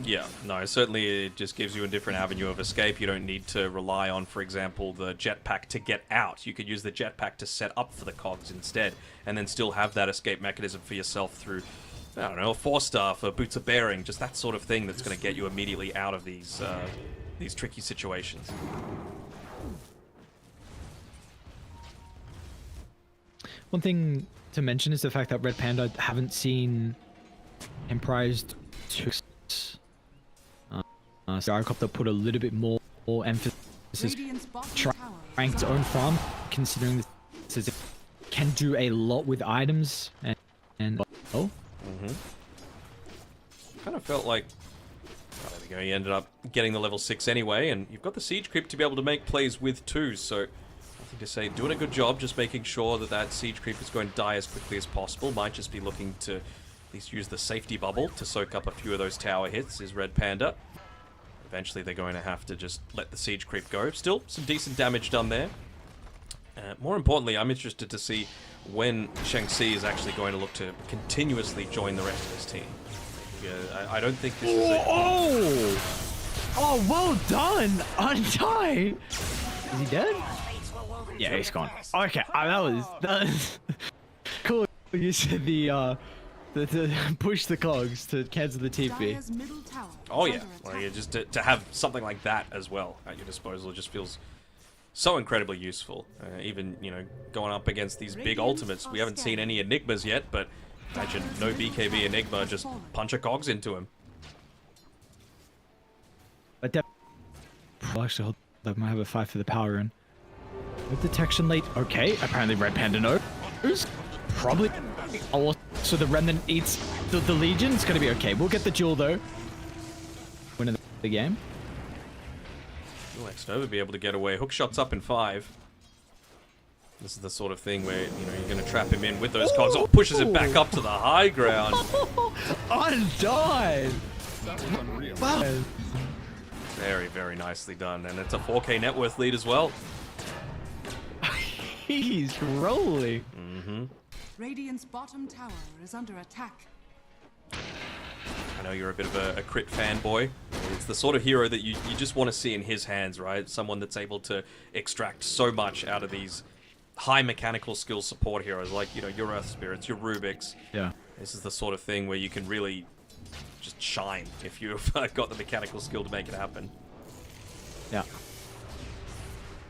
Yeah, no, certainly it just gives you a different avenue of escape. You don't need to rely on, for example, the jetpack to get out. You could use the jetpack to set up for the cogs instead, and then still have that escape mechanism for yourself through, I don't know, a 4-star for Boots of Bearing, just that sort of thing that's going to get you immediately out of these tricky situations. One thing to mention is the fact that Red Panda haven't seen Empire's 2. Gyrocopter put a little bit more emphasis trying its own farm, considering this can do a lot with items and Kind of felt like, oh, there we go, he ended up getting the level 6 anyway, and you've got the Siege Creep to be able to make plays with too, so nothing to say, doing a good job, just making sure that Siege Creep is going to die as quickly as possible. Might just be looking to at least use the safety bubble to soak up a few of those tower hits, is Red Panda. Eventually they're going to have to just let the Siege Creep go. Still, some decent damage done there. More importantly, I'm interested to see when Shang-Chi is actually going to look to continuously join the rest of his team. I don't think this is Oh, well done! Untie! Is he dead? Yeah, he's gone. Okay, that was cool. You said the push the cogs to cancel the TP. Oh yeah, well, yeah, just to have something like that as well at your disposal just feels so incredibly useful. Even, you know, going up against these big ultimates. We haven't seen any Enigmas yet, but imagine no BKB Enigma, just punch a cogs into him. But actually, hold up, might have a fight for the power run. With detection late, okay. Apparently Red Panda knows. Probably. Oh, so the Remnant eats the Legion. It's gonna be okay. We'll get the jewel though. Winning the game. Will X-Nova be able to get away? Hook shots up in 5. This is the sort of thing where, you know, you're going to trap him in with those cogs. Oh, pushes it back up to the high ground. Undied. Wow. Very, very nicely done. And it's a 4K net worth lead as well. He's rolling. Radiant's bottom tower is under attack. I know you're a bit of a crit fanboy. It's the sort of hero that you just want to see in his hands, right? Someone that's able to extract so much out of these high mechanical skill support heroes, like, you know, your Earth Spirits, your Rubiks. Yeah. This is the sort of thing where you can really just shine if you've got the mechanical skill to make it happen. Yeah.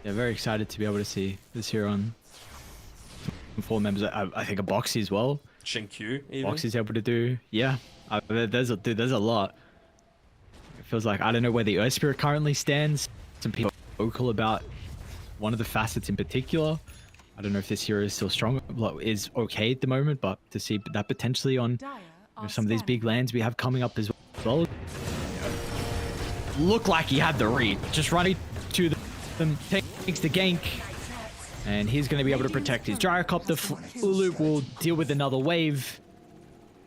Yeah, very excited to be able to see this hero on 4 members. I think a Boxy as well. Shinkyu, even. Boxy's able to do, yeah. There's a lot. It feels like, I don't know where the Earth Spirit currently stands. Some people are vocal about one of the facets in particular. I don't know if this hero is still strong, is okay at the moment, but to see that potentially on, you know, some of these big lands we have coming up as well. Looked like he had the read. Just running to them, takes the gank. And he's going to be able to protect his gyrocopter. Ulu will deal with another wave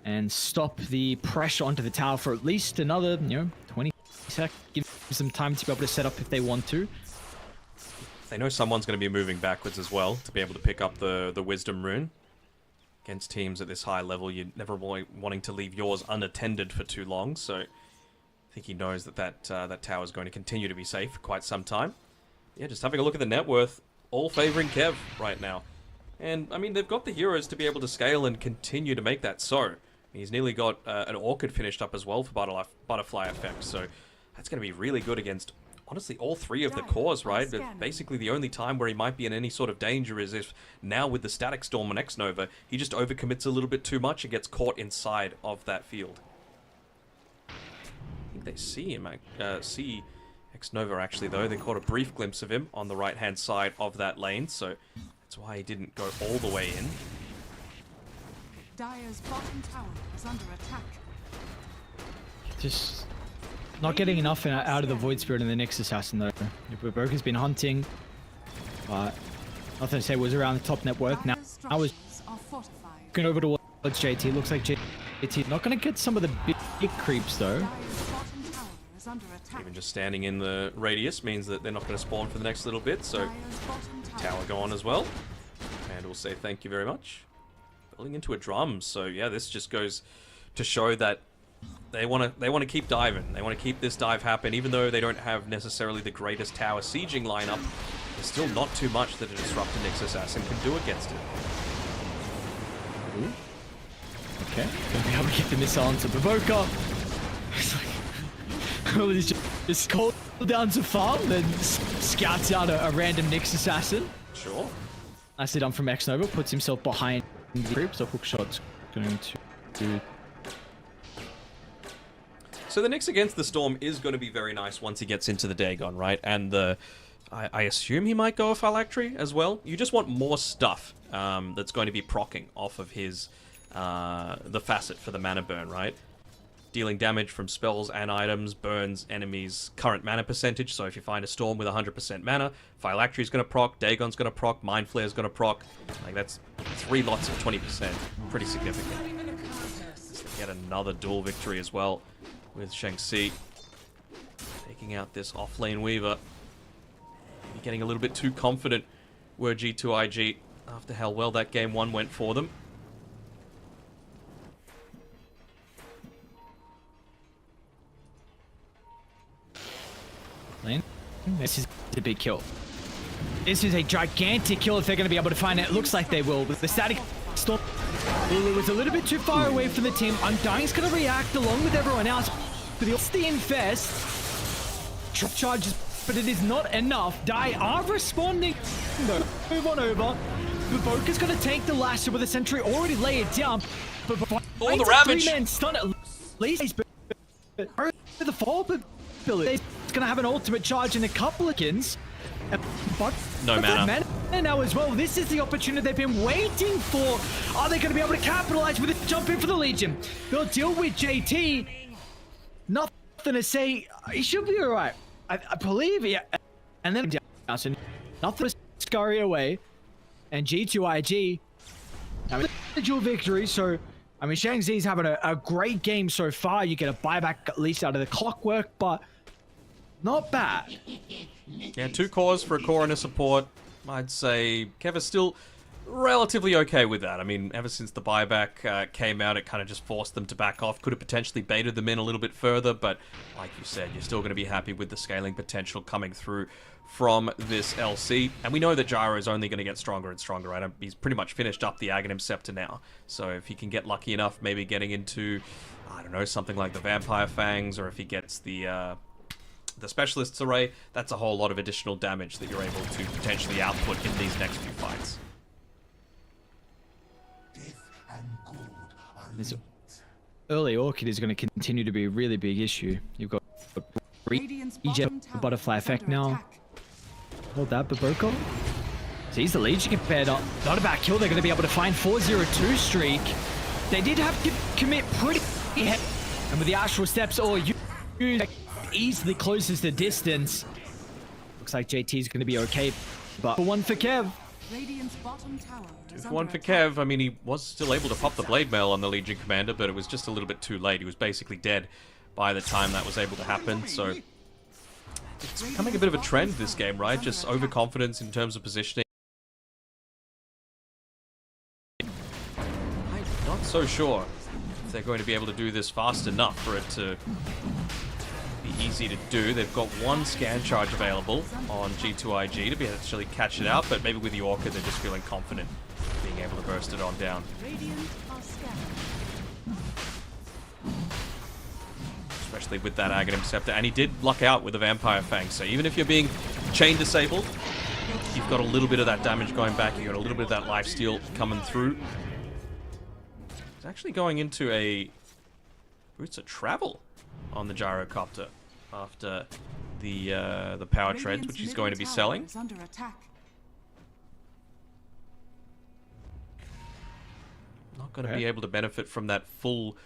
and stop the pressure onto the tower for at least another, 20 seconds. Gives them time to be able to set up if they want to. They know someone's going to be moving backwards as well to be able to pick up the Wisdom Rune. Against teams at this high level, you're never wanting to leave yours unattended for too long, so I think he knows that tower is going to continue to be safe for quite some time. Yeah, just having a look at the net worth, all favoring Kev right now. And, I mean, they've got the heroes to be able to scale and continue to make that so. He's nearly got an Orchid finished up as well for Butterfly Effect, so that's going to be really good against, honestly, all three of the cores, right? But basically, the only time where he might be in any sort of danger is if, now with the Static Storm on X-Nova, he just overcommits a little bit too much and gets caught inside of that field. I think they see him, see X-Nova actually, though. They caught a brief glimpse of him on the right-hand side of that lane, so that's why he didn't go all the way in. Dire's bottom tower is under attack. Just not getting enough out of the Void Spirit and the Nyx Assassin, though. Broker's been hunting, but nothing to say. Was around the top net worth. Now I was going over towards JT. Looks like JT not going to get some of the big creeps, though. Even just standing in the radius means that they're not going to spawn for the next little bit, so tower gone as well. And we'll say thank you very much. Building into a drum, so yeah, this just goes to show that they want to keep diving. They want to keep this dive happen, even though they don't have necessarily the greatest tower sieging lineup. There's still not too much that a disrupted Nyx Assassin can do against it. Ooh. Okay, gonna be able to get the missile onto Baboka. It's like, well, he's just called down to farm, then scouts out a random Nyx Assassin. Sure. Nicely done from X-Nova, puts himself behind the group, so hook shot's going to do. So the Nyx against the Storm is going to be very nice once he gets into the Dagon, right? And I assume he might go a Phylactery as well. You just want more stuff that's going to be proccing off of his the facet for the mana burn, right? Dealing damage from spells and items, burns enemies' current mana percentage. So if you find a Storm with 100% mana, Phylactery is going to proc, Dagon's going to proc, Mind Flare is going to proc. Like, that's 3 lots of 20%. Pretty significant. Yet another duel victory as well with Shang-Chi. Taking out this off-lane Weaver. Maybe getting a little bit too confident were G2IG after how well that game 1 went for them. This is a big kill. This is a gigantic kill if they're going to be able to find it. It looks like they will. With the Static Storm, it was a little bit too far away from the team. Undying's going to react along with everyone else. It's the Infest. Drop charges, but it is not enough. Die are responding. No, move on over. Baboka's going to take the Lasher with a sentry already laid down. But the Ravage. 3-man stun at least. But the fall ability. It's going to have an ultimate charge in a couple of skins. But no mana. And now as well, this is the opportunity they've been waiting for. Are they going to be able to capitalize with it? Jump in for the Legion. They'll deal with JT. Nothing to say. He should be all right. I believe, yeah. And then down, so nothing to scurry away. And G2IG, I mean, a dual victory. So, I mean, Shang-Chi's having a great game so far. You get a buyback at least out of the clockwork, but not bad. Yeah, 2 cores for a core and a support. I'd say Kev is still relatively okay with that. I mean, ever since the buyback came out, it kind of just forced them to back off. Could have potentially baited them in a little bit further, but like you said, you're still going to be happy with the scaling potential coming through from this LC. And we know that Gyro is only going to get stronger and stronger, right? He's pretty much finished up the Aghanim Scepter now. So if he can get lucky enough, maybe getting into, I don't know, something like the Vampire Fangs, or if he gets the Specialist's Array, that's a whole lot of additional damage that you're able to potentially output in these next few fights. This early Orchid is going to continue to be a really big issue. You've got Butterfly Effect now. Hold that, Baboka. Sees the Legion compared up. Not a bad kill. They're going to be able to find 4-0-2 streak. They did have to commit pretty heavy. And with the Astral Steps, easily closes the distance. Looks like JT is going to be okay. But one for Kev. Radiant's bottom tower is One under for attack. Kev. I mean, he was still able to pop the blade mail on the Legion Commander, but it was just a little bit too late. He was basically dead by the time that was able to happen, so it's becoming a bit of a trend this game, right? Just overconfidence in terms of positioning. I'm not so sure if they're going to be able to do this fast enough for it to be easy to do. They've got one scan charge available on G2IG to be able to actually catch it out, but maybe with the Orca they're just feeling confident being able to burst it on down. Radiant are scanning. Especially with that Aghanim Scepter, and he did luck out with the Vampire Fang, so even if you're being chain disabled, you've got a little bit of that damage going back, you've got a little bit of that lifesteal coming through. He's actually going into a Boots of Travel on the Gyrocopter after the power treads, which he's going to be selling. Is under attack. Not going to be able to benefit from that full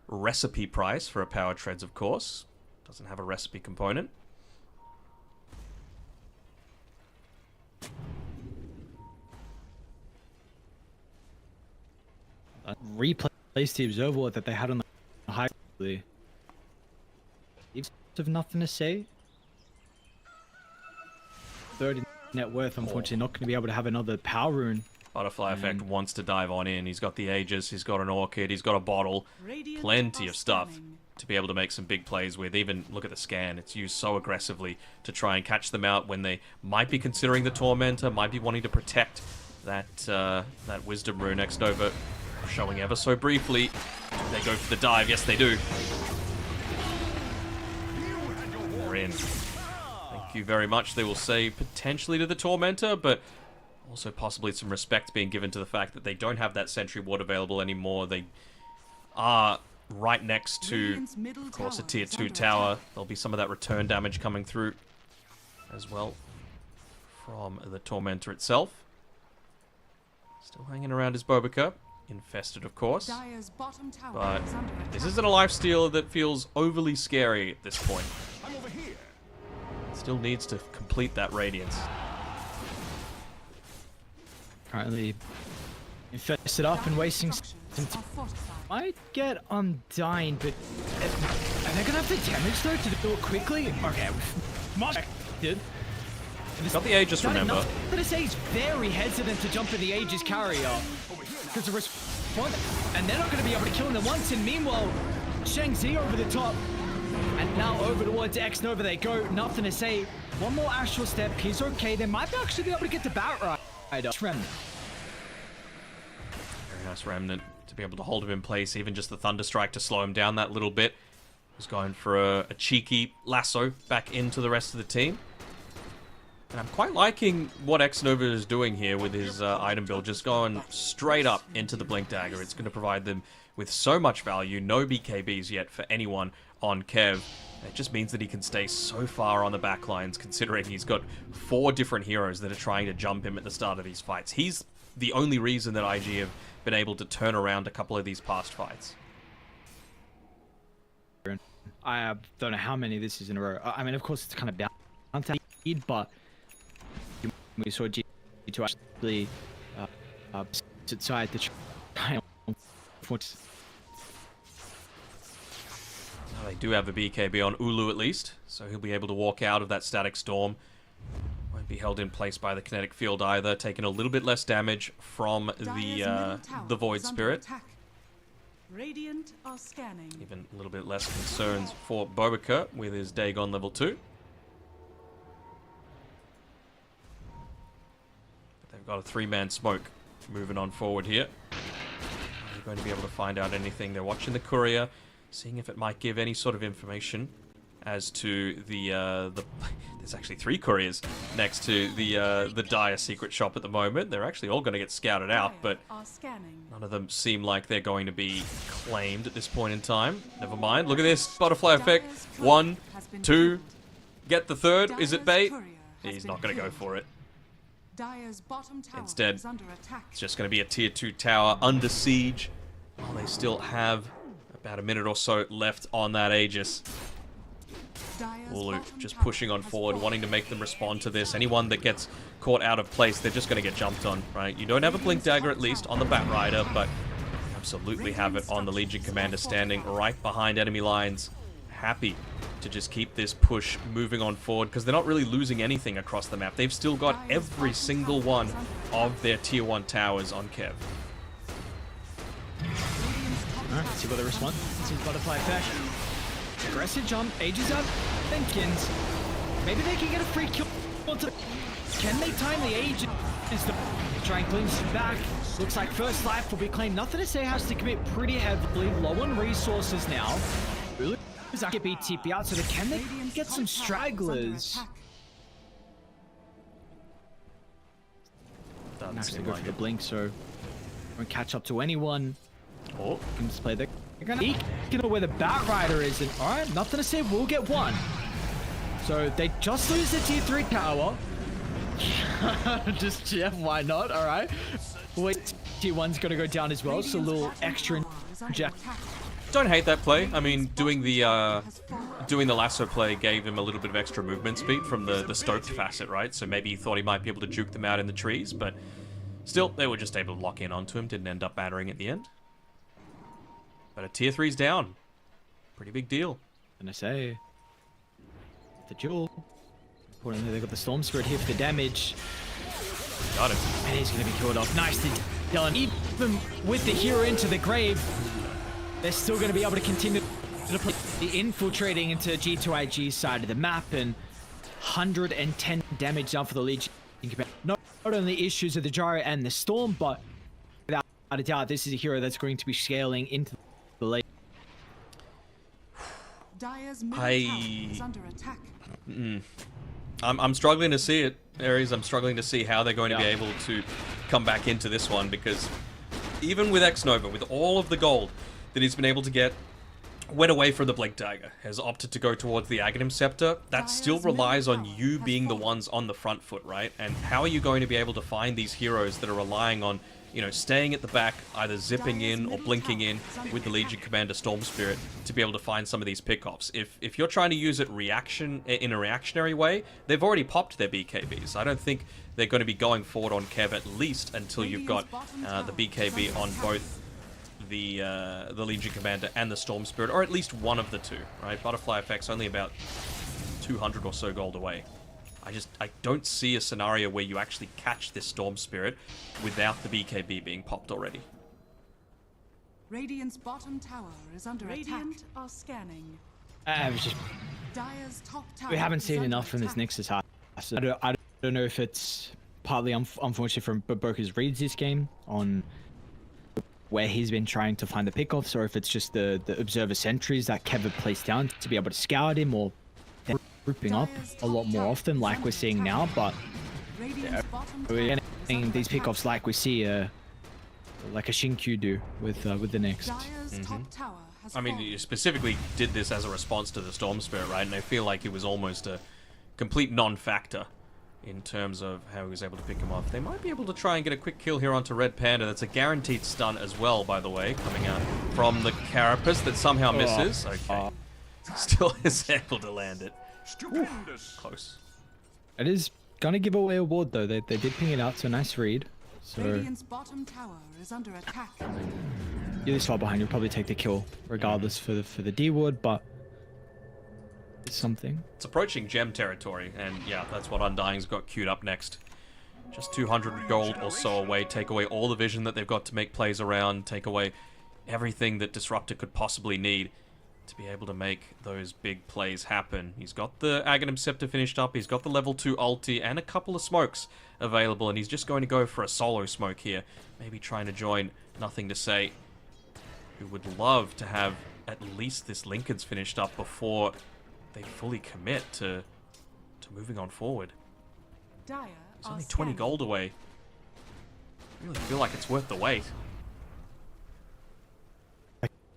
recipe price for a power treads, of course. Doesn't have a recipe component. Replace the observer that they had on the high. Have nothing to say. 30 net worth, unfortunately, not going to be able to have another power rune. Butterfly Effect wants to dive on in. He's got the Aegis, he's got an Orchid, he's got a bottle. Plenty of stuff to be able to make some big plays with. Even look at the scan. It's used so aggressively to try and catch them out when they might be considering the Tormentor, might be wanting to protect that that Wisdom rune. Next Nova showing ever so briefly. They go for the dive. Yes, they do. They're in. Thank you very much, they will say potentially to the Tormentor, but also possibly some respect being given to the fact that they don't have that Sentry Ward available anymore. They are right next to, of course, a tier 2 tower. There'll be some of that return damage coming through as well from the Tormentor itself. Still hanging around his Bobica. Infested, of course. But this isn't a lifesteal that feels overly scary at this point. Still needs to complete that Radiance. Currently infested up and wasting some might get Undying, but are they gonna have the damage though to do it quickly? Okay, did. Got the Aegis, remember. I'm gonna say he's very hesitant to jump in the Aegis carrier because the response, and they're not gonna be able to kill him at once. And meanwhile, Shang-Chi over the top, and now over towards X-Nova they go. Nothing to say. One more Astral Step, he's okay. They might actually be able to get the Batrider. Remnant. Very nice Remnant to be able to hold him in place. Even just the Thunderstrike to slow him down that little bit. He's going for a cheeky lasso back into the rest of the team. And I'm quite liking what X-Nova is doing here with his item build. Just going straight up into the Blink Dagger. It's going to provide them with so much value. No BKBs yet for anyone on Kev. It just means that he can stay so far on the back lines, considering he's got 4 different heroes that are trying to jump him at the start of these fights. He's the only reason that IG have been able to turn around a couple of these past fights. I don't know how many this is in a row. I mean, of course, it's kind of bound to need, but we saw G2 actually decide to try and they do have a BKB on Ulu at least, so he'll be able to walk out of that Static Storm. Won't be held in place by the Kinetic Field either, taking a little bit less damage from the Void Spirit. Radiant are scanning. Even a little bit less concerns for Bobica with his Dagon level 2. But they've got a 3-man smoke moving on forward here. Are they going to be able to find out anything? They're watching the courier, seeing if it might give any sort of information as to the there's actually 3 couriers next to the Dire secret shop at the moment. They're actually all going to get scouted out, but none of them seem like they're going to be claimed at this point in time. Never mind. Look at this Butterfly Effect. 1, 2, get the 3rd. Is it bait? He's not going to go for it. Instead, it's just going to be a tier 2 tower under siege. While they still have about a minute or so left on that Aegis. Ulu just pushing on forward, wanting to make them respond to this. Anyone that gets caught out of place, they're just going to get jumped on, right? You don't have a Blink Dagger, at least, on the Bat Rider, but absolutely have it on the Legion Commander standing right behind enemy lines. Happy to just keep this push moving on forward, because they're not really losing anything across the map. They've still got every single one of their Tier 1 towers on Kev. Alright, let's see what they respond. Seems butterfly fashion. Aggressive jump, ages up, Jenkins. Maybe they can get a free kill. Can they time the ages to try and clean some back? Looks like first life will be claimed. Nothing to say, has to commit pretty heavily. Low on resources now. Really? Get BTP out, so can they get some stragglers? Doesn't Actually seem go like for the it. blink, so won't catch up to anyone. Oh, Can just play the. They're gonna know where the Bat Rider is, and all right, nothing to say. We'll get one. So they just lose the Tier 3 tower. Just yeah, why not? All right. Wait, Tier 1's gonna go down as well, so a little extra inject. don't hate that play. I mean, doing the lasso play gave him a little bit of extra movement speed from the stoked facet, right? So maybe he thought he might be able to juke them out in the trees, but still, they were just able to lock in onto him. Didn't end up battering at the end. But a Tier 3's down. Pretty big deal. And I say, the duel. Importantly, they got the Storm Spirit here for the damage. Got it. And he's going to be killed off. Nicely done. Even with the hero into the grave, they're still going to be able to continue to play the infiltrating into G2IG side of the map, and 110 damage down for the Legion. Not only issues of the Gyro and the Storm, but without a doubt, this is a hero that's going to be scaling into the late. I'm struggling to see it, Aries. I'm struggling to see how they're going to be able to come back into this one, because even with X-Nova, with all of the gold that he's been able to get, went away from the Blink Dagger, has opted to go towards the Aghanim Scepter. That still relies on you being the ones on the front foot, right? And how are you going to be able to find these heroes that are relying on, you know, staying at the back, either zipping in or blinking in with the Legion Commander Storm Spirit to be able to find some of these pickoffs? If you're trying to use it in a reactionary way, they've already popped their BKBs. I don't think they're going to be going forward on Kev at least until you've got the BKB on both the Legion Commander and the Storm Spirit, or at least one of the two, right? Butterfly Effect's only about 200 or so gold away. I don't see a scenario where you actually catch this Storm Spirit without the BKB being popped already. Radiant's bottom tower is under Radiant are scanning. Dire's top tower we haven't seen enough from this Nexus high. So I don't know if it's partly unfortunate from Boker's reads this game on where he's been trying to find the pickoffs, or if it's just the observer sentries that Kev had placed down to be able to scout him, or grouping up a lot more often like we're seeing now. But we're getting these pickoffs like we see like a Shinkyu do with the next. I mean, you specifically did this as a response to the Storm Spirit, right? And I feel like it was almost a complete non-factor in terms of how he was able to pick him off. They might be able to try and get a quick kill here onto Red Panda. That's a guaranteed stun as well, by the way, coming out from the Carapace that somehow misses. Okay. Still is able to land it. Stupendous. Close. It is gonna give away a ward though. They did ping it out, so nice read. So Radiant's bottom tower is under attack. you're this far behind, you'll probably take the kill regardless for the D ward, but it's something. It's approaching gem territory, and yeah, that's what Undying's got queued up next. Just 200 gold or so away. Take away all the vision that they've got to make plays around. Take away everything that Disruptor could possibly need to be able to make those big plays happen. He's got the Aghanim Scepter finished up, he's got the level 2 ulti, and a couple of smokes available, and he's just going to go for a solo smoke here. Maybe trying to join Nothing to Say, who would love to have at least this Lincoln's finished up before they fully commit to moving on forward. It's only 20 gold away. I really feel like it's worth the wait.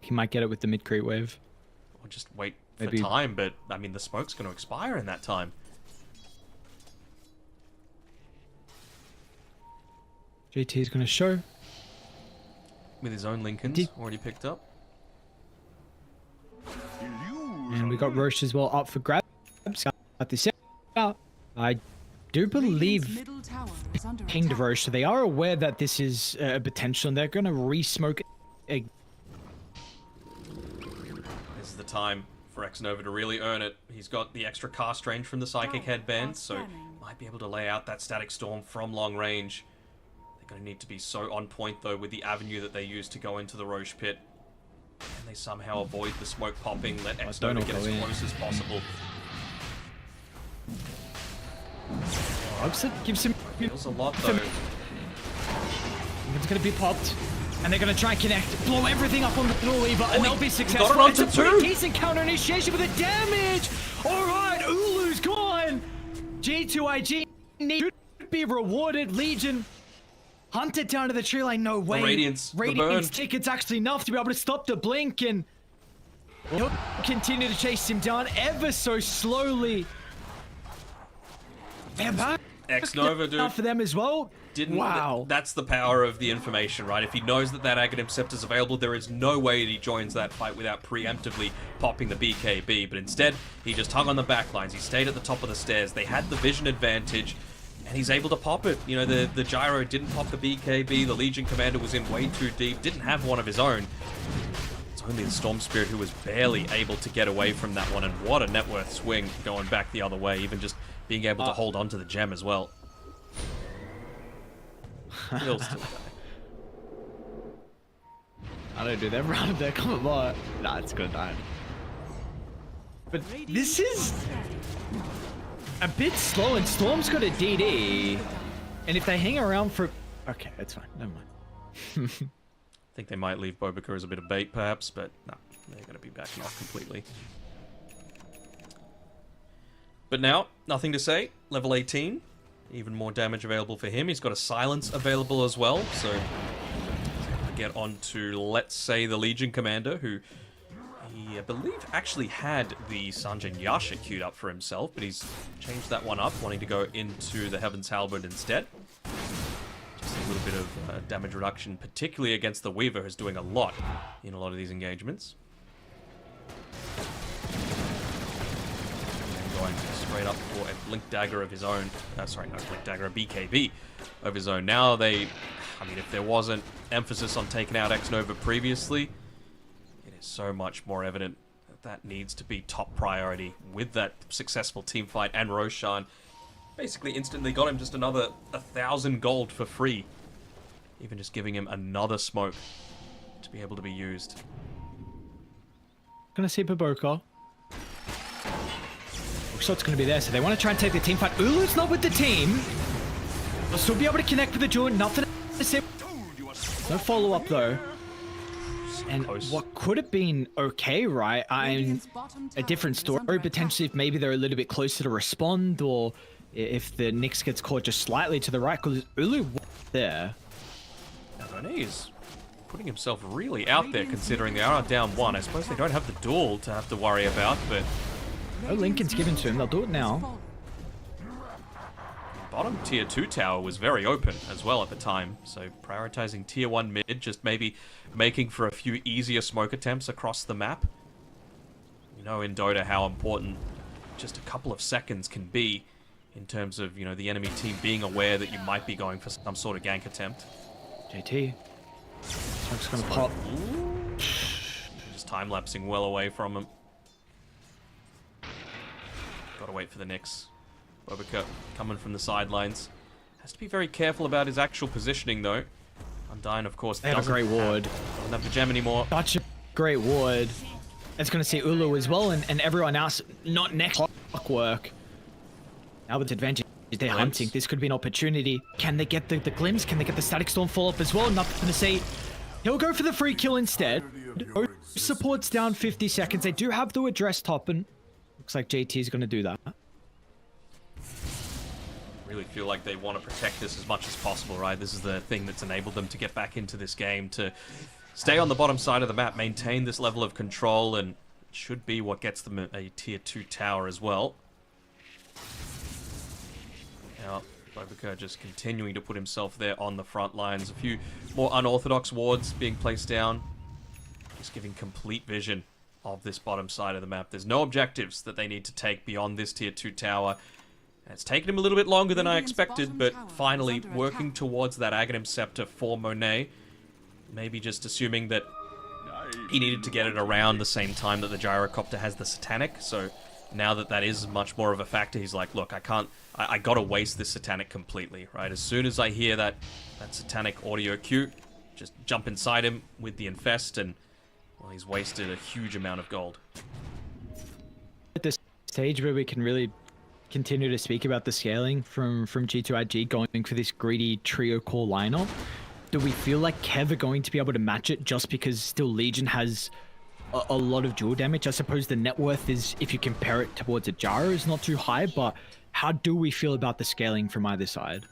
He might get it with the mid creep wave. Or just wait for Maybe. time, but I mean the smoke's going to expire in that time. JT is going to show. With his own Lincolns already picked up. And we got Roche as well up for grab. cut this out. I do believe Middle tower is under pinged attack. Roche, so they are aware that this is a potential, and they're going to re-smoke it. This is the time for Xnova to really earn it. He's got the extra cast range from the Psychic Headband, so might be able to lay out that Static Storm from long range. They're going to need to be so on point, though, with the avenue that they use to go into the Roche pit. And they somehow avoid the smoke popping, let Xnova get as close as possible. Upset gives him... Feels a lot, though. It's going to be popped. And they're going to try and connect, blow everything up on the Blue Weaver, and they'll be successful. Got it onto It's a two. pretty decent counter initiation with the damage. All right, Ulu's gone. G2IG should be rewarded. Legion hunted down to the tree line. No way. Radiance, the burn. ticket's actually enough to be able to stop the blink, and he'll continue to chase him down ever so slowly. And back. Xnova, dude. For them as well. Wow. That's the power of the information, right? If he knows that that Aghanim Scepter is available, there is no way that he joins that fight without preemptively popping the BKB. But instead, he just hung on the back lines. He stayed at the top of the stairs. They had the vision advantage, and he's able to pop it. You know, the Gyro didn't pop the BKB. The Legion Commander was in way too deep. Didn't have one of his own. It's only the Storm Spirit who was barely able to get away from that one. And what a net worth swing going back the other way. Even just being able to hold on to the gem as well. He'll still die. I don't do that round there, come on. Nah, it's gonna die. But this is a bit slow, and Storm's got a DD. And if they hang around for... Okay, it's fine, never mind. I think they might leave Bobica as a bit of bait, perhaps, but no, they're going to be backing off completely. But now, nothing to say. Level 18. Even more damage available for him. He's got a silence available as well, so get on to, let's say, the Legion Commander, who he, I believe, actually had the Sanjin Yasha queued up for himself, but he's changed that one up, wanting to go into the Heaven's Halberd instead. Just a little bit of damage reduction, particularly against the Weaver, who's doing a lot in a lot of these engagements. Going straight up for a Blink Dagger of his own. Sorry, no Blink Dagger, a BKB of his own. Now they... I mean, if there wasn't emphasis on taking out Xnova previously, it is so much more evident that that needs to be top priority with that successful team fight. And Roshan basically instantly got him just another 1,000 gold for free. Even just giving him another smoke to be able to be used. Gonna see Baboka. Shot's going to be there, so they want to try and take the team fight. Ulu's not with the team. They'll still be able to connect with the joint. Nothing to say. No follow-up, though. And what could have been okay, right? I'm a different story, potentially, if maybe they're a little bit closer to respond, or if the Nyx gets caught just slightly to the right, because Ulu was there. Avone is putting himself really out there, considering they are down one. I suppose they don't have the duel to have to worry about, but... Oh, Lincoln's given to him. They'll do it now. Bottom tier 2 tower was very open as well at the time, so prioritizing tier 1 mid, just maybe making for a few easier smoke attempts across the map. You know in Dota how important just a couple of seconds can be in terms of, you know, the enemy team being aware that you might be going for some sort of gank attempt. JT. Smoke's gonna pop. Just time-lapsing well away from him. Gotta wait for the Nyx. Bobica coming from the sidelines. Has to be very careful about his actual positioning, though. Undyne, of course, they have a great ward. Doesn't have the gem anymore. Such a great ward. It's going to see Ulu as well, and everyone else not next clockwork. Now with advantage, they're hunting. This could be an opportunity. Can they get the glimpse? Can they get the Static Storm follow-up as well? Nothing to say. He'll go for the free kill instead. Support's down 50 seconds. They do have the address top, and looks like JT is going to do that. Really feel like they want to protect this as much as possible, right? This is the thing that's enabled them to get back into this game, to stay on the bottom side of the map, maintain this level of control, and it should be what gets them a tier 2 tower as well. Now, Bobica just continuing to put himself there on the front lines. A few more unorthodox wards being placed down. Just giving complete vision of this bottom side of the map. There's no objectives that they need to take beyond this tier 2 tower. And it's taken him a little bit longer than I expected, but finally working towards that Aghanim Scepter for Monet. Maybe just assuming that he needed to get it around the same time that the Gyrocopter has the Satanic, so now that that is much more of a factor, he's like, look, I gotta waste this Satanic completely, right? As soon as I hear that Satanic audio cue, just jump inside him with the Infest, and, well, he's wasted a huge amount of gold. At this stage where we can really continue to speak about the scaling from G2IG going for this greedy trio core lineup, do we feel like Kev are going to be able to match it just because still Legion has a lot of dual damage? I suppose the net worth is, if you compare it towards a Gyro, is not too high, but how do we feel about the scaling from either side?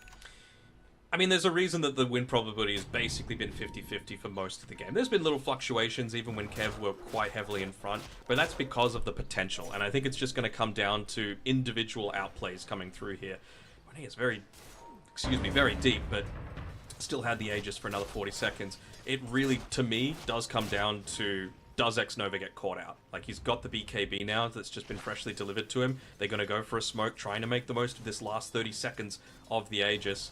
I mean, there's a reason that the win probability has basically been 50-50 for most of the game. There's been little fluctuations even when Kev were quite heavily in front, but that's because of the potential, and I think it's just going to come down to individual outplays coming through here. I think it's very deep, but still had the Aegis for another 40 seconds. It really, to me, does come down to, does Xnova get caught out? Like, he's got the BKB now that's just been freshly delivered to him. They're going to go for a smoke, trying to make the most of this last 30 seconds of the Aegis.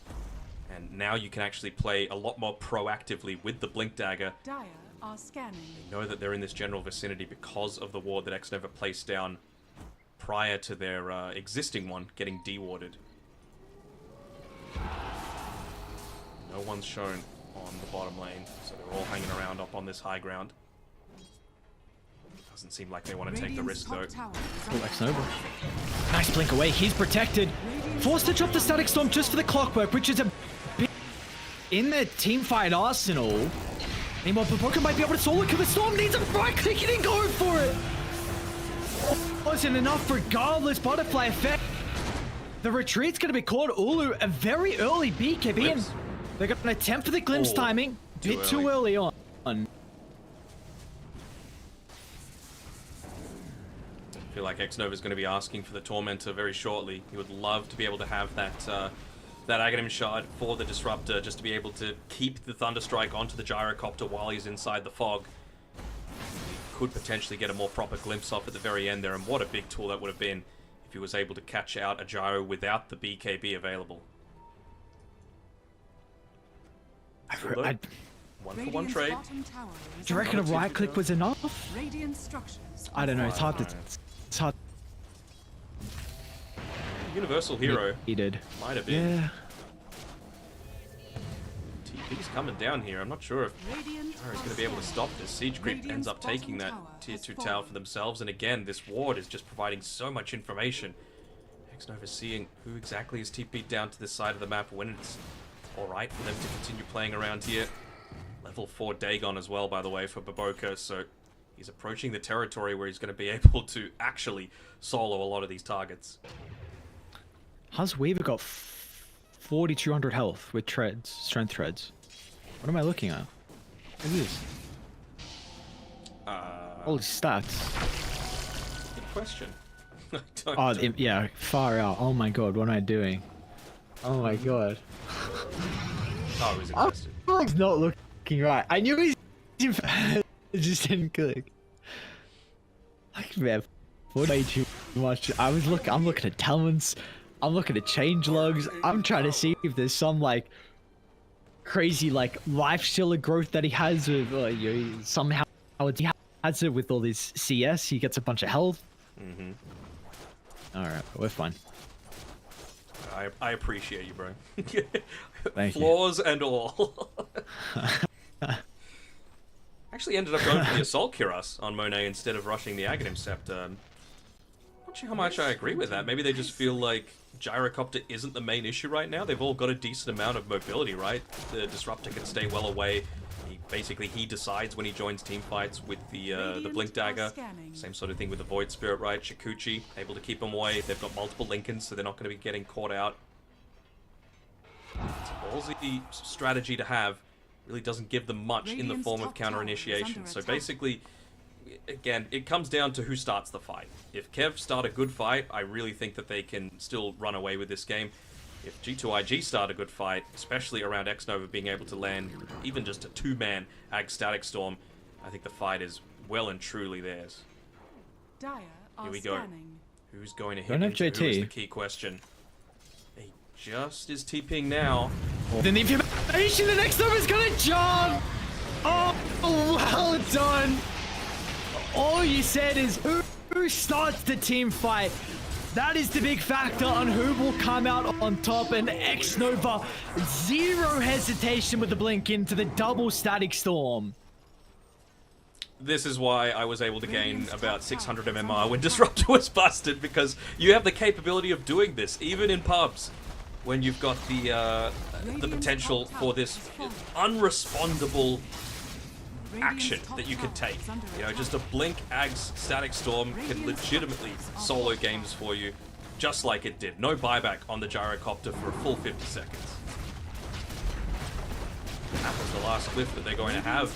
And now you can actually play a lot more proactively with the Blink Dagger. Dire are scanning. They know that they're in this general vicinity because of the ward that Xnova placed down prior to their existing one getting dewarded. No one's shown on the bottom lane, so they're all hanging around up on this high ground. Doesn't seem like they want to take the risk, though. Oh, Xnova. Nice blink away. He's protected. Forced to drop the Static Storm just for the Clockwork, which is a big... In their teamfight arsenal. Meanwhile, Baboka might be able to solo kill the Storm. Needs a right click. He didn't go for it. Wasn't enough regardless. Butterfly effect. The retreat's going to be called. Ulu, a very early BKB. And they're going to attempt for the glimpse timing. Bit too early on. I feel like Xnova is going to be asking for the Tormentor very shortly. He would love to be able to have that that Aghanim Shard for the Disruptor, just to be able to keep the Thunderstrike onto the Gyrocopter while he's inside the fog. He could potentially get a more proper glimpse off at the very end there, and what a big tool that would have been if he was able to catch out a Gyro without the BKB available. One for one trade. Do you reckon a right click was enough? I don't know. It's hard to. It's hard. Universal Hero. He did. Might have been. Yeah. TP's coming down here. I'm not sure if Gyro's going to be able to stop this. Siege Creep ends up taking that tier 2 tower for themselves, and again, this ward is just providing so much information. Xnova seeing who exactly is TP'd down to this side of the map, when it's alright for them to continue playing around here. Level 4 Dagon as well, by the way, for Baboka, so he's approaching the territory where he's going to be able to actually solo a lot of these targets. How's Weaver got 4,200 health with treads, strength treads? What am I looking at? What is this? All his stats. Good question. I don't yeah, far out. Oh my god, what am I doing? Oh my god. Oh, he's invested. He's not looking right. I knew he's it just didn't click. Like, man, way too much. I'm looking at talents. I'm looking at change logs. I'm trying to see if there's some like crazy like life stealer growth that he has with somehow he has it with all this CS. He gets a bunch of health. All right, we're fine. I appreciate you, bro. Thank Flaws you. And all. Actually ended up going for the Assault Cuirass on Monet instead of rushing the Aghanim Scepter. Not sure how much I agree with that. Maybe they just feel like Gyrocopter isn't the main issue right now. They've all got a decent amount of mobility, right? The Disruptor can stay well away. He decides when he joins team fights with the Blink Dagger. Same sort of thing with the Void Spirit, right? Shikuchi, able to keep them away. They've got multiple Lincolns, so they're not going to be getting caught out. It's a ballsy strategy to have. Really doesn't give them much in the form of counter-initiation. So basically, again, it comes down to who starts the fight. If Kev start a good fight, I really think that they can still run away with this game. If G2IG start a good fight, especially around Xnova being able to land even just a 2-man Ag Static Storm, I think the fight is well and truly theirs. Dire are Here we go. scanning. Who's going to hit Don't have into who is JT. the key question. He just is TPing now. Then the information, the next over is gonna jump! Oh, well done! All you said is who starts the team fight. That is the big factor on who will come out on top, and X-Nova, zero hesitation with the blink into the double static storm. This is why I was able to gain about 600 MMR when Disruptor was busted, because you have the capability of doing this, even in pubs, when you've got the potential for this unrespondable action that you can take. You know, just a blink Ags Static Storm can legitimately solo games for you, just like it did. No buyback on the Gyrocopter for a full 50 seconds. That was the last cliff that they're going to have.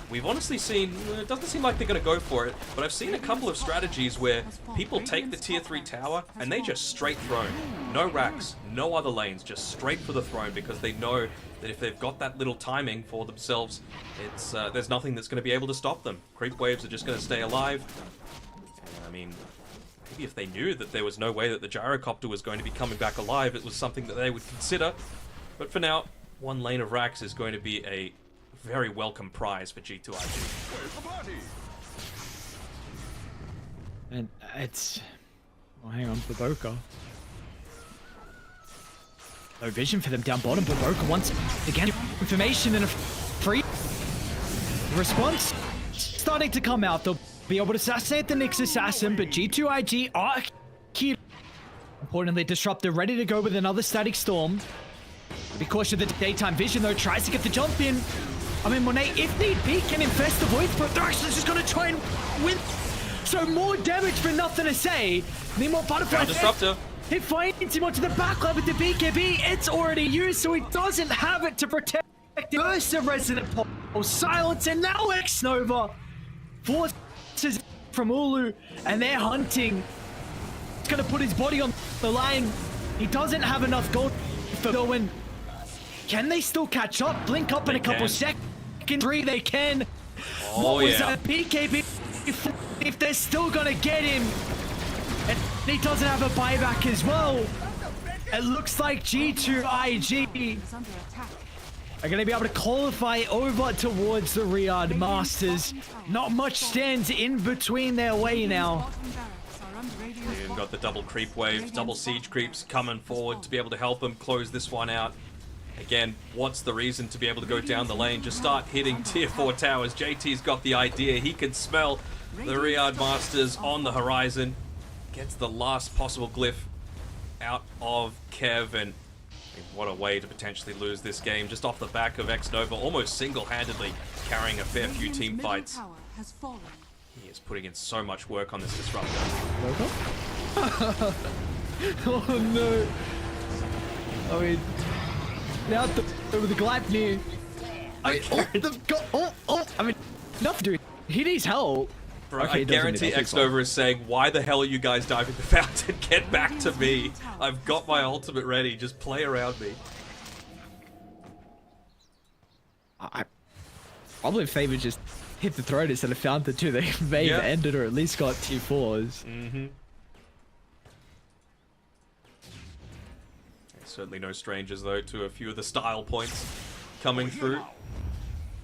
We've honestly seen, it doesn't seem like they're going to go for it, but I've seen a couple of strategies where people take the tier 3 tower and they just straight throne. No racks, no other lanes, just straight for the throne, because they know that if they've got that little timing for themselves, it's there's nothing that's going to be able to stop them. Creep waves are just going to stay alive. I mean, maybe if they knew that there was no way that the Gyrocopter was going to be coming back alive, it was something that they would consider. But for now, one lane of racks is going to be a very welcome prize for G2IG. And it's... Oh, hang on, Baboka. No vision for them down bottom. Baboka once again, information and a free response starting to come out. They'll be able to assassinate the Nyx assassin, but G2IG are here. Importantly, Disruptor ready to go with another static storm. Be cautious of the daytime vision though, tries to get the jump in. I mean, Monet, if need be, can infest the void, but they're actually just gonna try and win. So more damage for nothing to say. Need more butterfly. Disruptor. He finds him onto the backline with the BKB. It's already used, so he doesn't have it to protect the burst of Resident Pulse. Silence, and now X-Nova forces from Ulu, and they're hunting. He's gonna put his body on the line. He doesn't have enough gold for going. Can they still catch up? Blink up in a couple seconds. 3, they can. Oh, what was yeah. that BKB? If they're still gonna get him, and he doesn't have a buyback as well, it looks like G2IG are gonna be able to qualify over towards the Riyadh Masters. Not much stands in between their way now. You've got the double creep wave, double siege creeps coming forward to be able to help them close this one out. Again, what's the reason to be able to go down the lane? Just start hitting tier 4 towers. JT's got the idea. He can smell the Riyadh Masters on the horizon. Gets the last possible glyph out of Kev, and what a way to potentially lose this game. Just off the back of X-Nova, almost single-handedly carrying a fair few team fights. He is putting in so much work on this Disruptor. Oh no. I mean, now with the Gleipnir. I mean, nothing to do. He needs help. Bro, Okay, I guarantee X-Nova is saying, why the hell are you guys diving the fountain? Get back to me. I've got my ultimate ready. Just play around me. I probably favor just hit the throat instead of fountain too. They may have ended or at least got tier 4s. Mm-hmm. Certainly no strangers, though, to a few of the style points coming through.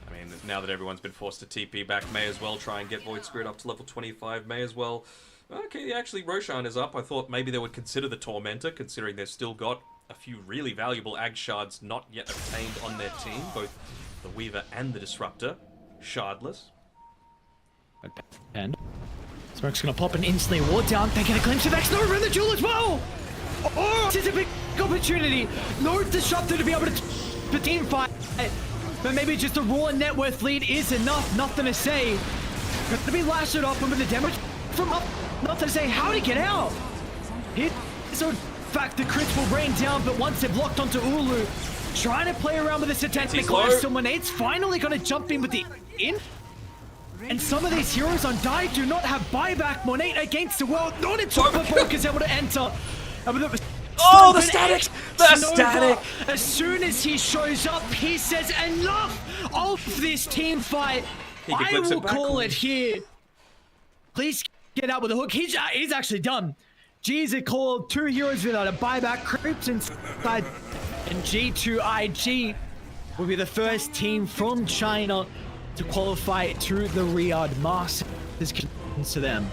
I mean, now that everyone's been forced to TP back, may as well try and get Void Spirit up to level 25. May as well. Okay, actually, Roshan is up. I thought maybe they would consider the Tormentor, considering they've still got a few really valuable Ag Shards not yet obtained on their team. Both the Weaver and the Disruptor. Shardless. And Smoke's gonna pop an instantly ward down. They get a glimpse of X-Nova in the duel as well! Oh, this is a big opportunity. No Disruptor to be able to team fight. But maybe just a raw net worth lead is enough. Nothing to say. Got to be lashed up, and with the damage from up, nothing to say. How to get out? So, in fact, the crits will rain down, but once they've locked onto Ulu, trying to play around with the satanic class, someone it's finally going to jump in with the And some of these heroes on Die do not have buyback. Monate against the world, not until Baboka is able to enter. Oh, the static! The static! As soon as he shows up, he says, enough of this team fight. I will call it here. Please get out with the hook. He's actually done. G's are called 2 heroes without a buyback. Creeps inside. And G2IG will be the first team from China to qualify to the Riyadh Masters. To them.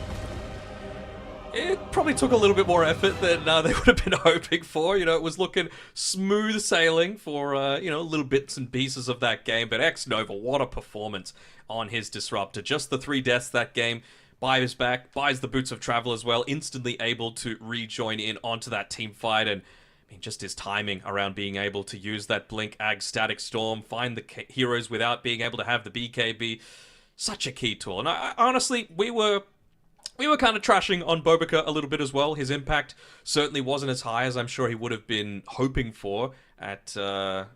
It probably took a little bit more effort than they would have been hoping for. It was looking smooth sailing for, little bits and pieces of that game. But Xnova, what a performance on his Disruptor. Just the 3 deaths that game. Buys back, buys the Boots of Travel as well. Instantly able to rejoin in onto that team fight. And just his timing around being able to use that Blink, Ag, Static Storm, find the heroes without being able to have the BKB. Such a key tool. And honestly, we were kind of trashing on Bobica a little bit as well. His impact certainly wasn't as high as I'm sure he would have been hoping for at... I'm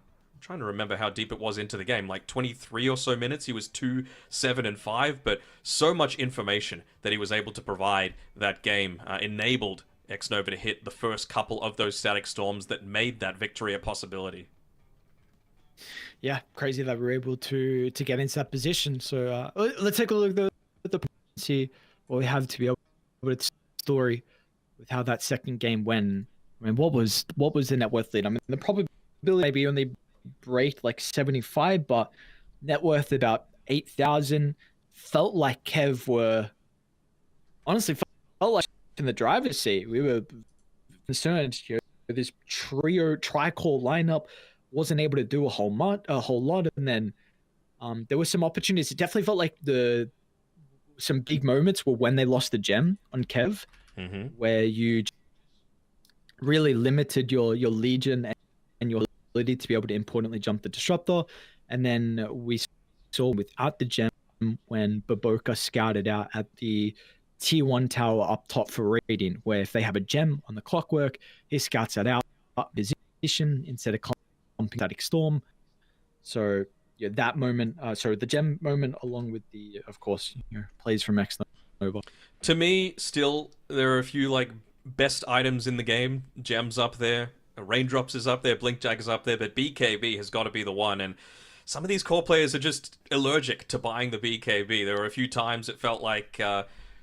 trying to remember how deep it was into the game. Like 23 or so minutes, he was 2, 7, and 5. But so much information that he was able to provide that game enabled Xnova to hit the first couple of those Static Storms that made that victory a possibility. Yeah, crazy that we were able to get into that position. So let's take a look at the points here. What we have to be able to story with how that second game went. I mean, what was the net worth lead? I mean, the probability maybe only break like 75, but net worth about 8,000. Felt like Kev were honestly felt like in the driver's seat. We were concerned. This tri-core lineup wasn't able to do a whole lot, and then there were some opportunities. It definitely felt like some big moments were when they lost the gem on Kev, where you really limited your Legion and your ability to be able to importantly jump the Disruptor. And then we saw without the gem when Baboka scouted out at the T1 tower up top for Radiant, where if they have a gem on the Clockwork, he scouts that out position instead of clumping Static Storm. So yeah, that moment, the gem moment, along with the, of course, plays from Xnova. To me, still, there are a few like best items in the game. Gems up there, Raindrops is up there, Blink Jag is up there, but BKB has got to be the one. And some of these core players are just allergic to buying the BKB. There were a few times it felt like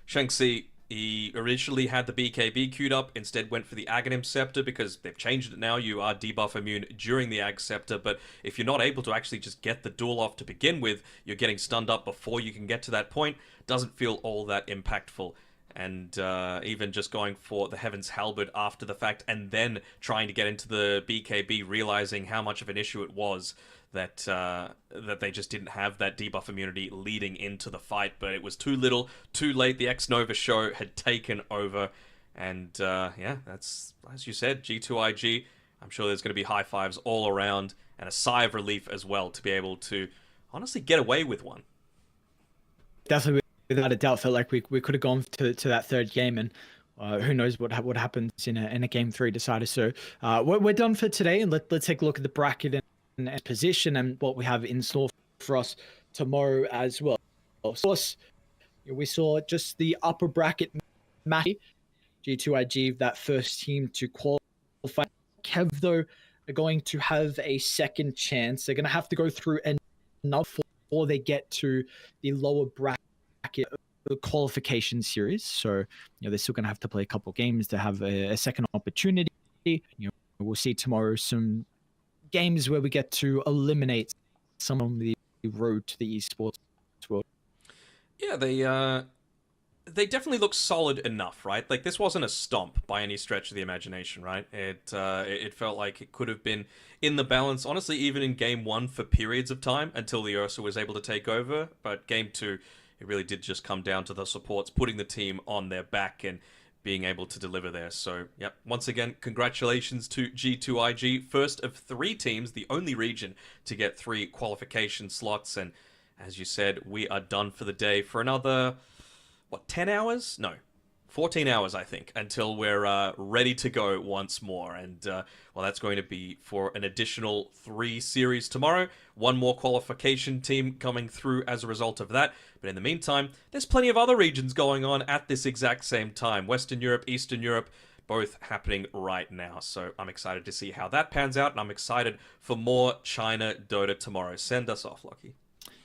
Shanxi, he originally had the BKB queued up, instead went for the Aghanim Scepter because they've changed it now. You are debuff immune during the Ag Scepter, but if you're not able to actually just get the duel off to begin with, you're getting stunned up before you can get to that point. Doesn't feel all that impactful. And even just going for the Heaven's Halberd after the fact and then trying to get into the BKB, realizing how much of an issue it was that that they just didn't have that debuff immunity leading into the fight. But it was too little, too late. The Xnova show had taken over. And yeah, that's, as you said, G2IG. I'm sure there's going to be high fives all around and a sigh of relief as well to be able to honestly get away with one. Definitely, without a doubt, felt like we could have gone to that third game, and who knows what happens in a game 3 decider. So we're done for today, and let's take a look at the bracket and position and what we have in store for us tomorrow as well. Of course, we saw just the upper bracket match. G2IG, that first team to qualify. Kev, though, are going to have a second chance. They're going to have to go through enough before they get to the lower bracket qualification series. So, they're still going to have to play a couple games to have a second opportunity. We'll see tomorrow some games where we get to eliminate some of the road to the esports world. Yeah, they definitely look solid enough, right? Like, this wasn't a stomp by any stretch of the imagination, right? It felt like it could have been in the balance, honestly, even in game 1 for periods of time until the Ursa was able to take over. But game 2, it really did just come down to the supports putting the team on their back and being able to deliver there. So, yep, once again, congratulations to G2IG. First of 3 teams, the only region to get 3 qualification slots. And as you said, we are done for the day for another, 10 hours? No, 14 hours, I think, until we're ready to go once more. And, well, that's going to be for an additional 3 series tomorrow. 1 more qualification team coming through as a result of that. But in the meantime, there's plenty of other regions going on at this exact same time. Western Europe, Eastern Europe, both happening right now. So I'm excited to see how that pans out, and I'm excited for more China Dota tomorrow. Send us off, Lucky.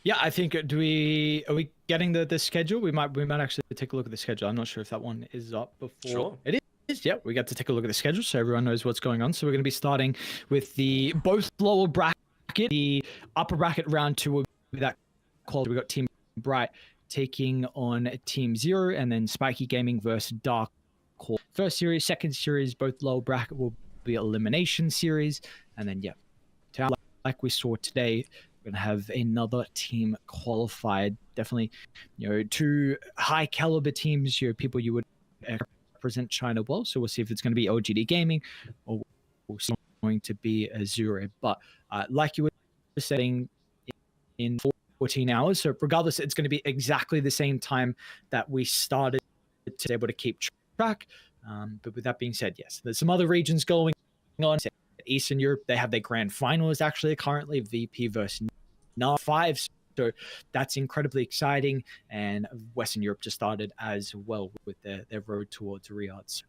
Yeah, I think are we getting the schedule? We might actually take a look at the schedule. I'm not sure if that one is up before. Sure. It is. Yeah, we got to take a look at the schedule so everyone knows what's going on. So we're going to be starting with the both lower bracket, the upper bracket round 2 will be that quality. We got Team Bright taking on Team Zero, and then Spiky Gaming versus Dark Horse. First series, second series, both lower bracket will be elimination series, and then like we saw today, we're going to have another team qualified. Definitely, 2 high caliber teams, people you would represent China well. So we'll see if it's going to be OGD Gaming or going to be Azure. But like you were saying, in 14 hours. So regardless, it's going to be exactly the same time that we started to be able to keep track. But with that being said, yes, there's some other regions going on. Eastern Europe, they have their grand finals actually currently, VP versus NAR5. So that's incredibly exciting. And Western Europe just started as well with their road towards Riyadh.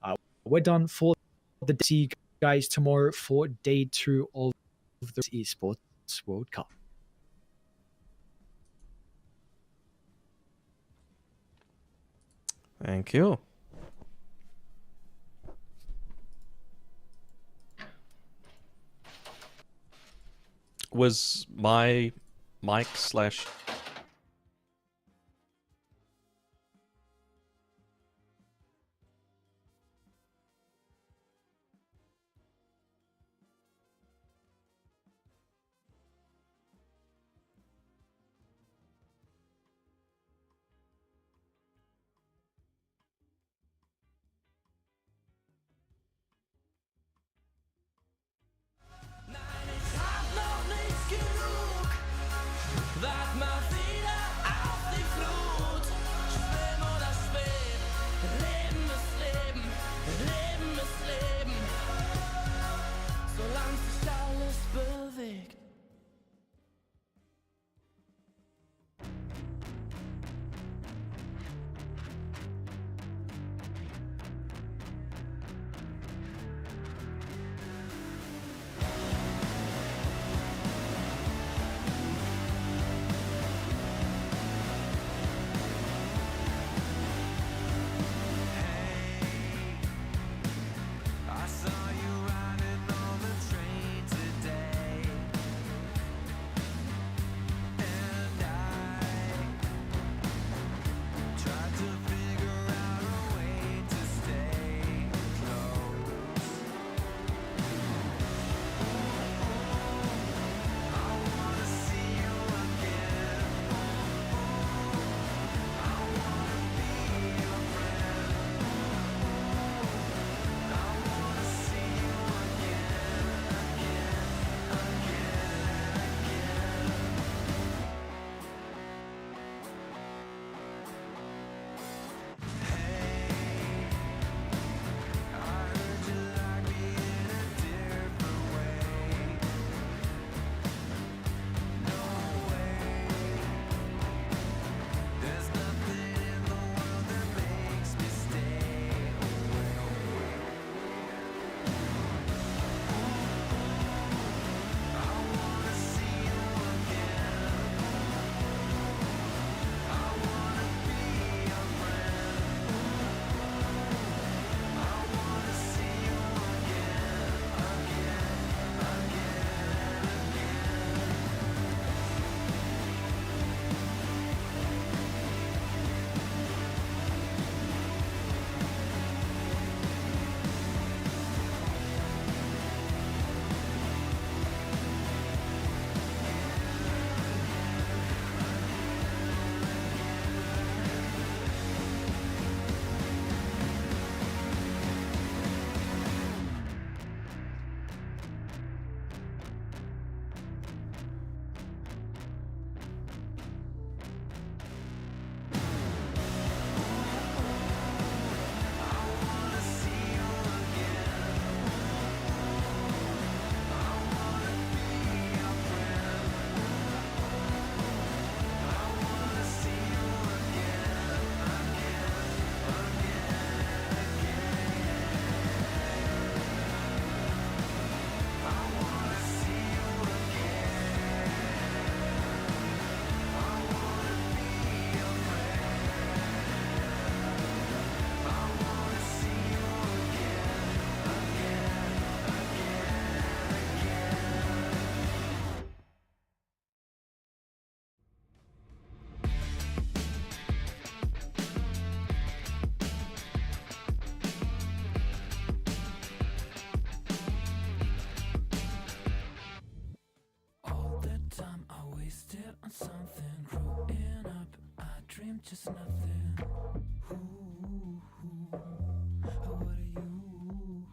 We're done for the day. See you guys tomorrow for day 2 of the Esports World Cup. Thank you. Was my mic slash Nein, ich hab noch nicht genug. Wag mal just nothing. Ooh, what are you?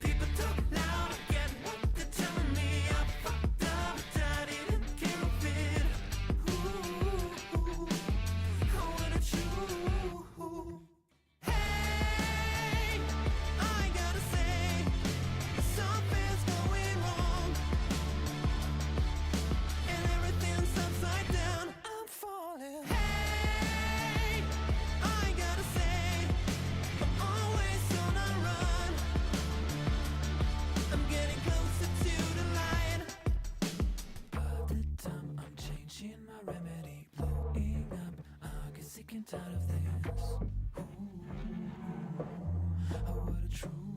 People talk loud, I get what they're telling me. I fucked up, I didn't give it. Ooh, what a true. Hey, I gotta say, something's going wrong, and everything's upside down. I'm falling. Hey, I gotta say, I'm always on a run. I'm getting closer to the line. By the time I'm changing my remedy, blowing up, I get sick and tired of this. Ooh, what a true.